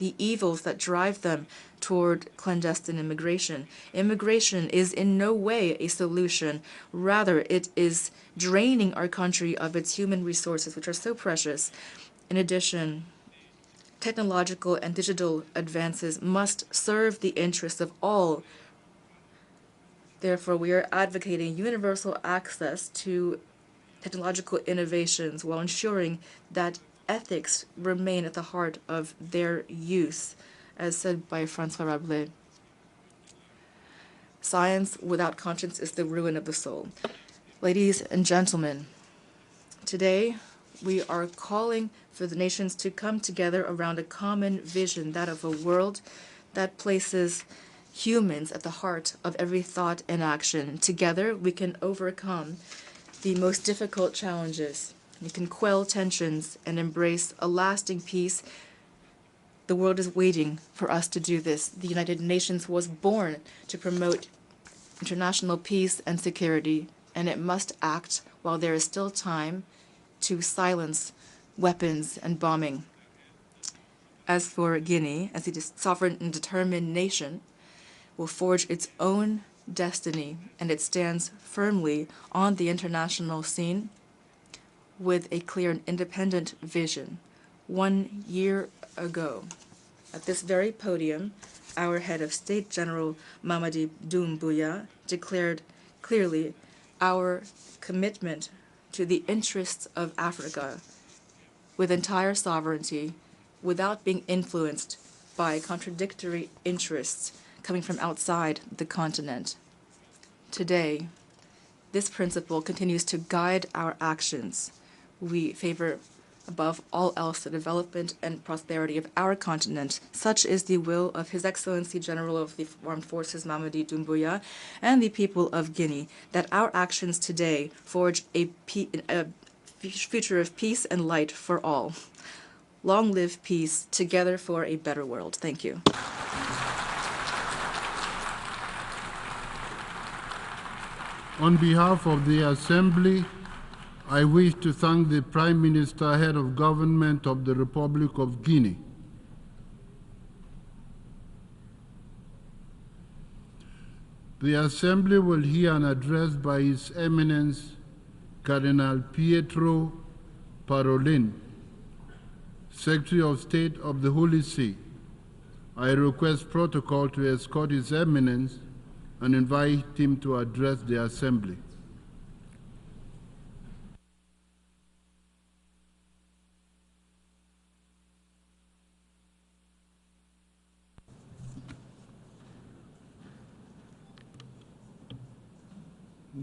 the evils that drive them toward clandestine immigration. Immigration is in no way a solution. Rather, it is draining our country of its human resources, which are so precious. In addition, technological and digital advances must serve the interests of all. Therefore, we are advocating universal access to technological innovations while ensuring that ethics remain at the heart of their use, as said by François Rabelais. Science without conscience is the ruin of the soul. Ladies and gentlemen, today we are calling for the nations to come together around a common vision, that of a world that places humans at the heart of every thought and action. Together we can overcome the most difficult challenges. We can quell tensions and embrace a lasting peace. The world is waiting for us to do this. The United Nations was born to promote international peace and security, and it must act while there is still time to silence weapons and bombing. As for Guinea, as a sovereign and determined nation, will forge its own destiny, and it stands firmly on the international scene with a clear and independent vision. 1 year ago, at this very podium, our head of state, General Mamadi Doumbouya, declared clearly our commitment to the interests of Africa with entire sovereignty, without being influenced by contradictory interests coming from outside the continent. Today, this principle continues to guide our actions. We favor, above all else, the development and prosperity of our continent. Such is the will of His Excellency General of the Armed Forces, Mamadi Doumbouya, and the people of Guinea, that our actions today forge a future of peace and light for all. Long live peace, together for a better world. Thank you. On behalf of the Assembly, I wish to thank the Prime Minister, Head of Government of the Republic of Guinea. The Assembly will hear an address by His Eminence Cardinal Pietro Parolin, Secretary of State of the Holy See. I request protocol to escort His Eminence and invite him to address the Assembly.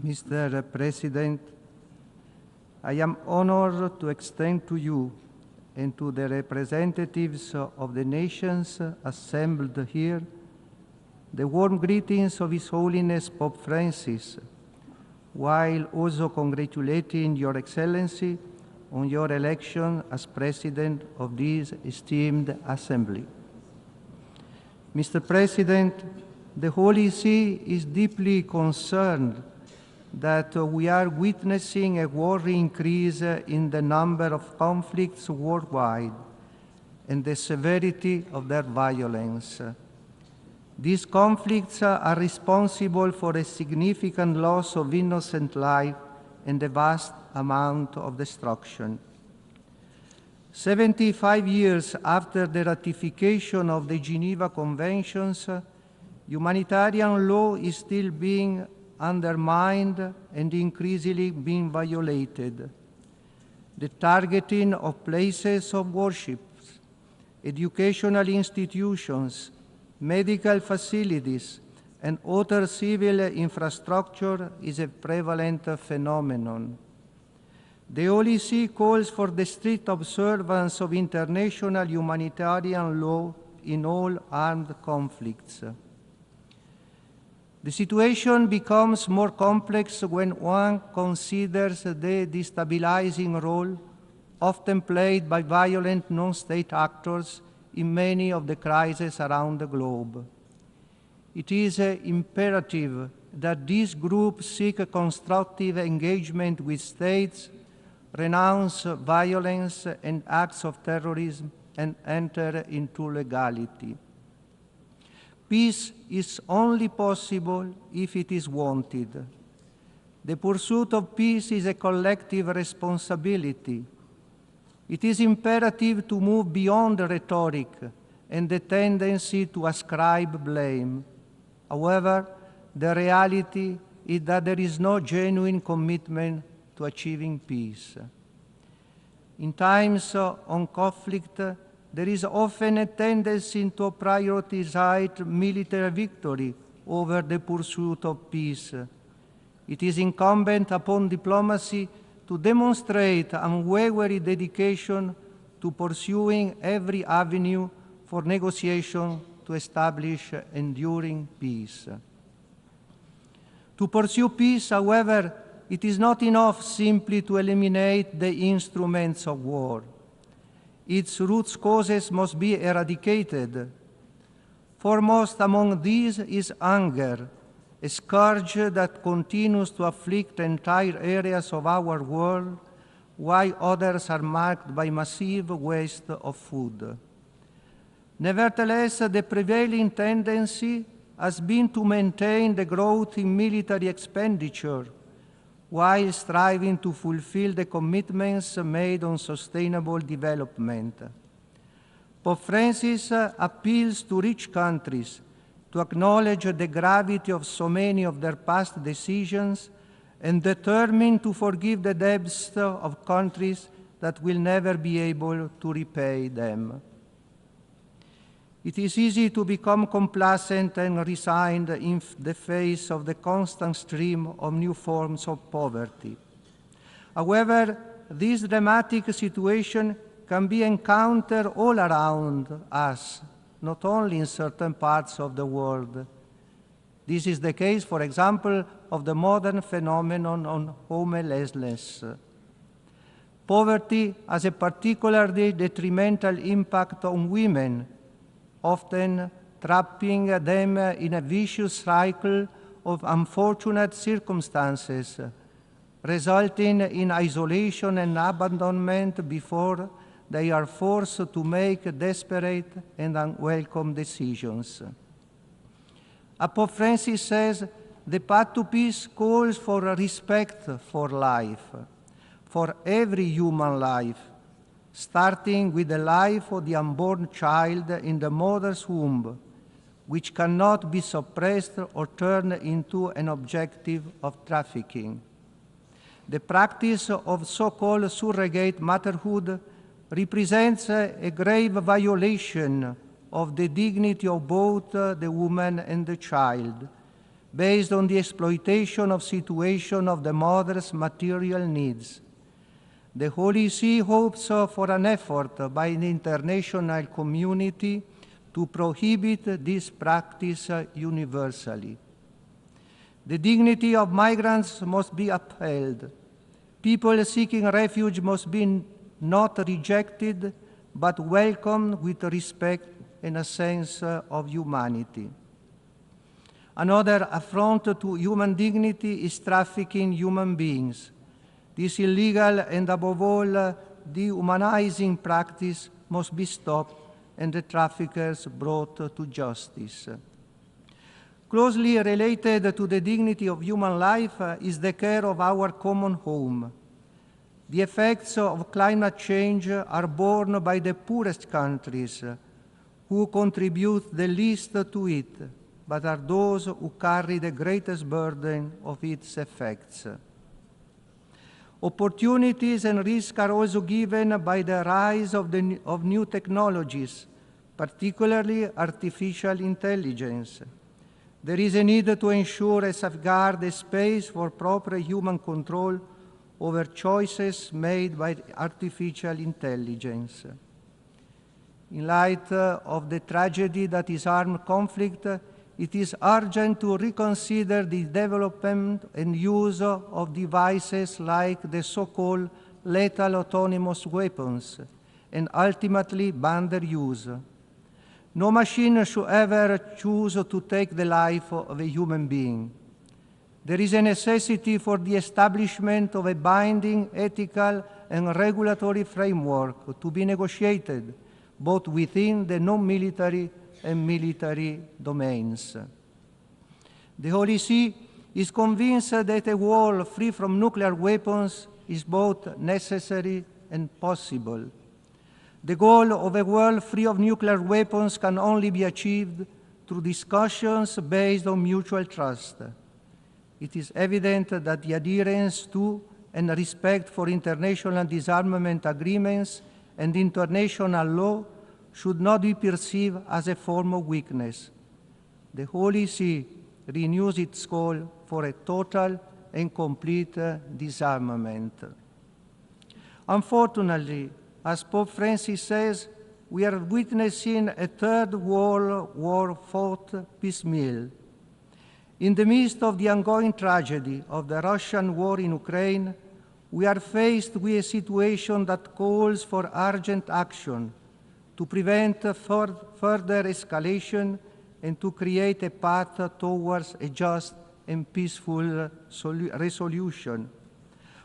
Mr. President, I am honored to extend to you and to the representatives of the nations assembled here the warm greetings of His Holiness Pope Francis, while also congratulating Your Excellency on your election as President of this esteemed Assembly. Mr. President, the Holy See is deeply concerned that we are witnessing a worrying increase in the number of conflicts worldwide and the severity of their violence. These conflicts are responsible for a significant loss of innocent life and a vast amount of destruction. 75 years after the ratification of the Geneva Conventions, humanitarian law is still being undermined and increasingly being violated. The targeting of places of worship, educational institutions, medical facilities, and other civil infrastructure is a prevalent phenomenon. The Holy See calls for the strict observance of international humanitarian law in all armed conflicts. The situation becomes more complex when one considers the destabilizing role often played by violent non-state actors in many of the crises around the globe. It is imperative that these groups seek a constructive engagement with states, renounce violence and acts of terrorism, and enter into legality. Peace is only possible if it is wanted. The pursuit of peace is a collective responsibility. It is imperative to move beyond rhetoric and the tendency to ascribe blame. However, the reality is that there is no genuine commitment to achieving peace. In times of conflict, there is often a tendency to prioritize military victory over the pursuit of peace. It is incumbent upon diplomacy to demonstrate unwavering dedication to pursuing every avenue for negotiation to establish enduring peace. To pursue peace, however, it is not enough simply to eliminate the instruments of war. Its root causes must be eradicated. Foremost among these is anger, a scourge that continues to afflict entire areas of our world, while others are marked by massive waste of food. Nevertheless, the prevailing tendency has been to maintain the growth in military expenditure, while striving to fulfill the commitments made on sustainable development. Pope Francis appeals to rich countries to acknowledge the gravity of so many of their past decisions and determined to forgive the debts of countries that will never be able to repay them. It is easy to become complacent and resigned in the face of the constant stream of new forms of poverty. However, this dramatic situation can be encountered all around us, not only in certain parts of the world. This is the case, for example, of the modern phenomenon of homelessness. Poverty has a particularly detrimental impact on women, often trapping them in a vicious cycle of unfortunate circumstances, resulting in isolation and abandonment before they are forced to make desperate and unwelcome decisions. As Pope Francis says, the path to peace calls for respect for life, for every human life, starting with the life of the unborn child in the mother's womb, which cannot be suppressed or turned into an objective of trafficking. The practice of so-called surrogate motherhood represents a grave violation of the dignity of both the woman and the child, based on the exploitation of situation of the mother's material needs. The Holy See hopes for an effort by the international community to prohibit this practice universally. The dignity of migrants must be upheld. People seeking refuge must be not rejected, but welcomed with respect and a sense of humanity. Another affront to human dignity is trafficking human beings. This illegal and above all dehumanizing practice must be stopped and the traffickers brought to justice. Closely related to the dignity of human life is the care of our common home. The effects of climate change are borne by the poorest countries, who contribute the least to it, but are those who carry the greatest burden of its effects. Opportunities and risks are also given by the rise of new technologies, particularly artificial intelligence. There is a need to ensure and safeguard the space for proper human control over choices made by artificial intelligence. In light of the tragedy that is armed conflict, it is urgent to reconsider the development and use of devices like the so-called lethal autonomous weapons, and ultimately ban their use. No machine should ever choose to take the life of a human being. There is a necessity for the establishment of a binding ethical and regulatory framework to be negotiated both within the non-military and military domains. The Holy See is convinced that a world free from nuclear weapons is both necessary and possible. The goal of a world free of nuclear weapons can only be achieved through discussions based on mutual trust. It is evident that the adherence to and respect for international disarmament agreements and international law should not be perceived as a form of weakness. The Holy See renews its call for a total and complete disarmament. Unfortunately, as Pope Francis says, we are witnessing a third world war fought piecemeal. In the midst of the ongoing tragedy of the Russian war in Ukraine, we are faced with a situation that calls for urgent action to prevent further escalation and to create a path towards a just and peaceful resolution.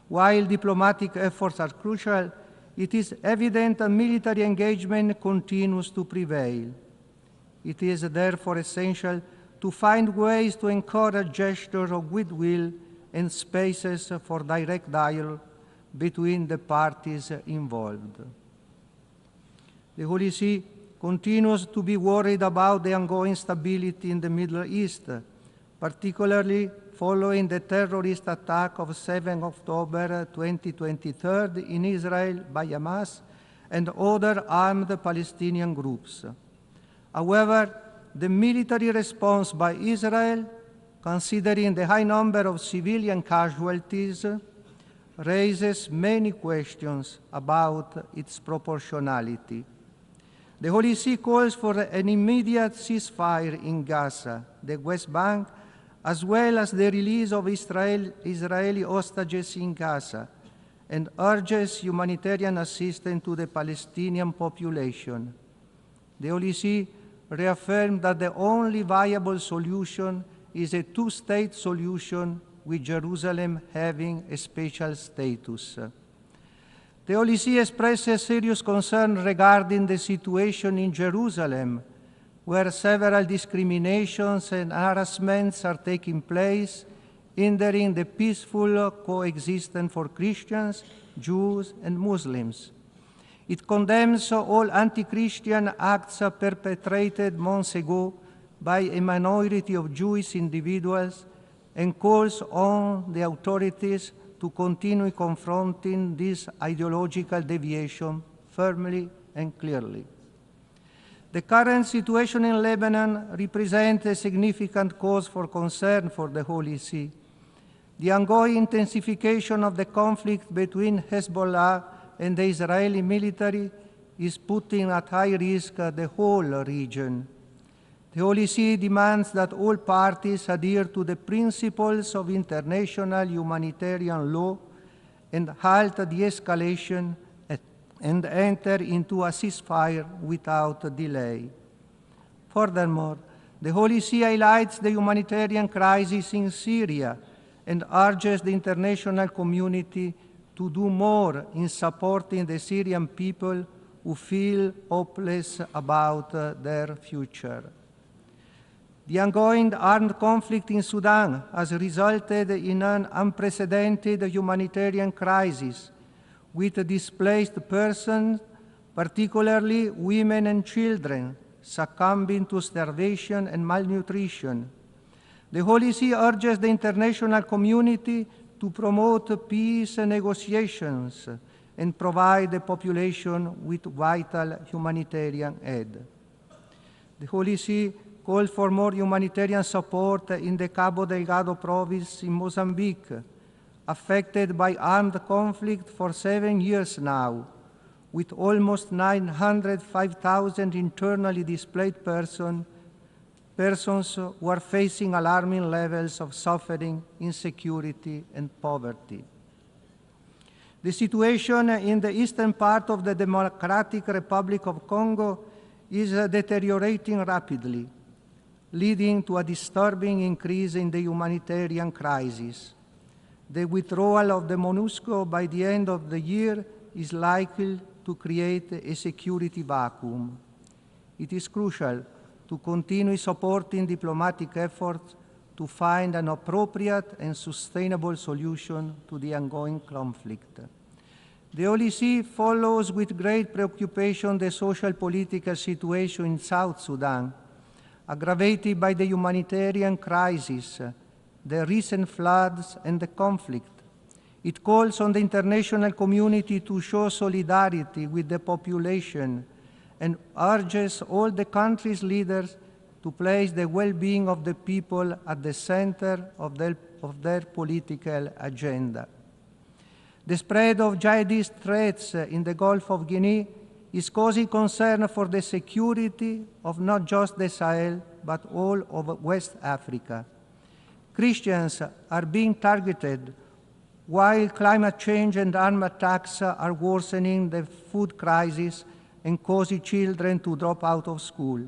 While diplomatic efforts are crucial, it is evident that military engagement continues to prevail. It is therefore essential to find ways to encourage gestures of goodwill and spaces for direct dialogue between the parties involved. The Holy See continues to be worried about the ongoing stability in the Middle East, particularly following the terrorist attack of 7 October 2023 in Israel by Hamas and other armed Palestinian groups. However, the military response by Israel, considering the high number of civilian casualties, raises many questions about its proportionality. The Holy See calls for an immediate ceasefire in Gaza, the West Bank, as well as the release of Israeli hostages in Gaza, and urges humanitarian assistance to the Palestinian population. The Holy See reaffirmed that the only viable solution is a two-state solution with Jerusalem having a special status. The Holy See expresses serious concern regarding the situation in Jerusalem, where several discriminations and harassments are taking place, hindering the peaceful coexistence for Christians, Jews, and Muslims. It condemns all anti-Christian acts perpetrated months ago by a minority of Jewish individuals and calls on the authorities to continue confronting this ideological deviation firmly and clearly. The current situation in Lebanon represents a significant cause for concern for the Holy See. The ongoing intensification of the conflict between Hezbollah and the Israeli military is putting at high risk the whole region. The Holy See demands that all parties adhere to the principles of international humanitarian law and halt the escalation and enter into a ceasefire without delay. Furthermore, the Holy See highlights the humanitarian crisis in Syria and urges the international community to do more in supporting the Syrian people who feel hopeless about their future. The ongoing armed conflict in Sudan has resulted in an unprecedented humanitarian crisis, with displaced persons, particularly women and children, succumbing to starvation and malnutrition. The Holy See urges the international community to promote peace negotiations and provide the population with vital humanitarian aid. The Holy See calls for more humanitarian support in the Cabo Delgado province in Mozambique, affected by armed conflict for 7 years now, with almost 905,000 internally displaced persons who are facing alarming levels of suffering, insecurity, and poverty. The situation in the eastern part of the Democratic Republic of Congo is deteriorating rapidly, leading to a disturbing increase in the humanitarian crisis. The withdrawal of the MONUSCO by the end of the year is likely to create a security vacuum. It is crucial to continue supporting diplomatic efforts to find an appropriate and sustainable solution to the ongoing conflict. The Holy See follows with great preoccupation the social-political situation in South Sudan, aggravated by the humanitarian crisis, the recent floods, and the conflict. It calls on the international community to show solidarity with the population and urges all the country's leaders to place the well-being of the people at the center of their political agenda. The spread of jihadist threats in the Gulf of Guinea is causing concern for the security of not just the Sahel, but all of West Africa. Christians are being targeted, while climate change and armed attacks are worsening the food crisis and causing children to drop out of school.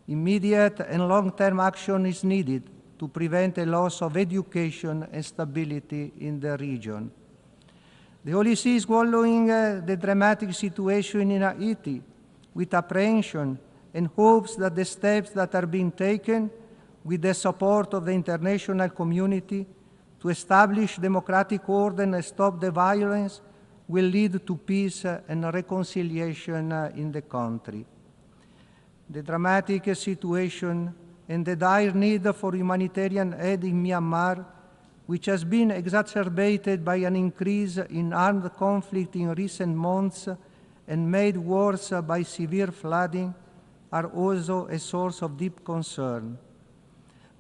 Immediate and long-term action is needed to prevent a loss of education and stability in the region. The Holy See is following the dramatic situation in Haiti with apprehension and hopes that the steps that are being taken with the support of the international community to establish democratic order and stop the violence will lead to peace and reconciliation in the country. The dramatic situation and the dire need for humanitarian aid in Myanmar, which has been exacerbated by an increase in armed conflict in recent months and made worse by severe flooding, are also a source of deep concern.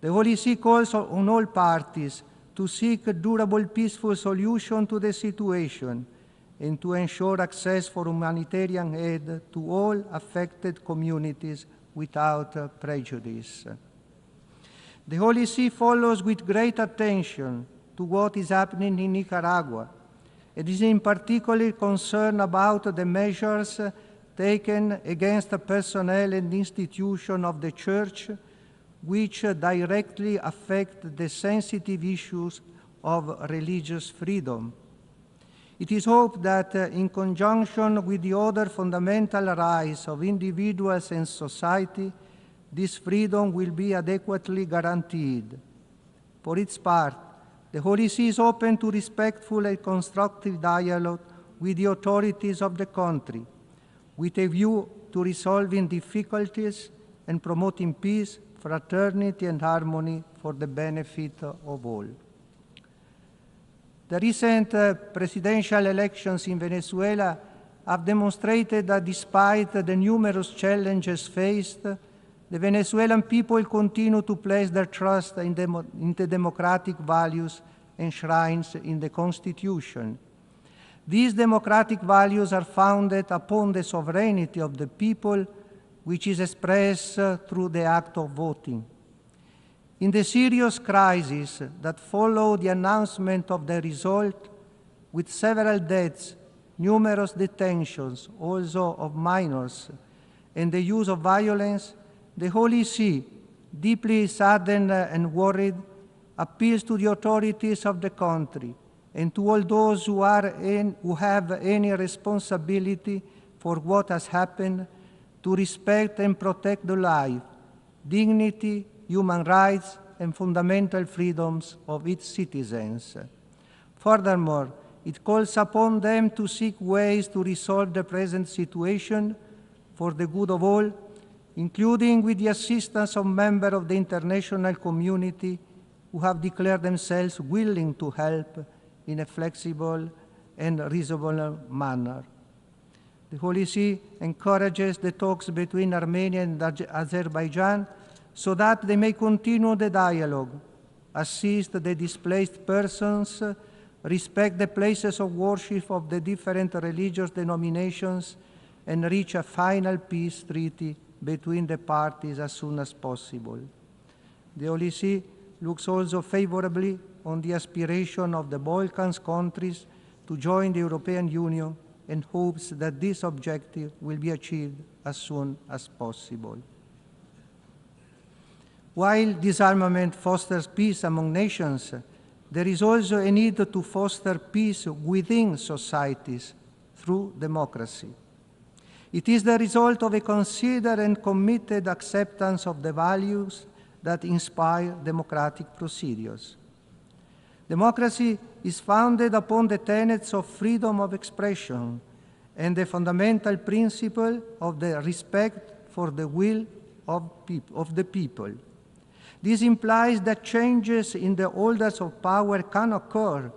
The Holy See calls on all parties to seek a durable, peaceful solution to the situation and to ensure access for humanitarian aid to all affected communities without prejudice. The Holy See follows with great attention to what is happening in Nicaragua. It is in particular concerned about the measures taken against the personnel and institutions of the Church, which directly affect the sensitive issues of religious freedom. It is hoped that in conjunction with the other fundamental rights of individuals and society, this freedom will be adequately guaranteed. For its part, the Holy See is open to respectful and constructive dialogue with the authorities of the country, with a view to resolving difficulties and promoting peace, fraternity, and harmony for the benefit of all. The recent presidential elections in Venezuela have demonstrated that despite the numerous challenges faced, the Venezuelan people continue to place their trust in the democratic values enshrined in the Constitution. These democratic values are founded upon the sovereignty of the people, which is expressed through the act of voting. In the serious crisis that followed the announcement of the result, with several deaths, numerous detentions, also of minors, and the use of violence, the Holy See, deeply saddened and worried, appeals to the authorities of the country and to all those who have any responsibility for what has happened to respect and protect the life, dignity, human rights, and fundamental freedoms of its citizens. Furthermore, it calls upon them to seek ways to resolve the present situation for the good of all, including with the assistance of members of the international community who have declared themselves willing to help in a flexible and reasonable manner. The Holy See encourages the talks between Armenia and Azerbaijan so that they may continue the dialogue, assist the displaced persons, respect the places of worship of the different religious denominations, and reach a final peace treaty between the parties as soon as possible. The Holy See looks also favorably on the aspiration of the Balkans countries to join the European Union and hopes that this objective will be achieved as soon as possible. While disarmament fosters peace among nations, there is also a need to foster peace within societies through democracy. It is the result of a considered and committed acceptance of the values that inspire democratic procedures. Democracy is founded upon the tenets of freedom of expression and the fundamental principle of the respect for the will of the people. This implies that changes in the holders of power can occur.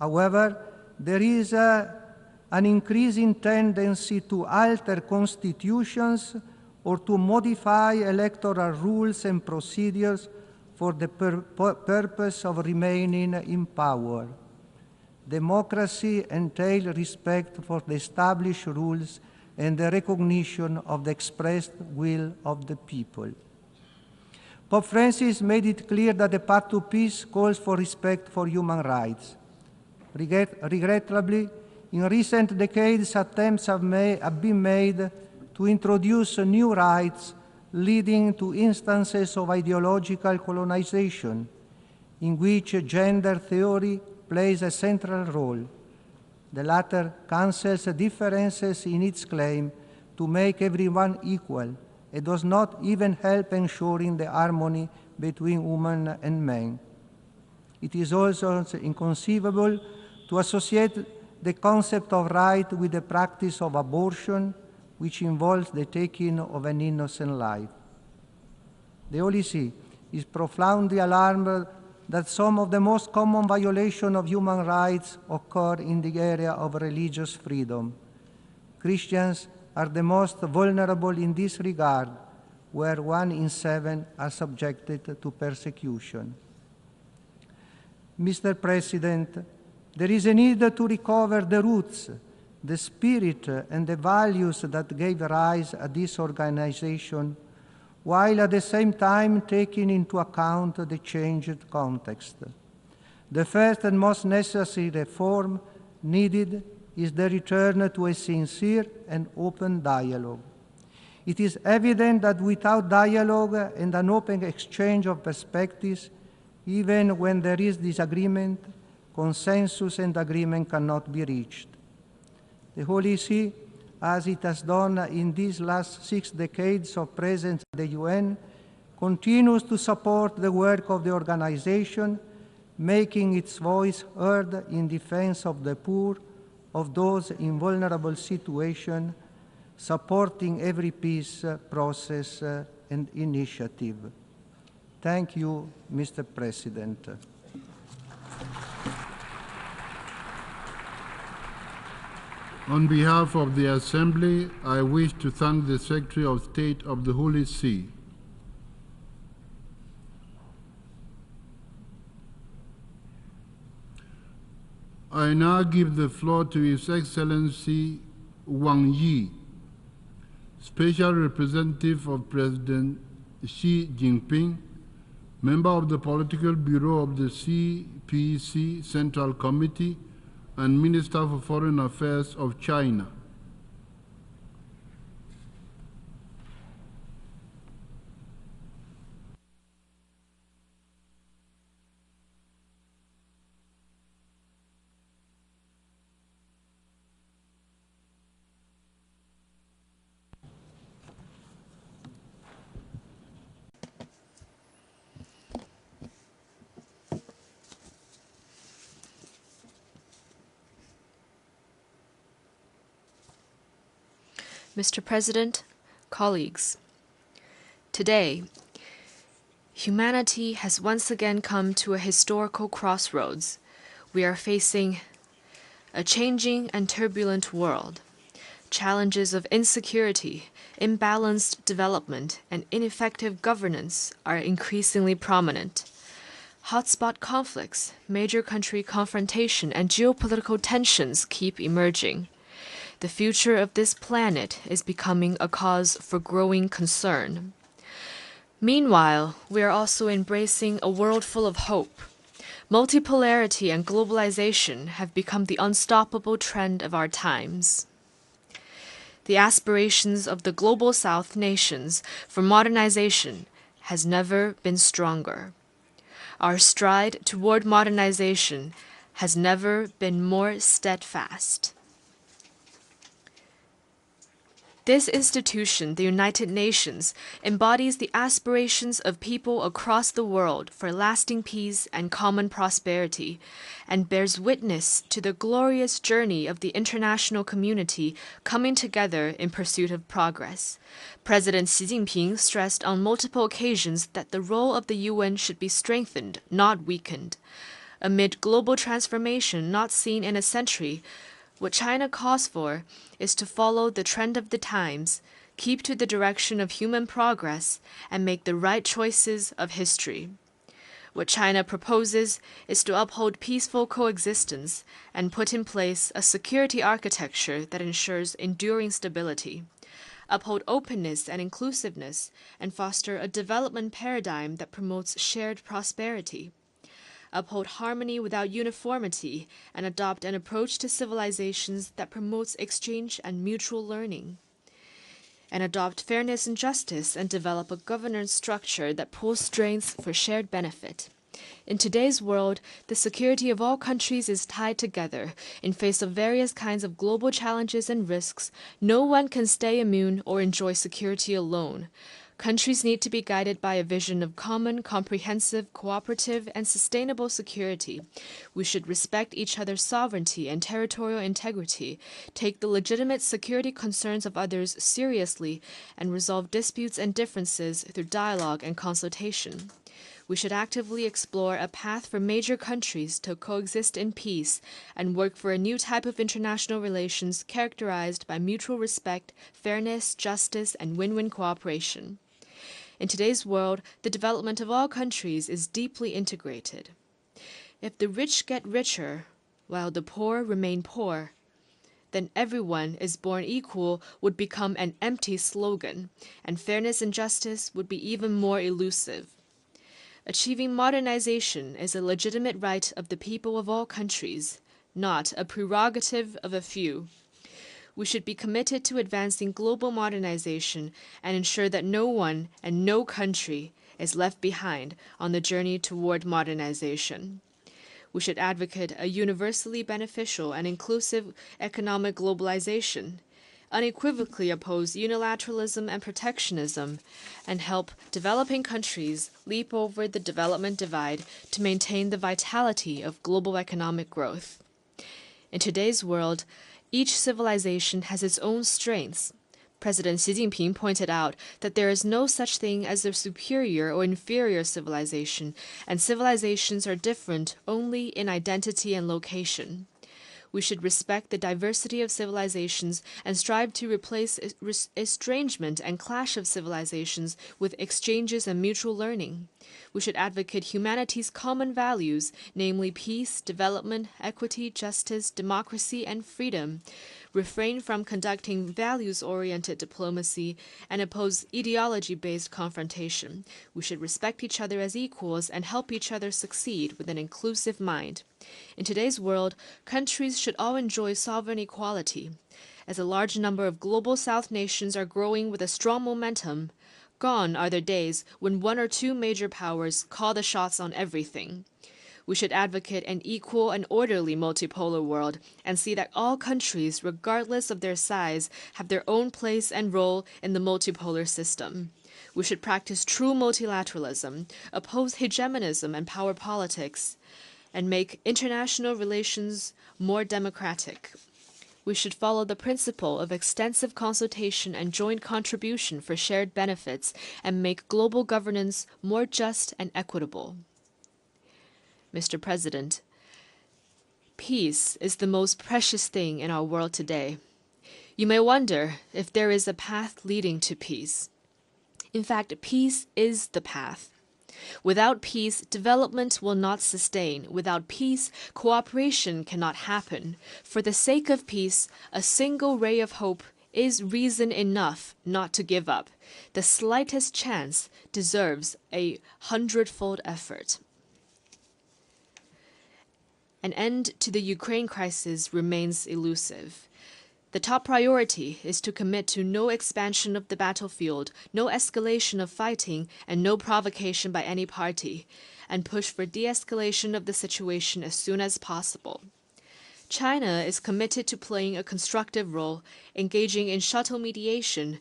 However, there is an increasing tendency to alter constitutions or to modify electoral rules and procedures for the purpose of remaining in power. Democracy entails respect for the established rules and the recognition of the expressed will of the people. Pope Francis made it clear that the path to peace calls for respect for human rights. Regrettably, in recent decades, attempts have been made to introduce new rights, leading to instances of ideological colonization, in which gender theory plays a central role. The latter cancels differences in its claim to make everyone equal. It does not even help ensuring the harmony between women and men. It is also inconceivable to associate the concept of right with the practice of abortion, which involves the taking of an innocent life. The Holy See is profoundly alarmed that some of the most common violations of human rights occur in the area of religious freedom. Christians are the most vulnerable in this regard, where 1 in 7 are subjected to persecution. Mr. President, there is a need to recover the roots, the spirit, and the values that gave rise to this organization, while at the same time taking into account the changed context. The first and most necessary reform needed is the return to a sincere and open dialogue. It is evident that without dialogue and an open exchange of perspectives, even when there is disagreement, consensus and agreement cannot be reached. The Holy See, as it has done in these last 6 decades of presence at the UN, continues to support the work of the organization, making its voice heard in defense of the poor, of those in vulnerable situations, supporting every peace process and initiative. Thank you, Mr. President. On behalf of the Assembly, I wish to thank the Secretary of State of the Holy See. I now give the floor to His Excellency Wang Yi, Special Representative of President Xi Jinping, member of the Political Bureau of the CPC Central Committee, and Minister for Foreign Affairs of China. Mr. President, colleagues, today, humanity has once again come to a historical crossroads. We are facing a changing and turbulent world. Challenges of insecurity, imbalanced development, and ineffective governance are increasingly prominent. Hotspot conflicts, major country confrontation, and geopolitical tensions keep emerging. The future of this planet is becoming a cause for growing concern. Meanwhile, we are also embracing a world full of hope. Multipolarity and globalization have become the unstoppable trend of our times. The aspirations of the Global South nations for modernization has never been stronger. Our stride toward modernization has never been more steadfast. This institution, the United Nations, embodies the aspirations of people across the world for lasting peace and common prosperity, and bears witness to the glorious journey of the international community coming together in pursuit of progress. President Xi Jinping stressed on multiple occasions that the role of the UN should be strengthened, not weakened. Amid global transformation not seen in a century, what China calls for is to follow the trend of the times, keep to the direction of human progress, and make the right choices of history. What China proposes is to uphold peaceful coexistence and put in place a security architecture that ensures enduring stability, uphold openness and inclusiveness, and foster a development paradigm that promotes shared prosperity, uphold harmony without uniformity, and adopt an approach to civilizations that promotes exchange and mutual learning, and adopt fairness and justice and develop a governance structure that pulls strengths for shared benefit. In today's world, the security of all countries is tied together. In face of various kinds of global challenges and risks, no one can stay immune or enjoy security alone. Countries need to be guided by a vision of common, comprehensive, cooperative, and sustainable security. We should respect each other's sovereignty and territorial integrity, take the legitimate security concerns of others seriously, and resolve disputes and differences through dialogue and consultation. We should actively explore a path for major countries to coexist in peace and work for a new type of international relations characterized by mutual respect, fairness, justice, and win-win cooperation. In today's world, the development of all countries is deeply integrated. If the rich get richer while the poor remain poor, then everyone is born equal would become an empty slogan, and fairness and justice would be even more elusive. Achieving modernization is a legitimate right of the people of all countries, not a prerogative of a few. We should be committed to advancing global modernization and ensure that no one and no country is left behind on the journey toward modernization. We should advocate a universally beneficial and inclusive economic globalization, unequivocally oppose unilateralism and protectionism, and help developing countries leap over the development divide to maintain the vitality of global economic growth. In today's world, each civilization has its own strengths. President Xi Jinping pointed out that there is no such thing as a superior or inferior civilization, and civilizations are different only in identity and location. We should respect the diversity of civilizations and strive to replace estrangement and clash of civilizations with exchanges and mutual learning. We should advocate humanity's common values, namely peace, development, equity, justice, democracy, and freedom, refrain from conducting values-oriented diplomacy, and oppose ideology-based confrontation. We should respect each other as equals and help each other succeed with an inclusive mind. In today's world, countries should all enjoy sovereign equality. As a large number of global South nations are growing with a strong momentum, gone are the days when one or two major powers call the shots on everything. We should advocate an equal and orderly multipolar world and see that all countries, regardless of their size, have their own place and role in the multipolar system. We should practice true multilateralism, oppose hegemonism and power politics, and make international relations more democratic. We should follow the principle of extensive consultation and joint contribution for shared benefits and make global governance more just and equitable. Mr. President, peace is the most precious thing in our world today. You may wonder if there is a path leading to peace. In fact, peace is the path. Without peace, development will not sustain. Without peace, cooperation cannot happen. For the sake of peace, a single ray of hope is reason enough not to give up. The slightest chance deserves 100-fold effort. An end to the Ukraine crisis remains elusive. The top priority is to commit to no expansion of the battlefield, no escalation of fighting, and no provocation by any party, and push for de-escalation of the situation as soon as possible. China is committed to playing a constructive role, engaging in subtle mediation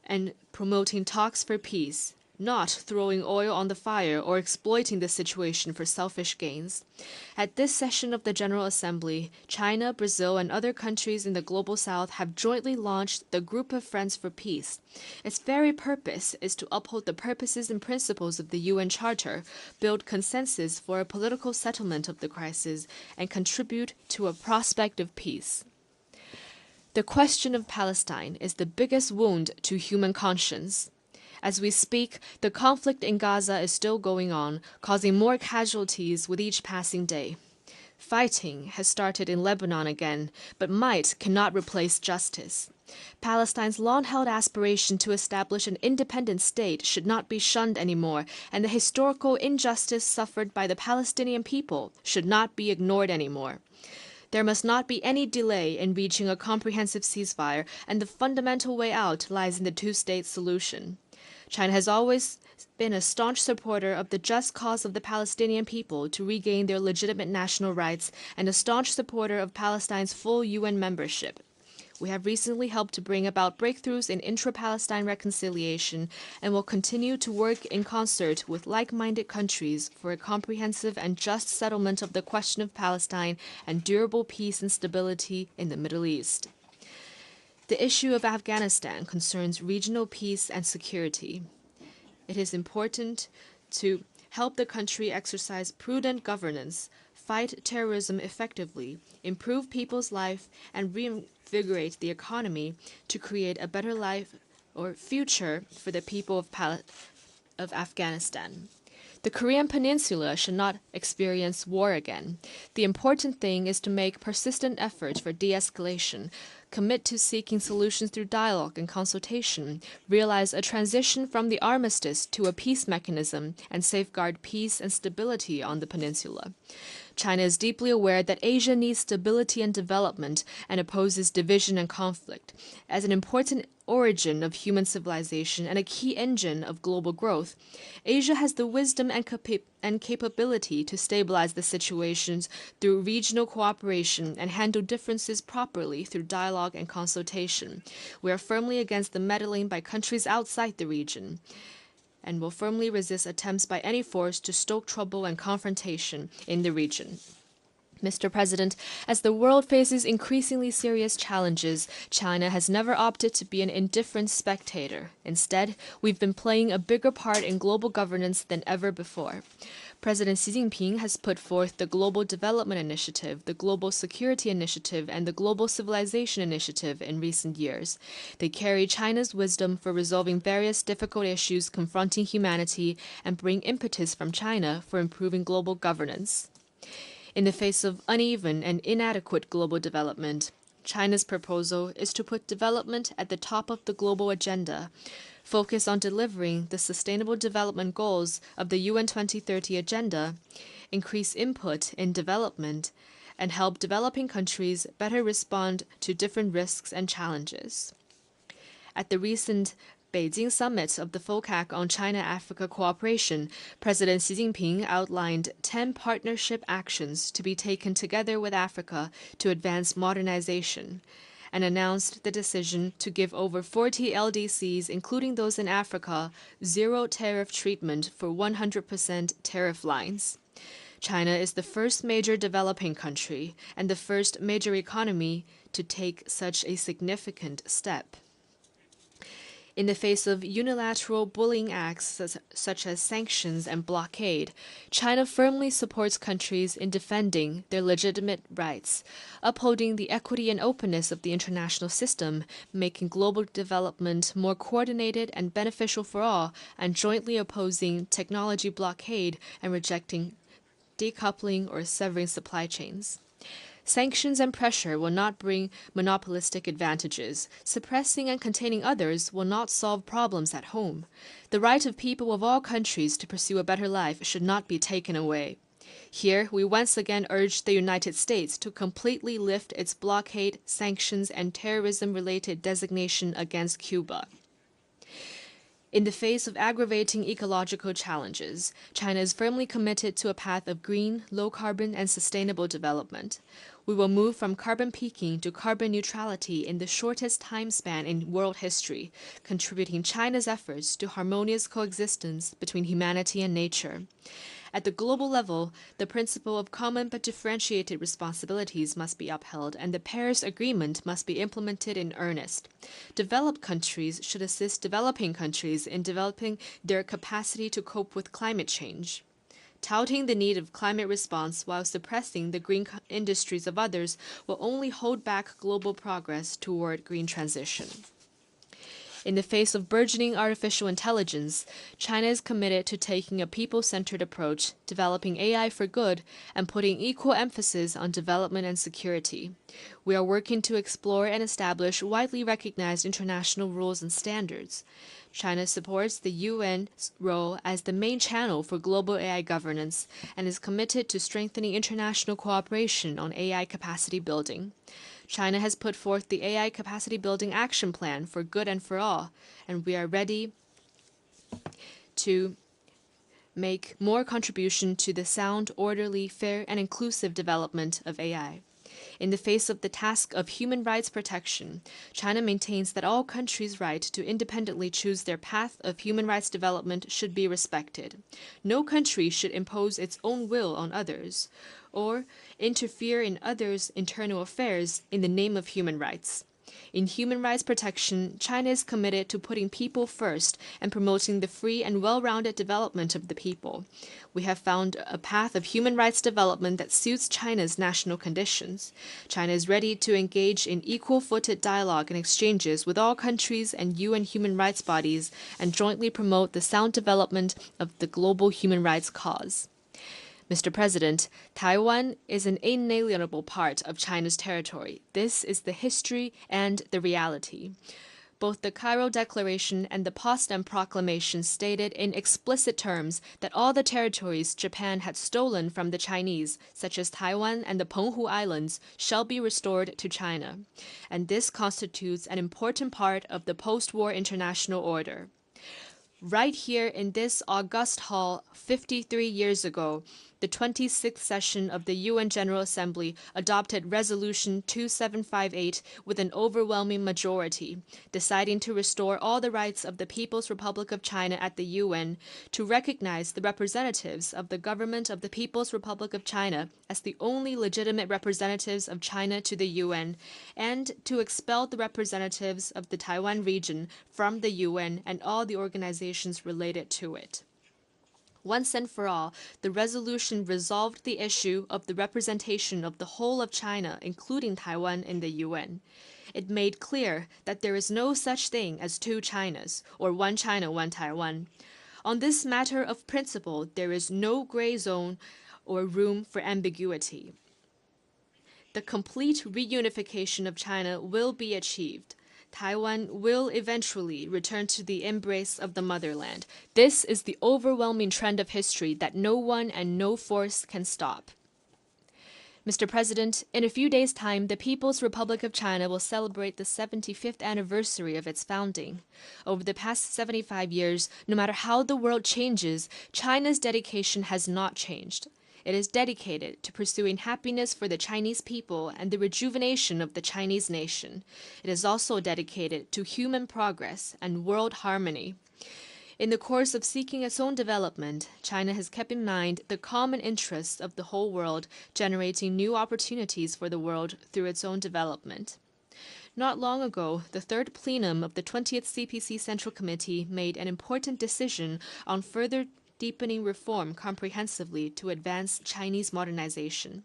and promoting talks for peace, not throwing oil on the fire or exploiting the situation for selfish gains. At this session of the General Assembly, China, Brazil, and other countries in the Global South have jointly launched the Group of Friends for Peace. Its very purpose is to uphold the purposes and principles of the UN Charter, build consensus for a political settlement of the crisis, and contribute to a prospect of peace. The question of Palestine is the biggest wound to human conscience. As we speak, the conflict in Gaza is still going on, causing more casualties with each passing day. Fighting has started in Lebanon again, but might cannot replace justice. Palestine's long-held aspiration to establish an independent state should not be shunned anymore, and the historical injustice suffered by the Palestinian people should not be ignored anymore. There must not be any delay in reaching a comprehensive ceasefire, and the fundamental way out lies in the two-state solution. China has always been a staunch supporter of the just cause of the Palestinian people to regain their legitimate national rights and a staunch supporter of Palestine's full UN membership. We have recently helped to bring about breakthroughs in intra-Palestine reconciliation and will continue to work in concert with like-minded countries for a comprehensive and just settlement of the question of Palestine and durable peace and stability in the Middle East. The issue of Afghanistan concerns regional peace and security. It is important to help the country exercise prudent governance, fight terrorism effectively, improve people's life, and reinvigorate the economy to create a better life or future for the people of Afghanistan. The Korean Peninsula should not experience war again. The important thing is to make persistent efforts for de-escalation, commit to seeking solutions through dialogue and consultation, realize a transition from the armistice to a peace mechanism, and safeguard peace and stability on the peninsula. China is deeply aware that Asia needs stability and development and opposes division and conflict. As an important origin of human civilization and a key engine of global growth, Asia has the wisdom and capability to stabilize the situations through regional cooperation and handle differences properly through dialogue and consultation. We are firmly against the meddling by countries outside the region, and will firmly resist attempts by any force to stoke trouble and confrontation in the region. Mr. President, as the world faces increasingly serious challenges, China has never opted to be an indifferent spectator. Instead, we've been playing a bigger part in global governance than ever before. President Xi Jinping has put forth the Global Development Initiative, the Global Security Initiative, and the Global Civilization Initiative in recent years. They carry China's wisdom for resolving various difficult issues confronting humanity and bring impetus from China for improving global governance. In the face of uneven and inadequate global development, China's proposal is to put development at the top of the global agenda, focus on delivering the Sustainable Development Goals of the UN 2030 Agenda, increase input in development, and help developing countries better respond to different risks and challenges. At the recent Beijing summit of the FOCAC on China-Africa cooperation, President Xi Jinping outlined 10 partnership actions to be taken together with Africa to advance modernization, and announced the decision to give over 40 LDCs, including those in Africa, zero tariff treatment for 100% tariff lines. China is the first major developing country and the first major economy to take such a significant step. In the face of unilateral bullying acts such as sanctions and blockade, China firmly supports countries in defending their legitimate rights, upholding the equity and openness of the international system, making global development more coordinated and beneficial for all, and jointly opposing technology blockade and rejecting decoupling or severing supply chains. Sanctions and pressure will not bring monopolistic advantages. Suppressing and containing others will not solve problems at home. The right of people of all countries to pursue a better life should not be taken away. Here, we once again urge the United States to completely lift its blockade, sanctions, and terrorism-related designation against Cuba. In the face of aggravating ecological challenges, China is firmly committed to a path of green, low-carbon, and sustainable development. We will move from carbon peaking to carbon neutrality in the shortest time span in world history, contributing China's efforts to harmonious coexistence between humanity and nature. At the global level, the principle of common but differentiated responsibilities must be upheld, and the Paris Agreement must be implemented in earnest. Developed countries should assist developing countries in developing their capacity to cope with climate change. Touting the need of climate response while suppressing the green industries of others will only hold back global progress toward green transition. In the face of burgeoning artificial intelligence, China is committed to taking a people-centered approach, developing AI for good, and putting equal emphasis on development and security. We are working to explore and establish widely recognized international rules and standards. China supports the UN's role as the main channel for global AI governance and is committed to strengthening international cooperation on AI capacity building. China has put forth the AI Capacity Building Action Plan for Good and for All, and we are ready to make more contribution to the sound, orderly, fair, and inclusive development of AI. In the face of the task of human rights protection, China maintains that all countries' right to independently choose their path of human rights development should be respected. No country should impose its own will on others or interfere in others' internal affairs in the name of human rights. In human rights protection, China is committed to putting people first and promoting the free and well-rounded development of the people. We have found a path of human rights development that suits China's national conditions. China is ready to engage in equal-footed dialogue and exchanges with all countries and UN human rights bodies and jointly promote the sound development of the global human rights cause. Mr. President, Taiwan is an inalienable part of China's territory. This is the history and the reality. Both the Cairo Declaration and the Potsdam Proclamation stated in explicit terms that all the territories Japan had stolen from the Chinese, such as Taiwan and the Penghu Islands, shall be restored to China. And this constitutes an important part of the post-war international order. Right here in this august hall 53 years ago, the 26th session of the UN General Assembly adopted Resolution 2758 with an overwhelming majority, deciding to restore all the rights of the People's Republic of China at the UN, to recognize the representatives of the government of the People's Republic of China as the only legitimate representatives of China to the UN, and to expel the representatives of the Taiwan region from the UN and all the organizations related to it. Once and for all, the resolution resolved the issue of the representation of the whole of China, including Taiwan, in the UN. It made clear that there is no such thing as two Chinas, or one China, one Taiwan. On this matter of principle, there is no gray zone or room for ambiguity. The complete reunification of China will be achieved. Taiwan will eventually return to the embrace of the motherland. This is the overwhelming trend of history that no one and no force can stop. Mr. President, in a few days' time, the People's Republic of China will celebrate the 75th anniversary of its founding. Over the past 75 years, no matter how the world changes, China's dedication has not changed. It is dedicated to pursuing happiness for the Chinese people and the rejuvenation of the Chinese nation. It is also dedicated to human progress and world harmony. In the course of seeking its own development, China has kept in mind the common interests of the whole world, generating new opportunities for the world through its own development. Not long ago, the third plenum of the 20th CPC Central Committee made an important decision on further deepening reform comprehensively to advance Chinese modernization.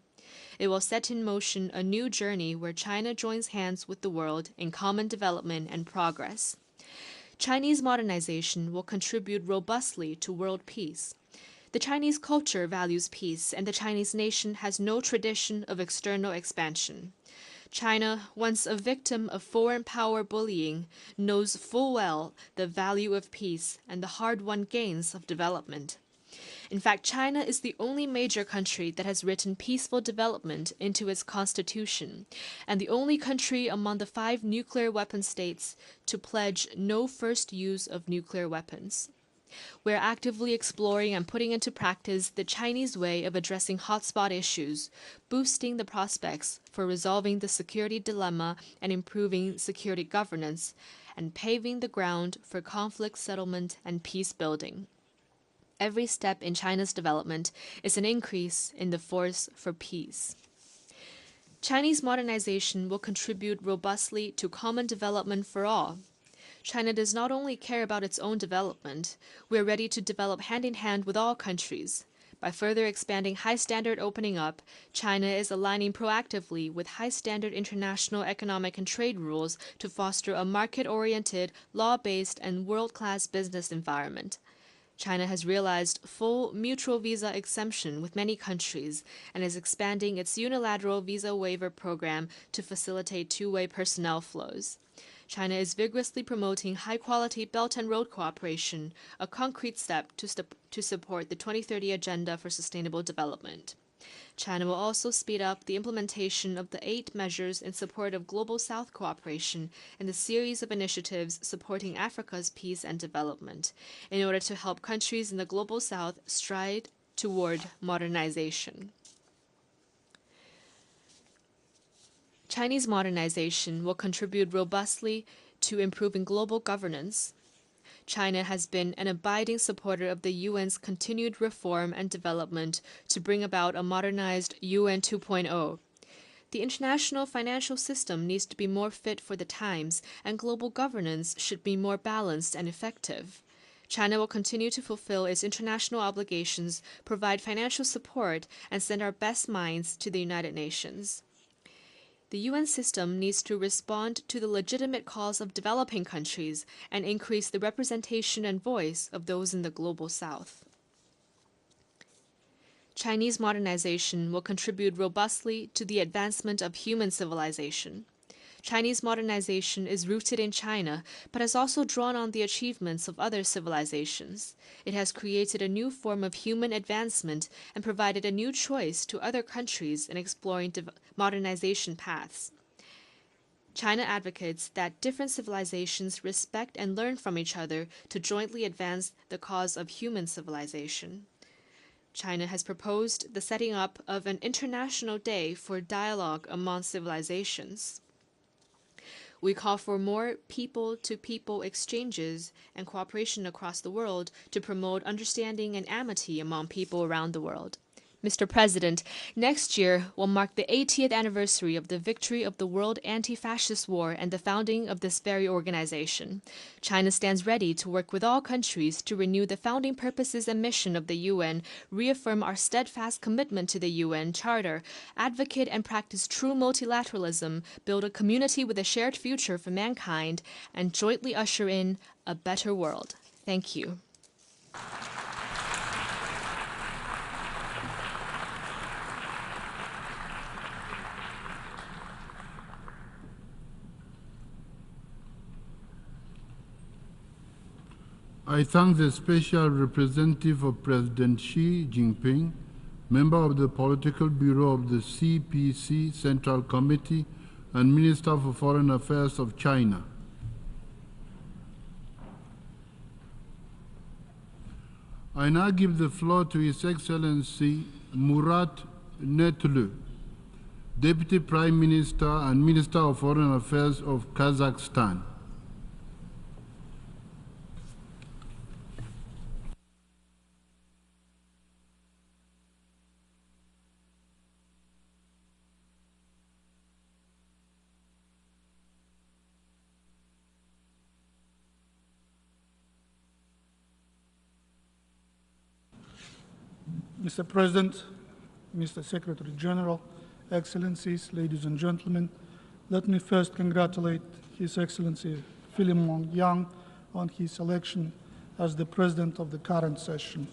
It will set in motion a new journey where China joins hands with the world in common development and progress. Chinese modernization will contribute robustly to world peace. The Chinese culture values peace, and the Chinese nation has no tradition of external expansion. China, once a victim of foreign power bullying, knows full well the value of peace and the hard-won gains of development. In fact, China is the only major country that has written peaceful development into its constitution, and the only country among the 5 nuclear weapon states to pledge no first use of nuclear weapons. We're actively exploring and putting into practice the Chinese way of addressing hotspot issues, boosting the prospects for resolving the security dilemma and improving security governance, and paving the ground for conflict settlement and peace building. Every step in China's development is an increase in the force for peace. Chinese modernization will contribute robustly to common development for all. China does not only care about its own development, we are ready to develop hand in hand with all countries. By further expanding high standard opening up, China is aligning proactively with high standard international economic and trade rules to foster a market-oriented, law-based, and world-class business environment. China has realized full mutual visa exemption with many countries and is expanding its unilateral visa waiver program to facilitate two-way personnel flows. China is vigorously promoting high-quality Belt and Road cooperation, a concrete step to support the 2030 Agenda for Sustainable Development. China will also speed up the implementation of the 8 measures in support of Global South cooperation and the series of initiatives supporting Africa's peace and development, in order to help countries in the Global South stride toward modernization. Chinese modernization will contribute robustly to improving global governance. China has been an abiding supporter of the UN's continued reform and development to bring about a modernized UN 2.0. The international financial system needs to be more fit for the times, and global governance should be more balanced and effective. China will continue to fulfill its international obligations, provide financial support, and send our best minds to the United Nations. The UN system needs to respond to the legitimate calls of developing countries and increase the representation and voice of those in the Global South. Chinese modernization will contribute robustly to the advancement of human civilization. Chinese modernization is rooted in China, but has also drawn on the achievements of other civilizations. It has created a new form of human advancement and provided a new choice to other countries in exploring modernization paths. China advocates that different civilizations respect and learn from each other to jointly advance the cause of human civilization. China has proposed the setting up of an international day for dialogue among civilizations. We call for more people-to-people exchanges and cooperation across the world to promote understanding and amity among people around the world. Mr. President, next year will mark the 80th anniversary of the victory of the World Anti-Fascist War and the founding of this very organization. China stands ready to work with all countries to renew the founding purposes and mission of the UN, reaffirm our steadfast commitment to the UN Charter, advocate and practice true multilateralism, build a community with a shared future for mankind, and jointly usher in a better world. Thank you. I thank the Special Representative of President Xi Jinping, member of the Political Bureau of the CPC Central Committee, and Minister for Foreign Affairs of China. I now give the floor to His Excellency Murat Netlu, Deputy Prime Minister and Minister of Foreign Affairs of Kazakhstan. Mr. President, Mr. Secretary General, Excellencies, ladies and gentlemen, let me first congratulate His Excellency Philemon Yang on his election as the President of the current session.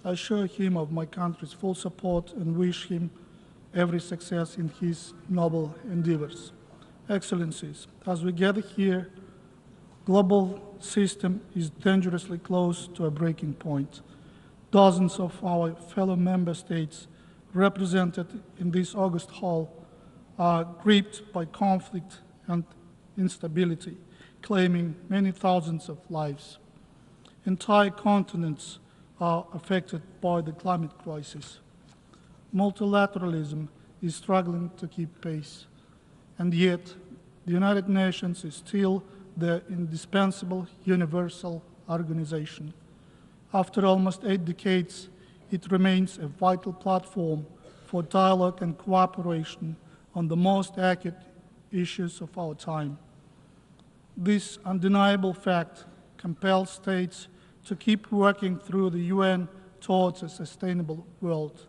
I assure him of my country's full support and wish him every success in his noble endeavors. Excellencies, as we gather here, global system is dangerously close to a breaking point. Dozens of our fellow member states represented in this August hall are gripped by conflict and instability, claiming many thousands of lives. entire continents are affected by the climate crisis. Multilateralism is struggling to keep pace, and yet the United Nations is still the indispensable universal organization. After almost 8 decades, it remains a vital platform for dialogue and cooperation on the most acute issues of our time. This undeniable fact compels states to keep working through the UN towards a sustainable world.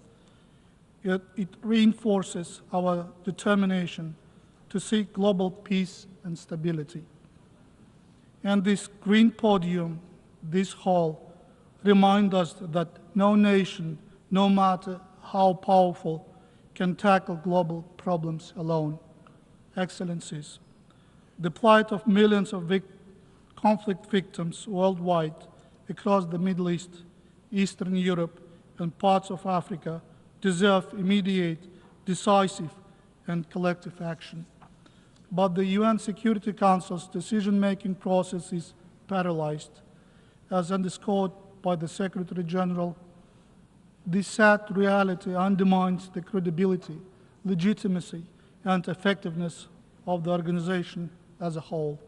It reinforces our determination to seek global peace and stability. And this green podium, this hall, remind us that no nation, no matter how powerful, can tackle global problems alone. Excellencies, the plight of millions of conflict victims worldwide across the Middle East, Eastern Europe, and parts of Africa deserve immediate, decisive, and collective action. But the UN Security Council's decision-making process is paralyzed. As underscored by the Secretary General, this sad reality undermines the credibility, legitimacy, and effectiveness of the organization as a whole.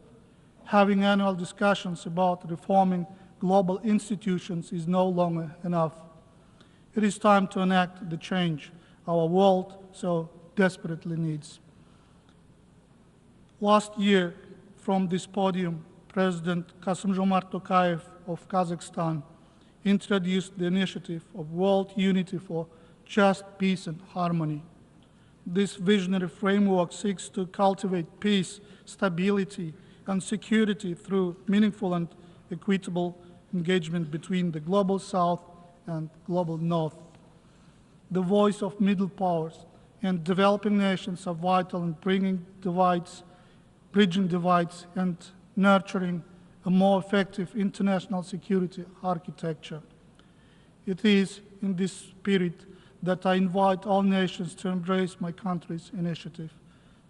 Having annual discussions about reforming global institutions is no longer enough. It is time to enact the change our world so desperately needs. Last year, from this podium, President Kassym-Jomart Tokayev of Kazakhstan introduced the initiative of World Unity for Just Peace and Harmony. This visionary framework seeks to cultivate peace, stability, and security through meaningful and equitable engagement between the global South and global North. The voice of middle powers and developing nations are vital in bridging divides and nurturing a more effective international security architecture. It is in this spirit that I invite all nations to embrace my country's initiative.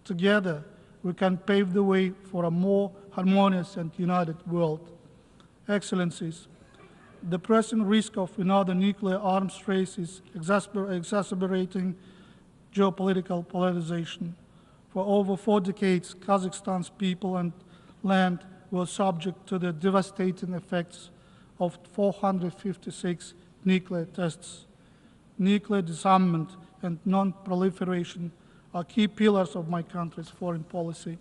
Together, we can pave the way for a more harmonious and united world. Excellencies, the pressing risk of another nuclear arms race is exacerbating geopolitical polarization. For over 4 decades, Kazakhstan's people and land were subject to the devastating effects of 456 nuclear tests. Nuclear disarmament and non-proliferation are key pillars of my country's foreign policy.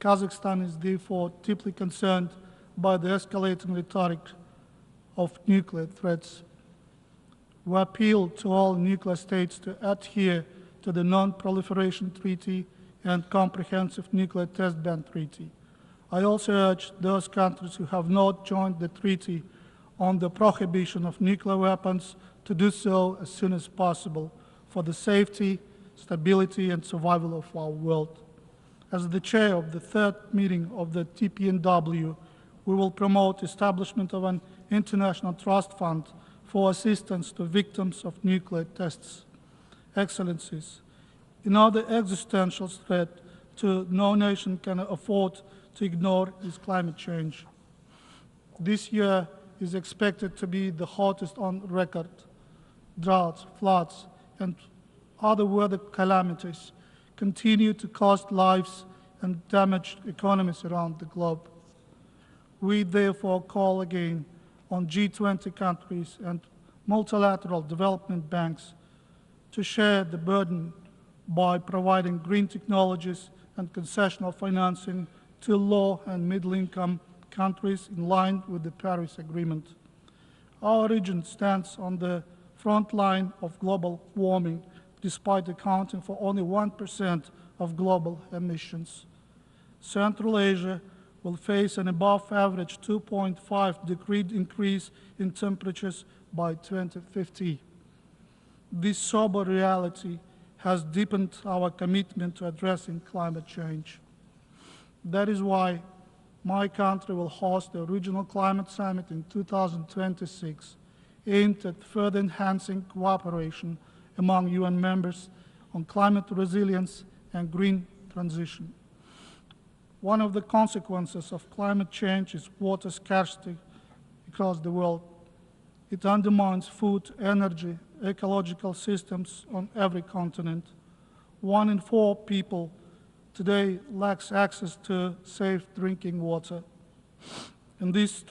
Kazakhstan is therefore deeply concerned by the escalating rhetoric of nuclear threats. We appeal to all nuclear states to adhere to the Non-Proliferation Treaty and Comprehensive Nuclear Test Ban Treaty. I also urge those countries who have not joined the treaty on the prohibition of nuclear weapons to do so as soon as possible for the safety, stability, and survival of our world. As the chair of the 3rd meeting of the TPNW, we will promote establishment of an international trust fund for assistance to victims of nuclear tests. Excellencies, another existential threat to no nation can afford to ignore is climate change. This year is expected to be the hottest on record. Droughts, floods, and other weather calamities continue to cost lives and damage economies around the globe. We therefore call again on G20 countries and multilateral development banks to share the burden by providing green technologies and concessional financing to low and middle-income countries in line with the Paris Agreement. Our region stands on the front line of global warming, despite accounting for only 1% of global emissions. Central Asia will face an above-average 2.5-degree increase in temperatures by 2050. This sober reality has deepened our commitment to addressing climate change. That is why my country will host the Regional Climate Summit in 2026, aimed at further enhancing cooperation among UN members on climate resilience and green transition. One of the consequences of climate change is water scarcity, across the world. It undermines food, energy, ecological systems on every continent. 1 in 4 people today lacks access to safe drinking water. And if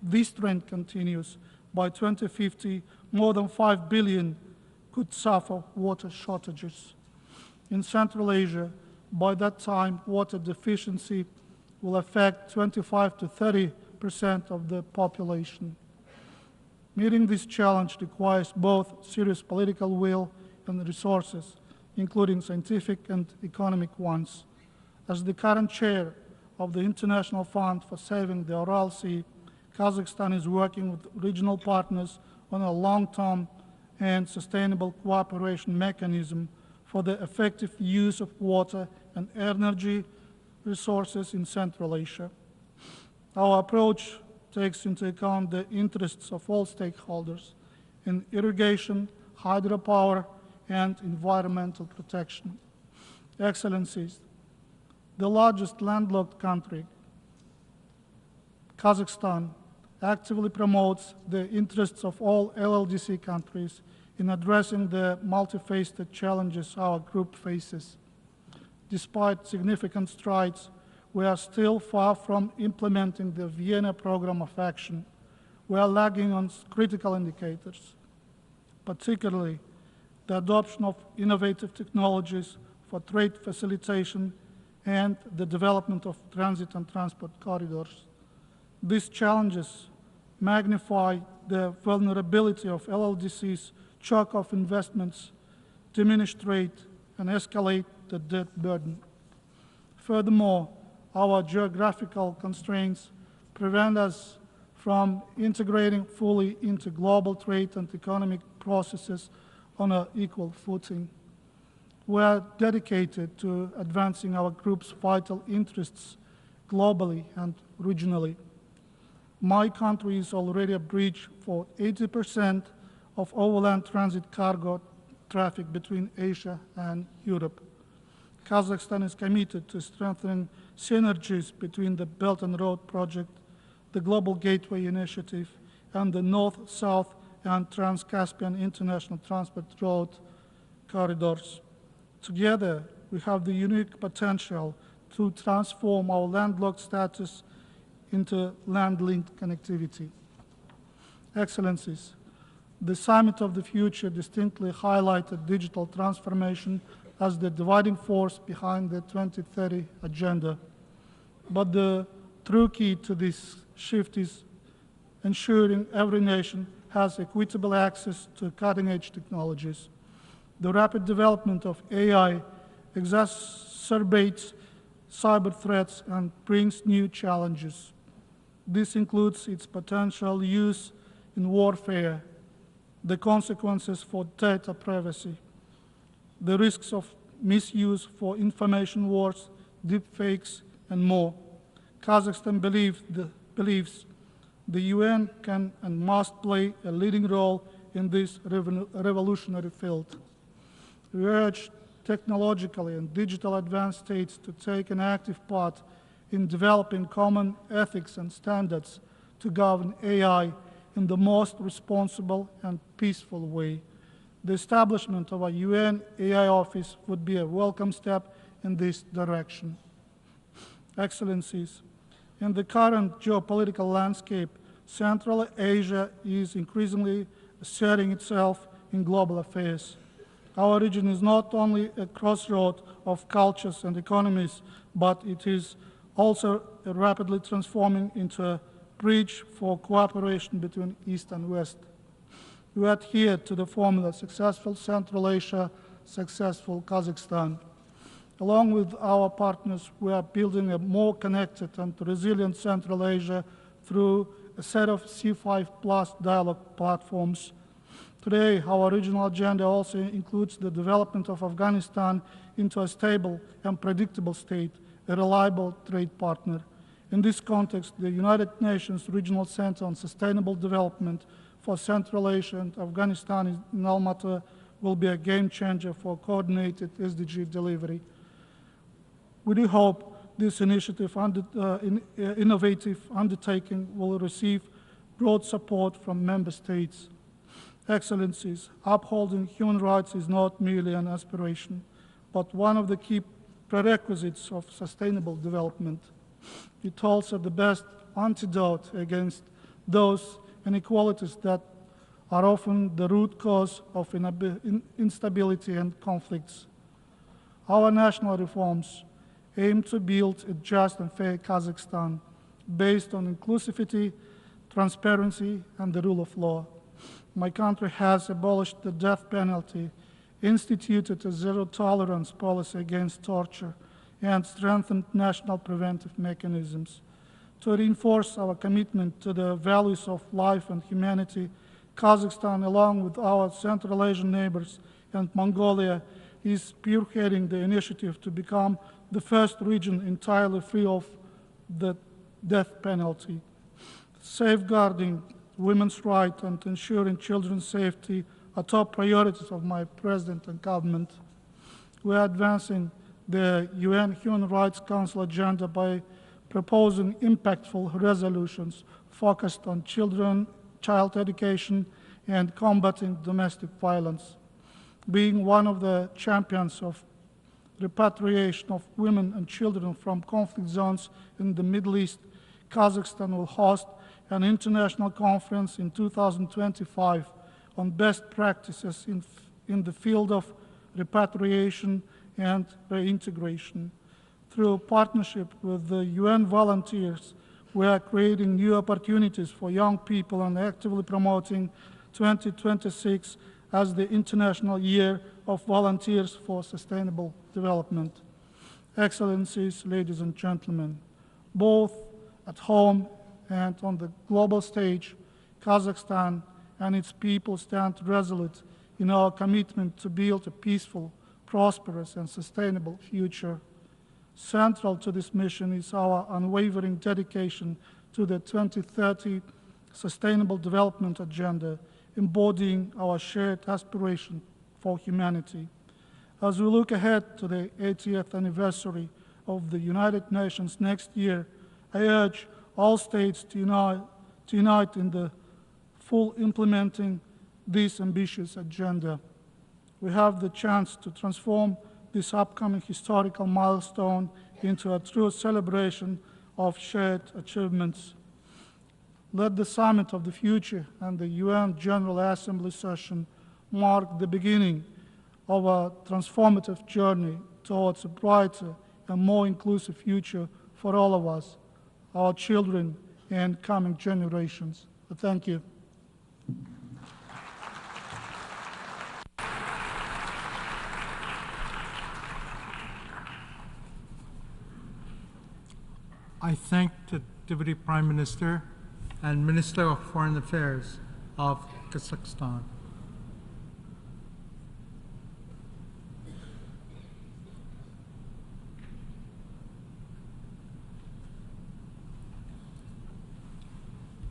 this trend continues, by 2050, more than 5 billion could suffer water shortages. In Central Asia, by that time, water deficiency will affect 25 to 30% of the population. Meeting this challenge requires both serious political will and resources, including scientific and economic ones. As the current chair of the International Fund for Saving the Aral Sea, Kazakhstan is working with regional partners on a long-term and sustainable cooperation mechanism for the effective use of water and energy resources in Central Asia. Our approach takes into account the interests of all stakeholders in irrigation, hydropower, and environmental protection. Excellencies, the largest landlocked country, Kazakhstan, actively promotes the interests of all LLDC countries in addressing the multifaceted challenges our group faces. Despite significant strides, we are still far from implementing the Vienna Programme of Action. We are lagging on critical indicators, particularly the adoption of innovative technologies for trade facilitation and the development of transit and transport corridors. These challenges magnify the vulnerability of LLDC's choke of investments, diminish trade, and escalate the debt burden. Furthermore, our geographical constraints prevent us from integrating fully into global trade and economic processes on an equal footing. We are dedicated to advancing our group's vital interests globally and regionally. My country is already a bridge for 80% of overland transit cargo traffic between Asia and Europe. Kazakhstan is committed to strengthening synergies between the Belt and Road Project, the Global Gateway Initiative, and the North-South and Trans-Caspian International Transport Road corridors. Together, we have the unique potential to transform our landlocked status into land-linked connectivity. Excellencies, the Summit of the Future distinctly highlighted digital transformation as the dividing force behind the 2030 agenda. But the true key to this shift is ensuring every nation has equitable access to cutting-edge technologies. The rapid development of AI exacerbates cyber threats and brings new challenges. This includes its potential use in warfare, the consequences for data privacy, the risks of misuse for information wars, deepfakes, and more. Kazakhstan believes the UN can and must play a leading role in this revolutionary field. We urge technologically and digital advanced states to take an active part in developing common ethics and standards to govern AI in the most responsible and peaceful way. The establishment of a UN AI office would be a welcome step in this direction. Excellencies, in the current geopolitical landscape, Central Asia is increasingly asserting itself in global affairs. Our region is not only a crossroad of cultures and economies, but it is also rapidly transforming into a bridge for cooperation between East and West. We adhere to the formula successful Central Asia, successful Kazakhstan. Along with our partners, we are building a more connected and resilient Central Asia through a set of C5+ dialogue platforms. Today, our regional agenda also includes the development of Afghanistan into a stable and predictable state, a reliable trade partner. In this context, the United Nations Regional Center on Sustainable Development for Central Asia and Afghanistan in Almaty will be a game changer for coordinated SDG delivery. We do hope this innovative undertaking will receive broad support from member states. Excellencies, upholding human rights is not merely an aspiration, but one of the key prerequisites of sustainable development. It's also the best antidote against those inequalities that are often the root cause of instability and conflicts. Our national reforms aim to build a just and fair Kazakhstan based on inclusivity, transparency, and the rule of law. My country has abolished the death penalty, instituted a zero-tolerance policy against torture, and strengthened national preventive mechanisms. To reinforce our commitment to the values of life and humanity, Kazakhstan, along with our Central Asian neighbors and Mongolia, is spearheading the initiative to become the first region entirely free of the death penalty. Safeguarding women's rights and ensuring children's safety are top priorities of my President and government. We are advancing the UN Human Rights Council agenda by proposing impactful resolutions focused on child education, and combating domestic violence. Being one of the champions of repatriation of women and children from conflict zones in the Middle East, Kazakhstan will host an international conference in 2025 on best practices in the field of repatriation and reintegration. Through partnership with the UN volunteers, we are creating new opportunities for young people and actively promoting 2026 as the International Year of Volunteers for Sustainable Development. Excellencies, ladies and gentlemen, both at home and on the global stage, Kazakhstan and its people stand resolute in our commitment to build a peaceful, prosperous, and sustainable future. Central to this mission is our unwavering dedication to the 2030 Sustainable Development Agenda, embodying our shared aspiration for humanity. As we look ahead to the 80th anniversary of the United Nations next year, I urge all states to unite in the full implementing this ambitious agenda. We have the chance to transform this upcoming historical milestone into a true celebration of shared achievements. Let the Summit of the Future and the UN General Assembly session mark the beginning of a transformative journey towards a brighter and more inclusive future for all of us, our children, and coming generations. Thank you. I thank the Deputy Prime Minister and Minister of Foreign Affairs of Kazakhstan.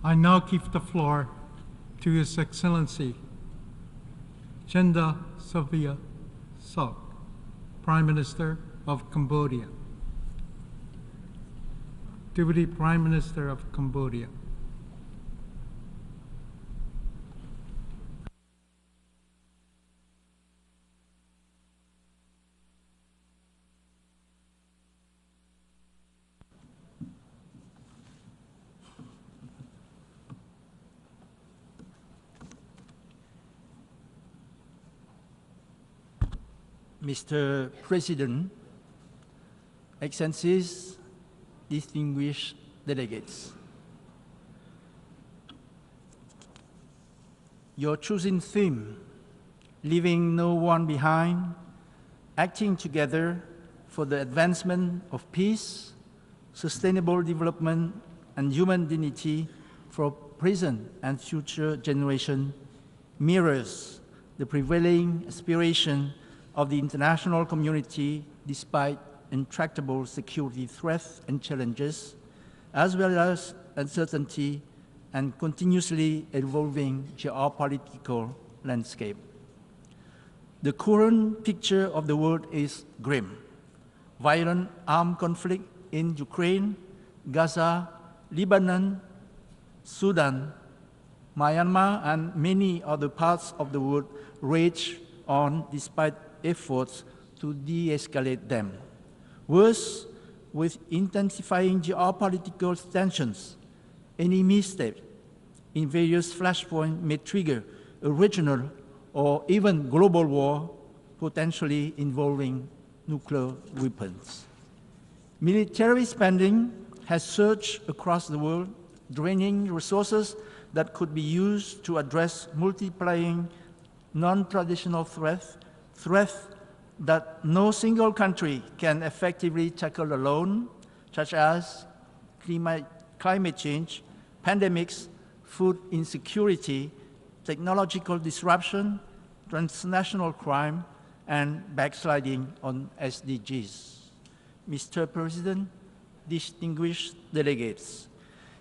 I now give the floor to His Excellency Chenda Sovia Sok, Prime Minister of Cambodia. Deputy Prime Minister of Cambodia. Mr. President, Excellencies, distinguished delegates. Your chosen theme, leaving no one behind, acting together for the advancement of peace, sustainable development, and human dignity for present and future generations, mirrors the prevailing aspiration of the international community despite intractable security threats and challenges, as well as uncertainty and continuously evolving geopolitical landscape. The current picture of the world is grim. Violent armed conflict in Ukraine, Gaza, Lebanon, Sudan, Myanmar and many other parts of the world rage on despite efforts to de-escalate them. Worse, with intensifying geopolitical tensions, any misstep in various flashpoints may trigger a regional or even global war, potentially involving nuclear weapons. Military spending has surged across the world, draining resources that could be used to address multiplying non-traditional threats that no single country can effectively tackle alone, such as climate change, pandemics, food insecurity, technological disruption, transnational crime, and backsliding on SDGs. Mr. President, distinguished delegates,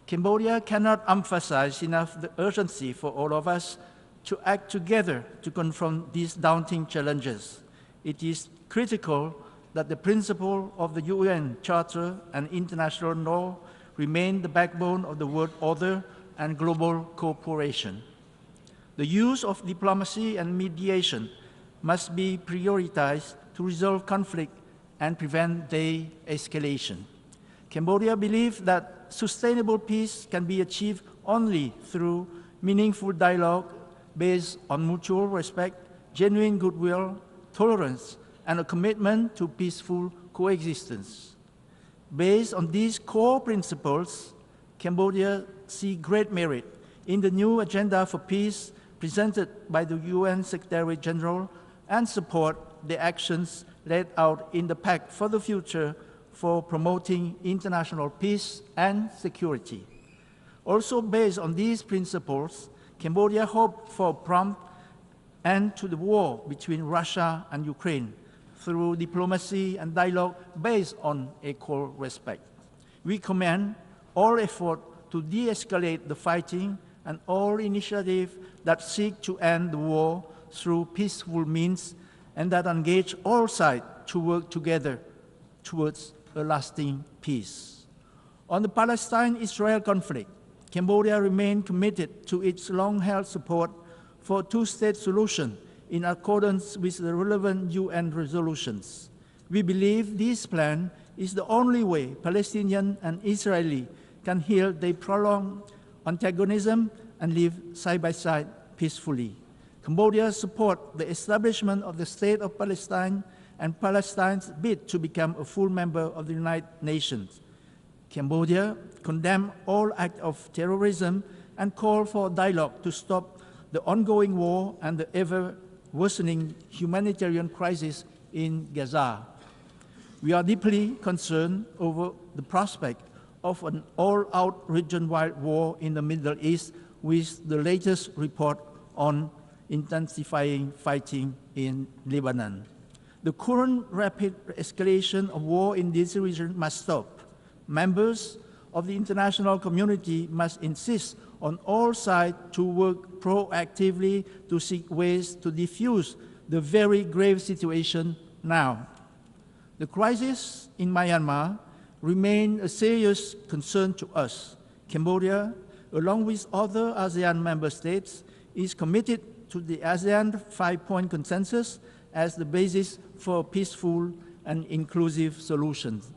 Cambodia cannot emphasize enough the urgency for all of us to act together to confront these daunting challenges. It is critical that the principle of the UN Charter and international law remain the backbone of the world order and global cooperation. The use of diplomacy and mediation must be prioritized to resolve conflict and prevent de-escalation. Cambodia believes that sustainable peace can be achieved only through meaningful dialogue based on mutual respect, genuine goodwill, tolerance, and a commitment to peaceful coexistence. Based on these core principles, Cambodia sees great merit in the new agenda for peace presented by the UN Secretary General and support the actions laid out in the Pact for the Future for promoting international peace and security. Also based on these principles, Cambodia hopes for a prompt end to the war between Russia and Ukraine through diplomacy and dialogue based on equal respect. We commend all effort to de-escalate the fighting and all initiatives that seek to end the war through peaceful means and that engage all sides to work together towards a lasting peace. On the Palestine-Israel conflict, Cambodia remains committed to its long-held support for a two-state solution in accordance with the relevant UN resolutions. We believe this plan is the only way Palestinian and Israeli can heal their prolonged antagonism and live side by side peacefully. Cambodia supports the establishment of the State of Palestine and Palestine's bid to become a full member of the United Nations. Cambodia condemns all acts of terrorism and calls for dialogue to stop the ongoing war and the ever-worsening humanitarian crisis in Gaza. We are deeply concerned over the prospect of an all-out region-wide war in the Middle East with the latest report on intensifying fighting in Lebanon. The current rapid escalation of war in this region must stop. Members of the international community must insist on all sides to work proactively to seek ways to defuse the very grave situation now. The crisis in Myanmar remains a serious concern to us. Cambodia, along with other ASEAN member states, is committed to the ASEAN 5-point consensus as the basis for peaceful and inclusive solutions.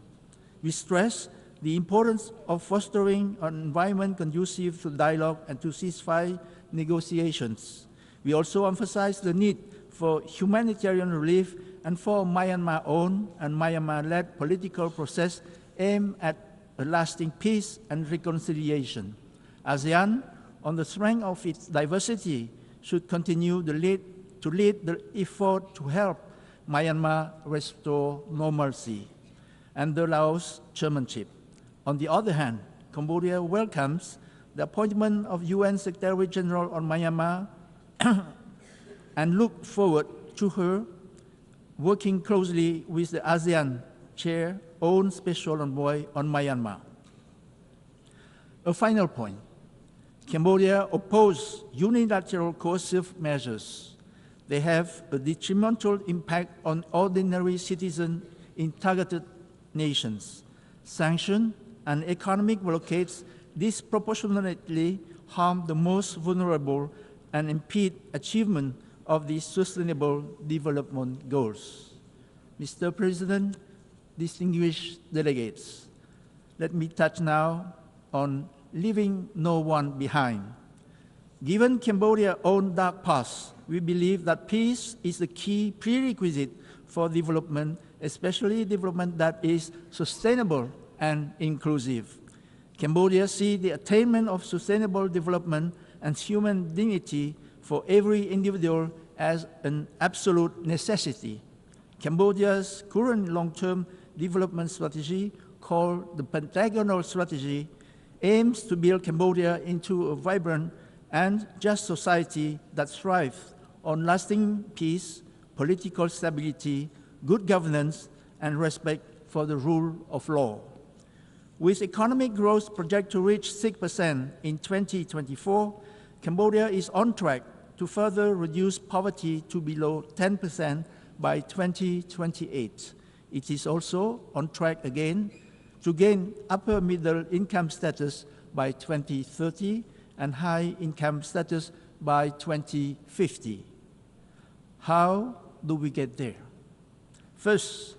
We stress the importance of fostering an environment conducive to dialogue and to ceasefire negotiations. We also emphasize the need for humanitarian relief and for Myanmar-owned and Myanmar-led political process aimed at a lasting peace and reconciliation. ASEAN, on the strength of its diversity, should continue to lead the effort to help Myanmar restore normalcy and the Laos chairmanship. On the other hand, Cambodia welcomes the appointment of UN Secretary General on Myanmar and look forward to her working closely with the ASEAN Chair, own Special Envoy on Myanmar. A final point. Cambodia opposes unilateral coercive measures. They have a detrimental impact on ordinary citizens in targeted nations. Sanctions and economic blockades disproportionately harm the most vulnerable and impede achievement of the Sustainable Development Goals. Mr. President, distinguished delegates, let me touch now on leaving no one behind. Given Cambodia's own dark past, we believe that peace is the key prerequisite for development, especially development that is sustainable and inclusive. Cambodia sees the attainment of sustainable development and human dignity for every individual as an absolute necessity. Cambodia's current long-term development strategy, called the Pentagonal Strategy, aims to build Cambodia into a vibrant and just society that thrives on lasting peace, political stability, good governance, and respect for the rule of law. With economic growth projected to reach 6% in 2024, Cambodia is on track to further reduce poverty to below 10% by 2028. It is also on track again to gain upper middle income status by 2030 and high income status by 2050. How do we get there? First,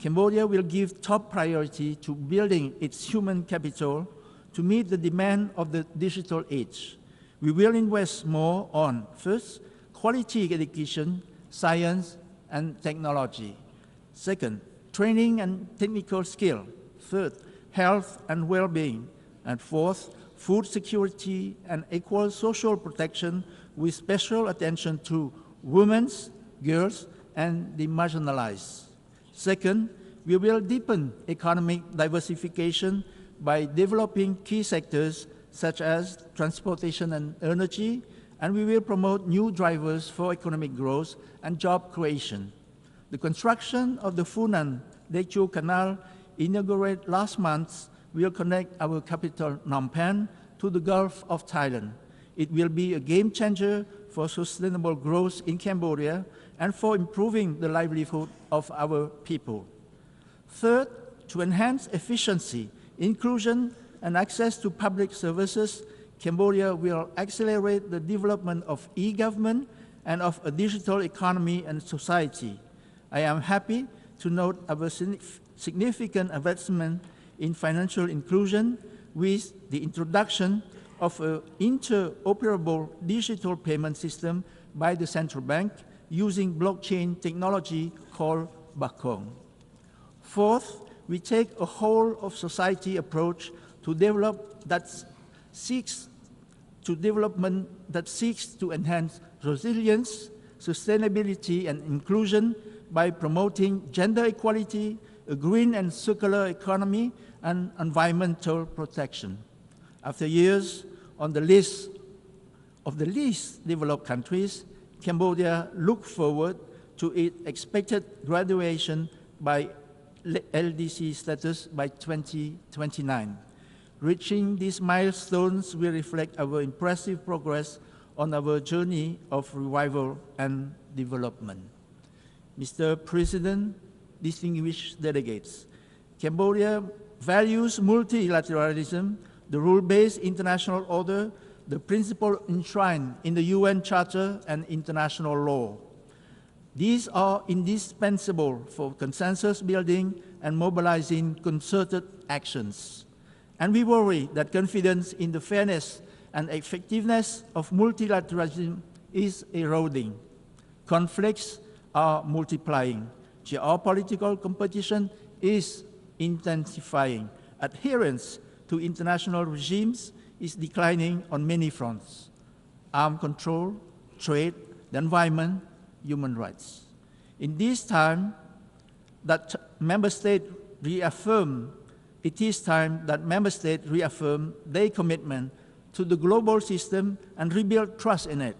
Cambodia will give top priority to building its human capital to meet the demand of the digital age. We will invest more on, first, quality education, science, and technology. Second, training and technical skill. Third, health and well-being. And fourth, food security and equal social protection with special attention to women, girls, and the marginalized. Second, we will deepen economic diversification by developing key sectors such as transportation and energy, and we will promote new drivers for economic growth and job creation. The construction of the Funan Techu Canal, inaugurated last month, will connect our capital Phnom Penh to the Gulf of Thailand. It will be a game changer for sustainable growth in Cambodia and for improving the livelihood of our people. Third, to enhance efficiency, inclusion, and access to public services, Cambodia will accelerate the development of e-government and of a digital economy and society. I am happy to note our significant advancement in financial inclusion with the introduction of an interoperable digital payment system by the central bank using blockchain technology called Bakong. Fourth, we take a whole of society approach to development that seeks to enhance resilience, sustainability, and inclusion by promoting gender equality, a green and circular economy, and environmental protection. After years on the list of the least developed countries, Cambodia looks forward to its expected graduation by LDC status by 2029. Reaching these milestones will reflect our impressive progress on our journey of revival and development. Mr. President, distinguished delegates, Cambodia values multilateralism, the rule-based international order, the principle enshrined in the UN Charter and international law. These are indispensable for consensus building and mobilizing concerted actions. And we worry that confidence in the fairness and effectiveness of multilateralism is eroding. Conflicts are multiplying. Geopolitical competition is intensifying. Adherence to international regimes is declining on many fronts: arms control, trade, the environment, human rights. In this time, it is time that member states reaffirm their commitment to the global system and rebuild trust in it.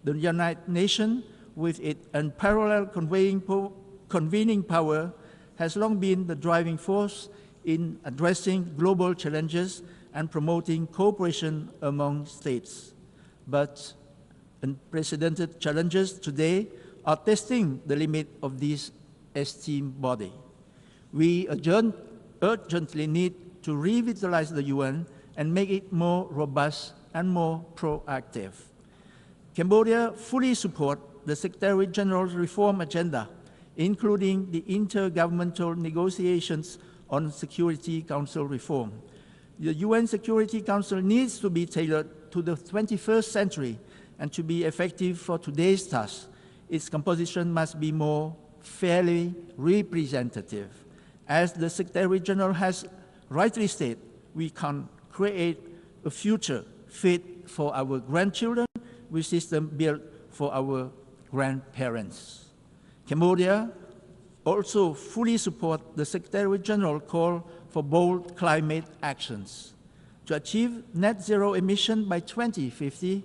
The United Nations, with its unparalleled convening power, has long been the driving force in addressing global challenges and promoting cooperation among states. But unprecedented challenges today are testing the limit of this esteemed body. We urgently need to revitalize the UN and make it more robust and more proactive. Cambodia fully supports the Secretary General's reform agenda, including the intergovernmental negotiations on Security Council reform. The UN Security Council needs to be tailored to the 21st century and to be effective for today's task. Its composition must be more fairly representative. As the Secretary General has rightly stated, we can create a future fit for our grandchildren with systems built for our grandparents. Cambodia also fully supports the Secretary General call for bold climate actions. To achieve net zero emission by 2050,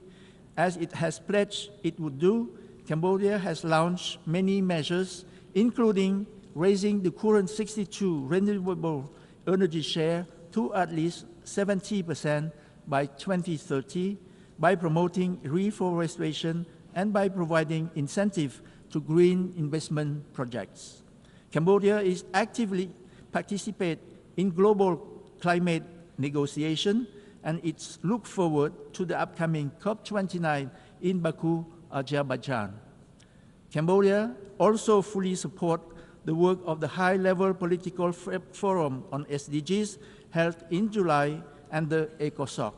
as it has pledged it would do, Cambodia has launched many measures, including raising the current 62 renewable energy share to at least 70% by 2030, by promoting reforestation and by providing incentive to green investment projects. Cambodia is actively participate in global climate negotiation, and it's look forward to the upcoming COP29 in Baku, Azerbaijan. Cambodia also fully support the work of the high-level political forum on SDGs held in July and the ECOSOC.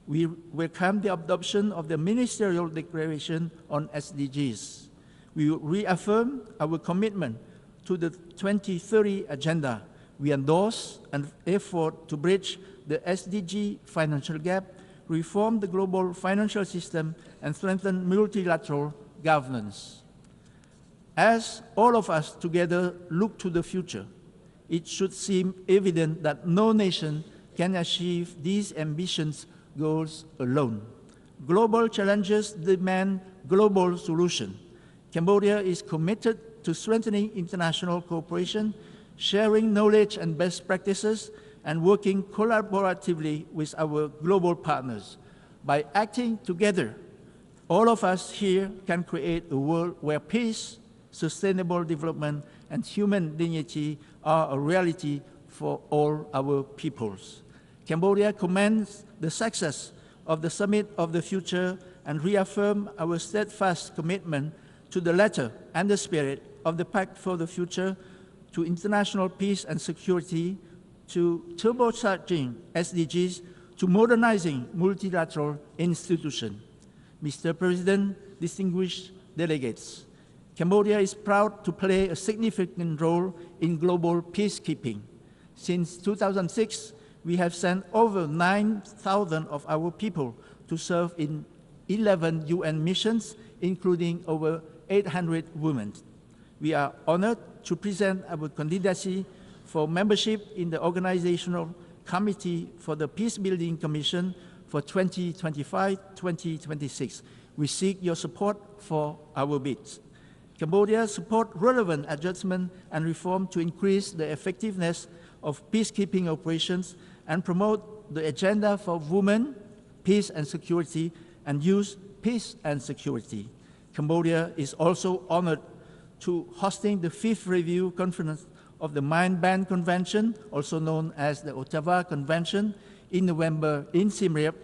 We welcome the adoption of the Ministerial Declaration on SDGs. We reaffirm our commitment to the 2030 Agenda. We endorse an effort to bridge the SDG financial gap, reform the global financial system, and strengthen multilateral governance. As all of us together look to the future, it should seem evident that no nation can achieve these ambitious goals alone. Global challenges demand global solutions. Cambodia is committed to strengthening international cooperation, sharing knowledge and best practices, and working collaboratively with our global partners. By acting together, all of us here can create a world where peace, sustainable development, and human dignity are a reality for all our peoples. Cambodia commends the success of the Summit of the Future and reaffirm our steadfast commitment to the letter and the spirit of the Pact for the Future, to international peace and security, to turbocharging SDGs, to modernizing multilateral institutions. Mr. President, distinguished delegates, Cambodia is proud to play a significant role in global peacekeeping. Since 2006, we have sent over 9,000 of our people to serve in 11 UN missions, including over 800 women. We are honored to present our candidacy for membership in the Organizational Committee for the Peacebuilding Commission for 2025-2026. We seek your support for our bids. Cambodia supports relevant adjustment and reform to increase the effectiveness of peacekeeping operations and promote the agenda for women, peace and security, and youth, peace and security. Cambodia is also honored to hosting the 5th Review Conference of the Mine Ban Convention, also known as the Ottawa Convention, in November in Siem Reap.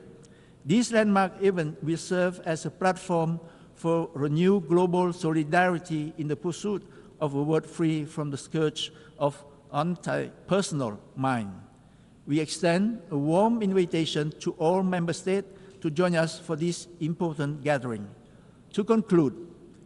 This landmark event will serve as a platform for renewed global solidarity in the pursuit of a world free from the scourge of anti-personal mine. We extend a warm invitation to all member states to join us for this important gathering. To conclude,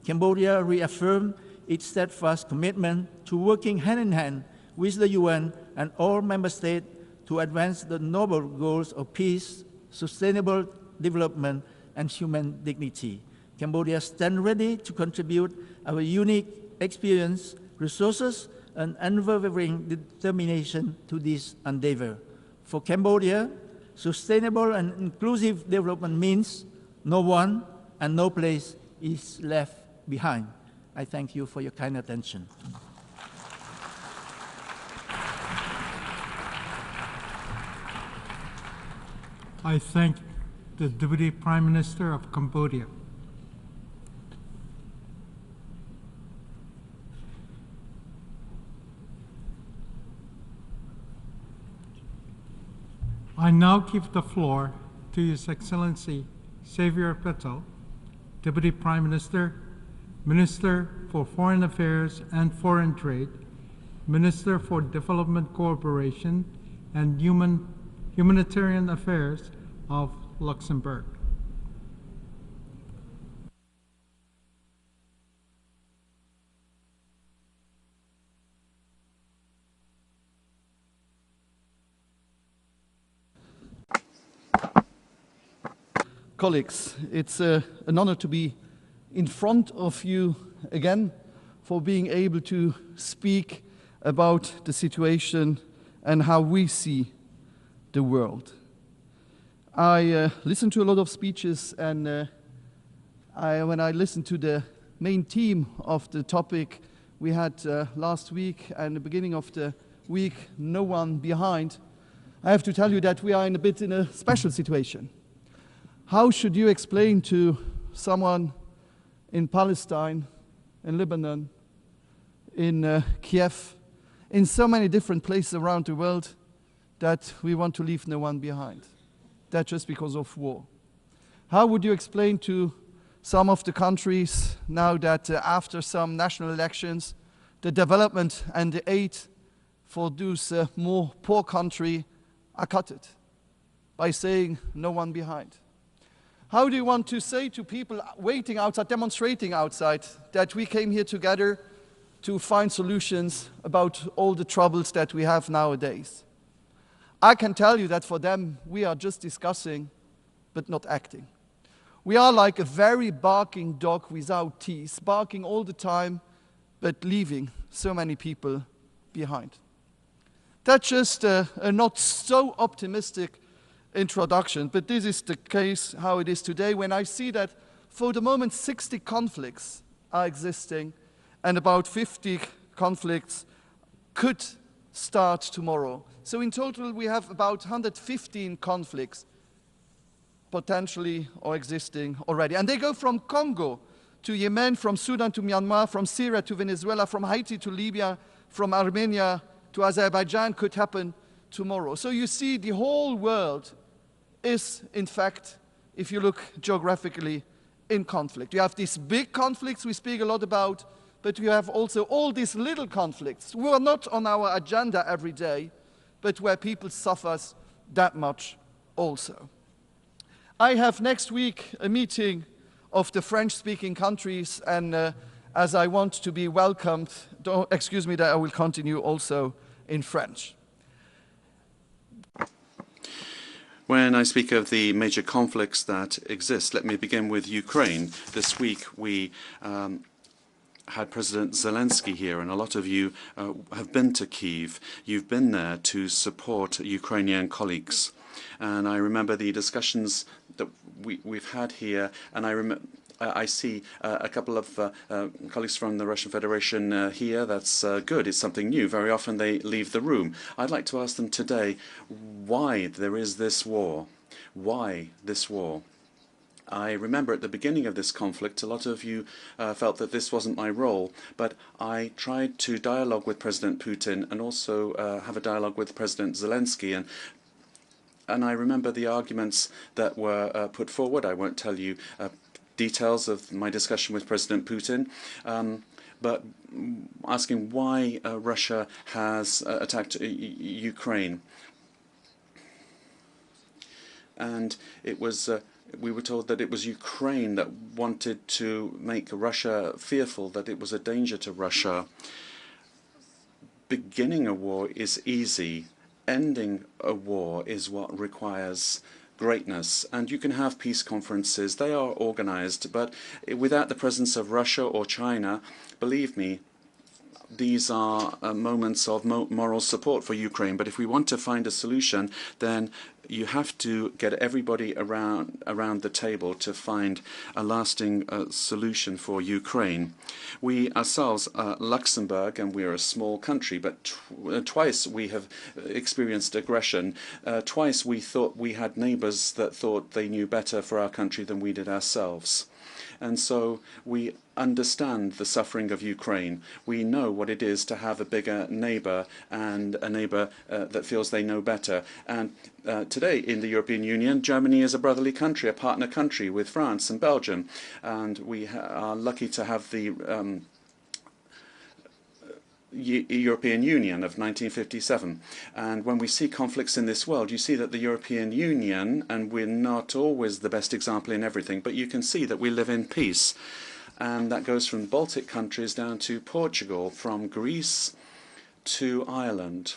Cambodia reaffirmed its steadfast commitment to working hand in hand with the UN and all member states to advance the noble goals of peace, sustainable development, and human dignity. Cambodia stands ready to contribute our unique experience, resources, and unwavering determination to this endeavor. For Cambodia, sustainable and inclusive development means no one and no place is left behind. I thank you for your kind attention. I thank the Deputy Prime Minister of Cambodia. I now give the floor to His Excellency Xavier Bettel, Deputy Prime Minister, Minister for Foreign Affairs and Foreign Trade, Minister for Development Cooperation and Humanitarian Affairs of Luxembourg. Colleagues, it's an honor to be in front of you again, for being able to speak about the situation and how we see the world. I listened to a lot of speeches, and when I listened to the main theme of the topic we had last week and the beginning of the week, No One Behind, I have to tell you that we are in a special situation. How should you explain to someone in Palestine, in Lebanon, in Kiev, in so many different places around the world, that we want to leave no one behind? That just because of war. How would you explain to some of the countries now that after some national elections, the development and the aid for those more poor countries are cut by saying no one behind? How do you want to say to people waiting outside, demonstrating outside, that we came here together to find solutions about all the troubles that we have nowadays? I can tell you that for them, we are just discussing, but not acting. We are like a very barking dog without teeth, barking all the time, but leaving so many people behind. That's just a not so optimistic introduction, but this is the case how it is today, when I see that for the moment 60 conflicts are existing and about 50 conflicts could start tomorrow. So in total we have about 115 conflicts potentially or existing already. And they go from Congo to Yemen, from Sudan to Myanmar, from Syria to Venezuela, from Haiti to Libya, from Armenia to Azerbaijan could happen tomorrow. So you see, the whole world is, in fact, if you look geographically, in conflict. You have these big conflicts we speak a lot about, but you have also all these little conflicts who are not on our agenda every day, but where people suffer that much also. I have next week a meeting of the French-speaking countries, and as I want to be welcomed, excuse me that I will continue also in French. When I speak of the major conflicts that exist, let me begin with Ukraine. This week we had President Zelensky here, and a lot of you have been to Kyiv. You've been there to support Ukrainian colleagues. And I remember the discussions that we've had here, and I see a couple of colleagues from the Russian Federation here. That's good. It's something new. Very often they leave the room. I'd like to ask them today why there is this war. Why this war? I remember at the beginning of this conflict, a lot of you felt that this wasn't my role, but I tried to dialogue with President Putin and also have a dialogue with President Zelensky. And I remember the arguments that were put forward. I won't tell you details of my discussion with President Putin, but asking why Russia has attacked Ukraine. And it was, we were told that it was Ukraine that wanted to make Russia fearful, that it was a danger to Russia. Beginning a war is easy. Ending a war is what requires greatness, and you can have peace conferences. They are organized, but without the presence of Russia or China, believe me, these are moments of moral support for Ukraine. But if we want to find a solution, then you have to get everybody around the table to find a lasting solution for Ukraine. We ourselves are Luxembourg, and we are a small country, but twice we have experienced aggression. Twice we thought we had neighbors that thought they knew better for our country than we did ourselves. And so we understand the suffering of Ukraine. We know what it is to have a bigger neighbour and a neighbour that feels they know better. And today in the European Union, Germany is a brotherly country, a partner country with France and Belgium. And we are lucky to have the European Union of 1957. And when we see conflicts in this world, you see that the European Union, and we're not always the best example in everything, but you can see that we live in peace. And that goes from Baltic countries down to Portugal, from Greece to Ireland.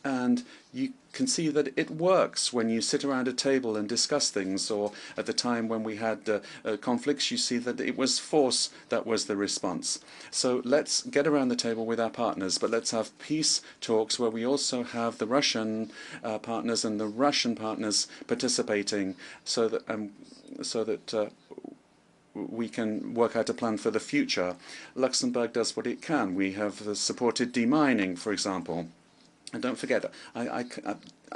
And you can see that it works when you sit around a table and discuss things, or at the time when we had conflicts, you see that it was force that was the response. So let's get around the table with our partners, but let's have peace talks where we also have the Russian partners and the Russian partners participating, so that we can work out a plan for the future. Luxembourg does what it can. We have supported demining, for example. And don't forget, I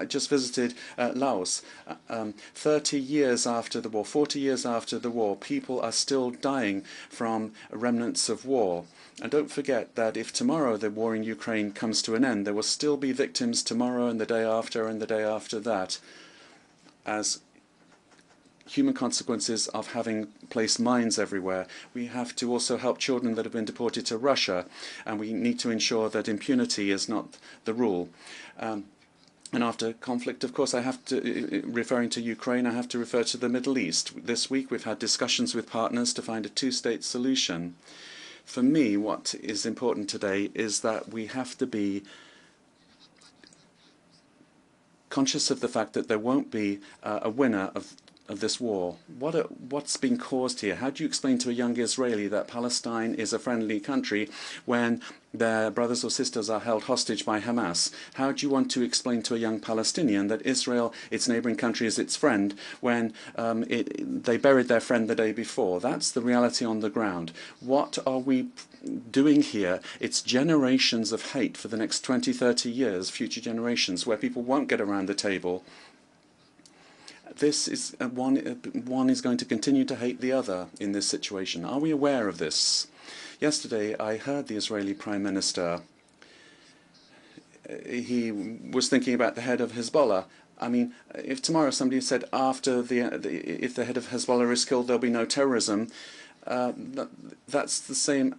just visited Laos. 30 years after the war, 40 years after the war, people are still dying from remnants of war. And don't forget that if tomorrow the war in Ukraine comes to an end, there will still be victims tomorrow and the day after and the day after that, as human consequences of having placed mines everywhere. We have to also help children that have been deported to Russia, and we need to ensure that impunity is not the rule. And after conflict, of course, I have to, referring to Ukraine, I have to refer to the Middle East. This week we've had discussions with partners to find a two-state solution. For me, what is important today is that we have to be conscious of the fact that there won't be a winner of this war. What's been caused here? How do you explain to a young Israeli that Palestine is a friendly country when their brothers or sisters are held hostage by Hamas? How do you want to explain to a young Palestinian that Israel, its neighboring country, is its friend when they buried their friend the day before? That's the reality on the ground. What are we doing here? It's generations of hate for the next 20, 30 years, future generations, where people won't get around the table. This is one is going to continue to hate the other in this situation. Are we aware of this? Yesterday, I heard the Israeli Prime Minister. He was thinking about the head of Hezbollah. I mean, if tomorrow somebody said if the head of Hezbollah is killed, there'll be no terrorism. That's the same.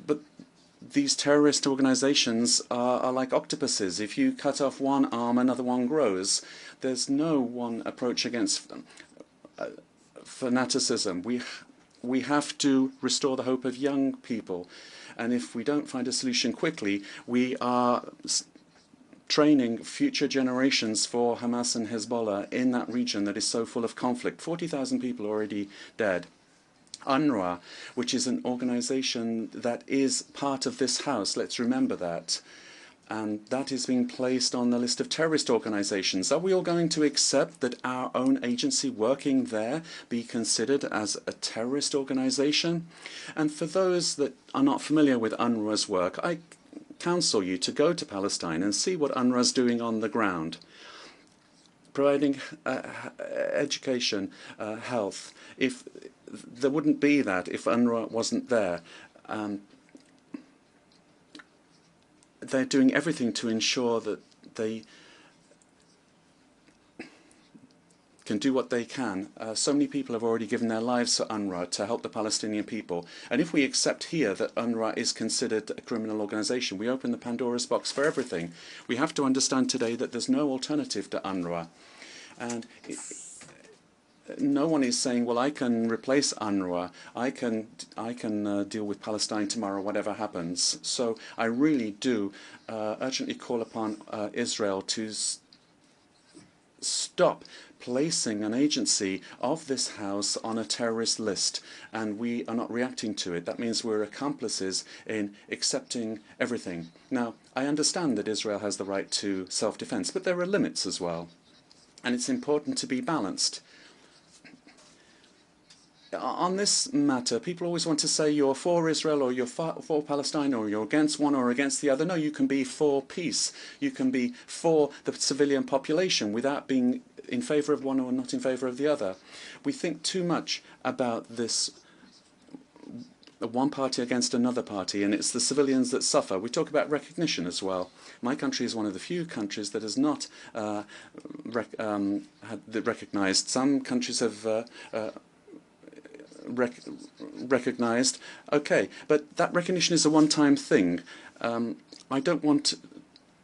But these terrorist organizations are like octopuses. If you cut off one arm, another one grows. There's no one approach against fanaticism. We have to restore the hope of young people. And if we don't find a solution quickly, we are training future generations for Hamas and Hezbollah in that region that is so full of conflict. 40,000 people already dead. UNRWA, which is an organization that is part of this house, let's remember that. And that is being placed on the list of terrorist organizations. Are we all going to accept that our own agency working there be considered as a terrorist organization? And for those that are not familiar with UNRWA's work, I counsel you to go to Palestine and see what UNRWA is doing on the ground, providing education, health. If there wouldn't be that if UNRWA wasn't there. They're doing everything to ensure that they can do what they can. So many people have already given their lives to UNRWA to help the Palestinian people. And if we accept here that UNRWA is considered a criminal organization, we open the Pandora's box for everything. We have to understand today that there's no alternative to UNRWA. And no one is saying, well, I can replace UNRWA. I can deal with Palestine tomorrow, whatever happens. So I really do urgently call upon Israel to stop placing an agency of this house on a terrorist list, and we are not reacting to it. That means we're accomplices in accepting everything. Now, I understand that Israel has the right to self-defense, but there are limits as well, and it's important to be balanced. On this matter, people always want to say you're for Israel or you're for Palestine or you're against one or against the other. No, you can be for peace. You can be for the civilian population without being in favor of one or not in favor of the other. We think too much about this one party against another party, and it's the civilians that suffer. We talk about recognition as well. My country is one of the few countries that has not recognized. Some countries have recognized. Okay, but that recognition is a one-time thing. I don't want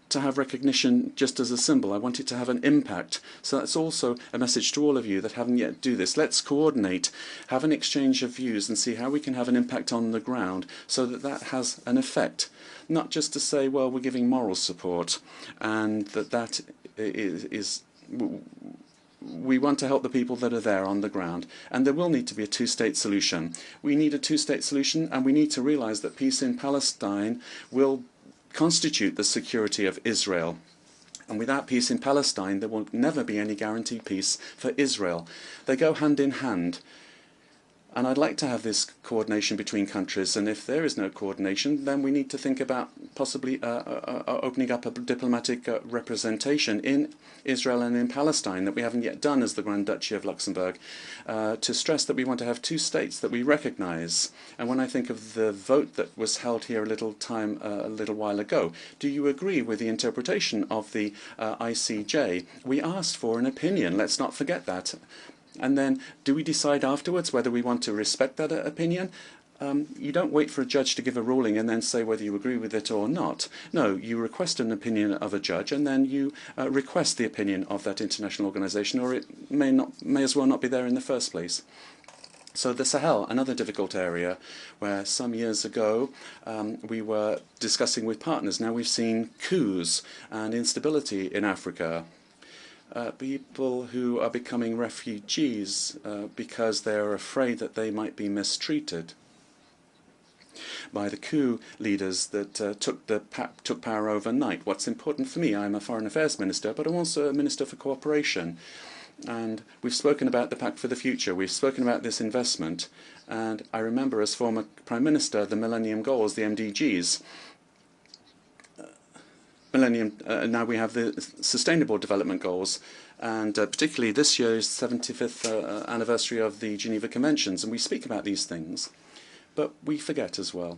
to have recognition just as a symbol. I want it to have an impact. So that's also a message to all of you that haven't yet do this. Let's coordinate, have an exchange of views and see how we can have an impact on the ground so that that has an effect. Not just to say, well, we're giving moral support and that is we want to help the people that are there on the ground. And there will need to be a two-state solution. We need a two-state solution, and we need to realize that peace in Palestine will constitute the security of Israel. And without peace in Palestine, there will never be any guaranteed peace for Israel. They go hand in hand. And I'd like to have this coordination between countries, and if there is no coordination, then we need to think about possibly opening up a diplomatic representation in Israel and in Palestine that we haven't yet done as the Grand Duchy of Luxembourg, to stress that we want to have two states that we recognize. And when I think of the vote that was held here a little while ago, do you agree with the interpretation of the ICJ? We asked for an opinion, let's not forget that. And then, do we decide afterwards whether we want to respect that opinion? You don't wait for a judge to give a ruling and then say whether you agree with it or not. No, you request an opinion of a judge, and then you request the opinion of that international organization, or it may as well not be there in the first place. So the Sahel, another difficult area where some years ago we were discussing with partners. Now we've seen coups and instability in Africa. People who are becoming refugees because they're afraid that they might be mistreated by the coup leaders that took power overnight. What's important for me, I'm a foreign affairs minister, but I'm also a minister for cooperation. And we've spoken about the Pact for the Future, we've spoken about this investment, and I remember as former Prime Minister the Millennium Goals, the MDGs. Now we have the Sustainable Development Goals, and particularly this year's 75th anniversary of the Geneva Conventions, and we speak about these things, but we forget as well.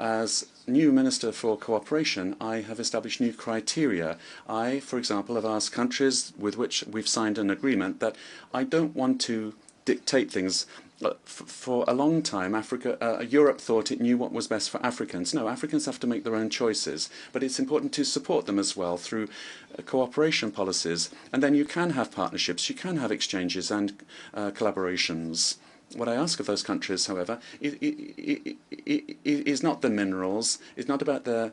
As new Minister for Cooperation, I have established new criteria. I, for example, have asked countries with which we've signed an agreement that I don't want to dictate things. For a long time, Europe thought it knew what was best for Africans. No, Africans have to make their own choices, but it's important to support them as well through cooperation policies. And then you can have partnerships, you can have exchanges and collaborations. What I ask of those countries, however, is not the minerals, it's not about the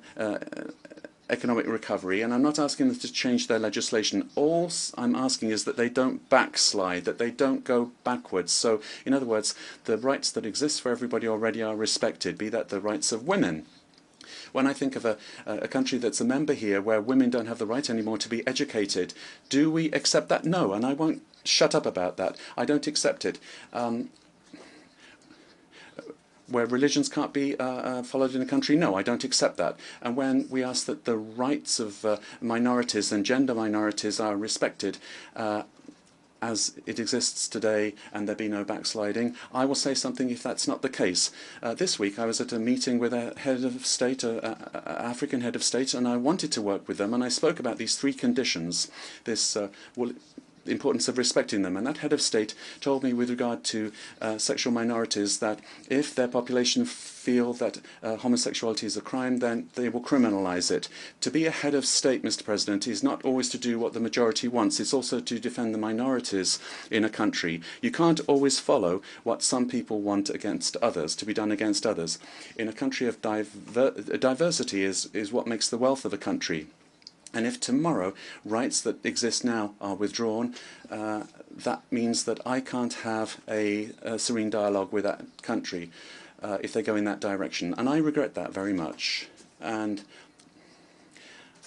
economic recovery, and I'm not asking them to change their legislation. All I'm asking is that they don't backslide, that they don't go backwards. So, in other words, the rights that exist for everybody already are respected, be that the rights of women. When I think of a country that's a member here where women don't have the right anymore to be educated, do we accept that? No, and I won't shut up about that. I don't accept it. Where religions can't be followed in a country, no, I don't accept that. And when we ask that the rights of minorities and gender minorities are respected as it exists today and there be no backsliding, I will say something if that's not the case. This week I was at a meeting with a head of state, an African head of state, and I wanted to work with them, and I spoke about these three conditions. This importance of respecting them, and that head of state told me with regard to sexual minorities that if their population feel that homosexuality is a crime, then they will criminalize it. To be a head of state, Mr. President, is not always to do what the majority wants, it's also to defend the minorities in a country. You can't always follow what some people want against others, to be done against others. In a country of diversity is what makes the wealth of a country. And if tomorrow rights that exist now are withdrawn, that means that I can't have a serene dialogue with that country if they go in that direction. And I regret that very much. And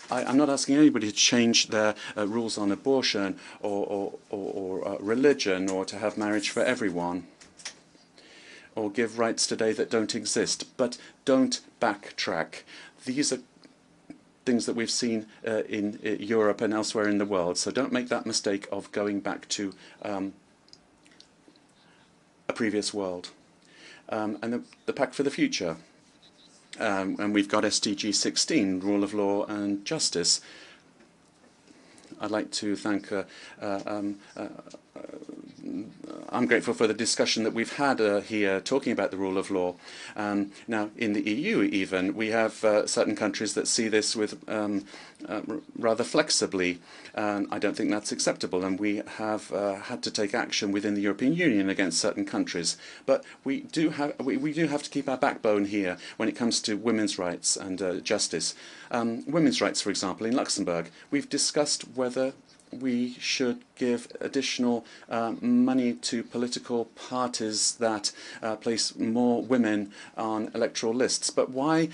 I'm not asking anybody to change their rules on abortion or religion, or to have marriage for everyone, or give rights today that don't exist. But don't backtrack. These are things that we've seen in Europe and elsewhere in the world. So don't make that mistake of going back to a previous world. and the Pact for the Future. And we've got SDG 16, rule of law and justice. I'd like to thank I'm grateful for the discussion that we've had here talking about the rule of law. Now, in the EU even, we have certain countries that see this with rather flexibly. I don't think that's acceptable, and we have had to take action within the European Union against certain countries. But we do have to keep our backbone here when it comes to women's rights and justice. Women's rights, for example, in Luxembourg, we've discussed whether we should give additional money to political parties that place more women on electoral lists. But why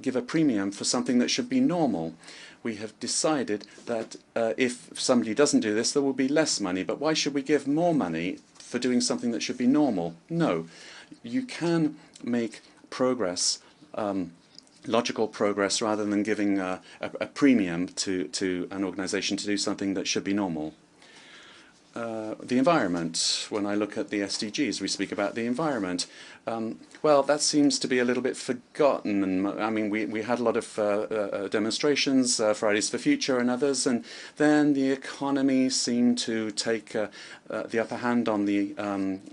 give a premium for something that should be normal? We have decided that if somebody doesn't do this, there will be less money. But why should we give more money for doing something that should be normal? No. You can make progress, logical progress, rather than giving a premium to an organization to do something that should be normal. The environment, when I look at the SDGs, we speak about the environment. Well, that seems to be a little bit forgotten. And I mean, we had a lot of demonstrations, Fridays for Future and others, and then the economy seemed to take the upper hand on the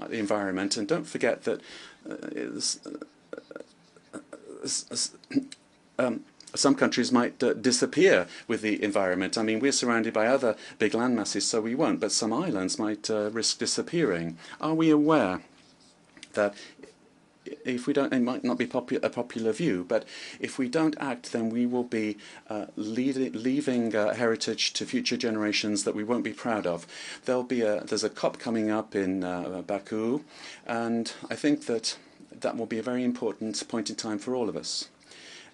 environment. And don't forget that some countries might disappear with the environment. I mean, we're surrounded by other big land masses, so we won't, but some islands might risk disappearing. Are we aware that if we don't, it might not be a popular view, but if we don't act, then we will be leaving heritage to future generations that we won't be proud of. There's a COP coming up in Baku, and I think that will be a very important point in time for all of us.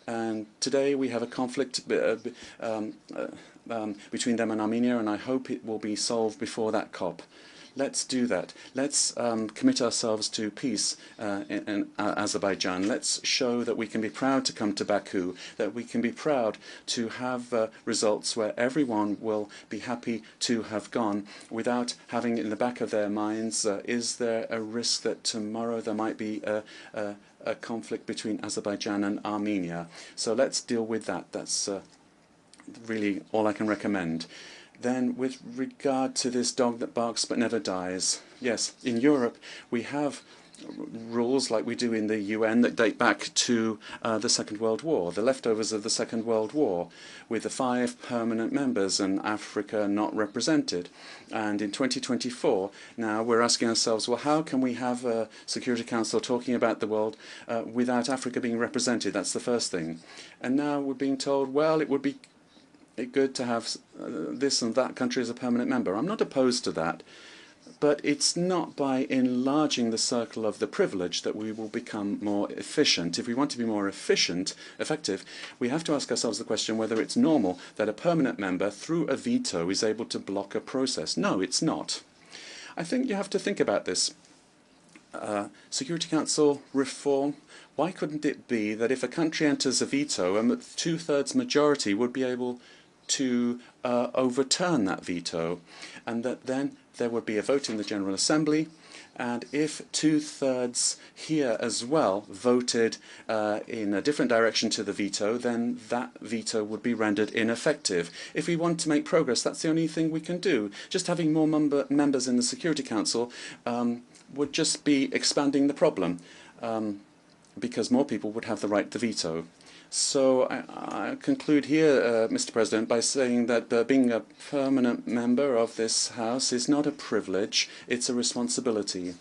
And today we have a conflict between them and Armenia, and I hope it will be solved before that COP. Let's do that. Let's commit ourselves to peace in Azerbaijan. Let's show that we can be proud to come to Baku, that we can be proud to have results where everyone will be happy to have gone without having in the back of their minds, is there a risk that tomorrow there might be a conflict between Azerbaijan and Armenia? So let's deal with that. That's really all I can recommend. Then with regard to this dog that barks but never dies, yes, in Europe we have rules like we do in the UN that date back to the Second World War, the leftovers of the Second World War, with the 5 permanent members and Africa not represented. And in 2024, now we're asking ourselves, well, how can we have a Security Council talking about the world without Africa being represented? That's the first thing. And now we're being told, well, it would be good to have this and that country as a permanent member. I'm not opposed to that, but it's not by enlarging the circle of the privilege that we will become more efficient. If we want to be more effective, we have to ask ourselves the question whether it's normal that a permanent member, through a veto, is able to block a process. No, it's not. I think you have to think about this. Security Council reform, why couldn't it be that if a country enters a veto, a 2/3 majority would be able to overturn that veto, and that then there would be a vote in the General Assembly, and if 2/3 here as well voted in a different direction to the veto, then that veto would be rendered ineffective. If we want to make progress, that's the only thing we can do. Just having more members in the Security Council would just be expanding the problem, because more people would have the right to veto. So I conclude here, Mr. President, by saying that being a permanent member of this House is not a privilege, it's a responsibility.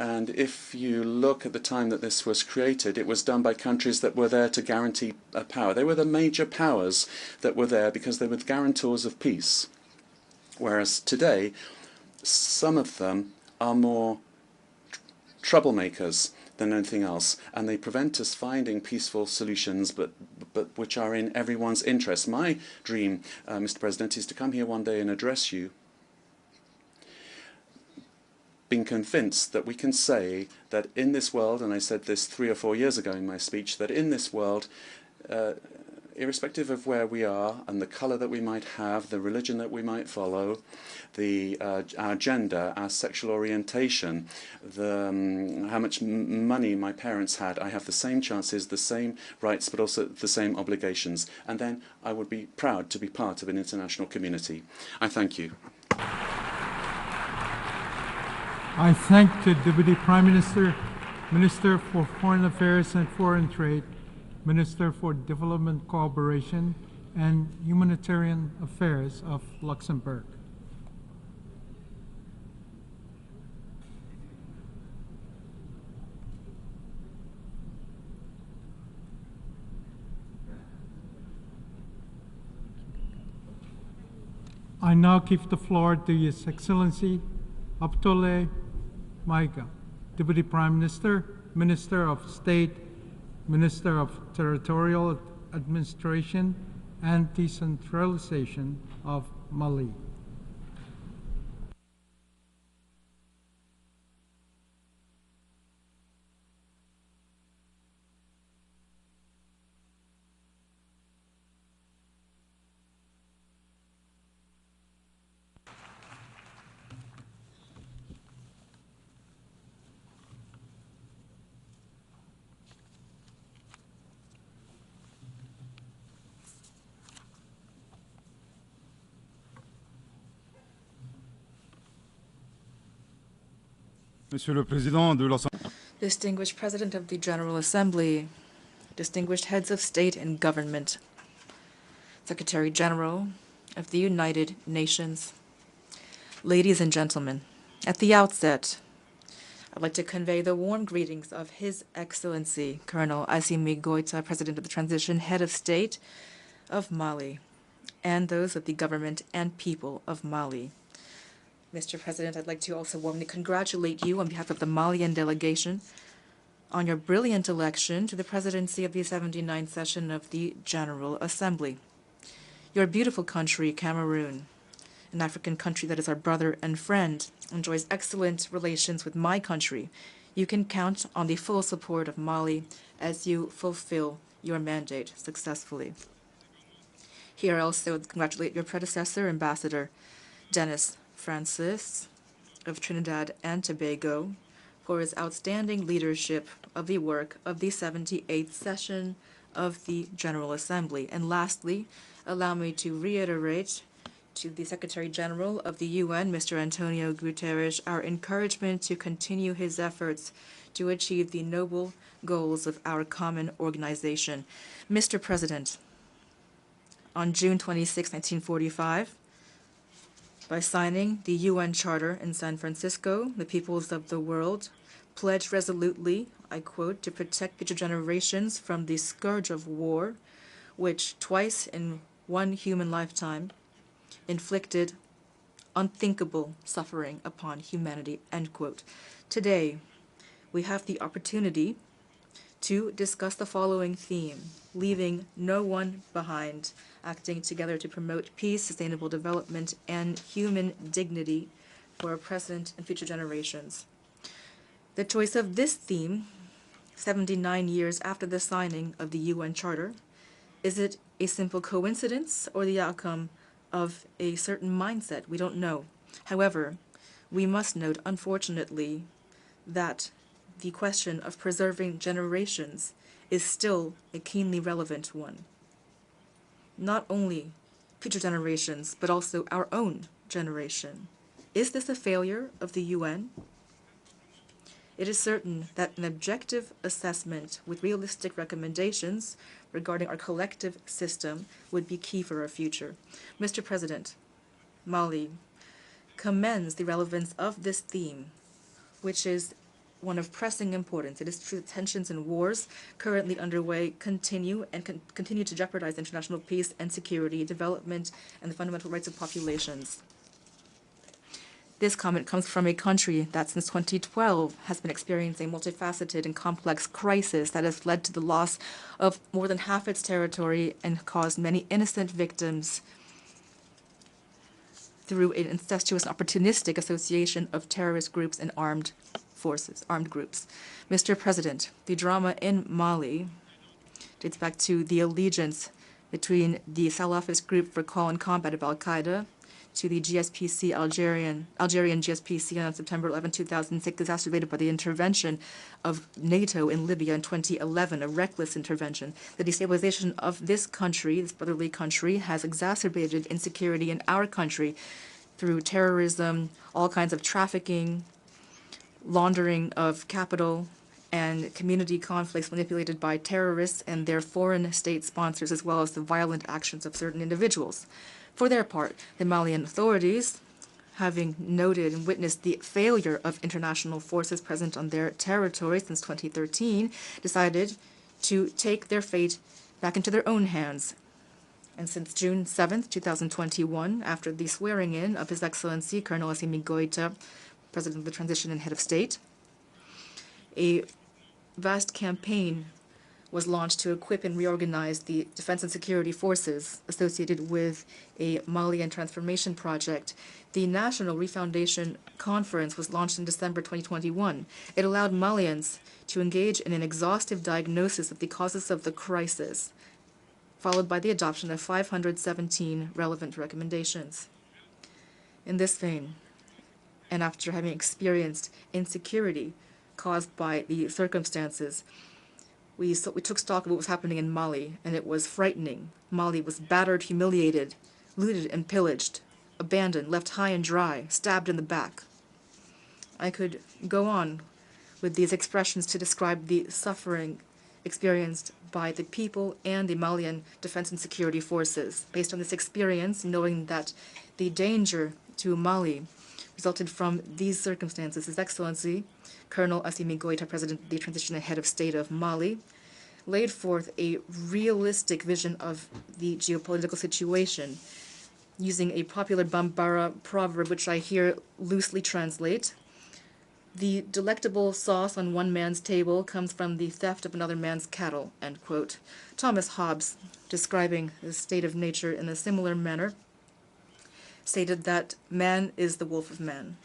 And if you look at the time that this was created, it was done by countries that were there to guarantee power. They were the major powers that were there because they were the guarantors of peace. Whereas today, some of them are more troublemakers than anything else, and they prevent us finding peaceful solutions, but which are in everyone's interest. My dream, Mr. President, is to come here one day and address you, being convinced that we can say that in this world, and I said this 3 or 4 years ago in my speech, that in this world irrespective of where we are and the colour that we might have, the religion that we might follow, our gender, our sexual orientation, how much money my parents had, I have the same chances, the same rights, but also the same obligations. And then I would be proud to be part of an international community. I thank you. I thank the Deputy Prime Minister, Minister for Foreign Affairs and Foreign Trade, Minister for Development Cooperation and Humanitarian Affairs of Luxembourg. I now give the floor to His Excellency Abdoulaye Maïga, Deputy Prime Minister, Minister of State, Minister of Territorial Administration and Decentralization of Mali. Monsieur le Président de l'Assemblée. Distinguished President of the General Assembly, distinguished heads of state and government, Secretary General of the United Nations, ladies and gentlemen, at the outset, I'd like to convey the warm greetings of His Excellency Colonel Assimi Goïta, President of the Transition, Head of State of Mali, and those of the government and people of Mali. Mr. President, I'd like to also warmly congratulate you on behalf of the Malian delegation on your brilliant election to the presidency of the 79th session of the General Assembly. Your beautiful country, Cameroon, an African country that is our brother and friend, enjoys excellent relations with my country. You can count on the full support of Mali as you fulfill your mandate successfully. Here I also congratulate your predecessor, Ambassador Dennis Francis of Trinidad and Tobago, for his outstanding leadership of the work of the 78th session of the General Assembly. And lastly, allow me to reiterate to the Secretary General of the UN, Mr. Antonio Guterres, our encouragement to continue his efforts to achieve the noble goals of our common organization. Mr. President, on June 26, 1945, by signing the UN Charter in San Francisco, the peoples of the world pledged resolutely, I quote, to protect future generations from the scourge of war, which twice in one human lifetime inflicted unthinkable suffering upon humanity, end quote. Today, we have the opportunity to discuss the following theme: leaving no one behind, acting together to promote peace, sustainable development, and human dignity for our present and future generations. The choice of this theme, 79 years after the signing of the UN Charter, is it a simple coincidence or the outcome of a certain mindset? We don't know. However, we must note, unfortunately, that the question of preserving generations is still a keenly relevant one. Not only future generations, but also our own generation. Is this a failure of the UN? It is certain that an objective assessment with realistic recommendations regarding our collective system would be key for our future. Mr. President, Mali commends the relevance of this theme, which is one of pressing importance. It is true that tensions and wars currently underway continue to jeopardize international peace and security, development, and the fundamental rights of populations. This comment comes from a country that since 2012 has been experiencing a multifaceted and complex crisis that has led to the loss of more than half its territory and caused many innocent victims through an incestuous and opportunistic association of terrorist groups and armed groups. Mr. President, the drama in Mali dates back to the allegiance between the Salafist group for call and combat of al-Qaeda to the GSPC Algerian GSPC on September 11, 2006, exacerbated by the intervention of NATO in Libya in 2011, a reckless intervention. The destabilization of this country, this brotherly country, has exacerbated insecurity in our country through terrorism, all kinds of trafficking, laundering of capital, and community conflicts manipulated by terrorists and their foreign state sponsors, as well as the violent actions of certain individuals. For their part, the Malian authorities, having noted and witnessed the failure of international forces present on their territory since 2013, decided to take their fate back into their own hands. And since June 7th, 2021, after the swearing-in of His Excellency Colonel Assimi Goïta, President of the Transition and Head of State, a vast campaign was launched to equip and reorganize the defense and security forces associated with a Malian transformation project. The National Refoundation Conference was launched in December 2021. It allowed Malians to engage in an exhaustive diagnosis of the causes of the crisis, followed by the adoption of 517 relevant recommendations. In this vein, and after having experienced insecurity caused by the circumstances, we took stock of what was happening in Mali, and it was frightening. Mali was battered, humiliated, looted and pillaged, abandoned, left high and dry, stabbed in the back. I could go on with these expressions to describe the suffering experienced by the people and the Malian defense and security forces. Based on this experience, knowing that the danger to Mali resulted from these circumstances, His Excellency Colonel Assimi Goïta, President of the Transition and Head of State of Mali, laid forth a realistic vision of the geopolitical situation, using a popular Bambara proverb, which I here loosely translate: "The delectable sauce on one man's table comes from the theft of another man's cattle," end quote. Thomas Hobbes, describing the state of nature in a similar manner, stated that man is the wolf of man.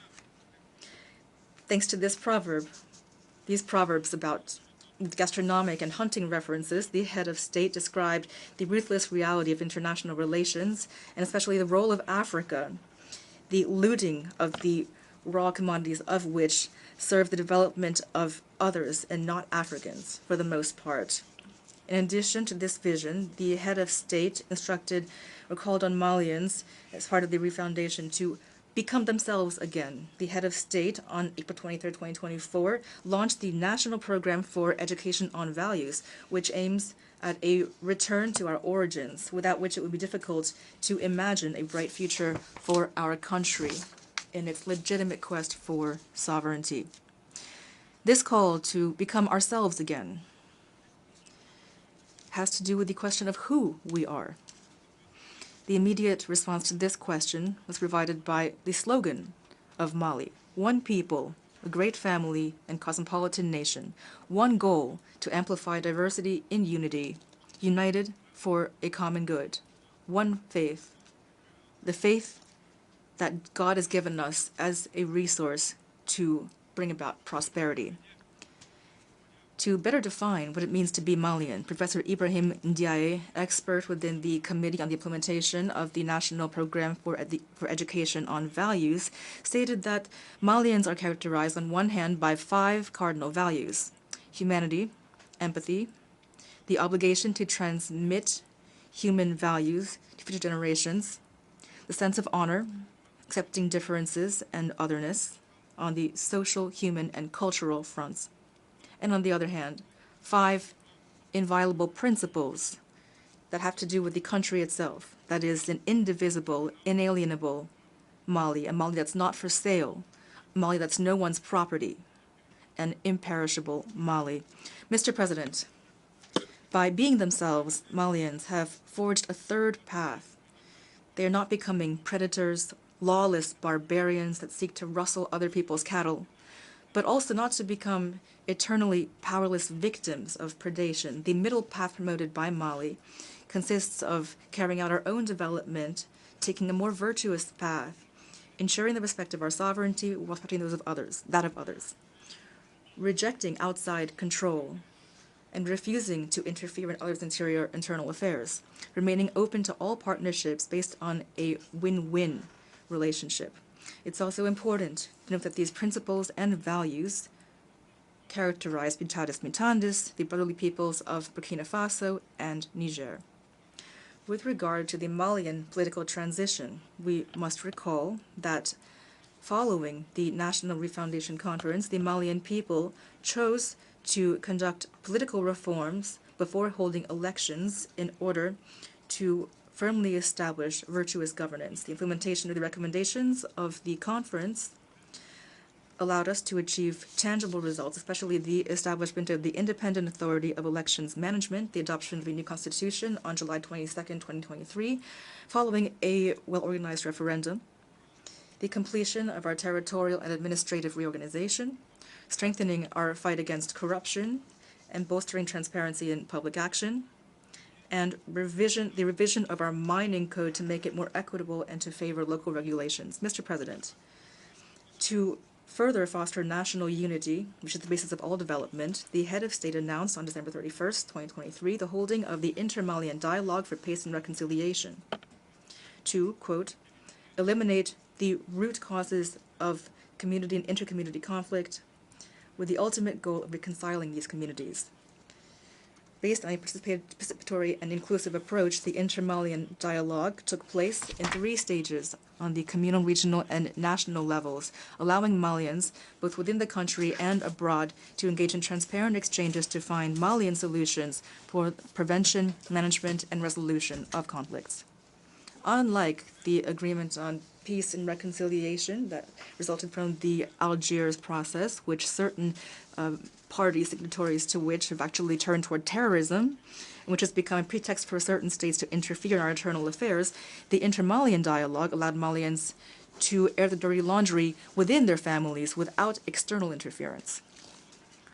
Thanks to this proverb, these proverbs about gastronomic and hunting references, the head of state described the ruthless reality of international relations, and especially the role of Africa, the looting of the raw commodities of which serve the development of others and not Africans, for the most part. In addition to this vision, the head of state instructed or called on Malians, as part of the refoundation, to become themselves again. The head of state, on April 23, 2024, launched the National Program for Education on Values, which aims at a return to our origins, without which it would be difficult to imagine a bright future for our country in its legitimate quest for sovereignty. This call to become ourselves again has to do with the question of who we are. The immediate response to this question was provided by the slogan of Mali: "One people, a great family and cosmopolitan nation, one goal to amplify diversity in unity, united for a common good, one faith, the faith that God has given us as a resource to bring about prosperity." To better define what it means to be Malian, Professor Ibrahim Ndiaye, expert within the Committee on the Implementation of the National Program for Education on Values, stated that Malians are characterized on one hand by 5 cardinal values: humanity, empathy, the obligation to transmit human values to future generations, the sense of honor, accepting differences and otherness on the social, human, and cultural fronts, and on the other hand, 5 inviolable principles that have to do with the country itself. That is, an indivisible, inalienable Mali, a Mali that's not for sale, a Mali that's no one's property, an imperishable Mali. Mr. President, by being themselves, Malians have forged a third path. They are not becoming predators, lawless barbarians that seek to rustle other people's cattle, but also not to become eternally powerless victims of predation. The middle path promoted by Mali consists of carrying out our own development, taking a more virtuous path, ensuring the respect of our sovereignty while respecting that of others, rejecting outside control, and refusing to interfere in others' internal affairs, remaining open to all partnerships based on a win-win relationship. It's also important to note that these principles and values characterize Mutatis Mutandis, the brotherly peoples of Burkina Faso and Niger. With regard to the Malian political transition, we must recall that following the National Refoundation Conference, the Malian people chose to conduct political reforms before holding elections in order to firmly establish virtuous governance. The implementation of the recommendations of the conference allowed us to achieve tangible results, especially the establishment of the Independent Authority of Elections Management, the adoption of a new constitution on July 22nd, 2023, following a well-organized referendum, the completion of our territorial and administrative reorganization, strengthening our fight against corruption, and bolstering transparency in public action, and the revision of our mining code to make it more equitable and to favor local regulations. Mr. President, to further foster national unity, which is the basis of all development, the head of state announced on December 31st, 2023, the holding of the Inter-Malian Dialogue for Peace and Reconciliation to, quote, eliminate the root causes of community and intercommunity conflict with the ultimate goal of reconciling these communities. Based on a participatory and inclusive approach, the Inter-Malian Dialogue took place in 3 stages on the communal, regional, and national levels, allowing Malians, both within the country and abroad, to engage in transparent exchanges to find Malian solutions for prevention, management, and resolution of conflicts. Unlike the agreement on peace and reconciliation that resulted from the Algiers process, which certain parties, signatories to which have actually turned toward terrorism, which has become a pretext for certain states to interfere in our internal affairs, the Inter-Malian Dialogue allowed Malians to air the dirty laundry within their families without external interference.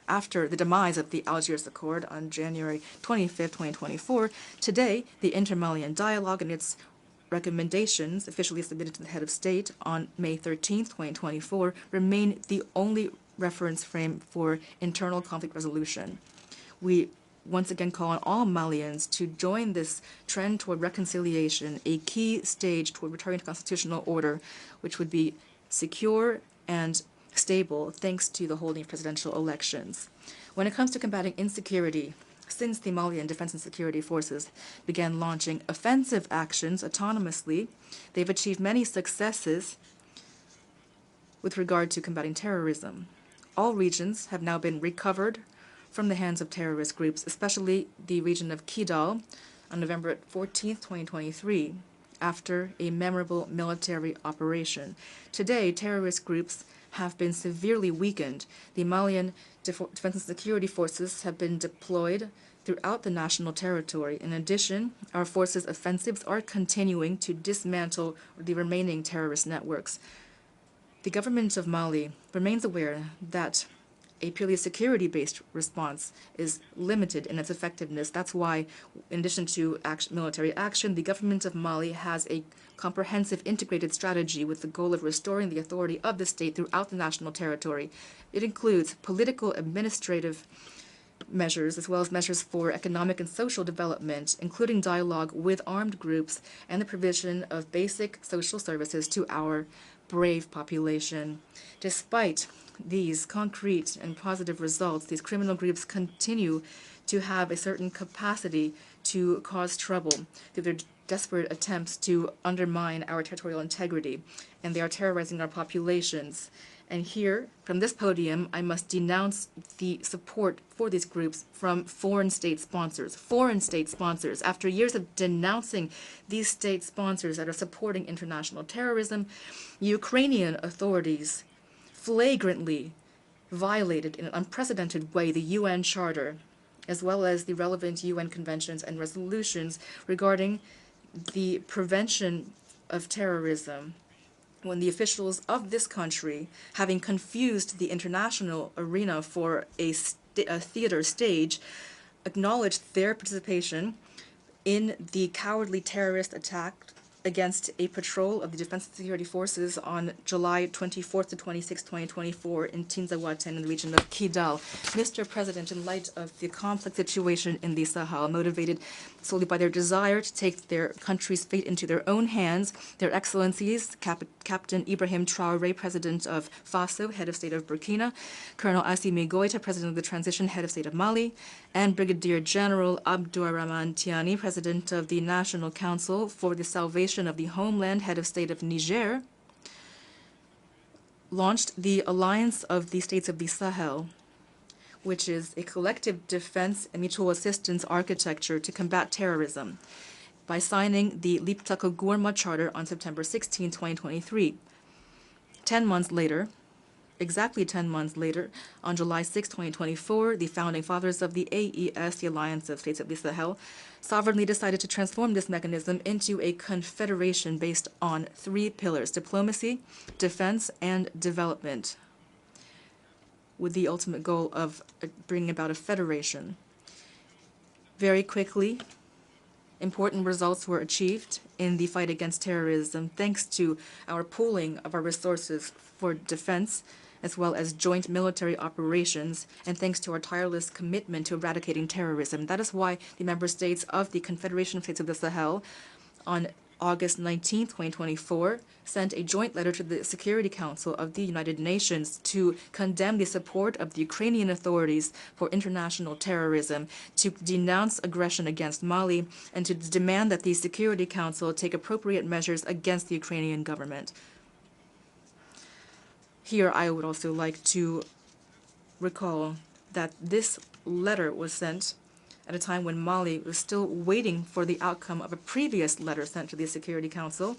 After the demise of the Algiers Accord on January 25, 2024, today the Inter-Malian Dialogue and its recommendations, officially submitted to the head of state on May 13, 2024, remain the only reference frame for internal conflict resolution. We once again call on all Malians to join this trend toward reconciliation, a key stage toward returning to constitutional order, which would be secure and stable thanks to the holding of presidential elections. When it comes to combating insecurity, since the Malian Defense and Security Forces began launching offensive actions autonomously, they've achieved many successes with regard to combating terrorism. All regions have now been recovered from the hands of terrorist groups, especially the region of Kidal on November 14, 2023, after a memorable military operation. Today, terrorist groups have been severely weakened. The Malian Defense and Security Forces have been deployed throughout the national territory. In addition, our forces' offensives are continuing to dismantle the remaining terrorist networks. The government of Mali remains aware that a purely security-based response is limited in its effectiveness. That's why, in addition to military action, the government of Mali has a comprehensive integrated strategy with the goal of restoring the authority of the state throughout the national territory. It includes political, administrative measures, as well as measures for economic and social development, including dialogue with armed groups and the provision of basic social services to our brave population. Despite these concrete and positive results, these criminal groups continue to have a certain capacity to cause trouble through their desperate attempts to undermine our territorial integrity, and they are terrorizing our populations. And here, from this podium, I must denounce the support for these groups from foreign state sponsors. Foreign state sponsors. After years of denouncing these state sponsors that are supporting international terrorism, Ukrainian authorities flagrantly violated in an unprecedented way the UN Charter, as well as the relevant UN conventions and resolutions regarding the prevention of terrorism, when the officials of this country, having confused the international arena for a theater stage, acknowledged their participation in the cowardly terrorist attack against a patrol of the Defense and Security Forces on July 24th to 26th, 2024 in Tinzaouaten in the region of Kidal. Mr. President, in light of the complex situation in the Sahel, motivated solely by their desire to take their country's fate into their own hands, Their Excellencies, Captain Ibrahim Traoré, President of FASO, Head of State of Burkina, Colonel Assimi Goïta, President of the Transition, Head of State of Mali, and Brigadier General Abdourahmane Tiani, President of the National Council for the Salvation of the Homeland, Head of State of Niger, launched the Alliance of the States of the Sahel, which is a collective defense and mutual assistance architecture to combat terrorism, by signing the Liptako Gourma Charter on September 16, 2023. 10 months later, exactly 10 months later, on July 6, 2024, the founding fathers of the AES, the Alliance of States of the Sahel, sovereignly decided to transform this mechanism into a confederation based on 3 pillars: diplomacy, defense, and development, with the ultimate goal of bringing about a federation. Very quickly, important results were achieved in the fight against terrorism thanks to our pooling of our resources for defense, as well as joint military operations, and thanks to our tireless commitment to eradicating terrorism. That is why the member states of the Confederation of States of the Sahel, on August 19, 2024, sent a joint letter to the Security Council of the United Nations to condemn the support of the Ukrainian authorities for international terrorism, to denounce aggression against Mali, and to demand that the Security Council take appropriate measures against the Ukrainian government. Here, I would also like to recall that this letter was sent at a time when Mali was still waiting for the outcome of a previous letter sent to the Security Council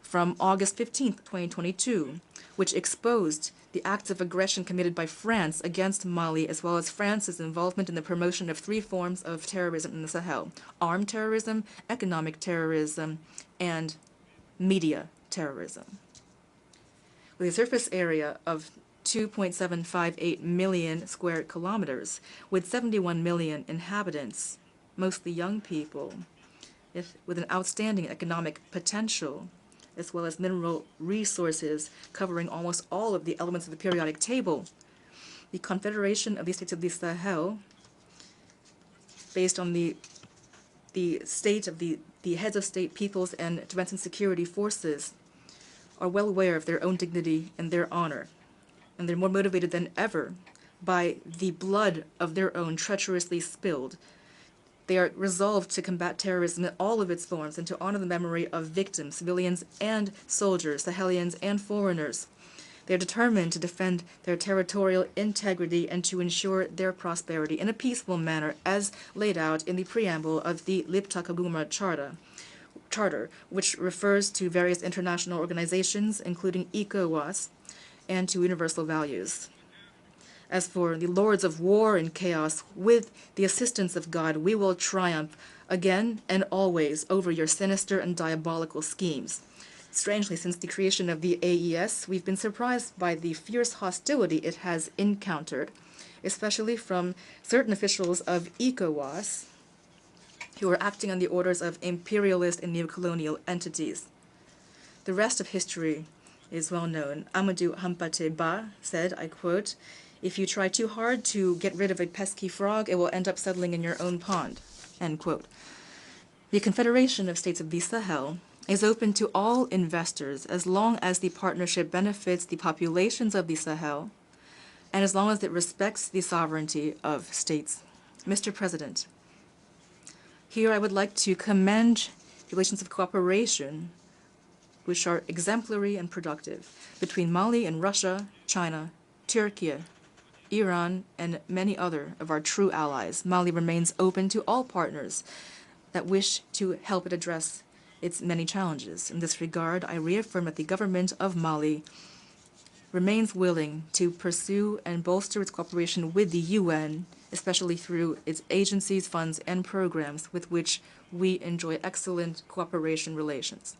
from August 15, 2022, which exposed the acts of aggression committed by France against Mali, as well as France's involvement in the promotion of 3 forms of terrorism in the Sahel: armed terrorism, economic terrorism, and media terrorism. With a surface area of 2.758 million square kilometers, with 71 million inhabitants, mostly young people, with an outstanding economic potential, as well as mineral resources covering almost all of the elements of the periodic table, the Confederation of the States of the Sahel, based on the state of the heads of state, peoples, and defense and security forces, are well aware of their own dignity and their honor, and they're more motivated than ever by the blood of their own treacherously spilled. They are resolved to combat terrorism in all of its forms and to honor the memory of victims, civilians and soldiers, Sahelians and foreigners. They are determined to defend their territorial integrity and to ensure their prosperity in a peaceful manner, as laid out in the preamble of the Liptako Charter, which refers to various international organizations, including ECOWAS, and to universal values. As for the lords of war and chaos, with the assistance of God, we will triumph again and always over your sinister and diabolical schemes. Strangely, since the creation of the AES, we've been surprised by the fierce hostility it has encountered, especially from certain officials of ECOWAS, who are acting on the orders of imperialist and neocolonial entities. The rest of history is well known. Amadou Hampâté Bâ said, I quote, "If you try too hard to get rid of a pesky frog, it will end up settling in your own pond," end quote. The Confederation of States of the Sahel is open to all investors as long as the partnership benefits the populations of the Sahel and as long as it respects the sovereignty of states. Mr. President, here I would like to commend relations of cooperation which are exemplary and productive between Mali and Russia, China, Turkey, Iran, and many other of our true allies. Mali remains open to all partners that wish to help it address its many challenges. In this regard, I reaffirm that the government of Mali remains willing to pursue and bolster its cooperation with the UN, especially through its agencies, funds, and programs with which we enjoy excellent cooperation relations.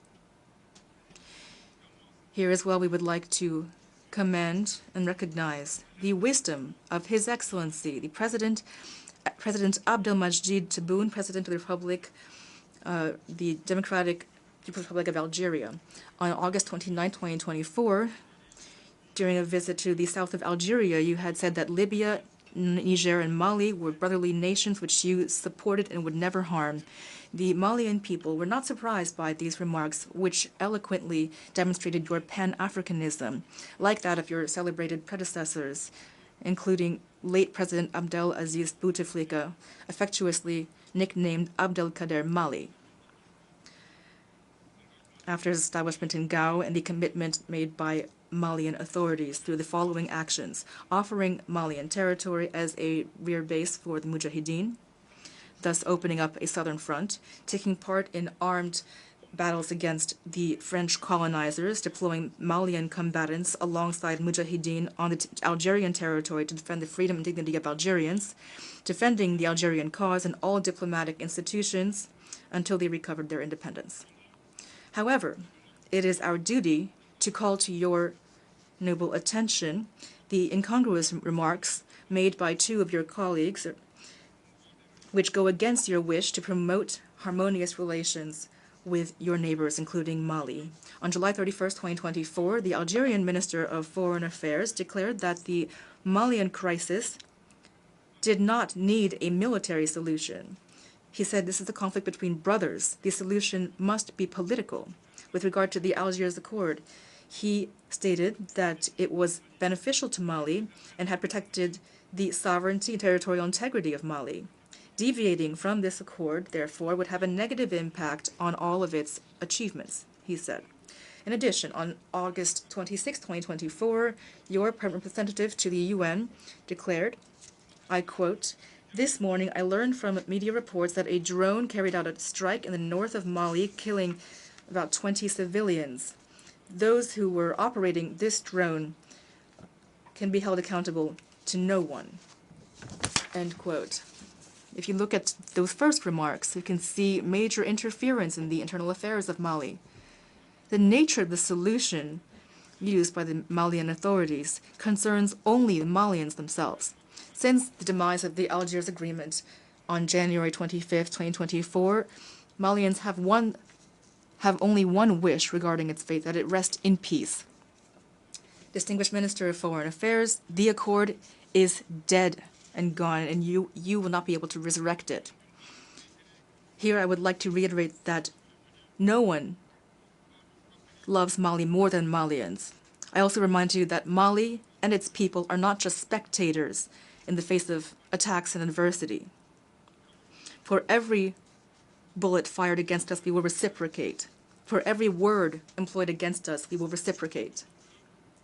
Here as well, we would like to commend and recognize the wisdom of His Excellency, the President Abdelmajid Tebboune, President of the Republic, the Democratic People's Republic of Algeria. On August 29, 2024, during a visit to the south of Algeria, you had said that Libya, Niger, and Mali were brotherly nations which you supported and would never harm. The Malian people were not surprised by these remarks, which eloquently demonstrated your Pan-Africanism, like that of your celebrated predecessors, including late President Abdel Aziz Bouteflika, affectuously nicknamed Abdelkader Mali. After his establishment in Gao and the commitment made by Malian authorities through the following actions: offering Malian territory as a rear base for the Mujahideen, thus opening up a southern front, taking part in armed battles against the French colonizers, deploying Malian combatants alongside Mujahideen on the Algerian territory to defend the freedom and dignity of Algerians, defending the Algerian cause and all diplomatic institutions until they recovered their independence. However, it is our duty to call to your noble attention the incongruous remarks made by two of your colleagues, which go against your wish to promote harmonious relations with your neighbors, including Mali. On July 31st, 2024, the Algerian Minister of Foreign Affairs declared that the Malian crisis did not need a military solution. He said this is a conflict between brothers. The solution must be political. With regard to the Algiers Accord, he stated that it was beneficial to Mali and had protected the sovereignty and territorial integrity of Mali. Deviating from this accord, therefore, would have a negative impact on all of its achievements, he said. In addition, on August 26, 2024, your permanent representative to the UN declared, I quote, "This morning I learned from media reports that a drone carried out a strike in the north of Mali, killing about 20 civilians. Those who were operating this drone can be held accountable to no one." End quote. If you look at those first remarks, you can see major interference in the internal affairs of Mali. The nature of the solution used by the Malian authorities concerns only the Malians themselves. Since the demise of the Algiers Agreement on January 25, 2024, Malians have only one wish regarding its fate, that it rest in peace. Distinguished Minister of Foreign Affairs, the accord is dead and gone, and you will not be able to resurrect it. Here I would like to reiterate that no one loves Mali more than Malians. I also remind you that Mali and its people are not just spectators in the face of attacks and adversity. For every bullet fired against us, we will reciprocate. For every word employed against us, we will reciprocate.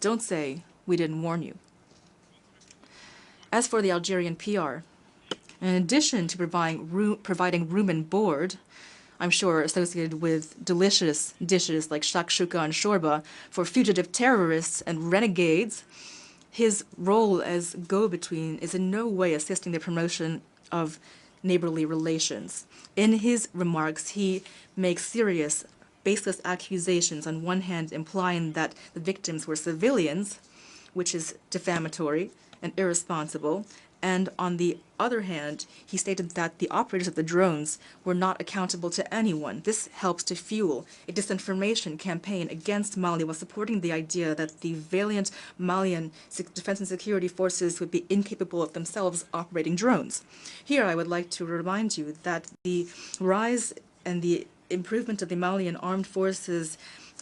Don't say we didn't warn you. As for the Algerian PR, in addition to providing room and board, I'm sure associated with delicious dishes like shakshuka and shorba for fugitive terrorists and renegades, his role as go-between is in no way assisting the promotion of neighborly relations. In his remarks, he makes serious, baseless accusations, on one hand implying that the victims were civilians, which is defamatory and irresponsible, and on the other hand, he stated that the operators of the drones were not accountable to anyone. This helps to fuel a disinformation campaign against Mali while supporting the idea that the valiant Malian defense and security forces would be incapable of themselves operating drones. Here I would like to remind you that the rise and the improvement of the Malian armed forces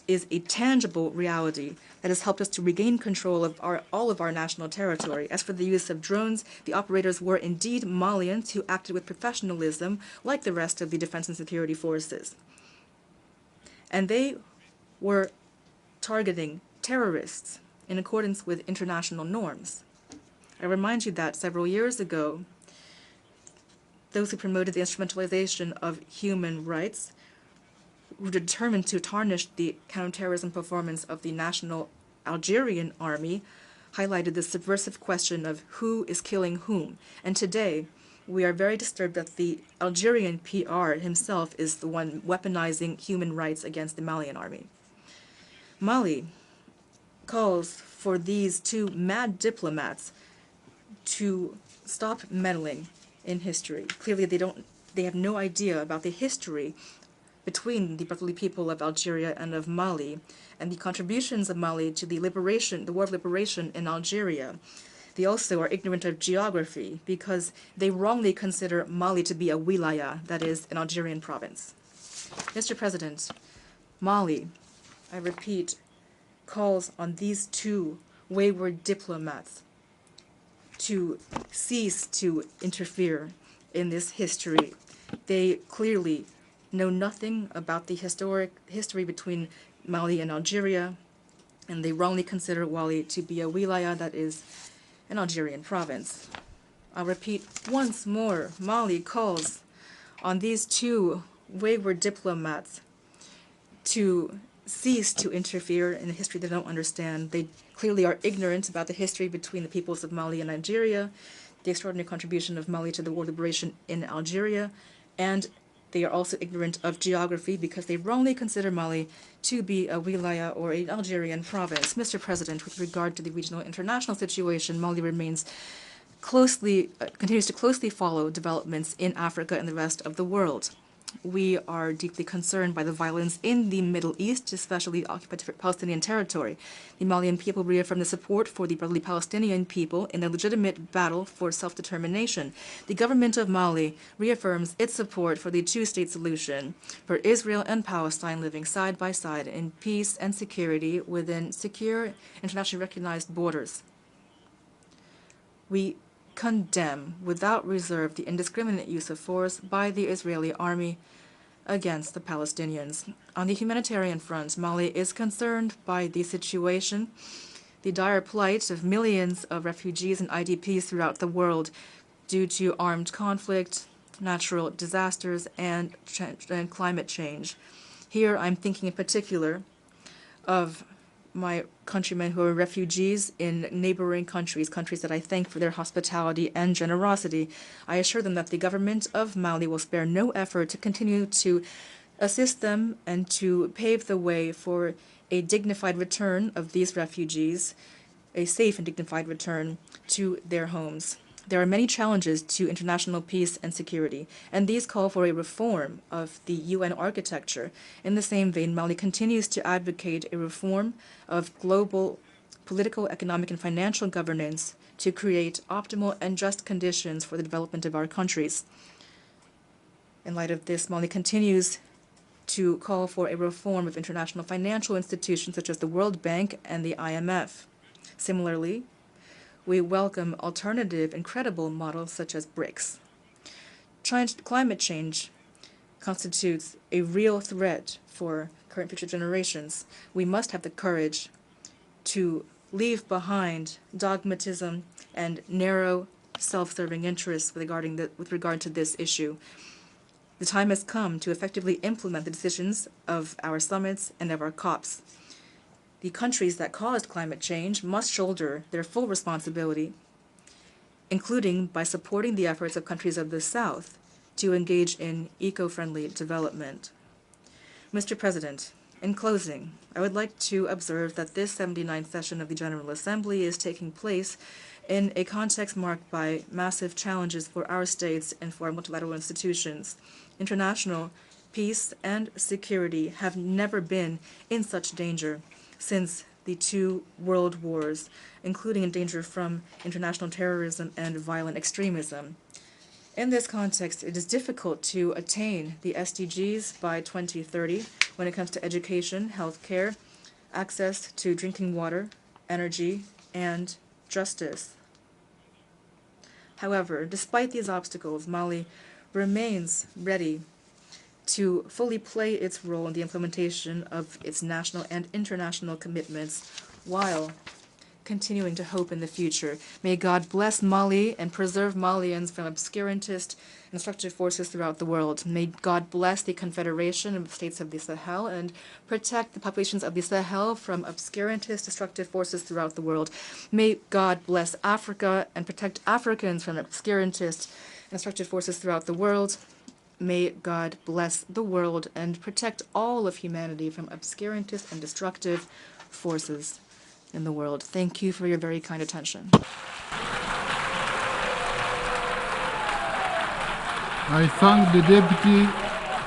is a tangible reality that has helped us to regain control of all of our national territory. As for the use of drones, the operators were indeed Malians who acted with professionalism like the rest of the defense and security forces. And they were targeting terrorists in accordance with international norms. I remind you that several years ago, those who promoted the instrumentalization of human rights were determined to tarnish the counterterrorism performance of the National Algerian Army, highlighted the subversive question of who is killing whom. And today, we are very disturbed that the Algerian PR himself is the one weaponizing human rights against the Malian army. Mali calls for these two mad diplomats to stop meddling in history. Clearly, they have no idea about the history between the brotherly people of Algeria and of Mali, and the contributions of Mali to the War of Liberation in Algeria. They also are ignorant of geography because they wrongly consider Mali to be a wilaya, that is, an Algerian province. Mr. President, Mali, I repeat, calls on these two wayward diplomats to cease to interfere in this history. They clearly know nothing about the history between Mali and Algeria, and they wrongly consider Mali to be a wilaya, that is, an Algerian province. I'll repeat once more, Mali calls on these two wayward diplomats to cease to interfere in a history they don't understand. They clearly are ignorant about the history between the peoples of Mali and Nigeria, the extraordinary contribution of Mali to the war of liberation in Algeria, and they are also ignorant of geography because they wrongly consider Mali to be a wilaya or an Algerian province. Mr. President, with regard to the regional international situation, Mali continues to closely follow developments in Africa and the rest of the world. We are deeply concerned by the violence in the Middle East, especially the occupied Palestinian territory. The Malian people reaffirm the support for the brotherly Palestinian people in their legitimate battle for self-determination. The government of Mali reaffirms its support for the two-state solution, for Israel and Palestine living side by side in peace and security within secure, internationally recognized borders. We condemn without reserve the indiscriminate use of force by the Israeli army against the Palestinians. On the humanitarian front, Mali is concerned by the situation, the dire plight of millions of refugees and IDPs throughout the world due to armed conflict, natural disasters, and climate change. Here I'm thinking in particular of my countrymen who are refugees in neighboring countries that I thank for their hospitality and generosity. I assure them that the government of Mali will spare no effort to continue to assist them and to pave the way for a dignified return of these refugees, a safe and dignified return to their homes. There are many challenges to international peace and security, and these call for a reform of the UN architecture. In the same vein, Mali continues to advocate a reform of global political, economic, and financial governance to create optimal and just conditions for the development of our countries. In light of this, Mali continues to call for a reform of international financial institutions such as the World Bank and the IMF. Similarly, we welcome alternative and credible models such as BRICS. Climate change constitutes a real threat for current and future generations. We must have the courage to leave behind dogmatism and narrow, self-serving interests with regard to this issue. The time has come to effectively implement the decisions of our summits and of our COPs. The countries that caused climate change must shoulder their full responsibility, including by supporting the efforts of countries of the South to engage in eco-friendly development. Mr. President, in closing, I would like to observe that this 79th session of the General Assembly is taking place in a context marked by massive challenges for our states and for our multilateral institutions. International peace and security have never been in such danger since the two world wars, including in danger from international terrorism and violent extremism. In this context, it is difficult to attain the SDGs by 2030 when it comes to education, healthcare, access to drinking water, energy, and justice. However, despite these obstacles, Mali remains ready to fully play its role in the implementation of its national and international commitments while continuing to hope in the future. May God bless Mali and preserve Malians from obscurantist and destructive forces throughout the world. May God bless the Confederation of States of the Sahel and protect the populations of the Sahel from obscurantist destructive forces throughout the world. May God bless Africa and protect Africans from obscurantist and destructive forces throughout the world. May God bless the world and protect all of humanity from obscurantist and destructive forces in the world. Thank you for your very kind attention. I thank the Deputy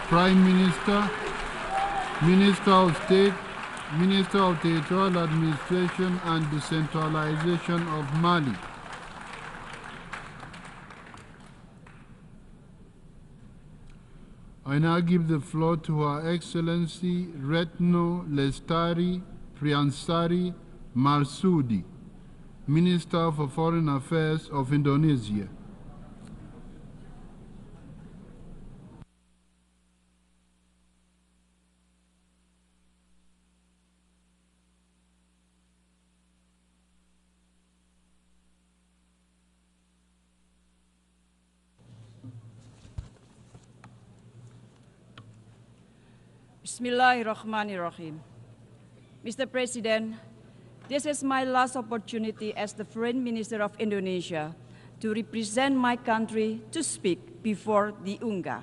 Prime Minister Minister of State, Minister of Territorial Administration and Decentralization of Mali. I now give the floor to Her Excellency Retno Lestari Priansari Marsudi, Minister for Foreign Affairs of Indonesia. Bismillahirrahmanirrahim. Mr. President, this is my last opportunity as the Foreign Minister of Indonesia to represent my country to speak before the UNGA.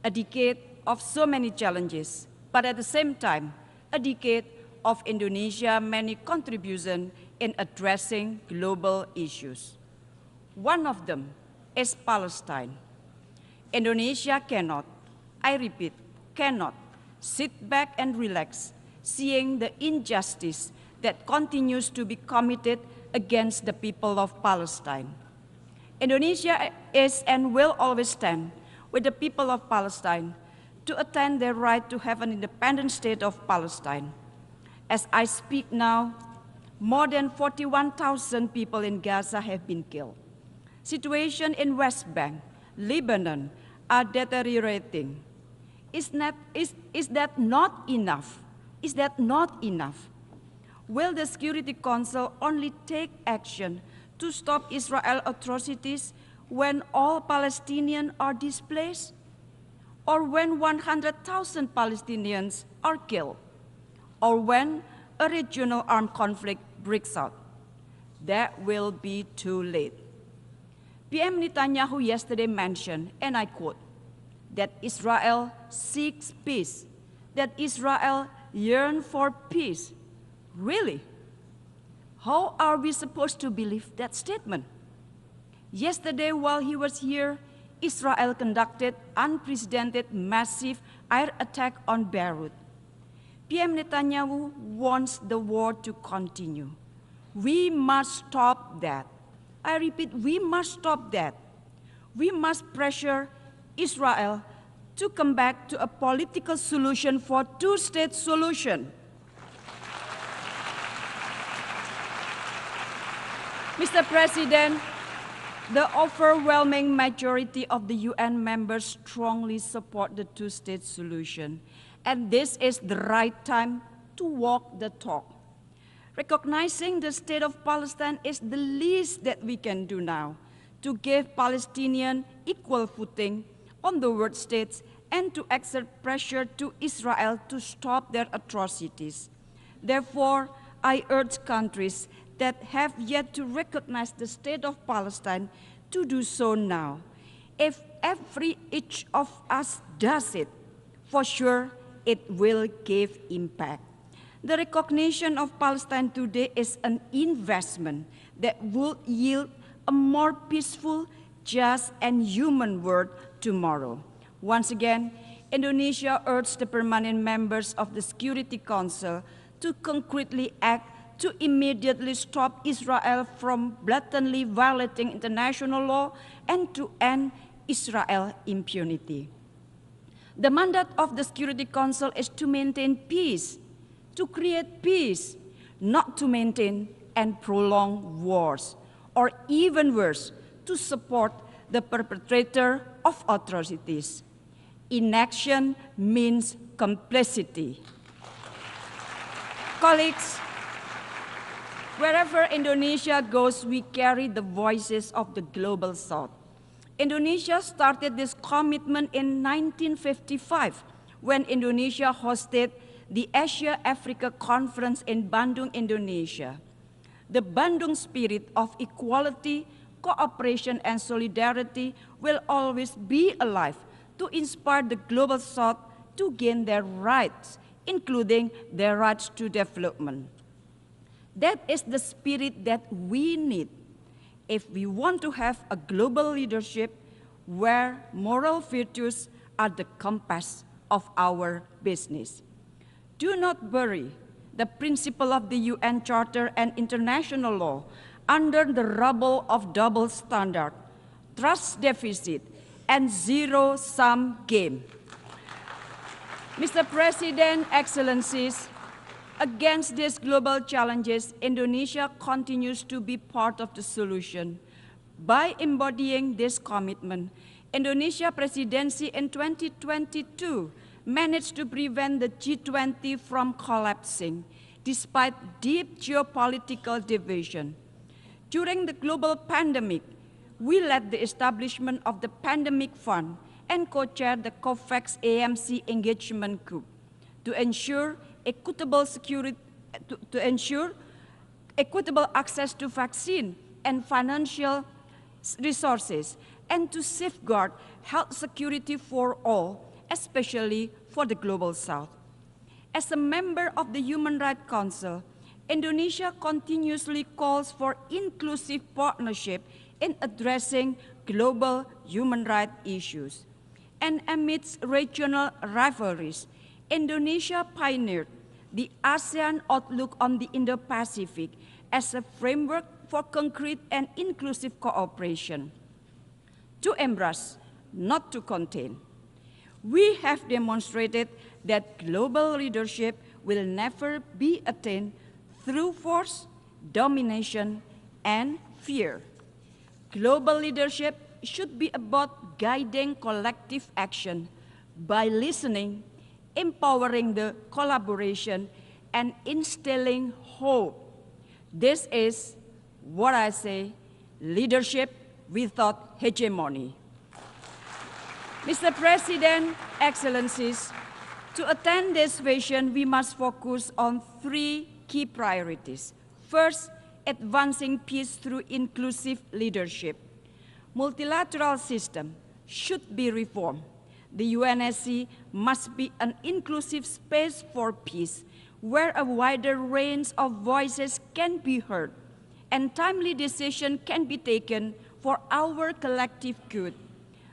A decade of so many challenges, but at the same time, a decade of Indonesia's many contributions in addressing global issues. One of them is Palestine. Indonesia cannot, I repeat, cannot sit back and relax, seeing the injustice that continues to be committed against the people of Palestine. Indonesia is and will always stand with the people of Palestine to attain their right to have an independent state of Palestine. As I speak now, more than 41,000 people in Gaza have been killed. Situation in West Bank, Lebanon are deteriorating. Is that not enough? Is that not enough? Will the Security Council only take action to stop Israel atrocities when all Palestinians are displaced? Or when 100,000 Palestinians are killed? Or when a regional armed conflict breaks out? That will be too late. PM Netanyahu yesterday mentioned, and I quote, that Israel seeks peace, that Israel yearns for peace. Really? How are we supposed to believe that statement? Yesterday, while he was here, Israel conducted unprecedented massive air attack on Beirut. PM Netanyahu wants the war to continue. We must stop that. I repeat, we must stop that. We must pressure Israel to come back to a political solution for two-state solution. Mr. President, the overwhelming majority of the UN members strongly support the two-state solution, and this is the right time to walk the talk. Recognizing the state of Palestine is the least that we can do now to give Palestinians equal footing on the world states and to exert pressure to Israel to stop their atrocities. Therefore, I urge countries that have yet to recognize the state of Palestine to do so now. If each of us does it, for sure it will give impact. The recognition of Palestine today is an investment that will yield a more peaceful, just, and human world tomorrow. Once again, Indonesia urged the permanent members of the Security Council to concretely act to immediately stop Israel from blatantly violating international law and to end Israel impunity. The mandate of the Security Council is to maintain peace, to create peace, not to maintain and prolong wars, or even worse, to support the perpetrator of atrocities. Inaction means complicity. Colleagues, wherever Indonesia goes, we carry the voices of the global South. Indonesia started this commitment in 1955 when Indonesia hosted the Asia-Africa Conference in Bandung, Indonesia. The Bandung spirit of equality, cooperation, and solidarity will always be alive to inspire the global South to gain their rights, including their rights to development. That is the spirit that we need if we want to have a global leadership where moral virtues are the compass of our business. Do not bury the principle of the UN Charter and international law under the rubble of double standard, trust deficit, and zero-sum game. Mr. President, Excellencies, against these global challenges, Indonesia continues to be part of the solution. By embodying this commitment, Indonesia presidency in 2022 managed to prevent the G20 from collapsing, despite deep geopolitical division. During the global pandemic, we led the establishment of the Pandemic Fund and co-chaired the COVAX AMC Engagement Group to ensure equitable access to vaccine and financial resources, and to safeguard health security for all, especially for the Global South. As a member of the Human Rights Council, Indonesia continuously calls for inclusive partnership in addressing global human rights issues. And amidst regional rivalries, Indonesia pioneered the ASEAN Outlook on the Indo-Pacific as a framework for concrete and inclusive cooperation. To embrace, not to contain. We have demonstrated that global leadership will never be attained through force, domination, and fear. Global leadership should be about guiding collective action by listening, empowering the collaboration, and instilling hope. This is what I say, leadership without hegemony. Mr. President, Excellencies, to attain this vision, we must focus on three key priorities. First, advancing peace through inclusive leadership. Multilateral system should be reformed. The UNSC must be an inclusive space for peace, where a wider range of voices can be heard, and timely decisions can be taken for our collective good.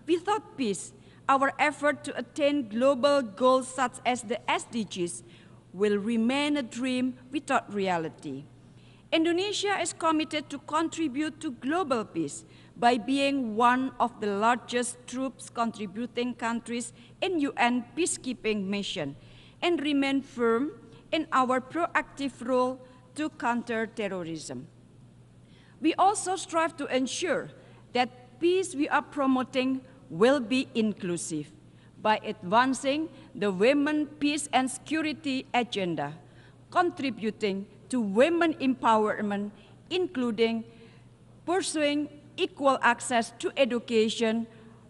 Without peace, our effort to attain global goals such as the SDGs will remain a dream without reality. Indonesia is committed to contribute to global peace by being one of the largest troops contributing countries in UN peacekeeping mission and remain firm in our proactive role to counter terrorism. We also strive to ensure that peace we are promoting will be inclusive by advancing the Women, Peace and Security agenda, contributing to women empowerment, including pursuing equal access to education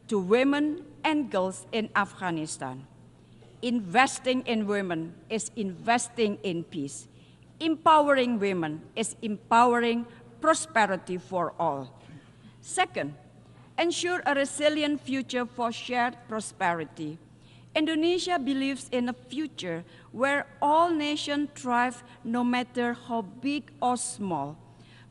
to women and girls in Afghanistan. Investing in women is investing in peace. Empowering women is empowering prosperity for all. Second, ensure a resilient future for shared prosperity. Indonesia believes in a future where all nations thrive no matter how big or small.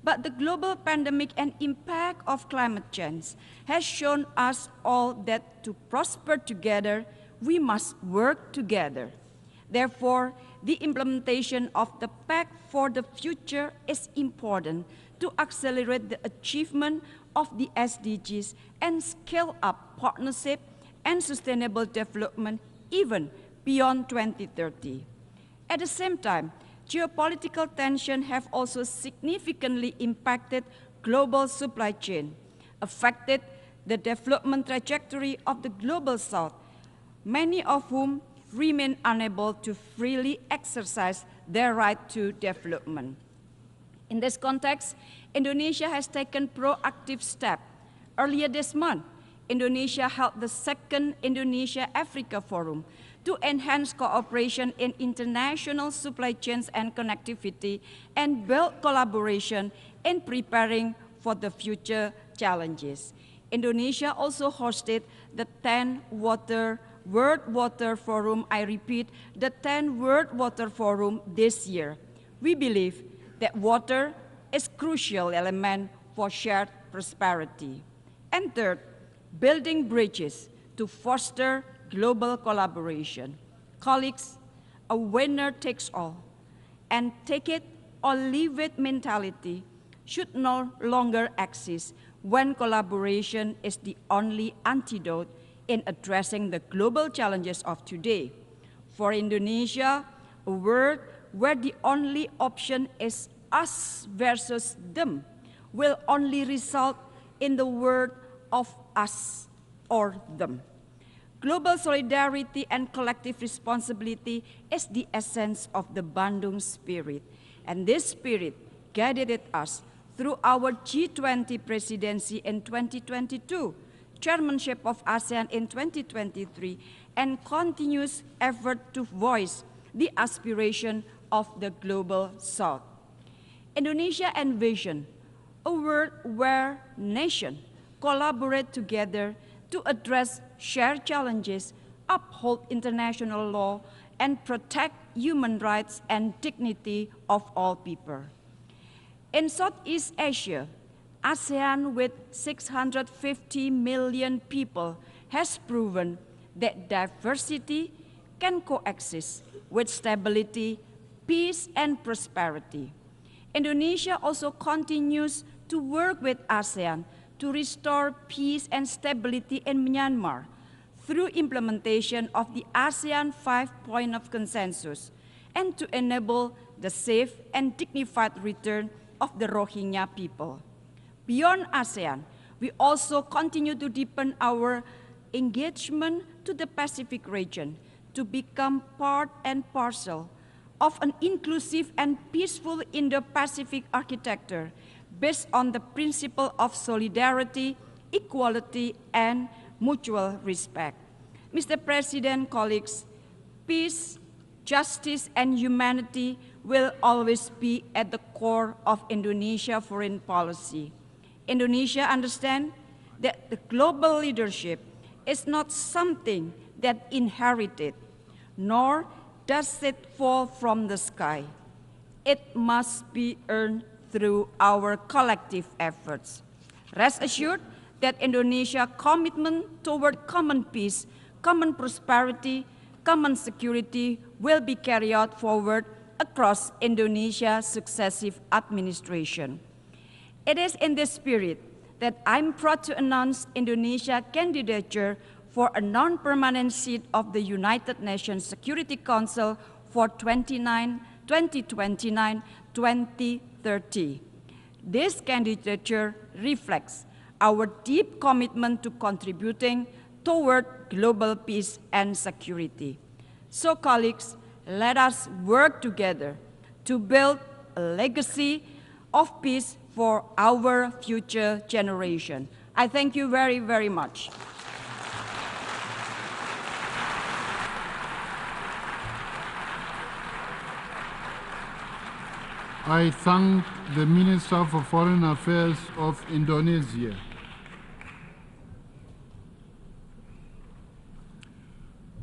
But the global pandemic and impact of climate change has shown us all that to prosper together, we must work together. Therefore, the implementation of the Pact for the Future is important to accelerate the achievement of the SDGs and scale up partnership and sustainable development even beyond 2030. At the same time, geopolitical tensions have also significantly impacted global supply chain, affected the development trajectory of the Global South, many of whom remain unable to freely exercise their right to development. In this context, Indonesia has taken proactive steps. Earlier this month, Indonesia held the second Indonesia-Africa Forum to enhance cooperation in international supply chains and connectivity and build collaboration in preparing for the future challenges. Indonesia also hosted the 10th World Water Forum, I repeat, the 10th World Water Forum this year. We believe that water is a crucial element for shared prosperity. And third, building bridges to foster global collaboration. Colleagues, a winner takes all, and take it or leave it mentality should no longer exist when collaboration is the only antidote in addressing the global challenges of today. For Indonesia, a world where the only option is us versus them will only result in the word of us or them. Global solidarity and collective responsibility is the essence of the Bandung spirit, and this spirit guided us through our G20 presidency in 2022, chairmanship of ASEAN in 2023, and continuous effort to voice the aspiration of the global South. Indonesia envisioned a world where nations collaborate together to address shared challenges, uphold international law, and protect human rights and dignity of all people. In Southeast Asia, ASEAN with 650 million people has proven that diversity can coexist with stability, peace, and prosperity. Indonesia also continues to work with ASEAN to restore peace and stability in Myanmar through implementation of the ASEAN 5-point of consensus and to enable the safe and dignified return of the Rohingya people. Beyond ASEAN, we also continue to deepen our engagement to the Pacific region to become part and parcel of an inclusive and peaceful Indo-Pacific architecture based on the principle of solidarity, equality, and mutual respect. Mr. President, colleagues, peace, justice, and humanity will always be at the core of Indonesia's foreign policy. Indonesia understands that the global leadership is not something that inherited, nor does it fall from the sky. It must be earned through our collective efforts. Rest assured that Indonesia's commitment toward common peace, common prosperity, common security will be carried out forward across Indonesia's successive administration. It is in this spirit that I'm proud to announce Indonesia's candidature for a non-permanent seat of the United Nations Security Council for 2029-2030. This candidature reflects our deep commitment to contributing toward global peace and security. So, colleagues, let us work together to build a legacy of peace for our future generation. I thank you very, very much. I thank the Minister for Foreign Affairs of Indonesia.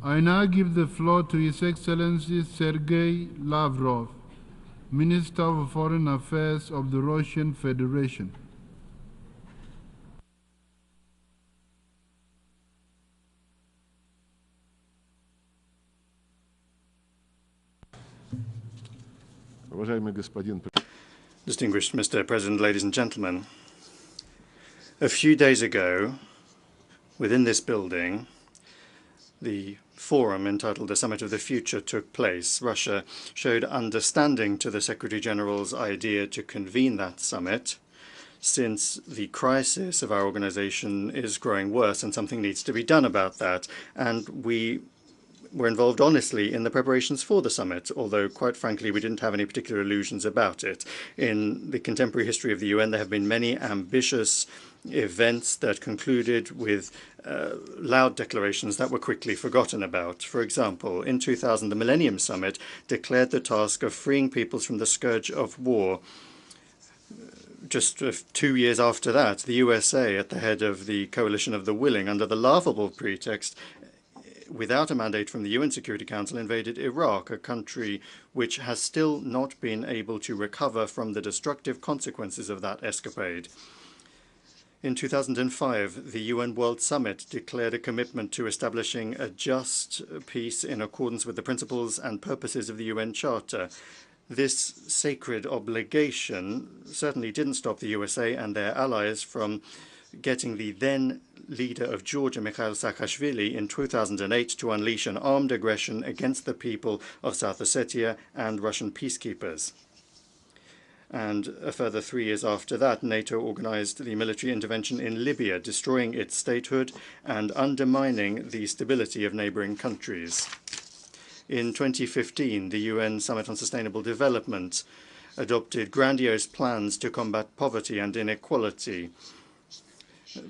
I now give the floor to His Excellency Sergei Lavrov, Minister of Foreign Affairs of the Russian Federation. Distinguished Mr. President, ladies and gentlemen, a few days ago, within this building, the forum entitled the Summit of the Future took place. Russia showed understanding to the Secretary-General's idea to convene that summit, since the crisis of our organization is growing worse and something needs to be done about that. And we were involved honestly in the preparations for the summit, although quite frankly we didn't have any particular illusions about it. In the contemporary history of the UN, there have been many ambitious events that concluded with loud declarations that were quickly forgotten about. For example, in 2000, the Millennium Summit declared the task of freeing peoples from the scourge of war. Just 2 years after that, the USA, at the head of the Coalition of the Willing, under the laughable pretext, without a mandate from the UN Security Council, invaded Iraq, a country which has still not been able to recover from the destructive consequences of that escapade. In 2005, the UN World Summit declared a commitment to establishing a just peace in accordance with the principles and purposes of the UN Charter. This sacred obligation certainly didn't stop the USA and their allies from getting the then leader of Georgia, Mikhail Saakashvili, in 2008 to unleash an armed aggression against the people of South Ossetia and Russian peacekeepers. And a further 3 years after that, NATO organized the military intervention in Libya, destroying its statehood and undermining the stability of neighboring countries. In 2015, the UN Summit on Sustainable Development adopted grandiose plans to combat poverty and inequality,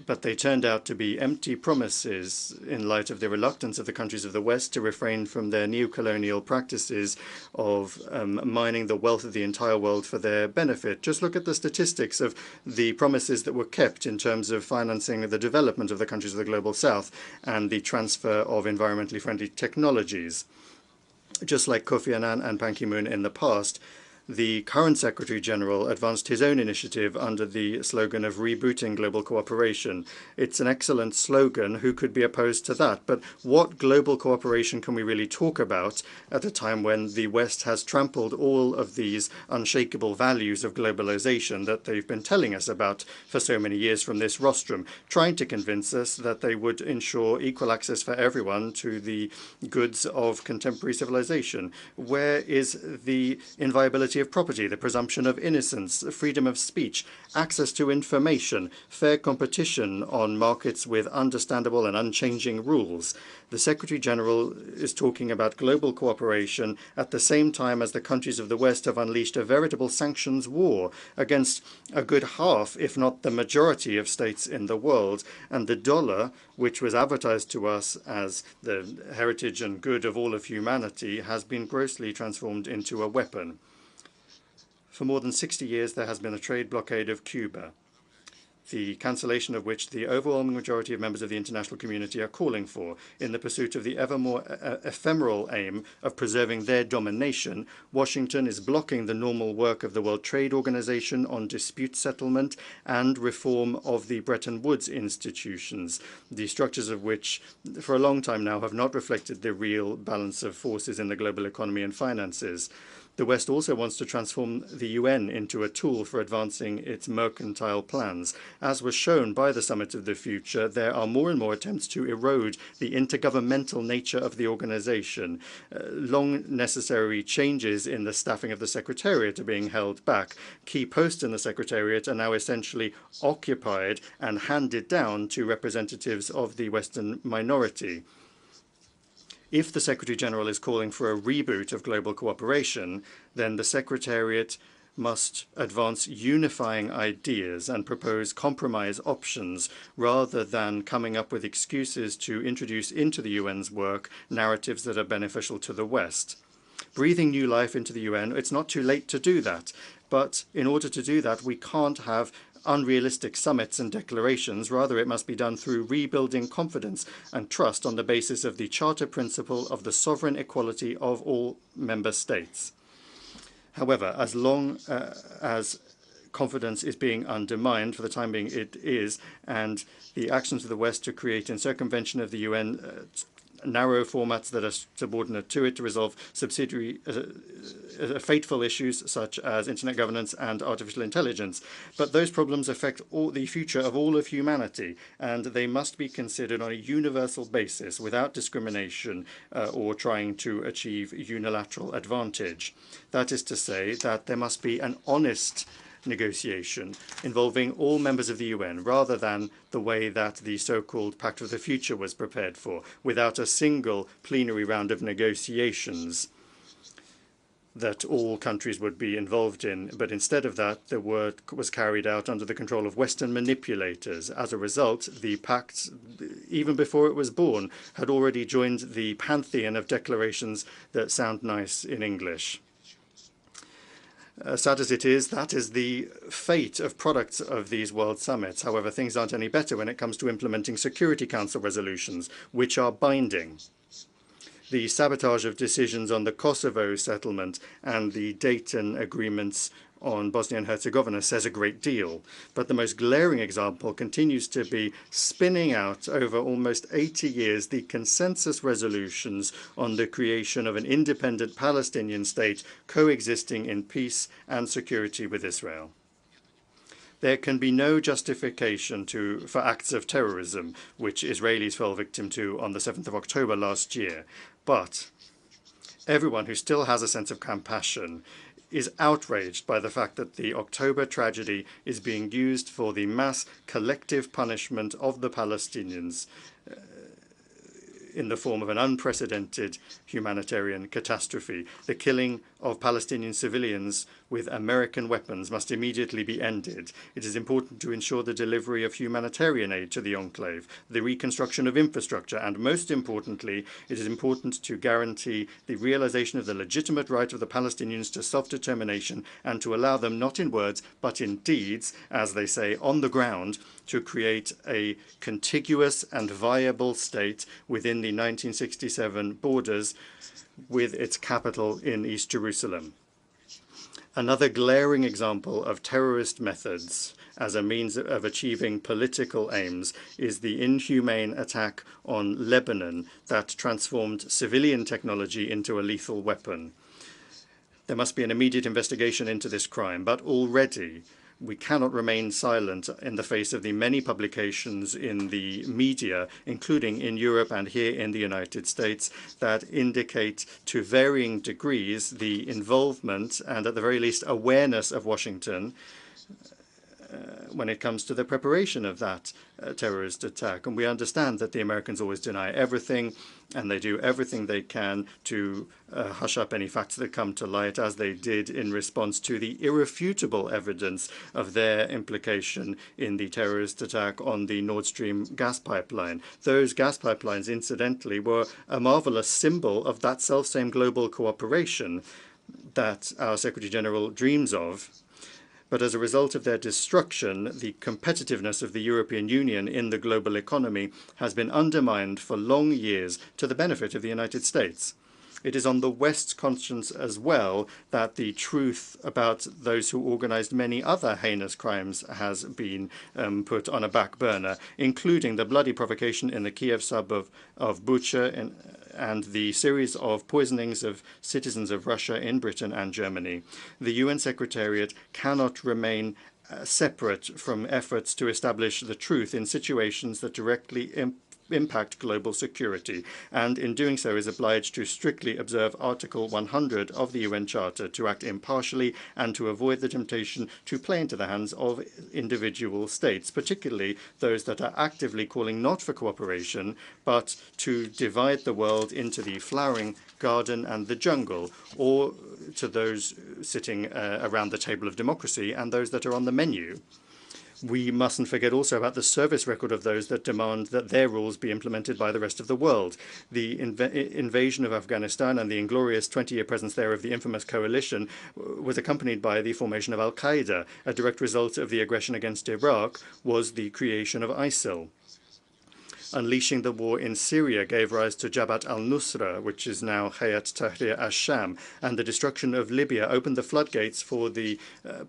but they turned out to be empty promises in light of the reluctance of the countries of the West to refrain from their neo-colonial practices of mining the wealth of the entire world for their benefit. Just look at the statistics of the promises that were kept in terms of financing the development of the countries of the Global South and the transfer of environmentally friendly technologies. Just like Kofi Annan and Ban Ki-moon in the past, the current Secretary General advanced his own initiative under the slogan of rebooting global cooperation. It's an excellent slogan. Who could be opposed to that? But what global cooperation can we really talk about at a time when the West has trampled all of these unshakable values of globalization that they've been telling us about for so many years from this rostrum, trying to convince us that they would ensure equal access for everyone to the goods of contemporary civilization? Where is the inviolability of property, the presumption of innocence, freedom of speech, access to information, fair competition on markets with understandable and unchanging rules? The Secretary General is talking about global cooperation at the same time as the countries of the West have unleashed a veritable sanctions war against a good half, if not the majority, of states in the world. And the dollar, which was advertised to us as the heritage and good of all of humanity, has been grossly transformed into a weapon. For more than 60 years, there has been a trade blockade of Cuba, the cancellation of which the overwhelming majority of members of the international community are calling for. In the pursuit of the ever more ephemeral aim of preserving their domination, Washington is blocking the normal work of the World Trade Organization on dispute settlement and reform of the Bretton Woods institutions, the structures of which for a long time now have not reflected the real balance of forces in the global economy and finances. The West also wants to transform the UN into a tool for advancing its mercantile plans. As was shown by the Summit of the Future, there are more and more attempts to erode the intergovernmental nature of the organization. Long necessary changes in the staffing of the Secretariat are being held back. Key posts in the Secretariat are now essentially occupied and handed down to representatives of the Western minority. If the Secretary General is calling for a reboot of global cooperation, then the Secretariat must advance unifying ideas and propose compromise options rather than coming up with excuses to introduce into the UN's work narratives that are beneficial to the West. Breathing new life into the UN, it's not too late to do that. But in order to do that, we can't have unrealistic summits and declarations. Rather, it must be done through rebuilding confidence and trust on the basis of the Charter principle of the sovereign equality of all member states. However, as long as confidence is being undermined, for the time being it is, and the actions of the West to create in circumvention of the UN narrow formats that are subordinate to it to resolve subsidiary fateful issues such as internet governance and artificial intelligence. But those problems affect the future of all of humanity, and they must be considered on a universal basis without discrimination or trying to achieve unilateral advantage. That is to say that there must be an honest negotiation involving all members of the UN, rather than the way that the so-called Pact of the Future was prepared for, without a single plenary round of negotiations that all countries would be involved in. But instead of that, the work was carried out under the control of Western manipulators. As a result, the pact, even before it was born, had already joined the pantheon of declarations that sound nice in English. Sad as it is, that is the fate of products of these world summits. However, things aren't any better when it comes to implementing Security Council resolutions, which are binding. The sabotage of decisions on the Kosovo settlement and the Dayton agreements on Bosnia and Herzegovina says a great deal. But the most glaring example continues to be spinning out over almost 80 years the consensus resolutions on the creation of an independent Palestinian state coexisting in peace and security with Israel. There can be no justification for acts of terrorism, which Israelis fell victim to on the 7th of October last year. But everyone who still has a sense of compassion is outraged by the fact that the October tragedy is being used for the mass collective punishment of the Palestinians in the form of an unprecedented humanitarian catastrophe. The killing of Palestinian civilians with American weapons must immediately be ended. It is important to ensure the delivery of humanitarian aid to the enclave, the reconstruction of infrastructure, and most importantly, it is important to guarantee the realization of the legitimate right of the Palestinians to self-determination and to allow them, not in words, but in deeds, as they say, on the ground, to create a contiguous and viable state within the 1967 borders with its capital in East Jerusalem. Another glaring example of terrorist methods as a means of achieving political aims is the inhumane attack on Lebanon that transformed civilian technology into a lethal weapon. There must be an immediate investigation into this crime, but already we cannot remain silent in the face of the many publications in the media, including in Europe and here in the United States, that indicate to varying degrees the involvement and at the very least awareness of Washington when it comes to the preparation of that terrorist attack. And we understand that the Americans always deny everything, and they do everything they can to hush up any facts that come to light, as they did in response to the irrefutable evidence of their implication in the terrorist attack on the Nord Stream gas pipeline. Those gas pipelines, incidentally, were a marvelous symbol of that selfsame global cooperation that our Secretary General dreams of. But as a result of their destruction, the competitiveness of the European Union in the global economy has been undermined for long years to the benefit of the United States. It is on the West's conscience as well that the truth about those who organized many other heinous crimes has been put on a back burner, including the bloody provocation in the Kiev suburb of Bucha and the series of poisonings of citizens of Russia in Britain and Germany. The UN Secretariat cannot remain separate from efforts to establish the truth in situations that directly impact global security, and in doing so is obliged to strictly observe Article 100 of the UN Charter, to act impartially and to avoid the temptation to play into the hands of individual states, particularly those that are actively calling not for cooperation, but to divide the world into the flowering garden and the jungle, or to those sitting around the table of democracy and those that are on the menu. We mustn't forget also about the service record of those that demand that their rules be implemented by the rest of the world. The invasion of Afghanistan and the inglorious 20-year presence there of the infamous coalition was accompanied by the formation of Al-Qaeda. A direct result of the aggression against Iraq was the creation of ISIL. Unleashing the war in Syria gave rise to Jabhat al-Nusra, which is now Hayat Tahrir al-Sham, and the destruction of Libya opened the floodgates for the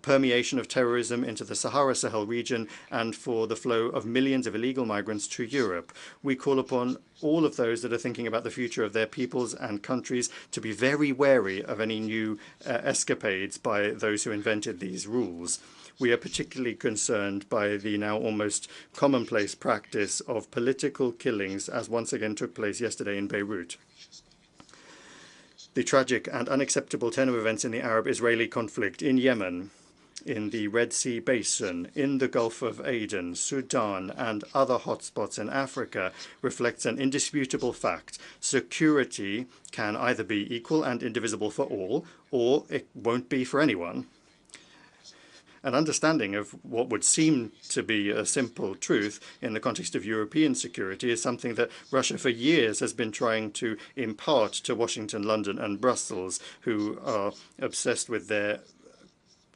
permeation of terrorism into the Sahara-Sahel region and for the flow of millions of illegal migrants to Europe. We call upon all of those that are thinking about the future of their peoples and countries to be very wary of any new escapades by those who invented these rules. We are particularly concerned by the now almost commonplace practice of political killings, as once again took place yesterday in Beirut. The tragic and unacceptable turn of events in the Arab-Israeli conflict in Yemen, in the Red Sea Basin, in the Gulf of Aden, Sudan, and other hotspots in Africa reflects an indisputable fact. Security can either be equal and indivisible for all, or it won't be for anyone. An understanding of what would seem to be a simple truth in the context of European security is something that Russia for years has been trying to impart to Washington, London, and Brussels, who are obsessed with their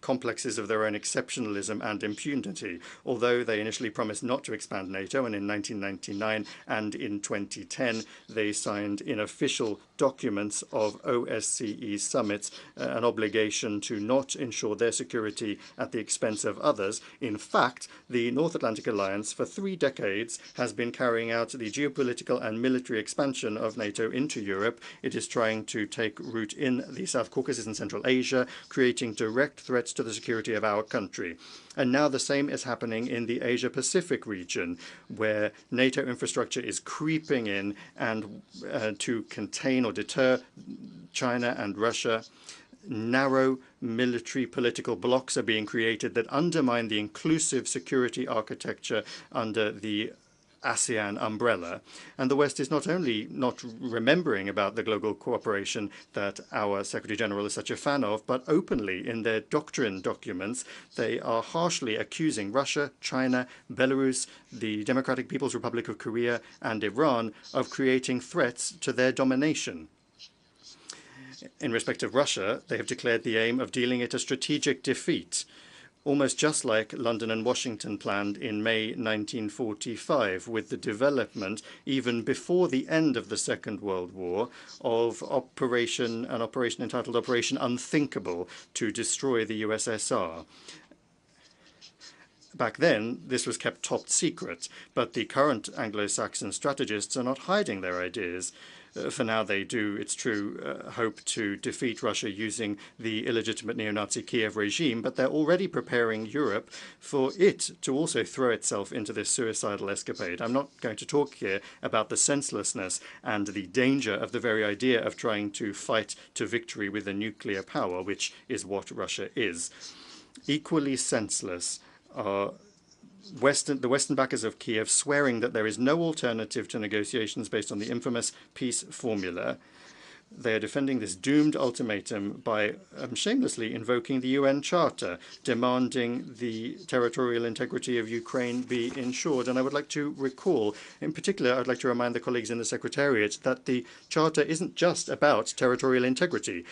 complexes of their own exceptionalism and impunity. Although they initially promised not to expand NATO, and in 1999 and in 2010 they signed in official documents of OSCE summits an obligation to not ensure their security at the expense of others. In fact, the North Atlantic Alliance for 3 decades has been carrying out the geopolitical and military expansion of NATO into Europe. It is trying to take root in the South Caucasus and Central Asia, creating direct threats to the security of our country. And now the same is happening in the Asia-Pacific region, where NATO infrastructure is creeping in and to contain or deter China and Russia. Narrow military political blocs are being created that undermine the inclusive security architecture under the ASEAN umbrella. And the West is not only not remembering about the global cooperation that our Secretary General is such a fan of, but openly in their doctrine documents, they are harshly accusing Russia, China, Belarus, the Democratic People's Republic of Korea, and Iran of creating threats to their domination. In respect of Russia, they have declared the aim of dealing it a strategic defeat, almost just like London and Washington planned in May 1945, with the development, even before the end of the Second World War, of an operation entitled Operation Unthinkable to destroy the USSR. Back then, this was kept top secret, but the current Anglo-Saxon strategists are not hiding their ideas. For now, they do, it's true, hope to defeat Russia using the illegitimate neo-Nazi Kiev regime, but they're already preparing Europe for it to also throw itself into this suicidal escapade. I'm not going to talk here about the senselessness and the danger of the very idea of trying to fight to victory with a nuclear power, which is what Russia is. Equally senseless are the Western backers of Kiev swearing that there is no alternative to negotiations based on the infamous peace formula. They are defending this doomed ultimatum by shamelessly invoking the UN Charter, demanding the territorial integrity of Ukraine be ensured. And I would like to recall, in particular, I'd like to remind the colleagues in the Secretariat that the Charter isn't just about territorial integrity.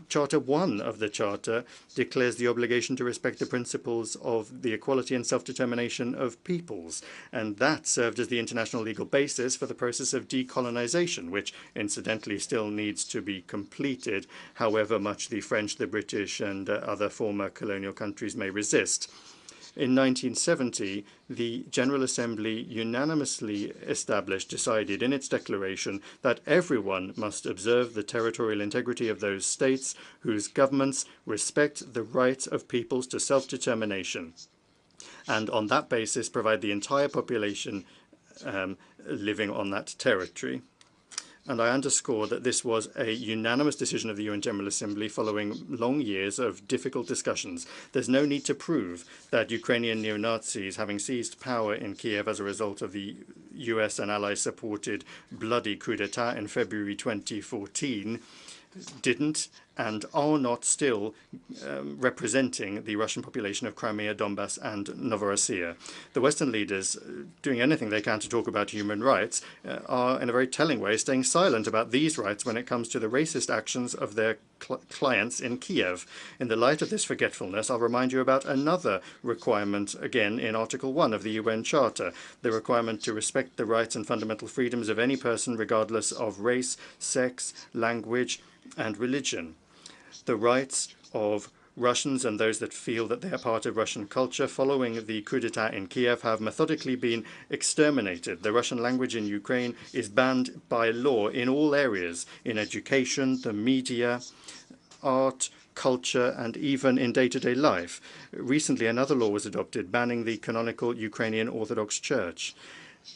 Charter 1 of the Charter declares the obligation to respect the principles of the equality and self-determination of peoples, and that served as the international legal basis for the process of decolonization, which incidentally still needs to be completed, however much the French, the British, and other former colonial countries may resist. In 1970, the General Assembly unanimously decided in its declaration that everyone must observe the territorial integrity of those states whose governments respect the right of peoples to self-determination, and on that basis provide the entire population living on that territory. And I underscore that this was a unanimous decision of the UN General Assembly following long years of difficult discussions. There's no need to prove that Ukrainian neo-Nazis, having seized power in Kiev as a result of the US and Allies-supported bloody coup d'etat in February 2014, didn't and are not still representing the Russian population of Crimea, Donbass, and Novorossiya. The Western leaders, doing anything they can to talk about human rights, are in a very telling way staying silent about these rights when it comes to the racist actions of their clients in Kiev. In the light of this forgetfulness, I'll remind you about another requirement, again in Article 1 of the UN Charter, the requirement to respect the rights and fundamental freedoms of any person regardless of race, sex, language, and religion. The rights of Russians and those that feel that they are part of Russian culture following the coup d'etat in Kiev have methodically been exterminated. The Russian language in Ukraine is banned by law in all areas, in education, the media, art, culture, and even in day-to-day life. Recently, another law was adopted banning the canonical Ukrainian Orthodox Church.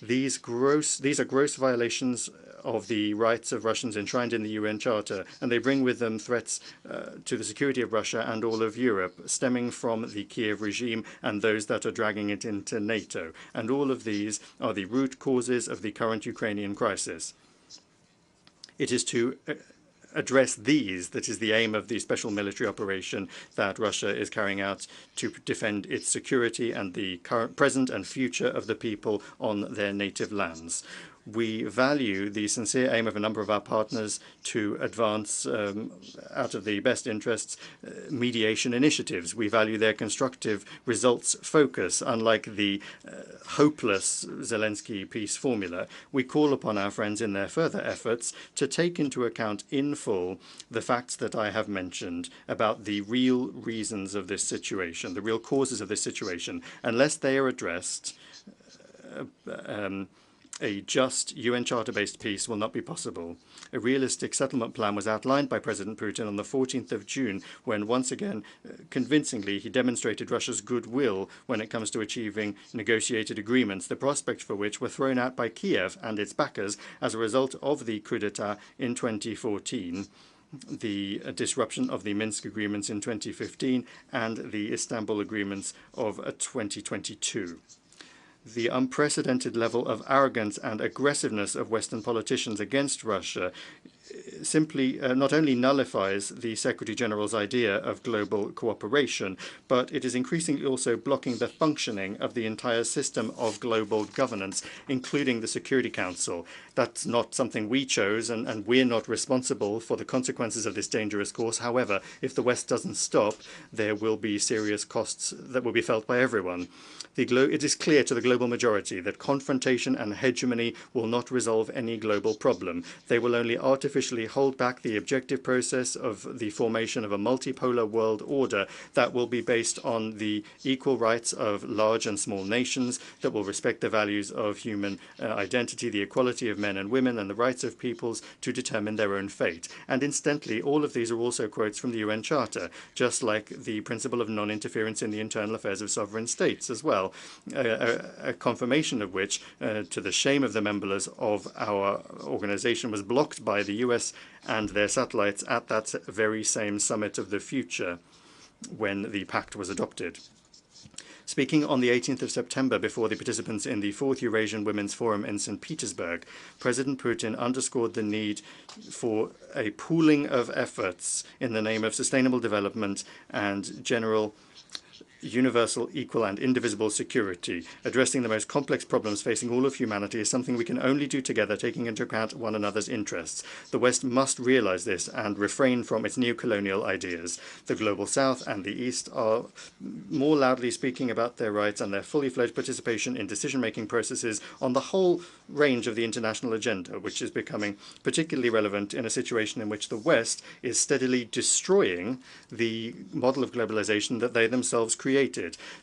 These are gross violations of the rights of Russians enshrined in the UN Charter, and they bring with them threats to the security of Russia and all of Europe, stemming from the Kiev regime and those that are dragging it into NATO. And all of these are the root causes of the current Ukrainian crisis. It is to address these that is the aim of the special military operation that Russia is carrying out to defend its security and the current, present and future of the people on their native lands. We value the sincere aim of a number of our partners to advance, out of the best interests, mediation initiatives. We value their constructive results focus, unlike the hopeless Zelensky peace formula. We call upon our friends in their further efforts to take into account in full the facts that I have mentioned about the real reasons of this situation, the real causes of this situation. Unless they are addressed, a just UN Charter-based peace will not be possible. A realistic settlement plan was outlined by President Putin on the 14th of June, when once again, convincingly, he demonstrated Russia's goodwill when it comes to achieving negotiated agreements, the prospects for which were thrown out by Kiev and its backers as a result of the coup d'etat in 2014. The disruption of the Minsk agreements in 2015 and the Istanbul agreements of 2022. The unprecedented level of arrogance and aggressiveness of Western politicians against Russia simply not only nullifies the Secretary General's idea of global cooperation, but it is increasingly also blocking the functioning of the entire system of global governance, including the Security Council. That's not something we chose, and we're not responsible for the consequences of this dangerous course. However, if the West doesn't stop, there will be serious costs that will be felt by everyone. It is clear to the global majority that confrontation and hegemony will not resolve any global problem. They will only artificially hold back the objective process of the formation of a multipolar world order that will be based on the equal rights of large and small nations, that will respect the values of human identity, the equality of men and women, and the rights of peoples to determine their own fate. And incidentally, all of these are also quotes from the UN Charter, just like the principle of non-interference in the internal affairs of sovereign states as well. A confirmation of which, to the shame of the members of our organization, was blocked by the US and their satellites at that very same summit of the future when the pact was adopted. Speaking on the 18th of September before the participants in the 4th Eurasian Women's Forum in St. Petersburg, President Putin underscored the need for a pooling of efforts in the name of sustainable development and general universal, equal, and indivisible security. Addressing the most complex problems facing all of humanity is something we can only do together, taking into account one another's interests. The West must realize this and refrain from its neo-colonial ideas. The Global South and the East are more loudly speaking about their rights and their fully fledged participation in decision-making processes on the whole range of the international agenda, which is becoming particularly relevant in a situation in which the West is steadily destroying the model of globalization that they themselves created.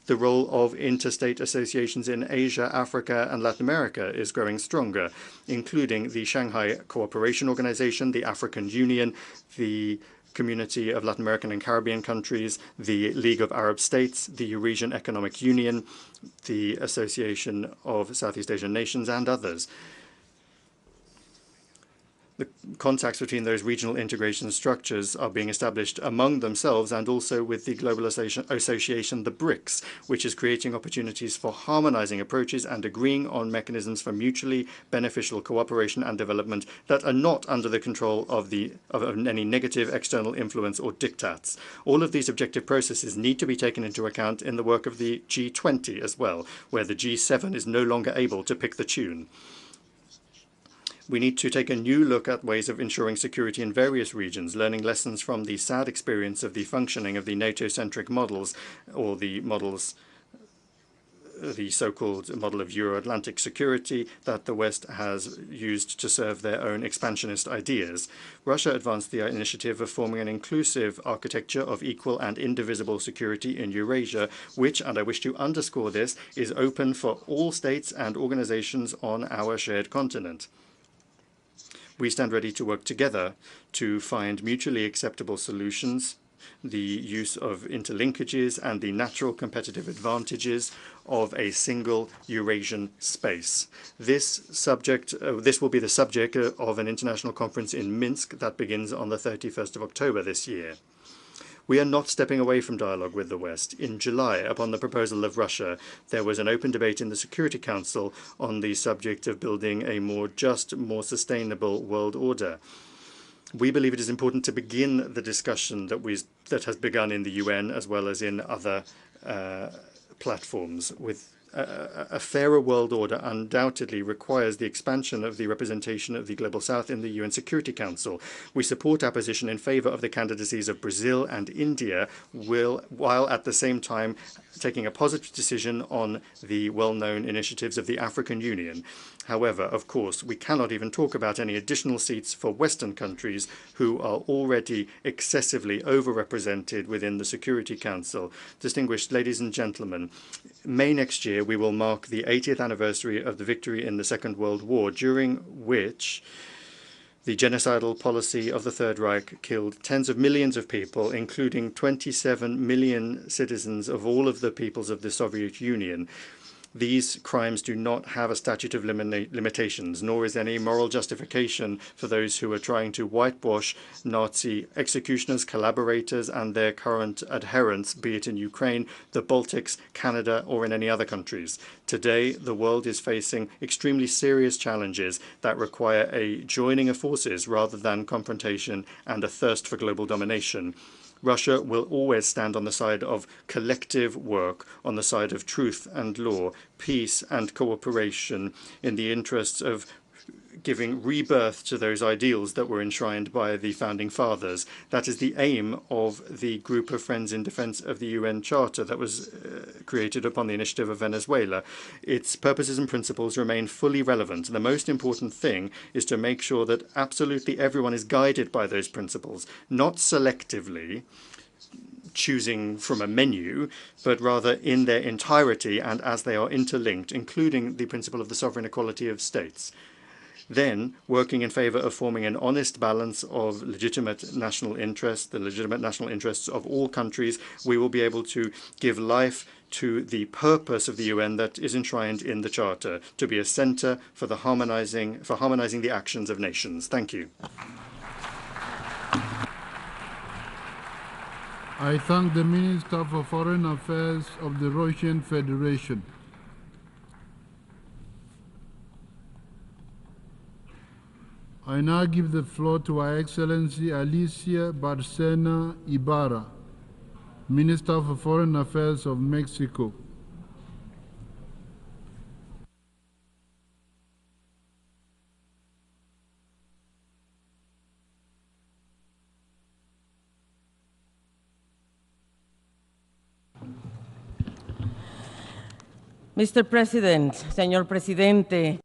The role of interstate associations in Asia, Africa, and Latin America is growing stronger, including the Shanghai Cooperation Organization, the African Union, the Community of Latin American and Caribbean Countries, the League of Arab States, the Eurasian Economic Union, the Association of Southeast Asian Nations, and others. The contacts between those regional integration structures are being established among themselves and also with the global association, the BRICS, which is creating opportunities for harmonizing approaches and agreeing on mechanisms for mutually beneficial cooperation and development that are not under the control of any negative external influence or diktats. All of these objective processes need to be taken into account in the work of the G20 as well, where the G7 is no longer able to pick the tune. We need to take a new look at ways of ensuring security in various regions, learning lessons from the sad experience of the functioning of the NATO-centric models, or the models, the so-called model of Euro-Atlantic security that the West has used to serve their own expansionist ideas. Russia advanced the initiative of forming an inclusive architecture of equal and indivisible security in Eurasia, which, and I wish to underscore this, is open for all states and organizations on our shared continent. We stand ready to work together to find mutually acceptable solutions, the use of interlinkages and the natural competitive advantages of a single Eurasian space. This will be the subject of an international conference in Minsk that begins on the 31st of October this year. We are not stepping away from dialogue with the West. In July, upon the proposal of Russia, there was an open debate in the Security Council on the subject of building a more just, more sustainable world order. We believe it is important to begin the discussion that has begun in the UN as well as in other platforms with a fairer world order undoubtedly requires the expansion of the representation of the Global South in the UN Security Council. We support our position in favor of the candidacies of Brazil and India, while at the same time taking a positive decision on the well-known initiatives of the African Union. However, of course, we cannot even talk about any additional seats for Western countries who are already excessively overrepresented within the Security Council. Distinguished ladies and gentlemen, May next year we will mark the 80th anniversary of the victory in the Second World War, during which the genocidal policy of the Third Reich killed tens of millions of people, including 27 million citizens of all of the peoples of the Soviet Union. These crimes do not have a statute of limitations, nor is any moral justification for those who are trying to whitewash Nazi executioners, collaborators, and their current adherents, be it in Ukraine, the Baltics, Canada, or in any other countries. Today, the world is facing extremely serious challenges that require a joining of forces rather than confrontation and a thirst for global domination. Russia will always stand on the side of collective work, on the side of truth and law, peace and cooperation, in the interests of giving rebirth to those ideals that were enshrined by the Founding Fathers. That is the aim of the Group of Friends in Defense of the UN Charter that was created upon the initiative of Venezuela. Its purposes and principles remain fully relevant. The most important thing is to make sure that absolutely everyone is guided by those principles, not selectively choosing from a menu, but rather in their entirety and as they are interlinked, including the principle of the sovereign equality of states. Then, working in favor of forming an honest balance of legitimate national interests, the legitimate national interests of all countries, we will be able to give life to the purpose of the UN that is enshrined in the Charter, to be a center for harmonizing the actions of nations. Thank you. I thank the Minister for Foreign Affairs of the Russian Federation. I now give the floor to Her Excellency Alicia Barcena Ibarra, Minister for Foreign Affairs of Mexico. Mr. President, Señor Presidente.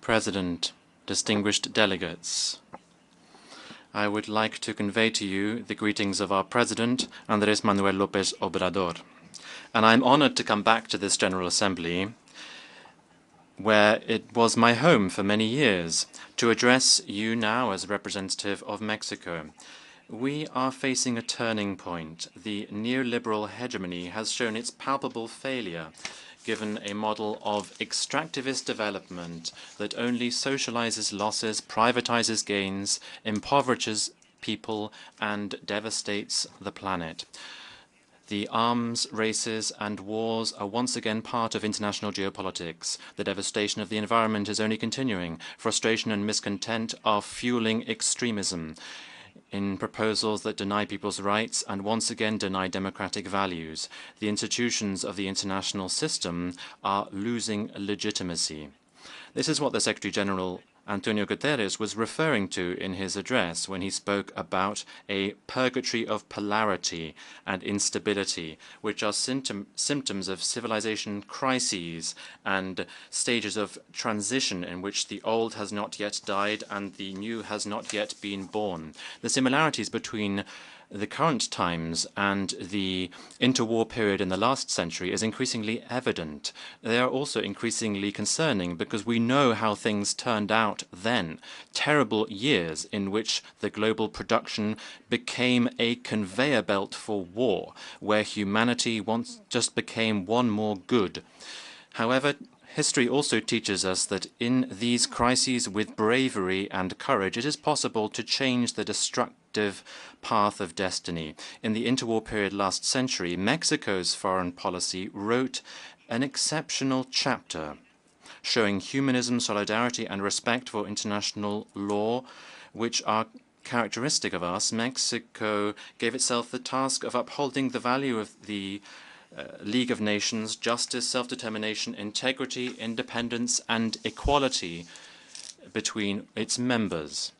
President, distinguished delegates, I would like to convey to you the greetings of our President, Andrés Manuel López Obrador. And I'm honored to come back to this General Assembly, where it was my home for many years, to address you now as representative of Mexico. We are facing a turning point. The neoliberal hegemony has shown its palpable failure, given a model of extractivist development that only socializes losses, privatizes gains, impoverishes people, and devastates the planet. The arms races and wars are once again part of international geopolitics. The devastation of the environment is only continuing. Frustration and miscontent are fueling extremism in proposals that deny people's rights and once again deny democratic values. The institutions of the international system are losing legitimacy. This is what the Secretary General Antonio Guterres was referring to in his address when he spoke about a purgatory of polarity and instability, which are symptoms of civilization crises and stages of transition in which the old has not yet died and the new has not yet been born. The similarities between the current times and the interwar period in the last century is increasingly evident. They are also increasingly concerning because we know how things turned out then. Terrible years in which the global production became a conveyor belt for war, where humanity once just became one more good. However, history also teaches us that in these crises, with bravery and courage, it is possible to change the destructive path of destiny. In the interwar period last century, Mexico's foreign policy wrote an exceptional chapter showing humanism, solidarity, and respect for international law, which are characteristic of us. Mexico gave itself the task of upholding the value of the League of Nations, justice, self-determination, integrity, independence, and equality between its members.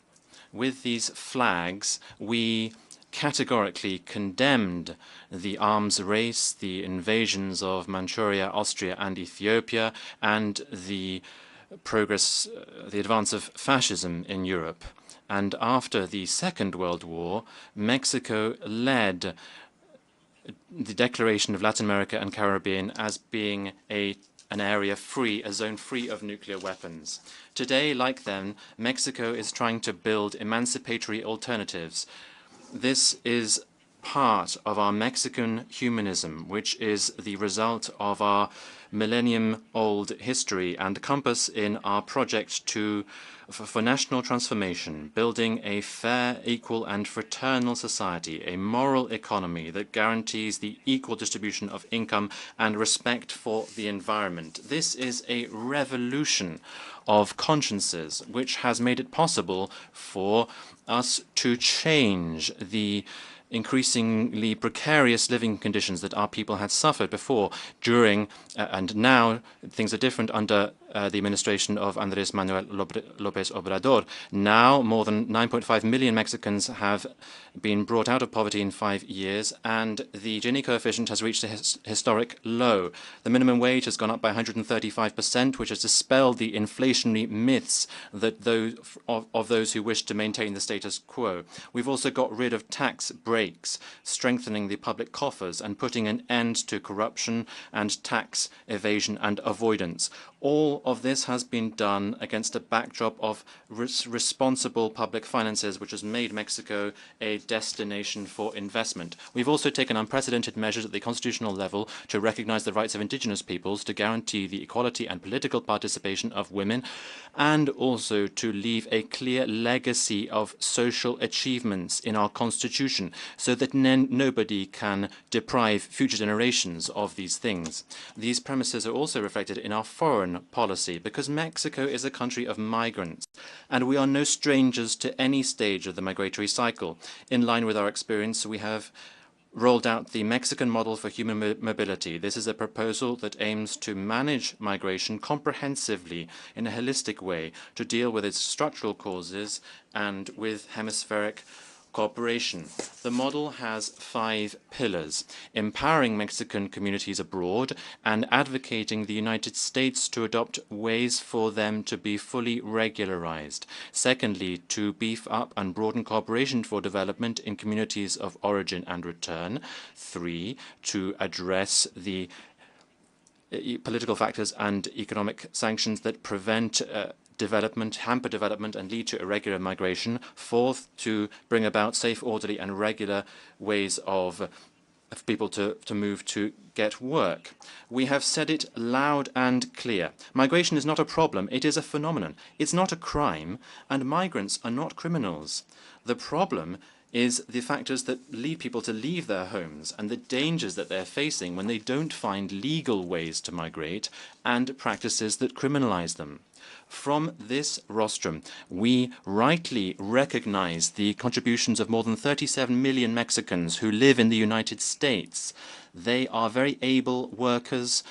With these flags, we categorically condemned the arms race, the invasions of Manchuria, Austria, and Ethiopia, and the progress, the advance of fascism in Europe. And after the Second World War, Mexico led the declaration of Latin America and Caribbean as being an area free, a zone free of nuclear weapons. Today, like then, Mexico is trying to build emancipatory alternatives. This is part of our Mexican humanism, which is the result of our millennium-old history and compass in our project for national transformation, building a fair, equal, and fraternal society, a moral economy that guarantees the equal distribution of income and respect for the environment. This is a revolution of consciences, which has made it possible for us to change the increasingly precarious living conditions that our people had suffered before, during, and now things are different under the administration of Andrés Manuel López Obrador. Now, more than 9.5 million Mexicans have been brought out of poverty in 5 years, and the Gini coefficient has reached a historic low. The minimum wage has gone up by 135%, which has dispelled the inflationary myths that of those who wish to maintain the status quo. We've also got rid of tax breaks, strengthening the public coffers and putting an end to corruption and tax evasion and avoidance. All of this has been done against a backdrop of responsible public finances, which has made Mexico a destination for investment. We've also taken unprecedented measures at the constitutional level to recognize the rights of indigenous peoples, to guarantee the equality and political participation of women, and also to leave a clear legacy of social achievements in our constitution, so that nobody can deprive future generations of these things. These premises are also reflected in our foreign policy, because Mexico is a country of migrants, and we are no strangers to any stage of the migratory cycle. In line with our experience, we have rolled out the Mexican model for human mobility. This is a proposal that aims to manage migration comprehensively in a holistic way, to deal with its structural causes and with hemispheric cooperation. The model has 5 pillars: empowering Mexican communities abroad and advocating the United States to adopt ways for them to be fully regularized. Secondly, to beef up and broaden cooperation for development in communities of origin and return. 3, to address the political factors and economic sanctions that prevent hamper development and lead to irregular migration. 4th, to bring about safe, orderly, and regular ways of people to move to get work. We have said it loud and clear. Migration is not a problem, it is a phenomenon. It's not a crime, and migrants are not criminals. The problem is the factors that lead people to leave their homes and the dangers that they're facing when they don't find legal ways to migrate and practices that criminalize them. From this rostrum, we rightly recognize the contributions of more than 37 million Mexicans who live in the United States. They are very able workers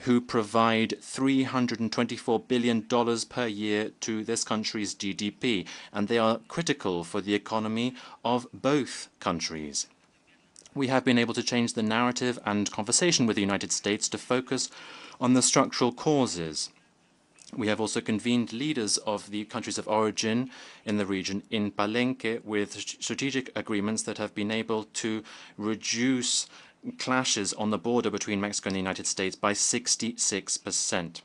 who provide $324 billion per year to this country's GDP, and they are critical for the economy of both countries. We have been able to change the narrative and conversation with the United States to focus on the structural causes. We have also convened leaders of the countries of origin in the region in Palenque with strategic agreements that have been able to reduce clashes on the border between Mexico and the United States by 66%.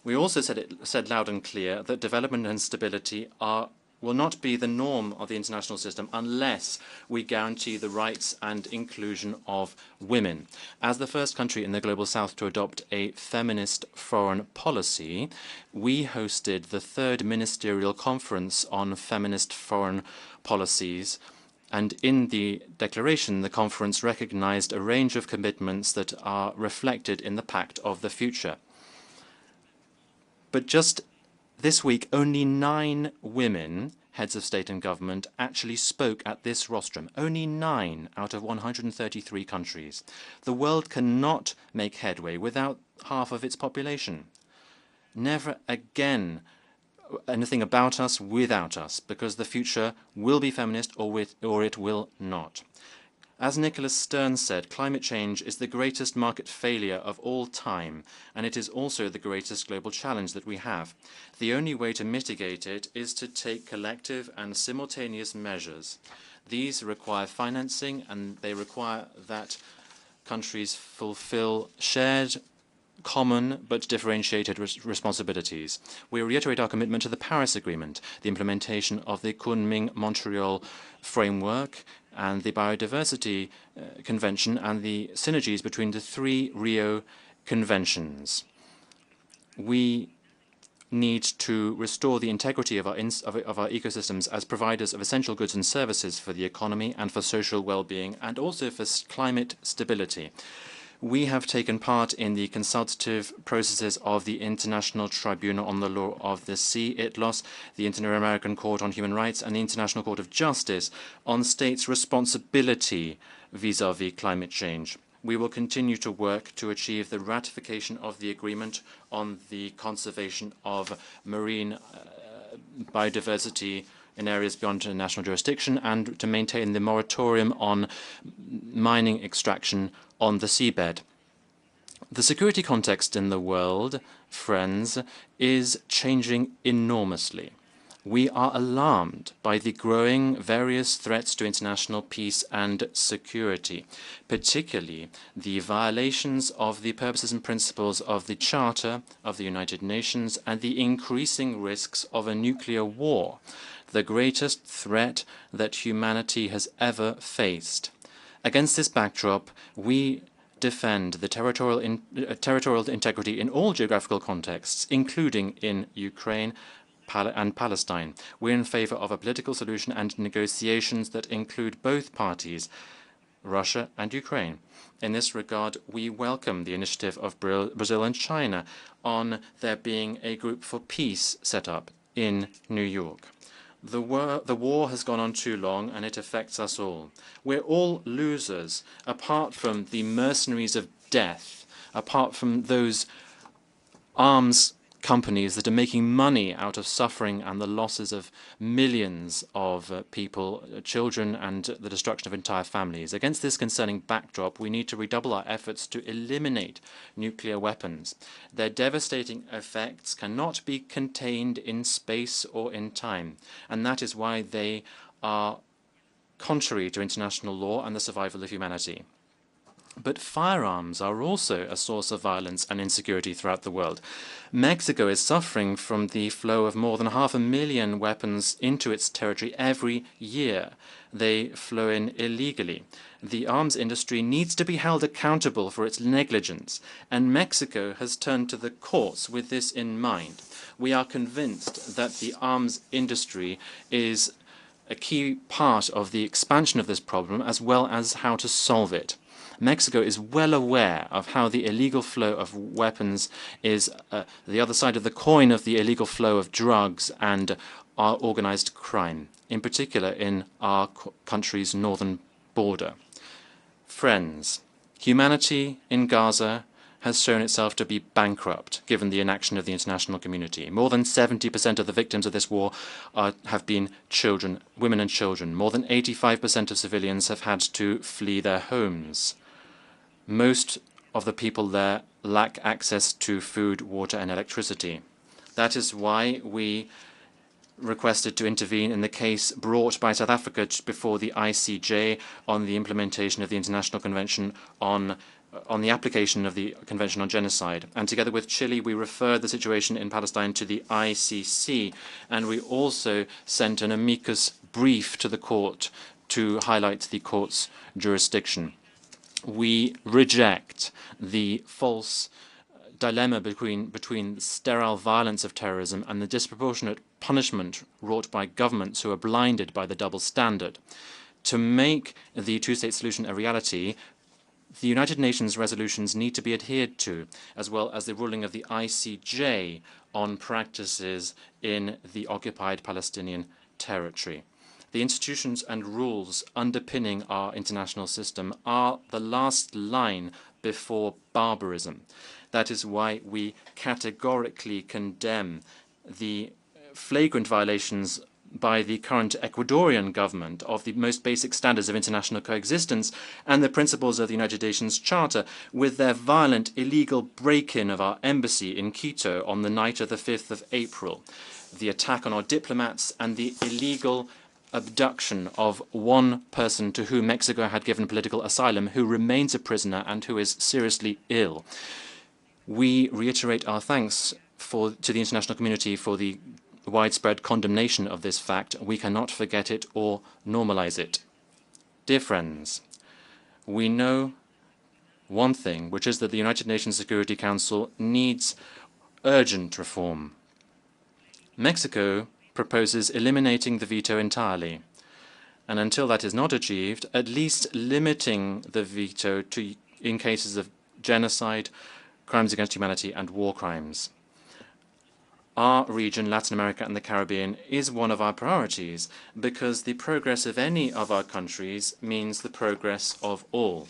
We also said loud and clear that development and stability will not be the norm of the international system unless we guarantee the rights and inclusion of women. As the first country in the Global South to adopt a feminist foreign policy, we hosted the 3rd Ministerial Conference on Feminist Foreign Policies, and in the declaration, the conference recognized a range of commitments that are reflected in the Pact of the Future. But just This week, only 9 women, heads of state and government, actually spoke at this rostrum. Only 9 out of 133 countries. The world cannot make headway without half of its population. Never again anything about us without us, because the future will be feminist or it will not. As Nicholas Stern said, climate change is the greatest market failure of all time, and it is also the greatest global challenge that we have. The only way to mitigate it is to take collective and simultaneous measures. These require financing, and they require that countries fulfill shared, common but differentiated responsibilities. We reiterate our commitment to the Paris Agreement, the implementation of the Kunming-Montreal framework, and the Biodiversity Convention, and the synergies between the 3 Rio conventions. We need to restore the integrity of our ecosystems as providers of essential goods and services for the economy and for social well-being, and also for climate stability. We have taken part in the consultative processes of the International Tribunal on the Law of the Sea, ITLOS, the Inter-American Court on Human Rights, and the International Court of Justice on states' responsibility vis-à-vis climate change. We will continue to work to achieve the ratification of the agreement on the conservation of marine biodiversity in areas beyond national jurisdiction, and to maintain the moratorium on mining extraction on the seabed. The security context in the world, friends, is changing enormously. We are alarmed by the growing various threats to international peace and security, particularly the violations of the purposes and principles of the Charter of the United Nations and the increasing risks of a nuclear war, the greatest threat that humanity has ever faced. Against this backdrop, we defend the territorial integrity in all geographical contexts, including in Ukraine and Palestine. We're in favor of a political solution and negotiations that include both parties, Russia and Ukraine. In this regard, we welcome the initiative of Brazil and China on there being a group for peace set up in New York. The war has gone on too long, and it affects us all. We're all losers, apart from the mercenaries of death, apart from those arms companies that are making money out of suffering and the losses of millions of people, children, and the destruction of entire families. Against this concerning backdrop, we need to redouble our efforts to eliminate nuclear weapons. Their devastating effects cannot be contained in space or in time, and that is why they are contrary to international law and the survival of humanity. But firearms are also a source of violence and insecurity throughout the world. Mexico is suffering from the flow of more than 500,000 weapons into its territory every year. They flow in illegally. The arms industry needs to be held accountable for its negligence, and Mexico has turned to the courts with this in mind. We are convinced that the arms industry is a key part of the expansion of this problem, as well as how to solve it. Mexico is well aware of how the illegal flow of weapons is the other side of the coin of the illegal flow of drugs and our organized crime, in particular in our country's northern border. Friends, humanity in Gaza has shown itself to be bankrupt, given the inaction of the international community. More than 70% of the victims of this war have been children, women and children. More than 85% of civilians have had to flee their homes. Most of the people there lack access to food, water, and electricity. That is why we requested to intervene in the case brought by South Africa before the ICJ on the implementation of the International Convention on the application of the Convention on Genocide. And together with Chile, we referred the situation in Palestine to the ICC, and we also sent an amicus brief to the court to highlight the court's jurisdiction. We reject the false dilemma between the sterile violence of terrorism and the disproportionate punishment wrought by governments who are blinded by the double standard. To make the two-state solution a reality, The United Nations resolutions need to be adhered to, as well as the ruling of the ICJ on practices in the occupied Palestinian territory. The institutions and rules underpinning our international system are the last line before barbarism. That is why we categorically condemn the flagrant violations by the current Ecuadorian government of the most basic standards of international coexistence and the principles of the United Nations Charter, with their violent, illegal break-in of our embassy in Quito on the night of the 5th of April, the attack on our diplomats, and the illegal abduction of one person to whom Mexico had given political asylum, who remains a prisoner and who is seriously ill. We reiterate our thanks to the international community for the widespread condemnation of this fact. We cannot forget it or normalize it. Dear friends, we know one thing, which is that the United Nations Security Council needs urgent reform. Mexico proposes eliminating the veto entirely, and until that is not achieved, at least limiting the veto to in cases of genocide, crimes against humanity, and war crimes. Our region, Latin America and the Caribbean, is one of our priorities because the progress of any of our countries means the progress of all.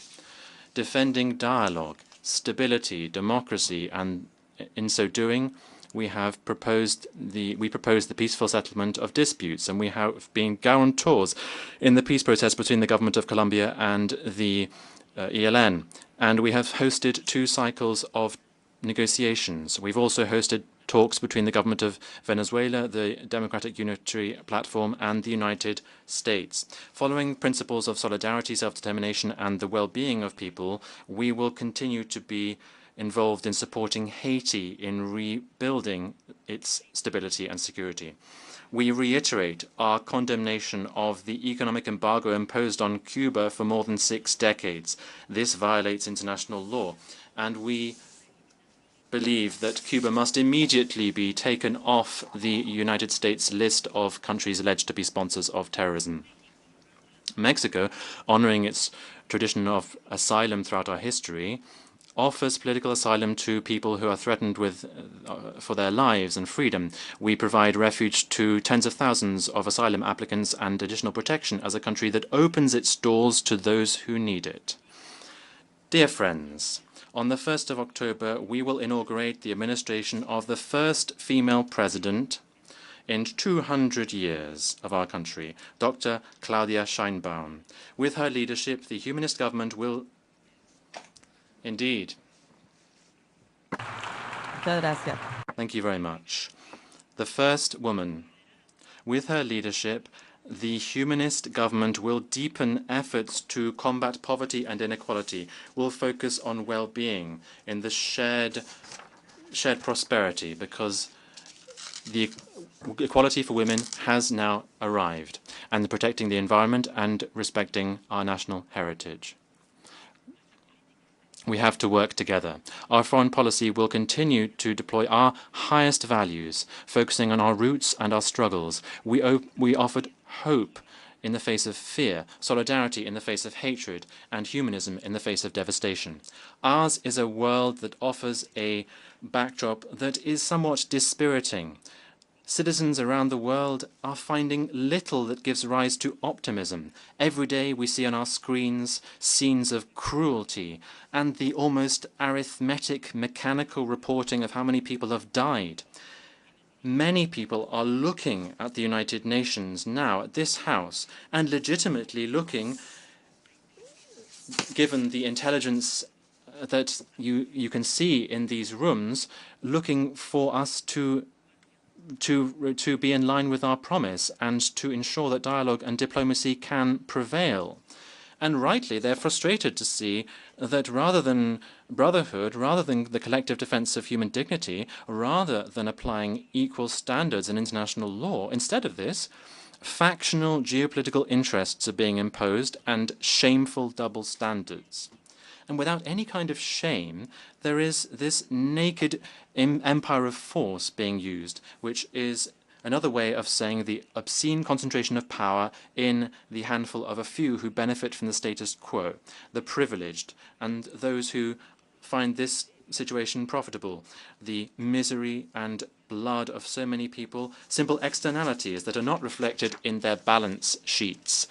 Defending dialogue, stability, democracy, and in so doing, we propose the peaceful settlement of disputes, and we have been guarantors in the peace process between the government of Colombia and the ELN. And we have hosted 2 cycles of negotiations. We've also hosted talks between the government of Venezuela, the Democratic Unitary Platform, and the United States. Following principles of solidarity, self-determination, and the well-being of people, we will continue to be involved in supporting Haiti in rebuilding its stability and security. We reiterate our condemnation of the economic embargo imposed on Cuba for more than 6 decades. This violates international law, and we believe that Cuba must immediately be taken off the United States list of countries alleged to be sponsors of terrorism. Mexico, honoring its tradition of asylum throughout our history, offers political asylum to people who are threatened with for their lives and freedom. We provide refuge to tens of thousands of asylum applicants and additional protection as a country that opens its doors to those who need it. Dear friends, on the 1st of October, we will inaugurate the administration of the first female president in 200 years of our country, Dr. Claudia Sheinbaum. With her leadership, the humanist government will indeed. Thank you very much. The first woman. With her leadership, the humanist government will deepen efforts to combat poverty and inequality, will focus on well-being in the shared prosperity, because the equality for women has now arrived, and protecting the environment and respecting our national heritage. We have to work together. Our foreign policy will continue to deploy our highest values, focusing on our roots and our struggles. We offered hope in the face of fear, solidarity in the face of hatred, and humanism in the face of devastation. Ours is a world that offers a backdrop that is somewhat dispiriting. Citizens around the world are finding little that gives rise to optimism. Every day we see on our screens scenes of cruelty and the almost arithmetic, mechanical reporting of how many people have died. Many people are looking at the United Nations now, at this House, and legitimately looking, given the intelligence that you can see in these rooms, looking for us to be in line with our promise and to ensure that dialogue and diplomacy can prevail. And rightly, they're frustrated to see that rather than brotherhood, rather than the collective defense of human dignity, rather than applying equal standards in international law, instead of this, factional geopolitical interests are being imposed and shameful double standards. And without any kind of shame, there is this naked empire of force being used, which is Another way of saying the obscene concentration of power in the handful of a few who benefit from the status quo, the privileged, and those who find this situation profitable, the misery and blood of so many people, simple externalities that are not reflected in their balance sheets.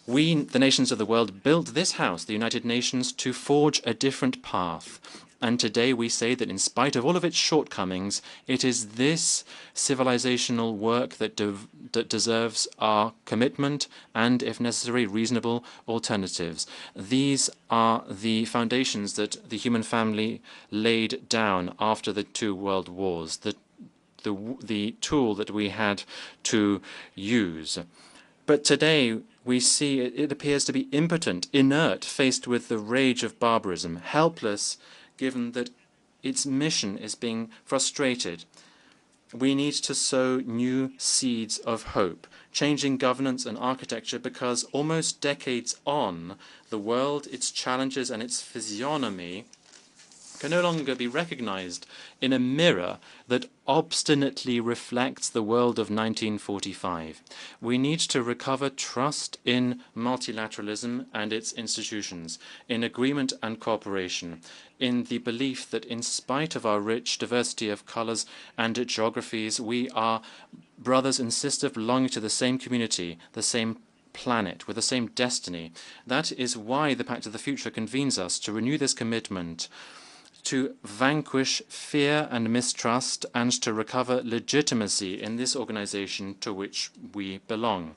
We, the nations of the world, built this house, the United Nations, to forge a different path. And today we say that in spite of all of its shortcomings, it is this civilizational work that deserves our commitment and, if necessary, reasonable alternatives. These are the foundations that the human family laid down after the 2 world wars, the tool that we had to use. But today we see it appears to be impotent, inert, faced with the rage of barbarism, helpless given that its mission is being frustrated. We need to sow new seeds of hope, changing governance and architecture, because almost decades on, the world, its challenges and its physiognomy can no longer be recognized in a mirror that obstinately reflects the world of 1945. We need to recover trust in multilateralism and its institutions, in agreement and cooperation, in the belief that in spite of our rich diversity of colors and geographies, we are brothers and sisters belonging to the same community, the same planet, with the same destiny. That is why the Pact of the Future convenes us to renew this commitment, to vanquish fear and mistrust, and to recover legitimacy in this organization to which we belong.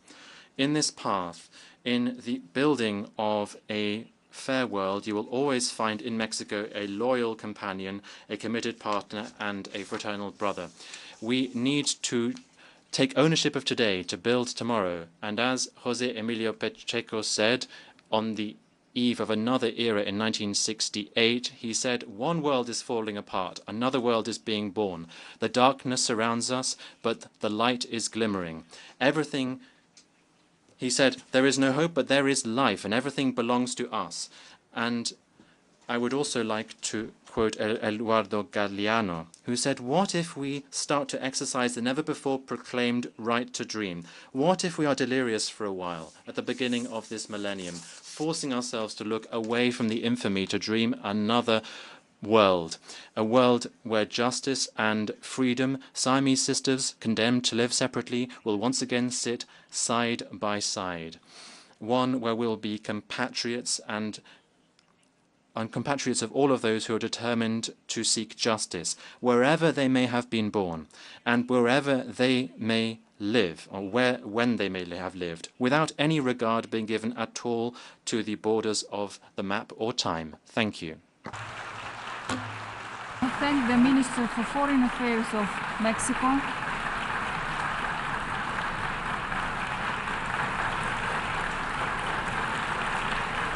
In this path, in the building of a fair world, you will always find in Mexico a loyal companion, a committed partner, and a fraternal brother. We need to take ownership of today to build tomorrow. And as José Emilio Pacheco said on the eve of another era in 1968, he said, "One world is falling apart, another world is being born. The darkness surrounds us, but the light is glimmering. Everything," he said, "there is no hope, but there is life, and everything belongs to us." And I would also like to quote Eduardo Galeano, who said, "What if we start to exercise the never-before-proclaimed right to dream? What if we are delirious for a while at the beginning of this millennium, forcing ourselves to look away from the infamy to dream another world, a world where justice and freedom, Siamese sisters condemned to live separately, will once again sit side by side, one where we'll be compatriots and compatriots of all of those who are determined to seek justice, wherever they may have been born, and wherever they may live, or when they may have lived, without any regard being given at all to the borders of the map or time." Thank you. I thank the Minister for Foreign Affairs of Mexico.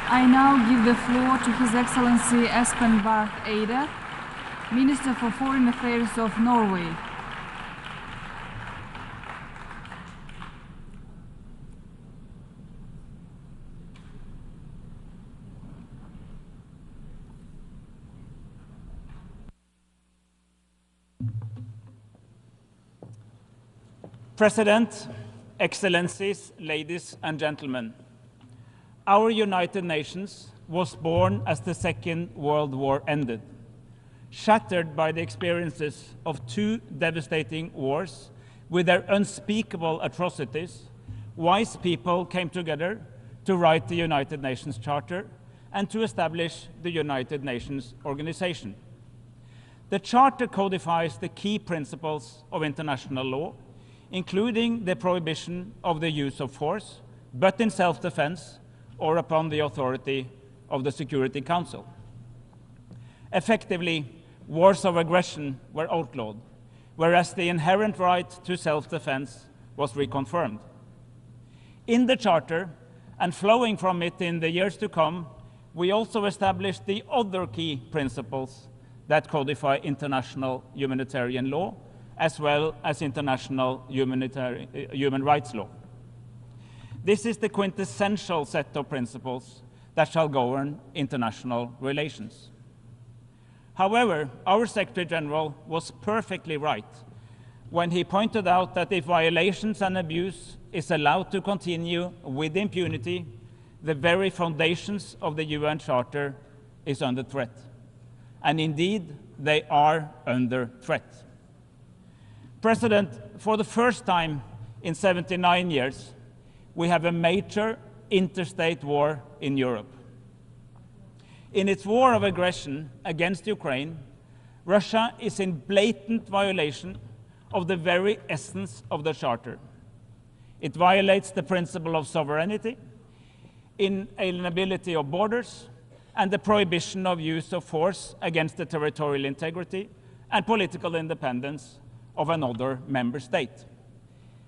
I now give the floor to His Excellency Espen Barth Eide, Minister for Foreign Affairs of Norway. President, Excellencies, ladies and gentlemen, our United Nations was born as the Second World War ended. Shattered by the experiences of 2 devastating wars with their unspeakable atrocities, wise people came together to write the United Nations Charter and to establish the United Nations Organization. The Charter codifies the key principles of international law, including the prohibition of the use of force, but in self-defense or upon the authority of the Security Council. Effectively, wars of aggression were outlawed, whereas the inherent right to self-defense was reconfirmed. In the Charter, and flowing from it in the years to come, we also established the other key principles that codify international humanitarian law, as well as international human rights law. This is the quintessential set of principles that shall govern international relations. However, our Secretary General was perfectly right when he pointed out that if violations and abuse is allowed to continue with impunity, the very foundations of the UN Charter is under threat. And indeed, they are under threat. President, for the first time in 79 years, we have a major interstate war in Europe. In its war of aggression against Ukraine, Russia is in blatant violation of the very essence of the Charter. It violates the principle of sovereignty, inalienability of borders, and the prohibition of use of force against the territorial integrity and political independence of another member state.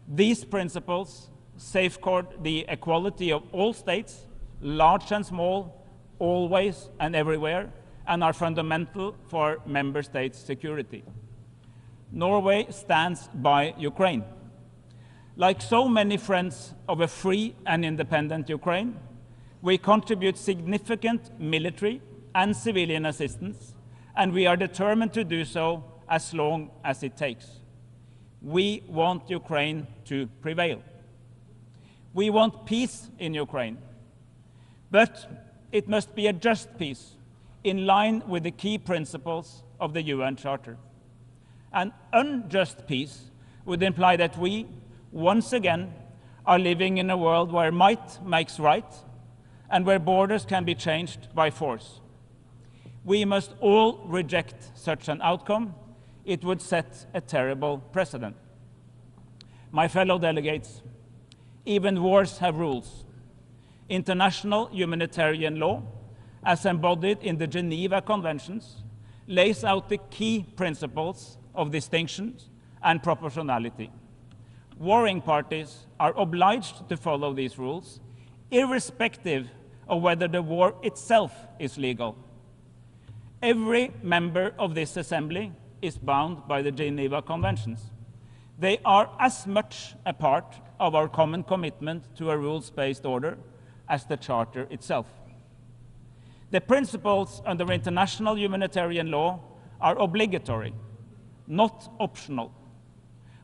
These principles safeguard the equality of all states, large and small, always and everywhere, and are fundamental for member states' security. Norway stands by Ukraine. Like so many friends of a free and independent Ukraine, we contribute significant military and civilian assistance, and we are determined to do so as long as it takes. We want Ukraine to prevail. We want peace in Ukraine, but it must be a just peace in line with the key principles of the UN Charter. An unjust peace would imply that we, once again, are living in a world where might makes right and where borders can be changed by force. We must all reject such an outcome. It would set a terrible precedent. My fellow delegates, even wars have rules. International humanitarian law, as embodied in the Geneva Conventions, lays out the key principles of distinction and proportionality. Warring parties are obliged to follow these rules, irrespective of whether the war itself is legal. Every member of this assembly is bound by the Geneva Conventions. They are as much a part of our common commitment to a rules-based order as the Charter itself. The principles under international humanitarian law are obligatory, not optional.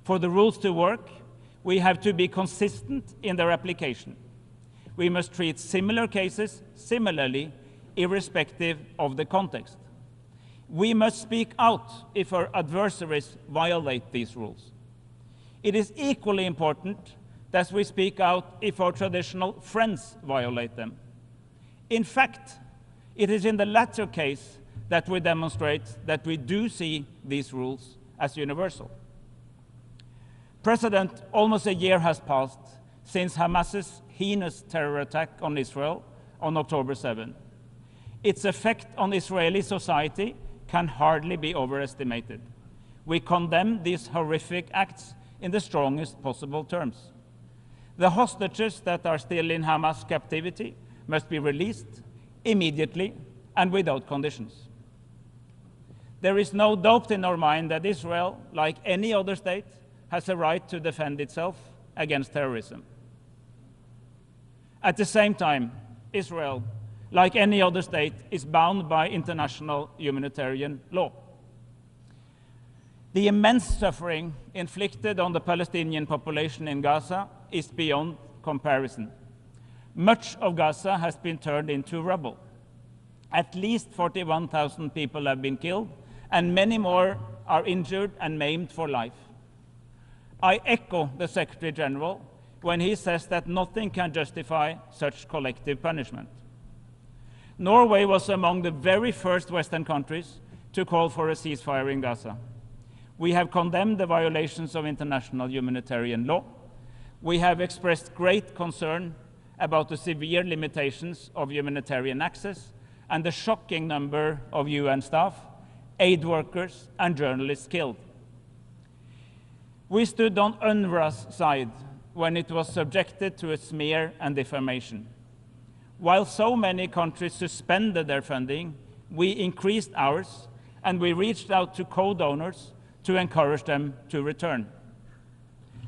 For the rules to work, we have to be consistent in their application. We must treat similar cases similarly, irrespective of the context. We must speak out if our adversaries violate these rules. It is equally important that we speak out if our traditional friends violate them. In fact, it is in the latter case that we demonstrate that we do see these rules as universal. President, almost a year has passed since Hamas's heinous terror attack on Israel on October 7. Its effect on Israeli society can hardly be overestimated. We condemn these horrific acts in the strongest possible terms. The hostages that are still in Hamas captivity must be released immediately and without conditions. There is no doubt in our mind that Israel, like any other state, has a right to defend itself against terrorism. At the same time, Israel, like any other state, is bound by international humanitarian law. The immense suffering inflicted on the Palestinian population in Gaza is beyond comparison. Much of Gaza has been turned into rubble. At least 41,000 people have been killed, and many more are injured and maimed for life. I echo the Secretary General when he says that nothing can justify such collective punishment. Norway was among the very first Western countries to call for a ceasefire in Gaza. We have condemned the violations of international humanitarian law. We have expressed great concern about the severe limitations of humanitarian access and the shocking number of UN staff, aid workers, and journalists killed. We stood on UNRWA's side when it was subjected to a smear and defamation. While so many countries suspended their funding, we increased ours, and we reached out to co-donors to encourage them to return.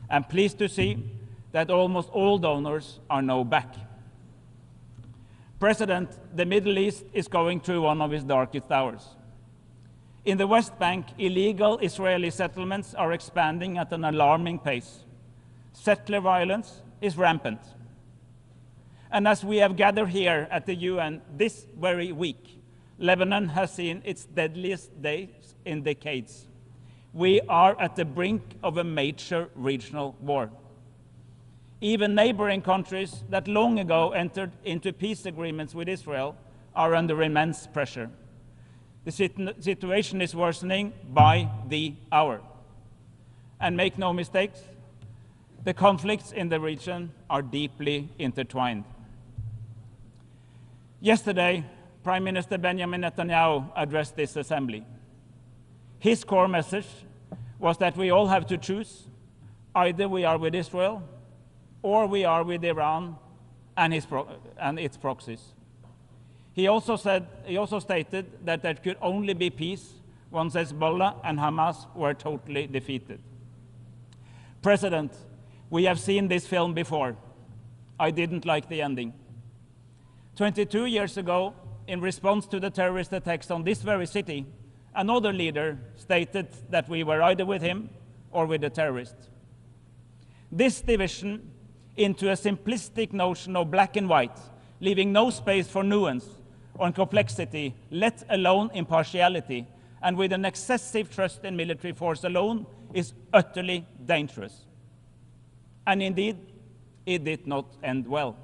I'm pleased to see that almost all donors are now back. President, the Middle East is going through one of its darkest hours. In the West Bank, illegal Israeli settlements are expanding at an alarming pace. Settler violence is rampant. And as we have gathered here at the UN this very week, Lebanon has seen its deadliest days in decades. We are at the brink of a major regional war. Even neighboring countries that long ago entered into peace agreements with Israel are under immense pressure. The situation is worsening by the hour. And make no mistakes, the conflicts in the region are deeply intertwined. Yesterday, Prime Minister Benjamin Netanyahu addressed this assembly. His core message was that we all have to choose. Either we are with Israel or we are with Iran and its proxies. He also stated that there could only be peace once Hezbollah and Hamas were totally defeated. President, we have seen this film before. I didn't like the ending. 22 years ago, in response to the terrorist attacks on this very city, another leader stated that we were either with him or with the terrorists. This division into a simplistic notion of black and white, leaving no space for nuance or complexity, let alone impartiality, and with an excessive trust in military force alone, is utterly dangerous. And indeed, it did not end well.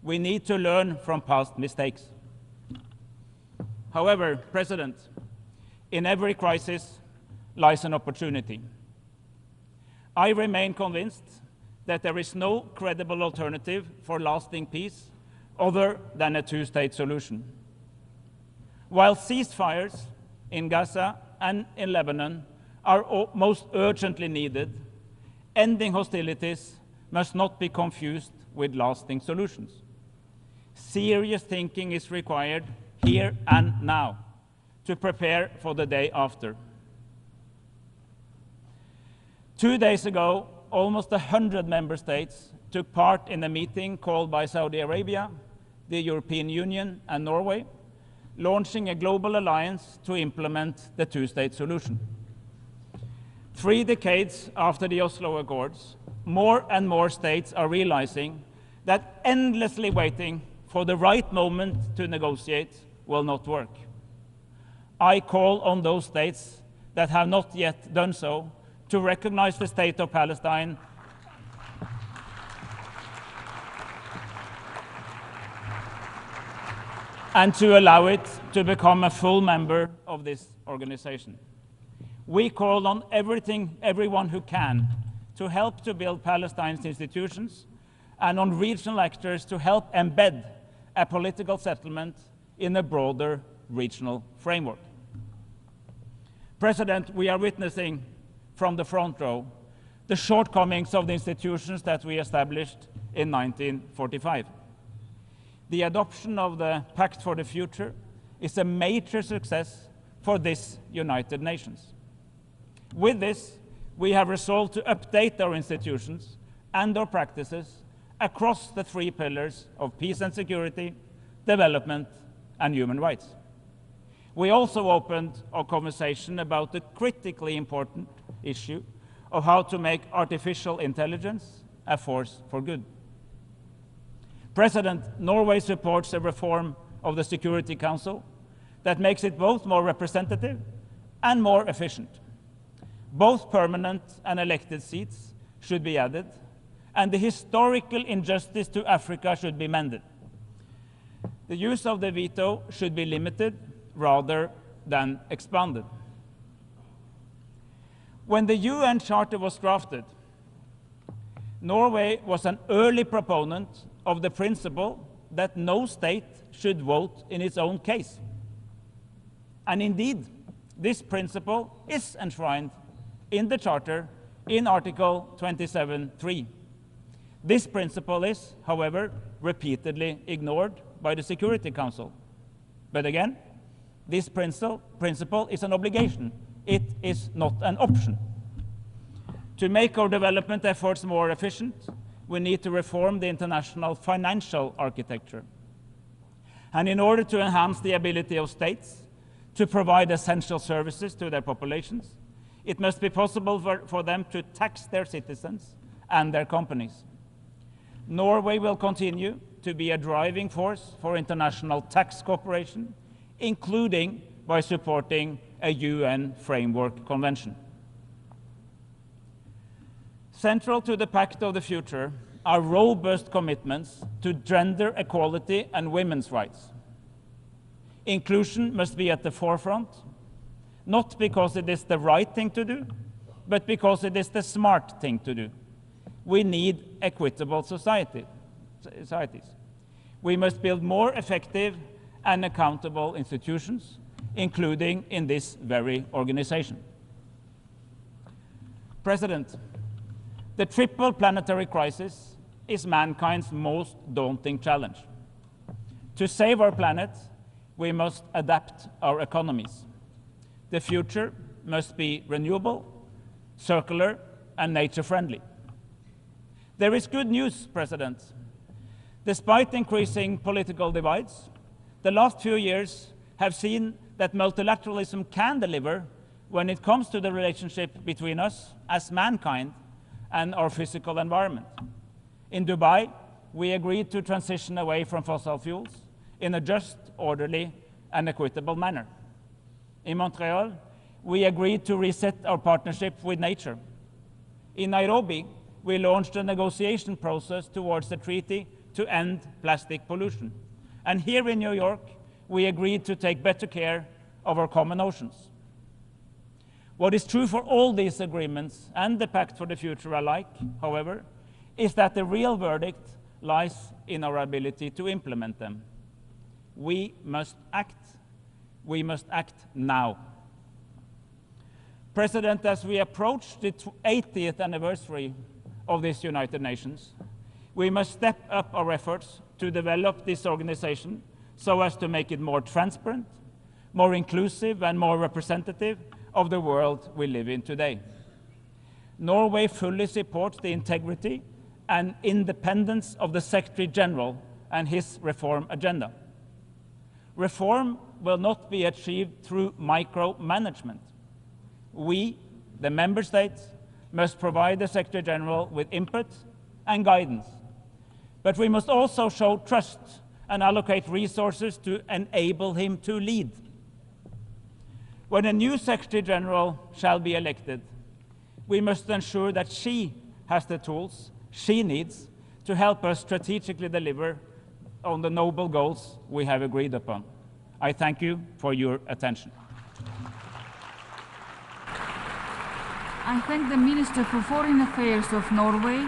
We need to learn from past mistakes. However, President, in every crisis lies an opportunity. I remain convinced that there is no credible alternative for lasting peace other than a two-state solution. While ceasefires in Gaza and in Lebanon are most urgently needed, ending hostilities must not be confused with lasting solutions. Serious thinking is required here and now to prepare for the day after. 2 days ago, almost 100 member states took part in a meeting called by Saudi Arabia, the European Union, and Norway, launching a global alliance to implement the two-state solution. 3 decades after the Oslo Accords, more and more states are realizing that endlessly waiting for the right moment to negotiate will not work. I call on those states that have not yet done so to recognize the state of Palestine and to allow it to become a full member of this organization. We call on everyone who can to help to build Palestine's institutions and on regional actors to help embed a political settlement in a broader regional framework. President, we are witnessing from the front row the shortcomings of the institutions that we established in 1945. The adoption of the Pact for the Future is a major success for this United Nations. With this, we have resolved to update our institutions and our practices across the 3 pillars of peace and security, development, and human rights. We also opened our conversation about the critically important issue of how to make artificial intelligence a force for good. President, Norway supports a reform of the Security Council that makes it both more representative and more efficient. Both permanent and elected seats should be added, and the historical injustice to Africa should be mended. The use of the veto should be limited rather than expanded. When the UN Charter was drafted, Norway was an early proponent of the principle that no state should vote in its own case. And indeed, this principle is enshrined in the Charter in Article 27(3). This principle is, however, repeatedly ignored by the Security Council. But again, this principle is an obligation. It is not an option. To make our development efforts more efficient, we need to reform the international financial architecture. And in order to enhance the ability of states to provide essential services to their populations. It must be possible for them to tax their citizens and their companies. Norway will continue to be a driving force for international tax cooperation, including by supporting a UN framework convention. Central to the Pact of the Future are robust commitments to gender equality and women's rights. Inclusion must be at the forefront, not because it is the right thing to do, but because it is the smart thing to do. We need equitable societies. We must build more effective and accountable institutions, including in this very organization. President, the triple planetary crisis is mankind's most daunting challenge. To save our planet, we must adapt our economies. The future must be renewable, circular, and nature-friendly. There is good news, President. Despite increasing political divides, the last few years have seen that multilateralism can deliver when it comes to the relationship between us as mankind and our physical environment. In Dubai, we agreed to transition away from fossil fuels in a just, orderly, and equitable manner. In Montreal, we agreed to reset our partnership with nature. In Nairobi, we launched a negotiation process towards a treaty to end plastic pollution. And here in New York, we agreed to take better care of our common oceans. What is true for all these agreements and the Pact for the Future alike, however, is that the real verdict lies in our ability to implement them. We must act. We must act now. President, as we approach the 80th anniversary of this United Nations, we must step up our efforts to develop this organization so as to make it more transparent, more inclusive, and more representative of the world we live in today. Norway fully supports the integrity and independence of the Secretary General and his reform agenda. Reform will not be achieved through micromanagement. We, the member states, must provide the Secretary General with input and guidance. But we must also show trust and allocate resources to enable him to lead. When a new Secretary General shall be elected, we must ensure that she has the tools she needs to help us strategically deliver on the noble goals we have agreed upon. I thank you for your attention. I thank the Minister for Foreign Affairs of Norway.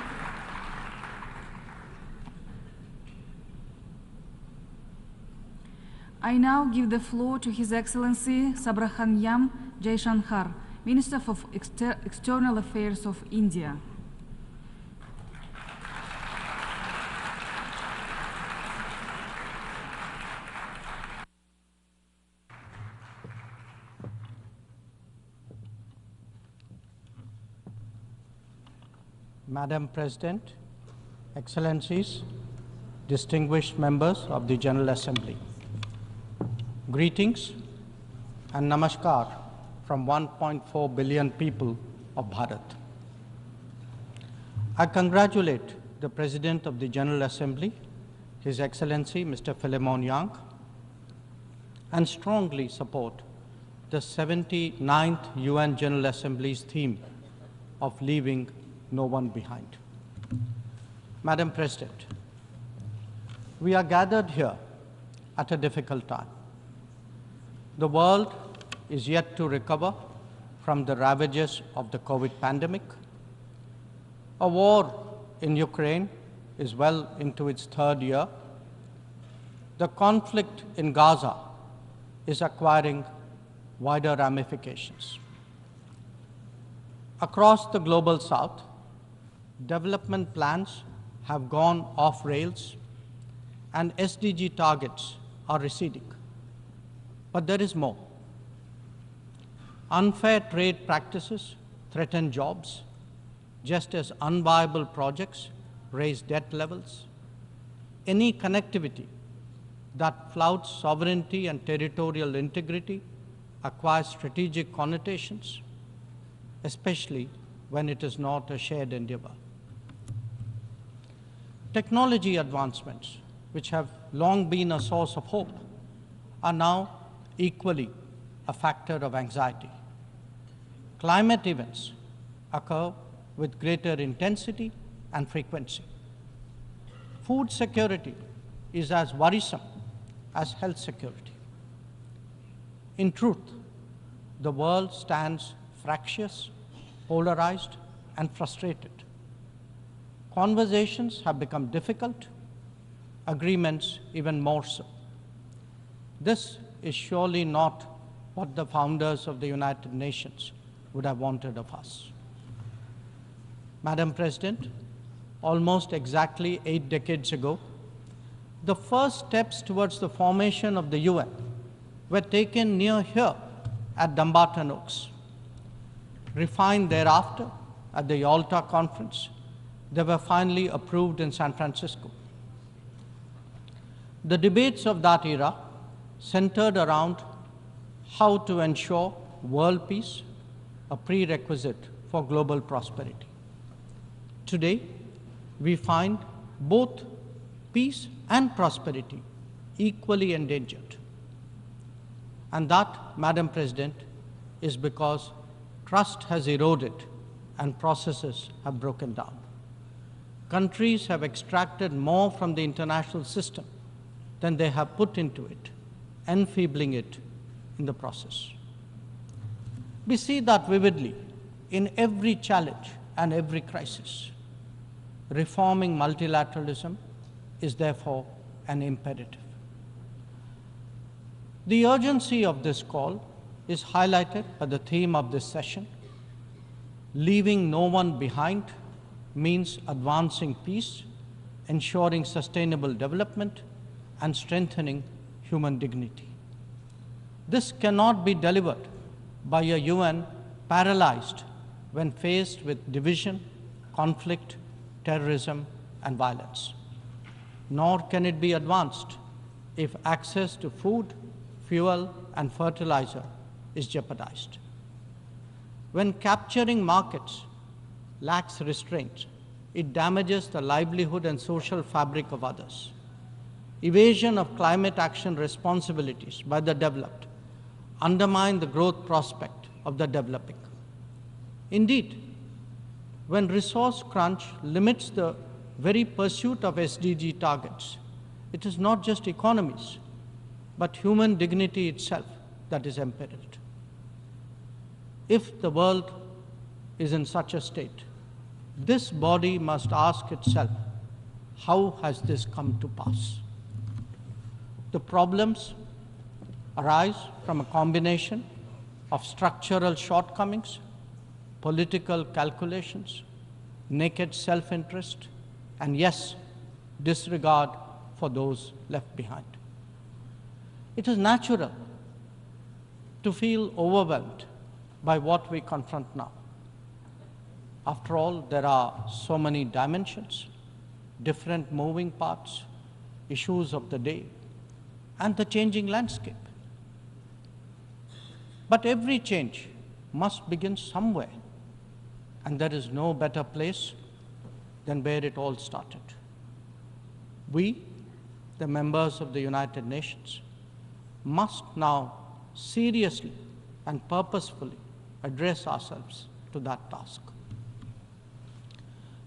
I now give the floor to His Excellency Subrahmanyam Jaishankar, Minister for External Affairs of India. Madam President, Excellencies, distinguished members of the General Assembly, greetings and namaskar from 1.4 billion people of Bharat. I congratulate the President of the General Assembly, His Excellency Mr. Philemon Yang, and strongly support the 79th UN General Assembly's theme of leaving no one behind. Madam President, we are gathered here at a difficult time. The world is yet to recover from the ravages of the COVID pandemic. A war in Ukraine is well into its third year. The conflict in Gaza is acquiring wider ramifications. Across the global south, development plans have gone off rails and SDG targets are receding. But there is more. Unfair trade practices threaten jobs, just as unviable projects raise debt levels. Any connectivity that flouts sovereignty and territorial integrity acquires strategic connotations, especially when it is not a shared endeavor. Technology advancements, which have long been a source of hope, are now equally a factor of anxiety. Climate events occur with greater intensity and frequency. Food security is as worrisome as health security. In truth, the world stands fractious, polarized, and frustrated. Conversations have become difficult, agreements even more so. This is surely not what the founders of the United Nations would have wanted of us. Madam President, almost exactly 8 decades ago, the first steps towards the formation of the UN were taken near here at Dumbarton Oaks. Refined thereafter at the Yalta Conference, they were finally approved in San Francisco. The debates of that era centered around how to ensure world peace, a prerequisite for global prosperity. Today, we find both peace and prosperity equally endangered. And that, Madam President, is because trust has eroded and processes have broken down. Countries have extracted more from the international system than they have put into it, enfeebling it in the process. We see that vividly in every challenge and every crisis. Reforming multilateralism is therefore an imperative. The urgency of this call is highlighted by the theme of this session. Leaving no one behind means advancing peace, ensuring sustainable development, and strengthening human dignity. This cannot be delivered by a UN paralyzed when faced with division, conflict, terrorism, and violence. Nor can it be advanced if access to food, fuel, and fertilizer is jeopardized. When capturing markets lacks restraint, it damages the livelihood and social fabric of others. Evasion of climate action responsibilities by the developed undermine the growth prospect of the developing. Indeed, when resource crunch limits the very pursuit of SDG targets, it is not just economies, but human dignity itself that is imperiled. If the world is in such a state, this body must ask itself, how has this come to pass? The problems arise from a combination of structural shortcomings, political calculations, naked self-interest, and yes, disregard for those left behind. It is natural to feel overwhelmed by what we confront now. After all, there are so many dimensions, different moving parts, issues of the day, and the changing landscape. But every change must begin somewhere, and there is no better place than where it all started. We, the members of the United Nations, must now seriously and purposefully address ourselves to that task.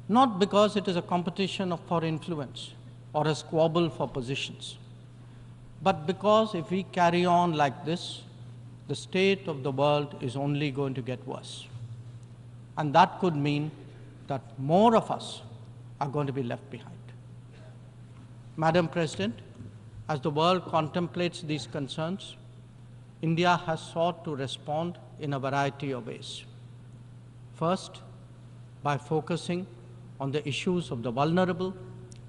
Not because it is a competition for influence or a squabble for positions, but because if we carry on like this, the state of the world is only going to get worse. And that could mean that more of us are going to be left behind. Madam President, as the world contemplates these concerns, India has sought to respond in a variety of ways. First, by focusing on the issues of the vulnerable,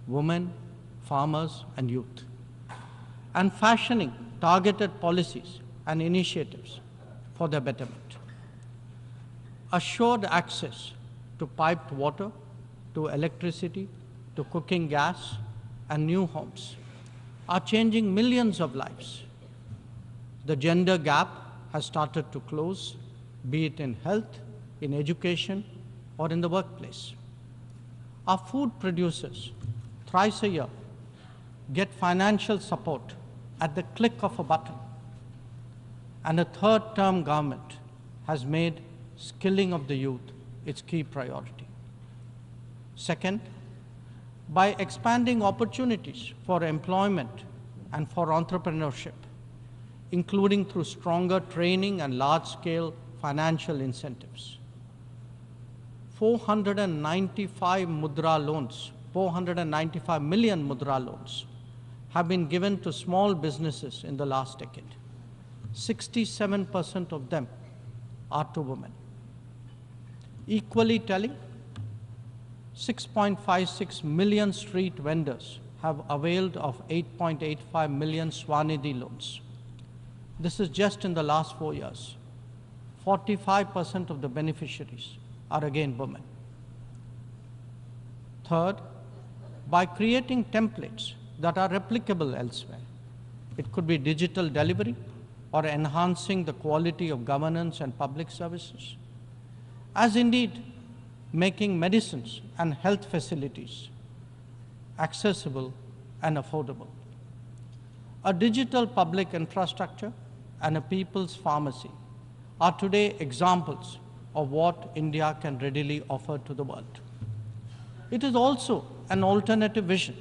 women, farmers, and youth, and fashioning targeted policies and initiatives for their betterment. Assured access to piped water, to electricity, to cooking gas, and new homes are changing millions of lives. The gender gap has started to close, be it in health, in education, or in the workplace. Our food producers, thrice a year, get financial support at the click of a button. And a third-term government has made skilling of the youth its key priority. Second, by expanding opportunities for employment and for entrepreneurship, including through stronger training and large-scale financial incentives. 495 mudra loans, 495 million mudra loans have been given to small businesses in the last decade. 67% of them are to women. Equally telling, 6.56 million street vendors have availed of 8.85 million Swanidhi loans. This is just in the last 4 years. 45% of the beneficiaries are again women. Third, by creating templates that are replicable elsewhere. It could be digital delivery or enhancing the quality of governance and public services, as indeed making medicines and health facilities accessible and affordable. A digital public infrastructure and a people's pharmacy are today examples of what India can readily offer to the world. It is also an alternative vision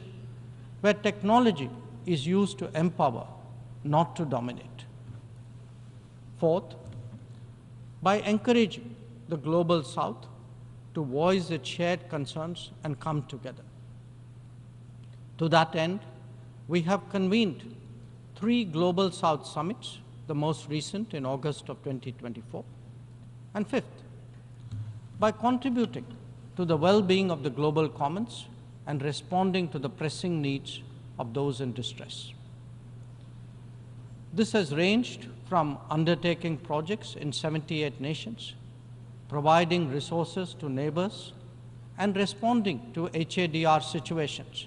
where technology is used to empower, not to dominate. Fourth, by encouraging the Global South to voice its shared concerns and come together. To that end, we have convened 3 Global South summits, the most recent in August of 2024. And fifth, by contributing to the well-being of the global commons and responding to the pressing needs of those in distress. This has ranged from undertaking projects in 78 nations, providing resources to neighbors, and responding to HADR situations,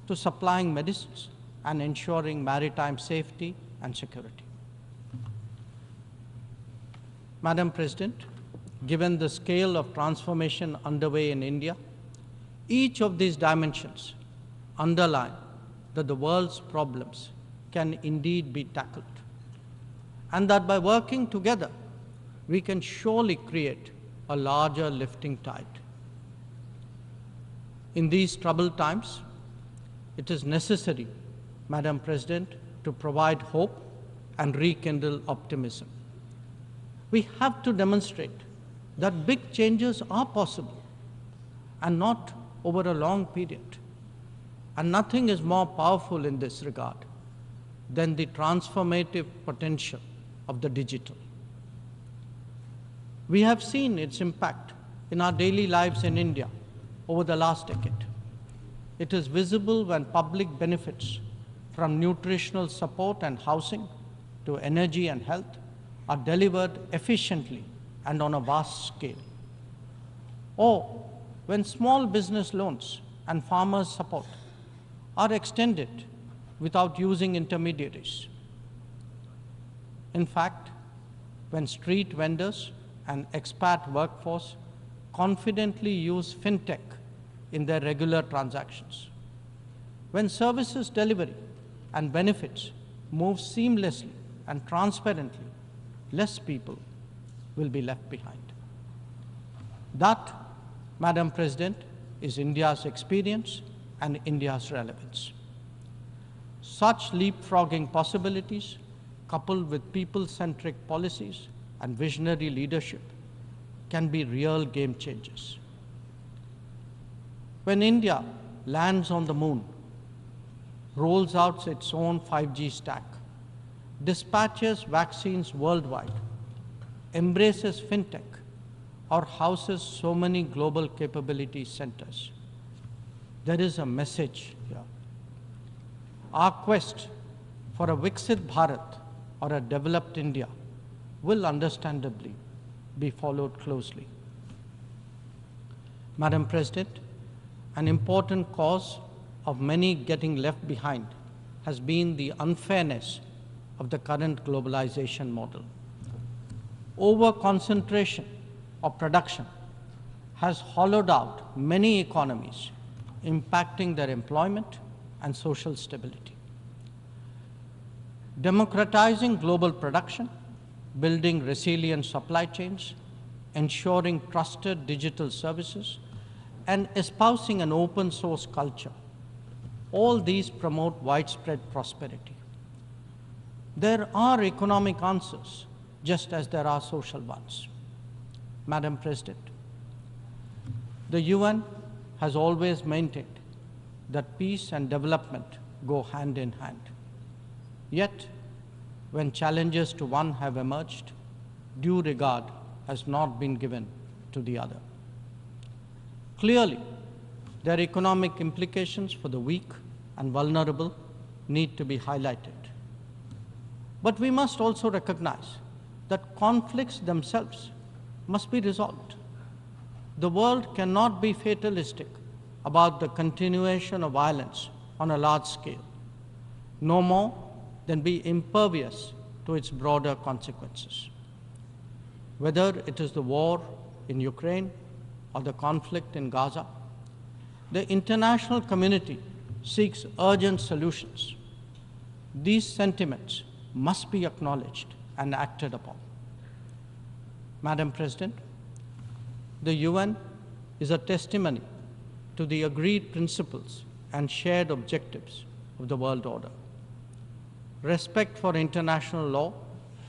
to supplying medicines and ensuring maritime safety and security. Madam President, given the scale of transformation underway in India, each of these dimensions underline that the world's problems can indeed be tackled, and that by working together, we can surely create a larger lifting tide. In these troubled times, it is necessary, Madam President, to provide hope and rekindle optimism. We have to demonstrate that big changes are possible and not over a long period. And nothing is more powerful in this regard than the transformative potential of the digital. We have seen its impact in our daily lives in India over the last decade. It is visible when public benefits from nutritional support and housing to energy and health are delivered efficiently and on a vast scale. Or when small business loans and farmers' support are extended without using intermediaries. In fact, when street vendors and expat workforce confidently use fintech in their regular transactions, when services delivery and benefits move seamlessly and transparently, less people will be left behind. That, Madam President, is India's experience and India's relevance. Such leapfrogging possibilities, coupled with people-centric policies and visionary leadership, can be real game changers. When India lands on the moon, rolls out its own 5G stack, dispatches vaccines worldwide, embraces fintech, or houses so many global capability centers, there is a message here. Our quest for a Viksit Bharat or a developed India will understandably be followed closely. Madam President, an important cause of many getting left behind has been the unfairness of the current globalization model. Over-concentration of production has hollowed out many economies, impacting their employment and social stability. Democratizing global production, building resilient supply chains, ensuring trusted digital services, and espousing an open source culture. All these promote widespread prosperity. There are economic answers, just as there are social ones. Madam President, the UN has always maintained that peace and development go hand in hand. Yet, when challenges to one have emerged, due regard has not been given to the other. Clearly, their economic implications for the weak and vulnerable need to be highlighted. But we must also recognize that conflicts themselves must be resolved. The world cannot be fatalistic about the continuation of violence on a large scale, no more than be impervious to its broader consequences. Whether it is the war in Ukraine or the conflict in Gaza, the international community seeks urgent solutions. These sentiments must be acknowledged and acted upon. Madam President, the UN is a testimony to the agreed principles and shared objectives of the world order. Respect for international law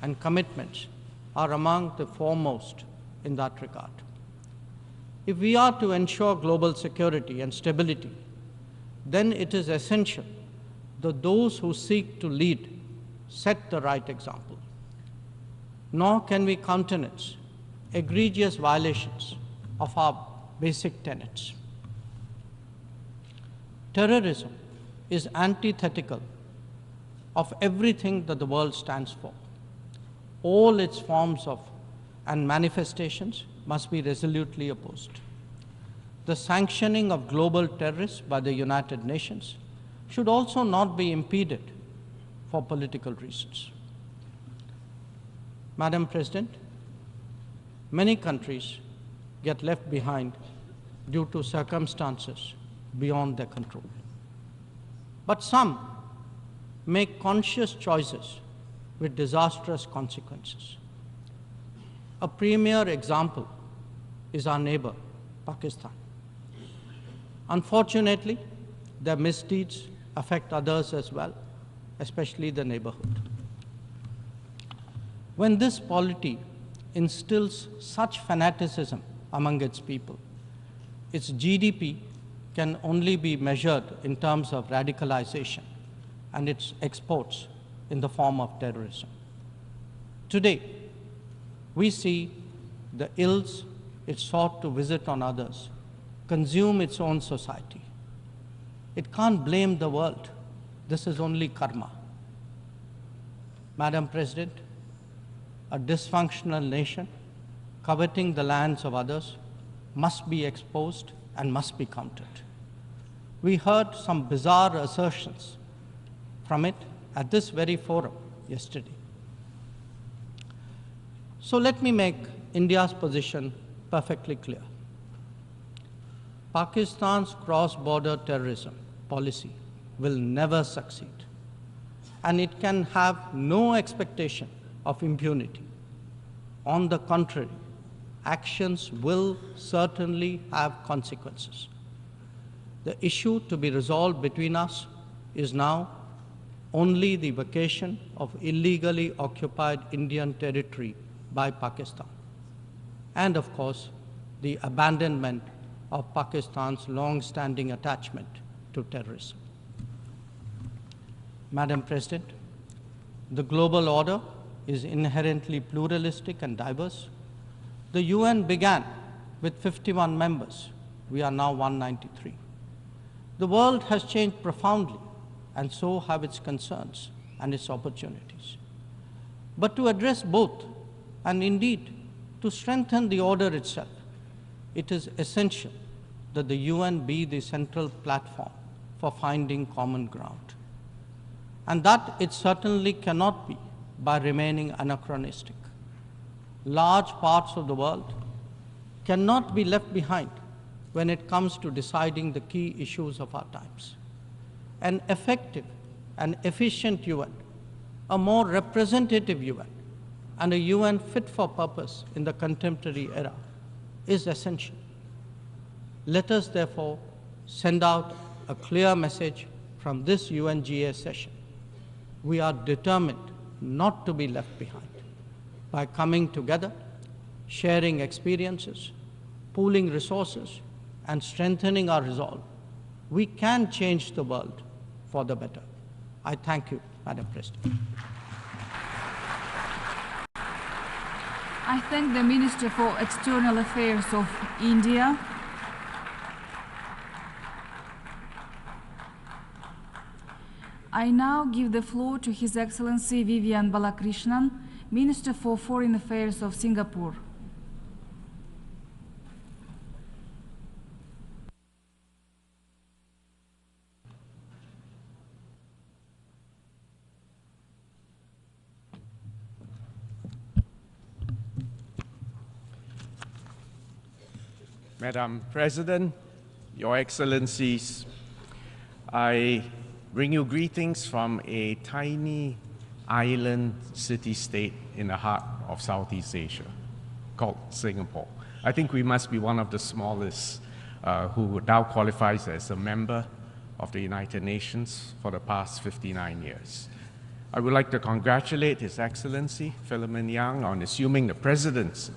and commitments are among the foremost in that regard. If we are to ensure global security and stability, then it is essential that those who seek to lead set the right example. Nor can we countenance egregious violations of our basic tenets. Terrorism is antithetical of everything that the world stands for. All its forms of and manifestations must be resolutely opposed. The sanctioning of global terrorists by the United Nations should also not be impeded for political reasons. Madam President, many countries get left behind due to circumstances beyond their control. But some make conscious choices with disastrous consequences. A premier example is our neighbor, Pakistan. Unfortunately, their misdeeds affect others as well, especially the neighborhood. When this polity instills such fanaticism among its people, its GDP can only be measured in terms of radicalization and its exports in the form of terrorism. Today, we see the ills it sought to visit on others consume its own society. It can't blame the world. This is only karma. Madam President, a dysfunctional nation coveting the lands of others must be exposed and must be countered. We heard some bizarre assertions from it at this very forum yesterday. So let me make India's position perfectly clear. Pakistan's cross-border terrorism policy will never succeed, and it can have no expectation of impunity. On the contrary, actions will certainly have consequences. The issue to be resolved between us is now only the vacation of illegally occupied Indian territory by Pakistan, and of course, the abandonment of Pakistan's long-standing attachment to terrorism. Madam President, the global order is inherently pluralistic and diverse. The UN began with 51 members. We are now 193. The world has changed profoundly, and so have its concerns and its opportunities. But to address both, and indeed to strengthen the order itself, it is essential that the UN be the central platform for finding common ground. And that it certainly cannot be by remaining anachronistic. large parts of the world cannot be left behind when it comes to deciding the key issues of our times. An effective and efficient UN, a more representative UN, and a UN fit for purpose in the contemporary era is essential. Let us therefore send out a clear message from this UNGA session. We are determined not to be left behind. By coming together, sharing experiences, pooling resources, and strengthening our resolve, we can change the world for the better. I thank you, Madam President. I thank the Minister for External Affairs of India. I now give the floor to His Excellency Vivian Balakrishnan, Minister for Foreign Affairs of Singapore. Madam President, Your Excellencies, I bring you greetings from a tiny island city-state in the heart of Southeast Asia called Singapore. I think we must be one of the smallest who now qualifies as a member of the United Nations for the past 59 years. I would like to congratulate His Excellency Philemon Yang on assuming the presidency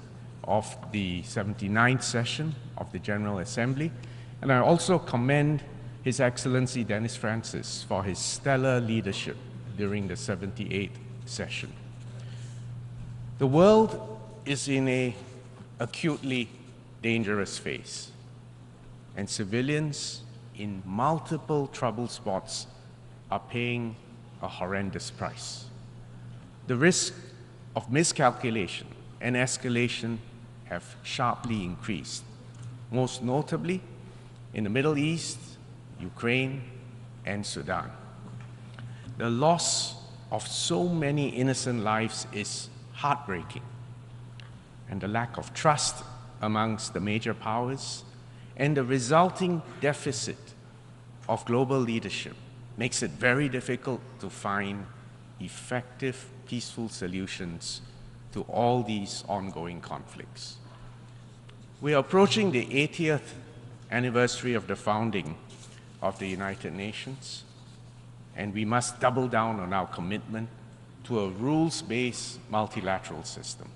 of the 79th session of the General Assembly, and I also commend His Excellency Dennis Francis for his stellar leadership during the 78th session. The world is in an acutely dangerous phase, and civilians in multiple trouble spots are paying a horrendous price. The risk of miscalculation and escalation have sharply increased, most notably in the Middle East, Ukraine, and Sudan. The loss of so many innocent lives is heartbreaking, and the lack of trust amongst the major powers and the resulting deficit of global leadership makes it very difficult to find effective, peaceful solutions to all these ongoing conflicts. We are approaching the 80th anniversary of the founding of the United Nations, and we must double down on our commitment to a rules-based multilateral system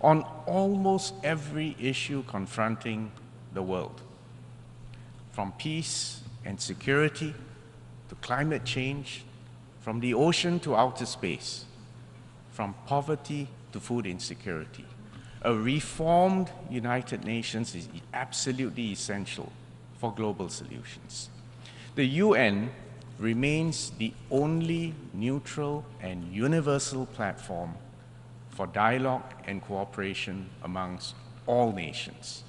on almost every issue confronting the world, from peace and security to climate change, from the ocean to outer space, from poverty to food insecurity. A reformed United Nations is absolutely essential for global solutions. The UN remains the only neutral and universal platform for dialogue and cooperation amongst all nations.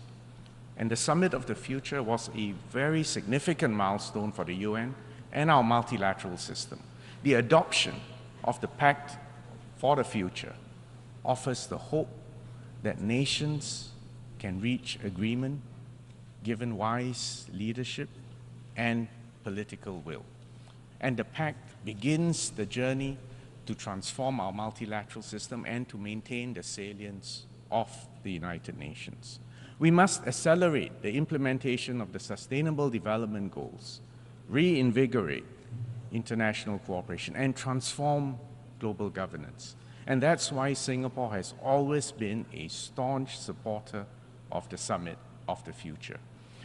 And the Summit of the Future was a very significant milestone for the UN and our multilateral system. The adoption of the Pact for the Future offers the hope that nations can reach agreement given wise leadership and political will. And the pact begins the journey to transform our multilateral system and to maintain the salience of the United Nations. We must accelerate the implementation of the Sustainable Development Goals, reinvigorate international cooperation, and transform global governance. And that's why Singapore has always been a staunch supporter of the Summit of the Future.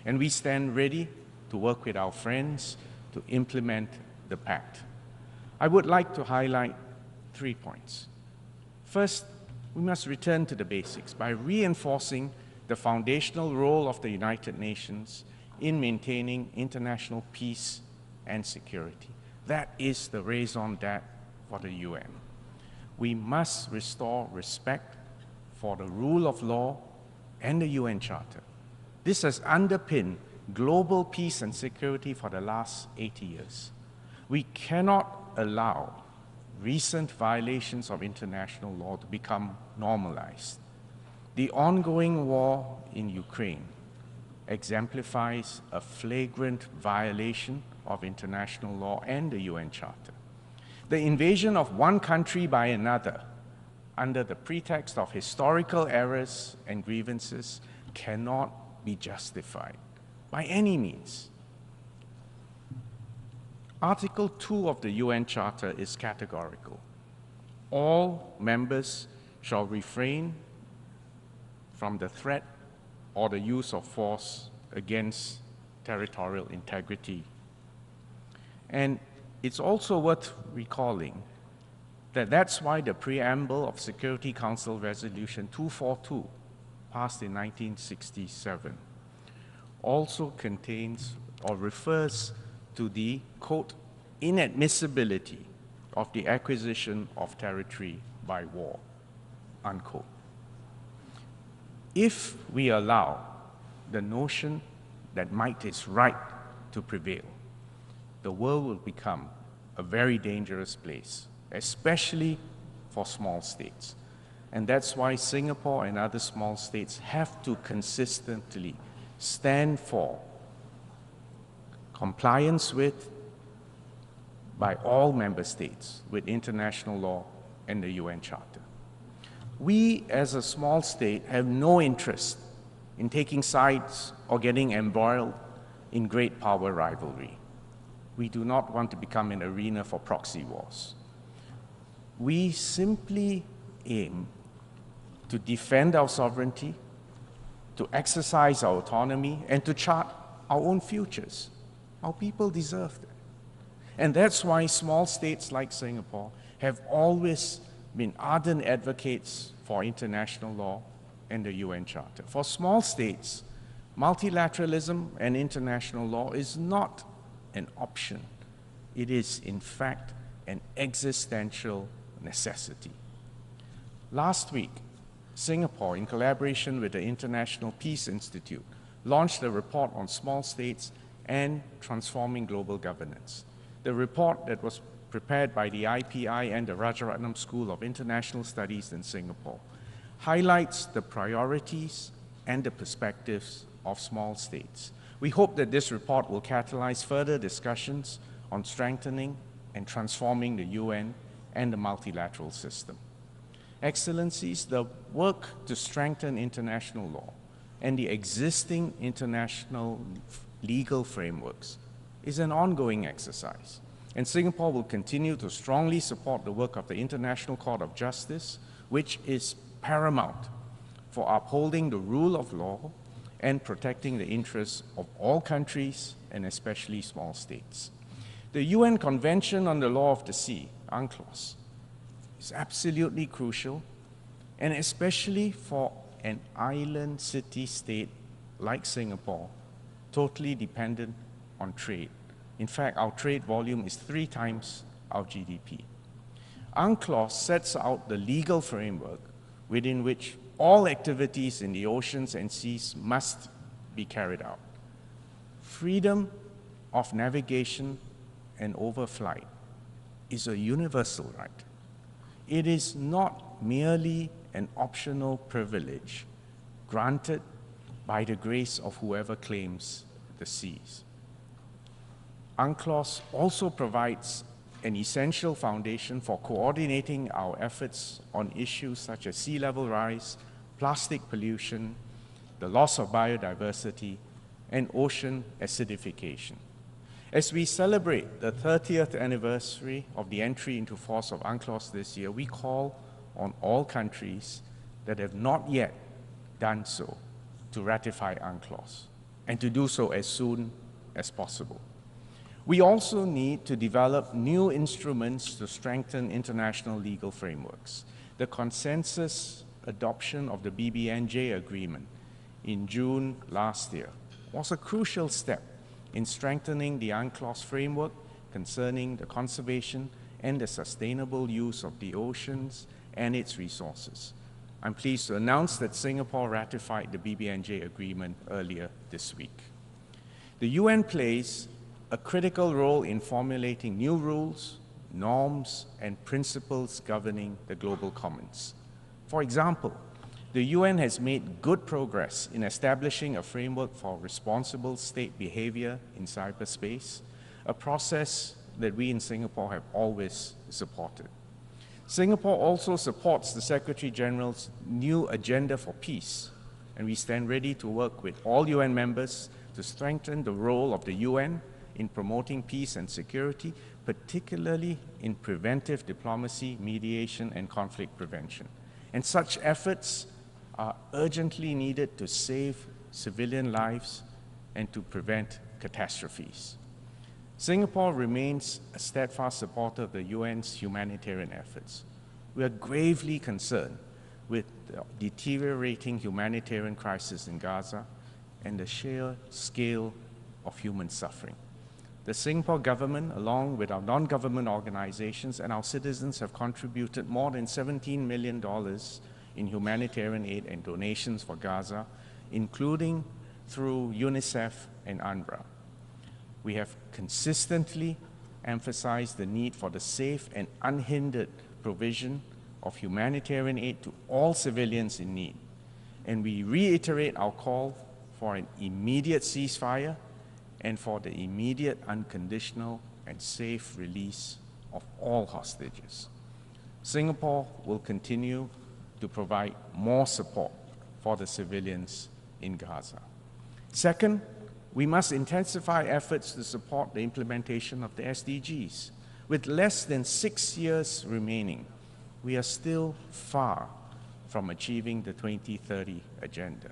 And we stand ready to work with our friends to implement the pact. I would like to highlight 3 points. First, we must return to the basics by reinforcing the foundational role of the United Nations in maintaining international peace and security. That is the raison d'etre for the UN. We must restore respect for the rule of law and the UN Charter. This has underpinned global peace and security for the last 80 years. We cannot allow recent violations of international law to become normalized. The ongoing war in Ukraine exemplifies a flagrant violation of international law and the UN Charter. The invasion of one country by another under the pretext of historical errors and grievances cannot be justified by any means. Article 2 of the UN Charter is categorical. All members shall refrain from the threat or the use of force against territorial integrity. And it's also worth recalling that that's why the preamble of Security Council Resolution 242, passed in 1967, also contains or refers to the, quote, inadmissibility of the acquisition of territory by war, unquote. If we allow the notion that might is right to prevail, the world will become a very dangerous place, especially for small states. And that's why Singapore and other small states have to consistently stand for compliance with, by all member states, with international law and the UN Charter. We, as a small state, have no interest in taking sides or getting embroiled in great power rivalry. We do not want to become an arena for proxy wars. We simply aim to defend our sovereignty, to exercise our autonomy, and to chart our own futures. Our people deserve that. And that's why small states like Singapore have always been ardent advocates for international law and the UN Charter. For small states, multilateralism and international law is not an option. It is, in fact, an existential necessity. Last week, Singapore, in collaboration with the International Peace Institute, launched a report on small states and transforming global governance. The report that was prepared by the IPI and the Rajaratnam School of International Studies in Singapore highlights the priorities and the perspectives of small states. We hope that this report will catalyze further discussions on strengthening and transforming the UN and the multilateral system. Excellencies, the work to strengthen international law and the existing international legal frameworks is an ongoing exercise, and Singapore will continue to strongly support the work of the International Court of Justice, which is paramount for upholding the rule of law and protecting the interests of all countries and especially small states. The UN Convention on the Law of the Sea, UNCLOS, is absolutely crucial, and especially for an island city-state like Singapore, totally dependent on trade. In fact, our trade volume is 3 times our GDP. UNCLOS sets out the legal framework within which all activities in the oceans and seas must be carried out. Freedom of navigation and overflight is a universal right. It is not merely an optional privilege granted by the grace of whoever claims the seas. UNCLOS also provides an essential foundation for coordinating our efforts on issues such as sea level rise, plastic pollution, the loss of biodiversity, and ocean acidification. As we celebrate the 30th anniversary of the entry into force of UNCLOS this year, we call on all countries that have not yet done so to ratify UNCLOS, and to do so as soon as possible. We also need to develop new instruments to strengthen international legal frameworks. The consensus adoption of the BBNJ agreement in June last year was a crucial step in strengthening the UNCLOS framework concerning the conservation and the sustainable use of the oceans and its resources. I'm pleased to announce that Singapore ratified the BBNJ agreement earlier this week. The UN plays a critical role in formulating new rules, norms, and principles governing the global commons. For example, the UN has made good progress in establishing a framework for responsible state behavior in cyberspace, a process that we in Singapore have always supported. Singapore also supports the Secretary General's new agenda for peace, and we stand ready to work with all UN members to strengthen the role of the UN in promoting peace and security, particularly in preventive diplomacy, mediation, and conflict prevention. And such efforts are urgently needed to save civilian lives and to prevent catastrophes. Singapore remains a steadfast supporter of the UN's humanitarian efforts. We are gravely concerned with the deteriorating humanitarian crisis in Gaza and the sheer scale of human suffering. The Singapore government, along with our non-government organizations and our citizens, have contributed more than $17 million in humanitarian aid and donations for Gaza, including through UNICEF and UNRWA. We have consistently emphasized the need for the safe and unhindered provision of humanitarian aid to all civilians in need. And we reiterate our call for an immediate ceasefire and for the immediate, unconditional, and safe release of all hostages. Singapore will continue to provide more support for the civilians in Gaza. Second, we must intensify efforts to support the implementation of the SDGs. With less than 6 years remaining, we are still far from achieving the 2030 agenda.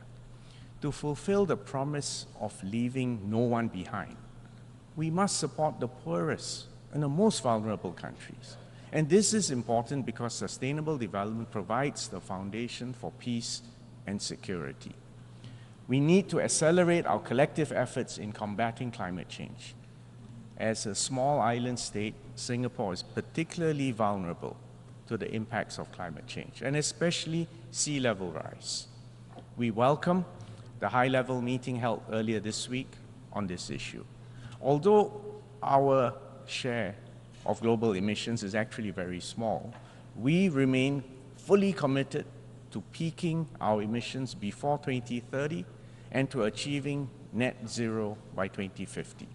To fulfill the promise of leaving no one behind, we must support the poorest and the most vulnerable countries. And this is important because sustainable development provides the foundation for peace and security. We need to accelerate our collective efforts in combating climate change. As a small island state, Singapore is particularly vulnerable to the impacts of climate change, and especially sea level rise. We welcome the high-level meeting held earlier this week on this issue. Although our share of global emissions is actually very small, we remain fully committed to peaking our emissions before 2030 and to achieving net zero by 2050.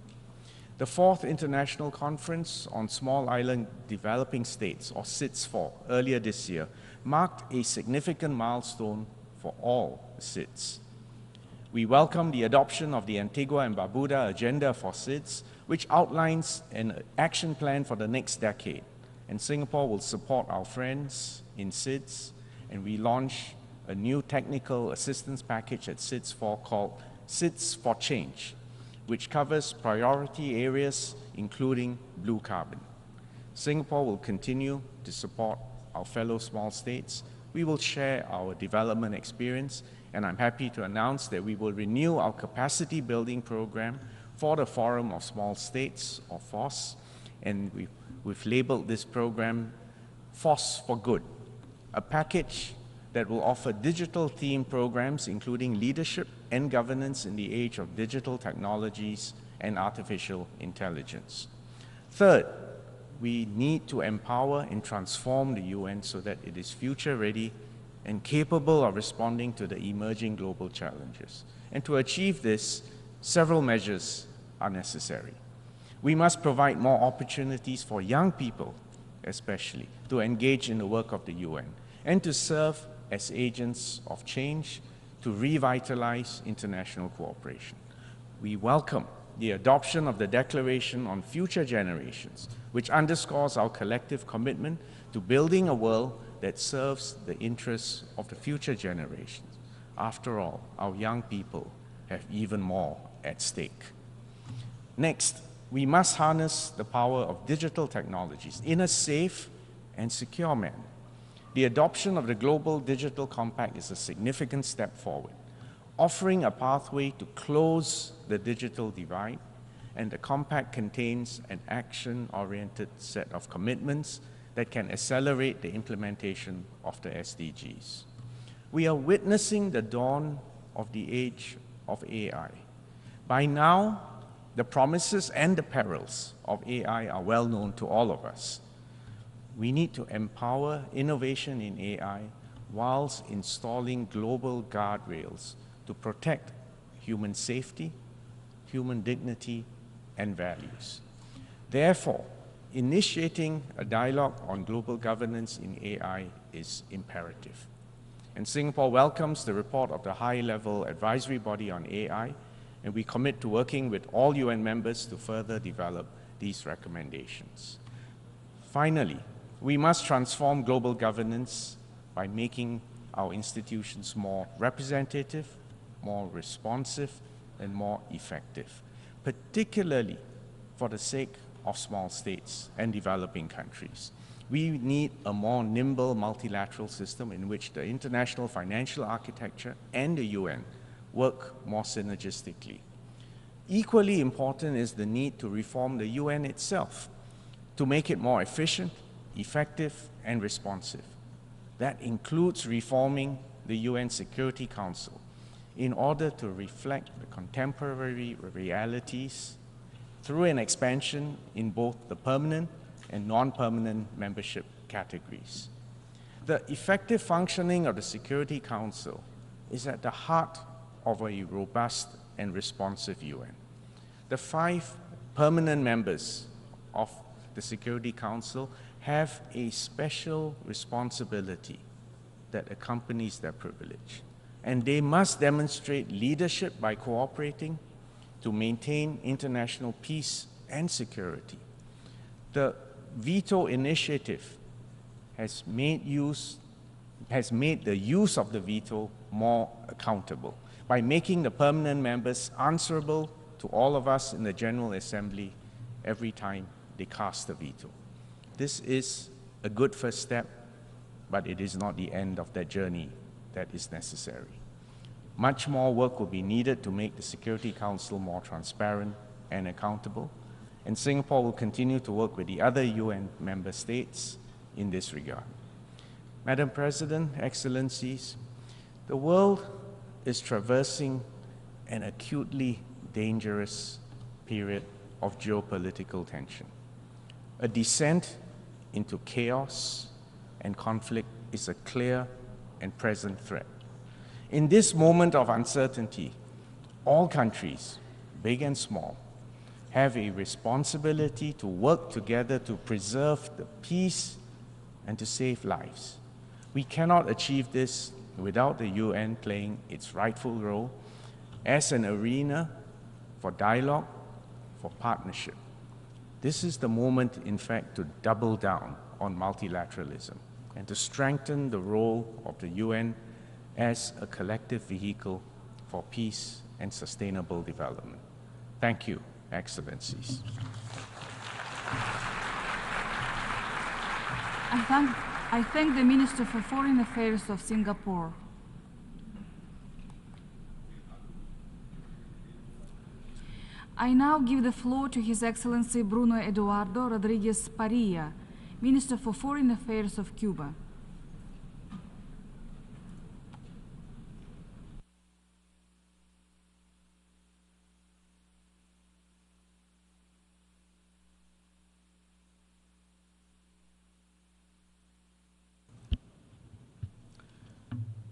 The 4th International Conference on Small Island Developing States, or SIDS-4, earlier this year, marked a significant milestone for all SIDS. We welcome the adoption of the Antigua and Barbuda Agenda for SIDS, which outlines an action plan for the next decade. And Singapore will support our friends in SIDS, and we launch a new technical assistance package at SIDS-4 called SIDS for Change, which covers priority areas including blue carbon. Singapore will continue to support our fellow small states. We will share our development experience, and I'm happy to announce that we will renew our capacity building program for the Forum of Small States, or FOSS, and we've labeled this program FOSS for Good, a package that will offer digital themed programs including leadership and governance in the age of digital technologies and artificial intelligence. Third, we need to empower and transform the UN so that it is future ready and capable of responding to the emerging global challenges. And to achieve this, several measures are necessary. We must provide more opportunities for young people, especially, to engage in the work of the UN and to serve as agents of change to revitalize international cooperation. We welcome the adoption of the Declaration on Future Generations, which underscores our collective commitment to building a world that serves the interests of the future generations. After all, our young people have even more at stake. Next, we must harness the power of digital technologies in a safe and secure manner. The adoption of the Global Digital Compact is a significant step forward, offering a pathway to close the digital divide, and the compact contains an action-oriented set of commitments that can accelerate the implementation of the SDGs. We are witnessing the dawn of the age of AI. By now, the promises and the perils of AI are well known to all of us. We need to empower innovation in AI whilst installing global guardrails to protect human safety, human dignity, and values. Therefore, initiating a dialogue on global governance in AI is imperative. And Singapore welcomes the report of the high-level advisory body on AI, and we commit to working with all UN members to further develop these recommendations. Finally, we must transform global governance by making our institutions more representative, more responsive, and more effective, particularly for the sake of small states and developing countries. We need a more nimble multilateral system in which the international financial architecture and the UN work more synergistically. Equally important is the need to reform the UN itself to make it more efficient, effective, and responsive. That includes reforming the UN Security Council in order to reflect the contemporary realities through an expansion in both the permanent and non-permanent membership categories. The effective functioning of the Security Council is at the heart of a robust and responsive UN. The 5 permanent members of the Security Council have a special responsibility that accompanies their privilege, and they must demonstrate leadership by cooperating to maintain international peace and security. The veto initiative has made the use of the veto more accountable by making the permanent members answerable to all of us in the General Assembly every time they cast a veto. This is a good first step, but it is not the end of that journey that is necessary. Much more work will be needed to make the Security Council more transparent and accountable, and Singapore will continue to work with the other UN member states in this regard. Madam President, Excellencies, the world is traversing an acutely dangerous period of geopolitical tension. A descent into chaos and conflict is a clear and present threat. In this moment of uncertainty, all countries, big and small, have a responsibility to work together to preserve the peace and to save lives. We cannot achieve this without the UN playing its rightful role as an arena for dialogue, for partnership. This is the moment, in fact, to double down on multilateralism and to strengthen the role of the UN as a collective vehicle for peace and sustainable development. Thank you, Excellencies. I thank the Minister for Foreign Affairs of Singapore. I now give the floor to His Excellency Bruno Eduardo Rodriguez Parilla, Minister for Foreign Affairs of Cuba.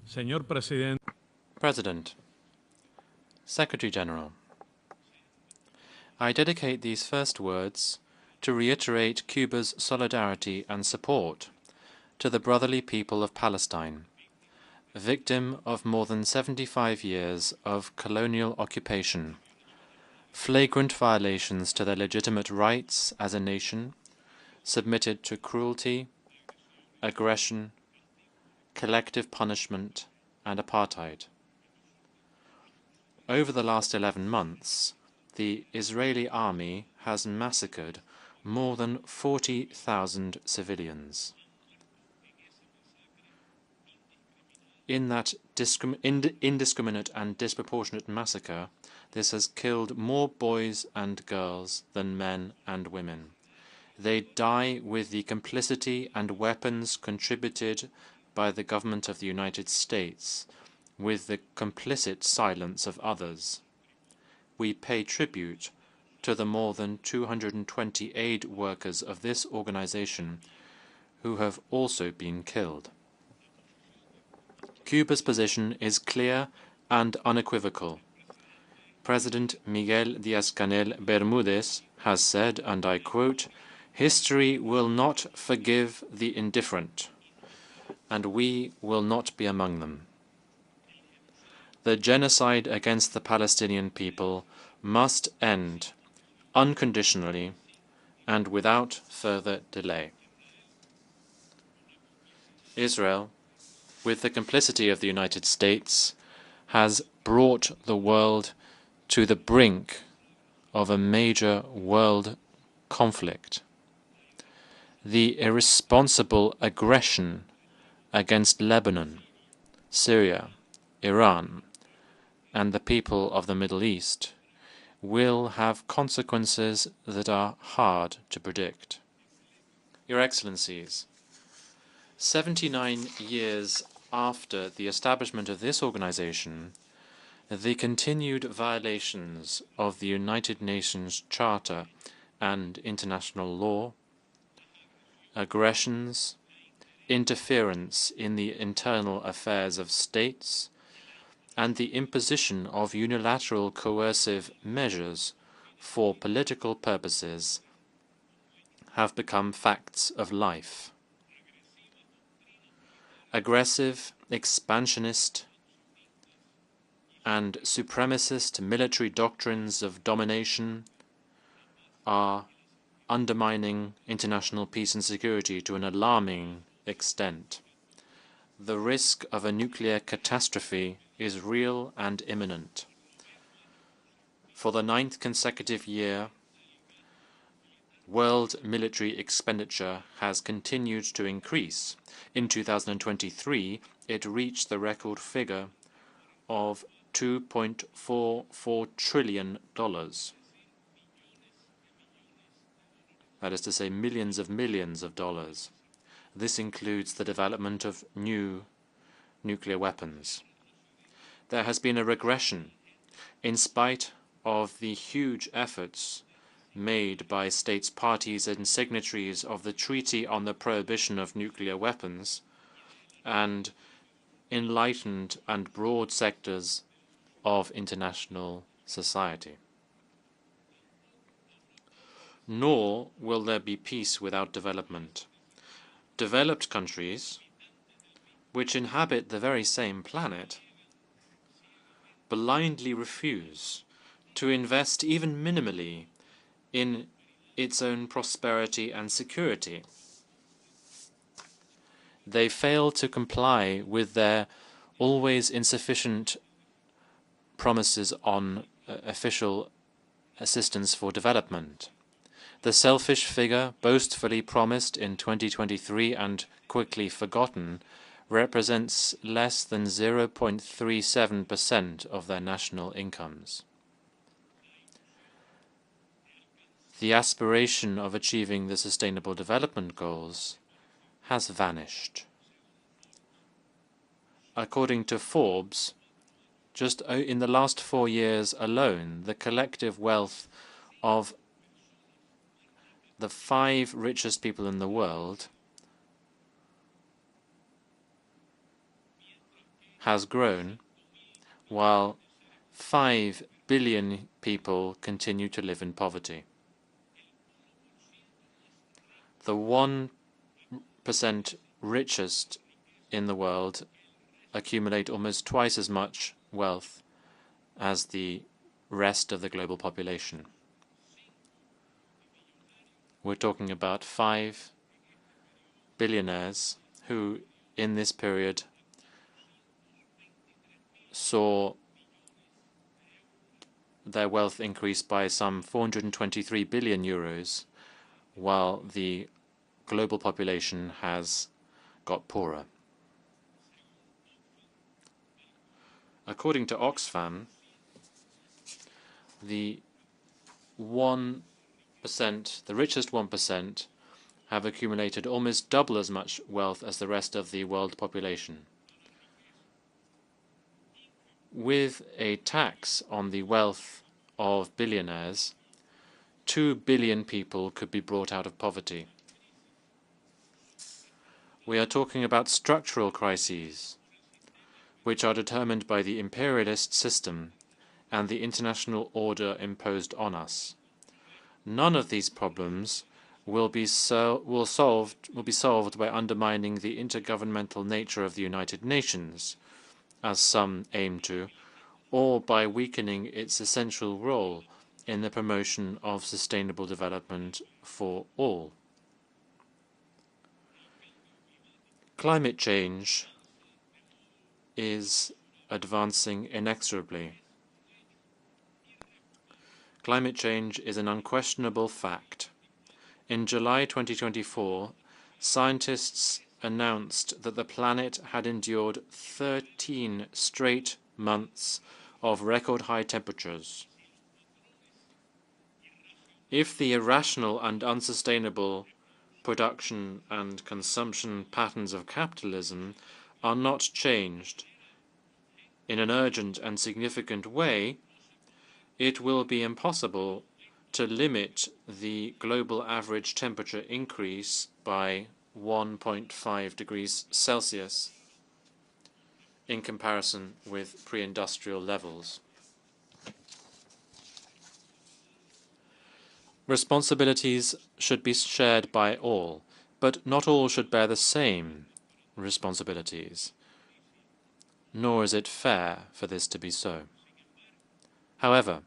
Señor Presidente. President, Secretary General, I dedicate these first words to reiterate Cuba's solidarity and support to the brotherly people of Palestine, victim of more than 75 years of colonial occupation, flagrant violations to their legitimate rights as a nation, submitted to cruelty, aggression, collective punishment, and apartheid. Over the last 11 months, the Israeli army has massacred more than 40,000 civilians. In that indiscriminate and disproportionate massacre, this has killed more boys and girls than men and women. They die with the complicity and weapons contributed by the government of the United States, with the complicit silence of others. We pay tribute to the more than 220 aid workers of this organization who have also been killed. Cuba's position is clear and unequivocal. President Miguel Díaz-Canel Bermúdez has said, and I quote, "History will not forgive the indifferent, and we will not be among them." The genocide against the Palestinian people must end unconditionally and without further delay. Israel, with the complicity of the United States, has brought the world to the brink of a major world conflict. The irresponsible aggression against Lebanon, Syria, Iran, and the people of the Middle East will have consequences that are hard to predict. Your Excellencies, 79 years after the establishment of this organization, the continued violations of the United Nations Charter and international law, aggressions, interference in the internal affairs of states, and the imposition of unilateral coercive measures for political purposes have become facts of life. Aggressive, expansionist, and supremacist military doctrines of domination are undermining international peace and security to an alarming extent. The risk of a nuclear catastrophe is real and imminent. For the 9th consecutive year, world military expenditure has continued to increase. In 2023, it reached the record figure of $2.44 trillion. That is to say, millions of dollars. This includes the development of new nuclear weapons. There has been a regression in spite of the huge efforts made by states parties and signatories of the Treaty on the Prohibition of Nuclear Weapons and enlightened and broad sectors of international society. Nor will there be peace without development. Developed countries, which inhabit the very same planet, blindly refuse to invest even minimally in its own prosperity and security. They fail to comply with their always insufficient promises on official assistance for development. The selfish figure boastfully promised in 2023 and quickly forgotten represents less than 0.37% of their national incomes. The aspiration of achieving the Sustainable Development Goals has vanished. According to Forbes, just in the last 4 years alone, the collective wealth of the 5 richest people in the world has grown, while 5 billion people continue to live in poverty. The 1% richest in the world accumulate almost twice as much wealth as the rest of the global population. We're talking about 5 billionaires who, in this period, saw their wealth increase by some 423 billion euros, while the global population has got poorer. According to Oxfam, the richest 1% have accumulated almost double as much wealth as the rest of the world population. With a tax on the wealth of billionaires, 2 billion people could be brought out of poverty. We are talking about structural crises. which are determined by the imperialist system and the international order imposed on us. None of these problems will be solved by undermining the intergovernmental nature of the United Nations, as some aim to, or by weakening its essential role in the promotion of sustainable development for all. Climate change is advancing inexorably. Climate change is an unquestionable fact. In July 2024, scientists announced that the planet had endured 13 straight months of record-high temperatures. If the irrational and unsustainable production and consumption patterns of capitalism are not changed in an urgent and significant way, it will be impossible to limit the global average temperature increase by 1.5 degrees Celsius in comparison with pre-industrial levels. Responsibilities should be shared by all, but not all should bear the same responsibilities, nor is it fair for this to be so. However,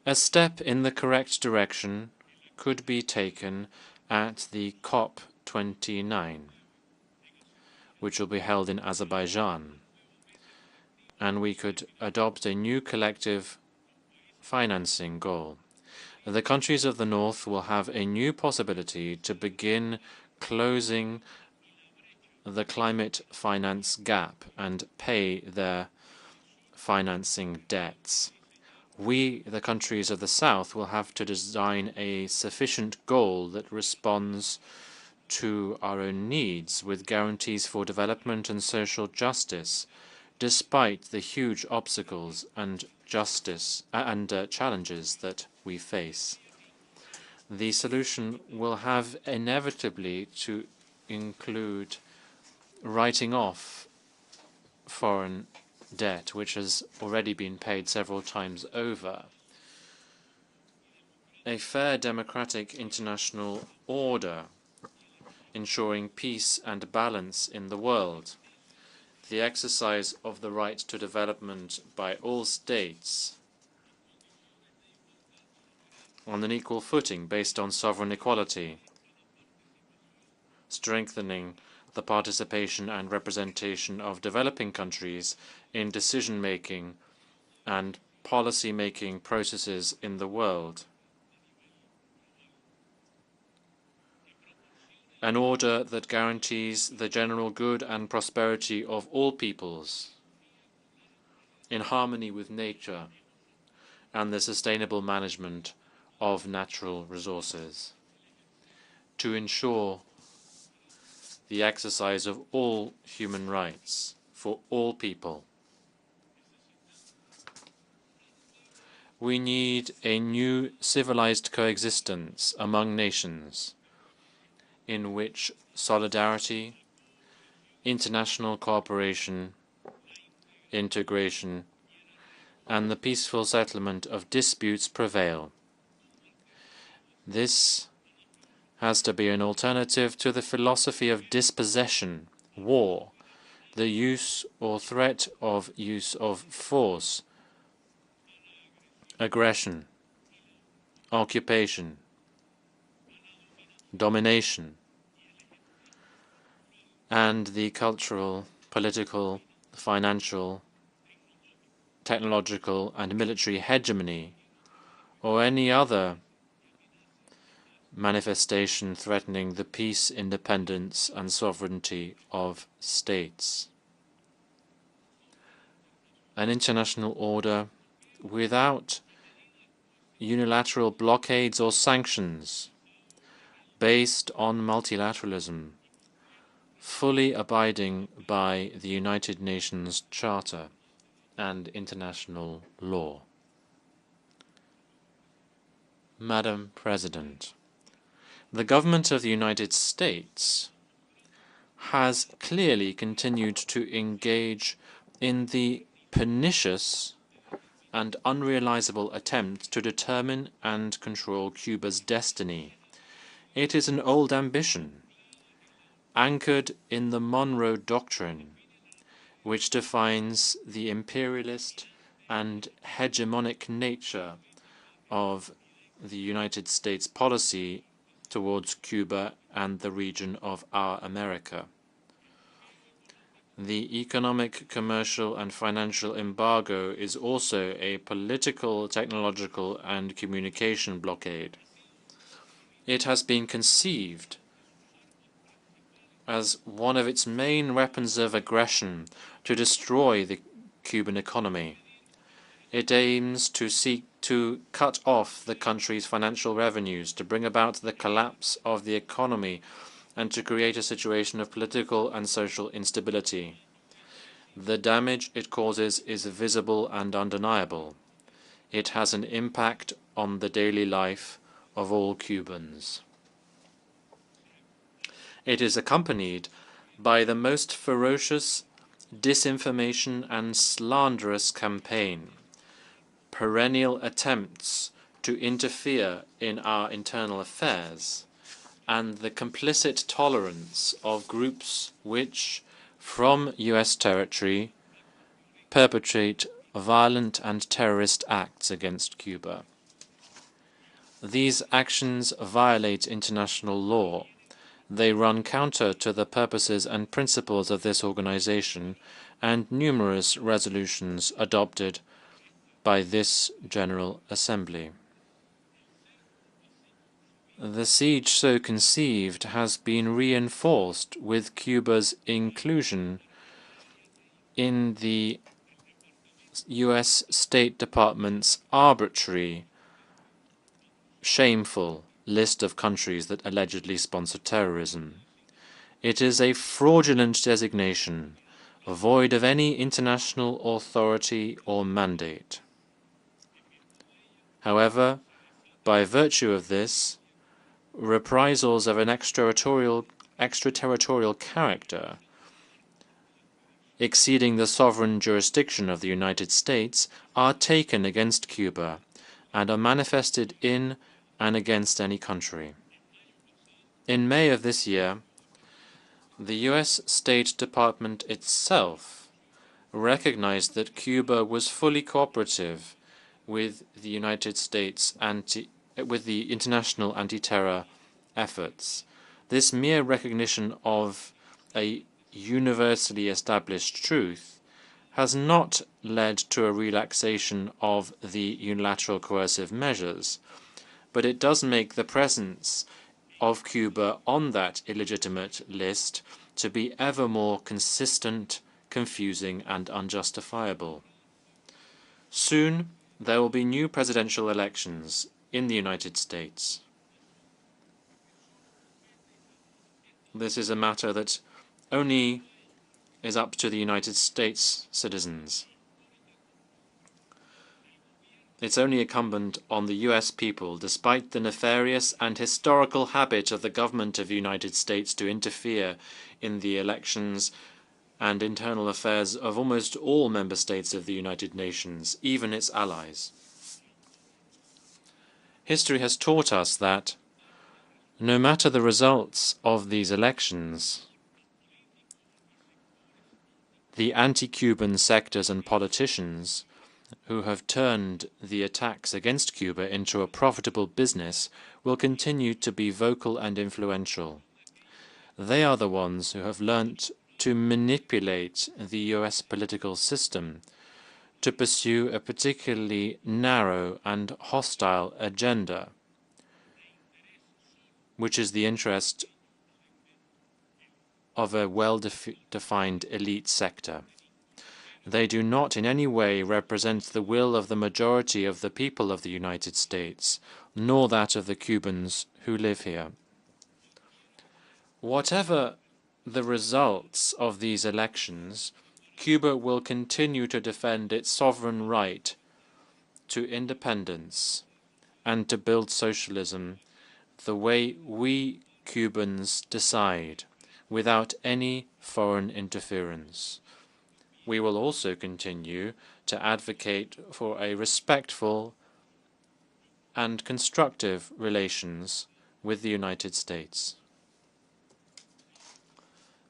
a step in the correct direction could be taken at the COP29, which will be held in Azerbaijan, and we could adopt a new collective financing goal. The countries of the North will have a new possibility to begin closing the climate finance gap and pay their financing debts. We, the countries of the South, will have to design a sufficient goal that responds to our own needs with guarantees for development and social justice, despite the huge obstacles and challenges that we face. The solution will have inevitably to include writing off foreign debt, which has already been paid several times over. A fair democratic international order ensuring peace and balance in the world, the exercise of the right to development by all states on an equal footing based on sovereign equality, strengthening the participation and representation of developing countries in decision-making and policy-making processes in the world. An order that guarantees the general good and prosperity of all peoples, in harmony with nature and the sustainable management of natural resources, to ensure the exercise of all human rights for all people. We need a new civilized coexistence among nations in which solidarity, international cooperation, integration, and the peaceful settlement of disputes prevail. This has to be an alternative to the philosophy of dispossession, war, the use or threat of use of force, aggression, occupation, domination, and the cultural, political, financial, technological, and military hegemony, or any other manifestation threatening the peace, independence, and sovereignty of states. An international order without unilateral blockades or sanctions, based on multilateralism, fully abiding by the United Nations Charter and international law. Madam President, the government of the United States has clearly continued to engage in the pernicious and unrealizable attempt to determine and control Cuba's destiny. It is an old ambition, anchored in the Monroe Doctrine, which defines the imperialist and hegemonic nature of the United States policy towards Cuba and the region of our America. The economic, commercial, and financial embargo is also a political, technological, and communication blockade. It has been conceived as one of its main weapons of aggression to destroy the Cuban economy. It aims to seek to cut off the country's financial revenues, to bring about the collapse of the economy, and to create a situation of political and social instability. The damage it causes is visible and undeniable. It has an impact on the daily life of all Cubans. It is accompanied by the most ferocious disinformation and slanderous campaign, perennial attempts to interfere in our internal affairs, and the complicit tolerance of groups which, from U.S. territory, perpetrate violent and terrorist acts against Cuba. These actions violate international law. They run counter to the purposes and principles of this organization and numerous resolutions adopted by this General Assembly. The siege so conceived has been reinforced with Cuba's inclusion in the U.S. State Department's arbitrary, shameful list of countries that allegedly sponsor terrorism. It is a fraudulent designation, void of any international authority or mandate. However, by virtue of this, reprisals of an extraterritorial character, exceeding the sovereign jurisdiction of the United States, are taken against Cuba and are manifested in and against any country. In May of this year, the U.S. State Department itself recognized that Cuba was fully cooperative with the United States with the international anti-terror efforts. This mere recognition of a universally established truth has not led to a relaxation of the unilateral coercive measures, but it does make the presence of Cuba on that illegitimate list to be ever more consistent, confusing, and unjustifiable. Soon, there will be new presidential elections in the United States. This is a matter that only is up to the United States citizens. It's only incumbent on the U.S. people, despite the nefarious and historical habit of the government of the United States to interfere in the elections and internal affairs of almost all member states of the United Nations, even its allies. History has taught us that, no matter the results of these elections, the anti-Cuban sectors and politicians who have turned the attacks against Cuba into a profitable business will continue to be vocal and influential. They are the ones who have learnt to manipulate the U.S. political system to pursue a particularly narrow and hostile agenda, which is the interest of a well-defined elite sector. They do not in any way represent the will of the majority of the people of the United States, nor that of the Cubans who live here. Whatever the results of these elections, Cuba will continue to defend its sovereign right to independence and to build socialism the way we Cubans decide, without any foreign interference. We will also continue to advocate for a respectful and constructive relations with the United States.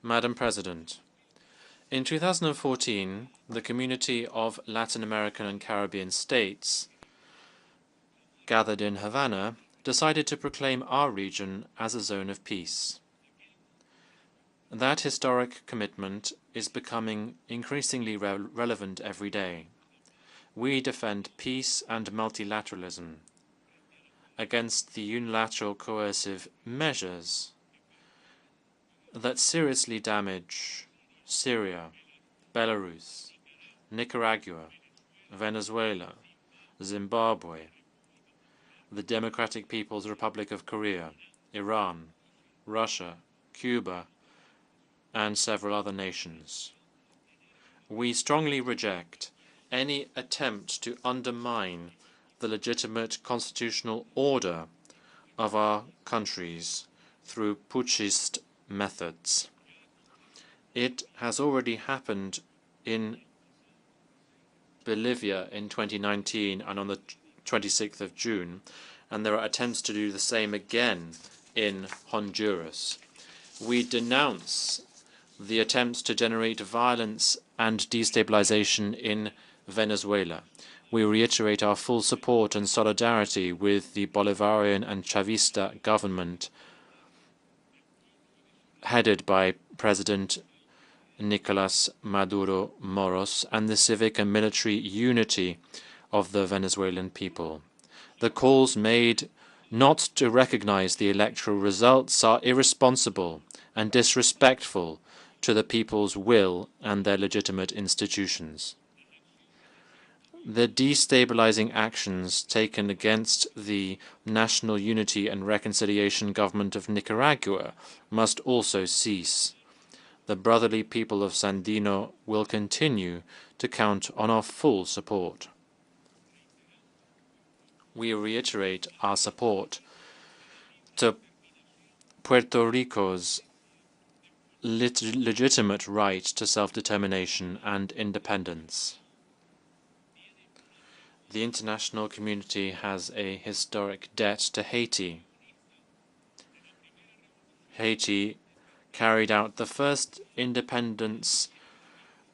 Madam President, in 2014, the Community of Latin American and Caribbean States, gathered in Havana, decided to proclaim our region as a zone of peace. That historic commitment is becoming increasingly relevant every day. We defend peace and multilateralism against the unilateral coercive measures that seriously damage Syria, Belarus, Nicaragua, Venezuela, Zimbabwe, the Democratic People's Republic of Korea, Iran, Russia, Cuba, and several other nations. We strongly reject any attempt to undermine the legitimate constitutional order of our countries through putschist methods. It has already happened in Bolivia in 2019 and on the 26th of June, and there are attempts to do the same again in Honduras. We denounce the attempts to generate violence and destabilization in Venezuela. We reiterate our full support and solidarity with the Bolivarian and Chavista government headed by President Nicolas Maduro Moros and the civic and military unity of the Venezuelan people. The calls made not to recognize the electoral results are irresponsible and disrespectful to the people's will and their legitimate institutions. The destabilizing actions taken against the National Unity and Reconciliation Government of Nicaragua must also cease. The brotherly people of Sandino will continue to count on our full support. We reiterate our support to Puerto Rico's legitimate right to self-determination and independence. The international community has a historic debt to Haiti. Haiti carried out the first independence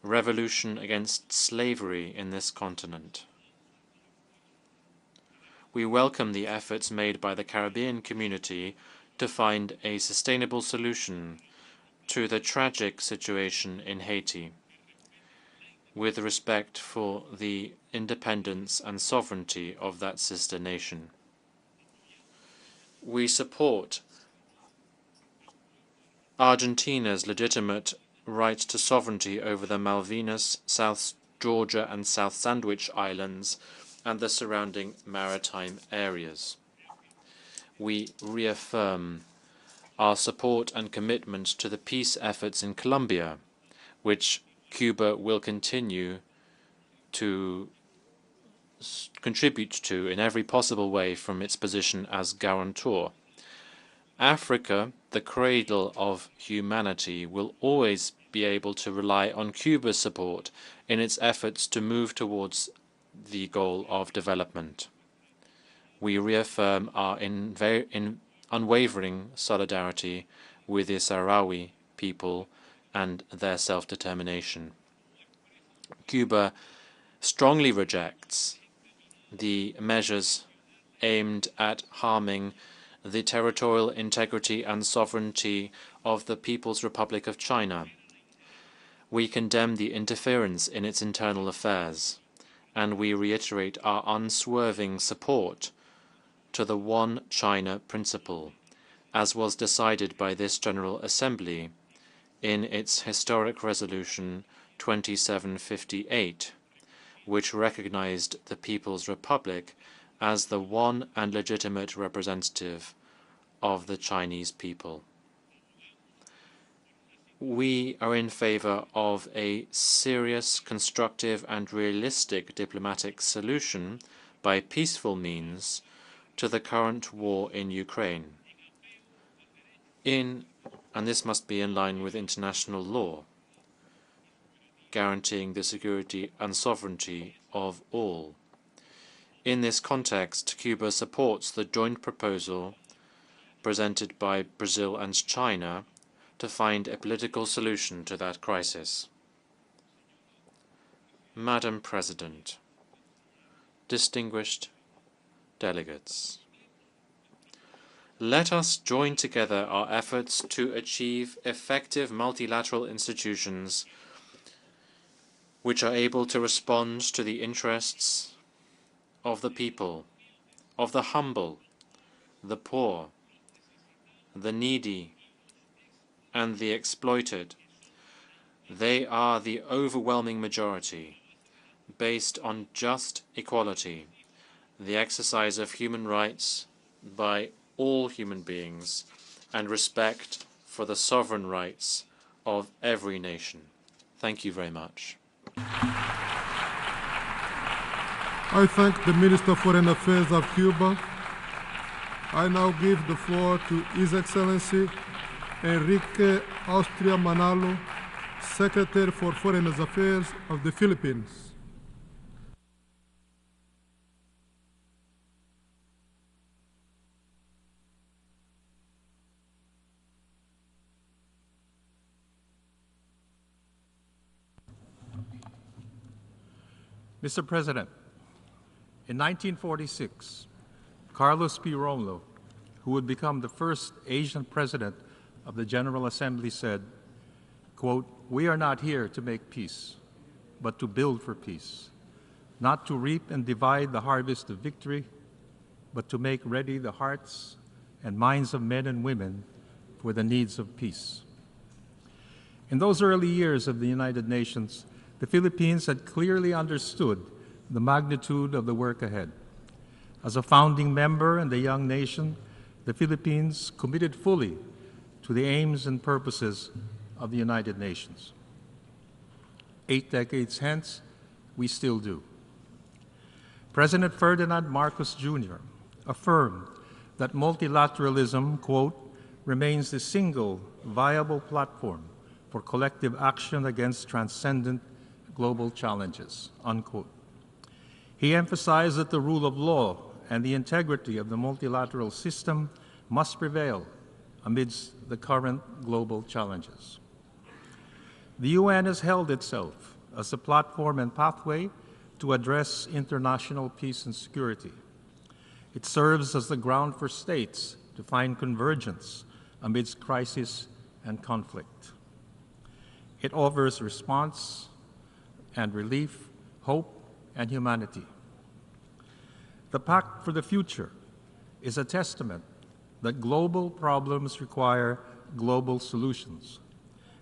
revolution against slavery in this continent. We welcome the efforts made by the Caribbean community to find a sustainable solution to the tragic situation in Haiti, with respect for the independence and sovereignty of that sister nation. We support Argentina's legitimate right to sovereignty over the Malvinas, South Georgia and South Sandwich Islands and the surrounding maritime areas. We reaffirm our support and commitment to the peace efforts in Colombia, which Cuba will continue to contribute to in every possible way from its position as guarantor. Africa, the cradle of humanity, will always be able to rely on Cuba's support in its efforts to move towards the goal of development. We reaffirm our unwavering solidarity with the Sahrawi people and their self-determination. Cuba strongly rejects the measures aimed at harming the territorial integrity and sovereignty of the People's Republic of China. We condemn the interference in its internal affairs, and we reiterate our unswerving support to the One China principle, as was decided by this General Assembly in its historic resolution 2758, which recognized the People's Republic as the one and legitimate representative of the Chinese people. We are in favor of a serious, constructive and realistic diplomatic solution by peaceful means to the current war in Ukraine. In and this must be in line with international law, guaranteeing the security and sovereignty of all. In this context, Cuba supports the joint proposal presented by Brazil and China to find a political solution to that crisis. Madam President, distinguished delegates, let us join together our efforts to achieve effective multilateral institutions which are able to respond to the interests of the people, of the humble, the poor, the needy, and the exploited. They are the overwhelming majority, based on just equality, the exercise of human rights by all human beings, and respect for the sovereign rights of every nation. Thank you very much. I thank the Minister of Foreign Affairs of Cuba. I now give the floor to His Excellency Enrique Austria Manalo, Secretary for Foreign Affairs of the Philippines. Mr. President, in 1946, Carlos P. Romlo, who would become the first Asian president of the General Assembly, said, quote, "We are not here to make peace, but to build for peace, not to reap and divide the harvest of victory, but to make ready the hearts and minds of men and women for the needs of peace." In those early years of the United Nations, the Philippines had clearly understood the magnitude of the work ahead. As a founding member and a young nation, the Philippines committed fully to the aims and purposes of the United Nations. 8 decades hence, we still do. President Ferdinand Marcos Jr. affirmed that multilateralism, quote, "remains the single viable platform for collective action against transcendent global challenges," unquote. He emphasized that the rule of law and the integrity of the multilateral system must prevail amidst the current global challenges. The UN has held itself as a platform and pathway to address international peace and security. It serves as the ground for states to find convergence amidst crisis and conflict. It offers response and relief, hope, and humanity. The Pact for the Future is a testament that global problems require global solutions,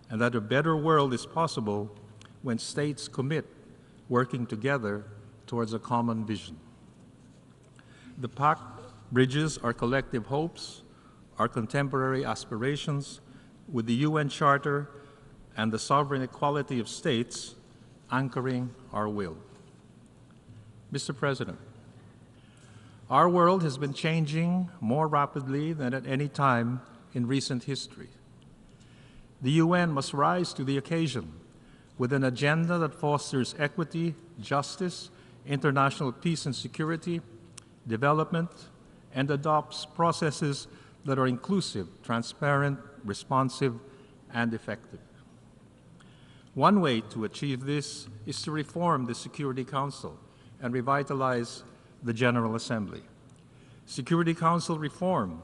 and that a better world is possible when states commit working together towards a common vision. The Pact bridges our collective hopes, our contemporary aspirations with the UN Charter and the sovereign equality of states anchoring our will. Mr. President, our world has been changing more rapidly than at any time in recent history. The UN must rise to the occasion with an agenda that fosters equity, justice, international peace and security, development, and adopts processes that are inclusive, transparent, responsive, and effective. One way to achieve this is to reform the Security Council and revitalize the General Assembly. Security Council reform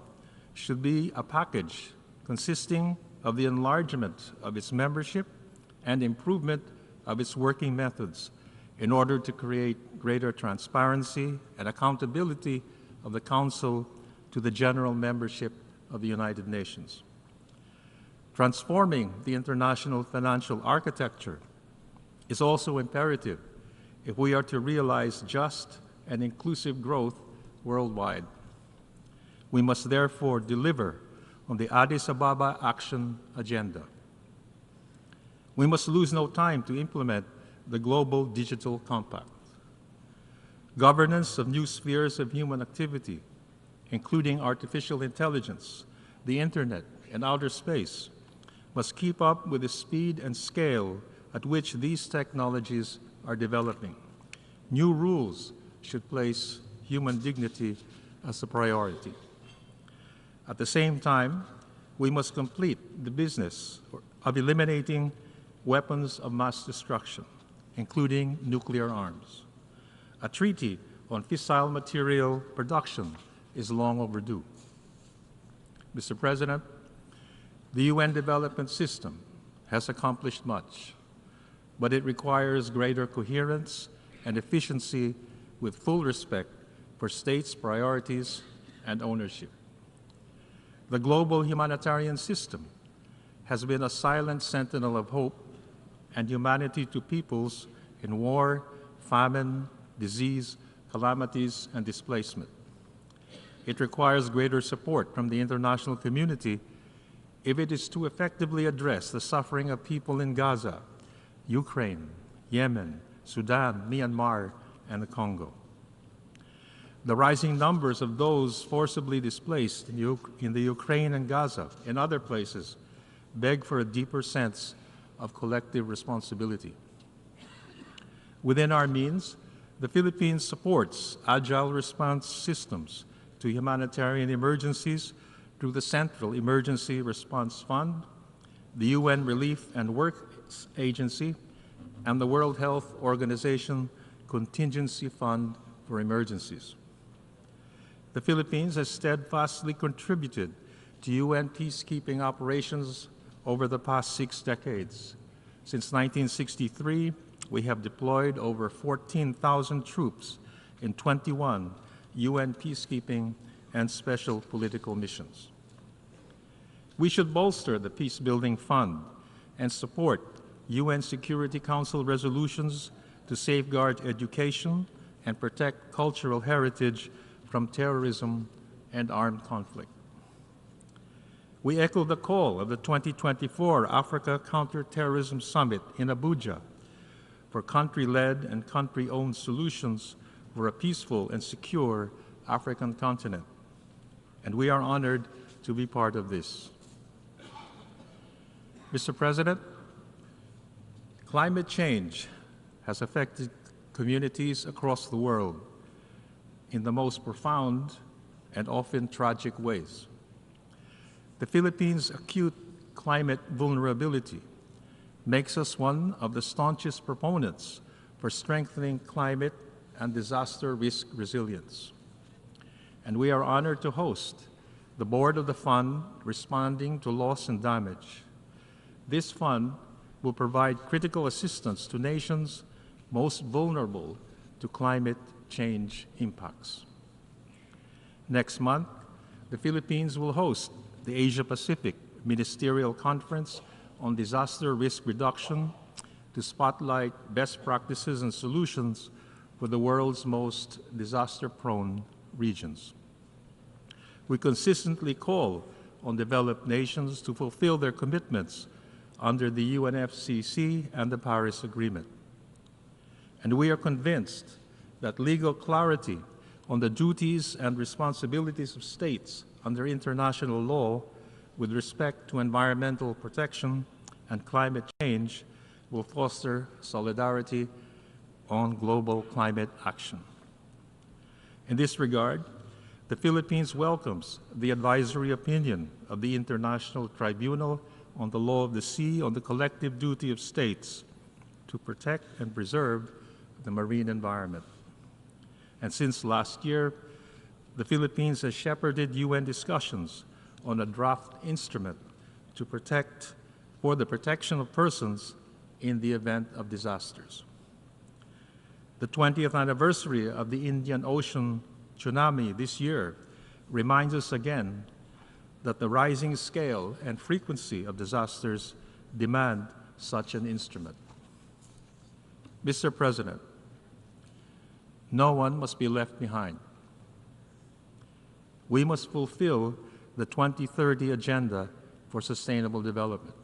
should be a package consisting of the enlargement of its membership and improvement of its working methods in order to create greater transparency and accountability of the Council to the general membership of the United Nations. Transforming the international financial architecture is also imperative if we are to realize just and inclusive growth worldwide. We must therefore deliver on the Addis Ababa Action Agenda. We must lose no time to implement the Global Digital Compact. Governance of new spheres of human activity, including artificial intelligence, the Internet, and outer space, must keep up with the speed and scale at which these technologies are developing. New rules should place human dignity as a priority. At the same time, we must complete the business of eliminating weapons of mass destruction, including nuclear arms. A treaty on fissile material production is long overdue. Mr. President, the UN development system has accomplished much, but it requires greater coherence and efficiency with full respect for states' priorities and ownership. The global humanitarian system has been a silent sentinel of hope and humanity to peoples in war, famine, disease, calamities, and displacement. It requires greater support from the international community if it is to effectively address the suffering of people in Gaza, Ukraine, Yemen, Sudan, Myanmar, and the Congo. The rising numbers of those forcibly displaced in the Ukraine and Gaza and other places beg for a deeper sense of collective responsibility. Within our means, the Philippines supports agile response systems to humanitarian emergencies through the Central Emergency Response Fund, the UN Relief and Works Agency, and the World Health Organization Contingency Fund for Emergencies. The Philippines has steadfastly contributed to UN peacekeeping operations over the past 6 decades. Since 1963, we have deployed over 14,000 troops in 21 UN peacekeeping and special political missions. We should bolster the Peacebuilding Fund and support UN Security Council resolutions to safeguard education and protect cultural heritage from terrorism and armed conflict. We echo the call of the 2024 Africa Counterterrorism Summit in Abuja for country-led and country-owned solutions for a peaceful and secure African continent. And we are honored to be part of this. Mr. President, climate change has affected communities across the world in the most profound and often tragic ways. The Philippines' acute climate vulnerability makes us one of the staunchest proponents for strengthening climate and disaster risk resilience. And we are honored to host the board of the fund responding to loss and damage. This fund will provide critical assistance to nations most vulnerable to climate change impacts. Next month, the Philippines will host the Asia-Pacific Ministerial Conference on Disaster Risk Reduction to spotlight best practices and solutions for the world's most disaster-prone regions. We consistently call on developed nations to fulfill their commitments under the UNFCCC and the Paris Agreement. And we are convinced that legal clarity on the duties and responsibilities of states under international law with respect to environmental protection and climate change will foster solidarity on global climate action. In this regard, the Philippines welcomes the advisory opinion of the International Tribunal on the Law of the Sea on the collective duty of states to protect and preserve the marine environment. And since last year, the Philippines has shepherded UN discussions on a draft instrument for the protection of persons in the event of disasters. The 20th anniversary of the Indian Ocean tsunami this year reminds us again that the rising scale and frequency of disasters demand such an instrument. Mr. President, no one must be left behind. We must fulfill the 2030 Agenda for Sustainable Development.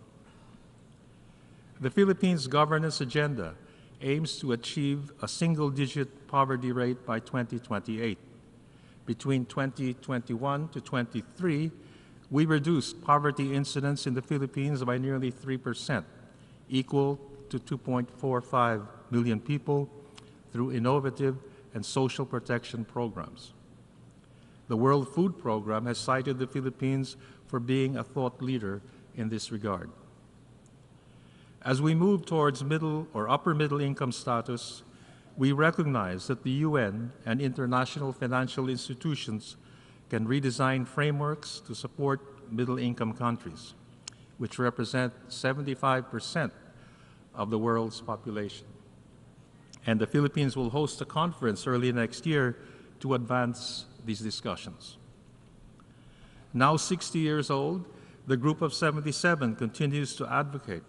The Philippines' governance agenda aims to achieve a single-digit poverty rate by 2028. Between 2021 to 23, We reduced poverty incidence in the Philippines by nearly 3%, equal to 2.45 million people, through innovative and social protection programs. The World Food Program has cited the Philippines for being a thought leader in this regard. As we move towards middle or upper middle income status, we recognize that the UN and international financial institutions can redesign frameworks to support middle income countries, which represent 75% of the world's population. And the Philippines will host a conference early next year to advance these discussions. Now 60 years old, the Group of 77 continues to advocate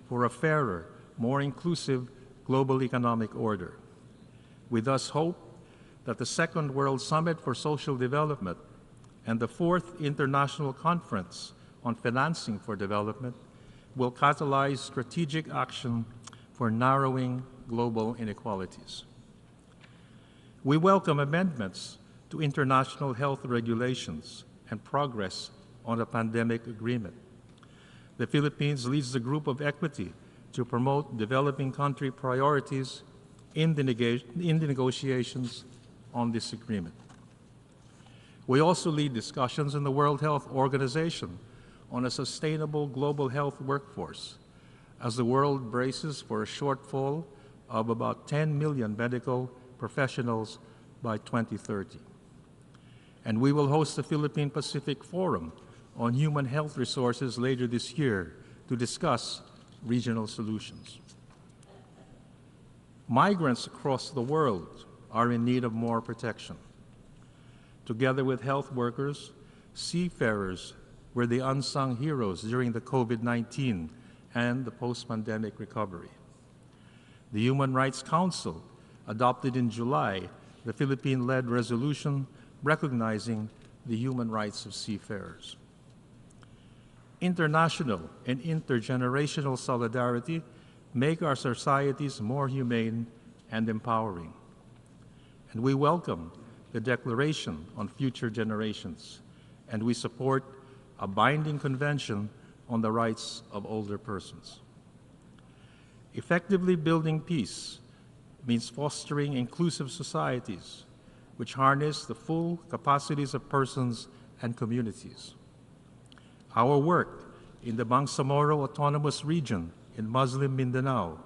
for a fairer, more inclusive global economic order. We thus hope that the Second World Summit for Social Development and the Fourth International Conference on Financing for Development will catalyze strategic action for narrowing global inequalities. We welcome amendments to international health regulations and progress on a pandemic agreement. The Philippines leads the Group of Equity to promote developing country priorities in the negotiations on this agreement. We also lead discussions in the World Health Organization on a sustainable global health workforce as the world braces for a shortfall of about 10 million medical professionals by 2030. And we will host the Philippine Pacific Forum on Human Health Resources later this year to discuss regional solutions. Migrants across the world are in need of more protection. Together with health workers, seafarers were the unsung heroes during the COVID-19 and the post-pandemic recovery. The Human Rights Council adopted in July the Philippine-led resolution recognizing the human rights of seafarers. International and intergenerational solidarity make our societies more humane and empowering. And we welcome the Declaration on Future Generations, and we support a binding convention on the rights of older persons. Effectively building peace means fostering inclusive societies which harness the full capacities of persons and communities. Our work in the Bangsamoro Autonomous Region in Muslim Mindanao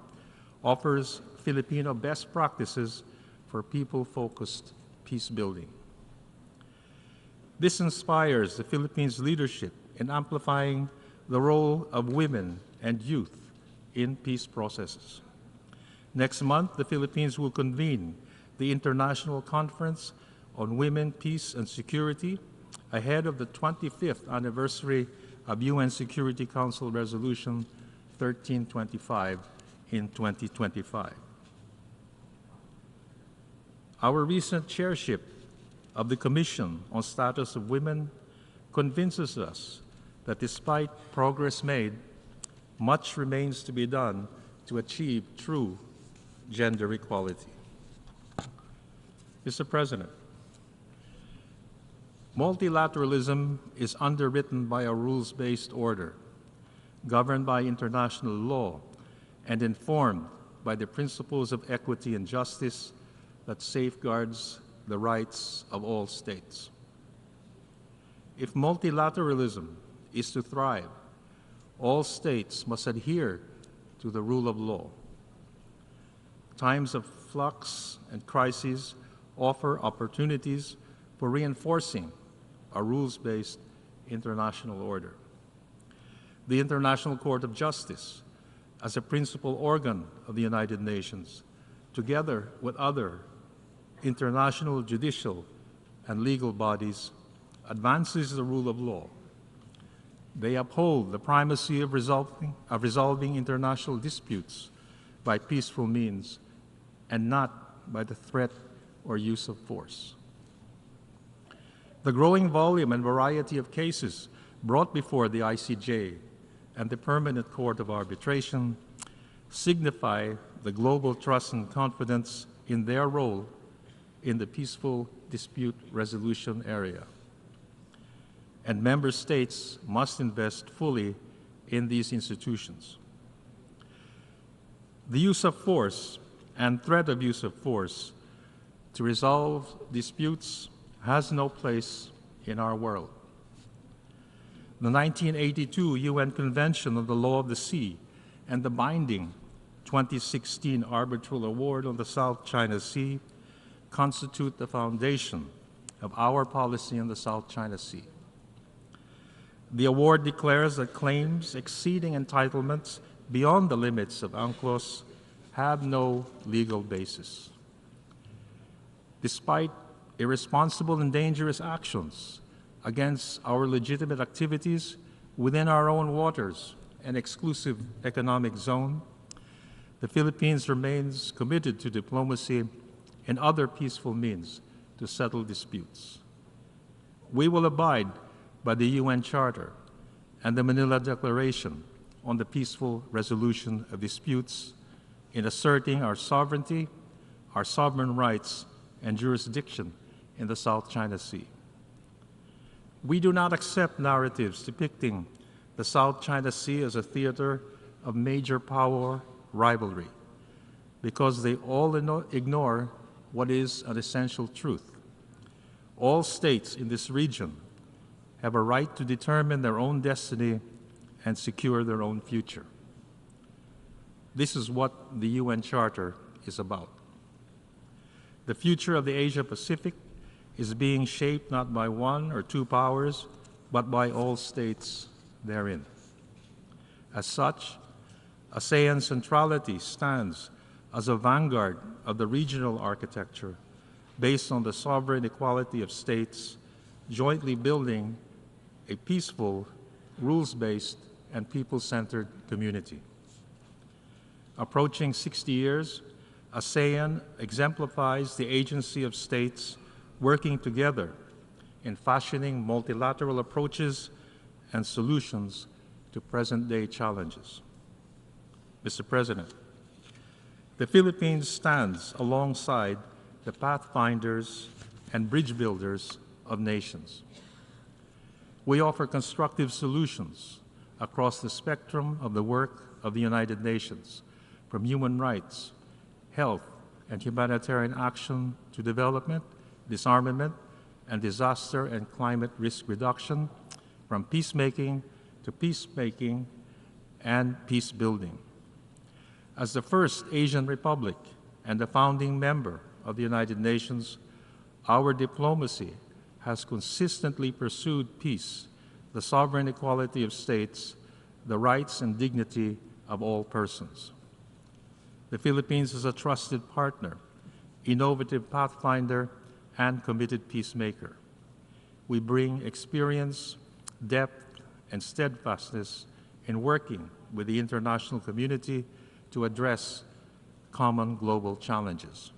offers Filipino best practices for people-focused peace building. This inspires the Philippines' leadership in amplifying the role of women and youth in peace processes. Next month, the Philippines will convene the International Conference on Women, Peace, and Security ahead of the 25th anniversary of UN Security Council Resolution 1325 in 2025. Our recent chairship of the Commission on Status of Women convinces us that despite progress made, much remains to be done to achieve true gender equality. Mr. President, multilateralism is underwritten by a rules-based order, governed by international law, and informed by the principles of equity and justice that safeguards the rights of all states. If multilateralism is to thrive, all states must adhere to the rule of law. Times of flux and crises offer opportunities for reinforcing a rules-based international order. The International Court of Justice, as a principal organ of the United Nations, together with other international judicial and legal bodies, advances the rule of law. They uphold the primacy of resolving international disputes by peaceful means and not by the threat or use of force. The growing volume and variety of cases brought before the ICJ and the Permanent Court of Arbitration signify the global trust and confidence in their role in the peaceful dispute resolution area. and member states must invest fully in these institutions. The use of force and threat of use of force to resolve disputes has no place in our world. The 1982 UN Convention on the Law of the Sea and the binding 2016 Arbitral Award on the South China Sea constitute the foundation of our policy in the South China Sea. The award declares that claims exceeding entitlements beyond the limits of UNCLOS have no legal basis. Despite irresponsible and dangerous actions against our legitimate activities within our own waters and exclusive economic zone, the Philippines remains committed to diplomacy and other peaceful means to settle disputes. We will abide by the UN Charter and the Manila Declaration on the peaceful resolution of disputes in asserting our sovereignty, our sovereign rights, and jurisdiction in the South China Sea. We do not accept narratives depicting the South China Sea as a theater of major power rivalry, because they all ignore what is an essential truth. All states in this region have a right to determine their own destiny and secure their own future. This is what the UN Charter is about. The future of the Asia-Pacific is being shaped not by one or two powers, but by all states therein. As such, ASEAN centrality stands as a vanguard of the regional architecture based on the sovereign equality of states jointly building a peaceful, rules-based, and people-centered community. Approaching 60 years, ASEAN exemplifies the agency of states working together in fashioning multilateral approaches and solutions to present-day challenges. Mr. President, the Philippines stands alongside the pathfinders and bridge builders of nations. We offer constructive solutions across the spectrum of the work of the United Nations, from human rights, health, and humanitarian action to development, disarmament, and disaster and climate risk reduction, from peacemaking to peacemaking and peace building. As the first Asian republic and the founding member of the United Nations, our diplomacy has consistently pursued peace, the sovereign equality of states, the rights and dignity of all persons. The Philippines is a trusted partner, innovative pathfinder, and committed peacemaker. We bring experience, depth, and steadfastness in working with the international community to address common global challenges.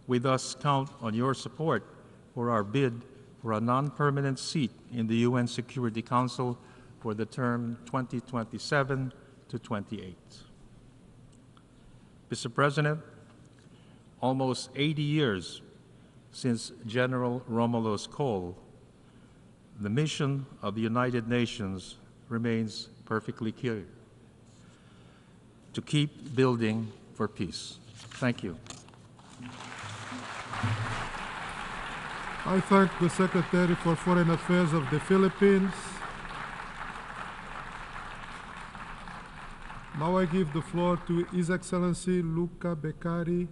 We thus count on your support for our bid for a non-permanent seat in the UN Security Council for the term 2027 to 28. Mr. President, almost 80 years since General Romulo's call, the mission of the United Nations remains perfectly clear: to keep building for peace. Thank you. I thank the Secretary for Foreign Affairs of the Philippines. Now I give the floor to His Excellency Luca Beccari,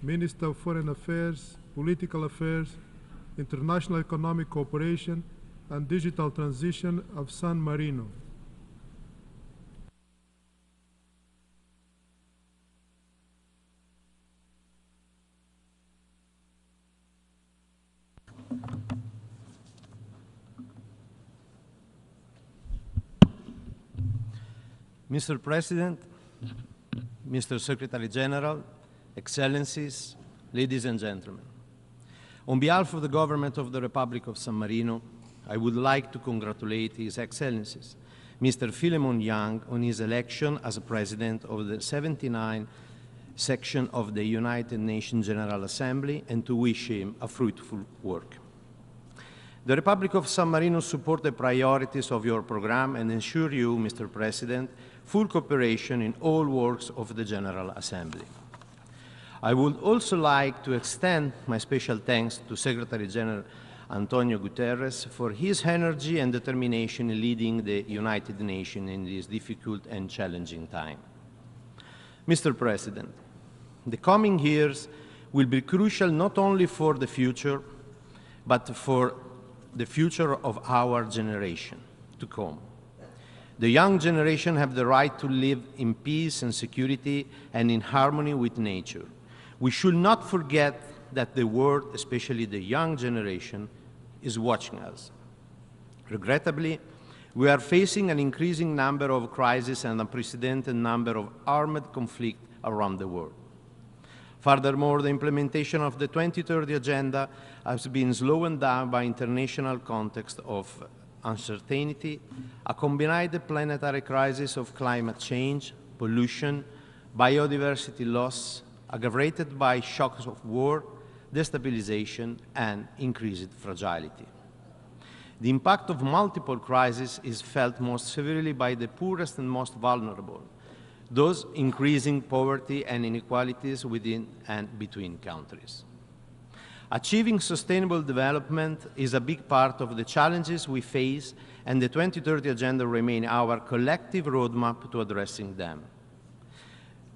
Minister of Foreign Affairs, Political Affairs, International Economic Cooperation, and Digital Transition of San Marino. Mr. President, Mr. Secretary General, Excellencies, ladies and gentlemen. On behalf of the Government of the Republic of San Marino, I would like to congratulate His Excellencies, Mr. Philemon Yang, on his election as President of the 79th section of the United Nations General Assembly and to wish him a fruitful work. The Republic of San Marino supports the priorities of your program and ensure you, Mr. President, full cooperation in all works of the General Assembly. I would also like to extend my special thanks to Secretary General Antonio Guterres for his energy and determination in leading the United Nations in this difficult and challenging time. Mr. President, the coming years will be crucial not only for the future, but for the future of our generation to come. The young generation have the right to live in peace and security and in harmony with nature. We should not forget that the world, especially the young generation, is watching us. Regrettably, we are facing an increasing number of crises and an unprecedented number of armed conflicts around the world. Furthermore, the implementation of the 2030 Agenda has been slowed down by international context of uncertainty, a combined planetary crisis of climate change, pollution, biodiversity loss, aggravated by shocks of war, destabilization, and increased fragility. The impact of multiple crises is felt most severely by the poorest and most vulnerable, those increasing poverty and inequalities within and between countries. Achieving sustainable development is a big part of the challenges we face, and the 2030 Agenda remains our collective roadmap to addressing them.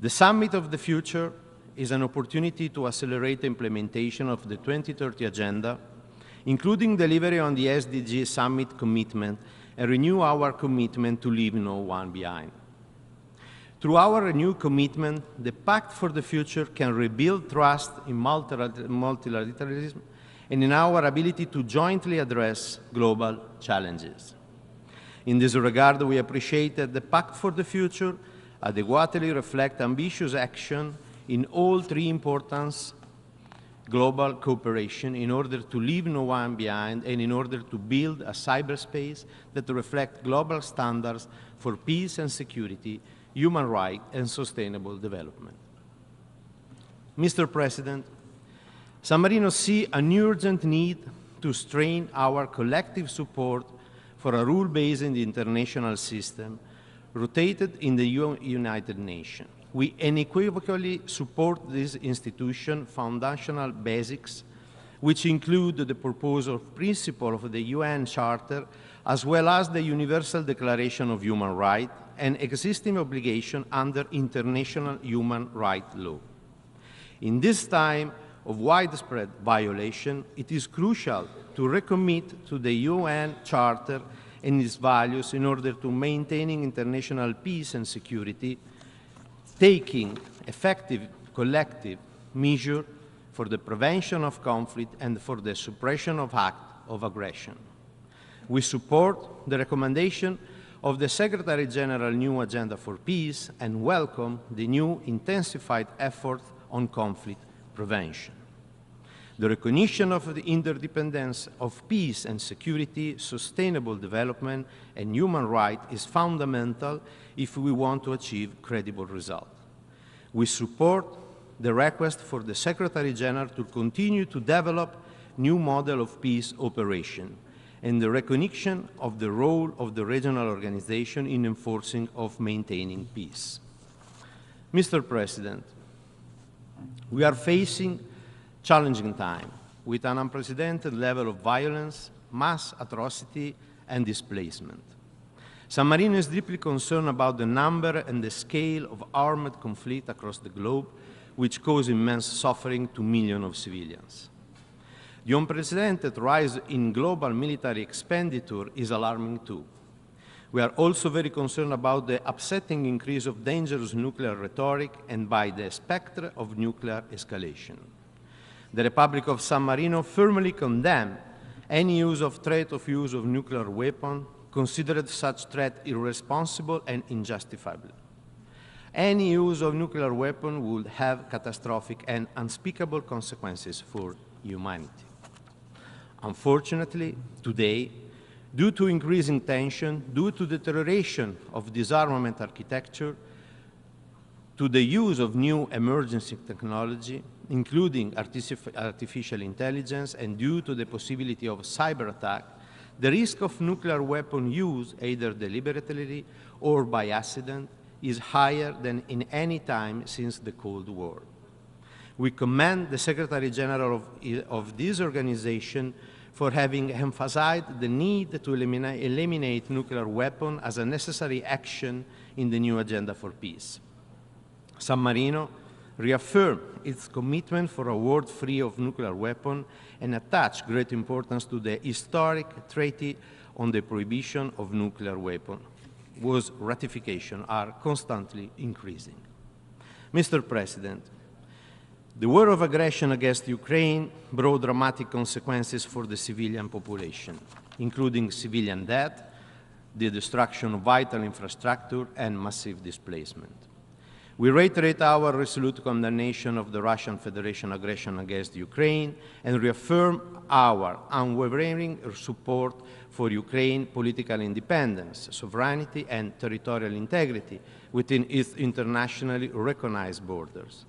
The Summit of the Future is an opportunity to accelerate the implementation of the 2030 Agenda, including delivery on the SDG Summit commitment, and renew our commitment to leave no one behind. Through our renewed commitment, the Pact for the Future can rebuild trust in multilateralism and in our ability to jointly address global challenges. In this regard, we appreciate that the Pact for the Future adequately reflects ambitious action in all three important global cooperation in order to leave no one behind and in order to build a cyberspace that reflects global standards for peace and security, human rights, and sustainable development. Mr. President, San Marino sees an urgent need to strengthen our collective support for a rule-based international system rooted in the United Nations. We unequivocally support this institution's foundational basics, which include the proposal principle of the UN Charter, as well as the Universal Declaration of Human Rights and existing obligations under international human rights law. In this time of widespread violation, it is crucial to recommit to the UN Charter and its values in order to maintain international peace and security, taking effective collective measures for the prevention of conflict and for the suppression of acts of aggression. We support the recommendation of the Secretary General New Agenda for Peace and welcome the new intensified effort on conflict prevention. The recognition of the interdependence of peace and security, sustainable development, and human rights is fundamental if we want to achieve credible results. We support the request for the Secretary General to continue to develop new model of peace operation and the recognition of the role of the regional organization in enforcing of maintaining peace. Mr. President, we are facing challenging time with an unprecedented level of violence, mass atrocity, and displacement. San Marino is deeply concerned about the number and the scale of armed conflict across the globe, which cause immense suffering to millions of civilians. The unprecedented rise in global military expenditure is alarming too. We are also very concerned about the upsetting increase of dangerous nuclear rhetoric and by the specter of nuclear escalation. The Republic of San Marino firmly condemns any threat of use of nuclear weapons, considered such threat irresponsible and injustifiable. Any use of nuclear weapons would have catastrophic and unspeakable consequences for humanity. Unfortunately, today, due to increasing tension, due to deterioration of disarmament architecture, to the use of new emergency technology, including artificial intelligence, and due to the possibility of cyber attack, the risk of nuclear weapon use, either deliberately or by accident, is higher than in any time since the Cold War. We commend the Secretary General of this organization for having emphasized the need to eliminate nuclear weapons as a necessary action in the new agenda for peace. San Marino reaffirmed its commitment for a world free of nuclear weapons and attached great importance to the historic Treaty on the Prohibition of Nuclear Weapons, whose ratifications are constantly increasing. Mr. President, the war of aggression against Ukraine brought dramatic consequences for the civilian population, including civilian death, the destruction of vital infrastructure, and massive displacement. We reiterate our resolute condemnation of the Russian Federation aggression against Ukraine and reaffirm our unwavering support for Ukraine's political independence, sovereignty, and territorial integrity within its internationally recognized borders.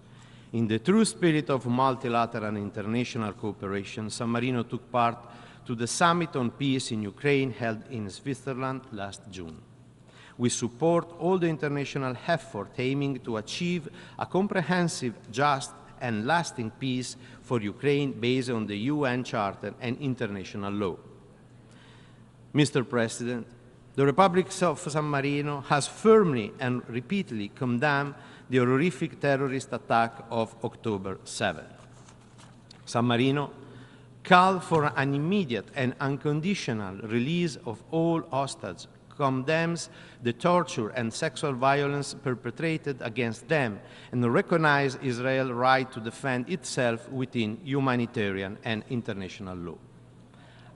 In the true spirit of multilateral and international cooperation, San Marino took part to the Summit on Peace in Ukraine held in Switzerland last June. We support all the international effort aiming to achieve a comprehensive, just, and lasting peace for Ukraine based on the UN Charter and international law. Mr. President, the Republic of San Marino has firmly and repeatedly condemned the horrific terrorist attack of October 7. San Marino called for an immediate and unconditional release of all hostages, condemns the torture and sexual violence perpetrated against them, and recognizes Israel's right to defend itself within humanitarian and international law.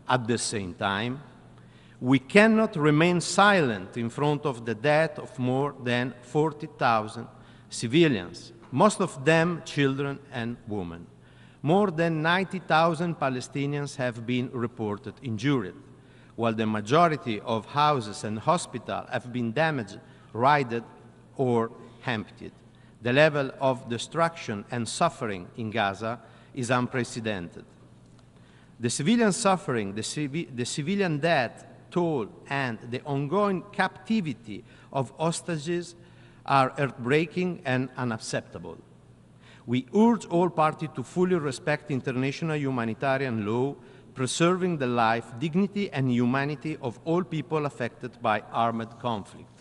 At the same time, we cannot remain silent in front of the death of more than 40,000 civilians, most of them children and women. More than 90,000 Palestinians have been reported injured, while the majority of houses and hospitals have been damaged, raided, or emptied. The level of destruction and suffering in Gaza is unprecedented. The civilian suffering, the civilian death toll, and the ongoing captivity of hostages are heartbreaking and unacceptable. We urge all parties to fully respect international humanitarian law, preserving the life, dignity, and humanity of all people affected by armed conflict.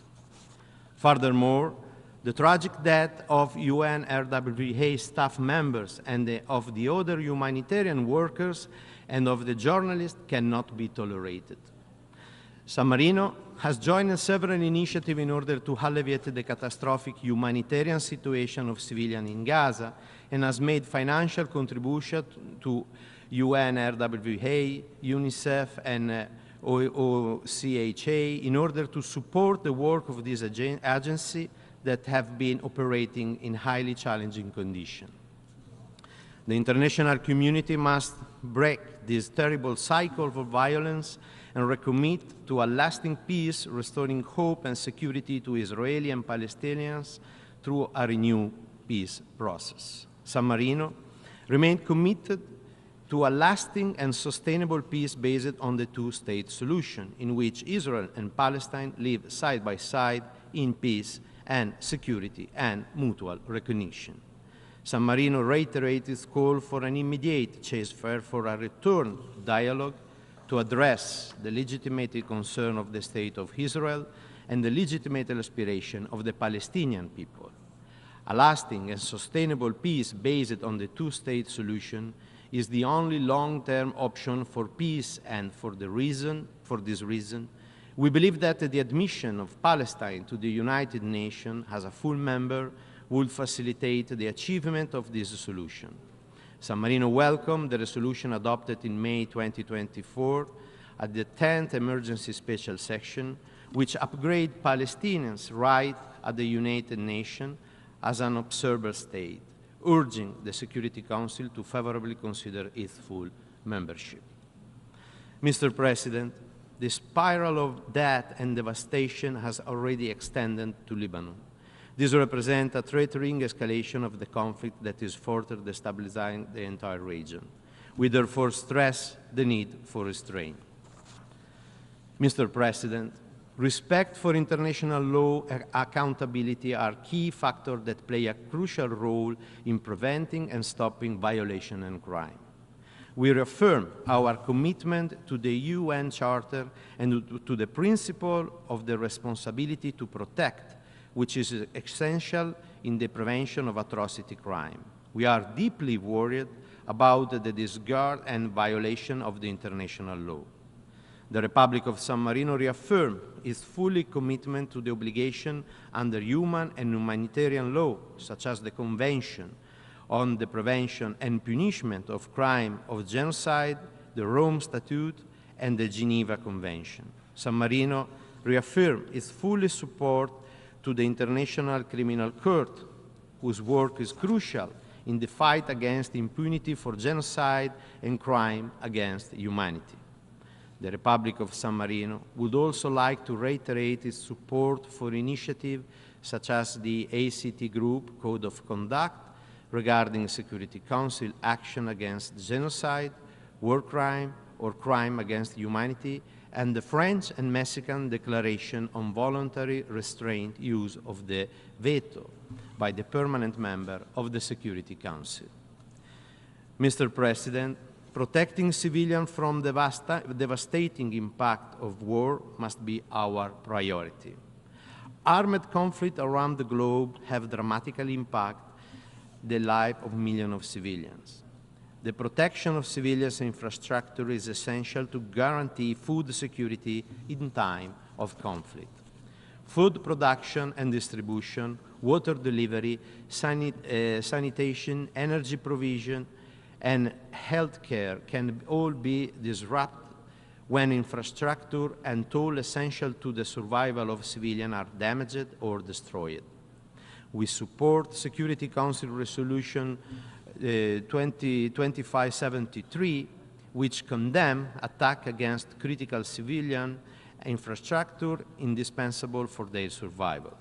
Furthermore, the tragic death of UNRWA staff members and of the other humanitarian workers and of the journalists cannot be tolerated. San Marino has joined several initiatives in order to alleviate the catastrophic humanitarian situation of civilians in Gaza and has made financial contributions to UNRWA, UNICEF, and OCHA in order to support the work of this agency that have been operating in highly challenging conditions. The international community must break this terrible cycle of violence and recommit to a lasting peace, restoring hope and security to Israeli and Palestinians through a renewed peace process. San Marino remained committed to a lasting and sustainable peace based on the two-state solution, in which Israel and Palestine live side by side in peace and security and mutual recognition. San Marino reiterated its call for an immediate ceasefire for a return to dialogue to address the legitimate concern of the State of Israel and the legitimate aspiration of the Palestinian people. A lasting and sustainable peace based on the two-state solution is the only long-term option for peace, and for this reason, we believe that the admission of Palestine to the United Nations as a full member would facilitate the achievement of this solution. San Marino welcomed the resolution adopted in May 2024 at the 10th Emergency Special Session, which upgraded Palestinians' right at the United Nations as an observer state, urging the Security Council to favorably consider its full membership. Mr. President, the spiral of death and devastation has already extended to Lebanon. This represents a threatening escalation of the conflict that is further destabilizing the entire region. We therefore stress the need for restraint. Mr. President, respect for international law and accountability are key factors that play a crucial role in preventing and stopping violation and crime. We reaffirm our commitment to the UN Charter and to the principle of the responsibility to protect, which is essential in the prevention of atrocity crime. We are deeply worried about the disregard and violation of the international law. The Republic of San Marino reaffirms its full commitment to the obligation under human and humanitarian law, such as the Convention on the Prevention and Punishment of Crime of Genocide, the Rome Statute, and the Geneva Convention. San Marino reaffirms its full support to the International Criminal Court, whose work is crucial in the fight against impunity for genocide and crime against humanity. The Republic of San Marino would also like to reiterate its support for initiatives such as the ACT Group Code of Conduct regarding Security Council action against genocide, war crime, or crime against humanity, and the French and Mexican Declaration on Voluntary Restraint use of the veto by the permanent member of the Security Council. Mr. President, protecting civilians from the devastating impact of war must be our priority. Armed conflict around the globe have dramatically impacted the life of millions of civilians. The protection of civilians' infrastructure is essential to guarantee food security in time of conflict. Food production and distribution, water delivery, sanitation, energy provision, and healthcare can all be disrupted when infrastructure and tools essential to the survival of civilians are damaged or destroyed. We support Security Council Resolution 2573, which condemns attacks against critical civilian infrastructure indispensable for their survival.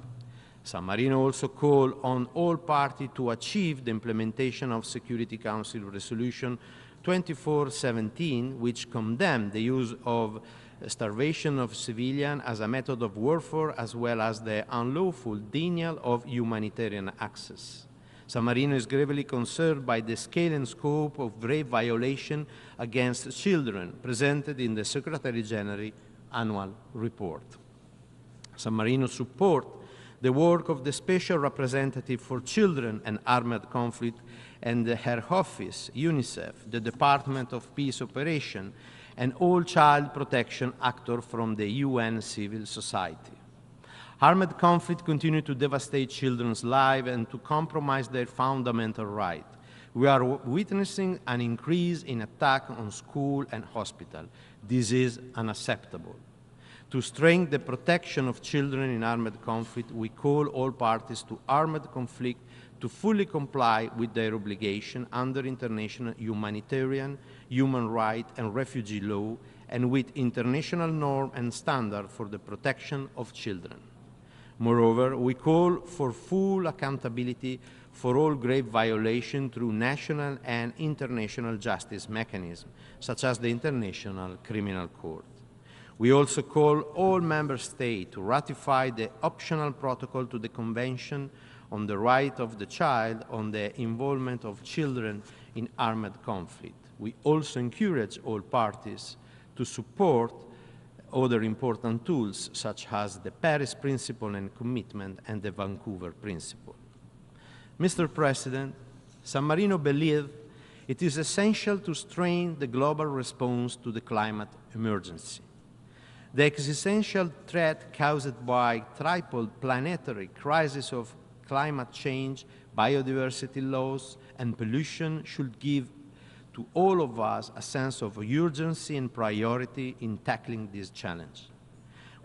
San Marino also calls on all parties to achieve the implementation of Security Council Resolution 2417, which condemns the use of starvation of civilians as a method of warfare, as well as the unlawful denial of humanitarian access. San Marino is gravely concerned by the scale and scope of grave violation against children presented in the Secretary General annual report. San Marino supports the work of the Special Representative for Children and Armed Conflict and her office, UNICEF, the Department of Peace Operations, and all child protection actors from the UN civil society. Armed conflict continues to devastate children's lives and to compromise their fundamental rights. We are witnessing an increase in attacks on schools and hospitals. This is unacceptable. To strengthen the protection of children in armed conflict, we call all parties to armed conflict to fully comply with their obligation under international humanitarian, human rights, and refugee law, and with international norms and standards for the protection of children. Moreover, we call for full accountability for all grave violations through national and international justice mechanisms, such as the International Criminal Court. We also call all member states to ratify the optional protocol to the Convention on the Right of the Child on the involvement of children in armed conflict. We also encourage all parties to support other important tools, such as the Paris Principle and Commitment and the Vancouver Principle. Mr. President, San Marino believes it is essential to strengthen the global response to the climate emergency. The existential threat caused by triple planetary crisis of climate change, biodiversity loss, and pollution should give to all of us a sense of urgency and priority in tackling this challenge.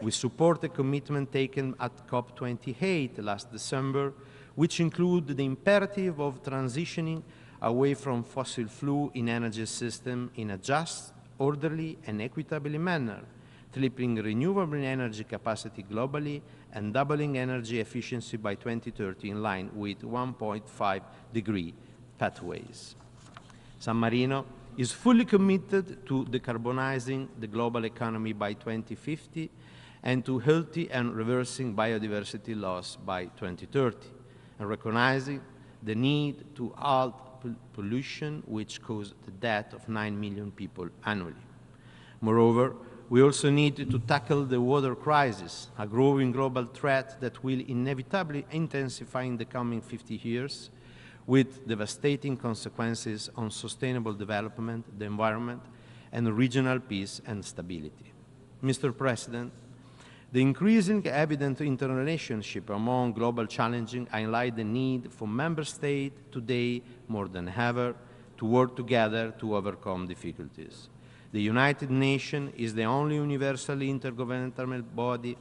We support the commitment taken at COP28 last December, which include the imperative of transitioning away from fossil fuel in energy system in a just, orderly, and equitable manner, tripling renewable energy capacity globally and doubling energy efficiency by 2030 in line with 1.5-degree pathways. San Marino is fully committed to decarbonizing the global economy by 2050 and to healthy and reversing biodiversity loss by 2030, and recognizing the need to halt pollution, which caused the death of 9 million people annually. Moreover, we also need to tackle the water crisis, a growing global threat that will inevitably intensify in the coming 50 years, with devastating consequences on sustainable development, the environment, and regional peace and stability. Mr. President, the increasing evident interrelationship among global challenges highlight the need for member states today more than ever to work together to overcome difficulties. The United Nations is the only universally intergovernmental body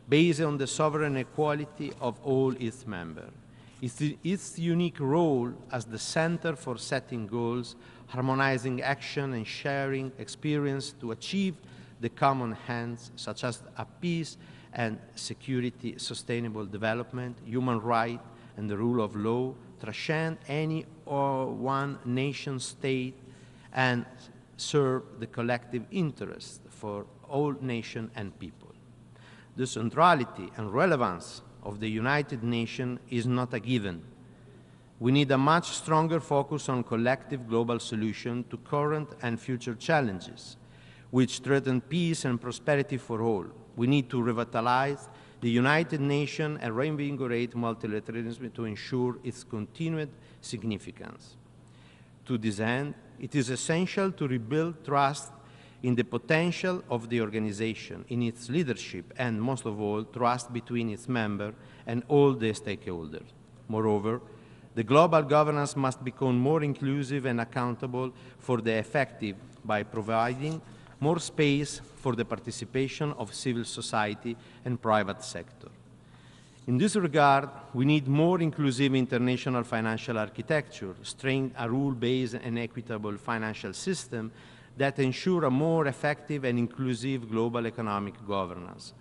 based on the sovereign equality of all its members. Its unique role as the center for setting goals, harmonizing action, and sharing experience to achieve the common ends, such as peace and security, sustainable development, human rights, and the rule of law, transcend any one nation state and serve the collective interest for all nations and people. The centrality and relevance of the United Nations is not a given. We need a much stronger focus on collective global solutions to current and future challenges, which threaten peace and prosperity for all. We need to revitalize the United Nations and reinvigorate multilateralism to ensure its continued significance. To this end, it is essential to rebuild trust in the potential of the organization, in its leadership, and most of all, trust between its members and all the stakeholders. Moreover, the global governance must become more inclusive and accountable for the effective by providing more space for the participation of civil society and private sector. In this regard, we need more inclusive international financial architecture, strengthen a rule-based and equitable financial system that ensure a more effective and inclusive global economic governance,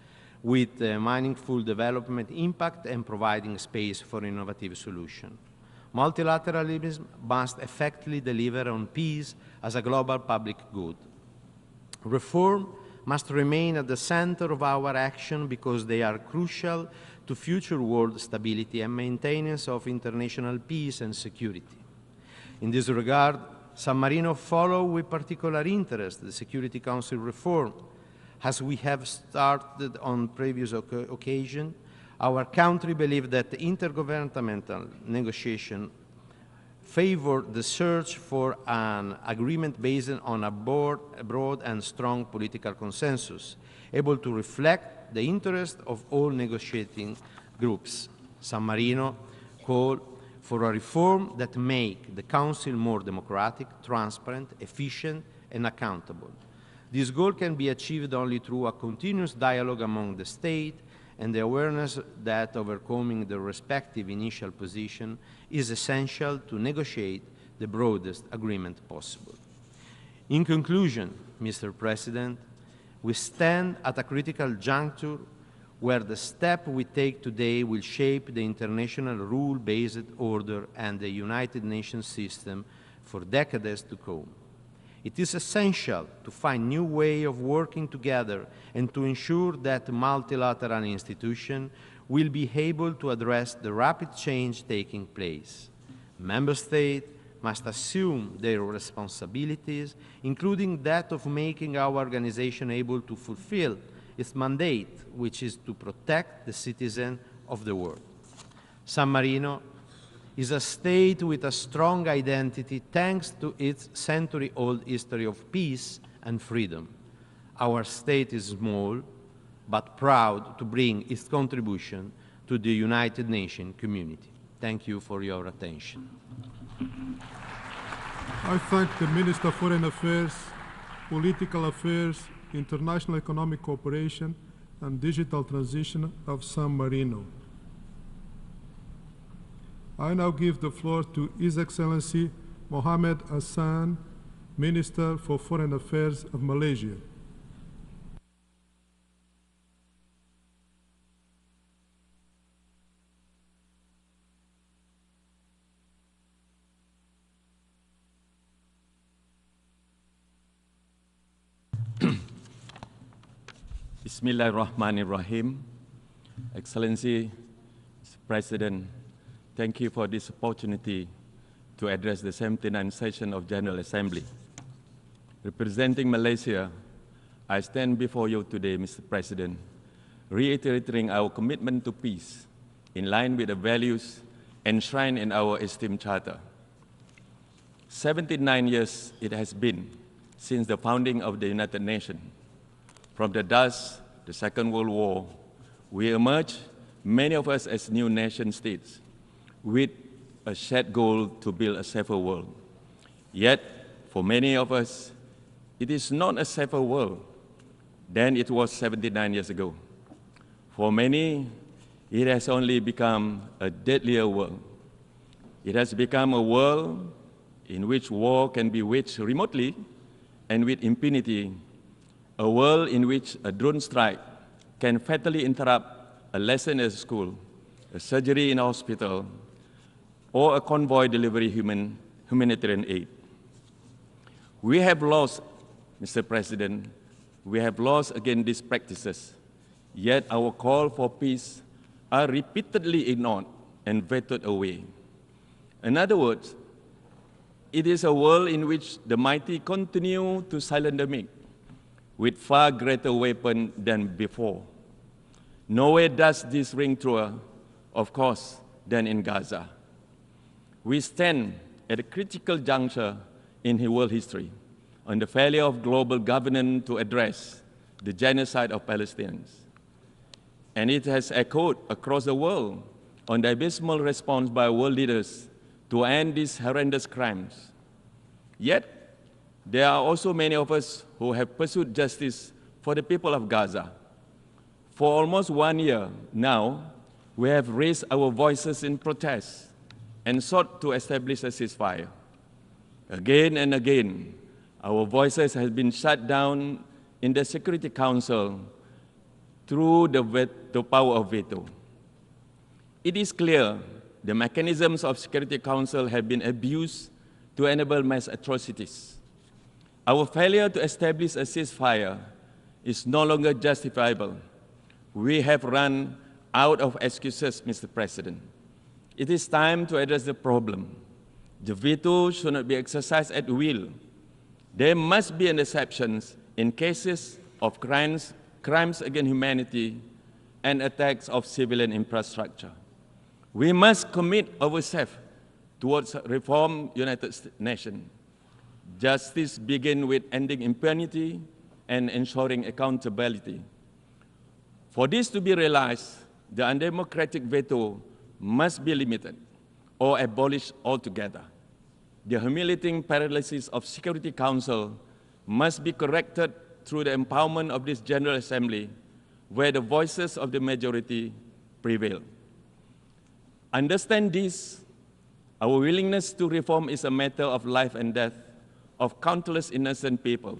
with meaningful development impact and providing space for innovative solutions. Multilateralism must effectively deliver on peace as a global public good. Reform must remain at the center of our action because they are crucial to future world stability and maintenance of international peace and security. In this regard, San Marino follows with particular interest the Security Council reform. As we have started on previous occasion, our country believes that the intergovernmental negotiation favor the search for an agreement based on a broad and strong political consensus, able to reflect the interest of all negotiating groups. San Marino called for a reform that make the Council more democratic, transparent, efficient, and accountable. This goal can be achieved only through a continuous dialogue among the states and the awareness that overcoming the respective initial position is essential to negotiate the broadest agreement possible. In conclusion, Mr. President, we stand at a critical juncture where the step we take today will shape the international rule-based order and the United Nations system for decades to come. It is essential to find new ways of working together and to ensure that multilateral institutions will be able to address the rapid change taking place. Member States must assume their responsibilities, including that of making our organization able to fulfill its mandate, which is to protect the citizens of the world. San Marino is a state with a strong identity thanks to its century-old history of peace and freedom. Our state is small, but proud to bring its contribution to the United Nations community. Thank you for your attention. I thank the Minister of Foreign Affairs, Political Affairs, International Economic Cooperation, and Digital Transition of San Marino. I now give the floor to His Excellency Mohammed Hassan, Minister for Foreign Affairs of Malaysia. Bismillahirrahmanirrahim. Excellency, Mr. President, thank you for this opportunity to address the 79th session of General Assembly. Representing Malaysia, I stand before you today, Mr. President, reiterating our commitment to peace in line with the values enshrined in our esteemed charter. 79 years it has been since the founding of the United Nations. From the dust, the Second World War, we emerged, many of us as new nation states, with a shared goal to build a safer world. Yet, for many of us, it is not a safer world than it was 79 years ago. For many, it has only become a deadlier world. It has become a world in which war can be waged remotely and with impunity, a world in which a drone strike can fatally interrupt a lesson at school, a surgery in a hospital, or a convoy delivery humanitarian aid. We have lost, Mr. President, we have lost against these practices, yet our call for peace are repeatedly ignored and vetoed away. In other words, it is a world in which the mighty continue to silence the meek, with far greater weapons than before. Nowhere does this ring truer, of course, than in Gaza. We stand at a critical juncture in world history on the failure of global governance to address the genocide of Palestinians. And it has echoed across the world on the abysmal response by world leaders to end these horrendous crimes. Yet, there are also many of us who have pursued justice for the people of Gaza. For almost 1 year now, we have raised our voices in protest and sought to establish a ceasefire. Again and again, our voices have been shut down in the Security Council through the power of veto. It is clear the mechanisms of Security Council have been abused to enable mass atrocities. Our failure to establish a ceasefire is no longer justifiable. We have run out of excuses, Mr. President. It is time to address the problem. The veto should not be exercised at will. There must be an exception in cases of crimes against humanity and attacks of civilian infrastructure. We must commit ourselves towards reform United Nations. Justice begins with ending impunity and ensuring accountability. For this to be realized, the undemocratic veto must be limited or abolished altogether. The humiliating paralysis of Security Council must be corrected through the empowerment of this General Assembly, where the voices of the majority prevail. Understand this, our willingness to reform is a matter of life and death of countless innocent people.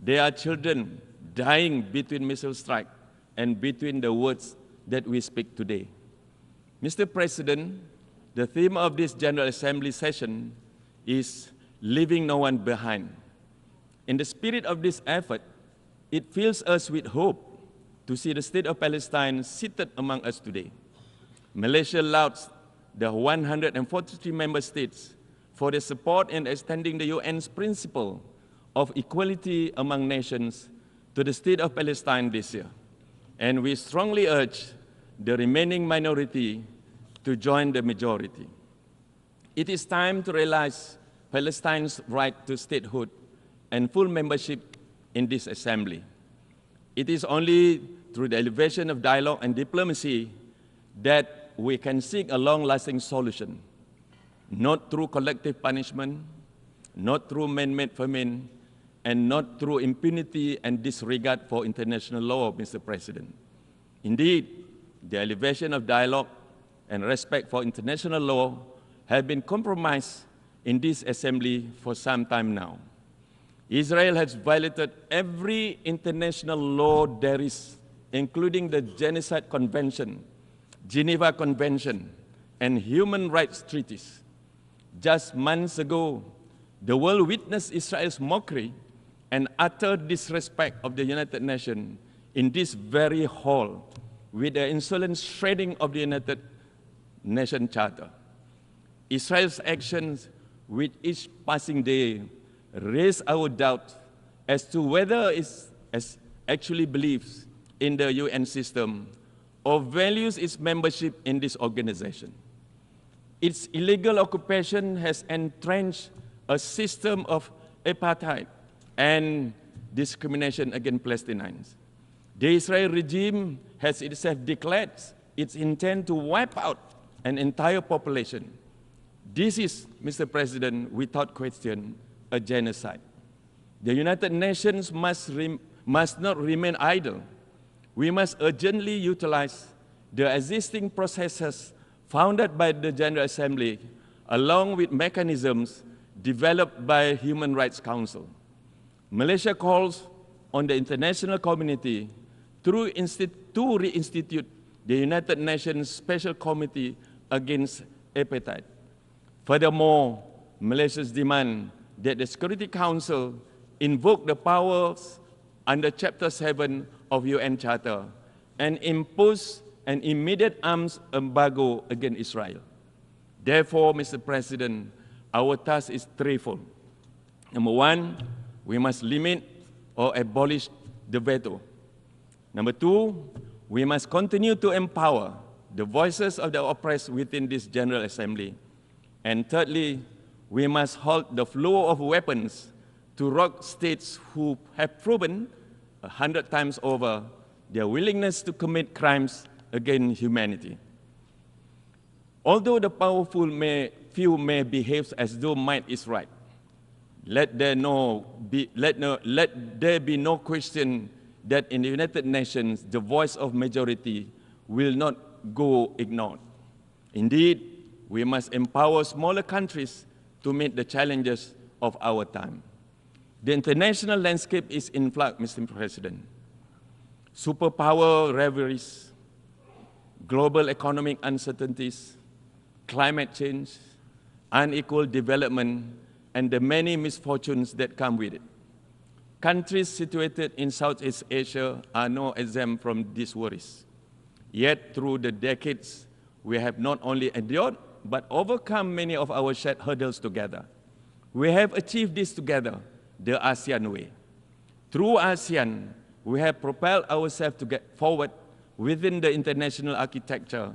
There are children dying between missile strikes and between the words that we speak today. Mr. President, the theme of this General Assembly session is leaving no one behind. In the spirit of this effort, it fills us with hope to see the state of Palestine seated among us today. Malaysia lauds the 143 member states for their support in extending the UN's principle of equality among nations to the state of Palestine this year. And we strongly urge the remaining minority to join the majority. It is time to realize Palestine's right to statehood and full membership in this assembly. It is only through the elevation of dialogue and diplomacy that we can seek a long-lasting solution, not through collective punishment, not through man-made famine, and not through impunity and disregard for international law, Mr. President. Indeed, the elevation of dialogue and respect for international law have been compromised in this assembly for some time now. Israel has violated every international law there is, including the Genocide Convention, Geneva Convention, and human rights treaties. Just months ago, the world witnessed Israel's mockery and utter disrespect of the United Nations in this very hall with the insolent shredding of the United Nations Charter. Israel's actions with each passing day raise our doubt as to whether it actually believes in the UN system or values its membership in this organization. Its illegal occupation has entrenched a system of apartheid and discrimination against Palestinians. The Israeli regime has itself declared its intent to wipe out an entire population. This is, Mr. President, without question, a genocide. The United Nations must not remain idle. We must urgently utilize the existing processes founded by the General Assembly, along with mechanisms developed by Human Rights Council. Malaysia calls on the international community to reinstitute the United Nations Special Committee against Apartheid. Furthermore, Malaysia's demand that the Security Council invoke the powers under Chapter 7 of UN Charter and impose an immediate arms embargo against Israel. Therefore, Mr. President, our task is threefold. Number one, we must limit or abolish the veto. Number two, we must continue to empower the voices of the oppressed within this General Assembly. And thirdly, we must halt the flow of weapons to rogue states who have proven 100 times over their willingness to commit crimes against humanity. Although the powerful few may behave as though might is right, let there be no question that in the United Nations, the voice of majority will not go ignored. Indeed, we must empower smaller countries to meet the challenges of our time. The international landscape is in flux, Mr. President. Superpower rivalries, global economic uncertainties, climate change, unequal development, and the many misfortunes that come with it. Countries situated in Southeast Asia are no exempt from these worries. Yet, through the decades, we have not only endured, but overcome many of our shared hurdles together. We have achieved this together, the ASEAN way. Through ASEAN, we have propelled ourselves to get forward within the international architecture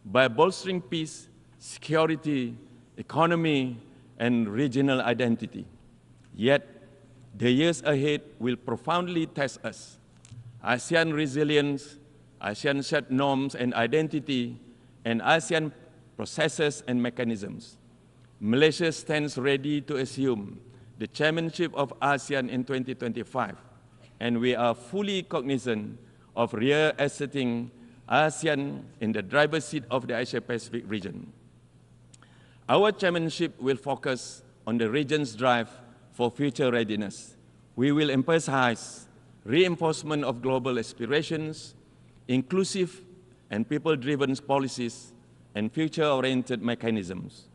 by bolstering peace, security, economy, and regional identity. Yet, the years ahead will profoundly test us. ASEAN resilience, ASEAN shared norms and identity, and ASEAN processes and mechanisms. Malaysia stands ready to assume the chairmanship of ASEAN in 2025, and we are fully cognizant of reasserting ASEAN in the driver's seat of the Asia-Pacific region. Our chairmanship will focus on the region's drive for future readiness. We will emphasize reinforcement of global aspirations, inclusive and people-driven policies, and future-oriented mechanisms.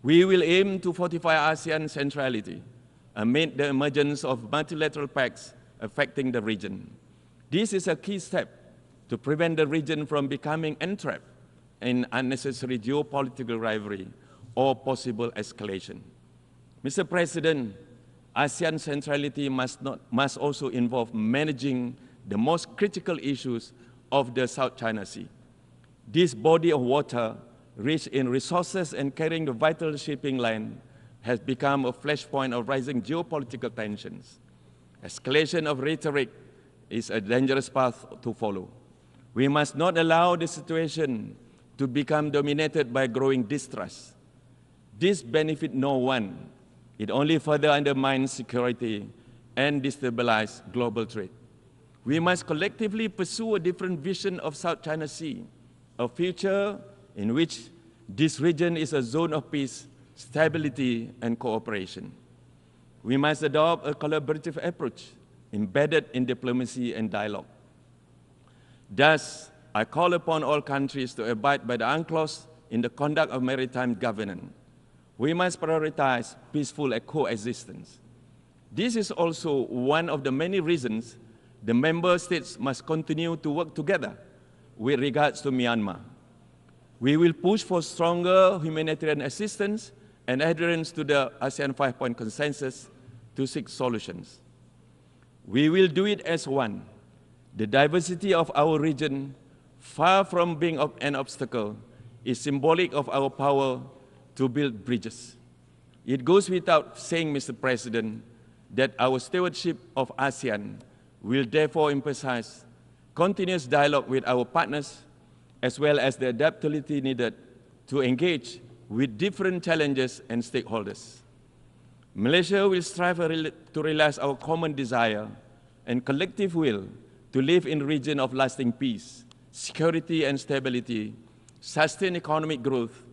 We will aim to fortify ASEAN centrality amid the emergence of multilateral pacts affecting the region. This is a key step to prevent the region from becoming entrapped in unnecessary geopolitical rivalry or possible escalation. Mr. President, ASEAN centrality must also involve managing the most critical issues of the South China Sea. This body of water, rich in resources and carrying the vital shipping line, has become a flashpoint of rising geopolitical tensions. Escalation of rhetoric is a dangerous path to follow. We must not allow the situation to become dominated by growing distrust. This benefits no one. It only further undermines security and destabilizes global trade. We must collectively pursue a different vision of South China Sea, a future in which this region is a zone of peace, stability, and cooperation. We must adopt a collaborative approach embedded in diplomacy and dialogue. Thus, I call upon all countries to abide by the UNCLOS in the conduct of maritime governance. We must prioritize peaceful coexistence. This is also one of the many reasons the member states must continue to work together with regards to Myanmar. We will push for stronger humanitarian assistance and adherence to the ASEAN 5-point consensus to seek solutions. We will do it as one. The diversity of our region, far from being an obstacle, is symbolic of our power to build bridges. It goes without saying, Mr. President, that our stewardship of ASEAN will therefore emphasize continuous dialogue with our partners, as well as the adaptability needed to engage with different challenges and stakeholders. Malaysia will strive to realize our common desire and collective will to live in a region of lasting peace, security and stability, sustained economic growth,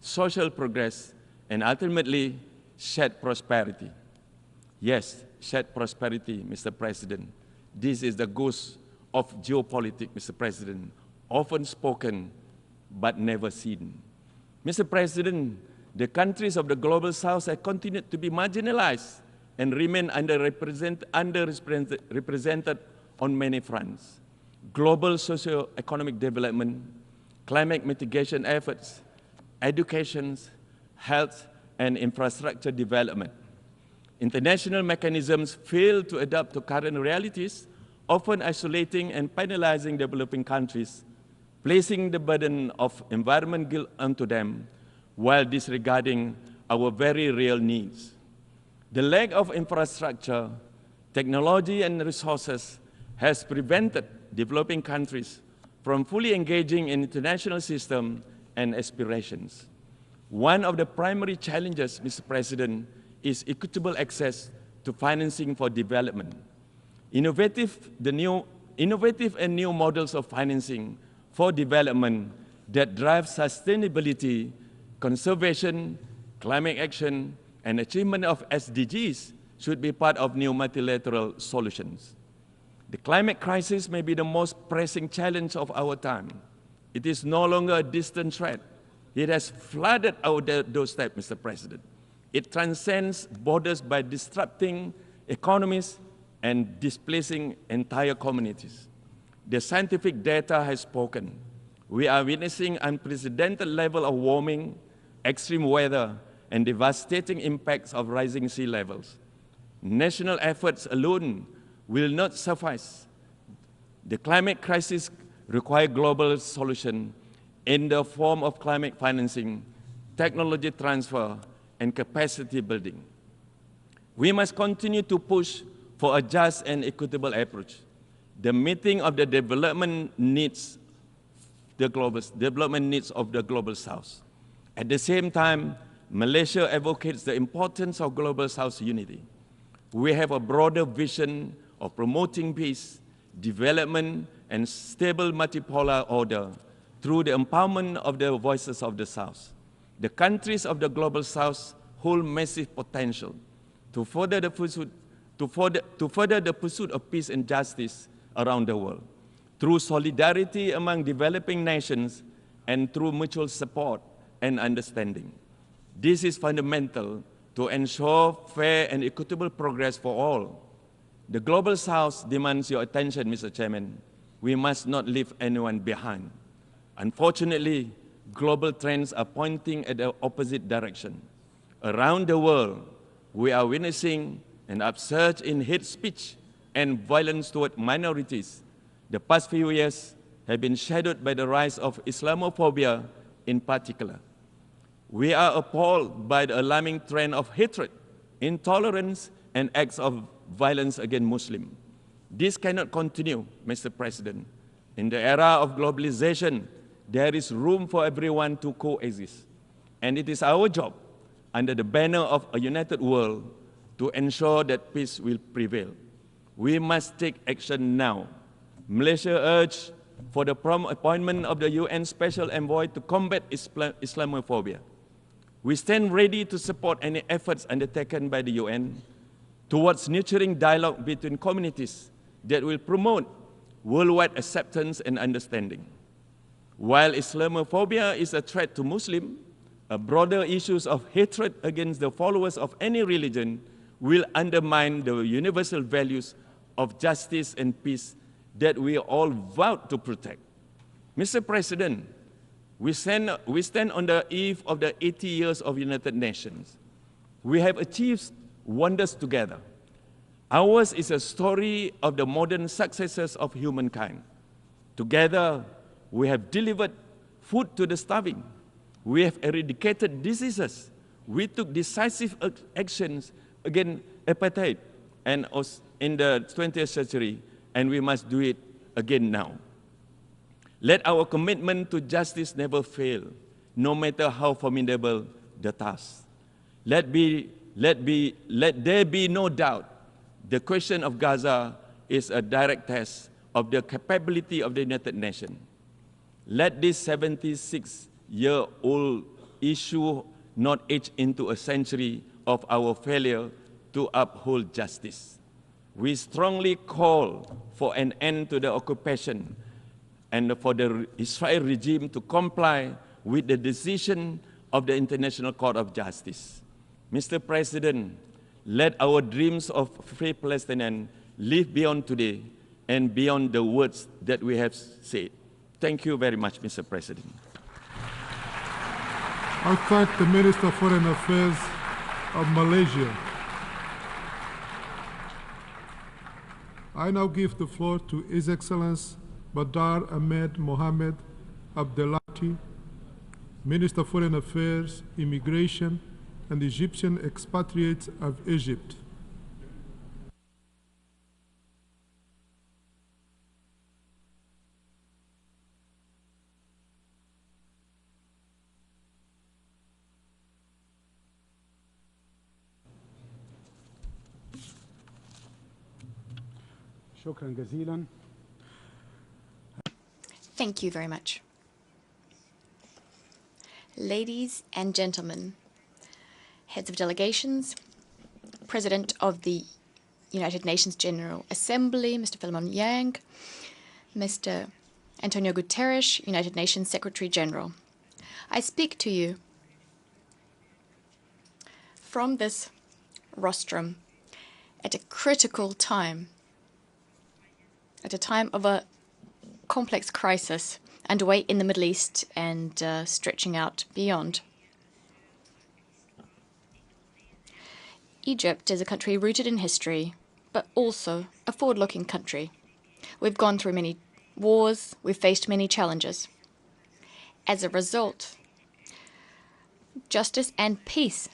social progress, and ultimately shared prosperity. Yes, shared prosperity, Mr. President. This is the ghost of geopolitics, Mr. President, often spoken but never seen. Mr. President, the countries of the Global South have continued to be marginalized and remain underrepresented on many fronts. Global socio-economic development, climate mitigation efforts, education, health, and infrastructure development. International mechanisms fail to adapt to current realities, often isolating and penalizing developing countries, placing the burden of environment guilt onto them while disregarding our very real needs. The lack of infrastructure, technology, and resources has prevented developing countries from fully engaging in international systems and aspirations. One of the primary challenges, Mr. President, is equitable access to financing for development. Innovative and new models of financing for development that drive sustainability, conservation, climate action, and achievement of SDGs should be part of new multilateral solutions. The climate crisis may be the most pressing challenge of our time. It is no longer a distant threat. It has flooded our doorstep, Mr. President. It transcends borders by disrupting economies and displacing entire communities. The scientific data has spoken. We are witnessing unprecedented level of warming, extreme weather, and devastating impacts of rising sea levels. National efforts alone will not suffice. The climate crisis requires global solution in the form of climate financing, technology transfer, and capacity building. We must continue to push for a just and equitable approach, the meeting of the development needs of the Global South. At the same time, Malaysia advocates the importance of Global South unity. We have a broader vision of promoting peace, development, and stable multipolar order through the empowerment of the voices of the South. The countries of the Global South hold massive potential to further the pursuit of peace and justice around the world, through solidarity among developing nations and through mutual support and understanding. This is fundamental to ensure fair and equitable progress for all. The Global South demands your attention, Mr. Chairman. We must not leave anyone behind. Unfortunately, global trends are pointing at the opposite direction. Around the world, we are witnessing an upsurge in hate speech and violence toward minorities. The past few years have been shadowed by the rise of Islamophobia in particular. We are appalled by the alarming trend of hatred, intolerance, and acts of violence against Muslims. This cannot continue, Mr. President. In the era of globalization, there is room for everyone to coexist. And it is our job, under the banner of a united world, to ensure that peace will prevail. We must take action now. Malaysia urged for the prompt appointment of the UN Special Envoy to combat Islamophobia. We stand ready to support any efforts undertaken by the UN towards nurturing dialogue between communities that will promote worldwide acceptance and understanding. While Islamophobia is a threat to Muslims, a broader issues of hatred against the followers of any religion will undermine the universal values of justice and peace that we all vowed to protect. Mr. President, we stand on the eve of the 80 years of United Nations. We have achieved wonders together. Ours is a story of the modern successes of humankind. Together, we have delivered food to the starving. We have eradicated diseases. We took decisive actions against apartheid and in the 20th century, and we must do it again now. Let our commitment to justice never fail, no matter how formidable the task. Let there be no doubt the question of Gaza is a direct test of the capability of the United Nations. Let this 76-year-old issue not age into a century of our failure to uphold justice. We strongly call for an end to the occupation and for the Israel regime to comply with the decision of the International Court of Justice. Mr. President, let our dreams of free Palestinians live beyond today and beyond the words that we have said. Thank you very much, Mr. President. I thank the Minister of Foreign Affairs of Malaysia. I now give the floor to His Excellency Badr Ahmed Mohamed Abdelati, Minister of Foreign Affairs, Immigration, and Egyptian expatriates of Egypt. شكرا جزيلا. Thank you very much. Ladies and gentlemen, heads of delegations, President of the United Nations General Assembly, Mr. Philemon Yang, Mr. Antonio Guterres, United Nations Secretary General. I speak to you from this rostrum at a critical time, at a time of a complex crisis underway in the Middle East and stretching out beyond. Egypt is a country rooted in history, but also a forward-looking country. We've gone through many wars, we've faced many challenges. As a result, justice and peace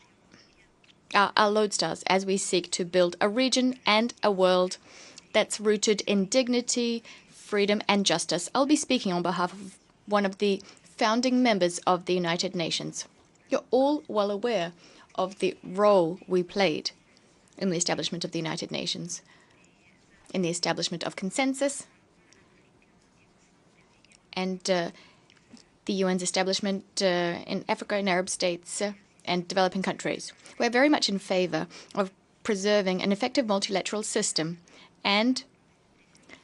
are our lodestars as we seek to build a region and a world that's rooted in dignity, freedom, and justice. I'll be speaking on behalf of one of the founding members of the United Nations. You're all well aware of the role we played in the establishment of the United Nations, in the establishment of consensus, and the UN's establishment in Africa and Arab states and developing countries. We're very much in favor of preserving an effective multilateral system and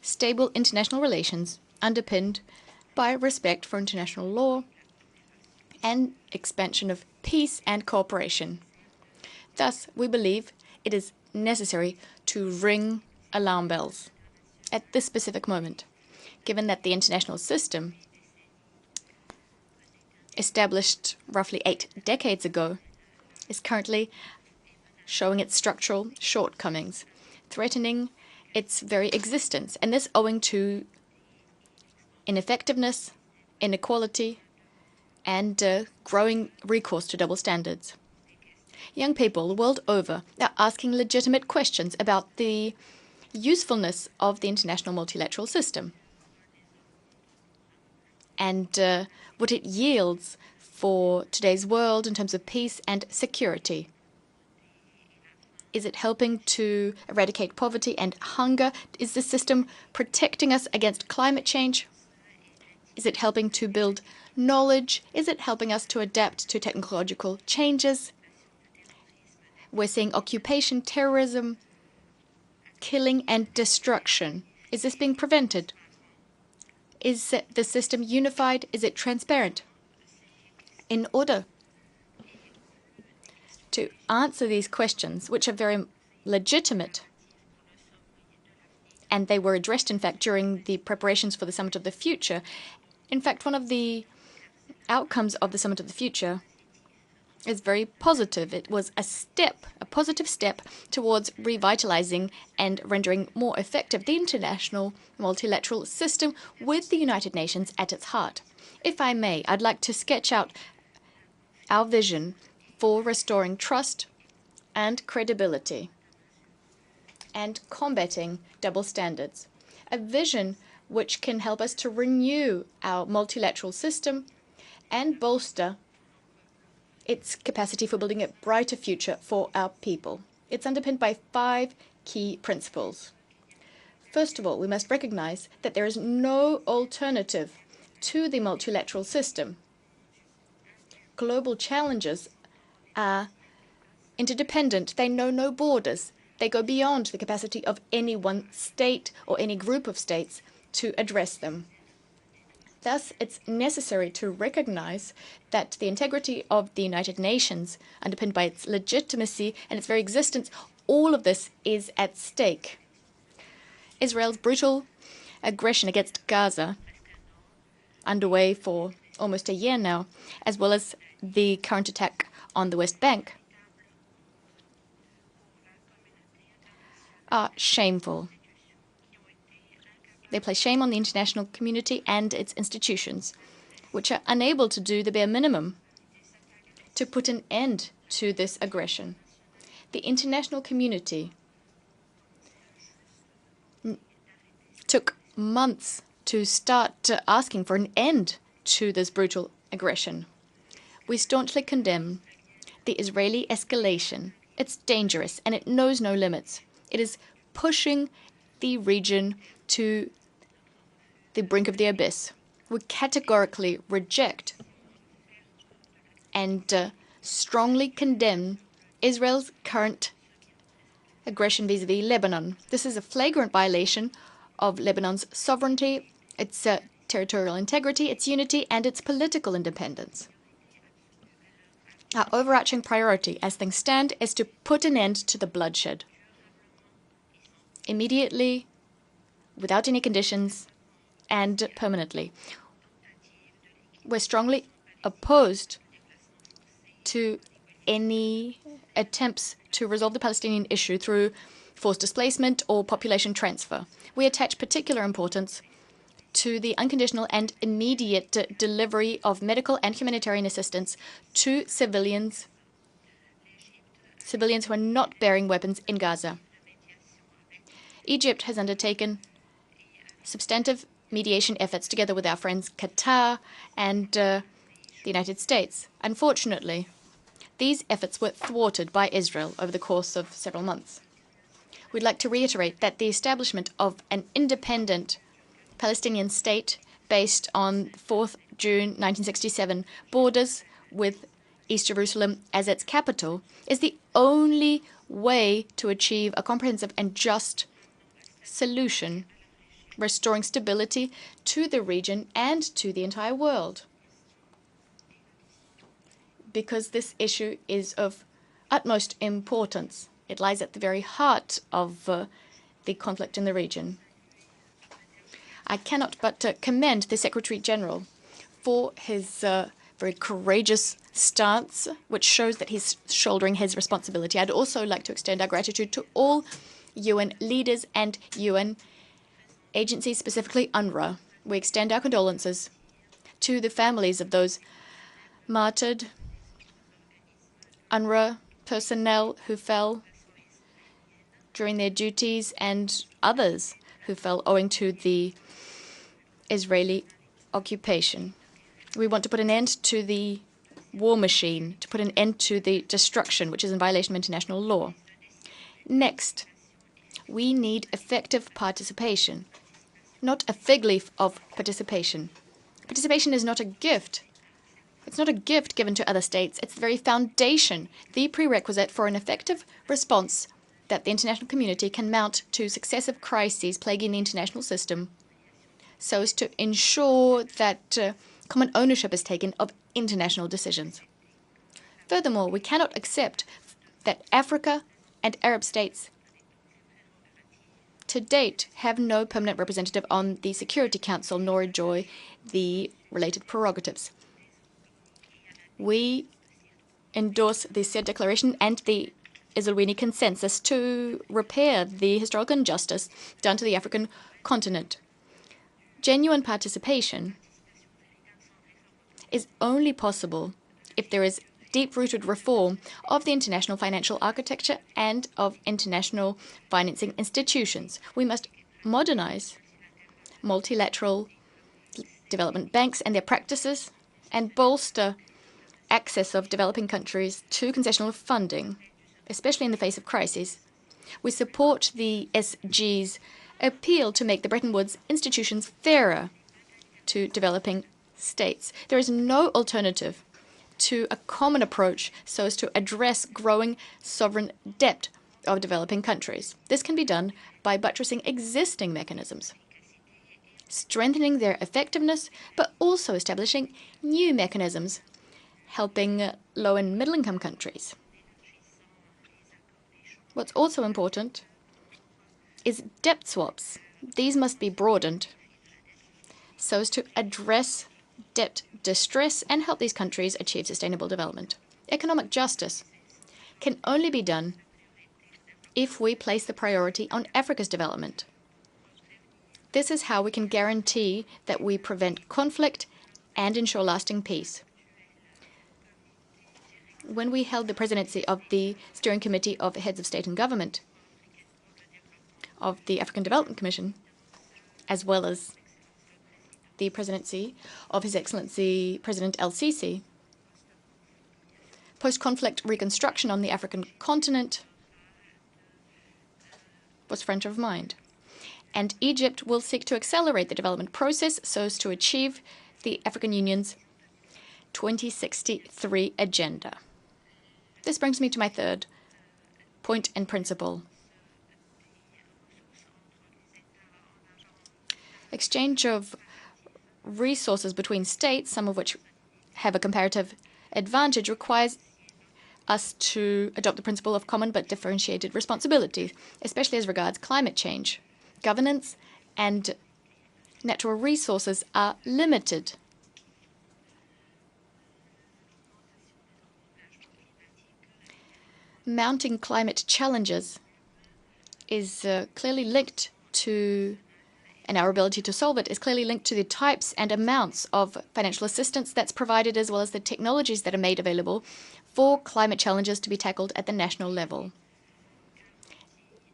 stable international relations underpinned by respect for international law and expansion of peace and cooperation. Thus, we believe it is necessary to ring alarm bells at this specific moment, given that the international system, established roughly 8 decades ago, is currently showing its structural shortcomings, threatening its very existence, and this owing to ineffectiveness, inequality, and growing recourse to double standards. Young people the world over are asking legitimate questions about the usefulness of the international multilateral system and what it yields for today's world in terms of peace and security. Is it helping to eradicate poverty and hunger? Is the system protecting us against climate change? Is it helping to build knowledge? Is it helping us to adapt to technological changes? We're seeing occupation, terrorism, killing, and destruction. Is this being prevented? Is the system unified? Is it transparent? In order to answer these questions, which are very legitimate, and they were addressed, in fact, during the preparations for the Summit of the Future. In fact, one of the outcomes of the Summit of the Future is very positive. It was a positive step towards revitalizing and rendering more effective the international multilateral system with the United Nations at its heart. If I may, I'd like to sketch out our vision for restoring trust and credibility and combating double standards. A vision which can help us to renew our multilateral system and bolster its capacity for building a brighter future for our people. It's underpinned by 5 key principles. First of all, we must recognize that there is no alternative to the multilateral system. Global challenges are interdependent. They know no borders. They go beyond the capacity of any one state or any group of states to address them. Thus, it's necessary to recognize that the integrity of the United Nations, underpinned by its legitimacy and its very existence, all of this is at stake. Israel's brutal aggression against Gaza, underway for almost a year now, as well as the current attack on the West Bank, are shameful. They place shame on the international community and its institutions, which are unable to do the bare minimum to put an end to this aggression. The international community took months to start asking for an end to this brutal aggression. We staunchly condemn the Israeli escalation. It's dangerous and it knows no limits. It is pushing the region to the brink of the abyss. We categorically reject and strongly condemn Israel's current aggression vis-à-vis Lebanon. This is a flagrant violation of Lebanon's sovereignty, its territorial integrity, its unity, and its political independence. Our overarching priority, as things stand, is to put an end to the bloodshed. Immediately, without any conditions, and permanently. We're strongly opposed to any attempts to resolve the Palestinian issue through forced displacement or population transfer. We attach particular importance to the unconditional and immediate delivery of medical and humanitarian assistance to civilians who are not bearing weapons in Gaza. Egypt has undertaken substantive mediation efforts together with our friends Qatar and the United States. Unfortunately, these efforts were thwarted by Israel over the course of several months. We'd like to reiterate that the establishment of an independent Palestinian state based on 4th June 1967 borders with East Jerusalem as its capital is the only way to achieve a comprehensive and just solution, restoring stability to the region and to the entire world. Because this issue is of utmost importance. It lies at the very heart of the conflict in the region. I cannot but commend the Secretary General for his very courageous stance, which shows that he's shouldering his responsibility. I'd also like to extend our gratitude to all UN leaders and UN agencies, specifically UNRWA. We extend our condolences to the families of those martyred UNRWA personnel who fell during their duties and others who fell owing to the Israeli occupation. We want to put an end to the war machine, to put an end to the destruction, which is in violation of international law. Next, we need effective participation, not a fig leaf of participation. Participation is not a gift. It's not a gift given to other states. It's the very foundation, the prerequisite for an effective response that the international community can mount to successive crises plaguing the international system, so as to ensure that common ownership is taken of international decisions. Furthermore, we cannot accept that Africa and Arab states to date, have no permanent representative on the Security Council, nor enjoy the related prerogatives. We endorse the said declaration and the Eswatini Consensus to repair the historical injustice done to the African continent. Genuine participation is only possible if there is deep-rooted reform of the international financial architecture and of international financing institutions. We must modernize multilateral development banks and their practices and bolster access of developing countries to concessional funding, especially in the face of crises. We support the SG's appeal to make the Bretton Woods institutions fairer to developing states. There is no alternative to a common approach so as to address growing sovereign debt of developing countries. This can be done by buttressing existing mechanisms, strengthening their effectiveness, but also establishing new mechanisms, helping low and middle-income countries. What's also important is debt swaps. These must be broadened so as to address debt distress and help these countries achieve sustainable development. Economic justice can only be done if we place the priority on Africa's development. This is how we can guarantee that we prevent conflict and ensure lasting peace. When we held the presidency of the Steering Committee of Heads of State and Government of the African Development Commission, as well as the presidency of His Excellency President El-Sisi, post-conflict reconstruction on the African continent was front of mind. And Egypt will seek to accelerate the development process so as to achieve the African Union's 2063 agenda. This brings me to my third point and principle. Exchange of resources between states, some of which have a comparative advantage, requires us to adopt the principle of common but differentiated responsibility, especially as regards climate change. Governance and natural resources are limited. Mounting climate challenges is clearly linked to, and our ability to solve it is clearly linked to the types and amounts of financial assistance that's provided, as well as the technologies that are made available for climate challenges to be tackled at the national level.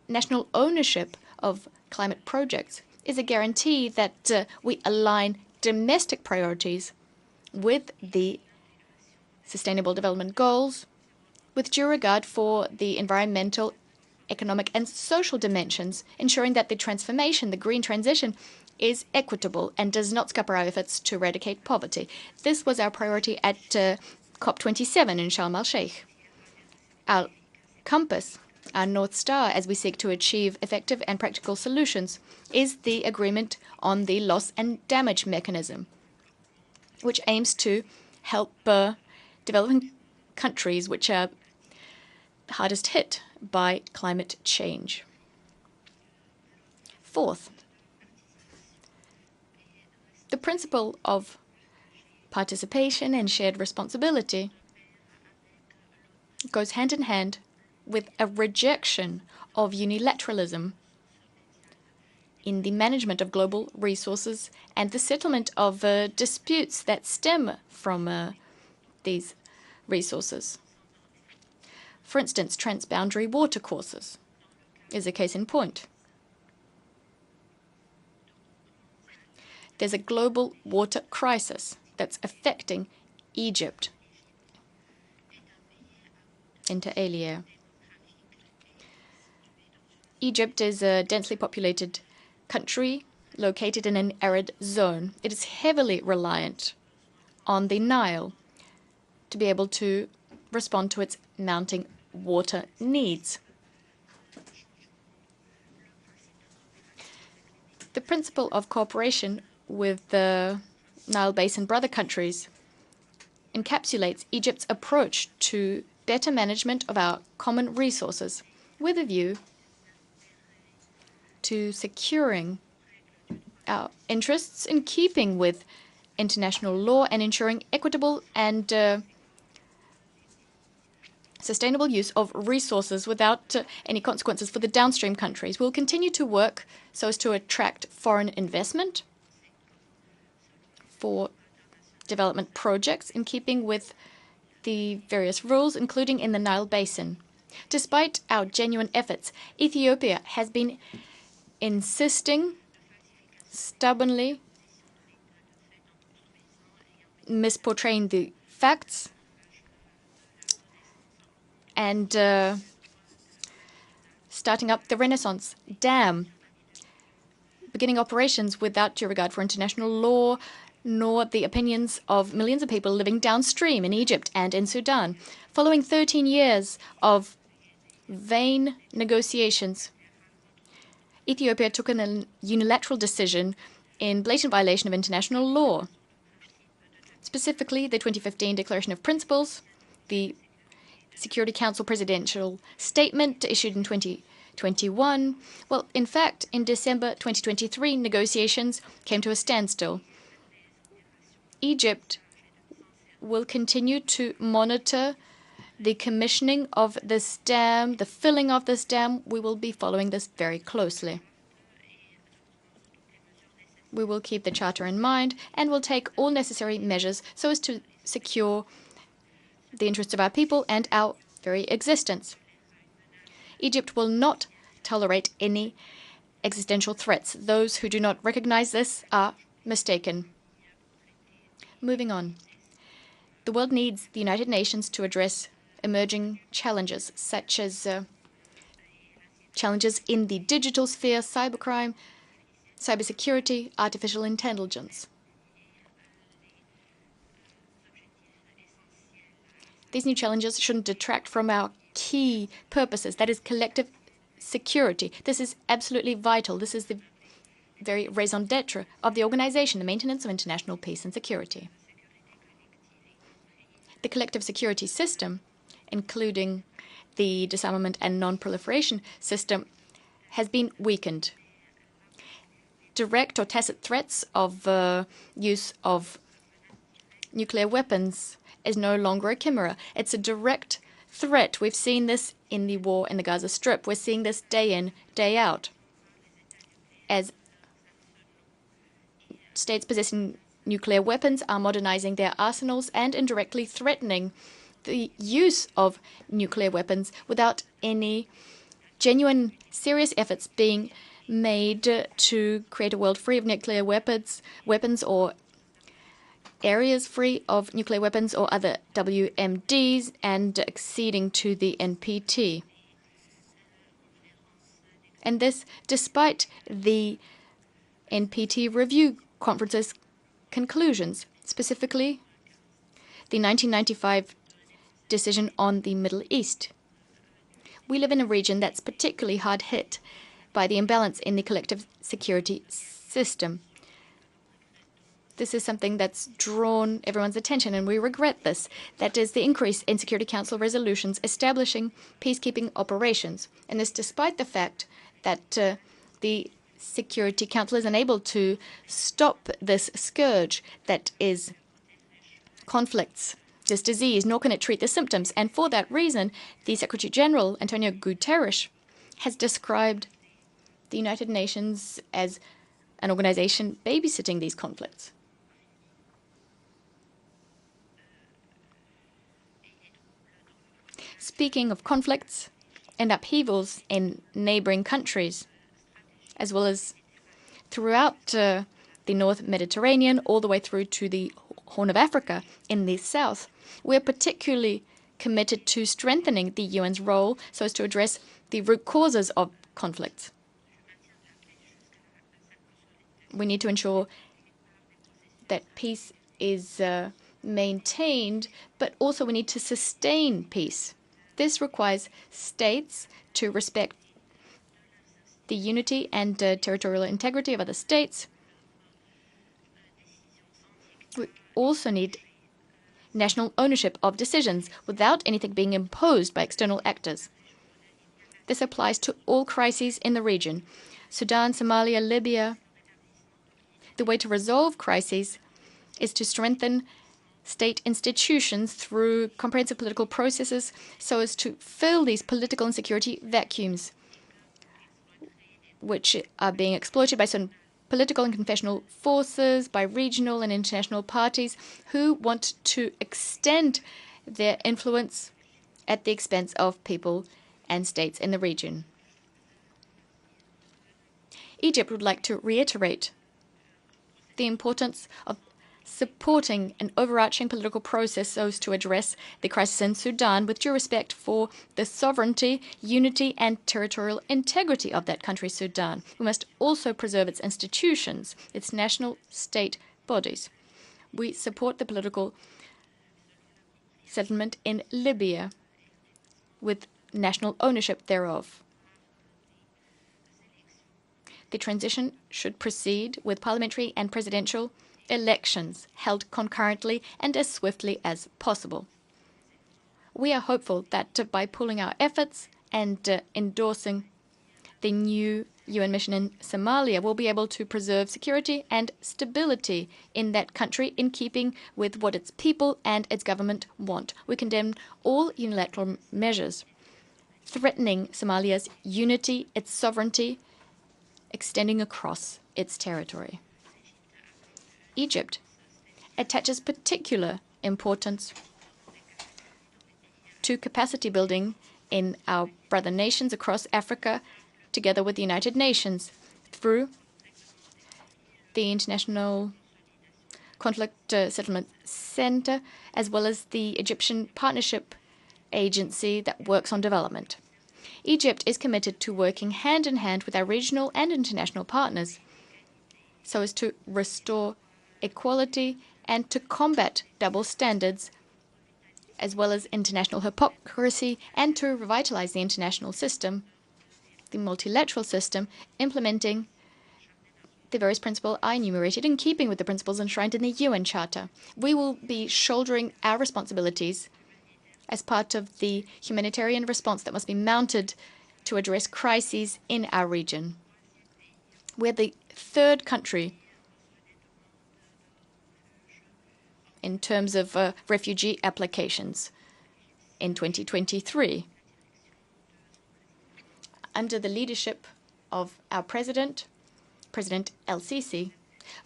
National ownership of climate projects is a guarantee that we align domestic priorities with the Sustainable Development Goals, with due regard for the environmental, economic, and social dimensions, ensuring that the transformation, the green transition, is equitable and does not scupper our efforts to eradicate poverty. This was our priority at COP27 in Sharm el-Sheikh. Our compass, our North Star, as we seek to achieve effective and practical solutions, is the agreement on the loss and damage mechanism, which aims to help developing countries which are hardest hit by climate change. Fourth, the principle of participation and shared responsibility goes hand in hand with a rejection of unilateralism in the management of global resources and the settlement of disputes that stem from these resources. For instance, transboundary water courses is a case in point. There's a global water crisis that's affecting Egypt, inter alia. Egypt is a densely populated country located in an arid zone. It is heavily reliant on the Nile to be able to respond to its mounting water needs. The principle of cooperation with the Nile Basin brother countries encapsulates Egypt's approach to better management of our common resources with a view to securing our interests in keeping with international law and ensuring equitable and sustainable use of resources without any consequences for the downstream countries. We'll continue to work so as to attract foreign investment for development projects in keeping with the various rules, including in the Nile Basin. Despite our genuine efforts, Ethiopia has been insisting stubbornly, misportraying the facts, and starting up the Renaissance Dam, beginning operations without due regard for international law, nor the opinions of millions of people living downstream in Egypt and in Sudan. Following 13 years of vain negotiations, Ethiopia took a unilateral decision in blatant violation of international law, specifically the 2015 Declaration of Principles, the Security Council presidential statement issued in 2021. Well, in fact, in December 2023, negotiations came to a standstill. Egypt will continue to monitor the commissioning of this dam, the filling of this dam. We will be following this very closely. We will keep the Charter in mind and will take all necessary measures so as to secure the interests of our people and our very existence. Egypt will not tolerate any existential threats. Those who do not recognize this are mistaken. Moving on. The world needs the United Nations to address emerging challenges, such as challenges in the digital sphere, cybercrime, cybersecurity, artificial intelligence. These new challenges shouldn't detract from our key purposes, that is collective security. This is absolutely vital. This is the very raison d'etre of the organization, the maintenance of international peace and security. The collective security system, including the disarmament and non-proliferation system, has been weakened. Direct or tacit threats of use of nuclear weapons is no longer a chimera. It's a direct threat. We've seen this in the war in the Gaza Strip. We're seeing this day in, day out. As states possessing nuclear weapons are modernizing their arsenals and indirectly threatening the use of nuclear weapons without any genuine, serious efforts being made to create a world free of nuclear weapons or areas free of nuclear weapons or other WMDs and acceding to the NPT. And this despite the NPT review conference's conclusions, specifically the 1995 decision on the Middle East. We live in a region that's particularly hard hit by the imbalance in the collective security system. This is something that's drawn everyone's attention, and we regret this. That is the increase in Security Council resolutions establishing peacekeeping operations. And this despite the fact that the Security Council is unable to stop this scourge that is conflicts, this disease, nor can it treat the symptoms. And for that reason, the Secretary General, Antonio Guterres, has described the United Nations as an organization babysitting these conflicts. Speaking of conflicts and upheavals in neighboring countries, as well as throughout the North Mediterranean, all the way through to the Horn of Africa in the south, we are particularly committed to strengthening the UN's role so as to address the root causes of conflicts. We need to ensure that peace is maintained, but also we need to sustain peace. This requires states to respect the unity and territorial integrity of other states. We also need national ownership of decisions without anything being imposed by external actors. This applies to all crises in the region. Sudan, Somalia, Libya. The way to resolve crises is to strengthen state institutions through comprehensive political processes so as to fill these political and security vacuums, which are being exploited by certain political and confessional forces, by regional and international parties who want to extend their influence at the expense of people and states in the region. Egypt would like to reiterate the importance of supporting an overarching political process so as to address the crisis in Sudan with due respect for the sovereignty, unity, and territorial integrity of that country, Sudan. We must also preserve its institutions, its national state bodies. We support the political settlement in Libya with national ownership thereof. The transition should proceed with parliamentary and presidential elections held concurrently and as swiftly as possible. We are hopeful that by pooling our efforts and endorsing the new UN mission in Somalia, we'll be able to preserve security and stability in that country in keeping with what its people and its government want. We condemn all unilateral measures threatening Somalia's unity, its sovereignty, extending across its territory. Egypt attaches particular importance to capacity building in our brother nations across Africa, together with the United Nations, through the International Conflict Settlement Center, as well as the Egyptian Partnership Agency that works on development. Egypt is committed to working hand in hand with our regional and international partners so as to restore equality and to combat double standards, as well as international hypocrisy, and to revitalize the international system, the multilateral system, implementing the various principles I enumerated in keeping with the principles enshrined in the UN Charter. We will be shouldering our responsibilities as part of the humanitarian response that must be mounted to address crises in our region. We're the third country in terms of refugee applications in 2023. Under the leadership of our President El-Sisi,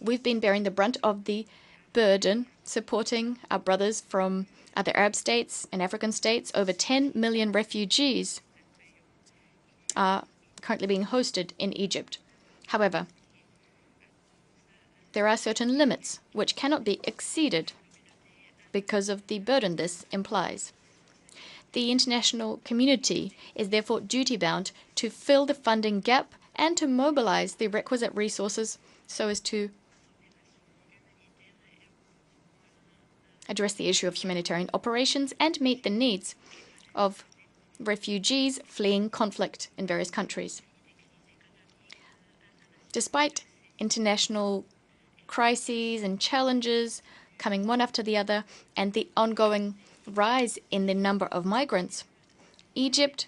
we've been bearing the brunt of the burden, supporting our brothers from other Arab states and African states. Over 10 million refugees are currently being hosted in Egypt. However, there are certain limits which cannot be exceeded because of the burden this implies. The international community is therefore duty-bound to fill the funding gap and to mobilize the requisite resources so as to address the issue of humanitarian operations and meet the needs of refugees fleeing conflict in various countries. Despite international crises and challenges coming one after the other, and the ongoing rise in the number of migrants, Egypt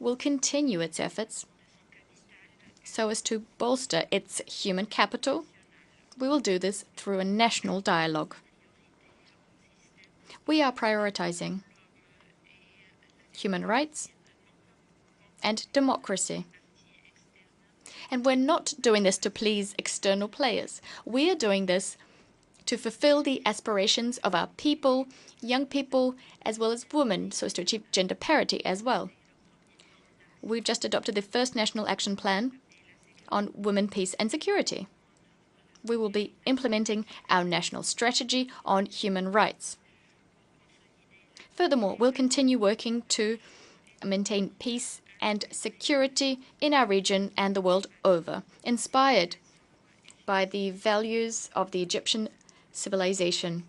will continue its efforts so as to bolster its human capital. We will do this through a national dialogue. We are prioritizing human rights and democracy. And we're not doing this to please external players. We are doing this to fulfill the aspirations of our people, young people, as well as women, so as to achieve gender parity as well. We've just adopted the first national action plan on women, peace and security. We will be implementing our national strategy on human rights. Furthermore, we'll continue working to maintain peace and security in our region and the world over, inspired by the values of the Egyptian civilization.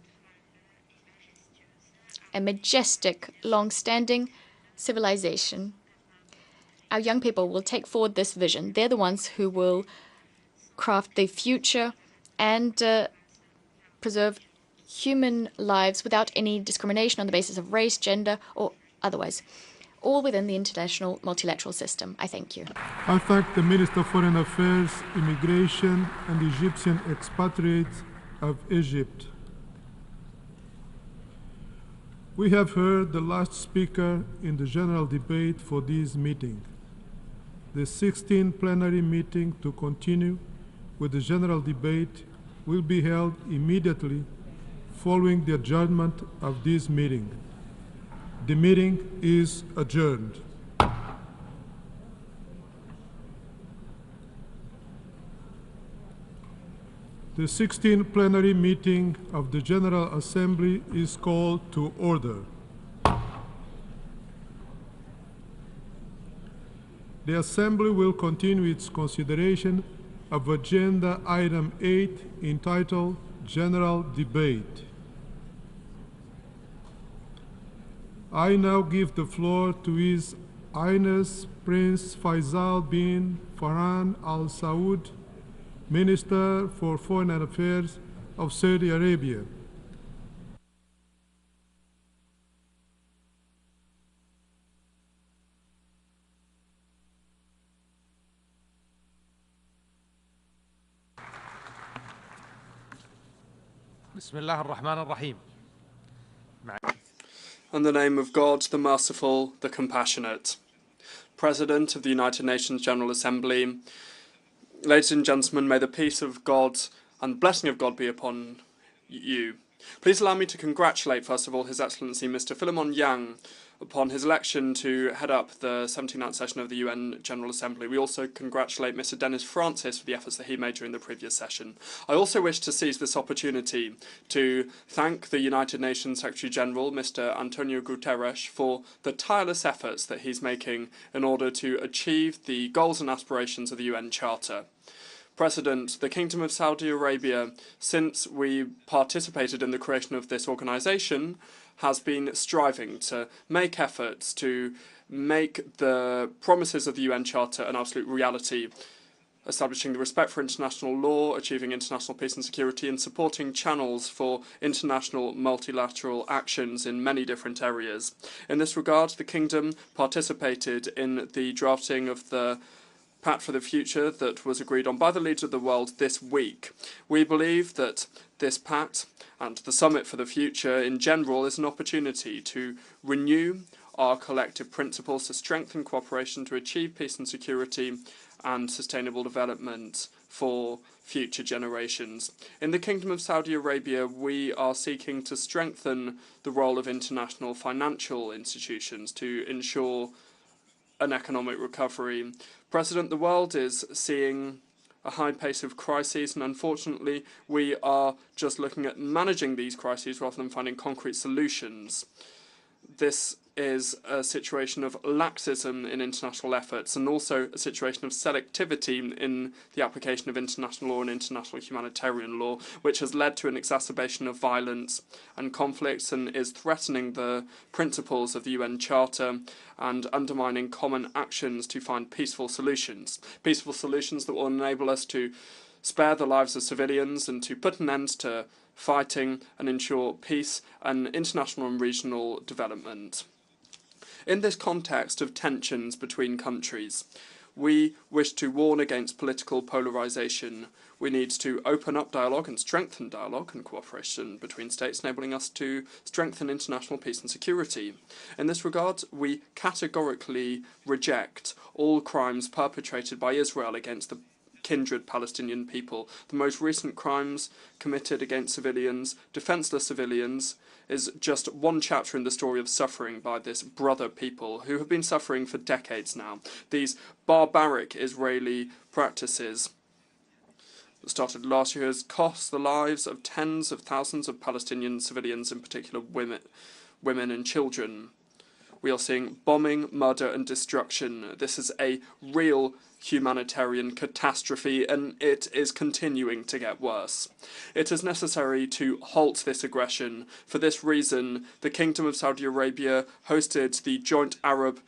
A majestic, long-standing civilization. Our young people will take forward this vision. They're the ones who will craft the future and preserve human lives without any discrimination on the basis of race, gender, or otherwise. all within the international multilateral system. I thank you. I thank the Minister of Foreign Affairs, Immigration and Egyptian expatriates of Egypt. We have heard the last speaker in the general debate for this meeting. The 16th plenary meeting to continue with the general debate will be held immediately following the adjournment of this meeting. The meeting is adjourned. The 16th plenary meeting of the General Assembly is called to order. The Assembly will continue its consideration of Agenda Item 8 entitled General Debate. I now give the floor to His Highness Prince Faisal bin Farhan Al Saud, Minister for Foreign Affairs of Saudi Arabia. Bismillah ar-Rahman ar-Rahim. In the name of God, the Merciful, the Compassionate. President of the United Nations General Assembly, ladies and gentlemen, may the peace of God and blessing of God be upon you. Please allow me to congratulate, first of all, His Excellency Mr. Philemon Yang upon his election to head up the 79th session of the UN General Assembly. We also congratulate Mr. Dennis Francis for the efforts that he made during the previous session. I also wish to seize this opportunity to thank the United Nations Secretary General, Mr. Antonio Guterres, for the tireless efforts that he's making in order to achieve the goals and aspirations of the UN Charter. President, the Kingdom of Saudi Arabia, since we participated in the creation of this organisation, has been striving to make efforts to make the promises of the UN Charter an absolute reality, establishing the respect for international law, achieving international peace and security, and supporting channels for international multilateral actions in many different areas. In this regard, the Kingdom participated in the drafting of the Pact for the Future that was agreed on by the leaders of the world this week. We believe that this pact and the Summit for the Future in general is an opportunity to renew our collective principles, to strengthen cooperation, to achieve peace and security and sustainable development for future generations. In the Kingdom of Saudi Arabia, we are seeking to strengthen the role of international financial institutions to ensure an economic recovery. President, the world is seeing a high pace of crises, and unfortunately we are just looking at managing these crises rather than finding concrete solutions. This is a situation of laxism in international efforts and also a situation of selectivity in the application of international law and international humanitarian law, which has led to an exacerbation of violence and conflicts and is threatening the principles of the UN Charter and undermining common actions to find peaceful solutions. Peaceful solutions that will enable us to spare the lives of civilians and to put an end to fighting and ensure peace and international and regional development. In this context of tensions between countries, we wish to warn against political polarisation. We need to open up dialogue and strengthen dialogue and cooperation between states, enabling us to strengthen international peace and security. In this regard, we categorically reject all crimes perpetrated by Israel against the kindred Palestinian people. The most recent crimes committed against civilians, defenceless civilians, is just one chapter in the story of suffering by this brother people who have been suffering for decades now. These barbaric Israeli practices that started last year has cost the lives of tens of thousands of Palestinian civilians, in particular women and children. We are seeing bombing, murder and destruction. This is a real humanitarian catastrophe, and it is continuing to get worse. It is necessary to halt this aggression. For this reason, the Kingdom of Saudi Arabia hosted the joint Arab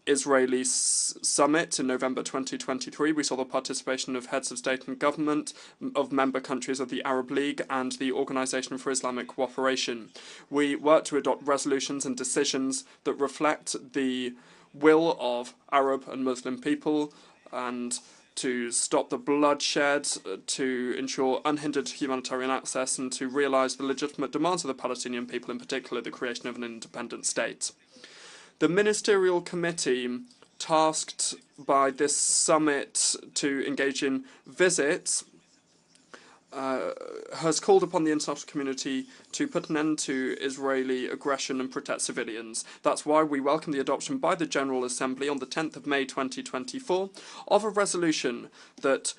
Israeli summit in November 2023. We saw the participation of heads of state and government, of member countries of the Arab League and the Organization for Islamic Cooperation. We worked to adopt resolutions and decisions that reflect the will of Arab and Muslim people and to stop the bloodshed, to ensure unhindered humanitarian access, and to realise the legitimate demands of the Palestinian people, in particular the creation of an independent state. The Ministerial Committee tasked by this summit to engage in visits has called upon the international community to put an end to Israeli aggression and protect civilians. That's why we welcome the adoption by the General Assembly on the 10th of May 2024 of a resolution that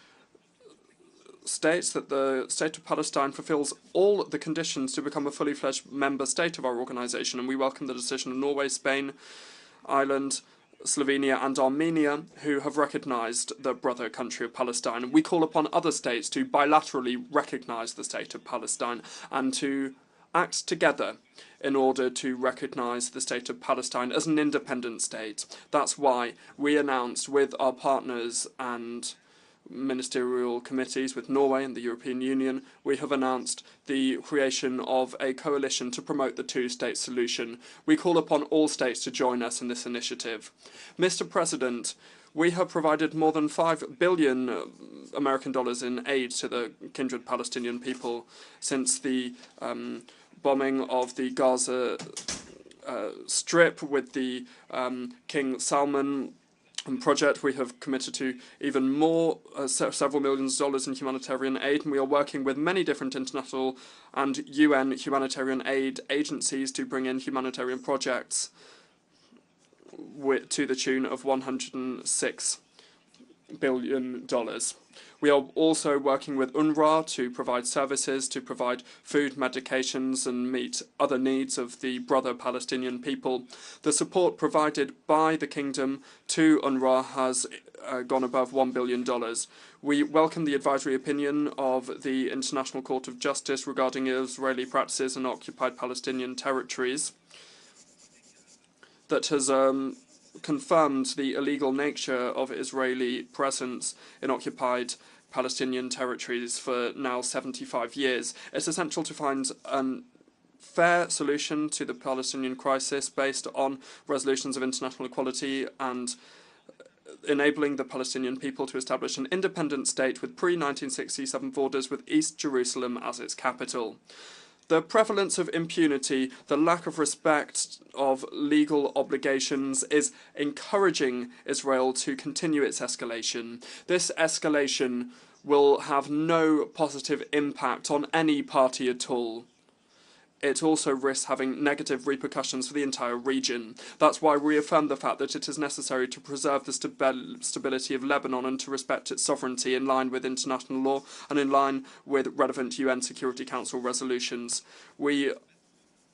states that the State of Palestine fulfills all the conditions to become a fully fledged member state of our organisation, and we welcome the decision of Norway, Spain, Ireland, Slovenia and Armenia, who have recognised the brother country of Palestine. We call upon other states to bilaterally recognise the State of Palestine and to act together in order to recognise the State of Palestine as an independent state. That's why we announced with our partners and ministerial committees with Norway and the European Union, we have announced the creation of a coalition to promote the two-state solution. We call upon all states to join us in this initiative. Mr. President, we have provided more than $5 billion American dollars in aid to the kindred Palestinian people since the bombing of the Gaza Strip with the King Salman project. We have committed to even more, several millions of dollars in humanitarian aid, and we are working with many different international and UN humanitarian aid agencies to bring in humanitarian projects to the tune of $106 billion. We are also working with UNRWA to provide services, to provide food, medications, and meet other needs of the brother Palestinian people. The support provided by the Kingdom to UNRWA has gone above $1 billion. We welcome the advisory opinion of the International Court of Justice regarding Israeli practices in occupied Palestinian territories that has confirmed the illegal nature of Israeli presence in occupied Palestinian territories for now 75 years. It's essential to find a fair solution to the Palestinian crisis based on resolutions of international equality and enabling the Palestinian people to establish an independent state with pre-1967 borders with East Jerusalem as its capital. The prevalence of impunity, the lack of respect of legal obligations is encouraging Israel to continue its escalation. This escalation will have no positive impact on any party at all. It also risks having negative repercussions for the entire region. That's why we reaffirm the fact that it is necessary to preserve the stability of Lebanon and to respect its sovereignty in line with international law and in line with relevant UN Security Council resolutions. We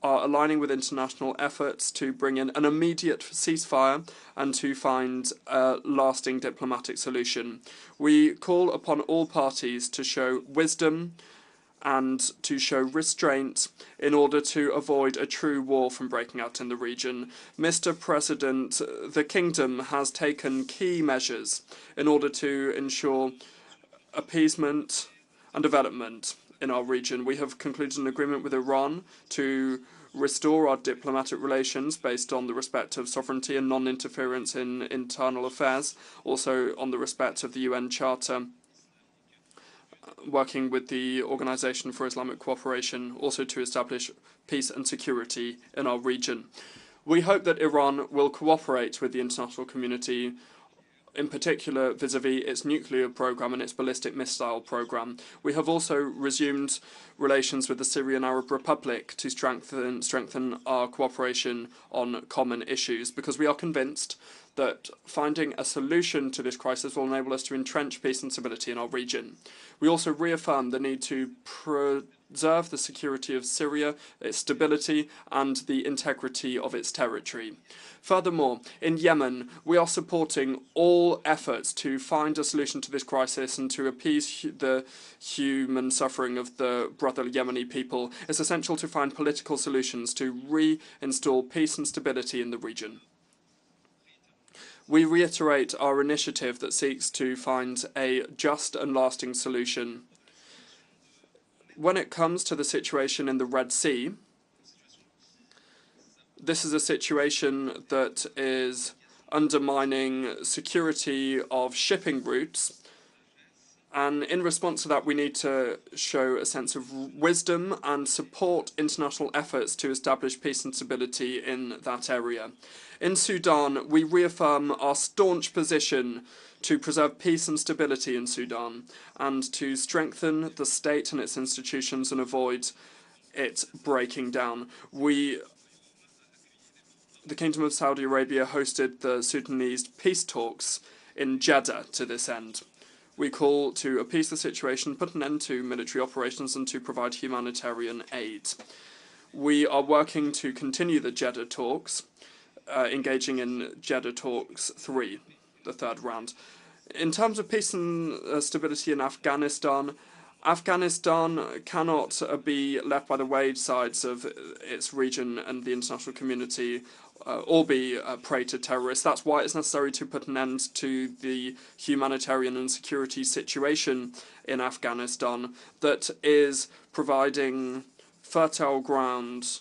are aligning with international efforts to bring in an immediate ceasefire and to find a lasting diplomatic solution. We call upon all parties to show wisdom and to show restraint in order to avoid a true war from breaking out in the region. Mr. President, the Kingdom has taken key measures in order to ensure appeasement and development in our region. We have concluded an agreement with Iran to restore our diplomatic relations based on the respect of sovereignty and non-interference in internal affairs, also on the respect of the UN Charter, working with the Organization for Islamic Cooperation, also to establish peace and security in our region. We hope that Iran will cooperate with the international community, in particular vis-à-vis its nuclear program and its ballistic missile program. We have also resumed relations with the Syrian Arab Republic to strengthen our cooperation on common issues, because we are convinced that finding a solution to this crisis will enable us to entrench peace and stability in our region. We also reaffirm the need to preserve the security of Syria, its stability, and the integrity of its territory. Furthermore, in Yemen, we are supporting all efforts to find a solution to this crisis and to appease the human suffering of the brother Yemeni people. It's essential to find political solutions to reinstall peace and stability in the region. We reiterate our initiative that seeks to find a just and lasting solution. When it comes to the situation in the Red Sea, this is a situation that is undermining security of shipping routes, and in response to that we need to show a sense of wisdom and support international efforts to establish peace and stability in that area. In Sudan, we reaffirm our staunch position to preserve peace and stability in Sudan and to strengthen the state and its institutions and avoid it breaking down. The Kingdom of Saudi Arabia hosted the Sudanese peace talks in Jeddah to this end. We call to appease the situation, put an end to military operations, and to provide humanitarian aid. We are working to continue the Jeddah talks, engaging in Jeddah Talks 3, the third round. In terms of peace and stability in Afghanistan, Afghanistan cannot be left by the waysides of its region and the international community or be prey to terrorists. That's why it's necessary to put an end to the humanitarian and security situation in Afghanistan that is providing fertile ground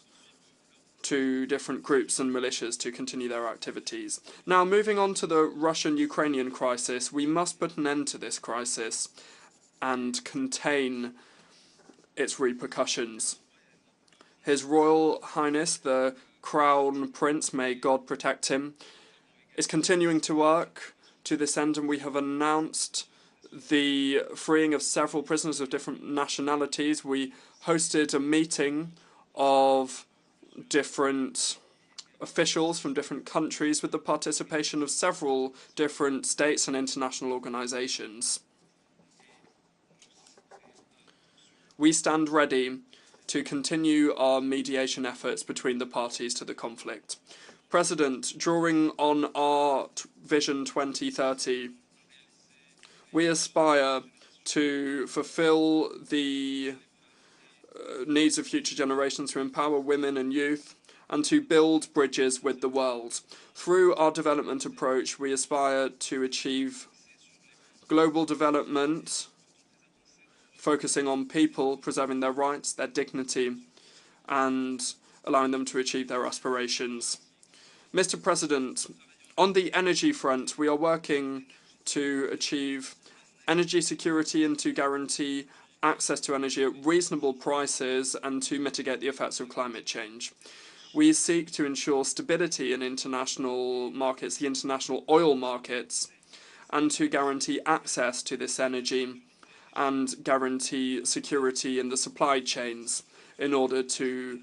to different groups and militias to continue their activities. Now, moving on to the Russian-Ukrainian crisis, we must put an end to this crisis and contain its repercussions. His Royal Highness, the Crown Prince, may God protect him, is continuing to work to this end, and we have announced the freeing of several prisoners of different nationalities. We hosted a meeting of different officials from different countries with the participation of several different states and international organizations. We stand ready to continue our mediation efforts between the parties to the conflict. President, drawing on our Vision 2030, we aspire to fulfill the needs of future generations, to empower women and youth, and to build bridges with the world. Through our development approach, we aspire to achieve global development, focusing on people, preserving their rights, their dignity, and allowing them to achieve their aspirations. Mr. President, on the energy front, we are working to achieve energy security and to guarantee access to energy at reasonable prices and to mitigate the effects of climate change. We seek to ensure stability in international markets, the international oil markets, and to guarantee access to this energy and guarantee security in the supply chains in order to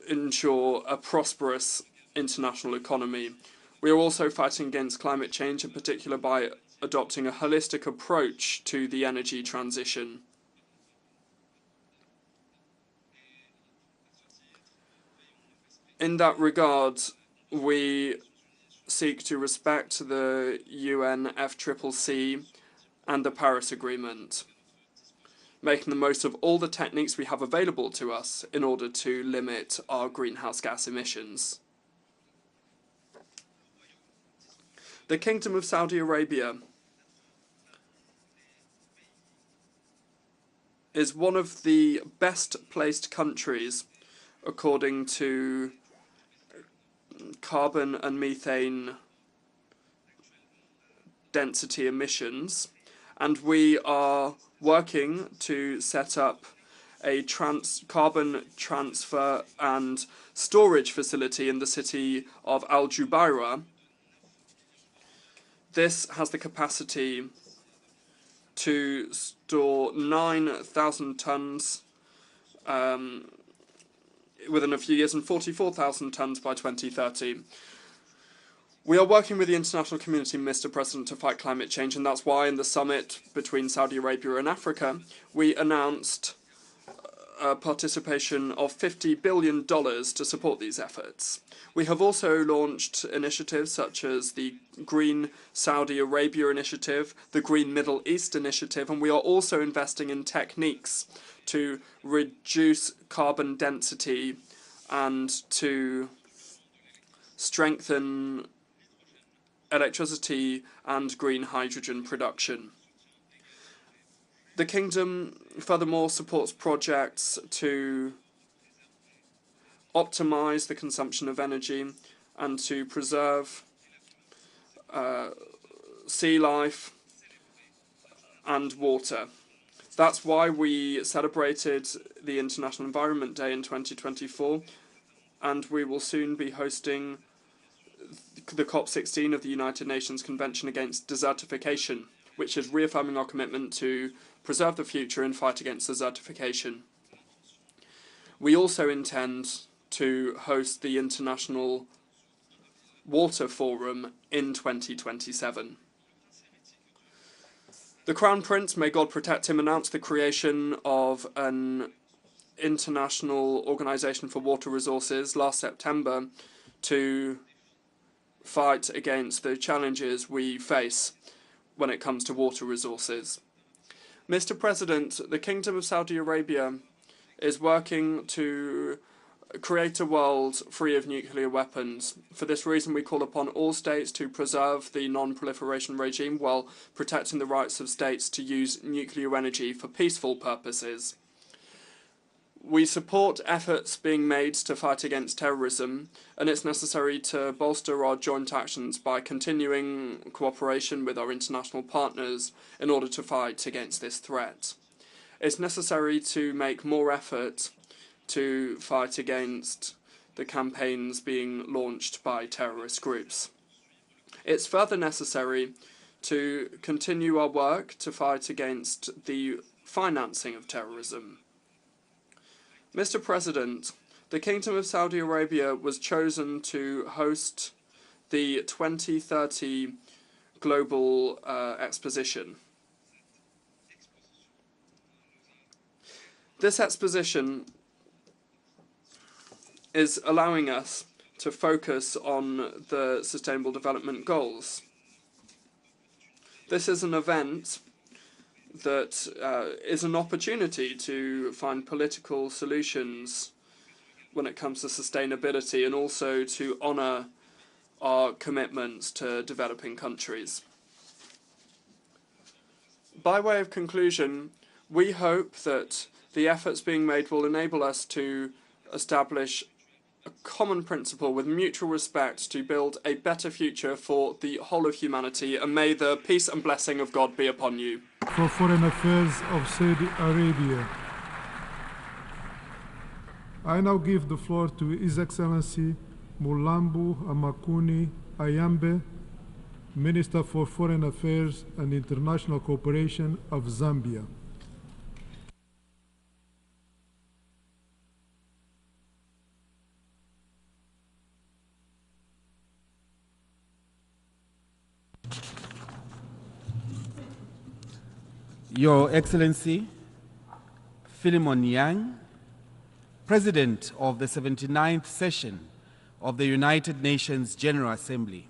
ensure a prosperous international economy. We are also fighting against climate change, in particular by adopting a holistic approach to the energy transition. In that regard, we seek to respect the UNFCCC and the Paris Agreement, making the most of all the techniques we have available to us in order to limit our greenhouse gas emissions. The Kingdom of Saudi Arabia is one of the best placed countries according to carbon and methane density emissions, and we are working to set up a carbon transfer and storage facility in the city of Al Jubairah. This has the capacity to store 9,000 tons within a few years and 44,000 tons by 2030. We are working with the international community, Mr. President, to fight climate change, and that's why in the summit between Saudi Arabia and Africa, we announced a participation of $50 billion to support these efforts. We have also launched initiatives such as the Green Saudi Arabia Initiative, the Green Middle East Initiative, and we are also investing in techniques to reduce carbon density and to strengthen electricity and green hydrogen production. The Kingdom furthermore supports projects to optimise the consumption of energy and to preserve sea life and water. That's why we celebrated the International Environment Day in 2024, and we will soon be hosting the COP16 of the United Nations Convention Against Desertification, which is reaffirming our commitment to preserve the future and fight against desertification. We also intend to host the International Water Forum in 2027. The Crown Prince, may God protect him, announced the creation of an international organisation for water resources last September to fight against the challenges we face when it comes to water resources. Mr. President, the Kingdom of Saudi Arabia is working to create a world free of nuclear weapons. For this reason, we call upon all states to preserve the non-proliferation regime while protecting the rights of states to use nuclear energy for peaceful purposes. We support efforts being made to fight against terrorism, and it's necessary to bolster our joint actions by continuing cooperation with our international partners in order to fight against this threat. It's necessary to make more effort to fight against the campaigns being launched by terrorist groups. It's further necessary to continue our work to fight against the financing of terrorism. Mr. President, the Kingdom of Saudi Arabia was chosen to host the 2030 Global Exposition. This exposition is allowing us to focus on the Sustainable Development Goals. This is an event that is an opportunity to find political solutions when it comes to sustainability and also to honour our commitments to developing countries. By way of conclusion, we hope that the efforts being made will enable us to establish a common principle with mutual respect to build a better future for the whole of humanity, and may the peace and blessing of God be upon you. For Foreign Affairs of Saudi Arabia, I now give the floor to His Excellency Mulambu Amakuni Ayambe, Minister for Foreign Affairs and International Cooperation of Zambia. Your Excellency, Philemon Yang, President of the 79th session of the United Nations General Assembly,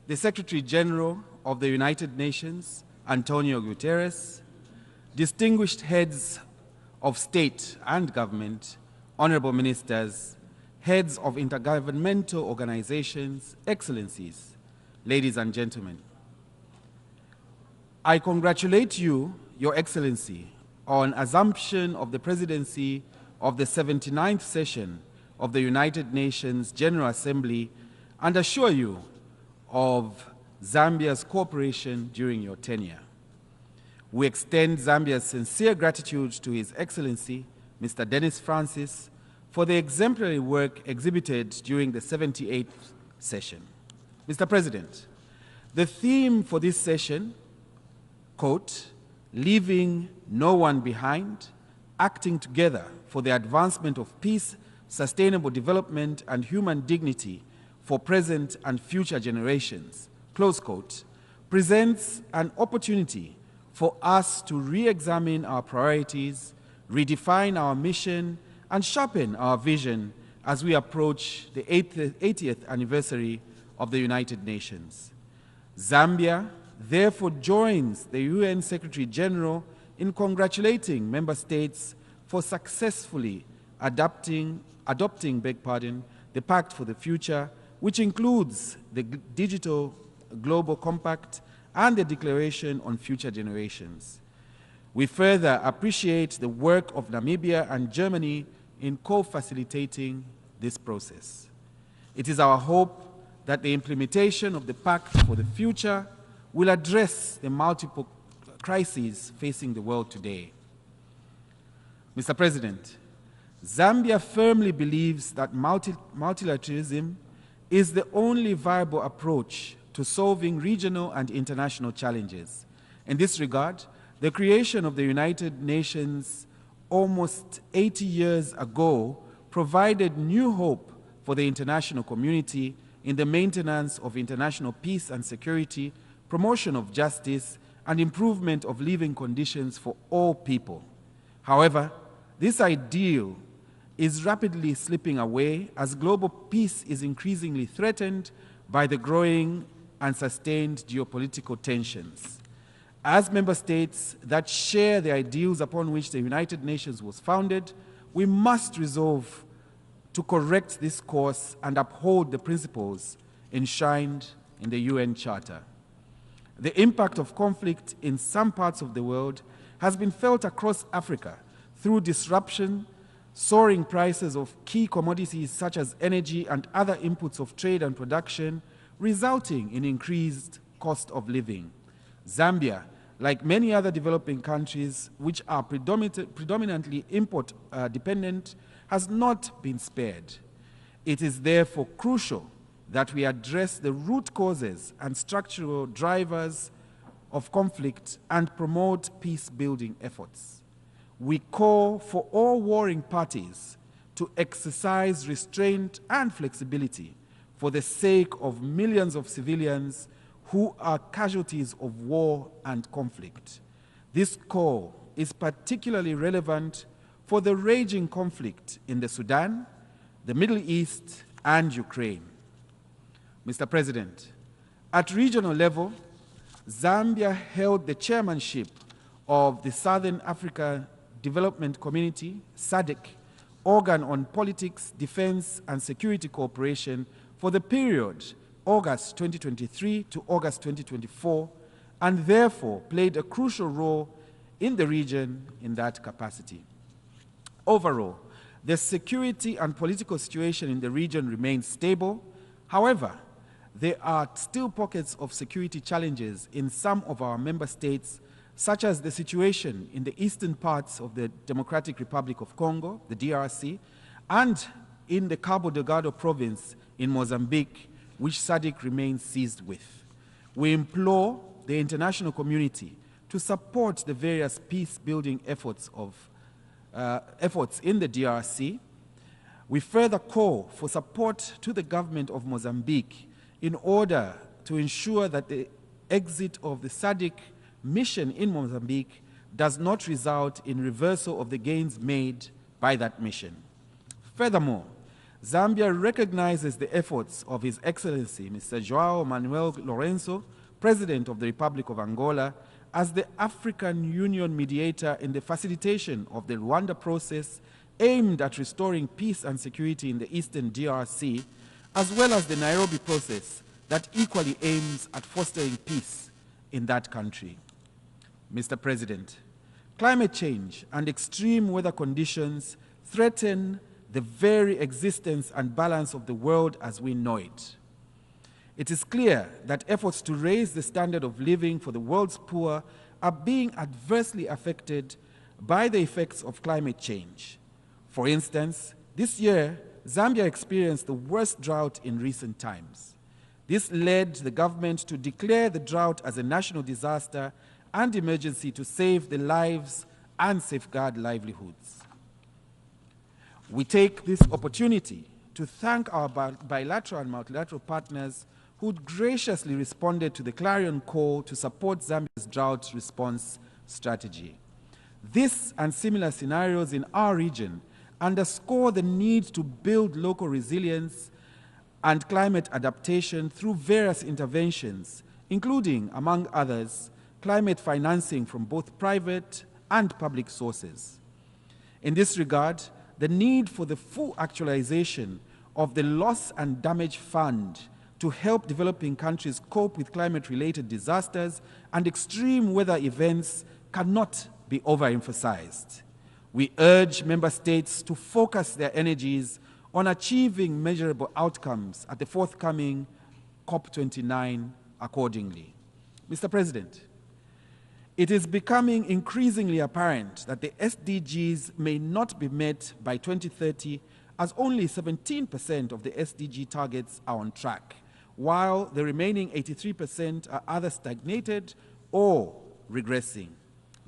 the Secretary General of the United Nations, Antonio Guterres, distinguished heads of state and government, honorable ministers, heads of intergovernmental organizations, excellencies, ladies and gentlemen. I congratulate you, Your Excellency, on assumption of the presidency of the 79th session of the United Nations General Assembly and assure you of Zambia's cooperation during your tenure. We extend Zambia's sincere gratitude to His Excellency, Mr. Dennis Francis, for the exemplary work exhibited during the 78th session. Mr. President, the theme for this session, quote, leaving no one behind, acting together for the advancement of peace, sustainable development, and human dignity for present and future generations, close quote, presents an opportunity for us to re-examine our priorities, redefine our mission, and sharpen our vision as we approach the 80th anniversary of the United Nations. Zambia therefore joins the UN Secretary General in congratulating member states for successfully adopting the Pact for the Future, which includes the digital Global Compact and the Declaration on Future Generations. We further appreciate the work of Namibia and Germany in co-facilitating this process. It is our hope that the implementation of the Pact for the Future will address the multiple crises facing the world today. Mr. President, Zambia firmly believes that multilateralism is the only viable approach to solving regional and international challenges. In this regard, the creation of the United Nations almost 80 years ago provided new hope for the international community in the maintenance of international peace and security, promotion of justice, and improvement of living conditions for all people. However, this ideal is rapidly slipping away as global peace is increasingly threatened by the growing and sustained geopolitical tensions. As member states that share the ideals upon which the United Nations was founded, we must resolve to correct this course and uphold the principles enshrined in the UN Charter. The impact of conflict in some parts of the world has been felt across Africa through disruption, soaring prices of key commodities such as energy and other inputs of trade and production, resulting in increased cost of living. Zambia, like many other developing countries which are predominantly import dependent, has not been spared. It is therefore crucial that we address the root causes and structural drivers of conflict and promote peace-building efforts. We call for all warring parties to exercise restraint and flexibility for the sake of millions of civilians who are casualties of war and conflict. This call is particularly relevant for the raging conflict in the Sudan, the Middle East, and Ukraine. Mr. President, at regional level, Zambia held the chairmanship of the Southern Africa Development Community, SADC, organ on politics, defense, and security cooperation for the period August 2023 to August 2024, and therefore played a crucial role in the region in that capacity. Overall, the security and political situation in the region remains stable. However, there are still pockets of security challenges in some of our member states, such as the situation in the eastern parts of the Democratic Republic of Congo, the DRC, and in the Cabo Delgado province in Mozambique, which SADC remains seized with. We implore the international community to support the various peace-building efforts in the DRC. We further call for support to the government of Mozambique in order to ensure that the exit of the SADC mission in Mozambique does not result in reversal of the gains made by that mission. Furthermore, Zambia recognizes the efforts of His Excellency, Mr. João Manuel Lourenço, President of the Republic of Angola, as the African Union mediator in the facilitation of the Rwanda process aimed at restoring peace and security in the Eastern DRC, as well as the Nairobi process that equally aims at fostering peace in that country. Mr. President, climate change and extreme weather conditions threaten the very existence and balance of the world as we know it. It is clear that efforts to raise the standard of living for the world's poor are being adversely affected by the effects of climate change. For instance, this year, Zambia experienced the worst drought in recent times. This led the government to declare the drought as a national disaster and emergency to save the lives and safeguard livelihoods. We take this opportunity to thank our bilateral and multilateral partners who graciously responded to the clarion call to support Zambia's drought response strategy. This and similar scenarios in our region underscore the need to build local resilience and climate adaptation through various interventions, including, among others, climate financing from both private and public sources. In this regard, the need for the full actualization of the Loss and Damage Fund to help developing countries cope with climate-related disasters and extreme weather events cannot be overemphasized. We urge member states to focus their energies on achieving measurable outcomes at the forthcoming COP29 accordingly. Mr. President, it is becoming increasingly apparent that the SDGs may not be met by 2030, as only 17% of the SDG targets are on track, while the remaining 83% are either stagnated or regressing.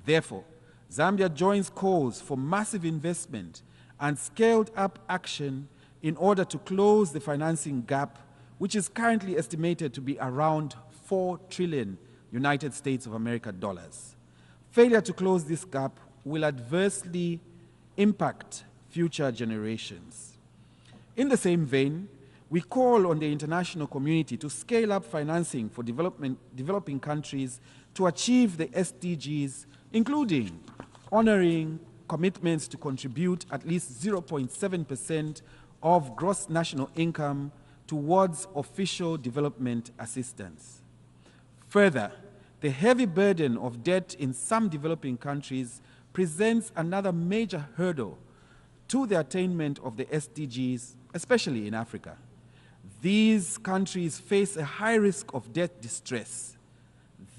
Therefore, Zambia joins calls for massive investment and scaled-up action in order to close the financing gap, which is currently estimated to be around 4 trillion United States of America dollars. Failure to close this gap will adversely impact future generations. In the same vein, we call on the international community to scale up financing for developing countries to achieve the SDGs, including honoring commitments to contribute at least 0.7% of gross national income towards official development assistance. Further, the heavy burden of debt in some developing countries presents another major hurdle to the attainment of the SDGs, especially in Africa. These countries face a high risk of debt distress.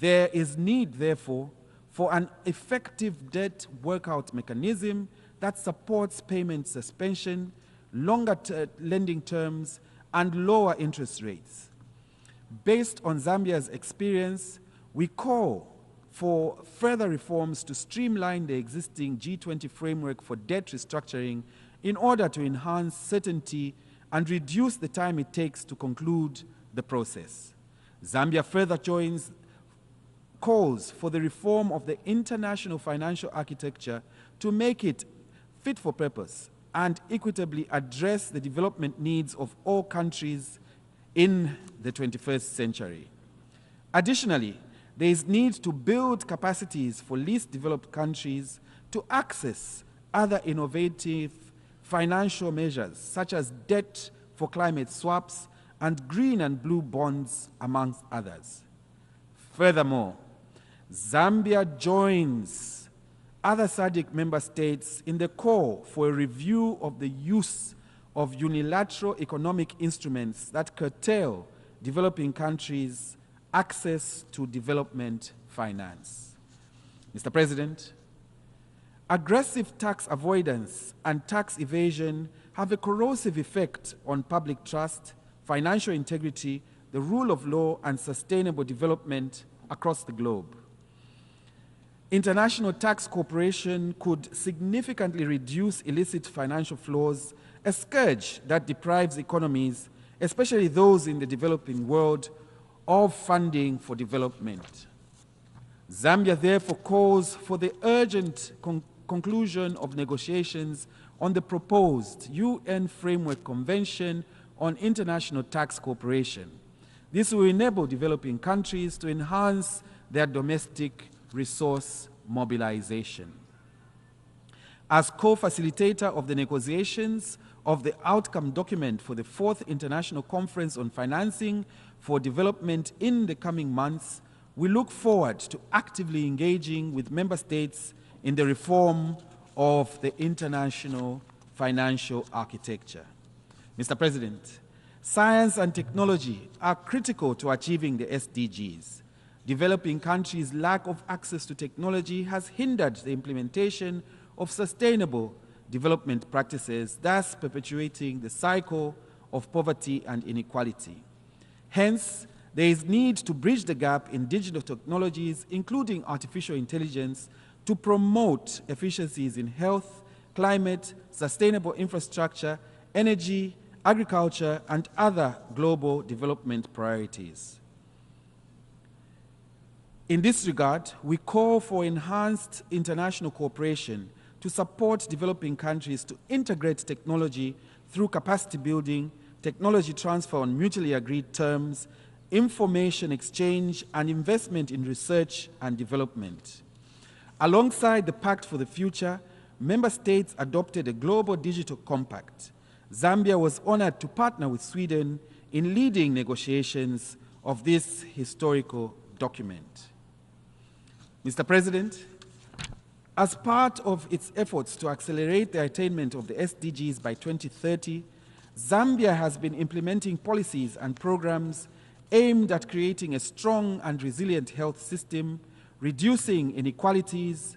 There is need, therefore, for an effective debt workout mechanism that supports payment suspension, longer lending terms, and lower interest rates. Based on Zambia's experience, we call for further reforms to streamline the existing G20 framework for debt restructuring in order to enhance certainty and reduce the time it takes to conclude the process. Zambia further joins calls for the reform of the international financial architecture to make it fit for purpose and equitably address the development needs of all countries in the 21st century. Additionally, there is need to build capacities for least developed countries to access other innovative financial measures, such as debt for climate swaps and green and blue bonds, amongst others. Furthermore, Zambia joins other SADC member states in the call for a review of the use of unilateral economic instruments that curtail developing countries' access to development finance. Mr. President, aggressive tax avoidance and tax evasion have a corrosive effect on public trust, financial integrity, the rule of law, and sustainable development across the globe. International tax cooperation could significantly reduce illicit financial flows, a scourge that deprives economies, especially those in the developing world, of funding for development. Zambia therefore calls for the urgent conclusion of negotiations on the proposed UN Framework Convention on International Tax Cooperation. This will enable developing countries to enhance their domestic resource mobilization. As co-facilitator of the negotiations of the outcome document for the 4th International Conference on Financing for Development in the coming months, we look forward to actively engaging with member states in the reform of the international financial architecture. Mr. President, science and technology are critical to achieving the SDGs. Developing countries' lack of access to technology has hindered the implementation of sustainable development practices, thus perpetuating the cycle of poverty and inequality. Hence, there is need to bridge the gap in digital technologies, including artificial intelligence, to promote efficiencies in health, climate, sustainable infrastructure, energy, agriculture, and other global development priorities. In this regard, we call for enhanced international cooperation to support developing countries to integrate technology through capacity building, technology transfer on mutually agreed terms, information exchange, and investment in research and development. Alongside the Pact for the Future, member states adopted a global digital compact. Zambia was honored to partner with Sweden in leading negotiations of this historical document. Mr. President, as part of its efforts to accelerate the attainment of the SDGs by 2030, Zambia has been implementing policies and programs aimed at creating a strong and resilient health system, reducing inequalities,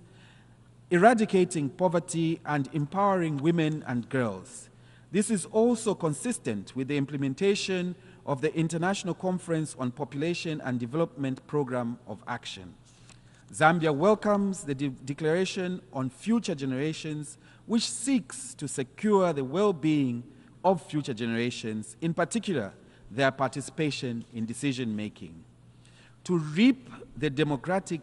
eradicating poverty, and empowering women and girls. This is also consistent with the implementation of the International Conference on Population and Development Program of Action. Zambia welcomes the Declaration on Future Generations, which seeks to secure the well-being of future generations, in particular, their participation in decision-making. To reap the demographic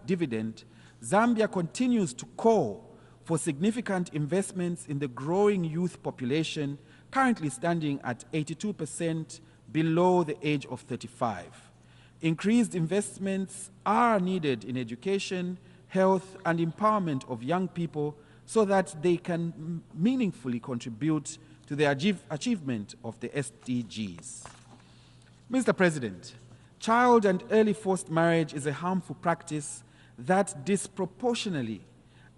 dividend, Zambia continues to call for significant investments in the growing youth population, currently standing at 82% below the age of 35. Increased investments are needed in education, health, and empowerment of young people so that they can meaningfully contribute to the achievement of the SDGs. Mr. President, child and early forced marriage is a harmful practice that disproportionately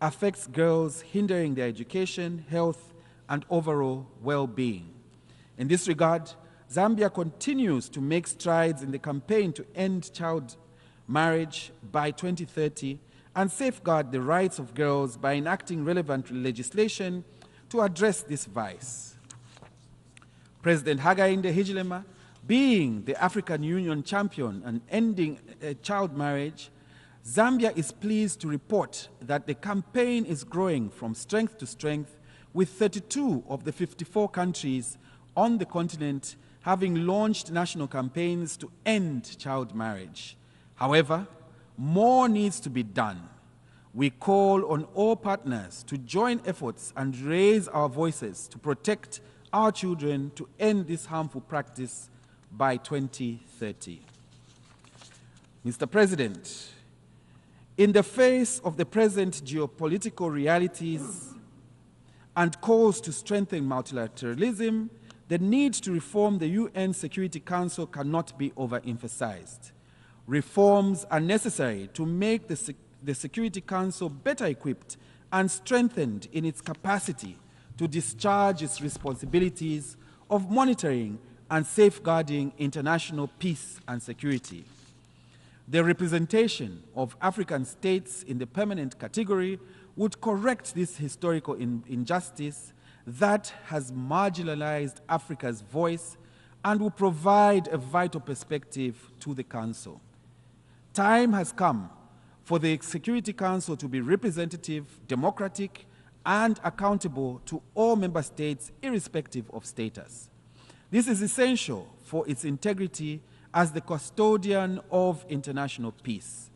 affects girls, hindering their education, health, and overall well-being. In this regard, Zambia continues to make strides in the campaign to end child marriage by 2030 and safeguard the rights of girls by enacting relevant legislation to address this vice. President Hakainde Hichilema, being the African Union champion on ending child marriage, Zambia is pleased to report that the campaign is growing from strength to strength, with 32 of the 54 countries on the continent having launched national campaigns to end child marriage. However, more needs to be done. We call on all partners to join efforts and raise our voices to protect our children to end this harmful practice by 2030. Mr. President, in the face of the present geopolitical realities and calls to strengthen multilateralism, the need to reform the UN Security Council cannot be overemphasized. Reforms are necessary to make the Security Council better equipped and strengthened in its capacity to discharge its responsibilities of monitoring and safeguarding international peace and security. The representation of African states in the permanent category would correct this historical injustice that has marginalized Africa's voice and will provide a vital perspective to the Council. Time has come for the Security Council to be representative, democratic, and accountable to all member states, irrespective of status. This is essential for its integrity as the custodian of international peace.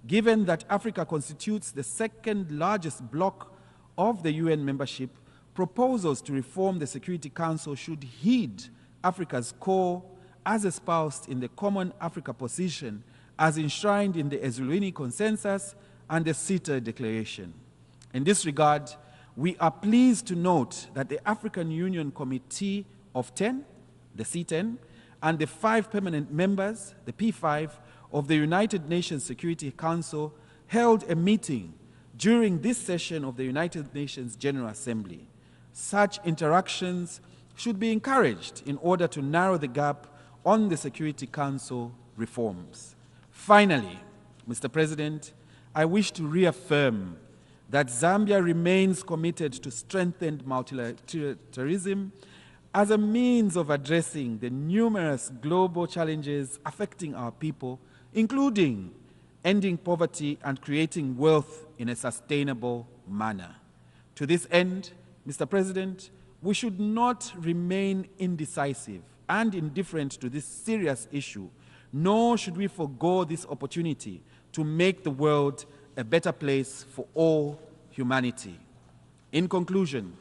Given that Africa constitutes the second largest bloc of the UN membership, proposals to reform the Security Council should heed Africa's core as espoused in the Common Africa Position as enshrined in the Ezulwini Consensus and the CETA Declaration. In this regard, we are pleased to note that the African Union Committee of 10, the C10, and the 5 permanent members, the P5, of the United Nations Security Council held a meeting during this session of the United Nations General Assembly. Such interactions should be encouraged in order to narrow the gap on the Security Council reforms. Finally, Mr. President, I wish to reaffirm that Zambia remains committed to strengthened multilateralism as a means of addressing the numerous global challenges affecting our people, including ending poverty and creating wealth in a sustainable manner. To this end, Mr. President, we should not remain indecisive and indifferent to this serious issue, nor should we forego this opportunity to make the world a better place for all humanity. In conclusion,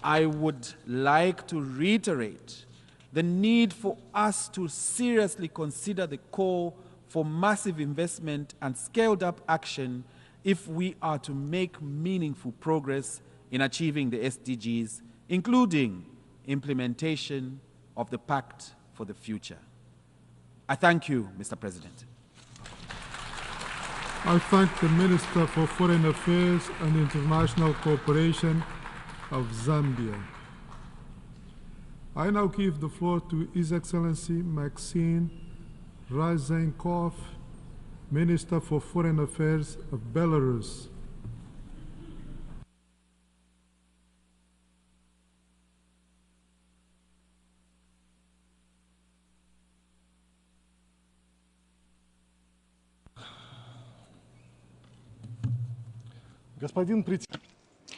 I would like to reiterate the need for us to seriously consider the call for massive investment and scaled-up action if we are to make meaningful progress in achieving the SDGs, including implementation of the Pact for the Future. I thank you, Mr. President. I thank the Minister for Foreign Affairs and International Cooperation of Zambia. I now give the floor to His Excellency Maxine Ryzenkov, Minister for Foreign Affairs of Belarus.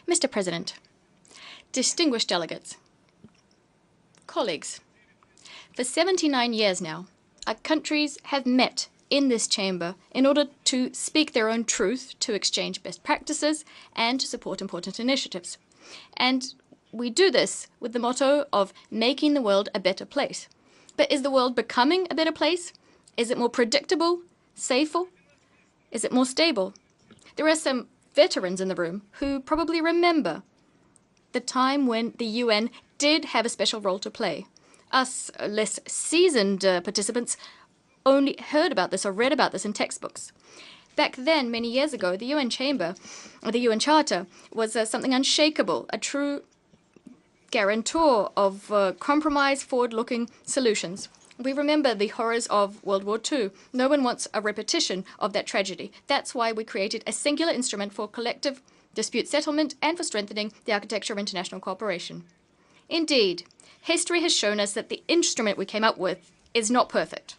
Mr. President, distinguished delegates, colleagues, for 79 years now, our countries have met in this chamber in order to speak their own truth, to exchange best practices, and to support important initiatives. And we do this with the motto of making the world a better place. But is the world becoming a better place? Is it more predictable, safer? Is it more stable? There are some veterans in the room who probably remember the time when the UN did have a special role to play. Us less seasoned participants only heard about this or read about this in textbooks. Back then, many years ago, the UN Chamber, or the UN Charter, was something unshakable, a true guarantor of compromise, forward-looking solutions. We remember the horrors of World War II. No one wants a repetition of that tragedy. That's why we created a singular instrument for collective dispute settlement and for strengthening the architecture of international cooperation. Indeed, history has shown us that the instrument we came up with is not perfect.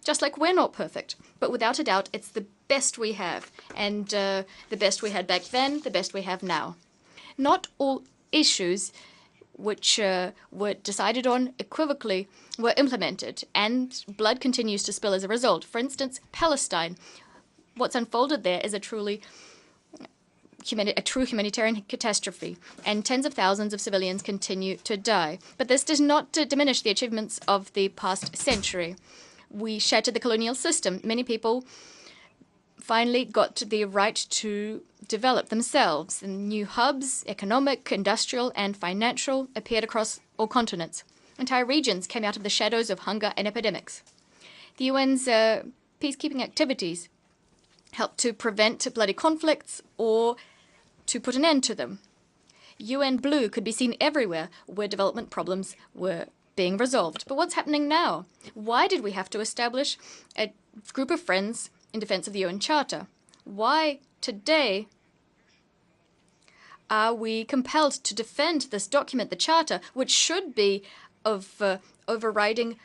Just like we're not perfect, but without a doubt, it's the best we have, and the best we had back then, the best we have now. Not all issues which were decided on equivocally were implemented, and blood continues to spill as a result. For instance, Palestine. What's unfolded there is a true humanitarian catastrophe, and tens of thousands of civilians continue to die. But this does not diminish the achievements of the past century. We shattered the colonial system. Many people finally got the right to develop themselves. And new hubs, economic, industrial, and financial, appeared across all continents. Entire regions came out of the shadows of hunger and epidemics. The UN's peacekeeping activities helped to prevent bloody conflicts or to put an end to them. UN Blue could be seen everywhere where development problems were being resolved. But what's happening now? Why did we have to establish a group of friends in defense of the UN Charter? Why today are we compelled to defend this document, the Charter, which should be of overriding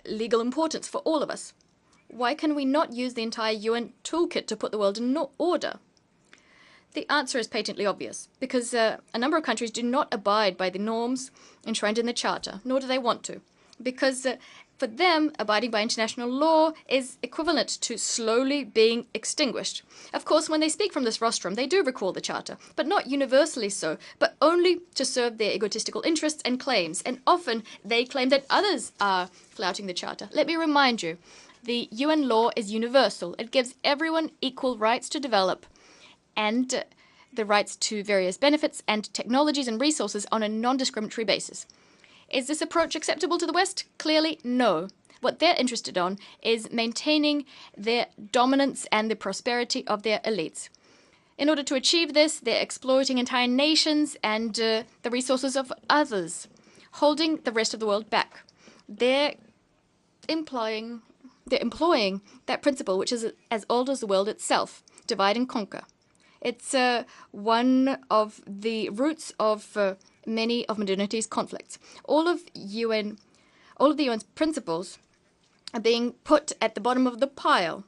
legal importance for all of us? Why can we not use the entire UN toolkit to put the world in order? The answer is patently obvious, because a number of countries do not abide by the norms enshrined in the Charter, nor do they want to, because for them, abiding by international law is equivalent to slowly being extinguished. Of course, when they speak from this rostrum, they do recall the Charter, but not universally so, but only to serve their egotistical interests and claims, and often they claim that others are flouting the Charter. Let me remind you, the UN law is universal. It gives everyone equal rights to develop and the rights to various benefits and technologies and resources on a non-discriminatory basis. Is this approach acceptable to the West? Clearly, no. What they're interested in is maintaining their dominance and the prosperity of their elites. In order to achieve this, they're exploiting entire nations and the resources of others, holding the rest of the world back. They're employing that principle, which is as old as the world itself, divide and conquer. It's one of the roots of many of modernity's conflicts. All of the UN's principles are being put at the bottom of the pile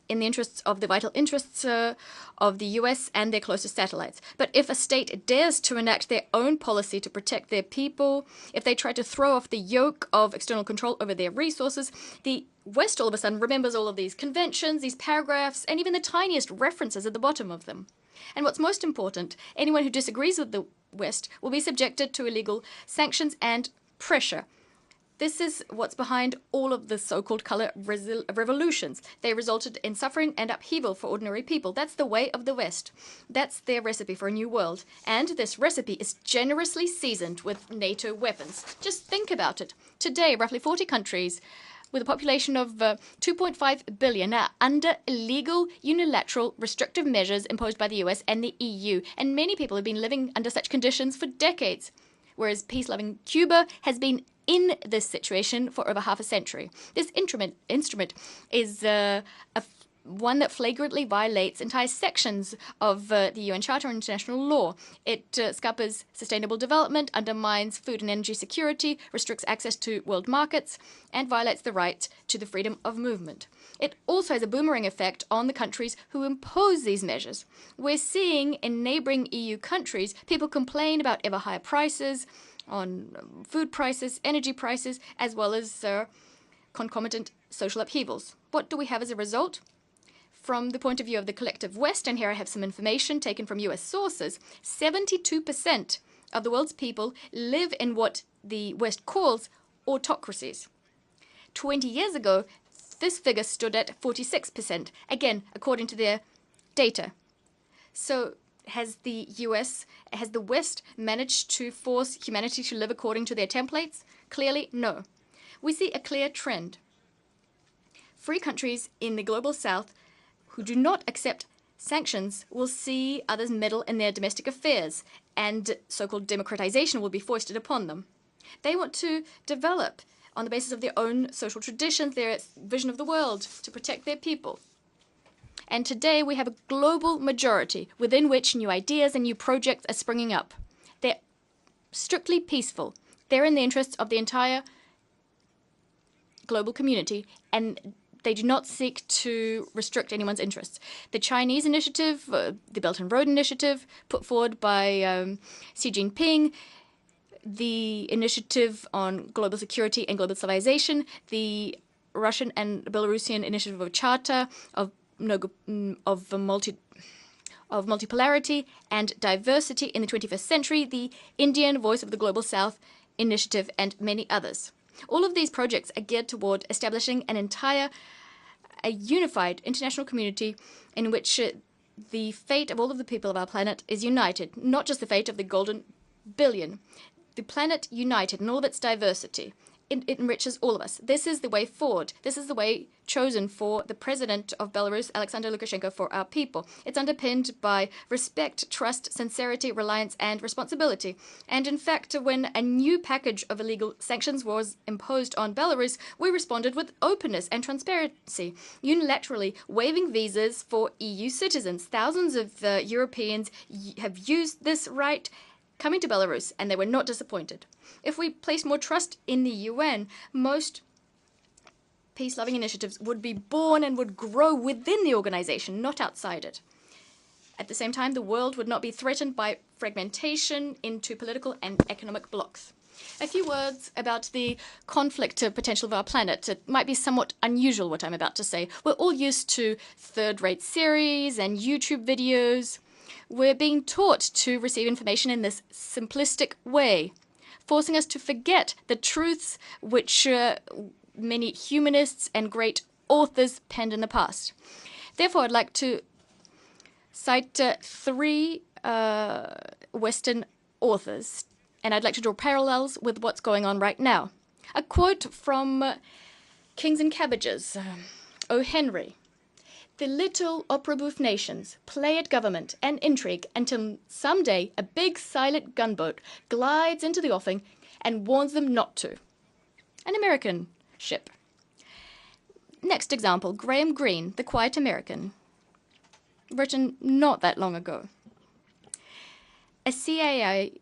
in the interests of the vital interests of the US and their closest satellites. But if a state dares to enact their own policy to protect their people, if they try to throw off the yoke of external control over their resources, the West all of a sudden remembers all of these conventions, these paragraphs, and even the tiniest references at the bottom of them. And what's most important, anyone who disagrees with the West will be subjected to illegal sanctions and pressure. This is what's behind all of the so-called color revolutions. They resulted in suffering and upheaval for ordinary people. That's the way of the West. That's their recipe for a new world. And this recipe is generously seasoned with NATO weapons. Just think about it. Today, roughly 40 countries with a population of 2.5 billion are under illegal, unilateral, restrictive measures imposed by the US and the EU. And many people have been living under such conditions for decades. Whereas peace-loving Cuba has been in this situation for over half a century. This instrument is one that flagrantly violates entire sections of the UN Charter and international law. It scuppers sustainable development, undermines food and energy security, restricts access to world markets, and violates the right to the freedom of movement. It also has a boomerang effect on the countries who impose these measures. We're seeing in neighboring EU countries people complain about ever higher prices on food prices, energy prices, as well as concomitant social upheavals. What do we have as a result? From the point of view of the collective West, and here I have some information taken from US sources, 72% of the world's people live in what the West calls autocracies. 20 years ago, this figure stood at 46%, again, according to their data. So has the West managed to force humanity to live according to their templates? Clearly, no. We see a clear trend. Free countries in the global South who do not accept sanctions will see others meddle in their domestic affairs, and so-called democratization will be foisted upon them. They want to develop on the basis of their own social traditions, their vision of the world, to protect their people. And today we have a global majority within which new ideas and new projects are springing up. They're strictly peaceful. They're in the interests of the entire global community, and they do not seek to restrict anyone's interests. The Chinese initiative, the Belt and Road Initiative, put forward by Xi Jinping, the initiative on global security and global civilization, the Russian and Belarusian initiative of Charter, of multipolarity and diversity in the 21st century, the Indian Voice of the Global South initiative, and many others. All of these projects are geared toward establishing a unified international community in which the fate of all of the people of our planet is united, not just the fate of the golden billion. The planet united in all of its diversity. It enriches all of us. This is the way forward. This is the way chosen for the president of Belarus, Alexander Lukashenko, for our people. It's underpinned by respect, trust, sincerity, reliance, and responsibility. And in fact, when a new package of illegal sanctions was imposed on Belarus, we responded with openness and transparency, unilaterally waiving visas for EU citizens. Thousands of Europeans have used this right coming to Belarus, and they were not disappointed. If we place more trust in the UN, most peace-loving initiatives would be born and would grow within the organization, not outside it. At the same time, the world would not be threatened by fragmentation into political and economic blocs. A few words about the conflict potential of our planet. It might be somewhat unusual what I'm about to say. We're all used to third-rate series and YouTube videos. We're being taught to receive information in this simplistic way, forcing us to forget the truths which many humanists and great authors penned in the past. Therefore, I'd like to cite three Western authors, and I'd like to draw parallels with what's going on right now. A quote from Kings and Cabbages, O. Henry. The little opera bouffe nations play at government and intrigue until someday a big silent gunboat glides into the offing and warns them not to. An American ship. Next example, Graham Greene, The Quiet American, written not that long ago. A CIA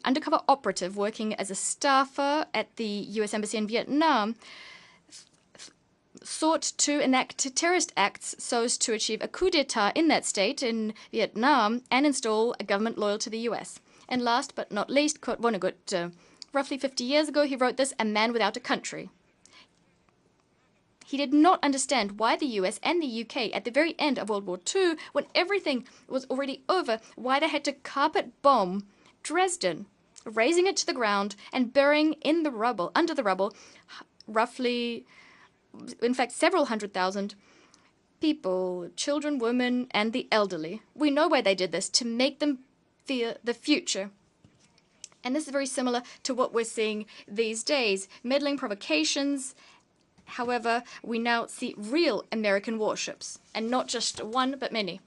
undercover operative working as a staffer at the US Embassy in Vietnam sought to enact terrorist acts so as to achieve a coup d'etat in that state, in Vietnam, and install a government loyal to the US. And last but not least, Kurt Vonnegut. Roughly 50 years ago, he wrote this, A Man Without a Country. He did not understand why the US and the UK, at the very end of World War II, when everything was already over, why they had to carpet bomb Dresden, razing it to the ground and burying in the rubble, under the rubble, roughly, in fact, several 100,000 people, children, women, and the elderly. We know why they did this, to make them fear the future. And this is very similar to what we're seeing these days. Meddling provocations. However, we now see real American warships, and not just one, but many.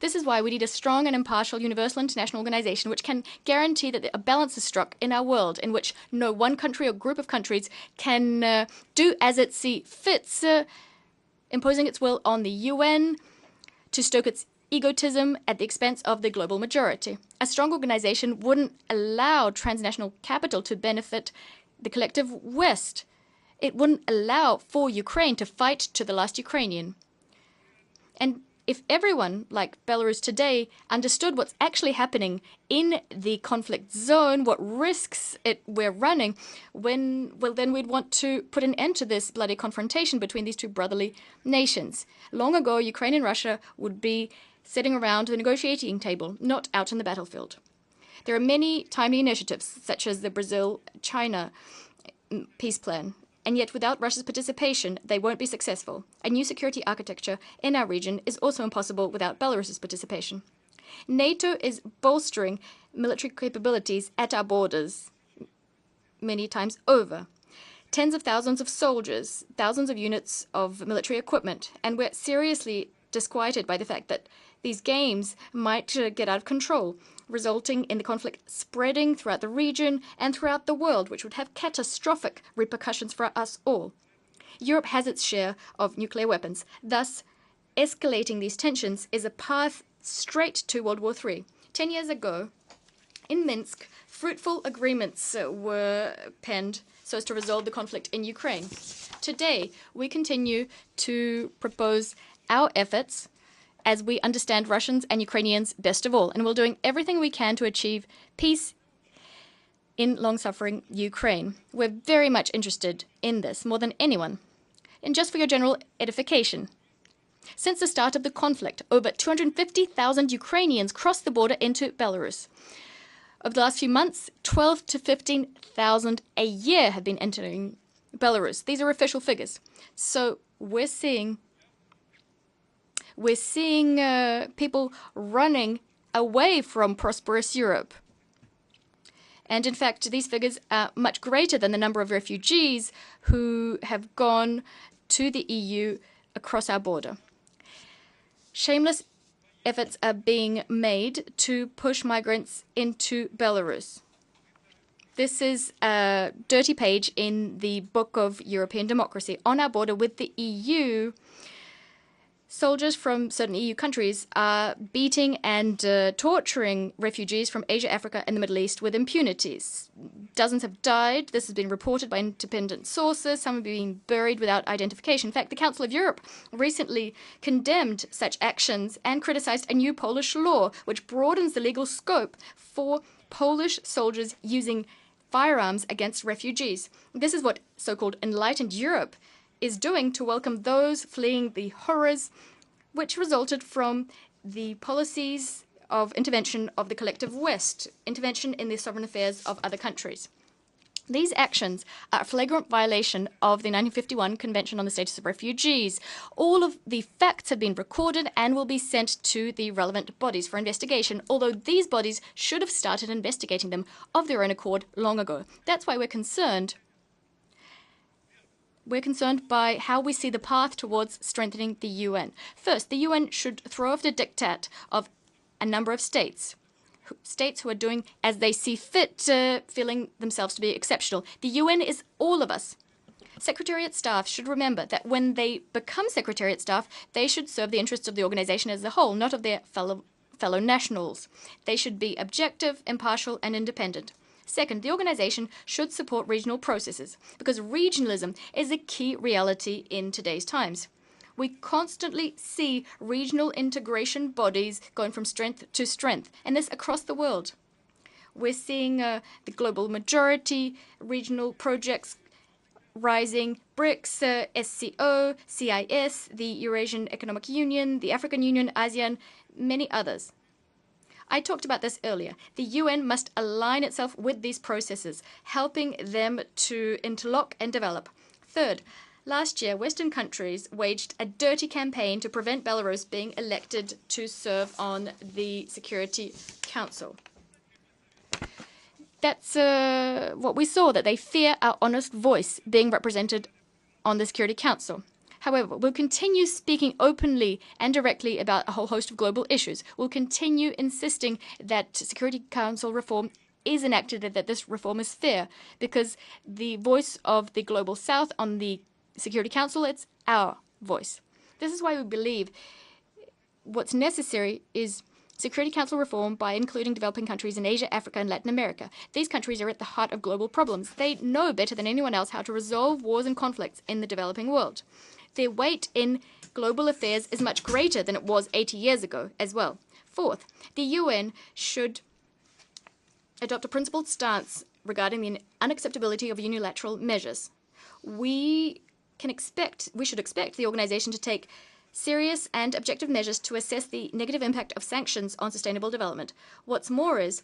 This is why we need a strong and impartial universal international organization which can guarantee that a balance is struck in our world, in which no one country or group of countries can do as it sees fits, imposing its will on the UN to stoke its egotism at the expense of the global majority. A strong organization wouldn't allow transnational capital to benefit the collective West. It wouldn't allow for Ukraine to fight to the last Ukrainian. And if everyone, like Belarus today, understood what's actually happening in the conflict zone, what risks we're running, then we'd want to put an end to this bloody confrontation between these two brotherly nations. Long ago, Ukraine and Russia would be sitting around the negotiating table, not out in the battlefield. There are many timely initiatives, such as the Brazil-China peace plan, and yet without Russia's participation, they won't be successful. A new security architecture in our region is also impossible without Belarus's participation. NATO is bolstering military capabilities at our borders many times over. Tens of thousands of soldiers, thousands of units of military equipment, and we're seriously disquieted by the fact that these games might get out of control, resulting in the conflict spreading throughout the region and throughout the world, which would have catastrophic repercussions for us all. Europe has its share of nuclear weapons. Thus, escalating these tensions is a path straight to World War III. 10 years ago, in Minsk, fruitful agreements were penned so as to resolve the conflict in Ukraine. Today, we continue to propose our efforts as we understand Russians and Ukrainians best of all, and we're doing everything we can to achieve peace in long-suffering Ukraine. We're very much interested in this, more than anyone. And just for your general edification, since the start of the conflict, over 250,000 Ukrainians crossed the border into Belarus. Over the last few months, 12 to 15,000 a year have been entering Belarus. These are official figures. So we're seeing people running away from prosperous Europe. And in fact, these figures are much greater than the number of refugees who have gone to the EU across our border. Shameless efforts are being made to push migrants into Belarus. This is a dirty page in the Book of European Democracy. On our border with the EU, soldiers from certain EU countries are beating and torturing refugees from Asia, Africa, and the Middle East with impunities. Dozens have died. This has been reported by independent sources. Some have been buried without identification. In fact, the Council of Europe recently condemned such actions and criticized a new Polish law which broadens the legal scope for Polish soldiers using firearms against refugees. This is what so-called enlightened Europe is doing to welcome those fleeing the horrors which resulted from the policies of intervention of the collective West, intervention in the sovereign affairs of other countries. These actions are a flagrant violation of the 1951 Convention on the Status of Refugees. All of the facts have been recorded and will be sent to the relevant bodies for investigation, although these bodies should have started investigating them of their own accord long ago. That's why we're concerned. We're concerned by how we see the path towards strengthening the UN. First, the UN should throw off the diktat of a number of states who are doing as they see fit, feeling themselves to be exceptional. The UN is all of us. Secretariat staff should remember that when they become Secretariat staff, they should serve the interests of the organization as a whole, not of their fellow nationals. They should be objective, impartial, and independent. Second, the organization should support regional processes, because regionalism is a key reality in today's times. We constantly see regional integration bodies going from strength to strength, and this across the world. We're seeing the global majority, regional projects rising, BRICS, SCO, CIS, the Eurasian Economic Union, the African Union, ASEAN, many others. I talked about this earlier. The UN must align itself with these processes, helping them to interlock and develop. Third, last year, Western countries waged a dirty campaign to prevent Belarus being elected to serve on the Security Council. That's what we saw, that they fear our honest voice being represented on the Security Council. However, we'll continue speaking openly and directly about a whole host of global issues. We'll continue insisting that Security Council reform is enacted and that this reform is fair, because the voice of the Global South on the Security Council, it's our voice. This is why we believe what's necessary is Security Council reform by including developing countries in Asia, Africa, and Latin America. These countries are at the heart of global problems. They know better than anyone else how to resolve wars and conflicts in the developing world. Their weight in global affairs is much greater than it was 80 years ago as well. Fourth, the UN should adopt a principled stance regarding the unacceptability of unilateral measures. We should expect the organization to take serious and objective measures to assess the negative impact of sanctions on sustainable development. What's more is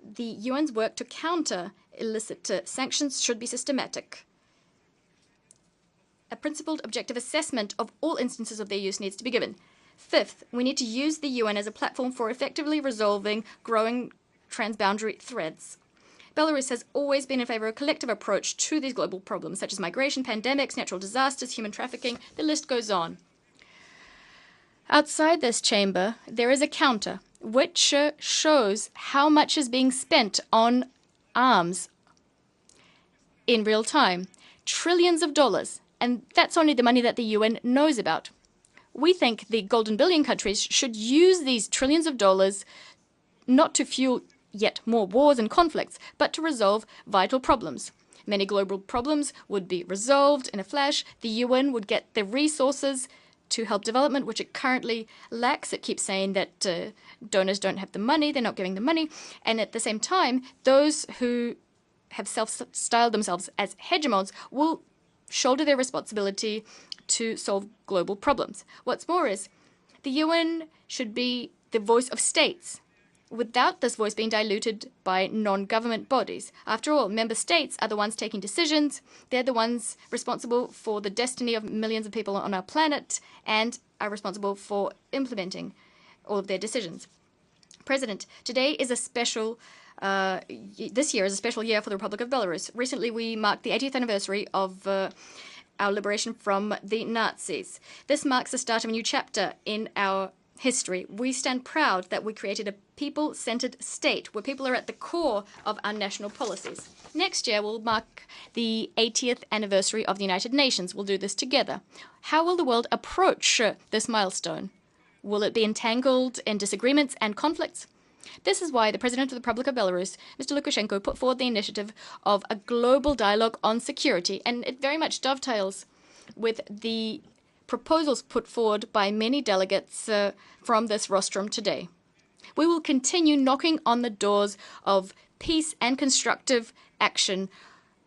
the UN's work to counter illicit sanctions should be systematic. A principled objective assessment of all instances of their use needs to be given. Fifth, we need to use the UN as a platform for effectively resolving growing transboundary threats. Belarus has always been in favor of a collective approach to these global problems, such as migration, pandemics, natural disasters, human trafficking, the list goes on. Outside this chamber, there is a counter, which shows how much is being spent on arms in real time. Trillions of dollars. And that's only the money that the UN knows about. We think the golden billion countries should use these trillions of dollars not to fuel yet more wars and conflicts, but to resolve vital problems. Many global problems would be resolved in a flash. The UN would get the resources to help development, which it currently lacks. It keeps saying that donors don't have the money, they're not giving the money. And at the same time, those who have self-styled themselves as hegemons will shoulder their responsibility to solve global problems. What's more is, the UN should be the voice of states, without this voice being diluted by non-government bodies. After all, member states are the ones taking decisions. They're the ones responsible for the destiny of millions of people on our planet and are responsible for implementing all of their decisions. President, today is a special this year is a special year for the Republic of Belarus. Recently, we marked the 80th anniversary of our liberation from the Nazis. This marks the start of a new chapter in our history. We stand proud that we created a people-centered state where people are at the core of our national policies. Next year, we'll mark the 80th anniversary of the United Nations. We'll do this together. How will the world approach this milestone? Will it be entangled in disagreements and conflicts? This is why the President of the Republic of Belarus, Mr. Lukashenko, put forward the initiative of a global dialogue on security, and it very much dovetails with the proposals put forward by many delegates from this rostrum today. We will continue knocking on the doors of peace and constructive action,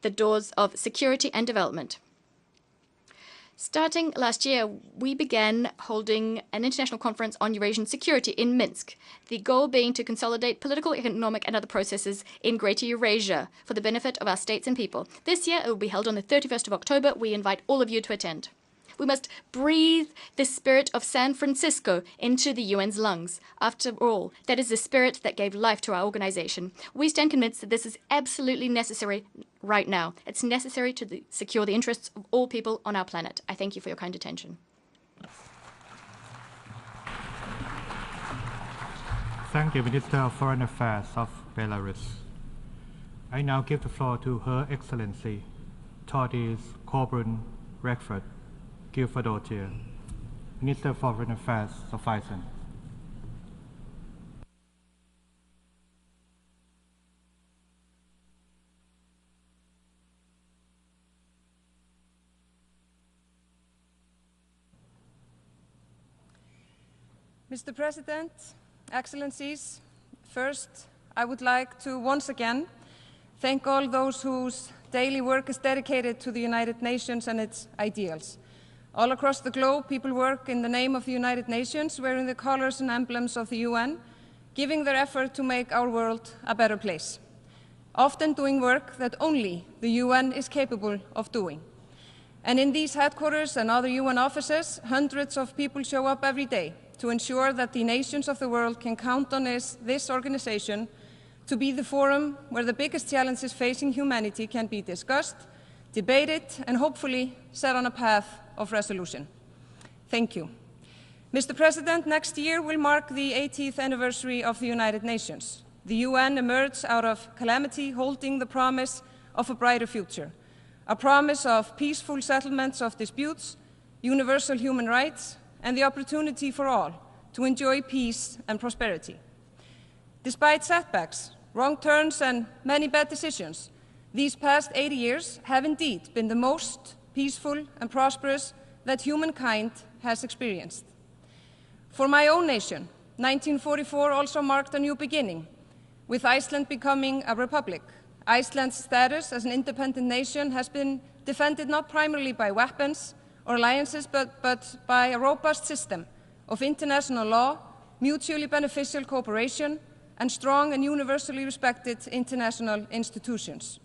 the doors of security and development. Starting last year, we began holding an international conference on Eurasian security in Minsk, the goal being to consolidate political, economic, and other processes in Greater Eurasia for the benefit of our states and people. This year, it will be held on the 31st of October. We invite all of you to attend. We must breathe the spirit of San Francisco into the UN's lungs. After all, that is the spirit that gave life to our organization. We stand convinced that this is absolutely necessary right now. It's necessary to secure the interests of all people on our planet. I thank you for your kind attention. Thank the Minister of Foreign Affairs of Belarus. I now give the floor to Her Excellency Tordis Coburn Redford Guilford-Otier, Minister of Foreign Affairs of Iceland. Mr. President, Excellencies, first I would like to once again thank all those whose daily work is dedicated to the United Nations and its ideals. All across the globe, people work in the name of the United Nations, wearing the colors and emblems of the UN, giving their effort to make our world a better place, often doing work that only the UN is capable of doing. And in these headquarters and other UN offices, hundreds of people show up every day to ensure that the nations of the world can count on this organization to be the forum where the biggest challenges facing humanity can be discussed, debated, and hopefully set on a path of resolution. Thank you. Mr. President, next year will mark the 80th anniversary of the United Nations. The UN emerged out of calamity holding the promise of a brighter future, a promise of peaceful settlements of disputes, universal human rights, and the opportunity for all to enjoy peace and prosperity. Despite setbacks, wrong turns, and many bad decisions, these past 80 years have indeed been the most peaceful and prosperous that humankind has experienced. For my own nation, 1944 also marked a new beginning, with Iceland becoming a republic. Iceland's status as an independent nation has been defended not primarily by weapons or alliances, but by a robust system of international law, mutually beneficial cooperation, and strong and universally respected international institutions.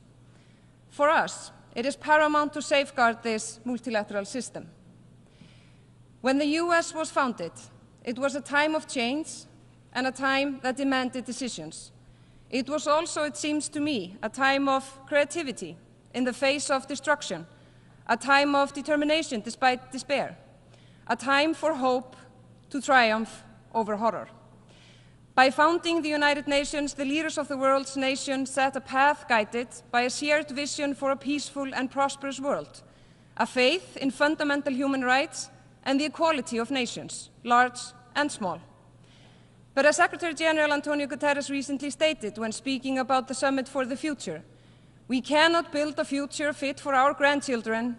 For us, it is paramount to safeguard this multilateral system. When the US was founded, it was a time of change and a time that demanded decisions. It was also, it seems to me, a time of creativity in the face of destruction, a time of determination despite despair, a time for hope to triumph over horror. By founding the United Nations, the leaders of the world's nations set a path guided by a shared vision for a peaceful and prosperous world, a faith in fundamental human rights and the equality of nations, large and small. But as Secretary General Antonio Guterres recently stated when speaking about the Summit for the Future, we cannot build a future fit for our grandchildren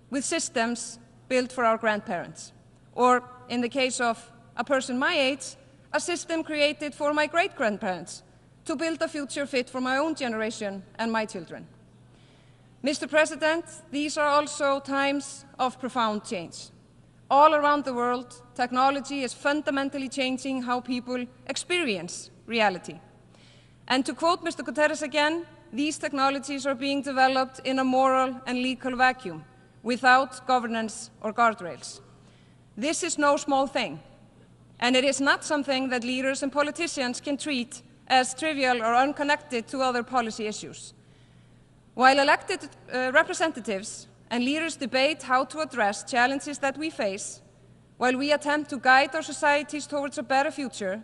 with systems built for our grandparents, or, in the case of a person my age, a system created for my great-grandparents to build a future fit for my own generation and my children. Mr. President, these are also times of profound change. All around the world, technology is fundamentally changing how people experience reality. And to quote Mr. Guterres again, these technologies are being developed in a moral and legal vacuum, without governance or guardrails. This is no small thing, and it is not something that leaders and politicians can treat as trivial or unconnected to other policy issues. While elected representatives and leaders debate how to address challenges that we face, while we attempt to guide our societies towards a better future,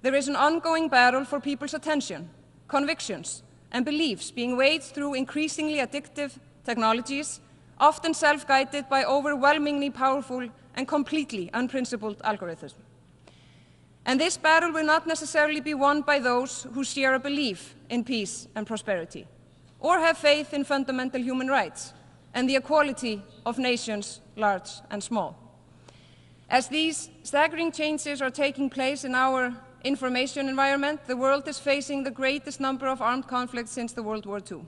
there is an ongoing battle for people's attention, convictions, and beliefs being waged through increasingly addictive technologies, often self-guided by overwhelmingly powerful and completely unprincipled algorithms. And this battle will not necessarily be won by those who share a belief in peace and prosperity, or have faith in fundamental human rights and the equality of nations, large and small. As these staggering changes are taking place in our information environment, the world is facing the greatest number of armed conflicts since the World War II.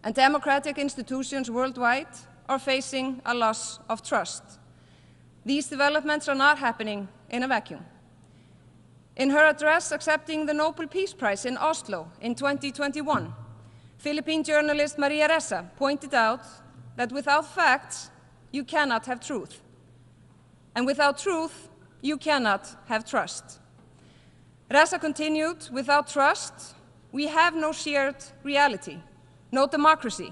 And democratic institutions worldwide are facing a loss of trust. These developments are not happening in a vacuum. In her address accepting the Nobel Peace Prize in Oslo in 2021, Philippine journalist Maria Ressa pointed out that without facts, you cannot have truth. And without truth, you cannot have trust. Ressa continued, without trust, we have no shared reality, no democracy,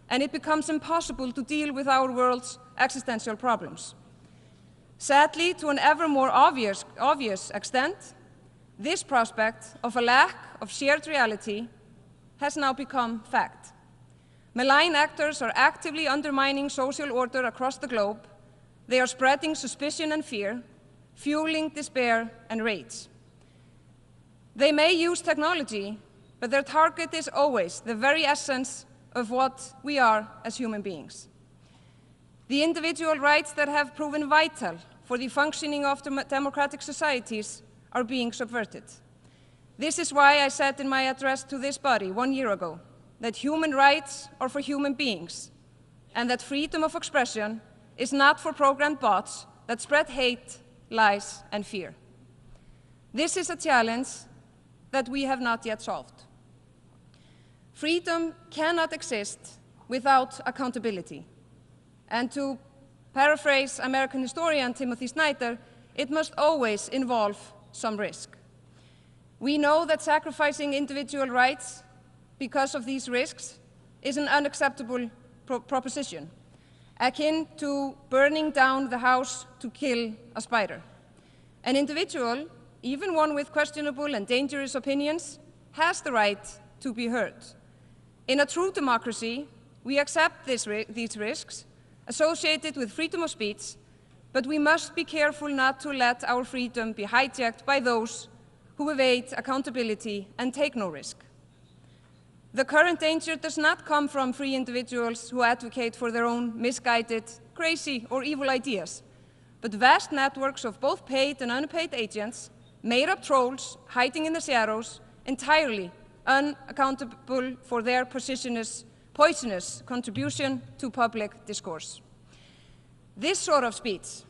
and it becomes impossible to deal with our world's existential problems. Sadly, to an ever more obvious extent, this prospect of a lack of shared reality has now become fact. Malign actors are actively undermining social order across the globe. They are spreading suspicion and fear, fueling despair and rage. They may use technology, but their target is always the very essence of what we are as human beings. The individual rights that have proven vital for the functioning of democratic societies are being subverted. This is why I said in my address to this body 1 year ago that human rights are for human beings, and that freedom of expression is not for programmed bots that spread hate, lies, and fear. This is a challenge that we have not yet solved. Freedom cannot exist without accountability. And to paraphrase American historian Timothy Snyder, it must always involve some risk. We know that sacrificing individual rights because of these risks is an unacceptable proposition, akin to burning down the house to kill a spider. An individual, even one with questionable and dangerous opinions, has the right to be heard. In a true democracy, we accept these risks associated with freedom of speech, but we must be careful not to let our freedom be hijacked by those who evade accountability and take no risk. The current danger does not come from free individuals who advocate for their own misguided, crazy, or evil ideas, but vast networks of both paid and unpaid agents, made-up trolls hiding in the shadows, entirely unaccountable for their poisonous contribution to public discourse. This sort of speech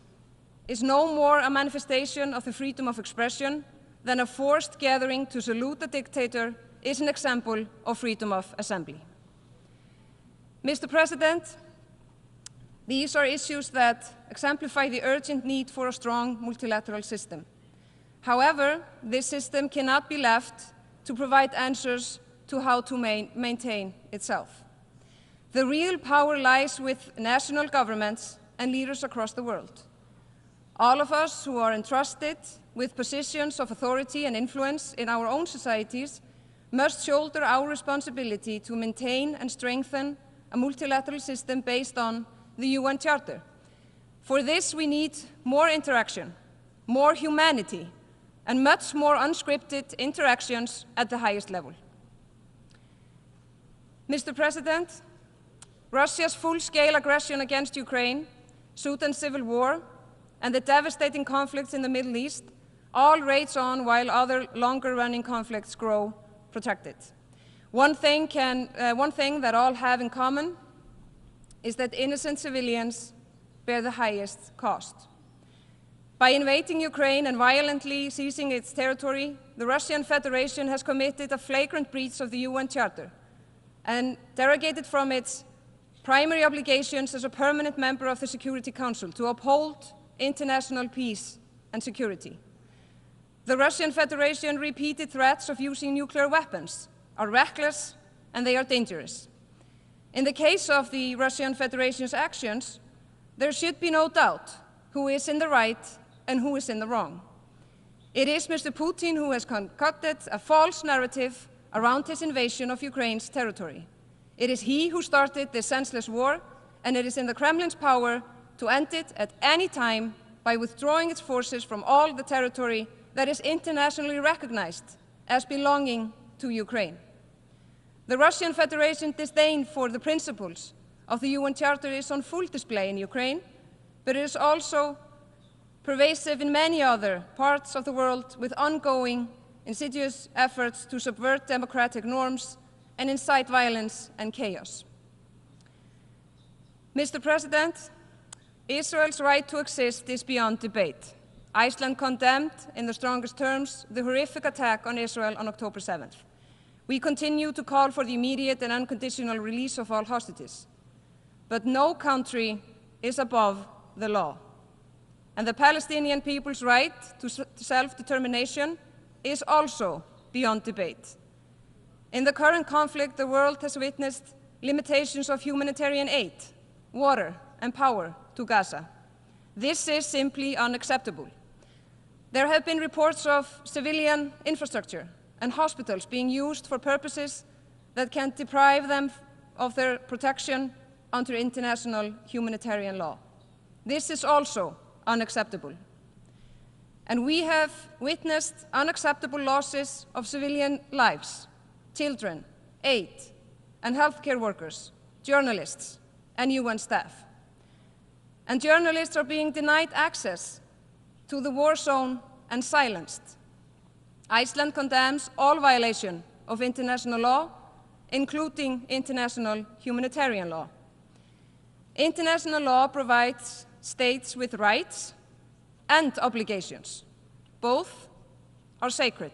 is no more a manifestation of the freedom of expression than a forced gathering to salute a dictator is an example of freedom of assembly. Mr. President, these are issues that exemplify the urgent need for a strong multilateral system. However, this system cannot be left to provide answers to how to maintain itself. The real power lies with national governments and leaders across the world. All of us who are entrusted with positions of authority and influence in our own societies must shoulder our responsibility to maintain and strengthen a multilateral system based on the UN Charter. For this, we need more interaction, more humanity, and much more unscripted interactions at the highest level. Mr. President, Russia's full-scale aggression against Ukraine, Sudan's civil war, and the devastating conflicts in the Middle East all rage on while other longer-running conflicts grow protracted. One thing that all have in common is that innocent civilians bear the highest cost. By invading Ukraine and violently seizing its territory, the Russian Federation has committed a flagrant breach of the UN Charter and derogated from its primary obligations as a permanent member of the Security Council to uphold international peace and security. The Russian Federation repeated threats of using nuclear weapons are reckless and they are dangerous. In the case of the Russian Federation's actions, there should be no doubt who is in the right and who is in the wrong. It is Mr. Putin who has concocted a false narrative around his invasion of Ukraine's territory. It is he who started this senseless war, and it is in the Kremlin's power to end it at any time by withdrawing its forces from all the territory that is internationally recognized as belonging to Ukraine. The Russian Federation's disdain for the principles of the UN Charter is on full display in Ukraine, but it is also pervasive in many other parts of the world with ongoing insidious efforts to subvert democratic norms and incite violence and chaos. Mr. President, Israel's right to exist is beyond debate. Iceland condemned in the strongest terms the horrific attack on Israel on October 7th. We continue to call for the immediate and unconditional release of all hostages. But no country is above the law. And the Palestinian people's right to self-determination is also beyond debate. In the current conflict, the world has witnessed limitations of humanitarian aid, water, and power to Gaza. This is simply unacceptable. There have been reports of civilian infrastructure and hospitals being used for purposes that can deprive them of their protection under international humanitarian law. This is also unacceptable. And we have witnessed unacceptable losses of civilian lives, children, aid, and healthcare workers, journalists, and UN staff. And journalists are being denied access to the war zone and silenced. Iceland condemns all violation of international law, including international humanitarian law. International law provides states with rights and obligations. Both are sacred.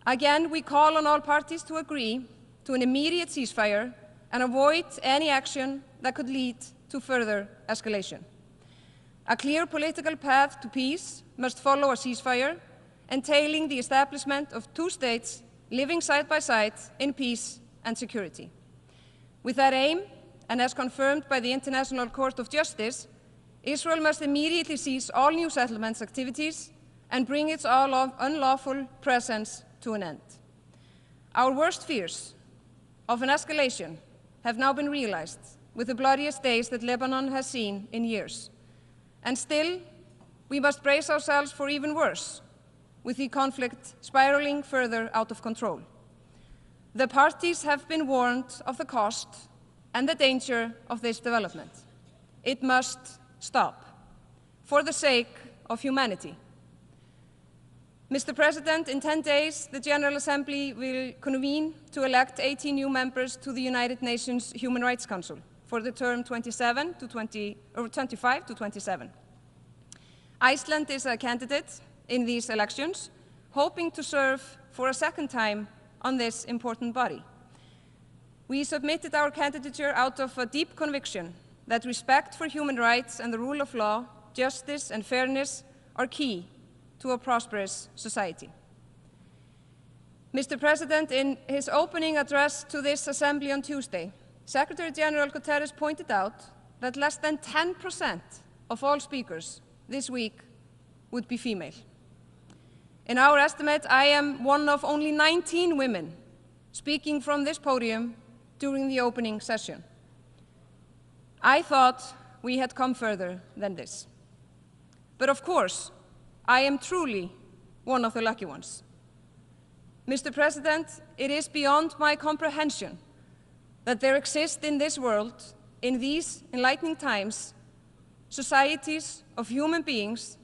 Again, we call on all parties to agree to an immediate ceasefire and avoid any action that could lead to further escalation. A clear political path to peace must follow a ceasefire, entailing the establishment of two states living side by side in peace and security. With that aim, and as confirmed by the International Court of Justice, Israel must immediately cease all new settlements activities and bring its unlawful presence to an end. Our worst fears of an escalation have now been realized with the bloodiest days that Lebanon has seen in years. And still, we must brace ourselves for even worse, with the conflict spiraling further out of control. The parties have been warned of the cost and the danger of this development. It must stop, for the sake of humanity. Mr. President, in 10 days, the General Assembly will convene to elect 18 new members to the United Nations Human Rights Council for the term 25 to 27. Iceland is a candidate in these elections, hoping to serve for a second time on this important body. We submitted our candidature out of a deep conviction that respect for human rights and the rule of law, justice and fairness are key to a prosperous society. Mr. President, in his opening address to this Assembly on Tuesday, Secretary General Guterres pointed out that less than 10% of all speakers this week would be female. In our estimate, I am one of only 19 women speaking from this podium during the opening session. I thought we had come further than this. But of course, I am truly one of the lucky ones. Mr. President, it is beyond my comprehension that there exist in this world, in these enlightening times, societies of human beings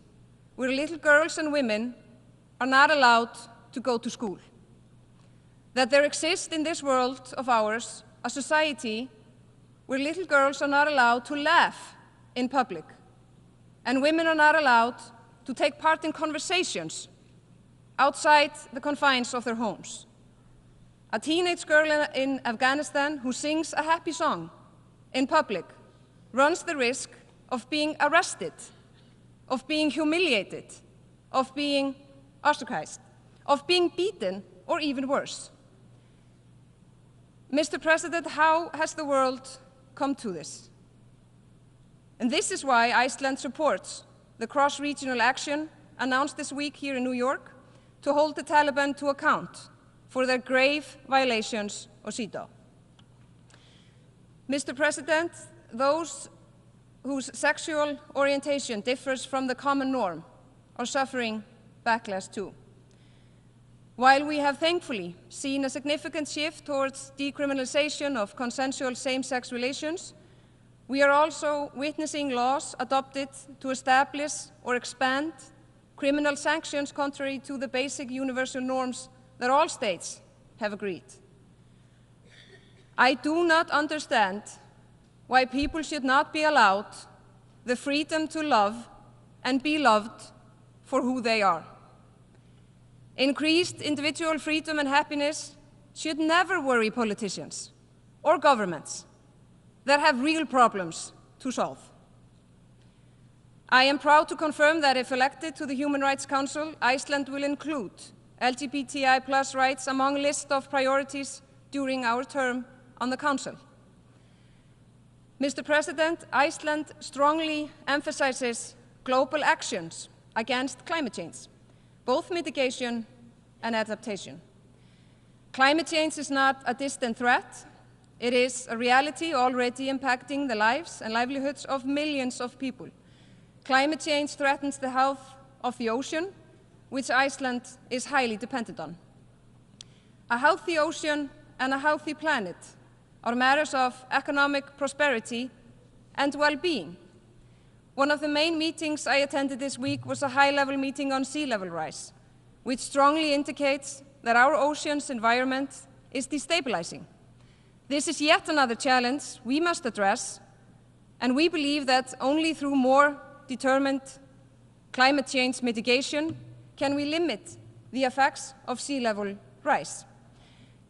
where little girls and women are not allowed to go to school. That there exists in this world of ours a society where little girls are not allowed to laugh in public, and women are not allowed to take part in conversations outside the confines of their homes. A teenage girl in Afghanistan who sings a happy song in public runs the risk of being arrested, of being humiliated, of being ostracized, of being beaten, or even worse. Mr. President, how has the world come to this? And this is why Iceland supports the cross-regional action announced this week here in New York to hold the Taliban to account for their grave violations of CEDAW. Mr. President, those whose sexual orientation differs from the common norm are suffering backlash too. While we have thankfully seen a significant shift towards decriminalization of consensual same-sex relations, we are also witnessing laws adopted to establish or expand criminal sanctions contrary to the basic universal norms that all states have agreed. I do not understand why people should not be allowed the freedom to love and be loved for who they are. Increased individual freedom and happiness should never worry politicians or governments that have real problems to solve. I am proud to confirm that if elected to the Human Rights Council, Iceland will include LGBTI+ rights among a list of priorities during our term on the Council. Mr. President, Iceland strongly emphasizes global actions against climate change, both mitigation and adaptation. Climate change is not a distant threat. It is a reality already impacting the lives and livelihoods of millions of people. Climate change threatens the health of the ocean, which Iceland is highly dependent on. A healthy ocean and a healthy planet are matters of economic prosperity and well-being. One of the main meetings I attended this week was a high-level meeting on sea level rise, which strongly indicates that our ocean's environment is destabilizing. This is yet another challenge we must address And we believe that only through more determined climate change mitigation can we limit the effects of sea level rise.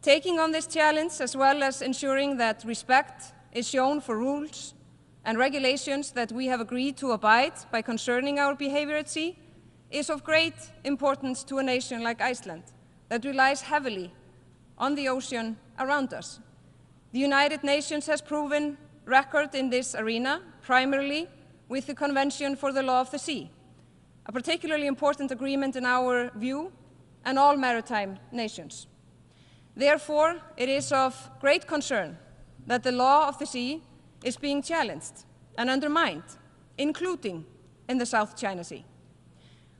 Taking on this challenge, as well as ensuring that respect is shown for rules and regulations that we have agreed to abide by concerning our behavior at sea, is of great importance to a nation like Iceland that relies heavily on the ocean around us. The United Nations has proven record in this arena, primarily with the Convention for the Law of the Sea, a particularly important agreement in our view, and all maritime nations. Therefore, it is of great concern that the law of the sea is being challenged and undermined, including in the South China Sea.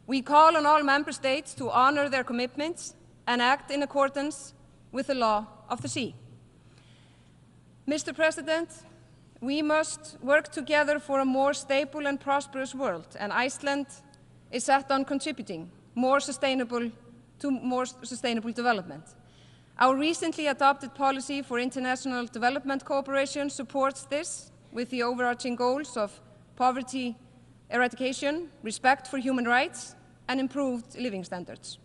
We call on all member states to honor their commitments and act in accordance with the law of the sea. Mr. President, we must work together for a more stable and prosperous world, and Iceland is set on contributing to more sustainable development. Our recently adopted policy for international development cooperation supports this with the overarching goals of poverty eradication, respect for human rights, and improved living standards.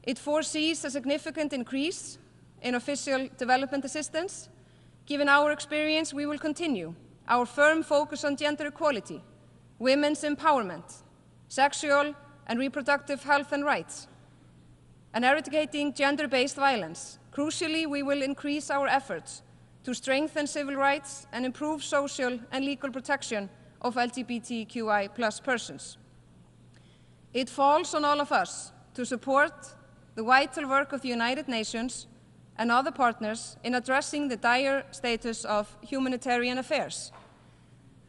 It foresees a significant increase in official development assistance. Given our experience, we will continue our firm focus on gender equality, women's empowerment, sexual and reproductive health and rights, and eradicating gender-based violence. Crucially, we will increase our efforts to strengthen civil rights and improve social and legal protection of LGBTQI+ persons. It falls on all of us to support the vital work of the United Nations and other partners in addressing the dire status of humanitarian affairs.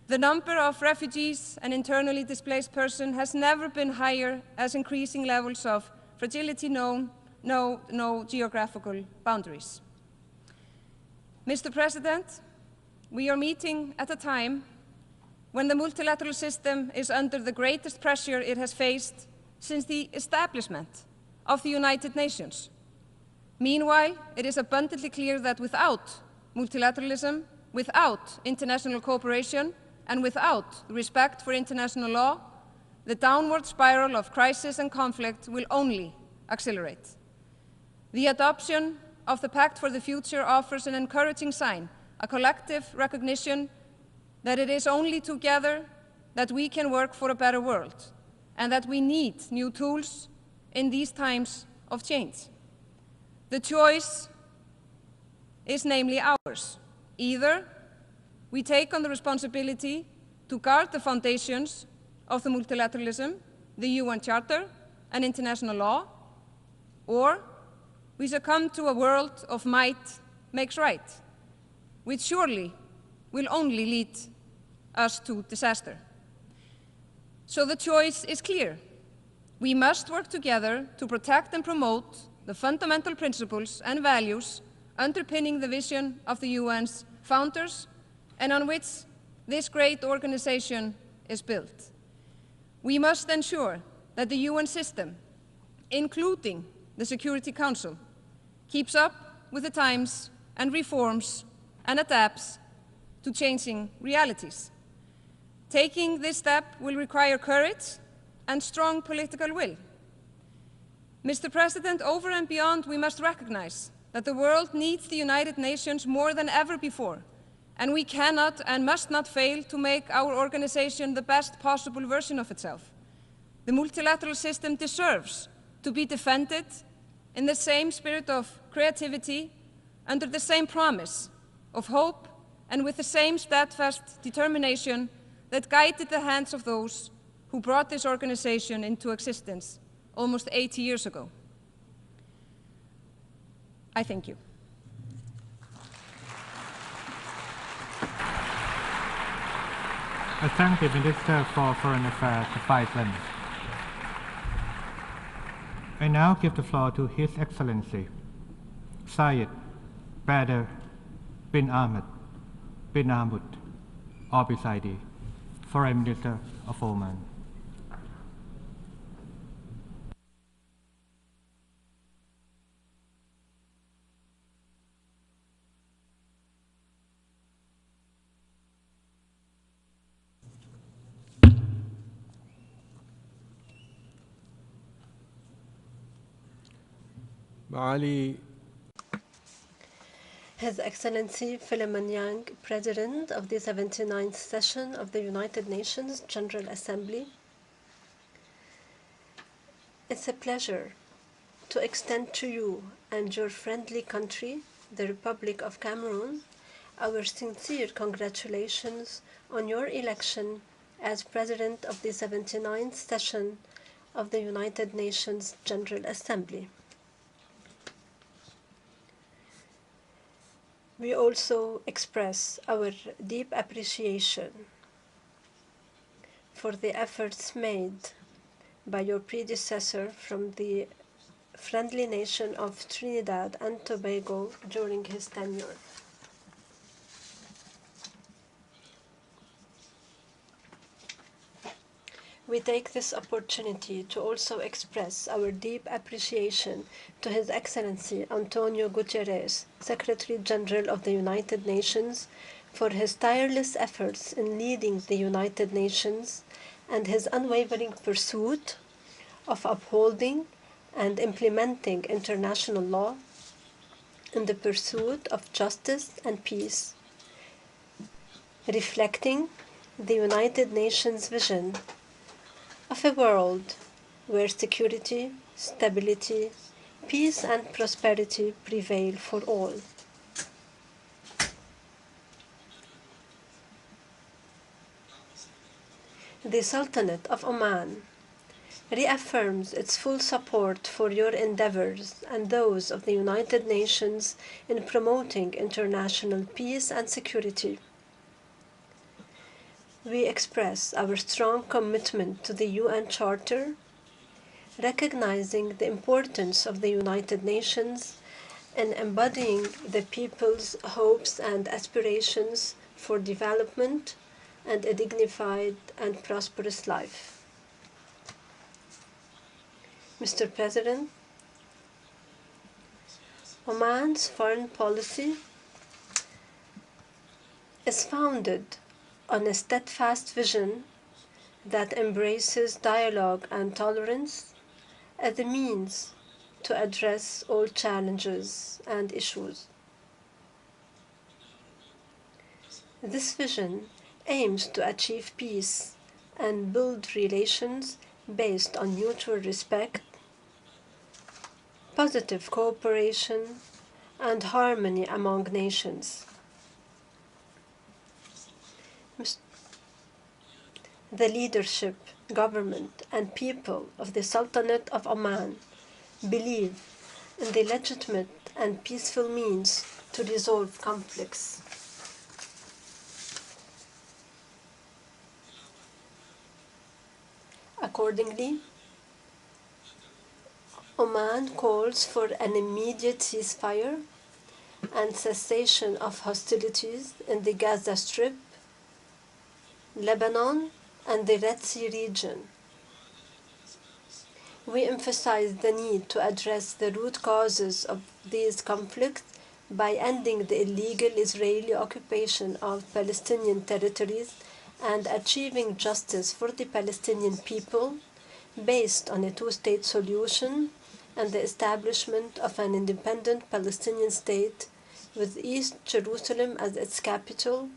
The number of refugees and internally displaced persons has never been higher, as increasing levels of fragility know no geographical boundaries. Mr. President, we are meeting at a time when the multilateral system is under the greatest pressure it has faced since the establishment of the United Nations. Meanwhile, it is abundantly clear that without multilateralism, without international cooperation, and without respect for international law, the downward spiral of crisis and conflict will only accelerate. The adoption of the Pact for the Future offers an encouraging sign, a collective recognition that it is only together that we can work for a better world, and that we need new tools in these times of change. The choice is namely ours. Either we take on the responsibility to guard the foundations of the multilateralism, the UN Charter, and international law, or we succumb to a world of might makes right, which surely will only lead us to disaster. So the choice is clear. We must work together to protect and promote the fundamental principles and values underpinning the vision of the UN's founders and on which this great organization is built. We must ensure that the UN system, including the Security Council, keeps up with the times and reforms and adapts to changing realities. Taking this step will require courage and strong political will. Mr. President, over and beyond, we must recognize that the world needs the United Nations more than ever before, and we cannot and must not fail to make our organization the best possible version of itself. The multilateral system deserves to be defended in the same spirit of creativity, under the same promise of hope, and with the same steadfast determination that guided the hands of those who brought this organization into existence almost 80 years ago. I thank you. I thank the Minister for Foreign Affairs of Iceland. I now give the floor to His Excellency Syed Badr bin Ahmed bin Ahmed Al-Bisaidi, Foreign Minister of Oman. معالي His Excellency Philemon Yang, President of the 79th Session of the United Nations General Assembly, it's a pleasure to extend to you and your friendly country, the Republic of Cameroon, our sincere congratulations on your election as President of the 79th Session of the United Nations General Assembly. We also express our deep appreciation for the efforts made by your predecessor from the friendly nation of Trinidad and Tobago during his tenure. We take this opportunity to also express our deep appreciation to His Excellency Antonio Guterres, Secretary General of the United Nations, for his tireless efforts in leading the United Nations and his unwavering pursuit of upholding and implementing international law in the pursuit of justice and peace, reflecting the United Nations vision of a world where security, stability, peace and prosperity prevail for all. The Sultanate of Oman reaffirms its full support for your endeavors and those of the United Nations in promoting international peace and security. We express our strong commitment to the UN Charter, recognizing the importance of the United Nations in embodying the people's hopes and aspirations for development and a dignified and prosperous life. Mr. President, Oman's foreign policy is founded on a steadfast vision that embraces dialogue and tolerance as a means to address all challenges and issues. This vision aims to achieve peace and build relations based on mutual respect, positive cooperation, and harmony among nations. The leadership, government, and people of the Sultanate of Oman believe in the legitimate and peaceful means to resolve conflicts. Accordingly, Oman calls for an immediate ceasefire and cessation of hostilities in the Gaza Strip, Lebanon, and the Red Sea region. We emphasize the need to address the root causes of these conflicts by ending the illegal Israeli occupation of Palestinian territories and achieving justice for the Palestinian people based on a two-state solution and the establishment of an independent Palestinian state with East Jerusalem as its capital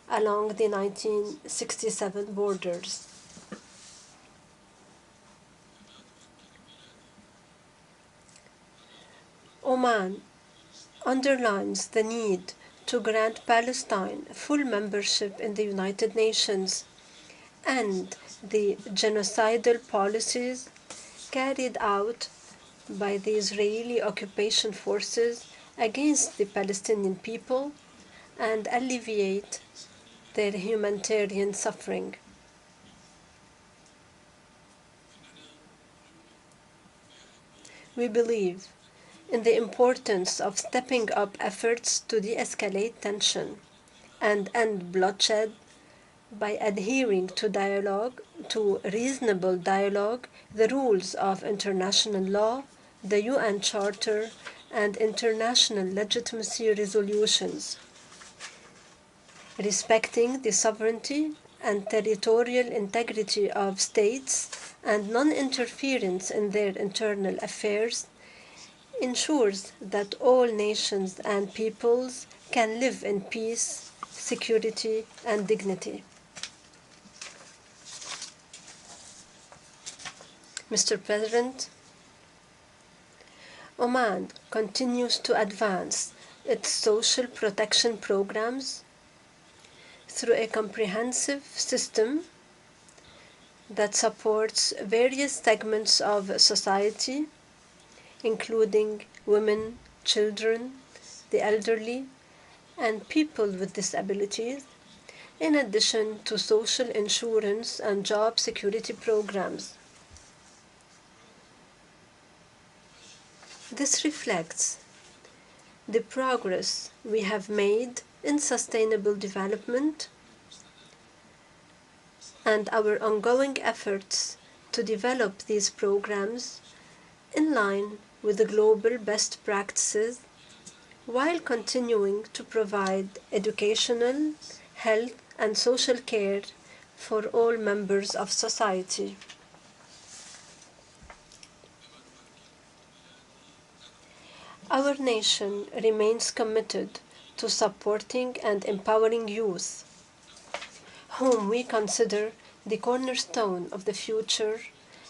along the 1967 borders. Oman underlines the need to grant Palestine full membership in the United Nations and the genocidal policies carried out by the Israeli occupation forces against the Palestinian people and alleviate their humanitarian suffering. We believe in the importance of stepping up efforts to de-escalate tension and end bloodshed by adhering to dialogue, to reasonable dialogue, the rules of international law, the UN Charter, and international legitimacy resolutions, respecting the sovereignty and territorial integrity of states and non-interference in their internal affairs ensures that all nations and peoples can live in peace, security, and dignity. Mr. President, Oman continues to advance its social protection programs through a comprehensive system that supports various segments of society, including women, children, the elderly, and people with disabilities, in addition to social insurance and job security programs. This reflects the progress we have made in sustainable development and our ongoing efforts to develop these programs in line with the global best practices while continuing to provide educational, health, and social care for all members of society. Our nation remains committed to supporting and empowering youth, whom we consider the cornerstone of the future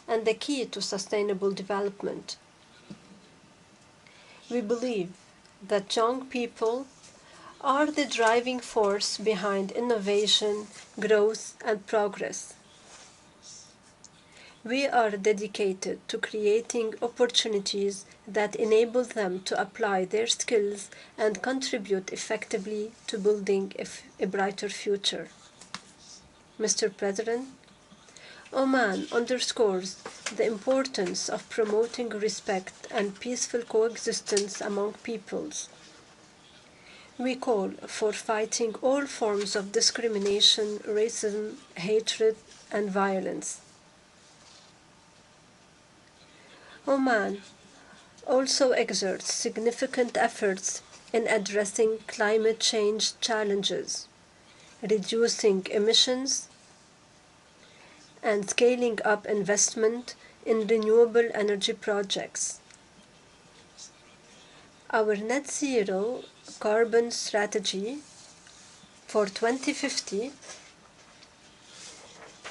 and the key to sustainable development. We believe that young people are the driving force behind innovation, growth, and progress. We are dedicated to creating opportunities that enable them to apply their skills and contribute effectively to building a brighter future. Mr. President, Oman underscores the importance of promoting respect and peaceful coexistence among peoples. We call for fighting all forms of discrimination, racism, hatred, and violence. Oman also exerts significant efforts in addressing climate change challenges, reducing emissions, and scaling up investment in renewable energy projects. Our net zero carbon strategy for 2050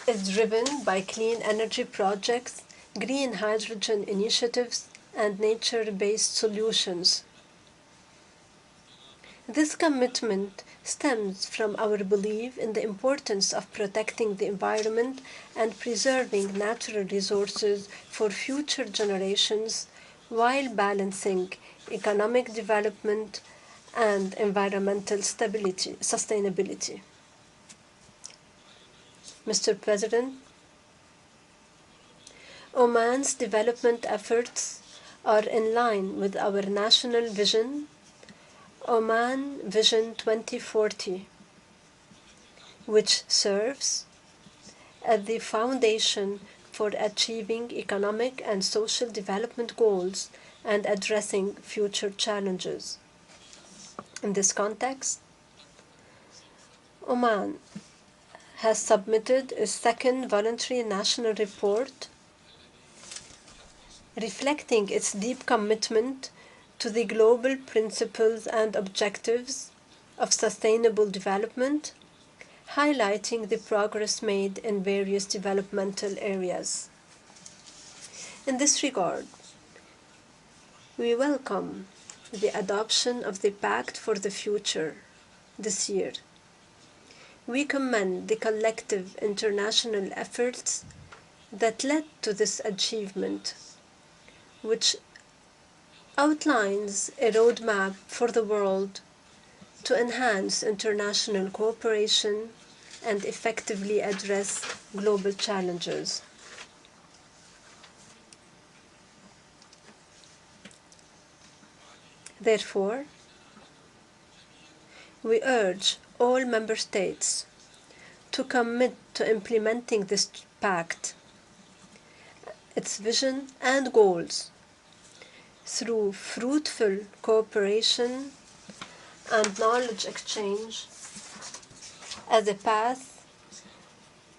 is driven by clean energy projects, green hydrogen initiatives, and nature-based solutions. This commitment stems from our belief in the importance of protecting the environment and preserving natural resources for future generations while balancing economic development and environmental sustainability. Mr. President, Oman's development efforts are in line with our national vision, Oman Vision 2040, which serves as the foundation for achieving economic and social development goals and addressing future challenges. In this context, Oman has submitted a second voluntary national report reflecting its deep commitment to the global principles and objectives of sustainable development, highlighting the progress made in various developmental areas. In this regard, we welcome the adoption of the Pact for the Future this year. We commend the collective international efforts that led to this achievement, which outlines a roadmap for the world to enhance international cooperation and effectively address global challenges. Therefore, we urge all member states to commit to implementing this pact, its vision and goals, through fruitful cooperation and knowledge exchange as a path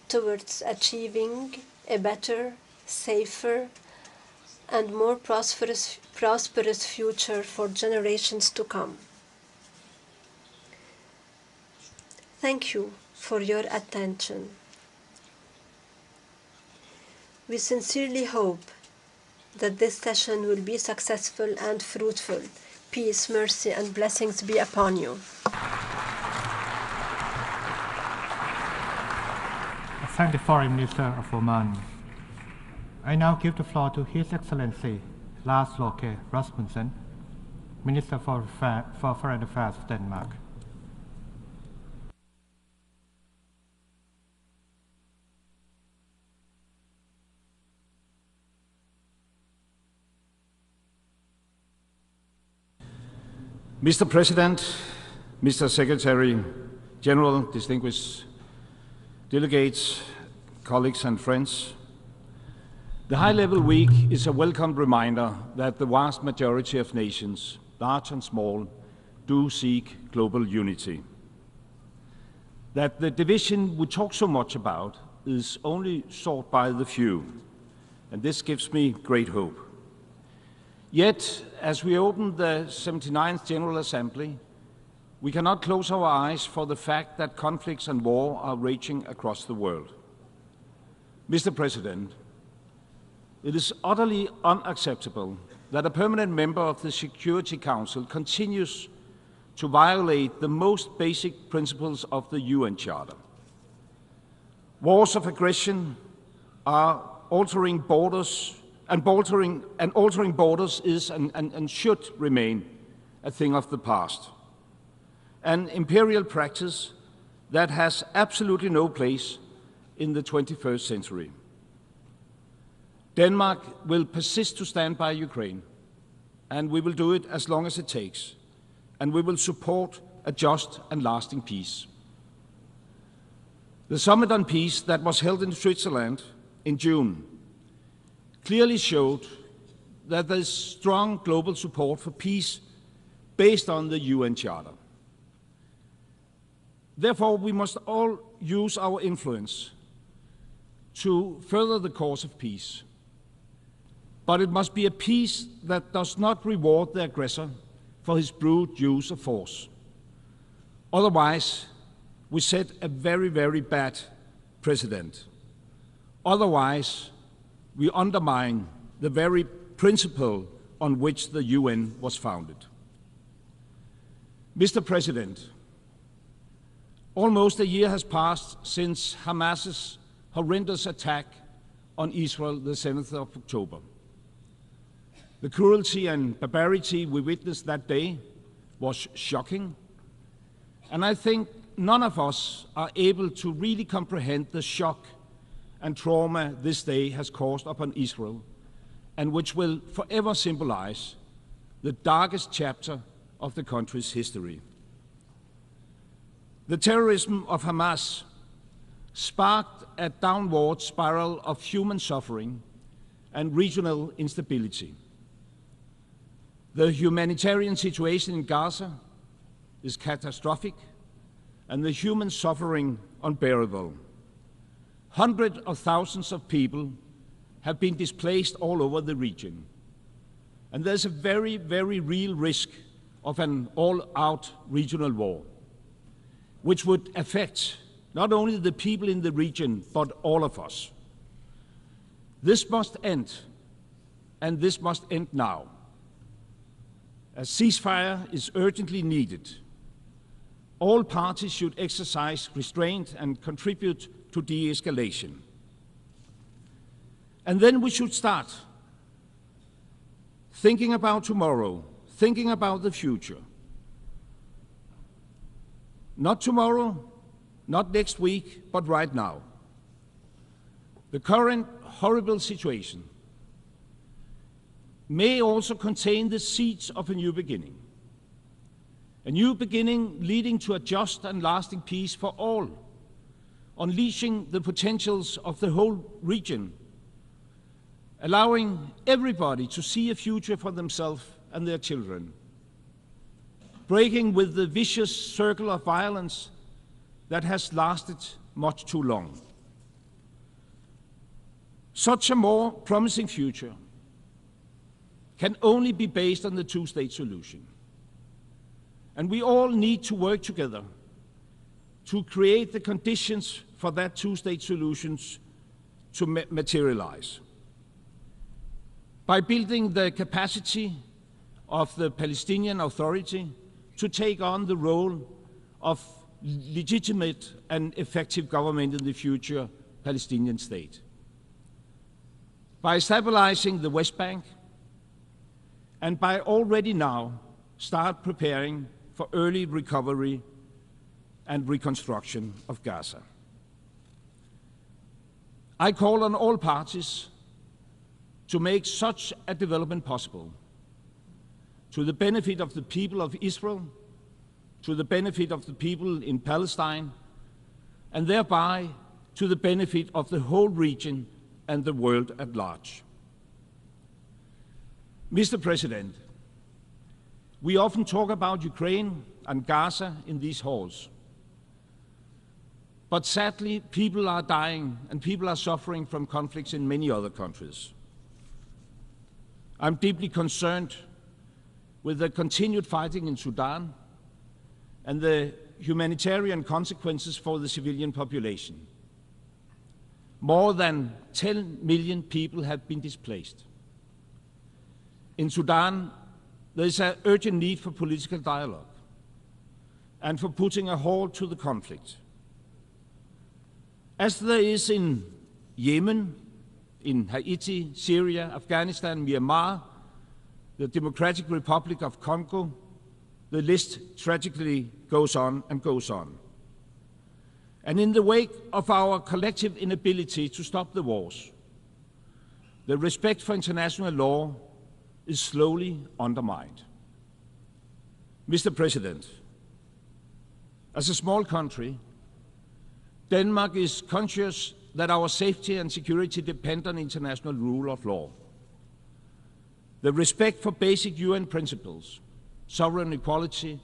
towards achieving a better, safer, and more prosperous future for generations to come. Thank you for your attention. We sincerely hope that this session will be successful and fruitful. Peace, mercy, and blessings be upon you. I thank the Foreign Minister of Oman. I now give the floor to His Excellency Lars Løkke Rasmussen, Minister for Foreign Affairs of Denmark. Mr. President, Mr. Secretary General, distinguished delegates, colleagues and friends, the High-Level Week is a welcome reminder that the vast majority of nations, large and small, do seek global unity. That the division we talk so much about is only sought by the few, and this gives me great hope. Yet, as we open the 79th General Assembly, we cannot close our eyes for the fact that conflicts and war are raging across the world. Mr. President, it is utterly unacceptable that a permanent member of the Security Council continues to violate the most basic principles of the UN Charter. Wars of aggression are altering borders, and altering borders is and should remain a thing of the past. An imperial practice that has absolutely no place in the 21st century. Denmark will persist to stand by Ukraine, and we will do it as long as it takes, and we will support a just and lasting peace. The Summit on Peace that was held in Switzerland in June clearly showed that there is strong global support for peace based on the UN Charter. Therefore, we must all use our influence to further the cause of peace. But it must be a peace that does not reward the aggressor for his brute use of force. Otherwise, we set a very, very bad precedent. Otherwise, we undermine the very principle on which the UN was founded. Mr. President, almost a year has passed since Hamas's horrendous attack on Israel the 7th of October. The cruelty and barbarity we witnessed that day was shocking, and I think none of us are able to really comprehend the shock and trauma this day has caused upon Israel, and which will forever symbolize the darkest chapter of the country's history. The terrorism of Hamas sparked a downward spiral of human suffering and regional instability. The humanitarian situation in Gaza is catastrophic, and the human suffering unbearable. Hundreds of thousands of people have been displaced all over the region. And there's a very, very real risk of an all-out regional war, which would affect not only the people in the region, but all of us. This must end, and this must end now. A ceasefire is urgently needed. All parties should exercise restraint and contribute to de-escalation. And then we should start thinking about tomorrow, thinking about the future. Not tomorrow, not next week, but right now. The current horrible situation may also contain the seeds of a new beginning leading to a just and lasting peace for all, unleashing the potentials of the whole region, allowing everybody to see a future for themselves and their children, breaking with the vicious circle of violence that has lasted much too long. Such a more promising future can only be based on the two-state solution. And we all need to work together to create the conditions for that two-state solution to materialize. By building the capacity of the Palestinian Authority to take on the role of legitimate and effective government in the future Palestinian state. By stabilizing the West Bank, and by already now start preparing for early recovery and reconstruction of Gaza. I call on all parties to make such a development possible, to the benefit of the people of Israel, to the benefit of the people in Palestine, and thereby to the benefit of the whole region and the world at large. Mr. President, we often talk about Ukraine and Gaza in these halls. But sadly, people are dying and people are suffering from conflicts in many other countries. I'm deeply concerned with the continued fighting in Sudan and the humanitarian consequences for the civilian population. More than 10 million people have been displaced. In Sudan, there is an urgent need for political dialogue and for putting a halt to the conflict. As there is in Yemen, in Haiti, Syria, Afghanistan, Myanmar, the Democratic Republic of Congo, the list tragically goes on and goes on. And in the wake of our collective inability to stop the wars, the respect for international law is slowly undermined. Mr. President, as a small country, Denmark is conscious that our safety and security depend on international rule of law. The respect for basic UN principles, sovereign equality,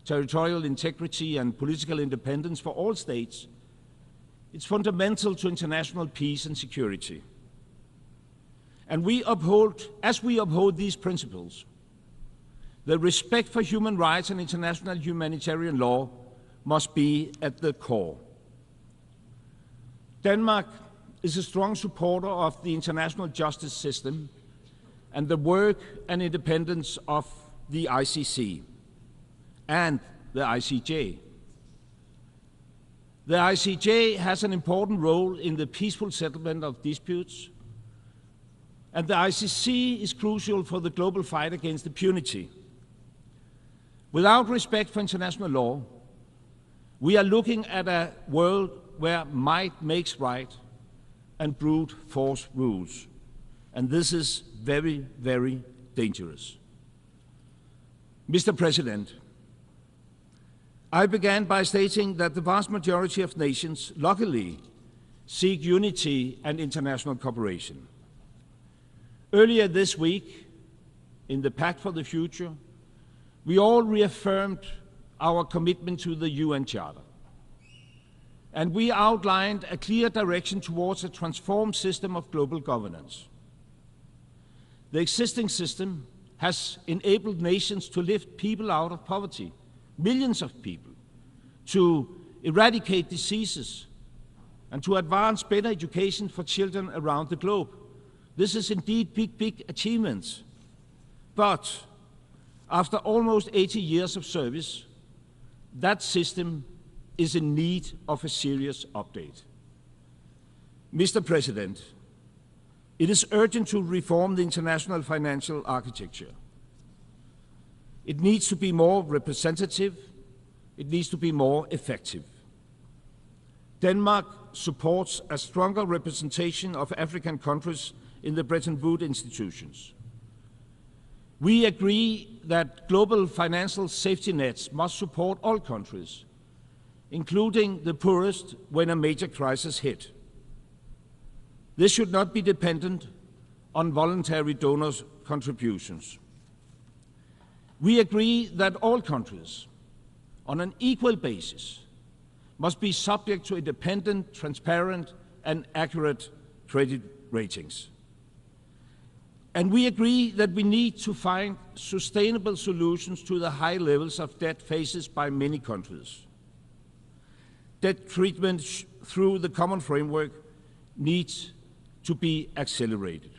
territorial integrity and political independence for all states, it's fundamental to international peace and security. And as we uphold these principles, the respect for human rights and international humanitarian law must be at the core. Denmark is a strong supporter of the international justice system and the work and independence of the ICC and the ICJ. The ICJ has an important role in the peaceful settlement of disputes, and the ICC is crucial for the global fight against impunity. Without respect for international law, we are looking at a world where might makes right and brute force rules. And this is very, very dangerous. Mr. President, I began by stating that the vast majority of nations, luckily, seek unity and international cooperation. Earlier this week, in the Pact for the Future, we all reaffirmed our commitment to the UN Charter. And we outlined a clear direction towards a transformed system of global governance. The existing system has enabled nations to lift people out of poverty, millions of people, to eradicate diseases, and to advance better education for children around the globe. This is indeed big achievements. But after almost 80 years of service, that system is in need of a serious update. Mr. President, it is urgent to reform the international financial architecture. It needs to be more representative. It needs to be more effective. Denmark supports a stronger representation of African countries in the Bretton Woods institutions. We agree that global financial safety nets must support all countries, including the poorest when a major crisis hit. This should not be dependent on voluntary donors' contributions. We agree that all countries, on an equal basis, must be subject to independent, transparent, and accurate credit ratings. And we agree that we need to find sustainable solutions to the high levels of debt faced by many countries. Debt treatment through the common framework needs to be accelerated.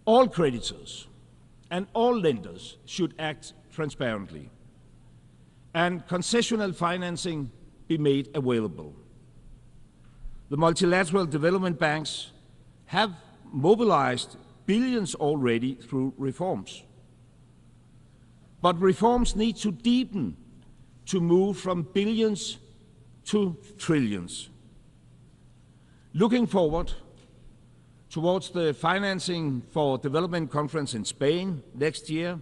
All creditors and all lenders should act transparently, and concessional financing be made available. The multilateral development banks have mobilized billions already through reforms. But reforms need to deepen to move from billions to trillions. Looking forward towards the Financing for Development Conference in Spain next year,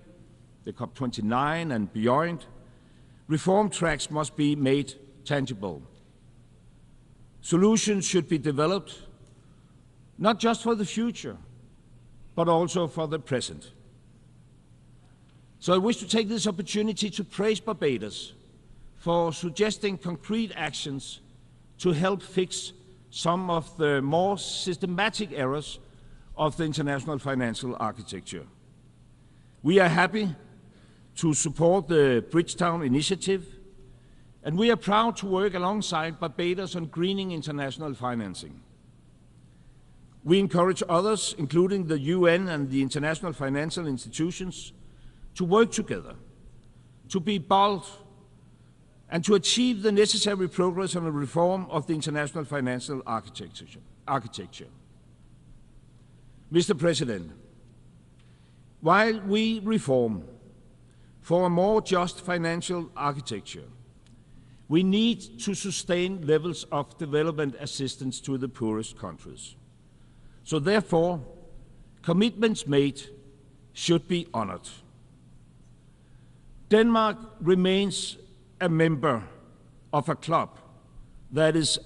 the COP29 and beyond, reform tracks must be made tangible. Solutions should be developed not just for the future, but also for the present. So I wish to take this opportunity to praise Barbados for suggesting concrete actions to help fix some of the more systematic errors of the international financial architecture. We are happy to support the Bridgetown Initiative, and we are proud to work alongside Barbados on greening international financing. We encourage others, including the UN and the international financial institutions, to work together, to be bold, and to achieve the necessary progress on the reform of the international financial architecture. Mr. President, while we reform for a more just financial architecture, we need to sustain levels of development assistance to the poorest countries. So therefore, commitments made should be honored. Denmark remains a member of a club that is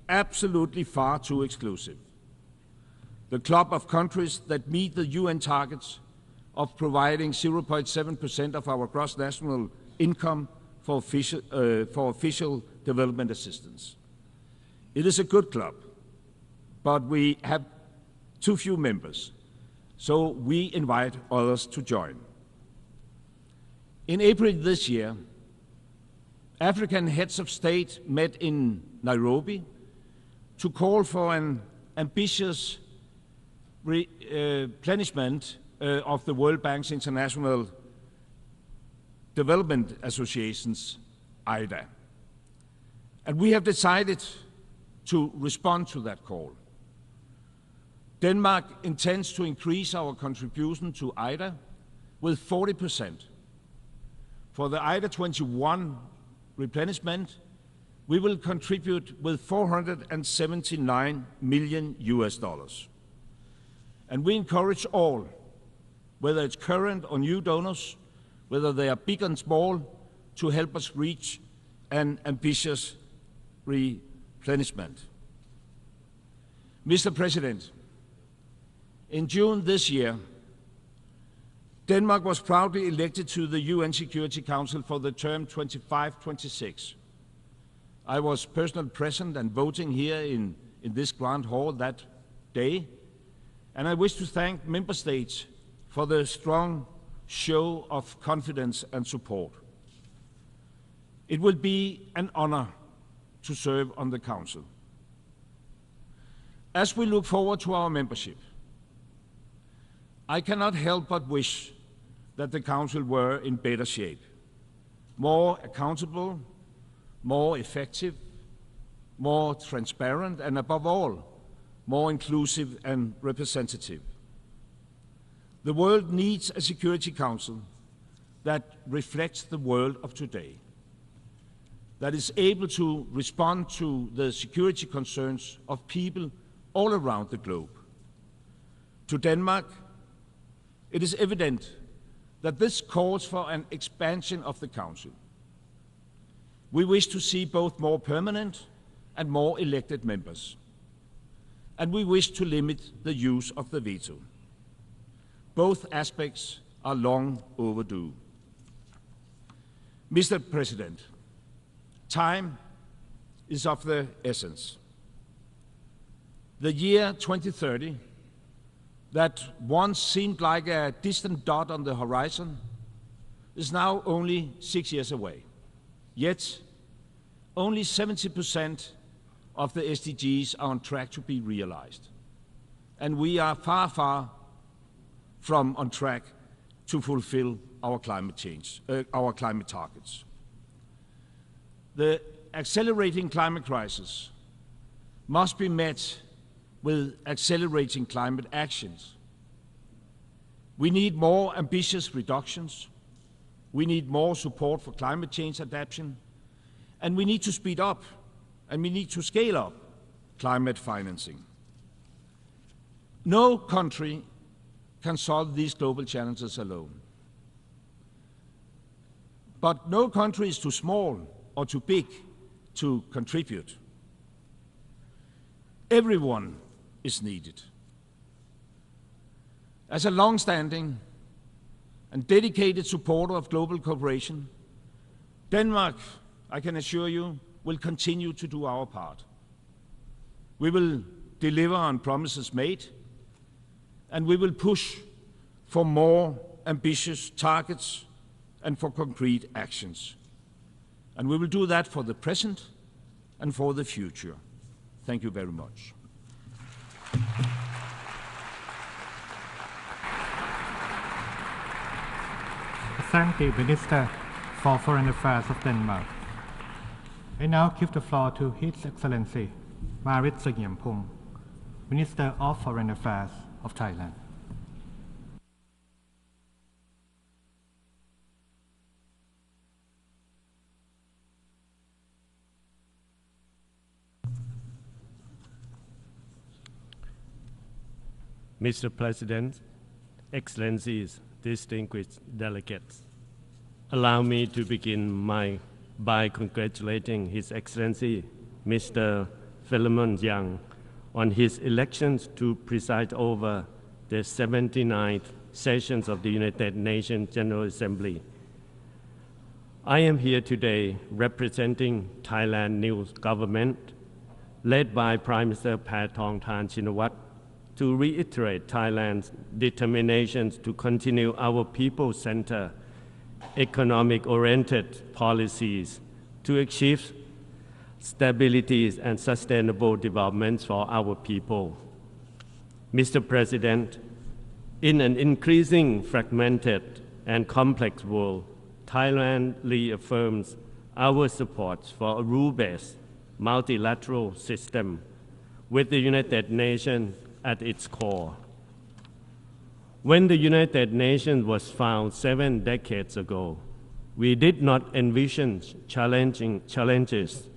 absolutely far too exclusive. The club of countries that meet the UN targets of providing 0.7% of our gross national income for official development assistance. It is a good club, but we have too few members, so we invite others to join. In April this year, African heads of state met in Nairobi to call for an ambitious replenishment of the World Bank's International Development Association's IDA. And we have decided to respond to that call. Denmark intends to increase our contribution to IDA with 40%. For the IDA 21 replenishment, we will contribute with $479 million. And we encourage all, whether it's current or new donors, whether they are big and small, to help us reach an ambitious replenishment. Mr. President, in June this year, Denmark was proudly elected to the UN Security Council for the term 25-26. I was personally present and voting here in this grand hall that day, and I wish to thank member states for the strong show of confidence and support. It will be an honor to serve on the Council. As we look forward to our membership, I cannot help but wish that the Council were in better shape, more accountable, more effective, more transparent, and above all, more inclusive and representative. The world needs a Security Council that reflects the world of today, that is able to respond to the security concerns of people all around the globe. To Denmark, it is evident that this calls for an expansion of the Council. We wish to see both more permanent and more elected members. And we wish to limit the use of the veto. Both aspects are long overdue. Mr. President, time is of the essence. The year 2030, that once seemed like a distant dot on the horizon is now only 6 years away. Yet, only 70% of the SDGs are on track to be realized. And we are far, far from on track to fulfill our climate targets. The accelerating climate crisis must be met with accelerating climate actions. We need more ambitious reductions. We need more support for climate change adaptation. And we need to speed up and we need to scale up climate financing. No country can solve these global challenges alone. But no country is too small or too big to contribute. Everyone is needed. As a long-standing and dedicated supporter of global cooperation, Denmark, I can assure you, will continue to do our part. We will deliver on promises made, and we will push for more ambitious targets and for concrete actions. And we will do that for the present and for the future. Thank you very much. Thank the Minister for Foreign Affairs of Denmark. I now give the floor to His Excellency Marit Sagiampong, Minister of Foreign Affairs of Thailand. Mr. President, Excellencies, distinguished delegates, allow me to begin by congratulating His Excellency Mr. Philemon Yang on his elections to preside over the 79th sessions of the United Nations General Assembly. I am here today representing Thailand's new government, led by Prime Minister Paetongtarn Shinawatra, to reiterate Thailand's determination to continue our people-centered, economic-oriented policies to achieve stability and sustainable development for our people. Mr. President, in an increasingly fragmented and complex world, Thailand reaffirms our support for a rule-based multilateral system with the United Nations at its core. When the United Nations was founded 7 decades ago, we did not envision challenges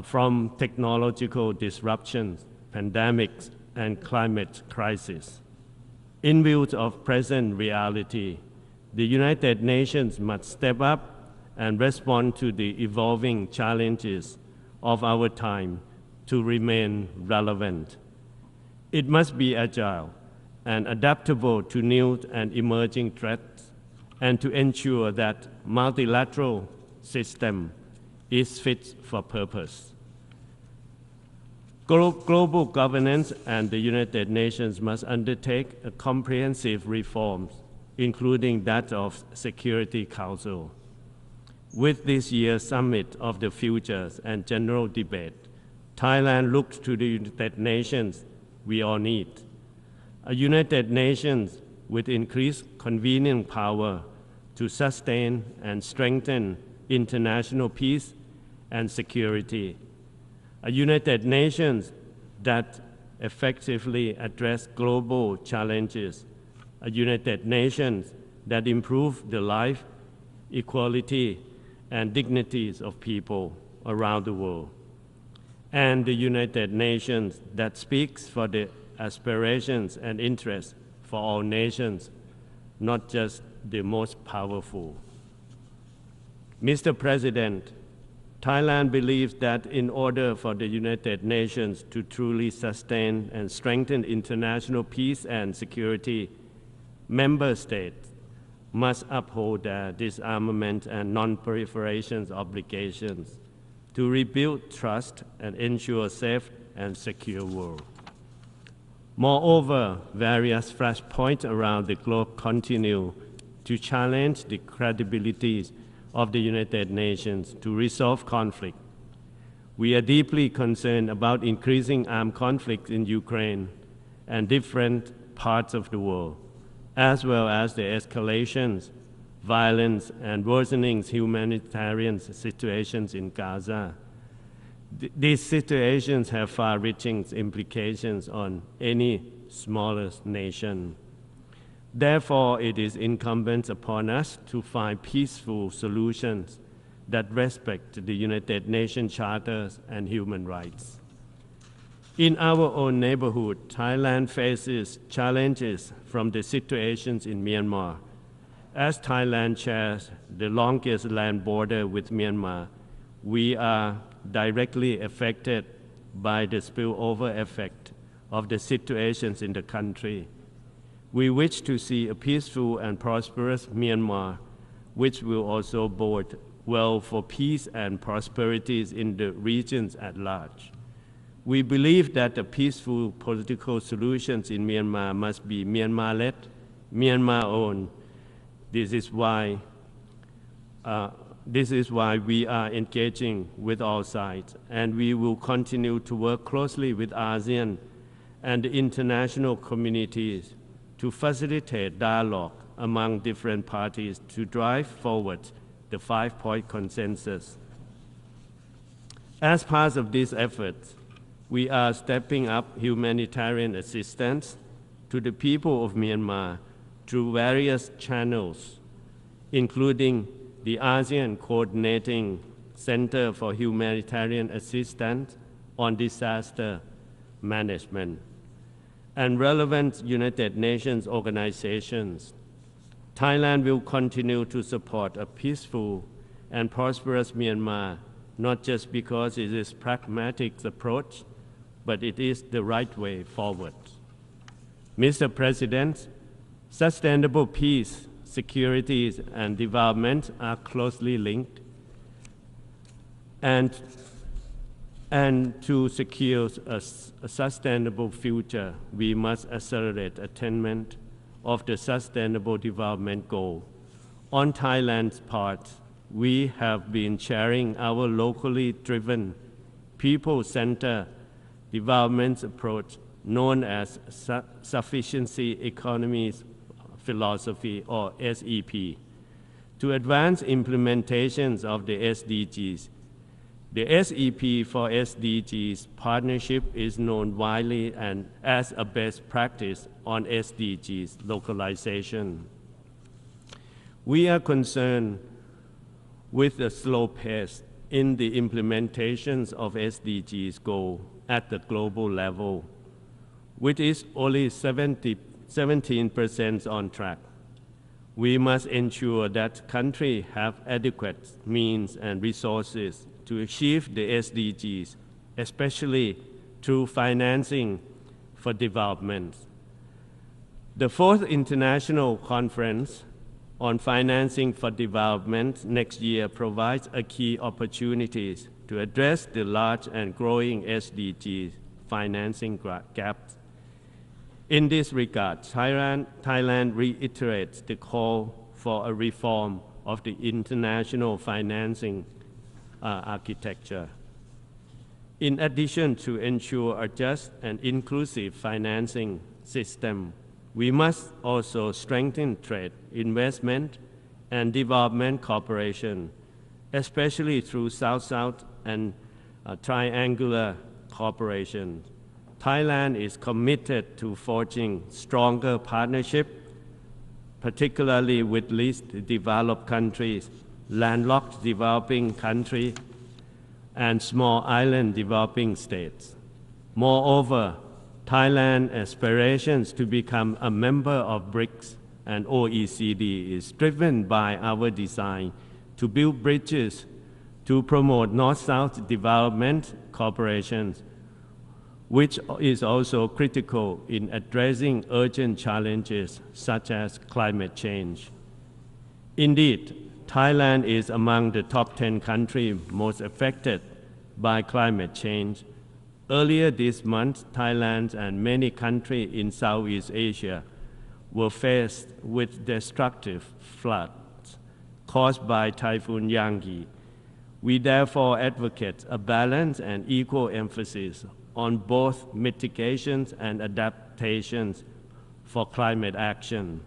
from technological disruptions, pandemics, and climate crisis. In view of present reality, the United Nations must step up and respond to the evolving challenges of our time to remain relevant. It must be agile and adaptable to new and emerging threats, and to ensure that multilateral system is fit for purpose. Global governance and the United Nations must undertake a comprehensive reforms, including that of Security Council. With this year's Summit of the Futures and general debate, Thailand looks to the United Nations we all need. A United Nations with increased convening power to sustain and strengthen international peace and security. A United Nations that effectively address global challenges. A United Nations that improve the life, equality, and dignities of people around the world. And the United Nations that speaks for the aspirations and interests for all nations, not just the most powerful. Mr. President, Thailand believes that in order for the United Nations to truly sustain and strengthen international peace and security, member states must uphold their disarmament and non-proliferation obligations to rebuild trust and ensure a safe and secure world. Moreover, various flashpoints around the globe continue to challenge the credibility of the United Nations to resolve conflict. We are deeply concerned about increasing armed conflict in Ukraine and different parts of the world, as well as the escalations, violence, and worsening humanitarian situations in Gaza. These situations have far-reaching implications on any smallest nation. Therefore, it is incumbent upon us to find peaceful solutions that respect the United Nations charters and human rights. In our own neighborhood, Thailand faces challenges from the situations in Myanmar. As Thailand shares the longest land border with Myanmar, we are directly affected by the spillover effect of the situations in the country. We wish to see a peaceful and prosperous Myanmar, which will also bode well for peace and prosperity in the regions at large. We believe that the peaceful political solutions in Myanmar must be Myanmar-led, Myanmar-owned. This is why we are engaging with all sides, and we will continue to work closely with ASEAN and the international communities to facilitate dialogue among different parties to drive forward the 5-point consensus. As part of this effort, we are stepping up humanitarian assistance to the people of Myanmar through various channels, including the ASEAN Coordinating Center for Humanitarian Assistance on Disaster Management, and relevant United Nations organizations. Thailand will continue to support a peaceful and prosperous Myanmar, not just because it is a pragmatic approach, but it is the right way forward. Mr. President, sustainable peace, security, and development are closely linked, and to secure a sustainable future, we must accelerate attainment of the Sustainable Development Goal. On Thailand's part, we have been sharing our locally driven, people-centered development approach known as Sufficiency Economies Philosophy, or SEP, to advance implementations of the SDGs. The SEP for SDGs partnership is known widely and as a best practice on SDGs localization. We are concerned with the slow pace in the implementations of SDGs goal at the global level, which is only 17% on track. We must ensure that countries have adequate means and resources to achieve the SDGs, especially through financing for development. The 4th International Conference on Financing for Development next year provides a key opportunities to address the large and growing SDGs financing gaps. In this regard, Thailand reiterates the call for a reform of the international financing architecture. In addition to ensure a just and inclusive financing system, we must also strengthen trade, investment, and development cooperation, especially through South-South and triangular cooperation. Thailand is committed to forging stronger partnerships, particularly with least developed countries, landlocked developing countries, and small island developing states. Moreover, Thailand's aspirations to become a member of BRICS and OECD is driven by our design to build bridges to promote North-South development cooperation, which is also critical in addressing urgent challenges such as climate change. Indeed, Thailand is among the top 10 countries most affected by climate change, Earlier this month, Thailand and many countries in Southeast Asia were faced with destructive floods caused by Typhoon Yanggi. We therefore advocate a balanced and equal emphasis on both mitigations and adaptations for climate action.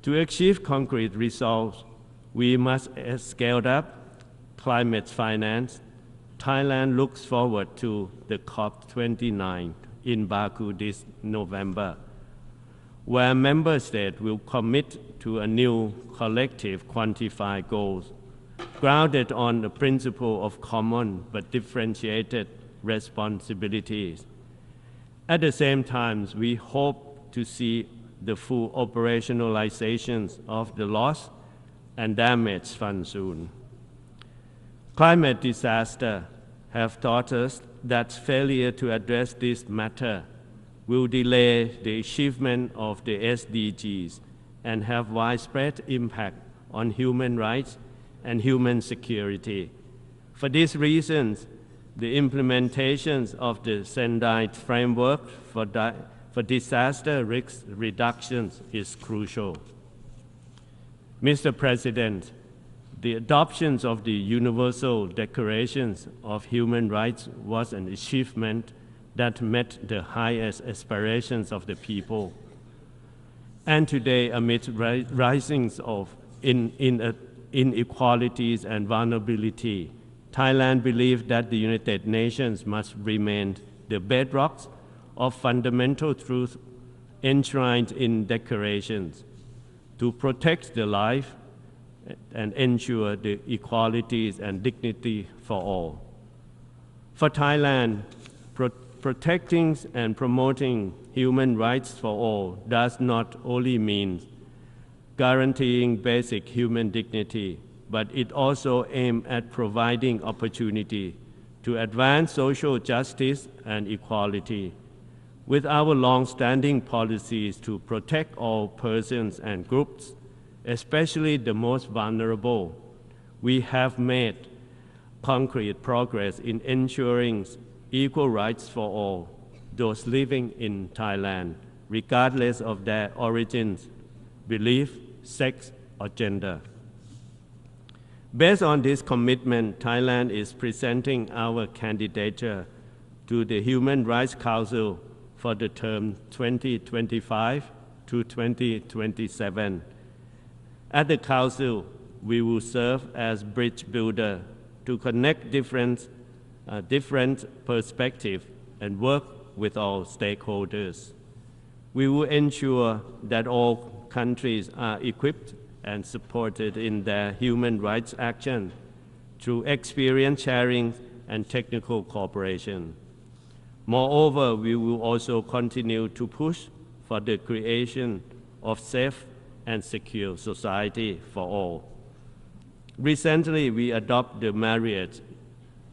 To achieve concrete results, we must scale up climate finance. Thailand looks forward to the COP29 in Baku this November, where member states will commit to a new collective quantified goals grounded on the principle of common but differentiated responsibilities. At the same time, we hope to see the full operationalization of the loss and damage fund soon. Climate disaster have taught us that failure to address this matter will delay the achievement of the SDGs and have widespread impact on human rights and human security. For these reasons, the implementation of the Sendai framework for disaster risk reductions is crucial. Mr. President, the adoption of the Universal Declaration of Human Rights was an achievement that met the highest aspirations of the people. And today, amid risings of inequalities and vulnerability, Thailand believes that the United Nations must remain the bedrock of fundamental truth enshrined in declarations to protect the life and ensure the equalities and dignity for all. For Thailand, protecting and promoting human rights for all does not only mean guaranteeing basic human dignity, but it also aims at providing opportunity to advance social justice and equality. With our long-standing policies to protect all persons and groups, especially the most vulnerable, we have made concrete progress in ensuring equal rights for all, those living in Thailand, regardless of their origins, belief, sex, or gender. Based on this commitment, Thailand is presenting our candidature to the Human Rights Council for the term 2025 to 2027. At the Council, we will serve as bridge builder to connect different perspectives and work with all stakeholders. We will ensure that all countries are equipped and supported in their human rights action through experience sharing and technical cooperation. Moreover, we will also continue to push for the creation of safe and secure society for all. Recently, we adopted the Marriage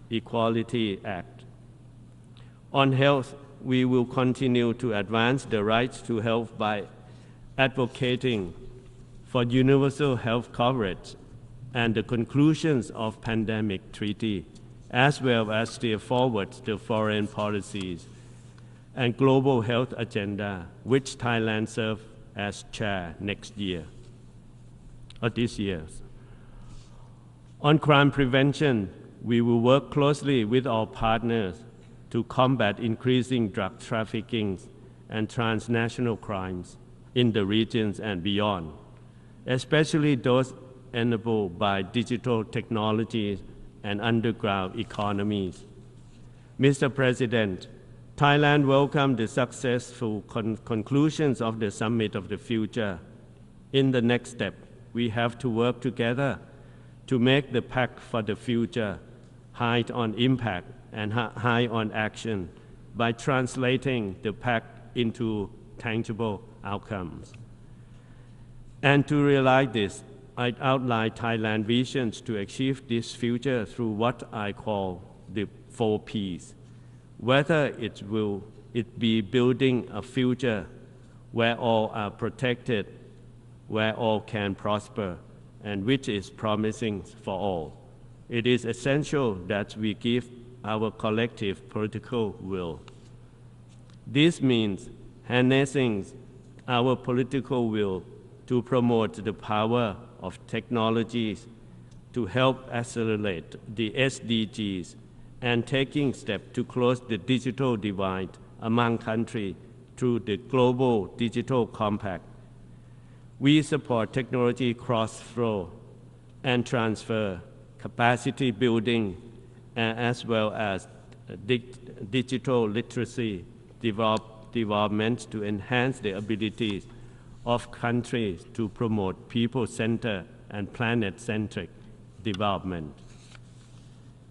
Equality Act. On health, we will continue to advance the rights to health by advocating for universal health coverage and the conclusions of pandemic treaty, as well as steer forward the foreign policies and global health agenda, which Thailand serves as chair next year, or this year. On crime prevention, we will work closely with our partners to combat increasing drug trafficking and transnational crimes in the regions and beyond, especially those enabled by digital technologies and underground economies. Mr. President, Thailand welcomed the successful conclusions of the Summit of the Future. In the next step, we have to work together to make the Pact for the Future high on impact and high on action by translating the Pact into tangible outcomes. And to realize this, I outline Thailand's visions to achieve this future through what I call the 4 Ps. Whether it be building a future where all are protected, where all can prosper, and which is promising for all. It is essential that we give our collective political will. This means harnessing our political will to promote the power of technologies to help accelerate the SDGs and taking steps to close the digital divide among countries through the Global Digital Compact. We support technology cross-flow and transfer, capacity building, as well as digital literacy development to enhance the abilities of countries to promote people-centered and planet-centric development.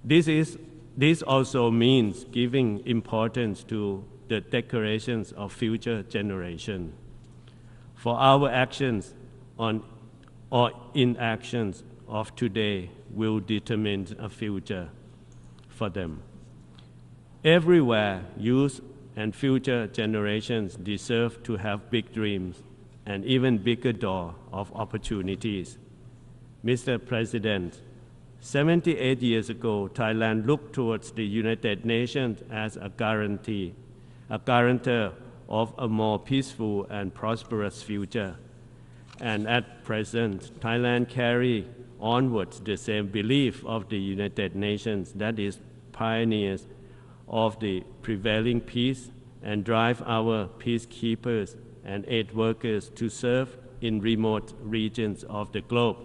This also means giving importance to the declarations of future generations. For our actions or inactions of today will determine a future for them. Everywhere, youth and future generations deserve to have big dreams and even bigger door of opportunities. Mr. President, 78 years ago, Thailand looked towards the United Nations as a guarantor of a more peaceful and prosperous future. And at present, Thailand carries onwards the same belief of the United Nations, that is, pioneers of the prevailing peace and drive our peacekeepers and aid workers to serve in remote regions of the globe.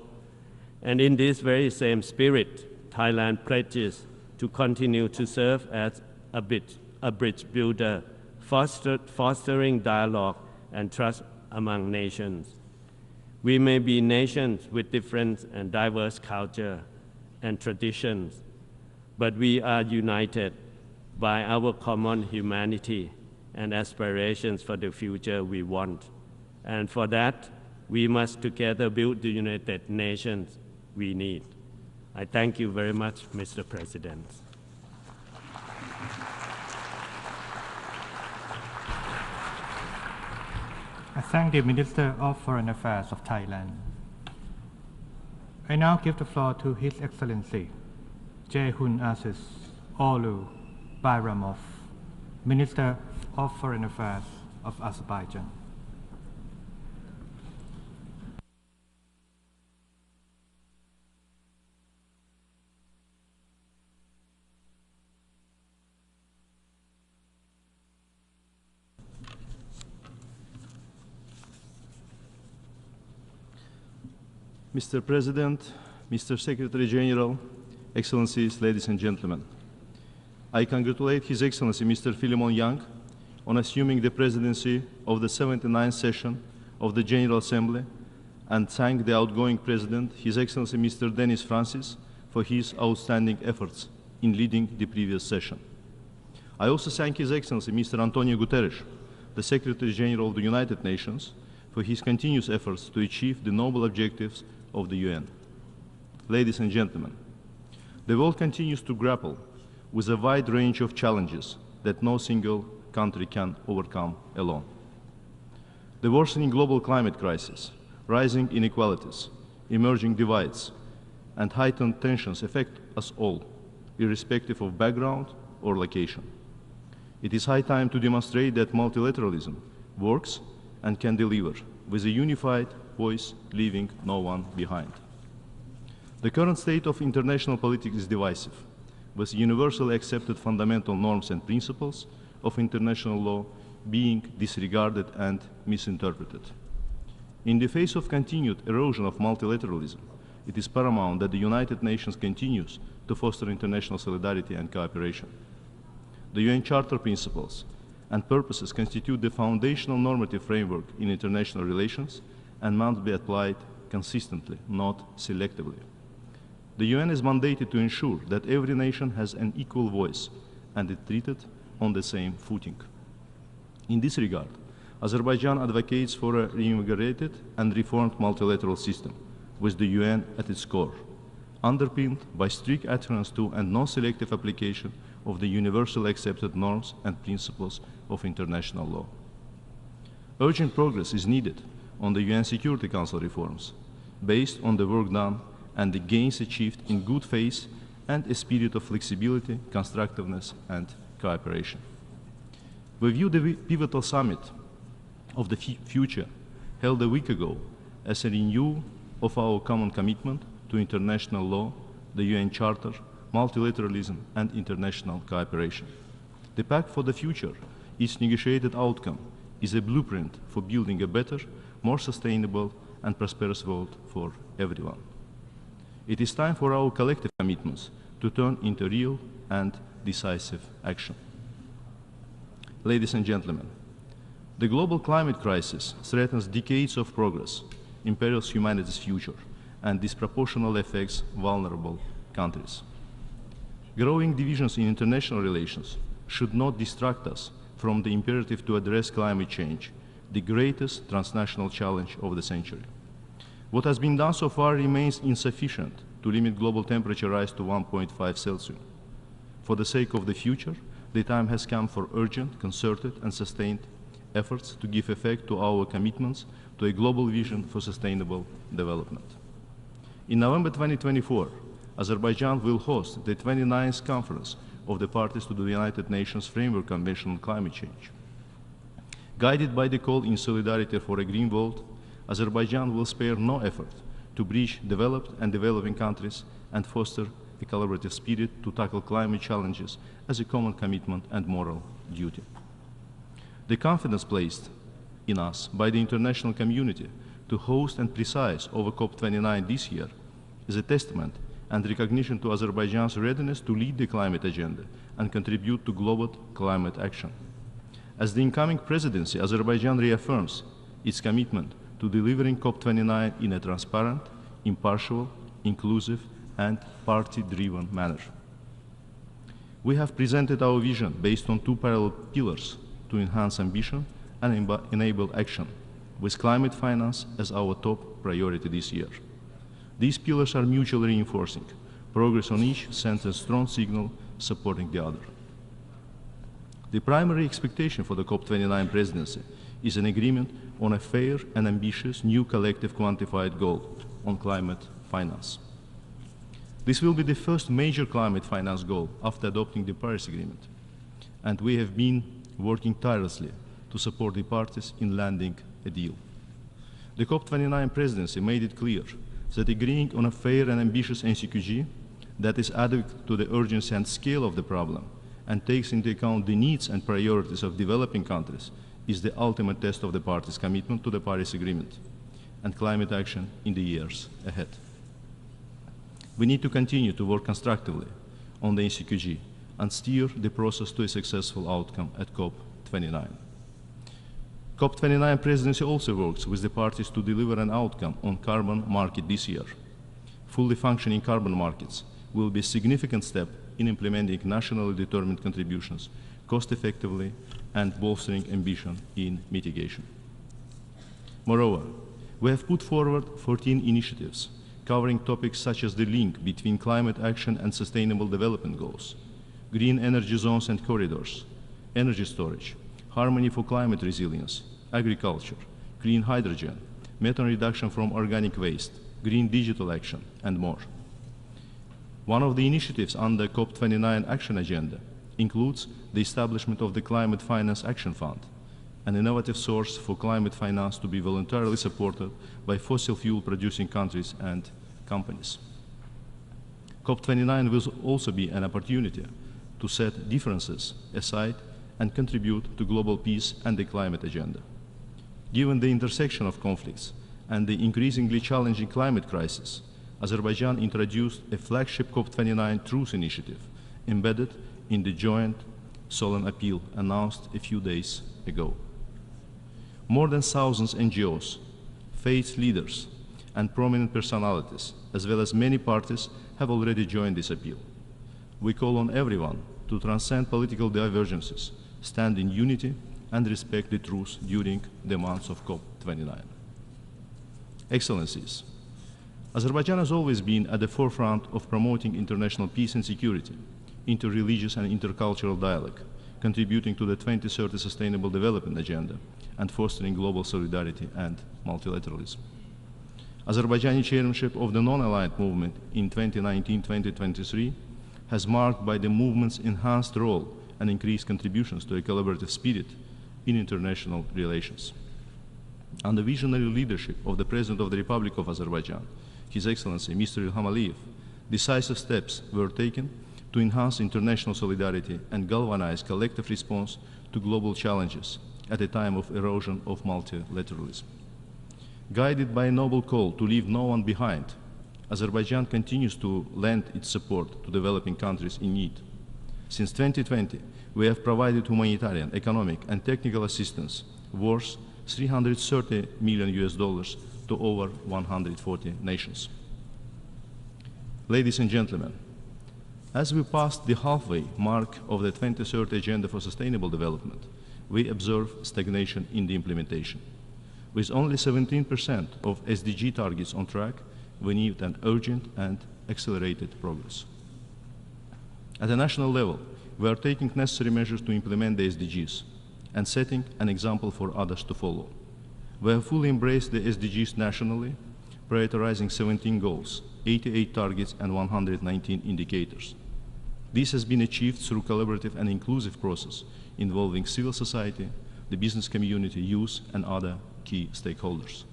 And in this very same spirit, Thailand pledges to continue to serve as a bridge builder, fostering dialogue and trust among nations. We may be nations with different and diverse culture and traditions, but we are united by our common humanity and aspirations for the future we want. And for that, we must together build the United Nations we need. I thank you very much, Mr. President. I thank the Minister of Foreign Affairs of Thailand. I now give the floor to His Excellency Jehun Aziz Olu Bayramov, Minister of Foreign Affairs of Azerbaijan. Mr. President, Mr. Secretary General, Excellencies, ladies and gentlemen, I congratulate His Excellency Mr. Philemon Yang on assuming the presidency of the 79th session of the General Assembly and thank the outgoing President, His Excellency Mr. Denis Francis, for his outstanding efforts in leading the previous session. I also thank His Excellency Mr. Antonio Guterres, the Secretary General of the United Nations, for his continuous efforts to achieve the noble objectives of the UN. Ladies and gentlemen, the world continues to grapple with a wide range of challenges that no single country can overcome alone. The worsening global climate crisis, rising inequalities, emerging divides, and heightened tensions affect us all, irrespective of background or location. It is high time to demonstrate that multilateralism works and can deliver with a unified voice, leaving no one behind. The current state of international politics is divisive, with universally accepted fundamental norms and principles of international law being disregarded and misinterpreted. In the face of continued erosion of multilateralism, it is paramount that the United Nations continues to foster international solidarity and cooperation. The UN Charter principles and purposes constitute the foundational normative framework in international relations and must be applied consistently, not selectively. The UN is mandated to ensure that every nation has an equal voice and is treated on the same footing. In this regard, Azerbaijan advocates for a reinvigorated and reformed multilateral system with the UN at its core, underpinned by strict adherence to and non-selective application of the universally accepted norms and principles of international law. Urgent progress is needed on the UN Security Council reforms, based on the work done and the gains achieved in good faith and a spirit of flexibility, constructiveness, and cooperation. We view the pivotal summit of the future held a week ago as a renewal of our common commitment to international law, the UN Charter, multilateralism, and international cooperation. The Pact for the Future, its negotiated outcome, is a blueprint for building a better, more sustainable, and prosperous world for everyone. It is time for our collective commitments to turn into real and decisive action. Ladies and gentlemen, the global climate crisis threatens decades of progress, imperils humanity's future, and disproportionately affects vulnerable countries. Growing divisions in international relations should not distract us from the imperative to address climate change, the greatest transnational challenge of the century. What has been done so far remains insufficient to limit global temperature rise to 1.5 Celsius. For the sake of the future, the time has come for urgent, concerted, and sustained efforts to give effect to our commitments to a global vision for sustainable development. In November 2024, Azerbaijan will host the 29th conference of the parties to the United Nations Framework Convention on Climate Change. Guided by the call in solidarity for a green world, Azerbaijan will spare no effort to bridge developed and developing countries and foster a collaborative spirit to tackle climate challenges as a common commitment and moral duty. The confidence placed in us by the international community to host and preside over COP29 this year is a testament and recognition to Azerbaijan's readiness to lead the climate agenda and contribute to global climate action. As the incoming presidency, Azerbaijan reaffirms its commitment to delivering COP29 in a transparent, impartial, inclusive, and party-driven manner. We have presented our vision based on two parallel pillars to enhance ambition and enable action, with climate finance as our top priority this year. These pillars are mutually reinforcing. Progress on each sends a strong signal supporting the other. The primary expectation for the COP29 presidency is an agreement on a fair and ambitious new collective quantified goal on climate finance. This will be the first major climate finance goal after adopting the Paris Agreement, and we have been working tirelessly to support the parties in landing a deal. The COP29 presidency made it clear that agreeing on a fair and ambitious NCQG that is adequate to the urgency and scale of the problem and takes into account the needs and priorities of developing countries is the ultimate test of the parties' commitment to the Paris Agreement and climate action in the years ahead. We need to continue to work constructively on the NCQG and steer the process to a successful outcome at COP29. COP29 presidency also works with the parties to deliver an outcome on carbon market this year. Fully functioning carbon markets will be a significant step in implementing nationally determined contributions cost-effectively and bolstering ambition in mitigation. Moreover, we have put forward 14 initiatives covering topics such as the link between climate action and sustainable development goals, green energy zones and corridors, energy storage, harmony for climate resilience, agriculture, green hydrogen, methane reduction from organic waste, green digital action, and more. One of the initiatives on the COP29 action agenda includes the establishment of the Climate Finance Action Fund, an innovative source for climate finance to be voluntarily supported by fossil fuel producing countries and companies. COP29 will also be an opportunity to set differences aside and contribute to global peace and the climate agenda. Given the intersection of conflicts and the increasingly challenging climate crisis, Azerbaijan introduced a flagship COP29 Truth Initiative embedded in the joint solemn appeal announced a few days ago. More than thousands NGOs, faith leaders, and prominent personalities, as well as many parties, have already joined this appeal. We call on everyone to transcend political divergences, stand in unity, and respect the truth during the months of COP29. Excellencies, Azerbaijan has always been at the forefront of promoting international peace and security, interreligious and intercultural dialogue, contributing to the 2030 Sustainable Development Agenda, and fostering global solidarity and multilateralism. Azerbaijani chairmanship of the non-aligned movement in 2019-2023 has marked by the movement's enhanced role and increased contributions to a collaborative spirit in international relations. Under visionary leadership of the President of the Republic of Azerbaijan, His Excellency Mr. Ilham Aliyev, decisive steps were taken to enhance international solidarity and galvanize collective response to global challenges at a time of erosion of multilateralism. Guided by a noble call to leave no one behind, Azerbaijan continues to lend its support to developing countries in need. Since 2020, we have provided humanitarian, economic, and technical assistance worth $330 million to over 140 nations. Ladies and gentlemen, as we pass the halfway mark of the 2030 Agenda for Sustainable Development, we observe stagnation in the implementation. With only 17% of SDG targets on track, we need an urgent and accelerated progress. At a national level, we are taking necessary measures to implement the SDGs and setting an example for others to follow. We have fully embraced the SDGs nationally, prioritizing 17 goals, 88 targets, and 119 indicators. This has been achieved through collaborative and inclusive process involving civil society, the business community, youth, and other key stakeholders.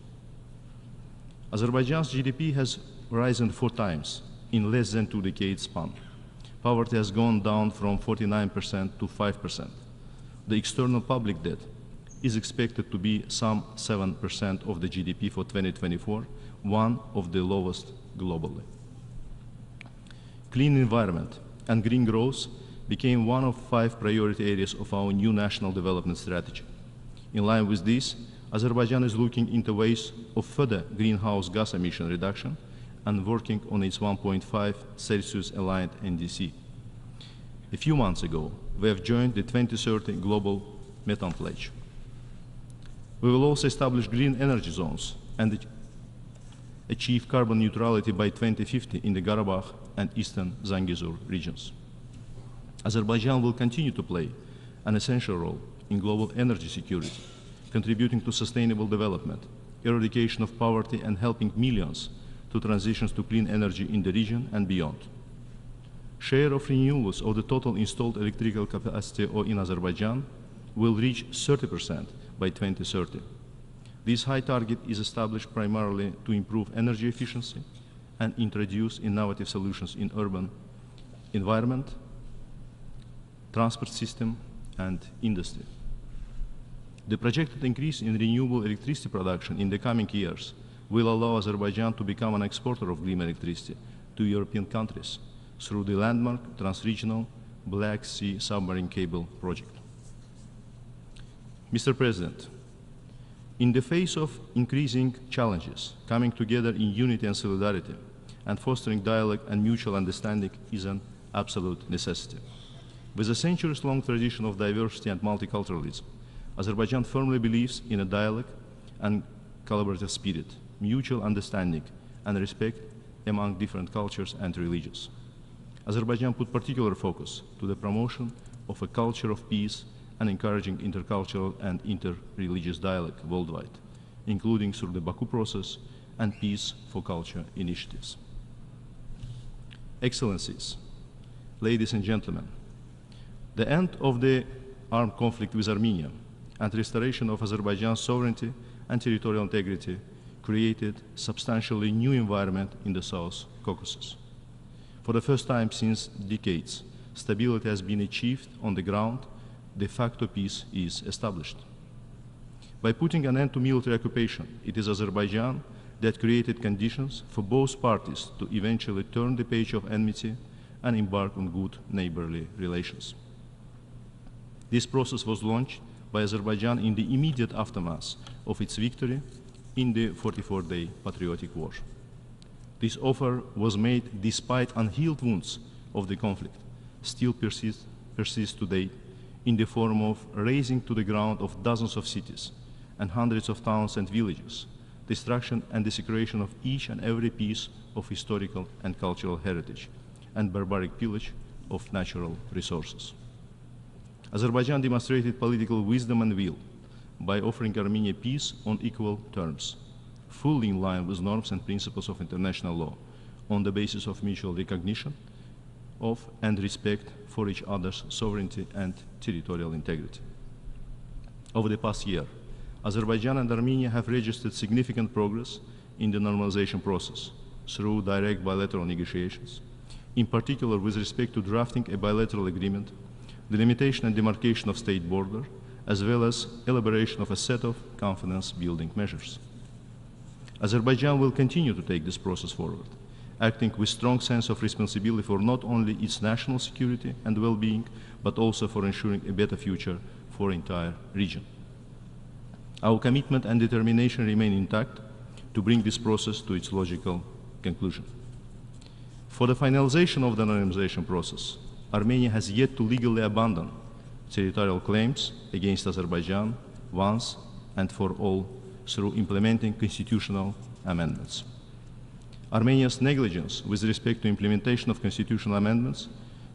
Azerbaijan's GDP has risen 4 times in less than 2 decades span. Poverty has gone down from 49% to 5%. The external public debt is expected to be some 7% of the GDP for 2024, one of the lowest globally. Clean environment and green growth became one of 5 priority areas of our new national development strategy. In line with this, Azerbaijan is looking into ways of further greenhouse gas emission reduction and working on its 1.5 Celsius aligned NDC. A few months ago, we have joined the 2030 Global Methane Pledge. We will also establish green energy zones and achieve carbon neutrality by 2050 in the Karabakh and Eastern Zangezur regions. Azerbaijan will continue to play an essential role in global energy security, contributing to sustainable development, eradication of poverty, and helping millions to transition to clean energy in the region and beyond. Share of renewables of the total installed electrical capacity in Azerbaijan will reach 30% by 2030. This high target is established primarily to improve energy efficiency and introduce innovative solutions in urban environment, transport system, and industry. The projected increase in renewable electricity production in the coming years will allow Azerbaijan to become an exporter of green electricity to European countries through the landmark transregional Black Sea submarine cable project. Mr. President, in the face of increasing challenges, coming together in unity and solidarity and fostering dialogue and mutual understanding is an absolute necessity. With a centuries-long tradition of diversity and multiculturalism, Azerbaijan firmly believes in a dialogue and collaborative spirit, mutual understanding, and respect among different cultures and religions. Azerbaijan put particular focus to the promotion of a culture of peace and encouraging intercultural and inter-religious dialogue worldwide, including through the Baku process and Peace for Culture initiatives. Excellencies, ladies and gentlemen, the end of the armed conflict with Armenia and restoration of Azerbaijan's sovereignty and territorial integrity created a substantially new environment in the South Caucasus. For the first time since decades, stability has been achieved on the ground, de facto peace is established. By putting an end to military occupation, it is Azerbaijan that created conditions for both parties to eventually turn the page of enmity and embark on good neighborly relations. This process was launched by Azerbaijan in the immediate aftermath of its victory in the 44-day patriotic war. This offer was made despite unhealed wounds of the conflict, still persist today in the form of razing to the ground of dozens of cities and hundreds of towns and villages, destruction and desecration of each and every piece of historical and cultural heritage, and barbaric pillage of natural resources. Azerbaijan demonstrated political wisdom and will by offering Armenia peace on equal terms, fully in line with norms and principles of international law, on the basis of mutual recognition of and respect for each other's sovereignty and territorial integrity. Over the past year, Azerbaijan and Armenia have registered significant progress in the normalization process through direct bilateral negotiations, in particular with respect to drafting a bilateral agreement, the limitation and demarcation of state border, as well as elaboration of a set of confidence-building measures. Azerbaijan will continue to take this process forward, acting with strong sense of responsibility for not only its national security and well-being, but also for ensuring a better future for the entire region. Our commitment and determination remain intact to bring this process to its logical conclusion. For the finalization of the normalization process, Armenia has yet to legally abandon territorial claims against Azerbaijan once and for all through implementing constitutional amendments. Armenia's negligence with respect to implementation of constitutional amendments,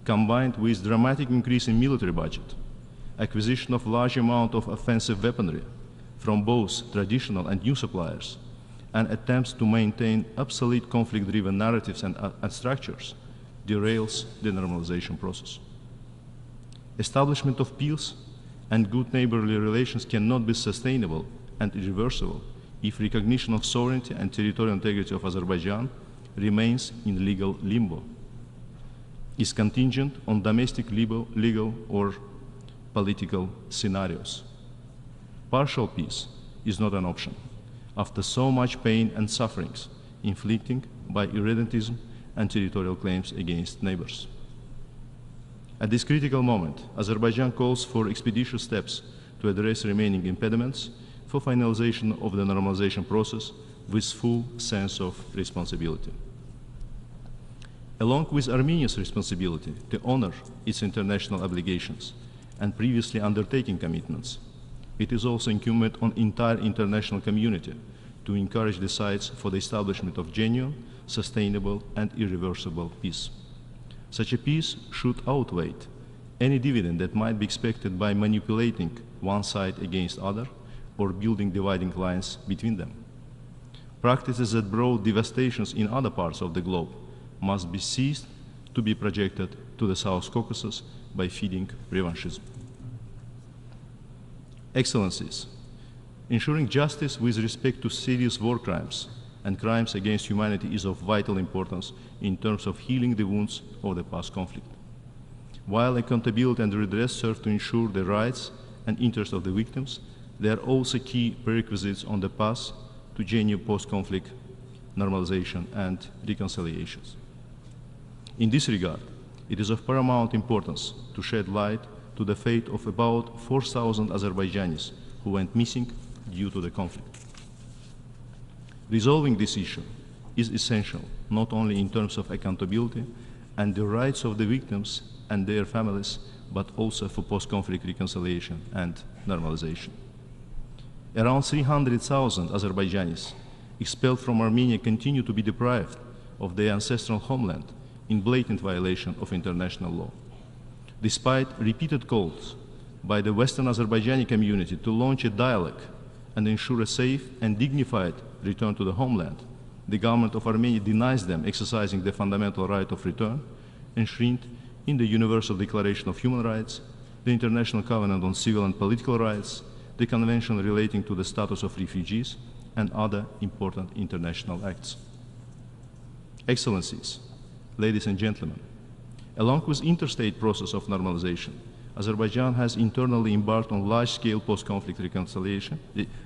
combined with dramatic increase in military budget, acquisition of large amount of offensive weaponry from both traditional and new suppliers, and attempts to maintain obsolete conflict-driven narratives and structures, derails the normalization process. Establishment of peace and good neighborly relations cannot be sustainable and irreversible if recognition of sovereignty and territorial integrity of Azerbaijan remains in legal limbo, is contingent on domestic legal or political scenarios. Partial peace is not an option after so much pain and sufferings inflicted by irredentism and territorial claims against neighbors. At this critical moment, Azerbaijan calls for expeditious steps to address remaining impediments for finalization of the normalization process with full sense of responsibility. Along with Armenia's responsibility to honor its international obligations and previously undertaken commitments, it is also incumbent on the entire international community to encourage the sides for the establishment of genuine, sustainable, and irreversible peace. Such a peace should outweigh any dividend that might be expected by manipulating one side against other or building dividing lines between them. Practices that brought devastations in other parts of the globe must be ceased to be projected to the South Caucasus by feeding revanchism. Excellencies, ensuring justice with respect to serious war crimes and crimes against humanity is of vital importance in terms of healing the wounds of the past conflict. While accountability and redress serve to ensure the rights and interests of the victims, they are also key prerequisites on the path to genuine post-conflict normalization and reconciliations. In this regard, it is of paramount importance to shed light to the fate of about 4,000 Azerbaijanis who went missing due to the conflict. Resolving this issue is essential, not only in terms of accountability and the rights of the victims and their families, but also for post-conflict reconciliation and normalization. Around 300,000 Azerbaijanis expelled from Armenia continue to be deprived of their ancestral homeland in blatant violation of international law. Despite repeated calls by the Western Azerbaijani community to launch a dialogue and ensure a safe and dignified return to the homeland, the government of Armenia denies them exercising the fundamental right of return enshrined in the Universal Declaration of Human Rights, the International Covenant on Civil and Political Rights, the Convention relating to the status of refugees, and other important international acts. Excellencies, ladies and gentlemen, along with interstate process of normalization, Azerbaijan has internally embarked on large-scale post-conflict reconciliation,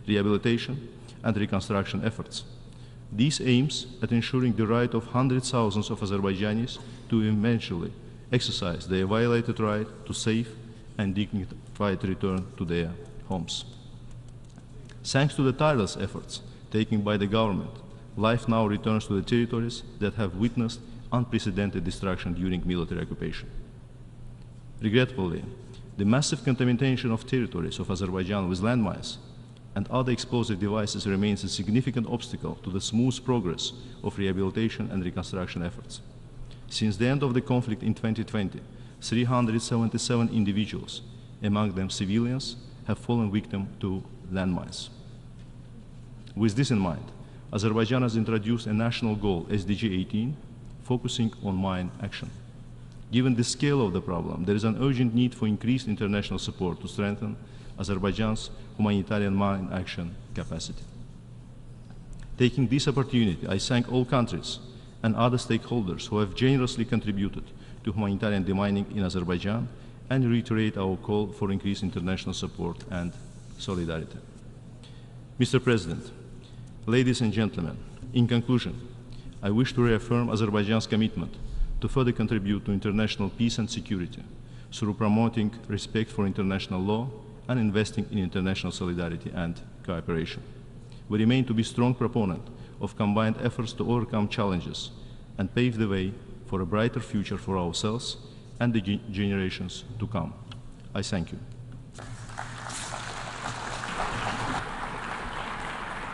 rehabilitation, and reconstruction efforts. These aims at ensuring the right of hundreds of thousands of Azerbaijanis to eventually exercise their violated right to safe and dignified return to their homes. Thanks to the tireless efforts taken by the government, life now returns to the territories that have witnessed unprecedented destruction during military occupation. Regretfully, the massive contamination of territories of Azerbaijan with landmines and other explosive devices remains a significant obstacle to the smooth progress of rehabilitation and reconstruction efforts. Since the end of the conflict in 2020, 377 individuals, among them civilians, have fallen victim to landmines. With this in mind, Azerbaijan has introduced a national goal, SDG 18, focusing on mine action. Given the scale of the problem, there is an urgent need for increased international support to strengthen Azerbaijan's humanitarian mine action capacity. Taking this opportunity, I thank all countries and other stakeholders who have generously contributed to humanitarian demining in Azerbaijan and reiterate our call for increased international support and solidarity. Mr. President, ladies and gentlemen, in conclusion, I wish to reaffirm Azerbaijan's commitment to further contribute to international peace and security through promoting respect for international law and investing in international solidarity and cooperation. We remain to be strong proponents of combined efforts to overcome challenges and pave the way for a brighter future for ourselves and the generations to come. I thank you.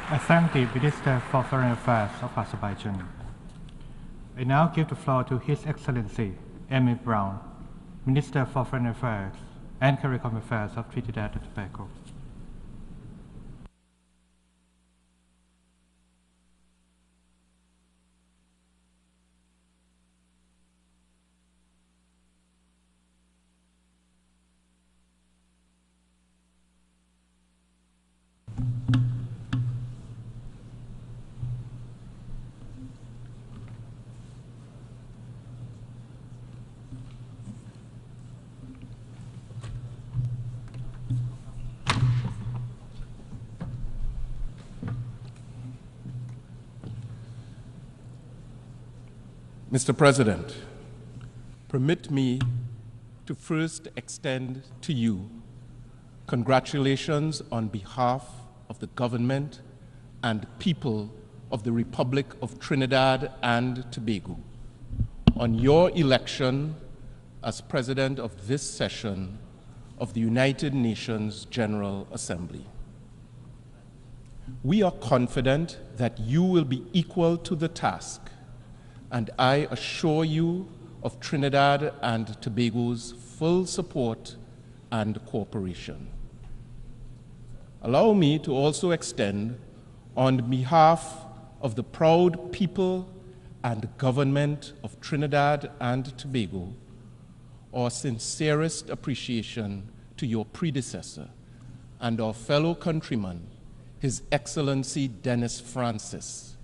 I thank the Minister for Foreign Affairs of Azerbaijan. I now give the floor to His Excellency Amy Brown, Minister for Foreign Affairs and CARICOM Affairs of Trinidad and Tobago. Mr. President, permit me to first extend to you congratulations on behalf of the government and people of the Republic of Trinidad and Tobago on your election as President of this session of the United Nations General Assembly. We are confident that you will be equal to the task, and I assure you of Trinidad and Tobago's full support and cooperation. Allow me to also extend, on behalf of the proud people and government of Trinidad and Tobago, our sincerest appreciation to your predecessor and our fellow countryman, His Excellency Dennis Francis,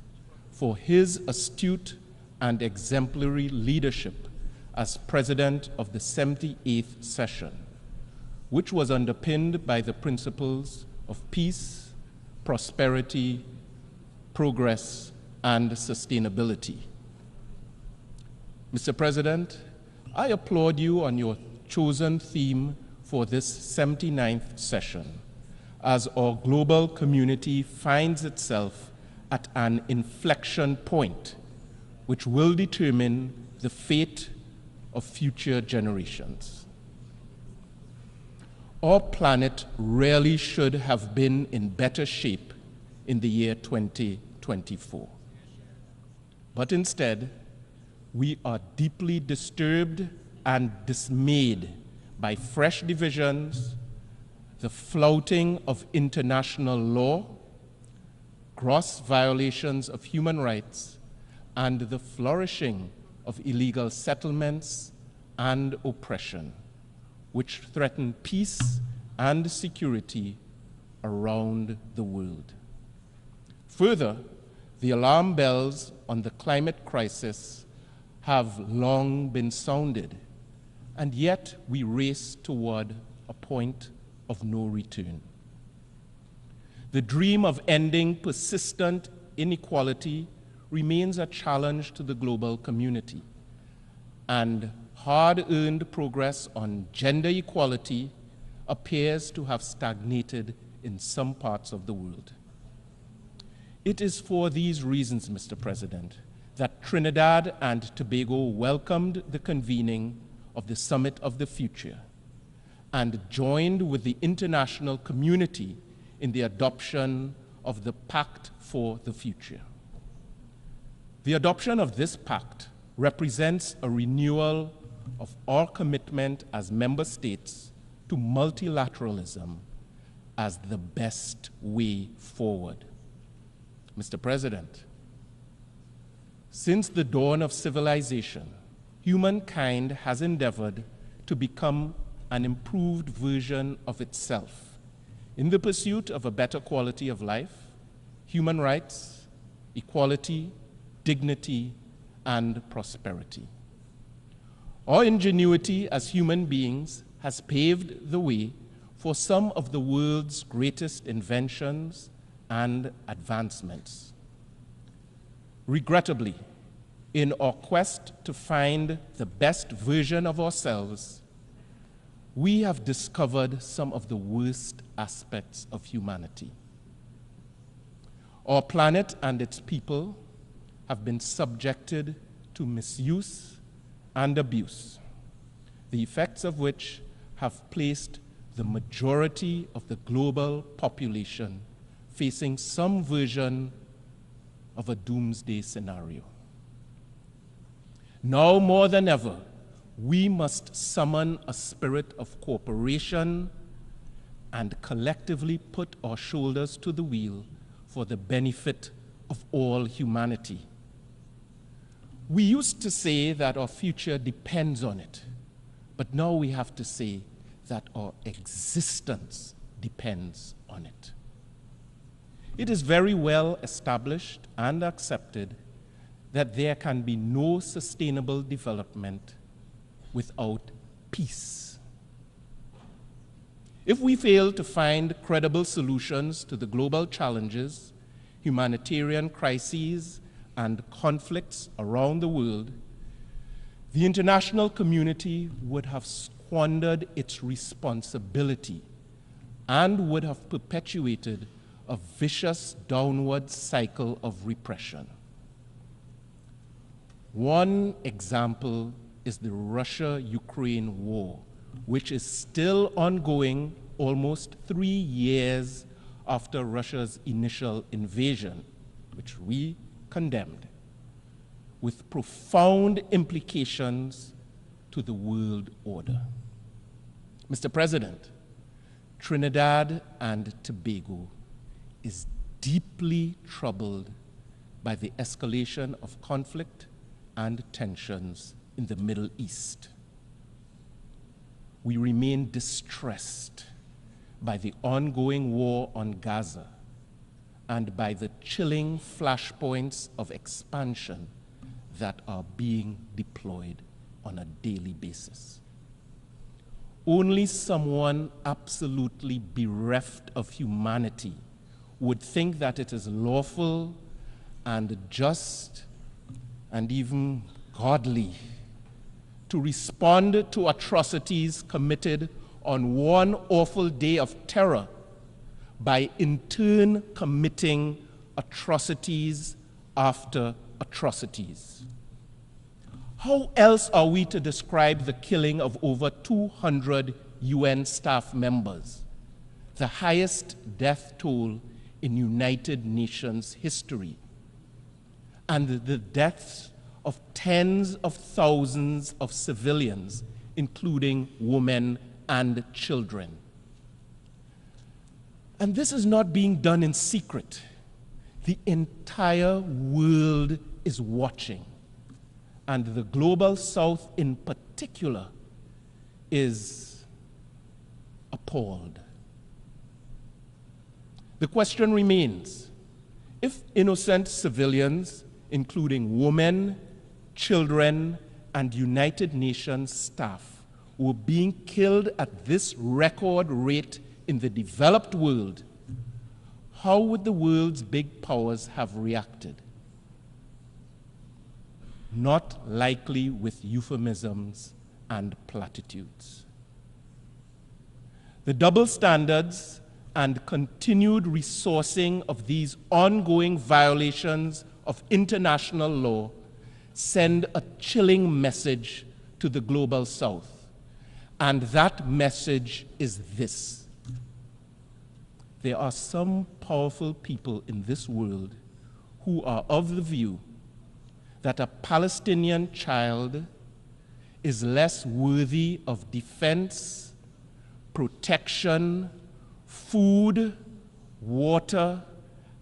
for his astute and exemplary leadership as President of the 78th session, which was underpinned by the principles of peace, prosperity, progress, and sustainability. Mr. President, I applaud you on your chosen theme for this 79th session, as our global community finds itself at an inflection point which will determine the fate of future generations. Our planet really should have been in better shape in the year 2024. But instead, we are deeply disturbed and dismayed by fresh divisions, the flouting of international law, gross violations of human rights, and the flourishing of illegal settlements and oppression, which threaten peace and security around the world. Further, the alarm bells on the climate crisis have long been sounded, and yet we race toward a point of no return. The dream of ending persistent inequality remains a challenge to the global community, and hard-earned progress on gender equality appears to have stagnated in some parts of the world. It is for these reasons, Mr. President, that Trinidad and Tobago welcomed the convening of the Summit of the Future and joined with the international community in the adoption of the Pact for the Future. The adoption of this pact represents a renewal of our commitment as member states to multilateralism as the best way forward. Mr. President, since the dawn of civilization, humankind has endeavored to become an improved version of itself in the pursuit of a better quality of life, human rights, equality, dignity, and prosperity. Our ingenuity as human beings has paved the way for some of the world's greatest inventions and advancements. Regrettably, in our quest to find the best version of ourselves, we have discovered some of the worst aspects of humanity. Our planet and its people have been subjected to misuse and abuse, the effects of which have placed the majority of the global population facing some version of a doomsday scenario. Now more than ever, we must summon a spirit of cooperation and collectively put our shoulders to the wheel for the benefit of all humanity. We used to say that our future depends on it, but now we have to say that our existence depends on it. It is very well established and accepted that there can be no sustainable development without peace. If we fail to find credible solutions to the global challenges, humanitarian crises, and conflicts around the world, the international community would have squandered its responsibility and would have perpetuated a vicious downward cycle of repression. One example is the Russia-Ukraine war, which is still ongoing almost 3 years after Russia's initial invasion, which we condemned, with profound implications to the world order. Mr. President, Trinidad and Tobago is deeply troubled by the escalation of conflict and tensions in the Middle East. We remain distressed by the ongoing war on Gaza and by the chilling flashpoints of expansion that are being deployed on a daily basis. Only someone absolutely bereft of humanity would think that it is lawful and just and even godly to respond to atrocities committed on one awful day of terror by in turn committing atrocities after atrocities. How else are we to describe the killing of over 200 UN staff members, the highest death toll in United Nations history, and the deaths of tens of thousands of civilians, including women and children? And this is not being done in secret. The entire world is watching, and the Global South in particular is appalled. The question remains, if innocent civilians, including women, children, and United Nations staff, were being killed at this record rate in the developed world, how would the world's big powers have reacted? Not likely with euphemisms and platitudes. The double standards and continued resourcing of these ongoing violations of international law send a chilling message to the Global South. And that message is this: there are some powerful people in this world who are of the view that a Palestinian child is less worthy of defense, protection, food, water,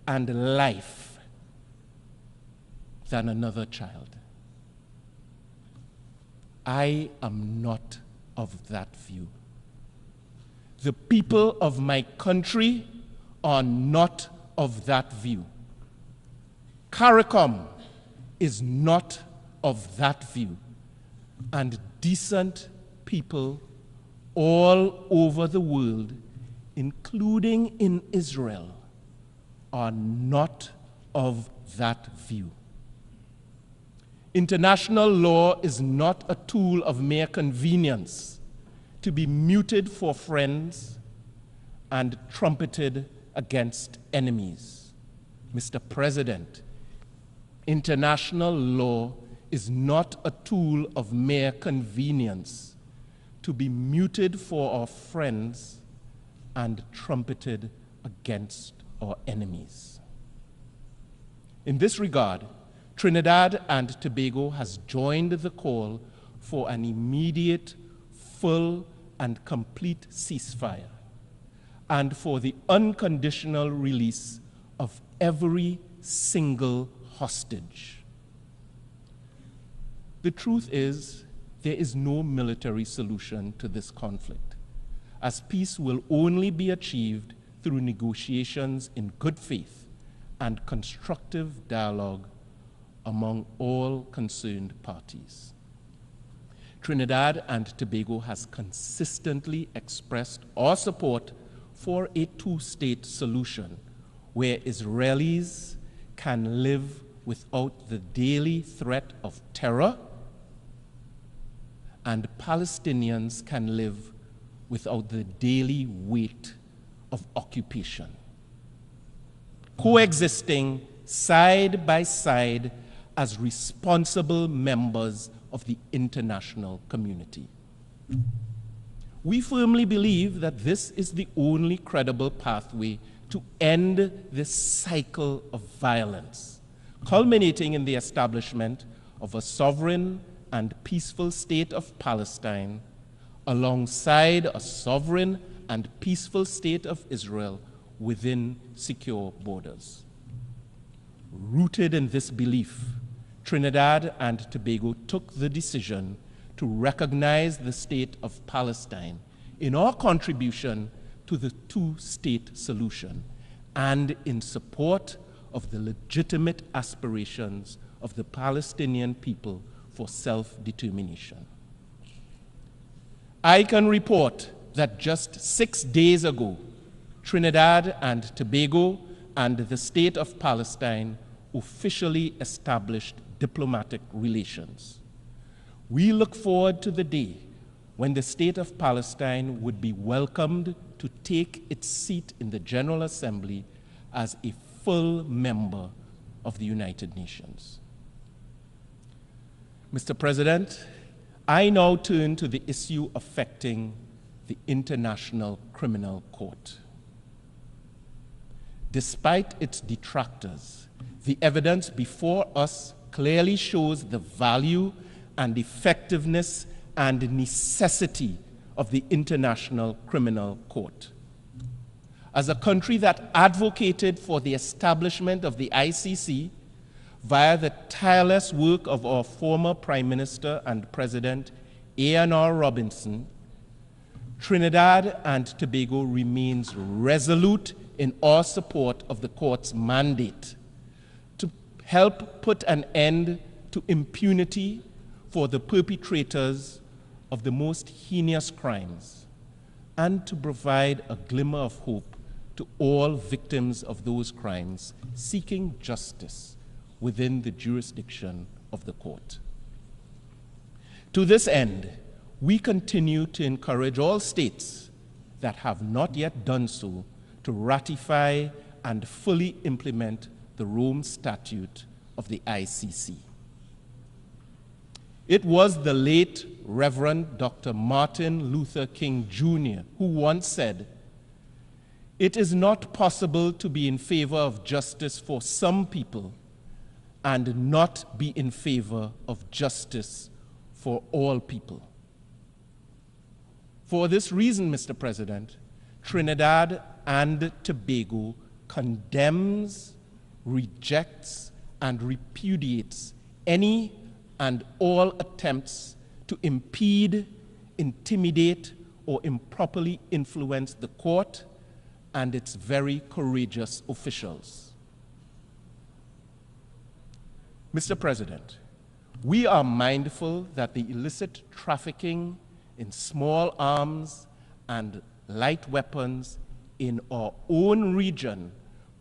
and life than another child. I am not of that view. The people of my country are not of that view. CARICOM is not of that view. And decent people all over the world, including in Israel, are not of that view. International law is not a tool of mere convenience to be muted for friends and trumpeted against enemies. Mr. President, international law is not a tool of mere convenience to be muted for our friends and trumpeted against our enemies. In this regard, Trinidad and Tobago has joined the call for an immediate, full, and complete ceasefire, and for the unconditional release of every single hostage. The truth is, there is no military solution to this conflict, as peace will only be achieved through negotiations in good faith and constructive dialogue among all concerned parties. Trinidad and Tobago has consistently expressed our support for a two-state solution where Israelis can live without the daily threat of terror and Palestinians can live without the daily weight of occupation, coexisting side by side as responsible members of the international community. We firmly believe that this is the only credible pathway to end this cycle of violence, culminating in the establishment of a sovereign and peaceful state of Palestine alongside a sovereign and peaceful state of Israel within secure borders. Rooted in this belief, Trinidad and Tobago took the decision to recognize the state of Palestine in our contribution to the two-state solution and in support of the legitimate aspirations of the Palestinian people for self-determination. I can report that just 6 days ago, Trinidad and Tobago and the State of Palestine officially established diplomatic relations. We look forward to the day when the State of Palestine would be welcomed to take its seat in the General Assembly as a full member of the United Nations. Mr. President, I now turn to the issue affecting the International Criminal Court. Despite its detractors, the evidence before us clearly shows the value and effectiveness and necessity of the International Criminal Court. As a country that advocated for the establishment of the ICC via the tireless work of our former Prime Minister and President, A.N.R. Robinson, Trinidad and Tobago remains resolute in our support of the court's mandate to help put an end to impunity for the perpetrators of the most heinous crimes and to provide a glimmer of hope to all victims of those crimes seeking justice within the jurisdiction of the court. To this end, we continue to encourage all states that have not yet done so to ratify and fully implement the Rome Statute of the ICC. It was the late Reverend Dr. Martin Luther King Jr. who once said, "It is not possible to be in favor of justice for some people and not be in favor of justice for all people." For this reason, Mr. President, Trinidad and Tobago condemns, rejects, and repudiates any and all attempts to impede, intimidate, or improperly influence the court and its very courageous officials. Mr. President, we are mindful that the illicit trafficking in small arms and light weapons in our own region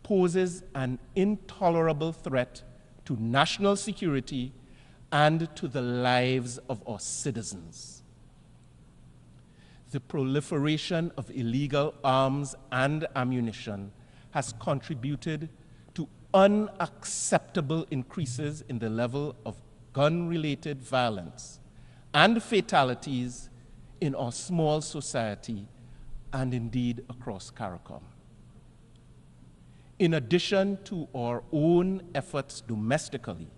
poses an intolerable threat to national security and to the lives of our citizens. The proliferation of illegal arms and ammunition has contributed to unacceptable increases in the level of gun-related violence and fatalities in our small society and indeed across CARICOM. In addition to our own efforts domestically,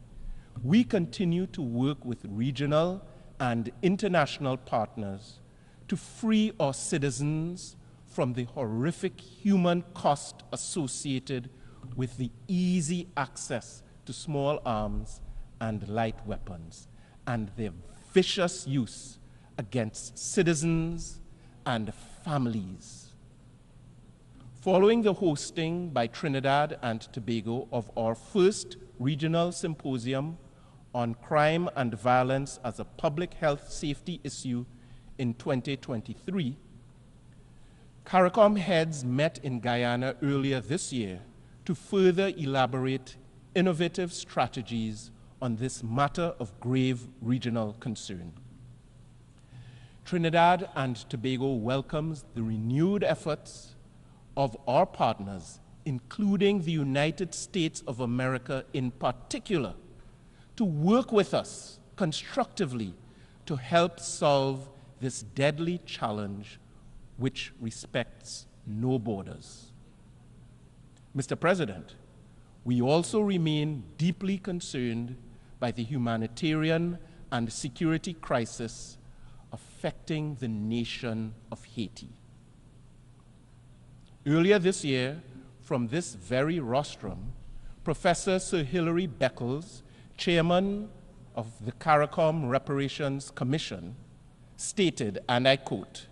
we continue to work with regional and international partners to free our citizens from the horrific human cost associated with the easy access to small arms and light weapons and their vicious use against citizens and families. Following the hosting by Trinidad and Tobago of our first regional symposium on crime and violence as a public health safety issue in 2023, CARICOM heads met in Guyana earlier this year to further elaborate innovative strategies on this matter of grave regional concern. Trinidad and Tobago welcomes the renewed efforts of our partners, including the United States of America in particular, to work with us constructively to help solve this deadly challenge which respects no borders. Mr. President, we also remain deeply concerned by the humanitarian and security crisis affecting the nation of Haiti. Earlier this year, from this very rostrum, Professor Sir Hilary Beckles, chairman of the CARICOM Reparations Commission, stated, and I quote,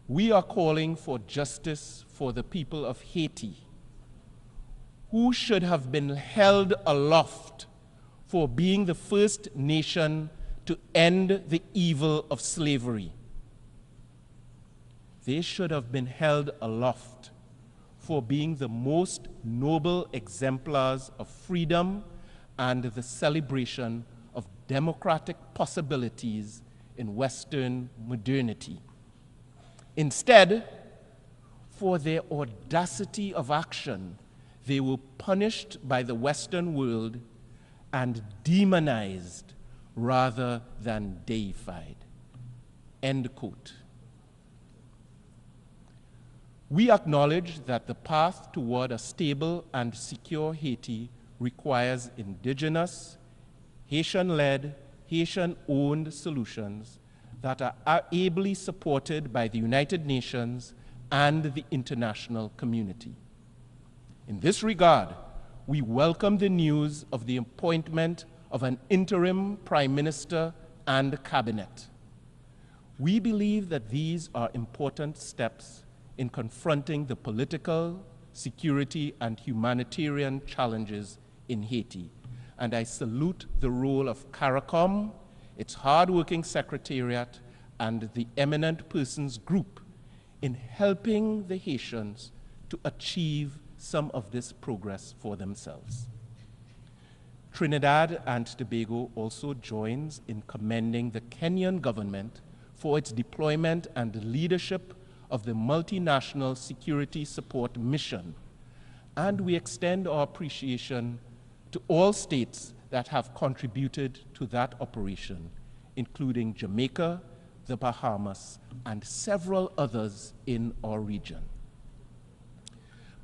"We are calling for justice for the people of Haiti, who should have been held aloft for being the first nation to end the evil of slavery. They should have been held aloft for being the most noble exemplars of freedom and the celebration of democratic possibilities in Western modernity. Instead, for their audacity of action, they were punished by the Western world and demonized rather than deified." End quote. We acknowledge that the path toward a stable and secure Haiti requires indigenous, Haitian-led, Haitian-owned solutions that are ably supported by the United Nations and the international community. In this regard, we welcome the news of the appointment of an interim Prime Minister and cabinet. We believe that these are important steps in confronting the political, security, and humanitarian challenges in Haiti, and I salute the role of CARICOM, its hard-working secretariat, and the eminent persons group in helping the Haitians to achieve some of this progress for themselves. Trinidad and Tobago also joins in commending the Kenyan government for its deployment and leadership of the multinational security support mission, and we extend our appreciation to all states that have contributed to that operation, including Jamaica, the Bahamas, and several others in our region.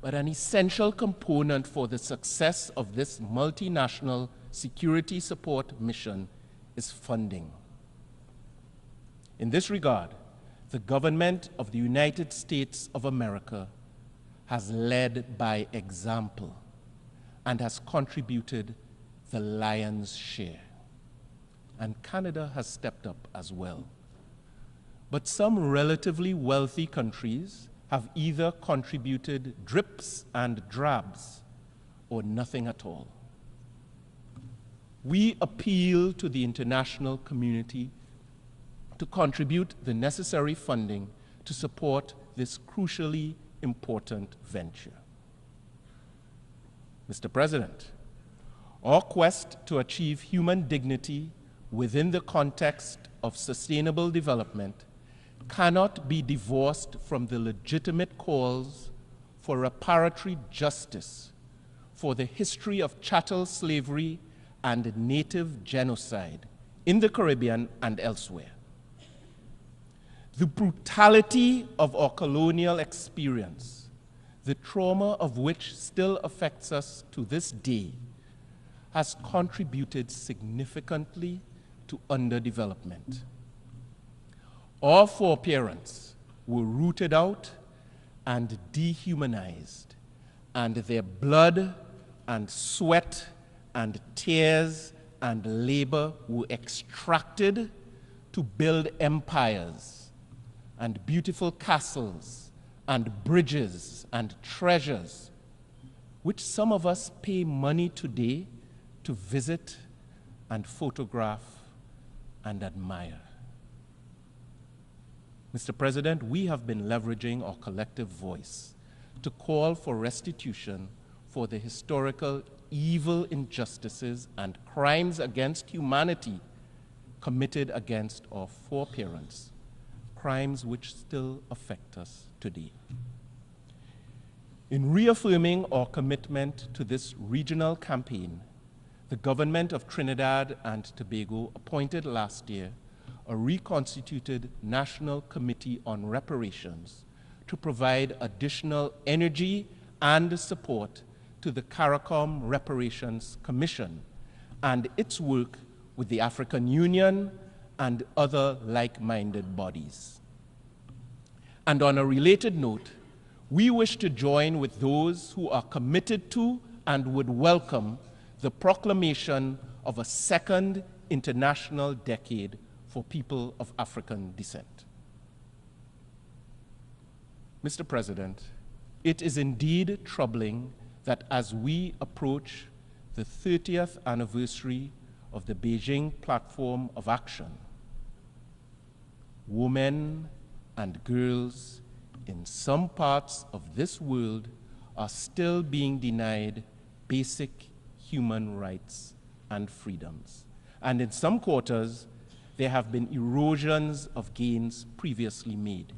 But an essential component for the success of this multinational security support mission is funding. In this regard, the government of the United States of America has led by example and has contributed the lion's share. and Canada has stepped up as well. But some relatively wealthy countries have either contributed drips and drabs or nothing at all. We appeal to the international community to contribute the necessary funding to support this crucially important venture. Mr. President, our quest to achieve human dignity within the context of sustainable development cannot be divorced from the legitimate calls for reparatory justice for the history of chattel slavery and native genocide in the Caribbean and elsewhere. The brutality of our colonial experience, the trauma of which still affects us to this day, has contributed significantly to underdevelopment. Our foreparents were rooted out and dehumanized, and their blood and sweat and tears and labor were extracted to build empires and beautiful castles and bridges and treasures, which some of us pay money today to visit and photograph and admire. Mr. President, we have been leveraging our collective voice to call for restitution for the historical evil injustices and crimes against humanity committed against our foreparents, crimes which still affect us today. In reaffirming our commitment to this regional campaign, the government of Trinidad and Tobago appointed last year a reconstituted National Committee on Reparations to provide additional energy and support to the CARICOM Reparations Commission and its work with the African Union and other like-minded bodies. And on a related note, we wish to join with those who are committed to and would welcome the proclamation of a second international decade for people of African descent. Mr. President, it is indeed troubling that as we approach the 30th anniversary of the Beijing Platform of Action, women and girls in some parts of this world are still being denied basic human rights and freedoms. And in some quarters, there have been erosions of gains previously made.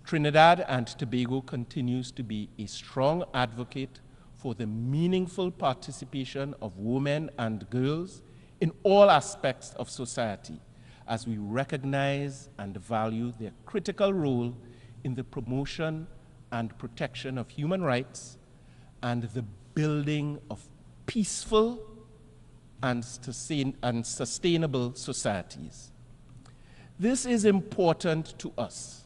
Trinidad and Tobago continues to be a strong advocate for the meaningful participation of women and girls in all aspects of society, as we recognize and value their critical role in the promotion and protection of human rights and the building of peaceful and sustainable societies. This is important to us,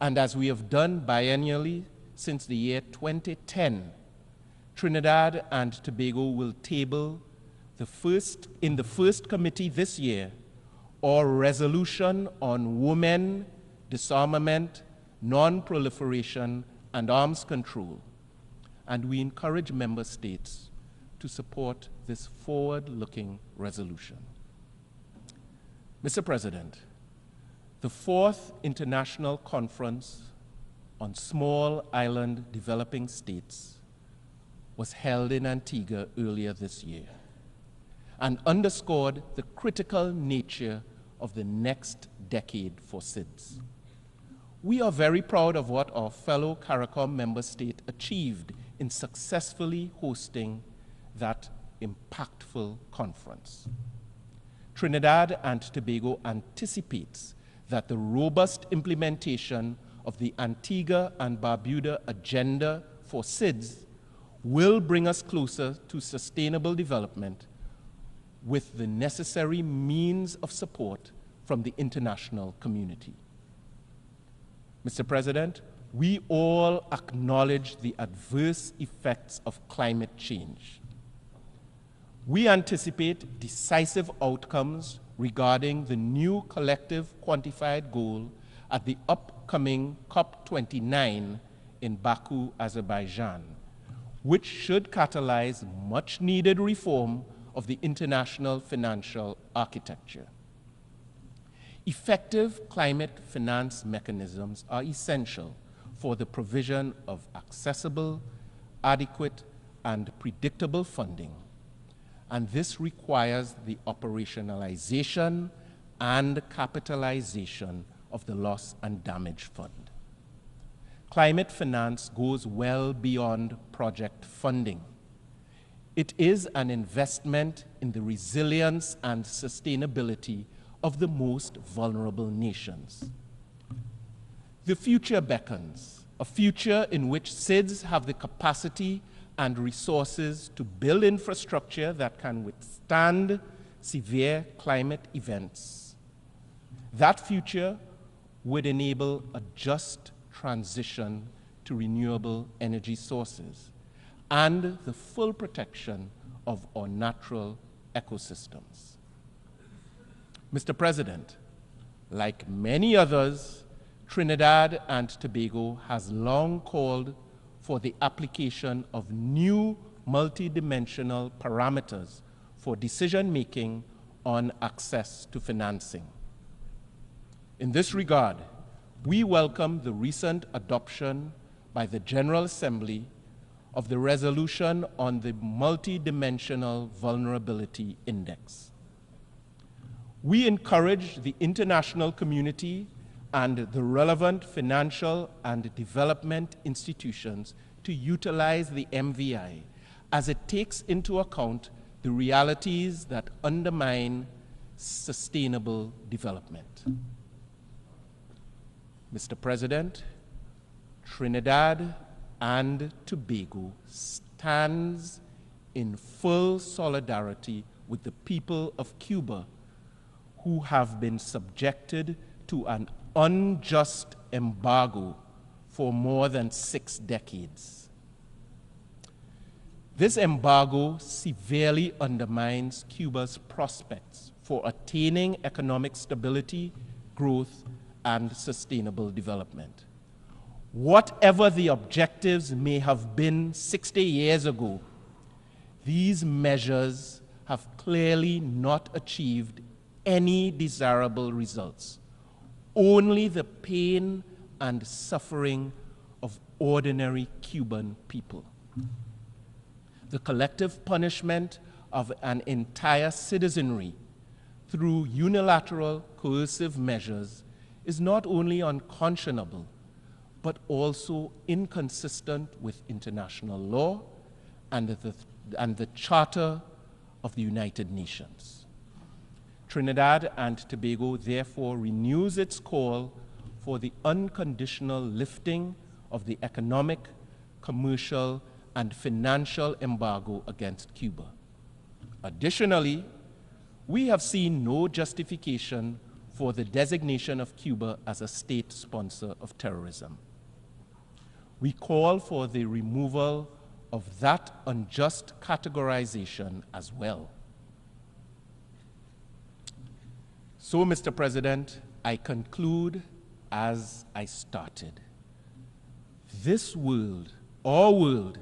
and as we have done biennially since the year 2010, Trinidad and Tobago will table in the first committee this year our resolution on women, disarmament, non-proliferation, and arms control, and we encourage member states to support this forward-looking resolution. Mr. President, the 4th International Conference on Small Island Developing States was held in Antigua earlier this year and underscored the critical nature of the next decade for SIDS. We are very proud of what our fellow CARICOM member state achieved in successfully hosting that impactful conference. Trinidad and Tobago anticipates that the robust implementation of the Antigua and Barbuda agenda for SIDS will bring us closer to sustainable development with the necessary means of support from the international community. Mr. President, we all acknowledge the adverse effects of climate change. We anticipate decisive outcomes regarding the new collective quantified goal at the upcoming COP29 in Baku, Azerbaijan, which should catalyze much needed reform of the international financial architecture. Effective climate finance mechanisms are essential for the provision of accessible, adequate, and predictable funding, and this requires the operationalization and capitalization of the Loss and Damage Fund. Climate finance goes well beyond project funding. It is an investment in the resilience and sustainability of the most vulnerable nations. The future beckons, a future in which SIDS have the capacity and resources to build infrastructure that can withstand severe climate events. That future would enable a just transition to renewable energy sources and the full protection of our natural ecosystems. Mr. President, like many others, Trinidad and Tobago has long called for the application of new multidimensional parameters for decision-making on access to financing. In this regard, we welcome the recent adoption by the General Assembly of the resolution on the Multidimensional Vulnerability Index. We encourage the international community and the relevant financial and development institutions to utilize the MVI as it takes into account the realities that undermine sustainable development. Mr. President, Trinidad and Tobago stands in full solidarity with the people of Cuba who have been subjected to an unjust embargo for more than 6 decades. This embargo severely undermines Cuba's prospects for attaining economic stability, growth, and sustainable development. Whatever the objectives may have been 60 years ago, these measures have clearly not achieved any desirable results, only the pain and suffering of ordinary Cuban people. The collective punishment of an entire citizenry through unilateral coercive measures is not only unconscionable, but also inconsistent with international law and the Charter of the United Nations. Trinidad and Tobago therefore renews its call for the unconditional lifting of the economic, commercial, and financial embargo against Cuba. Additionally, we have seen no justification for the designation of Cuba as a state sponsor of terrorism. We call for the removal of that unjust categorization as well. So, Mr. President, I conclude as I started. This world, our world,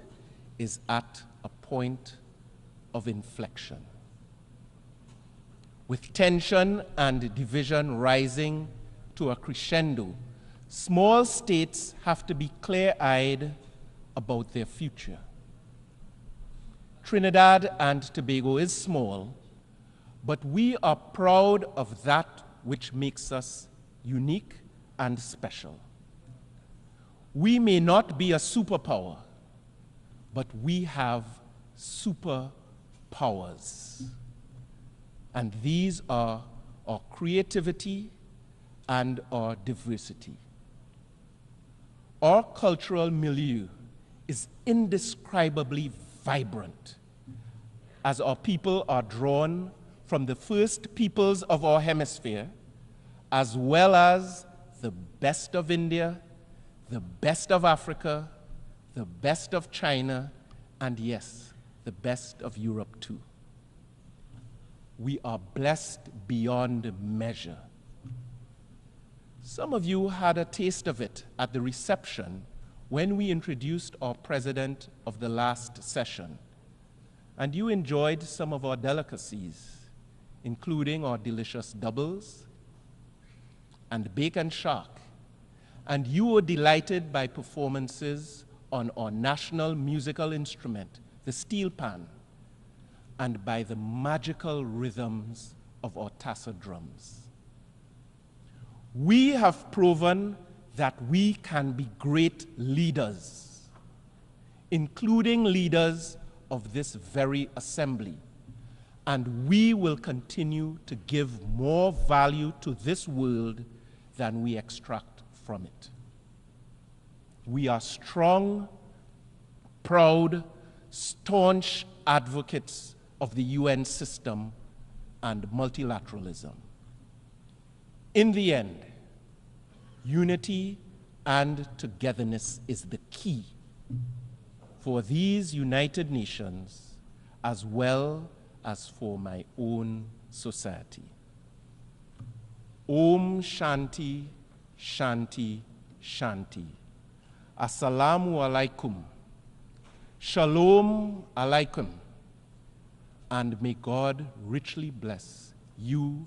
is at a point of inflection. With tension and division rising to a crescendo, small states have to be clear-eyed about their future. Trinidad and Tobago is small, but we are proud of that which makes us unique and special. We may not be a superpower, but we have superpowers. And these are our creativity and our diversity. Our cultural milieu is indescribably vibrant as our people are drawn from the first peoples of our hemisphere, as well as the best of India, the best of Africa, the best of China, and yes, the best of Europe too. we are blessed beyond measure. Some of you had a taste of it at the reception when we introduced our president of the last session, and you enjoyed some of our delicacies, including our delicious doubles and bacon shark, and you were delighted by performances on our national musical instrument, the steel pan, and by the magical rhythms of our tassa drums. We have proven that we can be great leaders, including leaders of this very assembly, and we will continue to give more value to this world than we extract from it. We are strong, proud, staunch advocates of the UN system and multilateralism. In the end, unity and togetherness is the key for these United Nations as well as for my own society. Om Shanti, Shanti, Shanti. Assalamu alaikum. Shalom alaikum. And may God richly bless you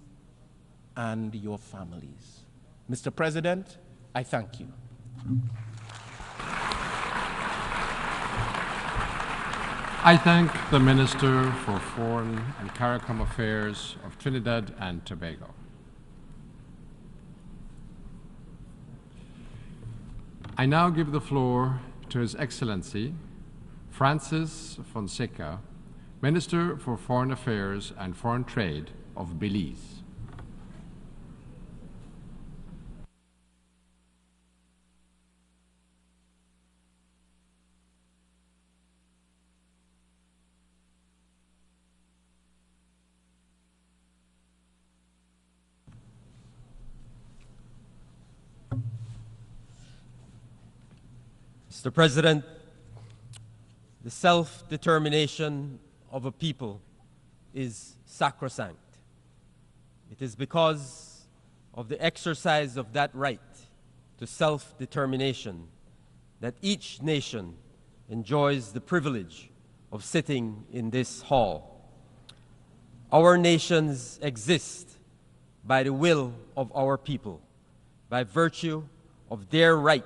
and your families. Mr. President, I thank you. I thank the Minister for Foreign and CARICOM Affairs of Trinidad and Tobago. I now give the floor to His Excellency Francis Fonseca, Minister for Foreign Affairs and Foreign Trade of Belize. Mr. President, the self-determination of a people is sacrosanct. It is because of the exercise of that right to self-determination that each nation enjoys the privilege of sitting in this hall. Our nations exist by the will of our people, by virtue of their right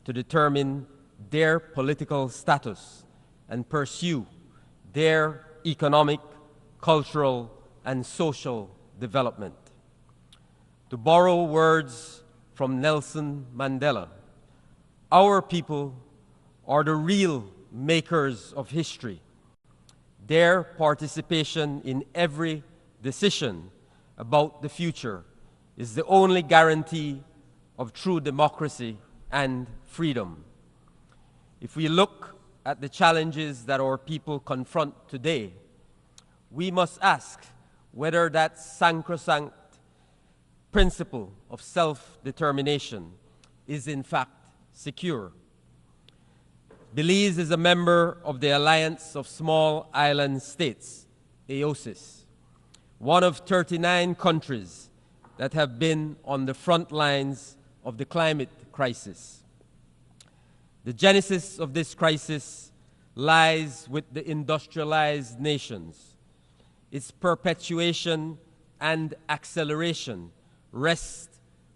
to determine their political status and pursue their economic, cultural, and social development. To borrow words from Nelson Mandela, our people are the real makers of history. Their participation in every decision about the future is the only guarantee of true democracy and freedom. If we look at the challenges that our people confront today, we must ask whether that sacrosanct principle of self-determination is in fact secure. Belize is a member of the Alliance of Small Island States, AOSIS, one of 39 countries that have been on the front lines of the climate crisis. The genesis of this crisis lies with the industrialized nations. Its perpetuation and acceleration rest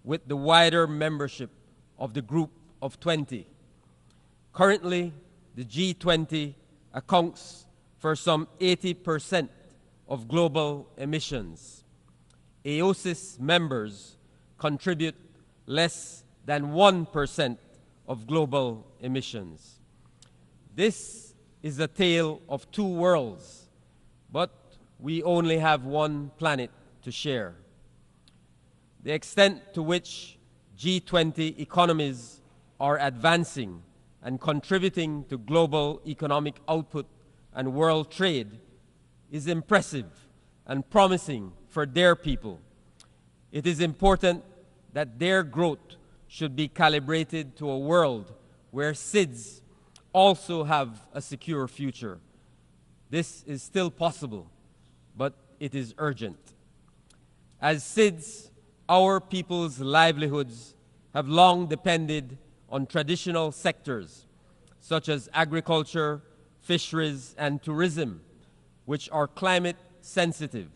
with the wider membership of the Group of 20. Currently, the G20 accounts for some 80% of global emissions. AOSIS members contribute less than 1% of global emissions. This is a tale of two worlds, but we only have one planet to share. The extent to which G20 economies are advancing and contributing to global economic output and world trade is impressive and promising for their people. It is important that their growth should be calibrated to a world where SIDS also have a secure future. This is still possible, but it is urgent. As SIDS, our people's livelihoods have long depended on traditional sectors such as agriculture, fisheries, and tourism, which are climate sensitive.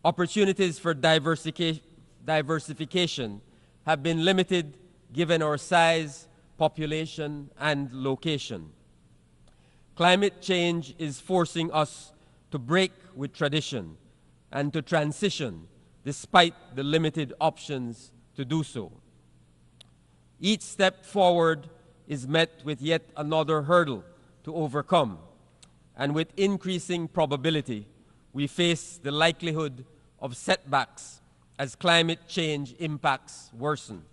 Opportunities for diversification have been limited given our size, population, and location. Climate change is forcing us to break with tradition and to transition despite the limited options to do so. Each step forward is met with yet another hurdle to overcome, and with increasing probability, we face the likelihood of setbacks as climate change impacts worsen.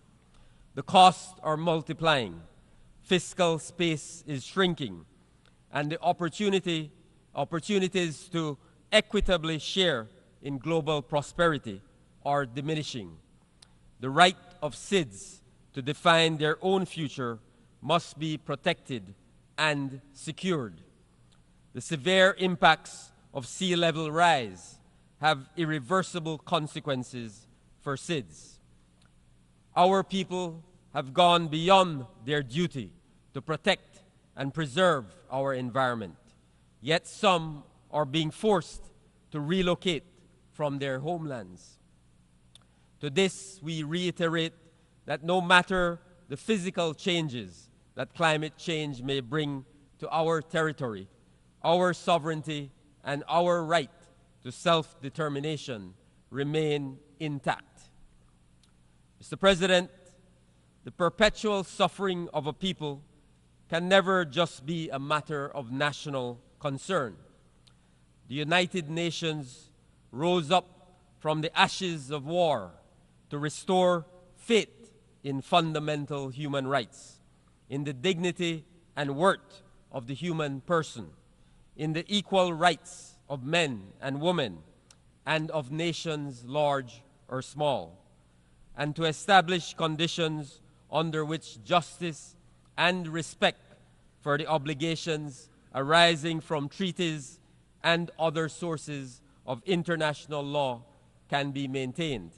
The costs are multiplying, fiscal space is shrinking, and the opportunities to equitably share in global prosperity are diminishing. The right of SIDS to define their own future must be protected and secured. The severe impacts of sea level rise have irreversible consequences for SIDS. Our people have gone beyond their duty to protect and preserve our environment, yet some are being forced to relocate from their homelands. To this, we reiterate that no matter the physical changes that climate change may bring to our territory, our sovereignty and our right to self-determination remain intact. Mr. President, the perpetual suffering of a people can never just be a matter of national concern. The United Nations rose up from the ashes of war to restore faith in fundamental human rights, in the dignity and worth of the human person, in the equal rights of men and women, and of nations large or small, and to establish conditions under which justice and respect for the obligations arising from treaties and other sources of international law can be maintained,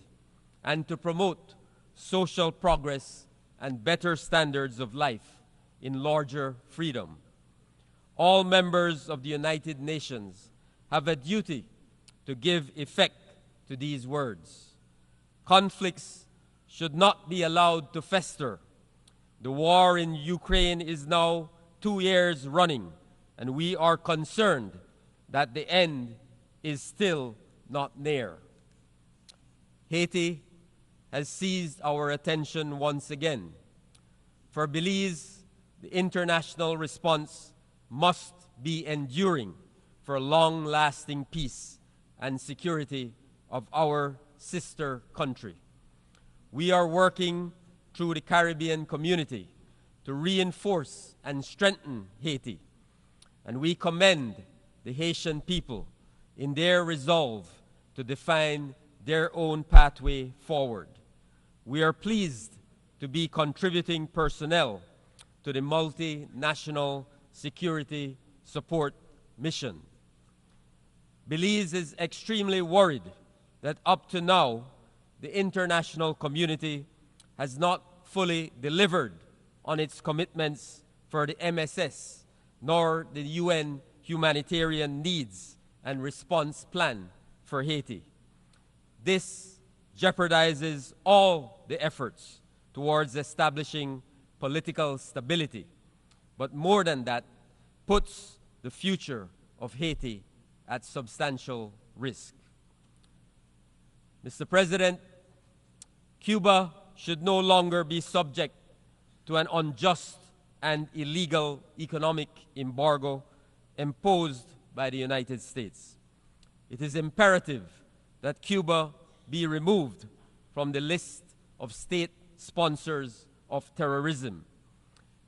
and to promote social progress and better standards of life in larger freedom. All members of the United Nations have a duty to give effect to these words. Conflicts should not be allowed to fester. The war in Ukraine is now 2 years running, and we are concerned that the end is still not near. Haiti has seized our attention once again. For Belize, the international response must be enduring for long-lasting peace and security of our sister country. We are working through the Caribbean community to reinforce and strengthen Haiti, and we commend the Haitian people in their resolve to define their own pathway forward. We are pleased to be contributing personnel to the multinational security support mission. Belize is extremely worried that up to now, the international community has not fully delivered on its commitments for the MSS, nor the UN humanitarian needs and response plan for Haiti. This jeopardizes all the efforts towards establishing political stability, but more than that, puts the future of Haiti at substantial risk. Mr. President, Cuba should no longer be subject to an unjust and illegal economic embargo imposed by the United States. It is imperative that Cuba be removed from the list of state sponsors of terrorism.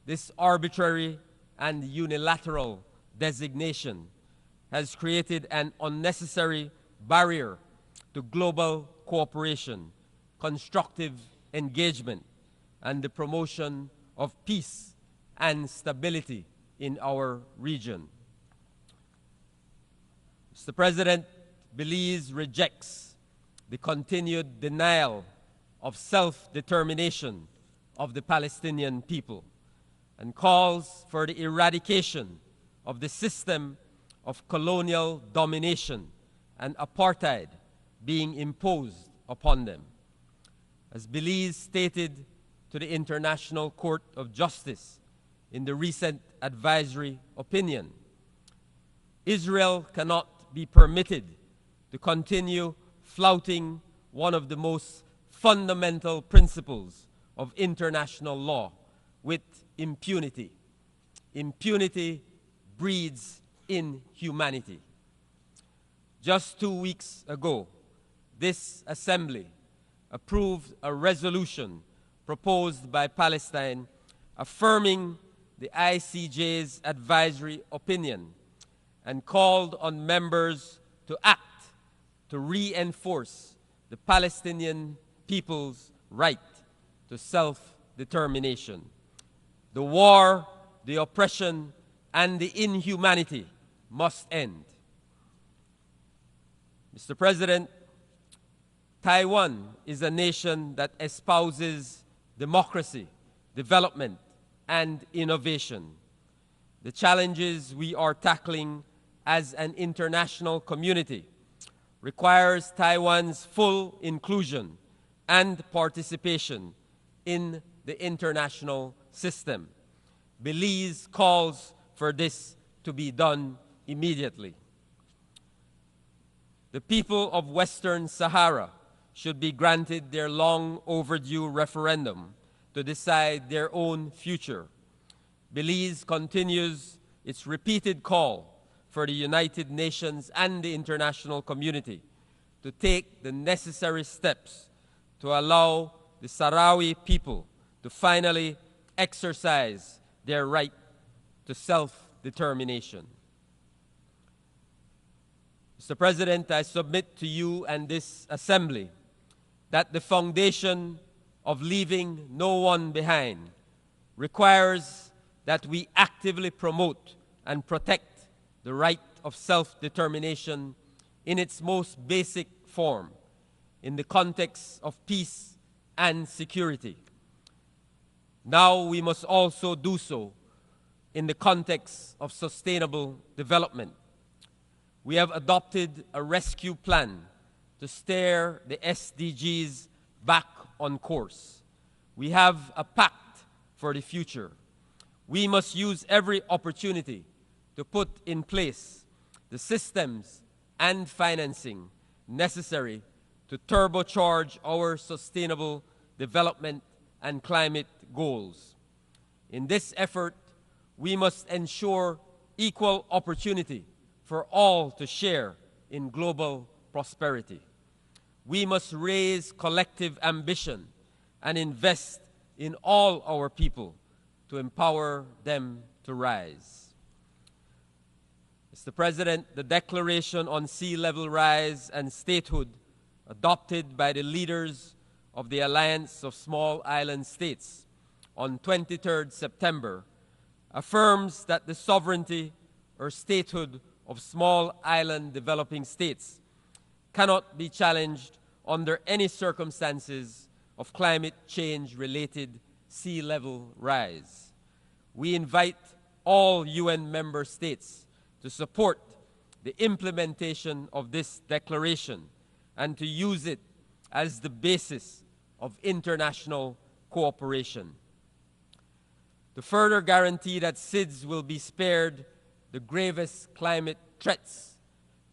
This arbitrary and unilateral designation has created an unnecessary barrier to global cooperation, constructive engagement, and the promotion of peace and stability in our region. Mr. President, Belize rejects the continued denial of self-determination of the Palestinian people and calls for the eradication of the system of colonial domination and apartheid being imposed upon them. As Belize stated to the International Court of Justice in the recent advisory opinion, Israel cannot be permitted to continue flouting one of the most fundamental principles of international law with impunity. Impunity breeds inhumanity. Just 2 weeks ago, this Assembly approved a resolution proposed by Palestine affirming the ICJ's advisory opinion and called on members to act to reinforce the Palestinian people's right to self-determination. The war, the oppression, and the inhumanity must end. Mr. President, Taiwan is a nation that espouses democracy, development, and innovation. The challenges we are tackling as an international community requires Taiwan's full inclusion and participation in the international system. Belize calls for this to be done immediately. The people of Western Sahara should be granted their long overdue referendum to decide their own future. Belize continues its repeated call for the United Nations and the international community to take the necessary steps to allow the Sahrawi people to finally exercise their right to self-determination. Mr. President, I submit to you and this Assembly that the foundation of leaving no one behind requires that we actively promote and protect the right of self-determination in its most basic form in the context of peace and security. Now we must also do so in the context of sustainable development. We have adopted a rescue plan to steer the SDGs back on course. We have a pact for the future. We must use every opportunity to put in place the systems and financing necessary to turbocharge our sustainable development and climate goals. In this effort, we must ensure equal opportunity for all to share in global prosperity. We must raise collective ambition and invest in all our people to empower them to rise. Mr. President, the Declaration on Sea Level Rise and Statehood, adopted by the leaders of the Alliance of Small Island States on 23rd September, affirms that the sovereignty or statehood of small island developing states cannot be challenged under any circumstances of climate change-related sea level rise. We invite all UN member states to support the implementation of this declaration and to use it as the basis of international cooperation. To further guarantee that SIDS will be spared the gravest climate threats,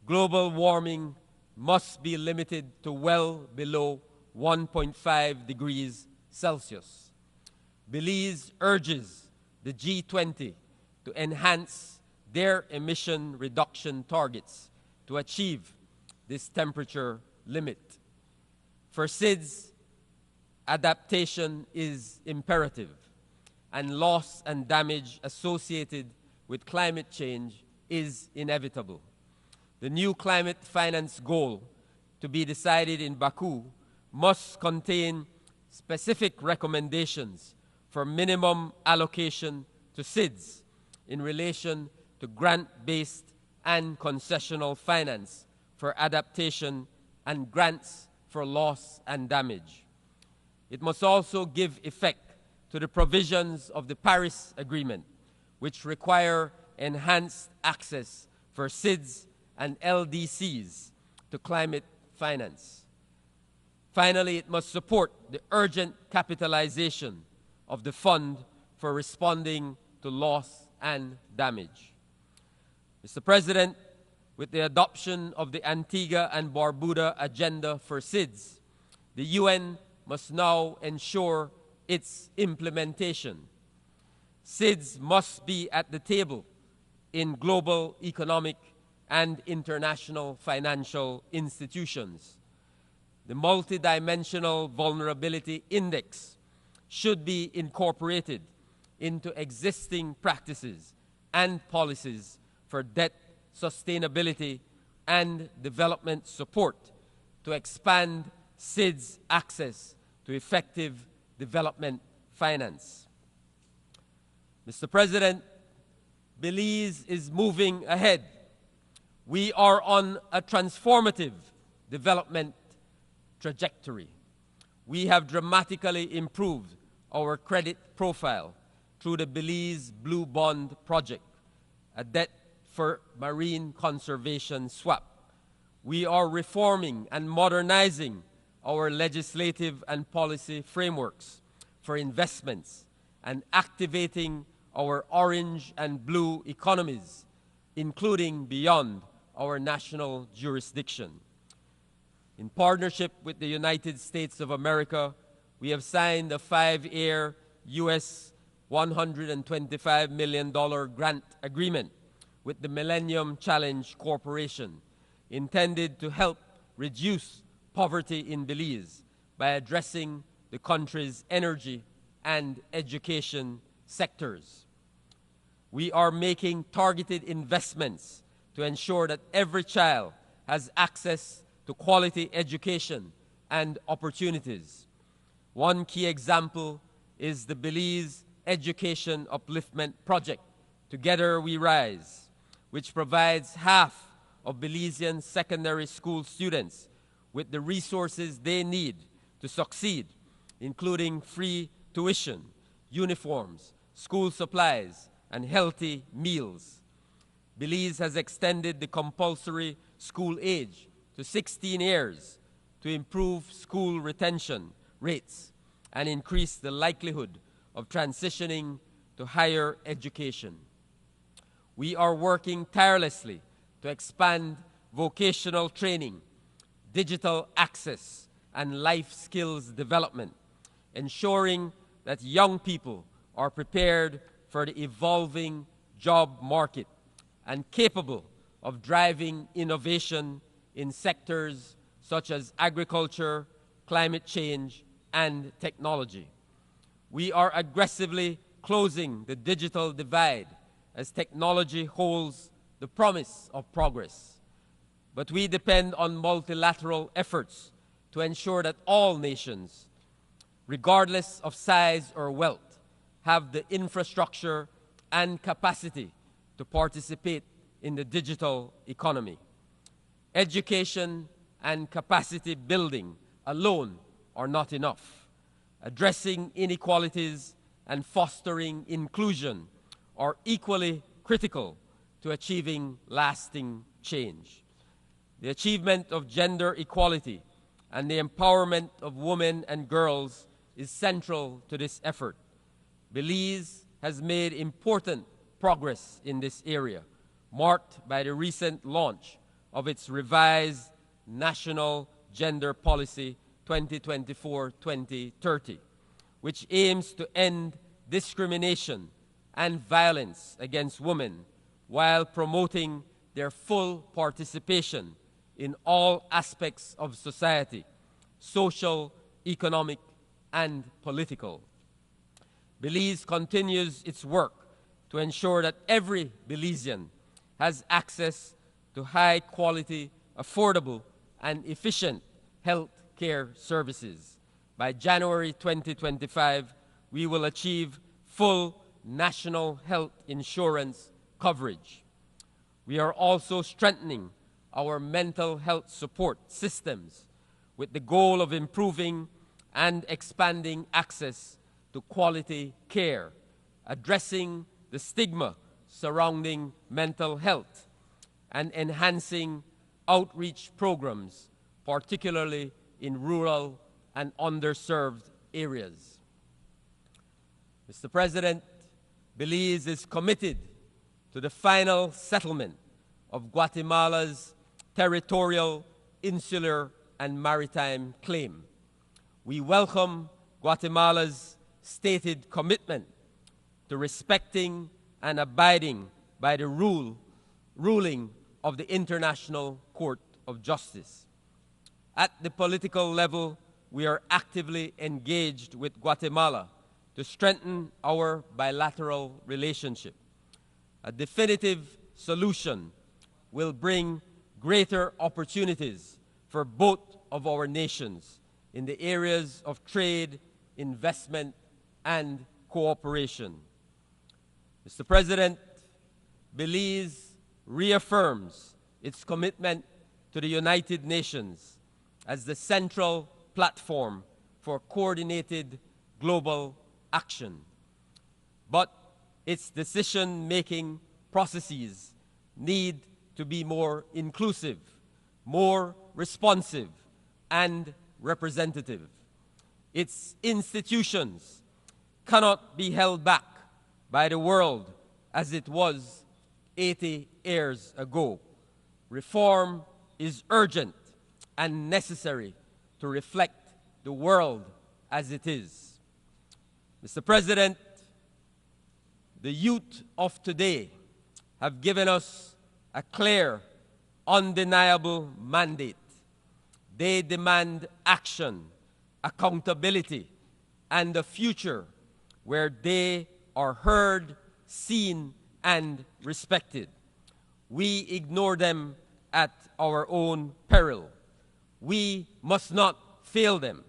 global warming must be limited to well below 1.5 degrees Celsius. Belize urges the G20 to enhance their emission reduction targets to achieve this temperature limit. For SIDS, adaptation is imperative, and loss and damage associated with climate change is inevitable. The new climate finance goal to be decided in Baku must contain specific recommendations for minimum allocation to SIDS in relation to grant-based and concessional finance for adaptation and grants for loss and damage. It must also give effect to the provisions of the Paris Agreement, which require enhanced access for SIDS and LDCs to climate finance. Finally, it must support the urgent capitalization of the Fund for Responding to Loss and Damage. Mr. President, with the adoption of the Antigua and Barbuda Agenda for SIDS, the UN must now ensure its implementation. SIDS must be at the table in global economic and international financial institutions. The Multidimensional Vulnerability Index should be incorporated into existing practices and policies for debt sustainability and development support to expand SIDS access to effective development finance. Mr. President, Belize is moving ahead. We are on a transformative development trajectory. We have dramatically improved our credit profile through the Belize Blue Bond Project, a debt for marine conservation swap. We are reforming and modernizing our legislative and policy frameworks for investments and activating our orange and blue economies, including beyond our national jurisdiction. In partnership with the United States of America, we have signed a 5-year US $125 million grant agreement with the Millennium Challenge Corporation, intended to help reduce poverty in Belize by addressing the country's energy and education sectors. We are making targeted investments to ensure that every child has access to quality education and opportunities. One key example is the Belize Education Upliftment Project, Together We Rise, which provides half of Belizean secondary school students with the resources they need to succeed, including free tuition, uniforms, school supplies, and healthy meals. Belize has extended the compulsory school age to 16 years to improve school retention rates and increase the likelihood of transitioning to higher education. We are working tirelessly to expand vocational training, digital access, and life skills development, ensuring that young people are prepared for the evolving job market and capable of driving innovation in sectors such as agriculture, climate change, and technology. We are aggressively closing the digital divide as technology holds the promise of progress. But we depend on multilateral efforts to ensure that all nations, regardless of size or wealth, have the infrastructure and capacity to participate in the digital economy. Education and capacity building alone are not enough. Addressing inequalities and fostering inclusion are equally critical to achieving lasting change. The achievement of gender equality and the empowerment of women and girls is central to this effort. Belize has made important progress in this area, marked by the recent launch of its revised National Gender Policy 2024-2030, which aims to end discrimination and violence against women while promoting their full participation in all aspects of society, social, economic, and political. Belize continues its work to ensure that every Belizean has access to high-quality, affordable, and efficient health care services. By January 2025, we will achieve full national health insurance coverage. We are also strengthening our mental health support systems with the goal of improving and expanding access to quality care, addressing the stigma surrounding mental health, and enhancing outreach programs, particularly in rural and underserved areas. Mr. President, Belize is committed to the final settlement of Guatemala's territorial, insular, and maritime claim. We welcome Guatemala's stated commitment to respecting and abiding by the ruling of the International Court of Justice. At the political level, we are actively engaged with Guatemala to strengthen our bilateral relationship. A definitive solution will bring greater opportunities for both of our nations in the areas of trade, investment, and cooperation. Mr. President, Belize reaffirms its commitment to the United Nations as the central platform for coordinated global action. But its decision-making processes need to be more inclusive, more responsive, and representative. Its institutions cannot be held back by the world as it was 80 years ago. Reform is urgent and necessary to reflect the world as it is. Mr. President, the youth of today have given us a clear, undeniable mandate. They demand action, accountability, and a future where they are heard, seen, and respected. We ignore them at our own peril. We must not fail them.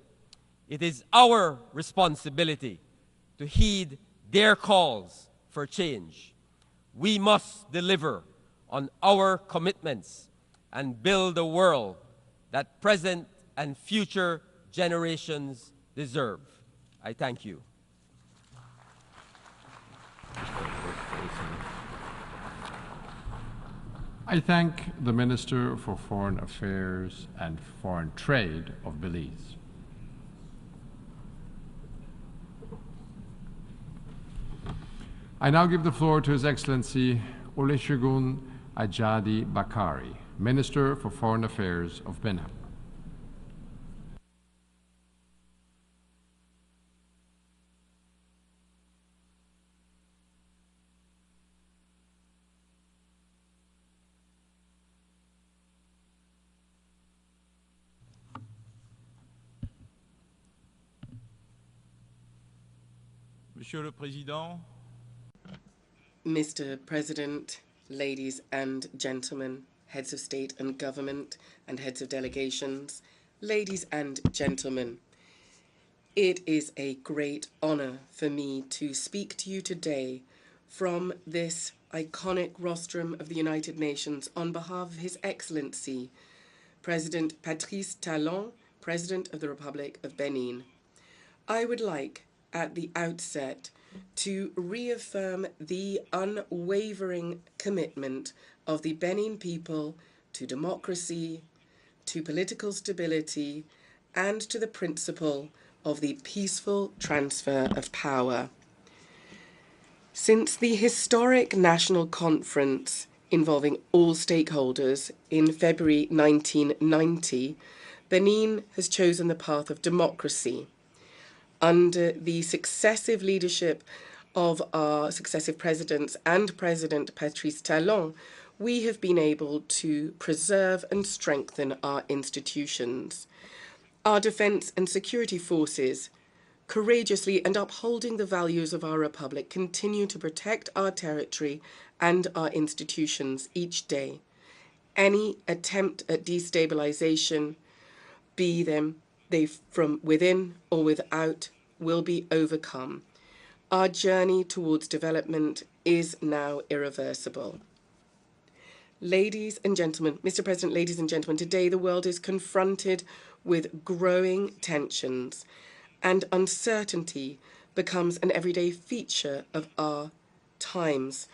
It is our responsibility to heed their calls for change. We must deliver on our commitments and build a world that present and future generations deserve. I thank you. I thank the Minister for Foreign Affairs and Foreign Trade of Belize. I now give the floor to His Excellency Olusegun Ajadi Bakari, Minister for Foreign Affairs of Benin. Monsieur le Président, Mr. President, ladies and gentlemen, heads of state and government and heads of delegations, ladies and gentlemen, it is a great honor for me to speak to you today from this iconic rostrum of the United Nations on behalf of His Excellency, President Patrice Talon, President of the Republic of Benin. I would like, at the outset, to reaffirm the unwavering commitment of the Benin people to democracy, to political stability, and to the principle of the peaceful transfer of power. Since the historic national conference involving all stakeholders in February 1990, Benin has chosen the path of democracy. Under the successive leadership of our successive presidents and President Patrice Talon, we have been able to preserve and strengthen our institutions. Our defense and security forces, courageously and upholding the values of our republic, continue to protect our territory and our institutions each day. Any attempt at destabilization, be them they from within or without, will be overcome. Our journey towards development is now irreversible. Ladies and gentlemen, Mr. President, ladies and gentlemen, today the world is confronted with growing tensions, and uncertainty becomes an everyday feature of our times.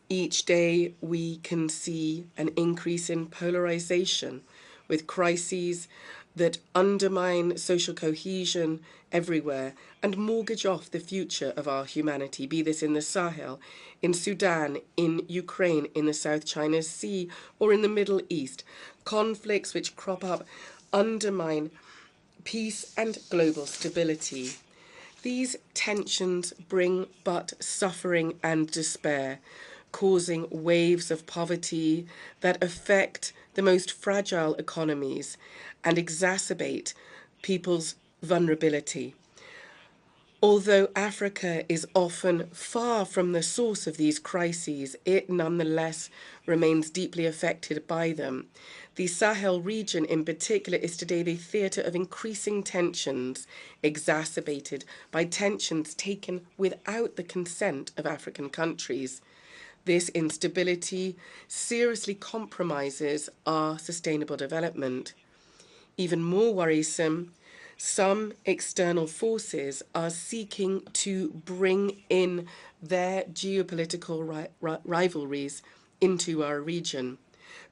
Each day we can see an increase in polarization, with crises that undermine social cohesion everywhere and mortgage off the future of our humanity, be this in the Sahel, in Sudan, in Ukraine, in the South China Sea, or in the Middle East. Conflicts which crop up undermine peace and global stability. These tensions bring but suffering and despair, causing waves of poverty that affect the most fragile economies and exacerbate people's vulnerability. Although Africa is often far from the source of these crises, it nonetheless remains deeply affected by them. The Sahel region in particular is today the theatre of increasing tensions, exacerbated by tensions taken without the consent of African countries. This instability seriously compromises our sustainable development. Even more worrisome, some external forces are seeking to bring in their geopolitical rivalries into our region.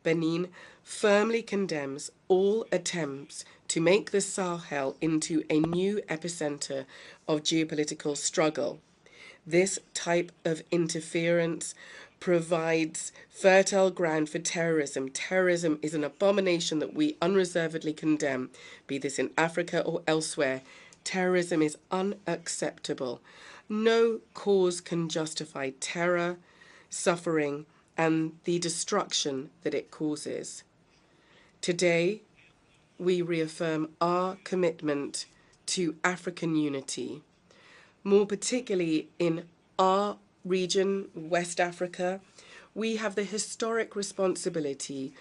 Benin firmly condemns all attempts to make the Sahel into a new epicenter of geopolitical struggle. This type of interference provides fertile ground for terrorism. Terrorism is an abomination that we unreservedly condemn, be this in Africa or elsewhere. Terrorism is unacceptable. No cause can justify terror, suffering, and the destruction that it causes. Today, we reaffirm our commitment to African unity, more particularly in our region, West Africa. We have the historic responsibility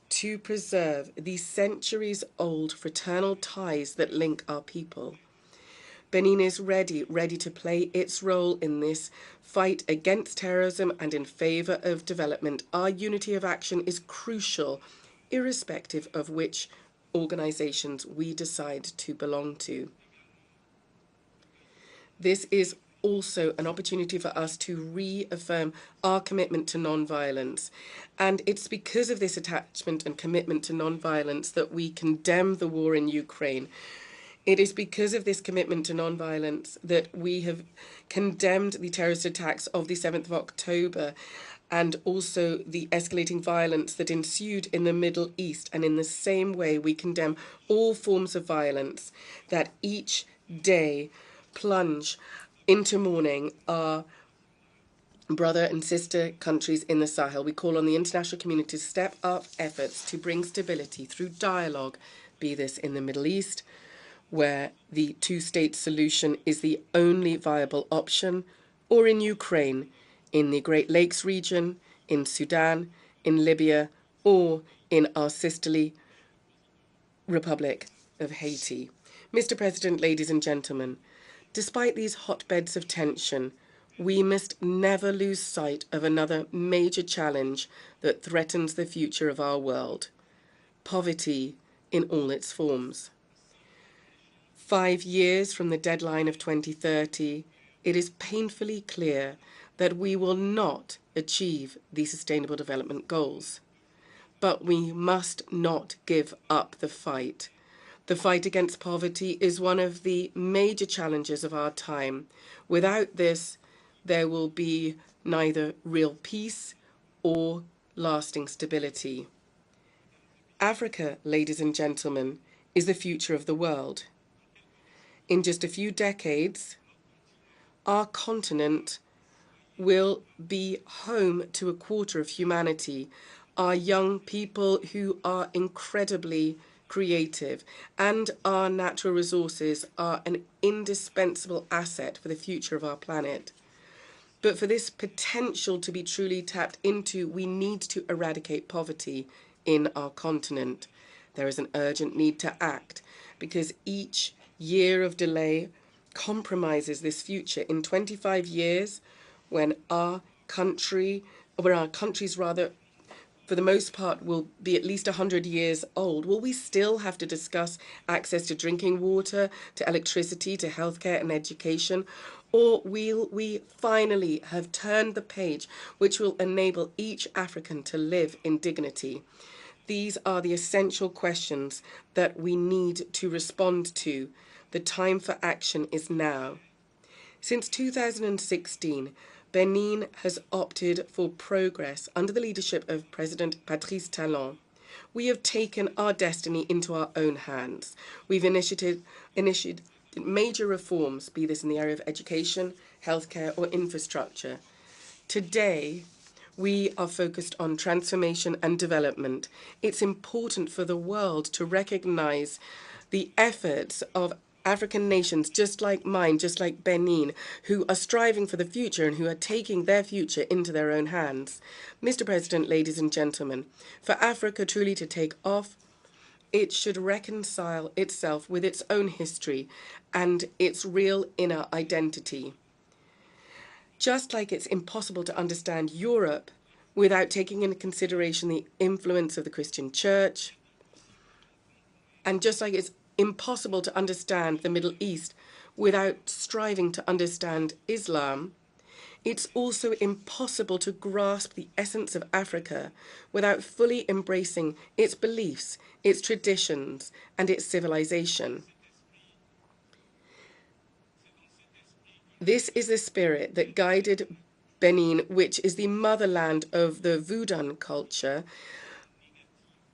to preserve the centuries-old fraternal ties that link our people. Benin is ready to play its role in this fight against terrorism and in favour of development. Our unity of action is crucial, irrespective of which organisations we decide to belong to. This is also an opportunity for us to reaffirm our commitment to non-violence. And it's because of this attachment and commitment to non-violence that we condemn the war in Ukraine. It is because of this commitment to non-violence that we have condemned the terrorist attacks of the 7th of October and also the escalating violence that ensued in the Middle East. And in the same way, we condemn all forms of violence that each day plunge into mourning our brother and sister countries in the Sahel. We call on the international community to step up efforts to bring stability through dialogue, be this in the Middle East, where the two-state solution is the only viable option, or in Ukraine, in the Great Lakes region, in Sudan, in Libya, or in our sisterly Republic of Haiti. Mr. President, ladies and gentlemen, despite these hotbeds of tension, we must never lose sight of another major challenge that threatens the future of our world: poverty in all its forms. 5 years from the deadline of 2030, it is painfully clear that we will not achieve the Sustainable Development Goals. But we must not give up the fight. The fight against poverty is one of the major challenges of our time. Without this, there will be neither real peace or lasting stability. Africa, ladies and gentlemen, is the future of the world. In just a few decades, our continent will be home to a quarter of humanity, our young people who are incredibly creative, and our natural resources are an indispensable asset for the future of our planet. But for this potential to be truly tapped into, we need to eradicate poverty in our continent. There is an urgent need to act, because each year of delay compromises this future. In 25 years, when our countries for the most part, will be at least 100 years old, will we still have to discuss access to drinking water, to electricity, to healthcare and education? Or will we finally have turned the page which will enable each African to live in dignity? These are the essential questions that we need to respond to. The time for action is now. Since 2016, Benin has opted for progress under the leadership of President Patrice Talon. We have taken our destiny into our own hands. We've initiated major reforms, be this in the area of education, healthcare, or infrastructure. Today, we are focused on transformation and development. It's important for the world to recognize the efforts of African nations just like mine, just like Benin, who are striving for the future and who are taking their future into their own hands. Mr. President, ladies and gentlemen, for Africa truly to take off, it should reconcile itself with its own history and its real inner identity. Just like it's impossible to understand Europe without taking into consideration the influence of the Christian Church, and just like it's impossible to understand the Middle East without striving to understand Islam, it's also impossible to grasp the essence of Africa without fully embracing its beliefs, its traditions, and its civilization. This is the spirit that guided Benin, which is the motherland of the Vodun culture,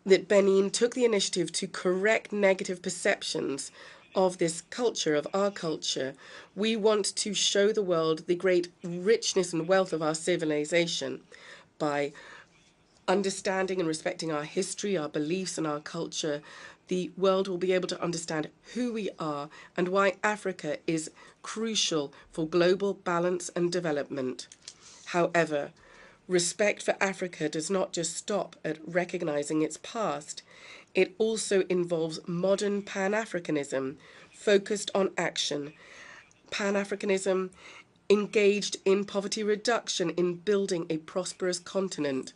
that Benin took the initiative to correct negative perceptions of this culture, of our culture. We want to show the world the great richness and wealth of our civilization by understanding and respecting our history, our beliefs, and our culture. The world will be able to understand who we are and why Africa is crucial for global balance and development. However, respect for Africa does not just stop at recognizing its past. It also involves modern Pan-Africanism, focused on action. Pan-Africanism engaged in poverty reduction, in building a prosperous continent.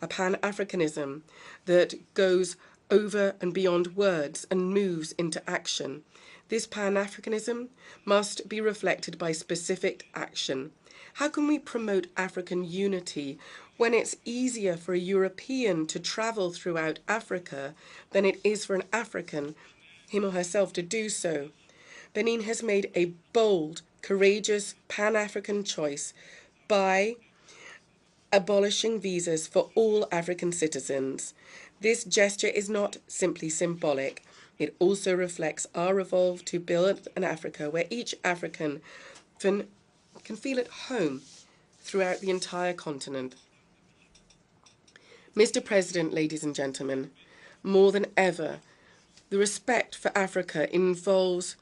A Pan-Africanism that goes over and beyond words and moves into action. This Pan-Africanism must be reflected by specific action. How can we promote African unity when it's easier for a European to travel throughout Africa than it is for an African, him or herself, to do so? Benin has made a bold, courageous Pan-African choice by abolishing visas for all African citizens. This gesture is not simply symbolic. It also reflects our resolve to build an Africa where each African can feel at home throughout the entire continent. Mr. President, ladies and gentlemen, more than ever, the respect for Africa involves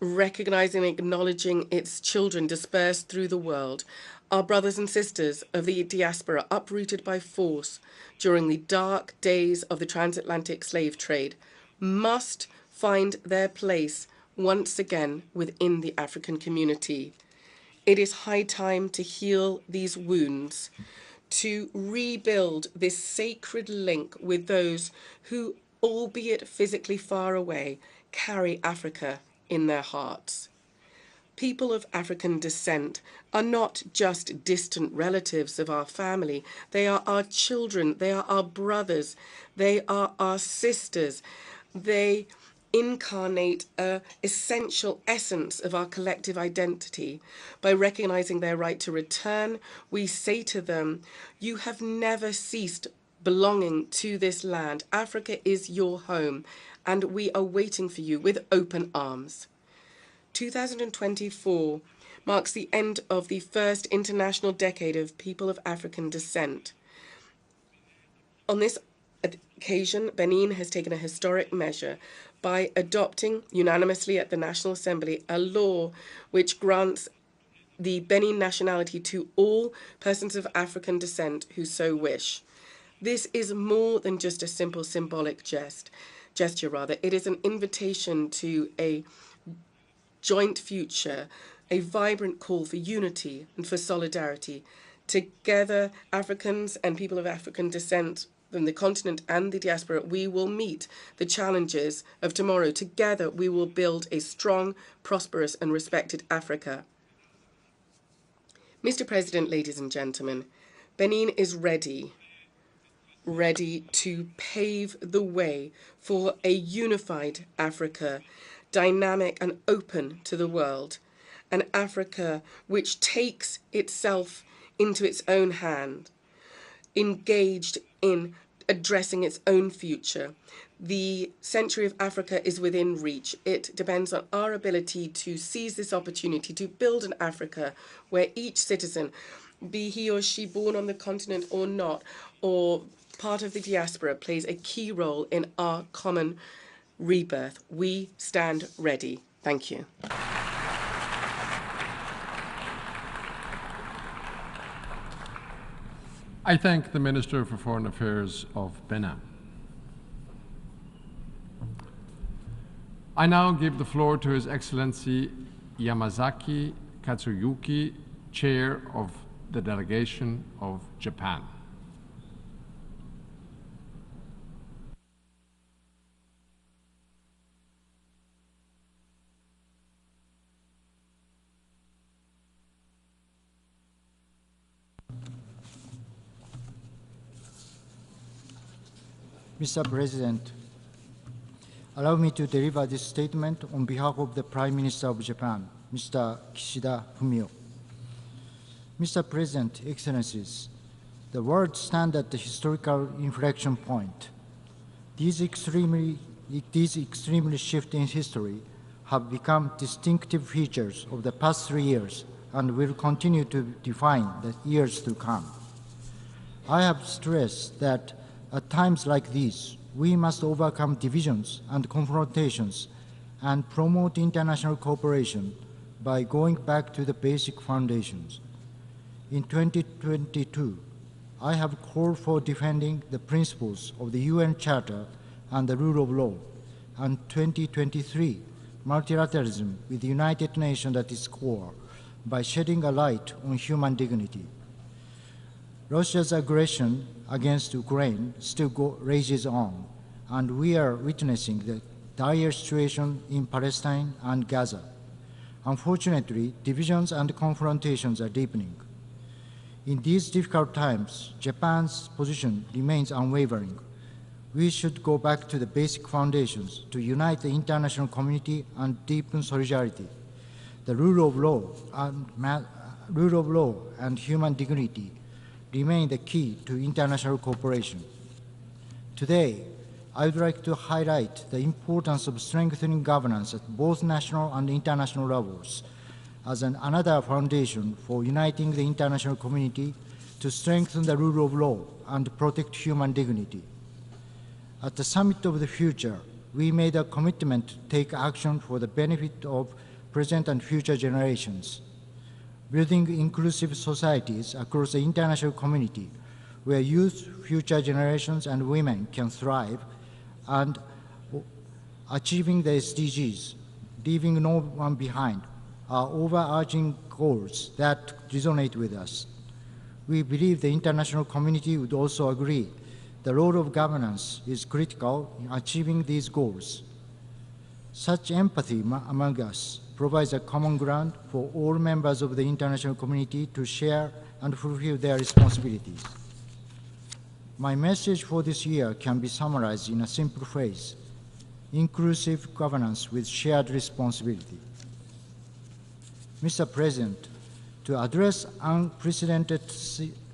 recognizing and acknowledging its children dispersed through the world, our brothers and sisters of the diaspora uprooted by force during the dark days of the transatlantic slave trade, must find their place once again within the African community. It is high time to heal these wounds, to rebuild this sacred link with those who, albeit physically far away, carry Africa in their hearts. People of African descent are not just distant relatives of our family. They are our children, they are our brothers, they are our sisters. They incarnate an essential essence of our collective identity. By recognizing their right to return, we say to them, you have never ceased belonging to this land. Africa is your home, and we are waiting for you with open arms. 2024 marks the end of the first international decade of people of African descent. On this occasion, Benin has taken a historic measure by adopting unanimously at the National Assembly a law which grants the Benin nationality to all persons of African descent who so wish. This is more than just a simple symbolic gesture. It is an invitation to a joint future, a vibrant call for unity and for solidarity. Together, Africans and people of African descent from the continent and the diaspora, we will meet the challenges of tomorrow. Together, we will build a strong, prosperous, and respected Africa. Mr. President, ladies and gentlemen, Benin is ready to pave the way for a unified Africa, dynamic and open to the world, an Africa which takes itself into its own hand, engaged in addressing its own future. The century of Africa is within reach. It depends on our ability to seize this opportunity to build an Africa where each citizen, be he or she born on the continent or not, or part of the diaspora, plays a key role in our common rebirth. We stand ready. Thank you. I thank the Minister for Foreign Affairs of Benin. I now give the floor to His Excellency Yamazaki Katsuyuki, Chair of the Delegation of Japan. Mr. President, allow me to deliver this statement on behalf of the Prime Minister of Japan, Mr. Kishida Fumio. Mr. President, Excellencies, the world stands at the historical inflection point. These extremely shifts in history have become distinctive features of the past 3 years and will continue to define the years to come. I have stressed that at times like these, we must overcome divisions and confrontations and promote international cooperation by going back to the basic foundations. In 2022, I have called for defending the principles of the UN Charter and the rule of law, and 2023, multilateralism with the United Nations at its core by shedding a light on human dignity. Russia's aggression against Ukraine still rages on, and we are witnessing the dire situation in Palestine and Gaza. Unfortunately, divisions and confrontations are deepening. In these difficult times, Japan's position remains unwavering. We should go back to the basic foundations to unite the international community and deepen solidarity. The rule of law and human dignity remain the key to international cooperation. Today, I would like to highlight the importance of strengthening governance at both national and international levels as another foundation for uniting the international community to strengthen the rule of law and protect human dignity. At the Summit of the Future, we made a commitment to take action for the benefit of present and future generations, building inclusive societies across the international community where youth, future generations, and women can thrive, and achieving the SDGs, leaving no one behind, are overarching goals that resonate with us. We believe the international community would also agree the role of governance is critical in achieving these goals. Such empathy among us provides a common ground for all members of the international community to share and fulfill their responsibilities. My message for this year can be summarized in a simple phrase: inclusive governance with shared responsibility. Mr. President, to address unprecedented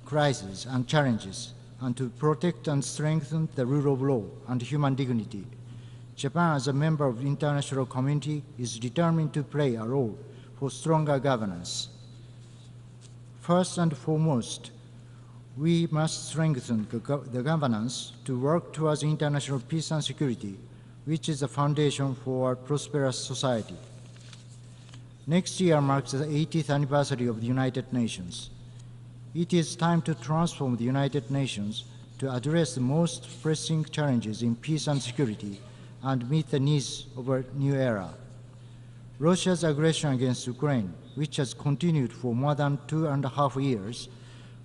crises and challenges, and to protect and strengthen the rule of law and human dignity, Japan, as a member of the international community, is determined to play a role for stronger governance. First and foremost, we must strengthen the governance to work towards international peace and security, which is the foundation for a prosperous society. Next year marks the 80th anniversary of the United Nations. It is time to transform the United Nations to address the most pressing challenges in peace and security and meet the needs of a new era. Russia's aggression against Ukraine, which has continued for more than 2.5 years,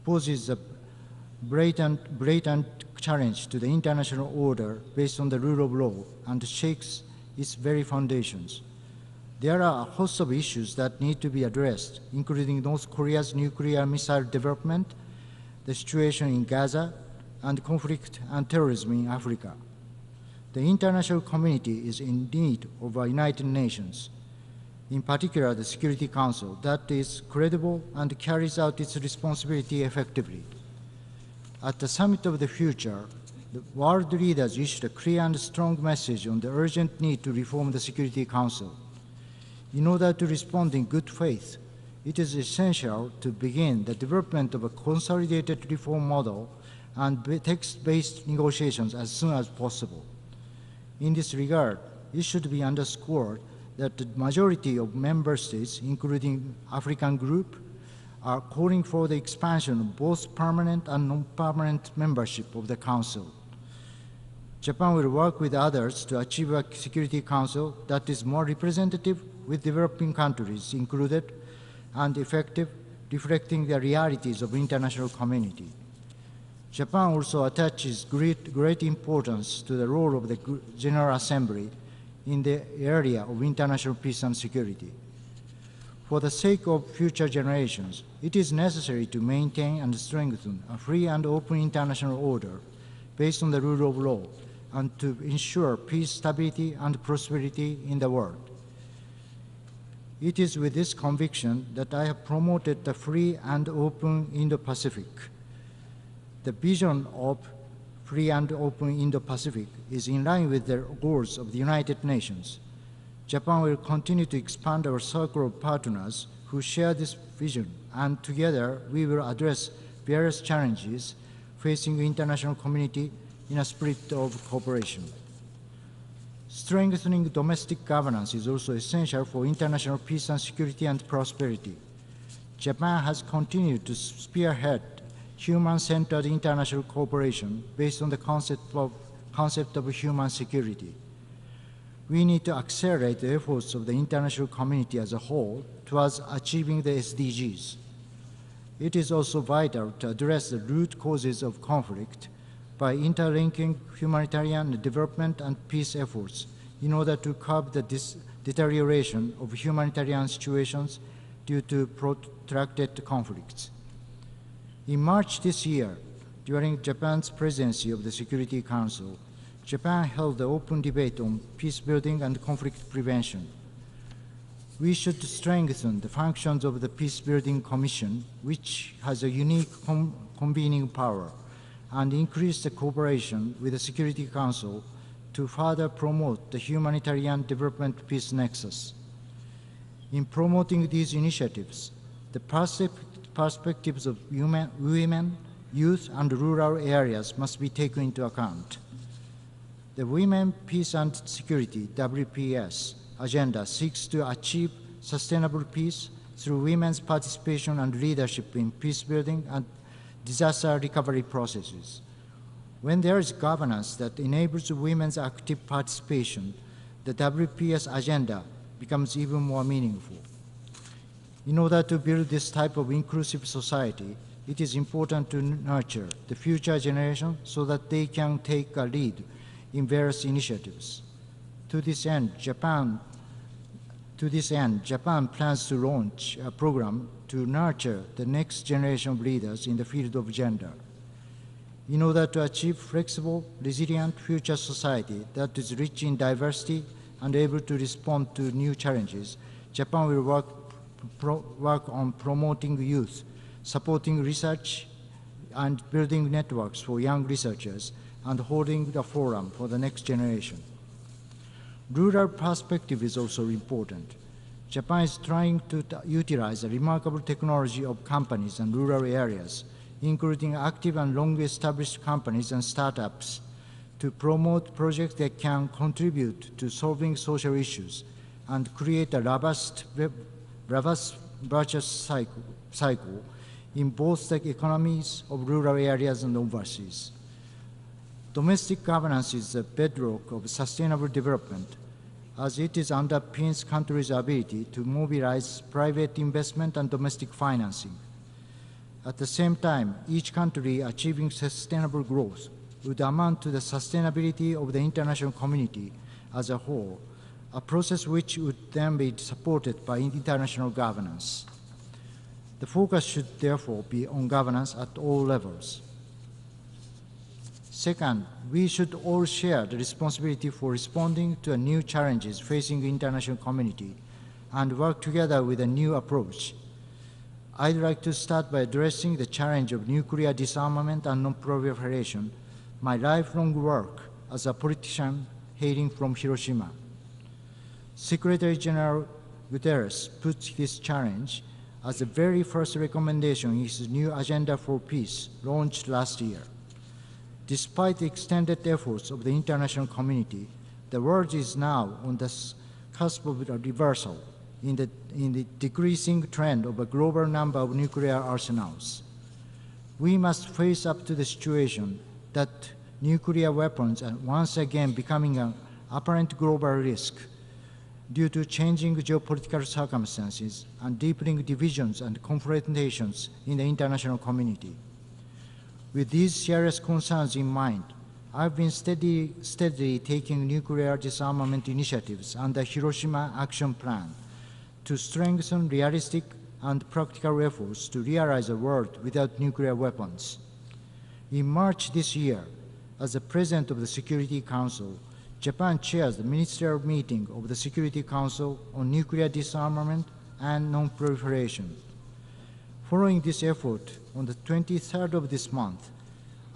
poses a blatant challenge to the international order based on the rule of law and shakes its very foundations. There are a host of issues that need to be addressed, including North Korea's nuclear missile development, the situation in Gaza, and conflict and terrorism in Africa. The international community is in need of a United Nations, in particular the Security Council, that is credible and carries out its responsibility effectively. At the Summit of the Future, the world leaders issued a clear and strong message on the urgent need to reform the Security Council. In order to respond in good faith, it is essential to begin the development of a consolidated reform model and text-based negotiations as soon as possible. In this regard, it should be underscored that the majority of member states, including African Group, are calling for the expansion of both permanent and non-permanent membership of the Council. Japan will work with others to achieve a Security Council that is more representative with developing countries included and effective, reflecting the realities of the international community. Japan also attaches great importance to the role of the General Assembly in the area of international peace and security. For the sake of future generations, it is necessary to maintain and strengthen a free and open international order based on the rule of law and to ensure peace, stability, and prosperity in the world. It is with this conviction that I have promoted the free and open Indo-Pacific. The vision of free and open Indo-Pacific is in line with the goals of the United Nations. Japan will continue to expand our circle of partners who share this vision, and together we will address various challenges facing the international community in a spirit of cooperation. Strengthening domestic governance is also essential for international peace and security and prosperity. Japan has continued to spearhead human-centered international cooperation based on the concept of human security. We need to accelerate the efforts of the international community as a whole towards achieving the SDGs. It is also vital to address the root causes of conflict by interlinking humanitarian development and peace efforts in order to curb the deterioration of humanitarian situations due to protracted conflicts. In March this year, during Japan's presidency of the Security Council, Japan held an open debate on peace building and conflict prevention. We should strengthen the functions of the Peace Building Commission, which has a unique convening power, and increase the cooperation with the Security Council to further promote the humanitarian development peace nexus. In promoting these initiatives, the perspectives of women, youth, and rural areas must be taken into account. The Women, Peace and Security (WPS) agenda seeks to achieve sustainable peace through women's participation and leadership in peace building and disaster recovery processes. When there is governance that enables women's active participation, the WPS agenda becomes even more meaningful. In order to build this type of inclusive society, it is important to nurture the future generation so that they can take a lead in various initiatives. To this end, Japan plans to launch a program to nurture the next generation of leaders in the field of gender. In order to achieve flexible, resilient future society that is rich in diversity and able to respond to new challenges, Japan will work on promoting youth, supporting research, and building networks for young researchers, and holding the forum for the next generation. Rural perspective is also important. Japan is trying to utilize the remarkable technology of companies and rural areas, including active and long-established companies and startups, to promote projects that can contribute to solving social issues and create a robust virtuous cycle in both the economies of rural areas and overseas. Domestic governance is the bedrock of sustainable development, as it underpins countries' ability to mobilize private investment and domestic financing. At the same time, each country achieving sustainable growth would amount to the sustainability of the international community as a whole, a process which would then be supported by international governance. The focus should therefore be on governance at all levels. Second, we should all share the responsibility for responding to new challenges facing the international community and work together with a new approach. I'd like to start by addressing the challenge of nuclear disarmament and non-proliferation, my lifelong work as a politician hailing from Hiroshima. Secretary General Guterres put this challenge as the very first recommendation in his new Agenda for Peace launched last year. Despite the extended efforts of the international community, the world is now on the cusp of a reversal in the decreasing trend of a global number of nuclear arsenals. We must face up to the situation that nuclear weapons are once again becoming an apparent global risk due to changing geopolitical circumstances and deepening divisions and confrontations in the international community. With these serious concerns in mind, I've been steadily taking nuclear disarmament initiatives under Hiroshima Action Plan to strengthen realistic and practical efforts to realize a world without nuclear weapons. In March this year, as the President of the Security Council, Japan chairs the ministerial meeting of the Security Council on nuclear disarmament and non-proliferation. Following this effort, on the 23rd of this month,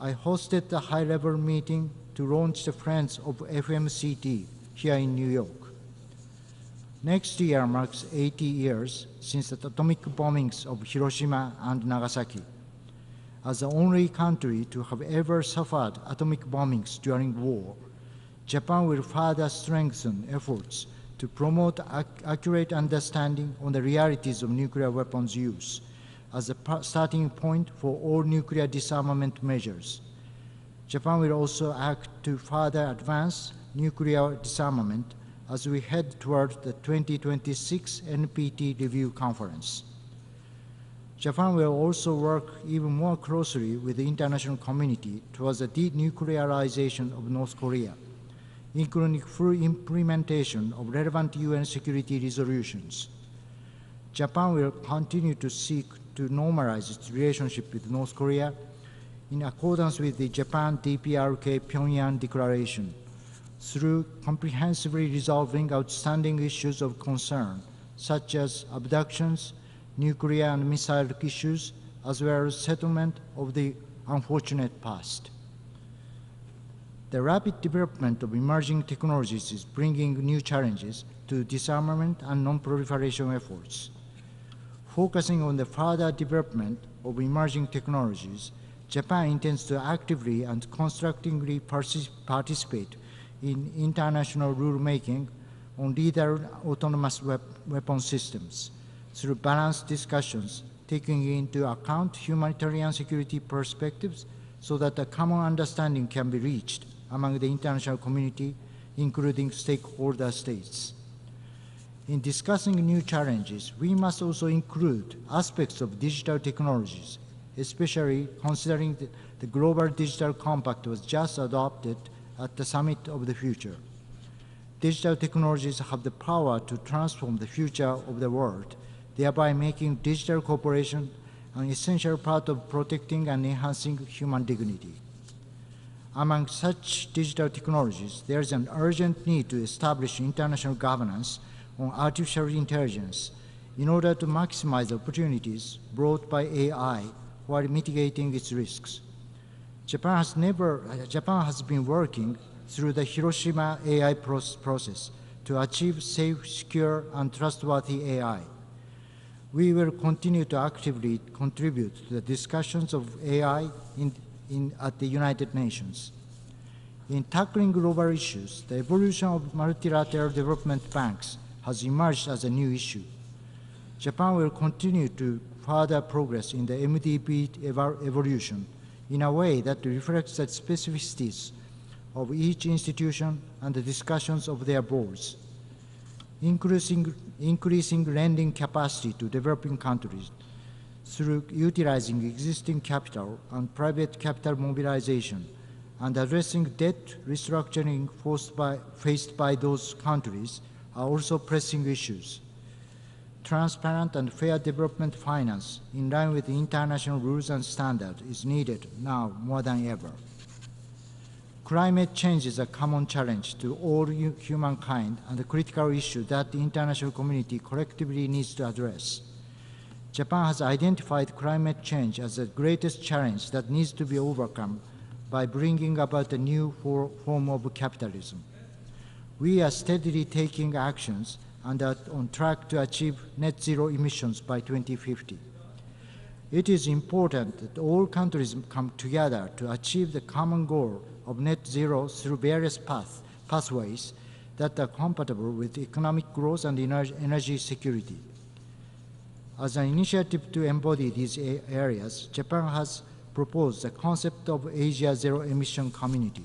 I hosted a high-level meeting to launch the Friends of FMCT here in New York. Next year marks 80 years since the atomic bombings of Hiroshima and Nagasaki. As the only country to have ever suffered atomic bombings during war, Japan will further strengthen efforts to promote accurate understanding on the realities of nuclear weapons use as a starting point for all nuclear disarmament measures. Japan will also act to further advance nuclear disarmament as we head toward the 2026 NPT Review Conference. Japan will also work even more closely with the international community towards the denuclearization of North Korea, including full implementation of relevant UN security resolutions. Japan will continue to seek to normalize its relationship with North Korea in accordance with the Japan DPRK Pyongyang Declaration, through comprehensively resolving outstanding issues of concern, such as abductions, nuclear and missile issues, as well as settlement of the unfortunate past. The rapid development of emerging technologies is bringing new challenges to disarmament and non-proliferation efforts. Focusing on the further development of emerging technologies, Japan intends to actively and constructively participate in international rulemaking on lethal autonomous weapon systems through balanced discussions, taking into account humanitarian security perspectives so that a common understanding can be reached among the international community, including stakeholder states. In discussing new challenges, we must also include aspects of digital technologies, especially considering the Global Digital Compact was just adopted at the Summit of the Future. Digital technologies have the power to transform the future of the world, thereby making digital cooperation an essential part of protecting and enhancing human dignity. Among such digital technologies, there is an urgent need to establish international governance on artificial intelligence in order to maximize the opportunities brought by AI while mitigating its risks. Japan has been working through the Hiroshima AI process to achieve safe, secure, and trustworthy AI. We will continue to actively contribute to the discussions of AI at the United Nations. In tackling global issues, the evolution of multilateral development banks has emerged as a new issue. Japan will continue to further progress in the MDB evolution in a way that reflects the specificities of each institution and the discussions of their boards. Increasing lending capacity to developing countries through utilizing existing capital and private capital mobilization, and addressing debt restructuring faced by those countries are also pressing issues. Transparent and fair development finance in line with international rules and standards is needed now more than ever. Climate change is a common challenge to all humankind and a critical issue that the international community collectively needs to address. Japan has identified climate change as the greatest challenge that needs to be overcome by bringing about a new form of capitalism. We are steadily taking actions and are on track to achieve net zero emissions by 2050. It is important that all countries come together to achieve the common goal of net zero through various pathways that are compatible with economic growth and energy security. As an initiative to embody these areas, Japan has proposed the concept of Asia Zero Emission Community.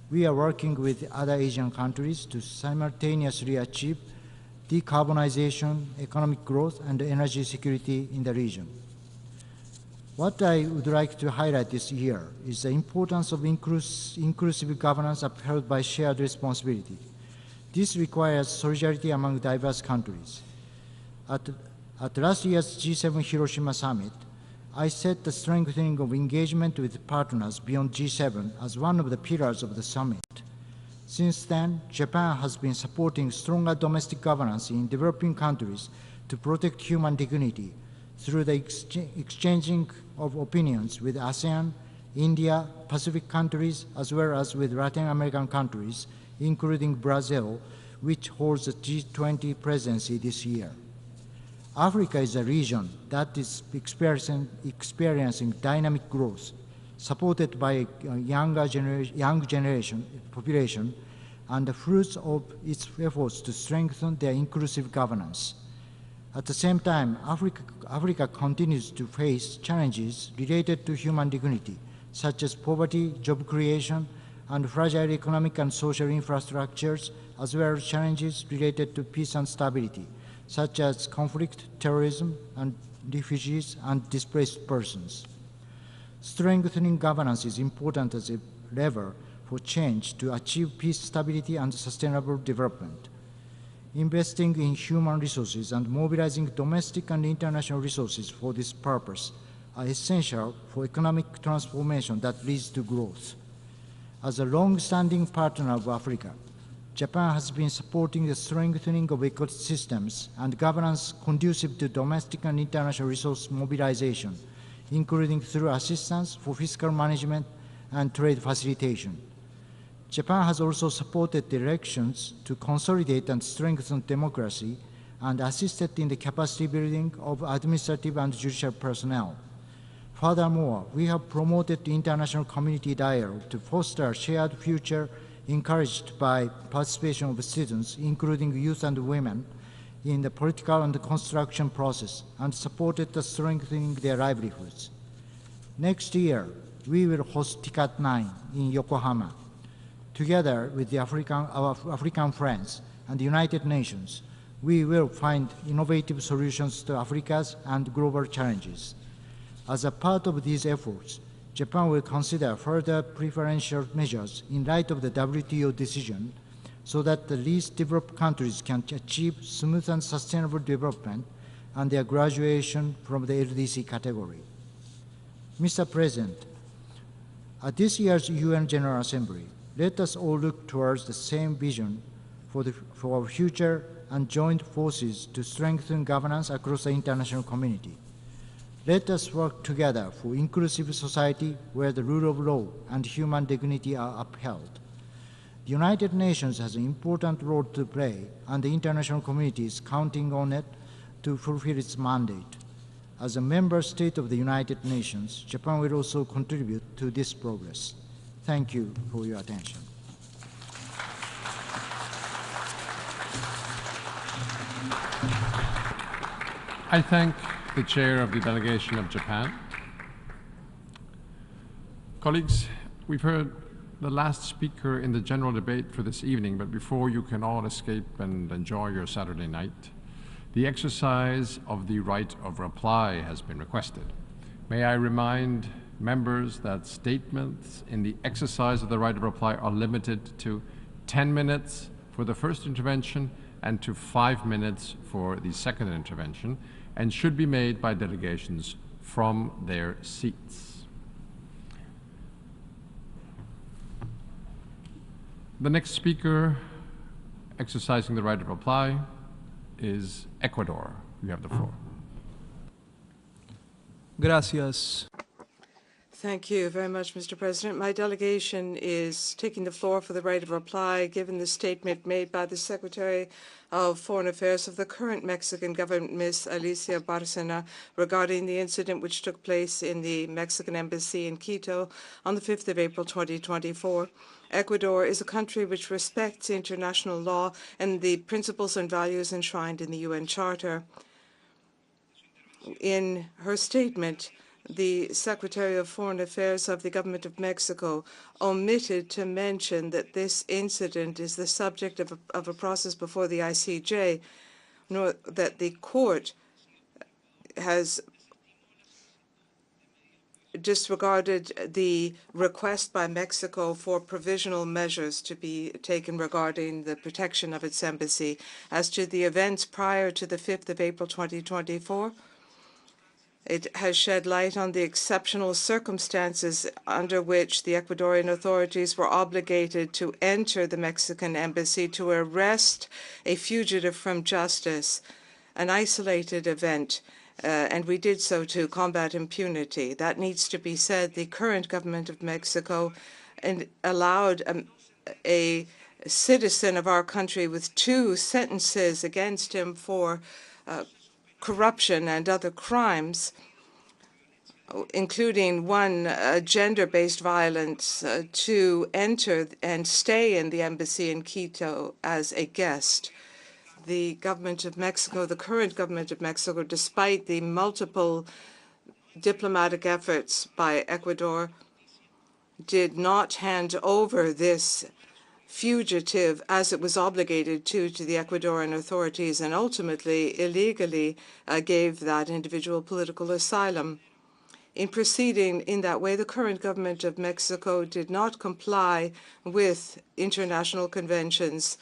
We are working with other Asian countries to simultaneously achieve decarbonization, economic growth, and energy security in the region. What I would like to highlight this year is the importance of inclusive governance upheld by shared responsibility. This requires solidarity among diverse countries. At last year's G7 Hiroshima Summit, I set the strengthening of engagement with partners beyond G7 as one of the pillars of the summit. Since then, Japan has been supporting stronger domestic governance in developing countries to protect human dignity through the exchanging of opinions with ASEAN, India, Pacific countries, as well as with Latin American countries, including Brazil, which holds the G20 presidency this year. Africa is a region that is experiencing dynamic growth, supported by a young generation population, and the fruits of its efforts to strengthen their inclusive governance. At the same time, Africa continues to face challenges related to human dignity, such as poverty, job creation, and fragile economic and social infrastructures, as well as challenges related to peace and stability, such as conflict, terrorism, and refugees and displaced persons. Strengthening governance is important as a lever for change to achieve peace, stability, and sustainable development. Investing in human resources and mobilizing domestic and international resources for this purpose are essential for economic transformation that leads to growth. As a long-standing partner of Africa, Japan has been supporting the strengthening of ecosystems and governance conducive to domestic and international resource mobilization, including through assistance for fiscal management and trade facilitation. Japan has also supported elections to consolidate and strengthen democracy and assisted in the capacity building of administrative and judicial personnel. Furthermore, we have promoted the international community dialogue to foster a shared future encouraged by participation of citizens, including youth and women, in the political and construction process and supported the strengthening their livelihoods. Next year, we will host TICAD 9 in Yokohama. Together with our African friends and the United Nations, we will find innovative solutions to Africa's and global challenges. As a part of these efforts, Japan will consider further preferential measures in light of the WTO decision so that the least developed countries can achieve smooth and sustainable development and their graduation from the LDC category. Mr. President, at this year's UN General Assembly, let us all look towards the same vision for our future and join forces to strengthen governance across the international community. Let us work together for inclusive society where the rule of law and human dignity are upheld. The United Nations has an important role to play, and the international community is counting on it to fulfill its mandate. As a member state of the United Nations, Japan will also contribute to this progress. Thank you for your attention. I thank the chair of the delegation of Japan. Colleagues, we've heard the last speaker in the general debate for this evening, but before you can all escape and enjoy your Saturday night, the exercise of the right of reply has been requested. May I remind members that statements in the exercise of the right of reply are limited to 10 minutes for the first intervention and to 5 minutes for the second intervention, and should be made by delegations from their seats. The next speaker exercising the right of reply is Ecuador. You have the floor. Gracias. Thank you very much, Mr. President. My delegation is taking the floor for the right of reply, given the statement made by the Secretary of Foreign Affairs of the current Mexican government, Ms. Alicia Bárcena, regarding the incident which took place in the Mexican embassy in Quito on the 5th of April 2024. Ecuador is a country which respects international law and the principles and values enshrined in the UN Charter. In her statement, the Secretary of Foreign Affairs of the Government of Mexico omitted to mention that this incident is the subject of a process before the ICJ, nor that the court has disregarded the request by Mexico for provisional measures to be taken regarding the protection of its embassy. As to the events prior to the 5th of April 2024, it has shed light on the exceptional circumstances under which the Ecuadorian authorities were obligated to enter the Mexican embassy to arrest a fugitive from justice, an isolated event, and we did so to combat impunity. That needs to be said. The current government of Mexico allowed a citizen of our country with 2 sentences against him for corruption and other crimes, including one gender-based violence, to enter and stay in the embassy in Quito as a guest. The government of Mexico, the current government of Mexico, despite the multiple diplomatic efforts by Ecuador, did not hand over this fugitive as it was obligated to the Ecuadorian authorities, and ultimately illegally gave that individual political asylum. In proceeding in that way, the current government of Mexico did not comply with international conventions,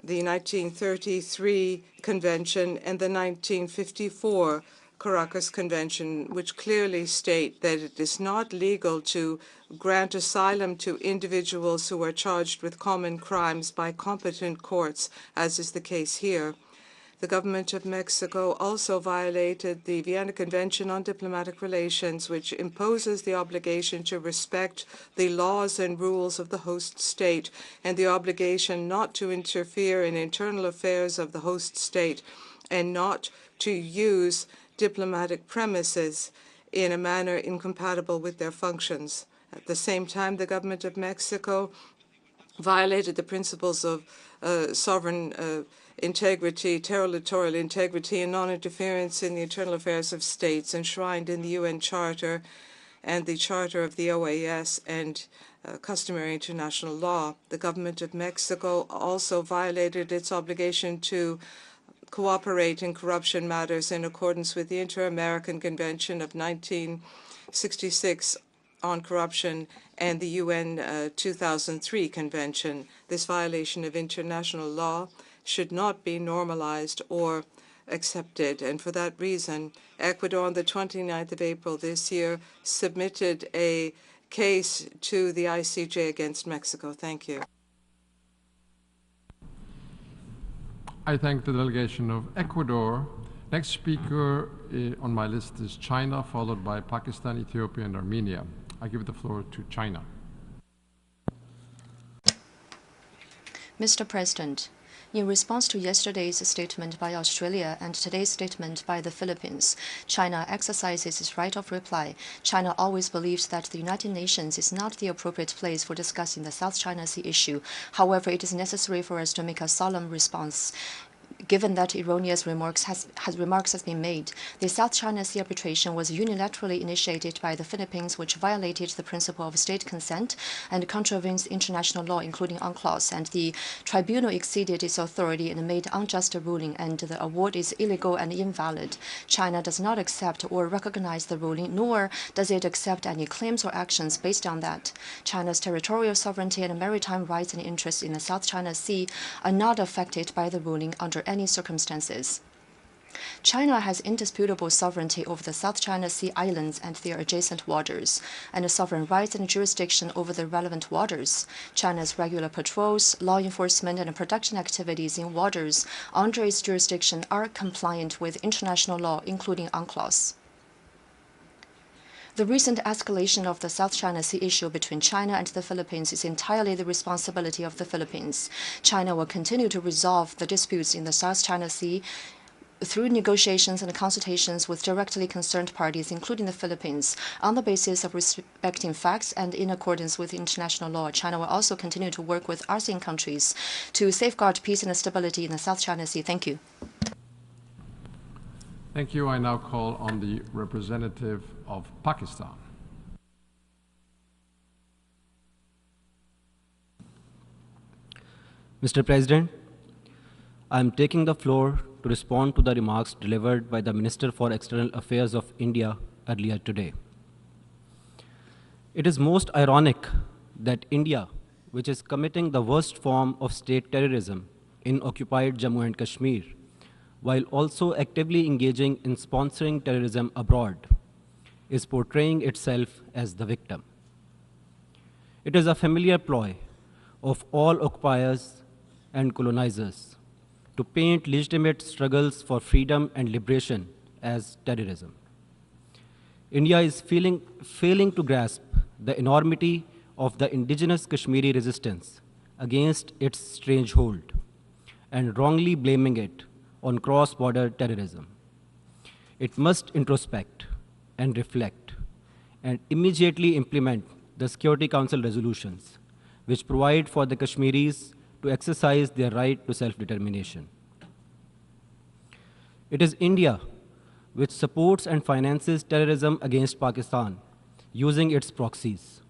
the 1933 Convention and the 1954 Caracas Convention, which clearly state that it is not legal to grant asylum to individuals who are charged with common crimes by competent courts, as is the case here. The government of Mexico also violated the Vienna Convention on Diplomatic Relations, which imposes the obligation to respect the laws and rules of the host state and the obligation not to interfere in internal affairs of the host state and not to use diplomatic premises in a manner incompatible with their functions. At the same time, the government of Mexico violated the principles of sovereign integrity, territorial integrity, and non-interference in the internal affairs of states enshrined in the UN Charter and the Charter of the OAS and customary international law. The government of Mexico also violated its obligation to cooperate in corruption matters in accordance with the Inter-American Convention of 1966 on corruption and the UN 2003 Convention. This violation of international law should not be normalized or accepted. And for that reason, Ecuador on the 29th of April this year submitted a case to the ICJ against Mexico. Thank you. I thank the delegation of Ecuador. Next speaker on my list is China, followed by Pakistan, Ethiopia, and Armenia. I give the floor to China. Mr. President, in response to yesterday's statement by Australia and today's statement by the Philippines, China exercises its right of reply. China always believes that the United Nations is not the appropriate place for discussing the South China Sea issue. However, it is necessary for us to make a solemn response, given that erroneous remarks has been made. The South China Sea arbitration was unilaterally initiated by the Philippines, which violated the principle of state consent and contravenes international law, including UNCLOS, and the tribunal exceeded its authority and made unjust ruling, and the award is illegal and invalid. China does not accept or recognize the ruling, nor does it accept any claims or actions based on that. China's territorial sovereignty and maritime rights and interests in the South China Sea are not affected by the ruling under any circumstances. China has indisputable sovereignty over the South China Sea islands and their adjacent waters, and sovereign rights and jurisdiction over the relevant waters. China's regular patrols, law enforcement, and production activities in waters under its jurisdiction are compliant with international law, including UNCLOS. The recent escalation of the South China Sea issue between China and the Philippines is entirely the responsibility of the Philippines. China will continue to resolve the disputes in the South China Sea through negotiations and consultations with directly concerned parties, including the Philippines, on the basis of respecting facts and in accordance with international law. China will also continue to work with ASEAN countries to safeguard peace and stability in the South China Sea. Thank you. Thank you. I now call on the representative of Pakistan. Mr. President, I am taking the floor to respond to the remarks delivered by the Minister for External Affairs of India earlier today. It is most ironic that India, which is committing the worst form of state terrorism in occupied Jammu and Kashmir, while also actively engaging in sponsoring terrorism abroad, is portraying itself as the victim. It is a familiar ploy of all occupiers and colonizers to paint legitimate struggles for freedom and liberation as terrorism. India is failing to grasp the enormity of the indigenous Kashmiri resistance against its strange hold and wrongly blaming it on cross-border terrorism. It must introspect and reflect and immediately implement the Security Council resolutions which provide for the Kashmiris to exercise their right to self-determination. It is India which supports and finances terrorism against Pakistan using its proxies.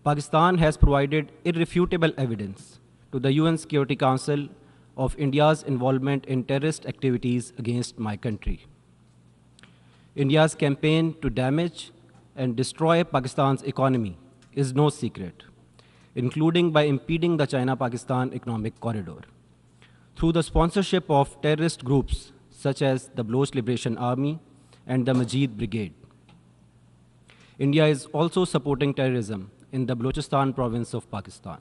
Pakistan has provided irrefutable evidence to the UN Security Council of India's involvement in terrorist activities against my country. India's campaign to damage and destroy Pakistan's economy is no secret, including by impeding the China-Pakistan economic corridor. Through the sponsorship of terrorist groups such as the Baloch Liberation Army and the Majid Brigade. India is also supporting terrorism in the Balochistan province of Pakistan.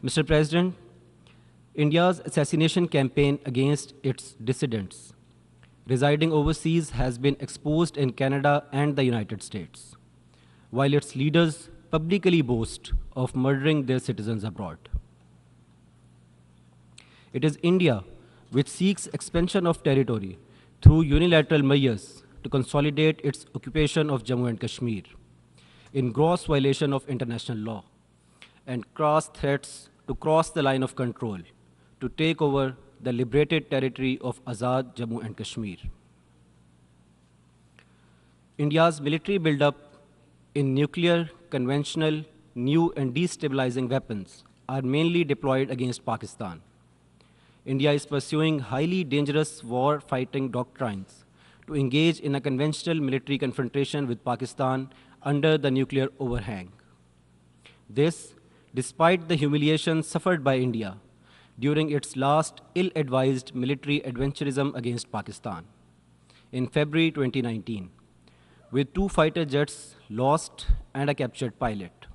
Mr. President, India's assassination campaign against its dissidents residing overseas has been exposed in Canada and the United States, while its leaders publicly boast of murdering their citizens abroad. It is India which seeks expansion of territory through unilateral measures to consolidate its occupation of Jammu and Kashmir in gross violation of international law and crass threats to cross the line of control to take over the liberated territory of Azad Jammu and Kashmir. India's military buildup in nuclear, conventional, new and destabilizing weapons are mainly deployed against Pakistan. India is pursuing highly dangerous war-fighting doctrines to engage in a conventional military confrontation with Pakistan under the nuclear overhang. This, despite the humiliation suffered by India during its last ill-advised military adventurism against Pakistan in February 2019, with 2 fighter jets lost and a captured pilot,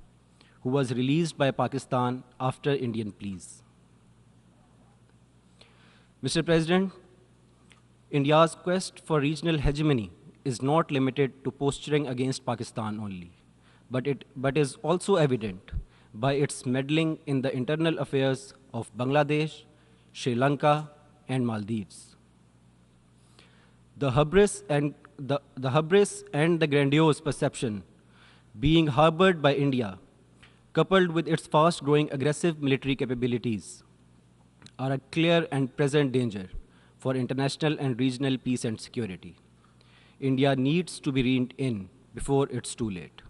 who was released by Pakistan after Indian pleas. Mr. President, India's quest for regional hegemony is not limited to posturing against Pakistan only, but is also evident by its meddling in the internal affairs of Bangladesh, Sri Lanka, and Maldives. The hubris and the grandiose perception being harbored by India, coupled with its fast-growing aggressive military capabilities, are a clear and present danger for international and regional peace and security. India needs to be reined in before it's too late.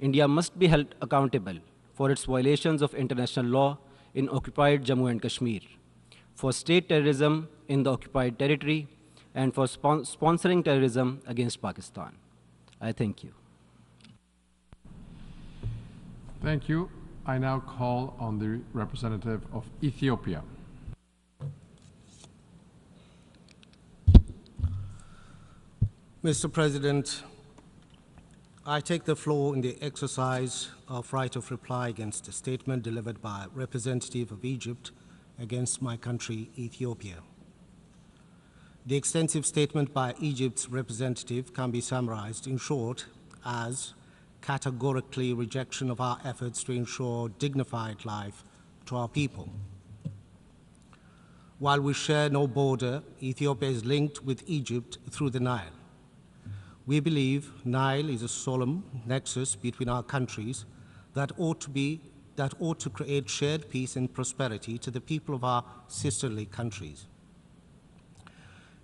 India must be held accountable for its violations of international law in occupied Jammu and Kashmir, for state terrorism in the occupied territory, and for sponsoring terrorism against Pakistan. I thank you. Thank you. I now call on the representative of Ethiopia. Mr. President, I take the floor in the exercise of right of reply against a statement delivered by a representative of Egypt against my country, Ethiopia. The extensive statement by Egypt's representative can be summarized in short as categorically rejection of our efforts to ensure dignified life to our people. While we share no border, Ethiopia is linked with Egypt through the Nile. We believe Nile is a solemn nexus between our countries that ought to create shared peace and prosperity to the people of our sisterly countries.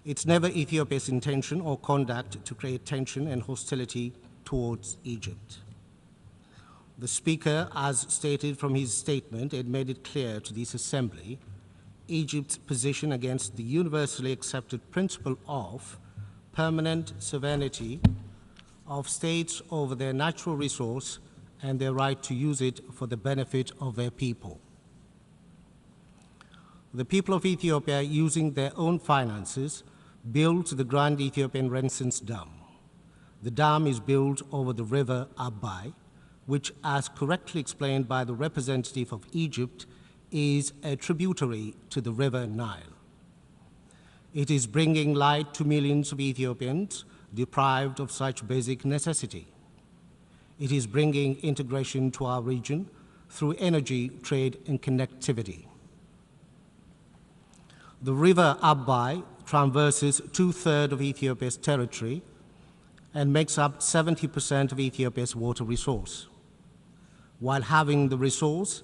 It's never Ethiopia's intention or conduct to create tension and hostility towards Egypt. The Speaker, as stated from his statement, had made it clear to this Assembly Egypt's position against the universally accepted principle of permanent sovereignty of states over their natural resource and their right to use it for the benefit of their people. The people of Ethiopia, using their own finances, built the Grand Ethiopian Renaissance Dam. The dam is built over the river Abai, which, as correctly explained by the representative of Egypt, is a tributary to the river Nile. It is bringing light to millions of Ethiopians deprived of such basic necessity. It is bringing integration to our region through energy, trade, and connectivity. The river Abai traverses 2/3 of Ethiopia's territory and makes up 70% of Ethiopia's water resource. While having the resource,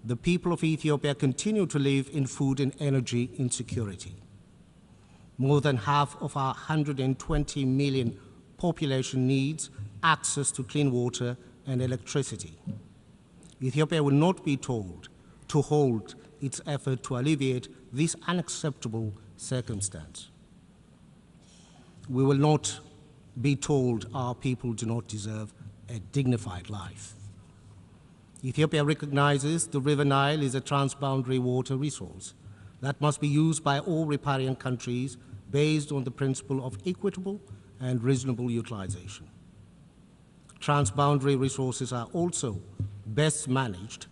the people of Ethiopia continue to live in food and energy insecurity. More than half of our 120 million population needs access to clean water and electricity. Ethiopia will not be told to halt its effort to alleviate this unacceptable circumstance. We will not be told our people do not deserve a dignified life. Ethiopia recognizes the River Nile is a transboundary water resource that must be used by all riparian countries based on the principle of equitable and reasonable utilization. Transboundary resources are also best managed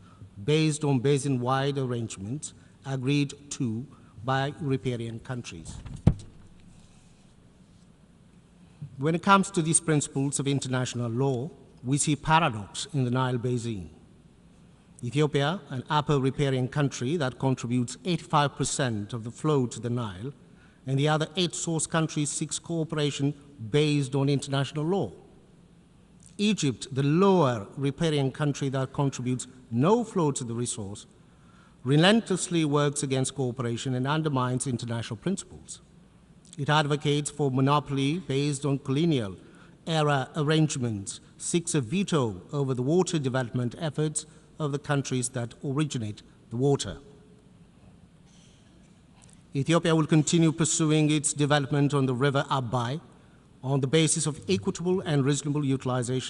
based on basin-wide arrangements agreed to by riparian countries. When it comes to these principles of international law, we see paradox in the Nile Basin. Ethiopia, an upper riparian country that contributes 85% of the flow to the Nile, and the other 8 source countries seeks cooperation based on international law. Egypt, the lower riparian country that contributes no flow to the resource, relentlessly works against cooperation and undermines international principles. It advocates for monopoly based on colonial era arrangements, seeks a veto over the water development efforts of the countries that originate the water. Ethiopia will continue pursuing its development on the river Abai on the basis of equitable and reasonable utilization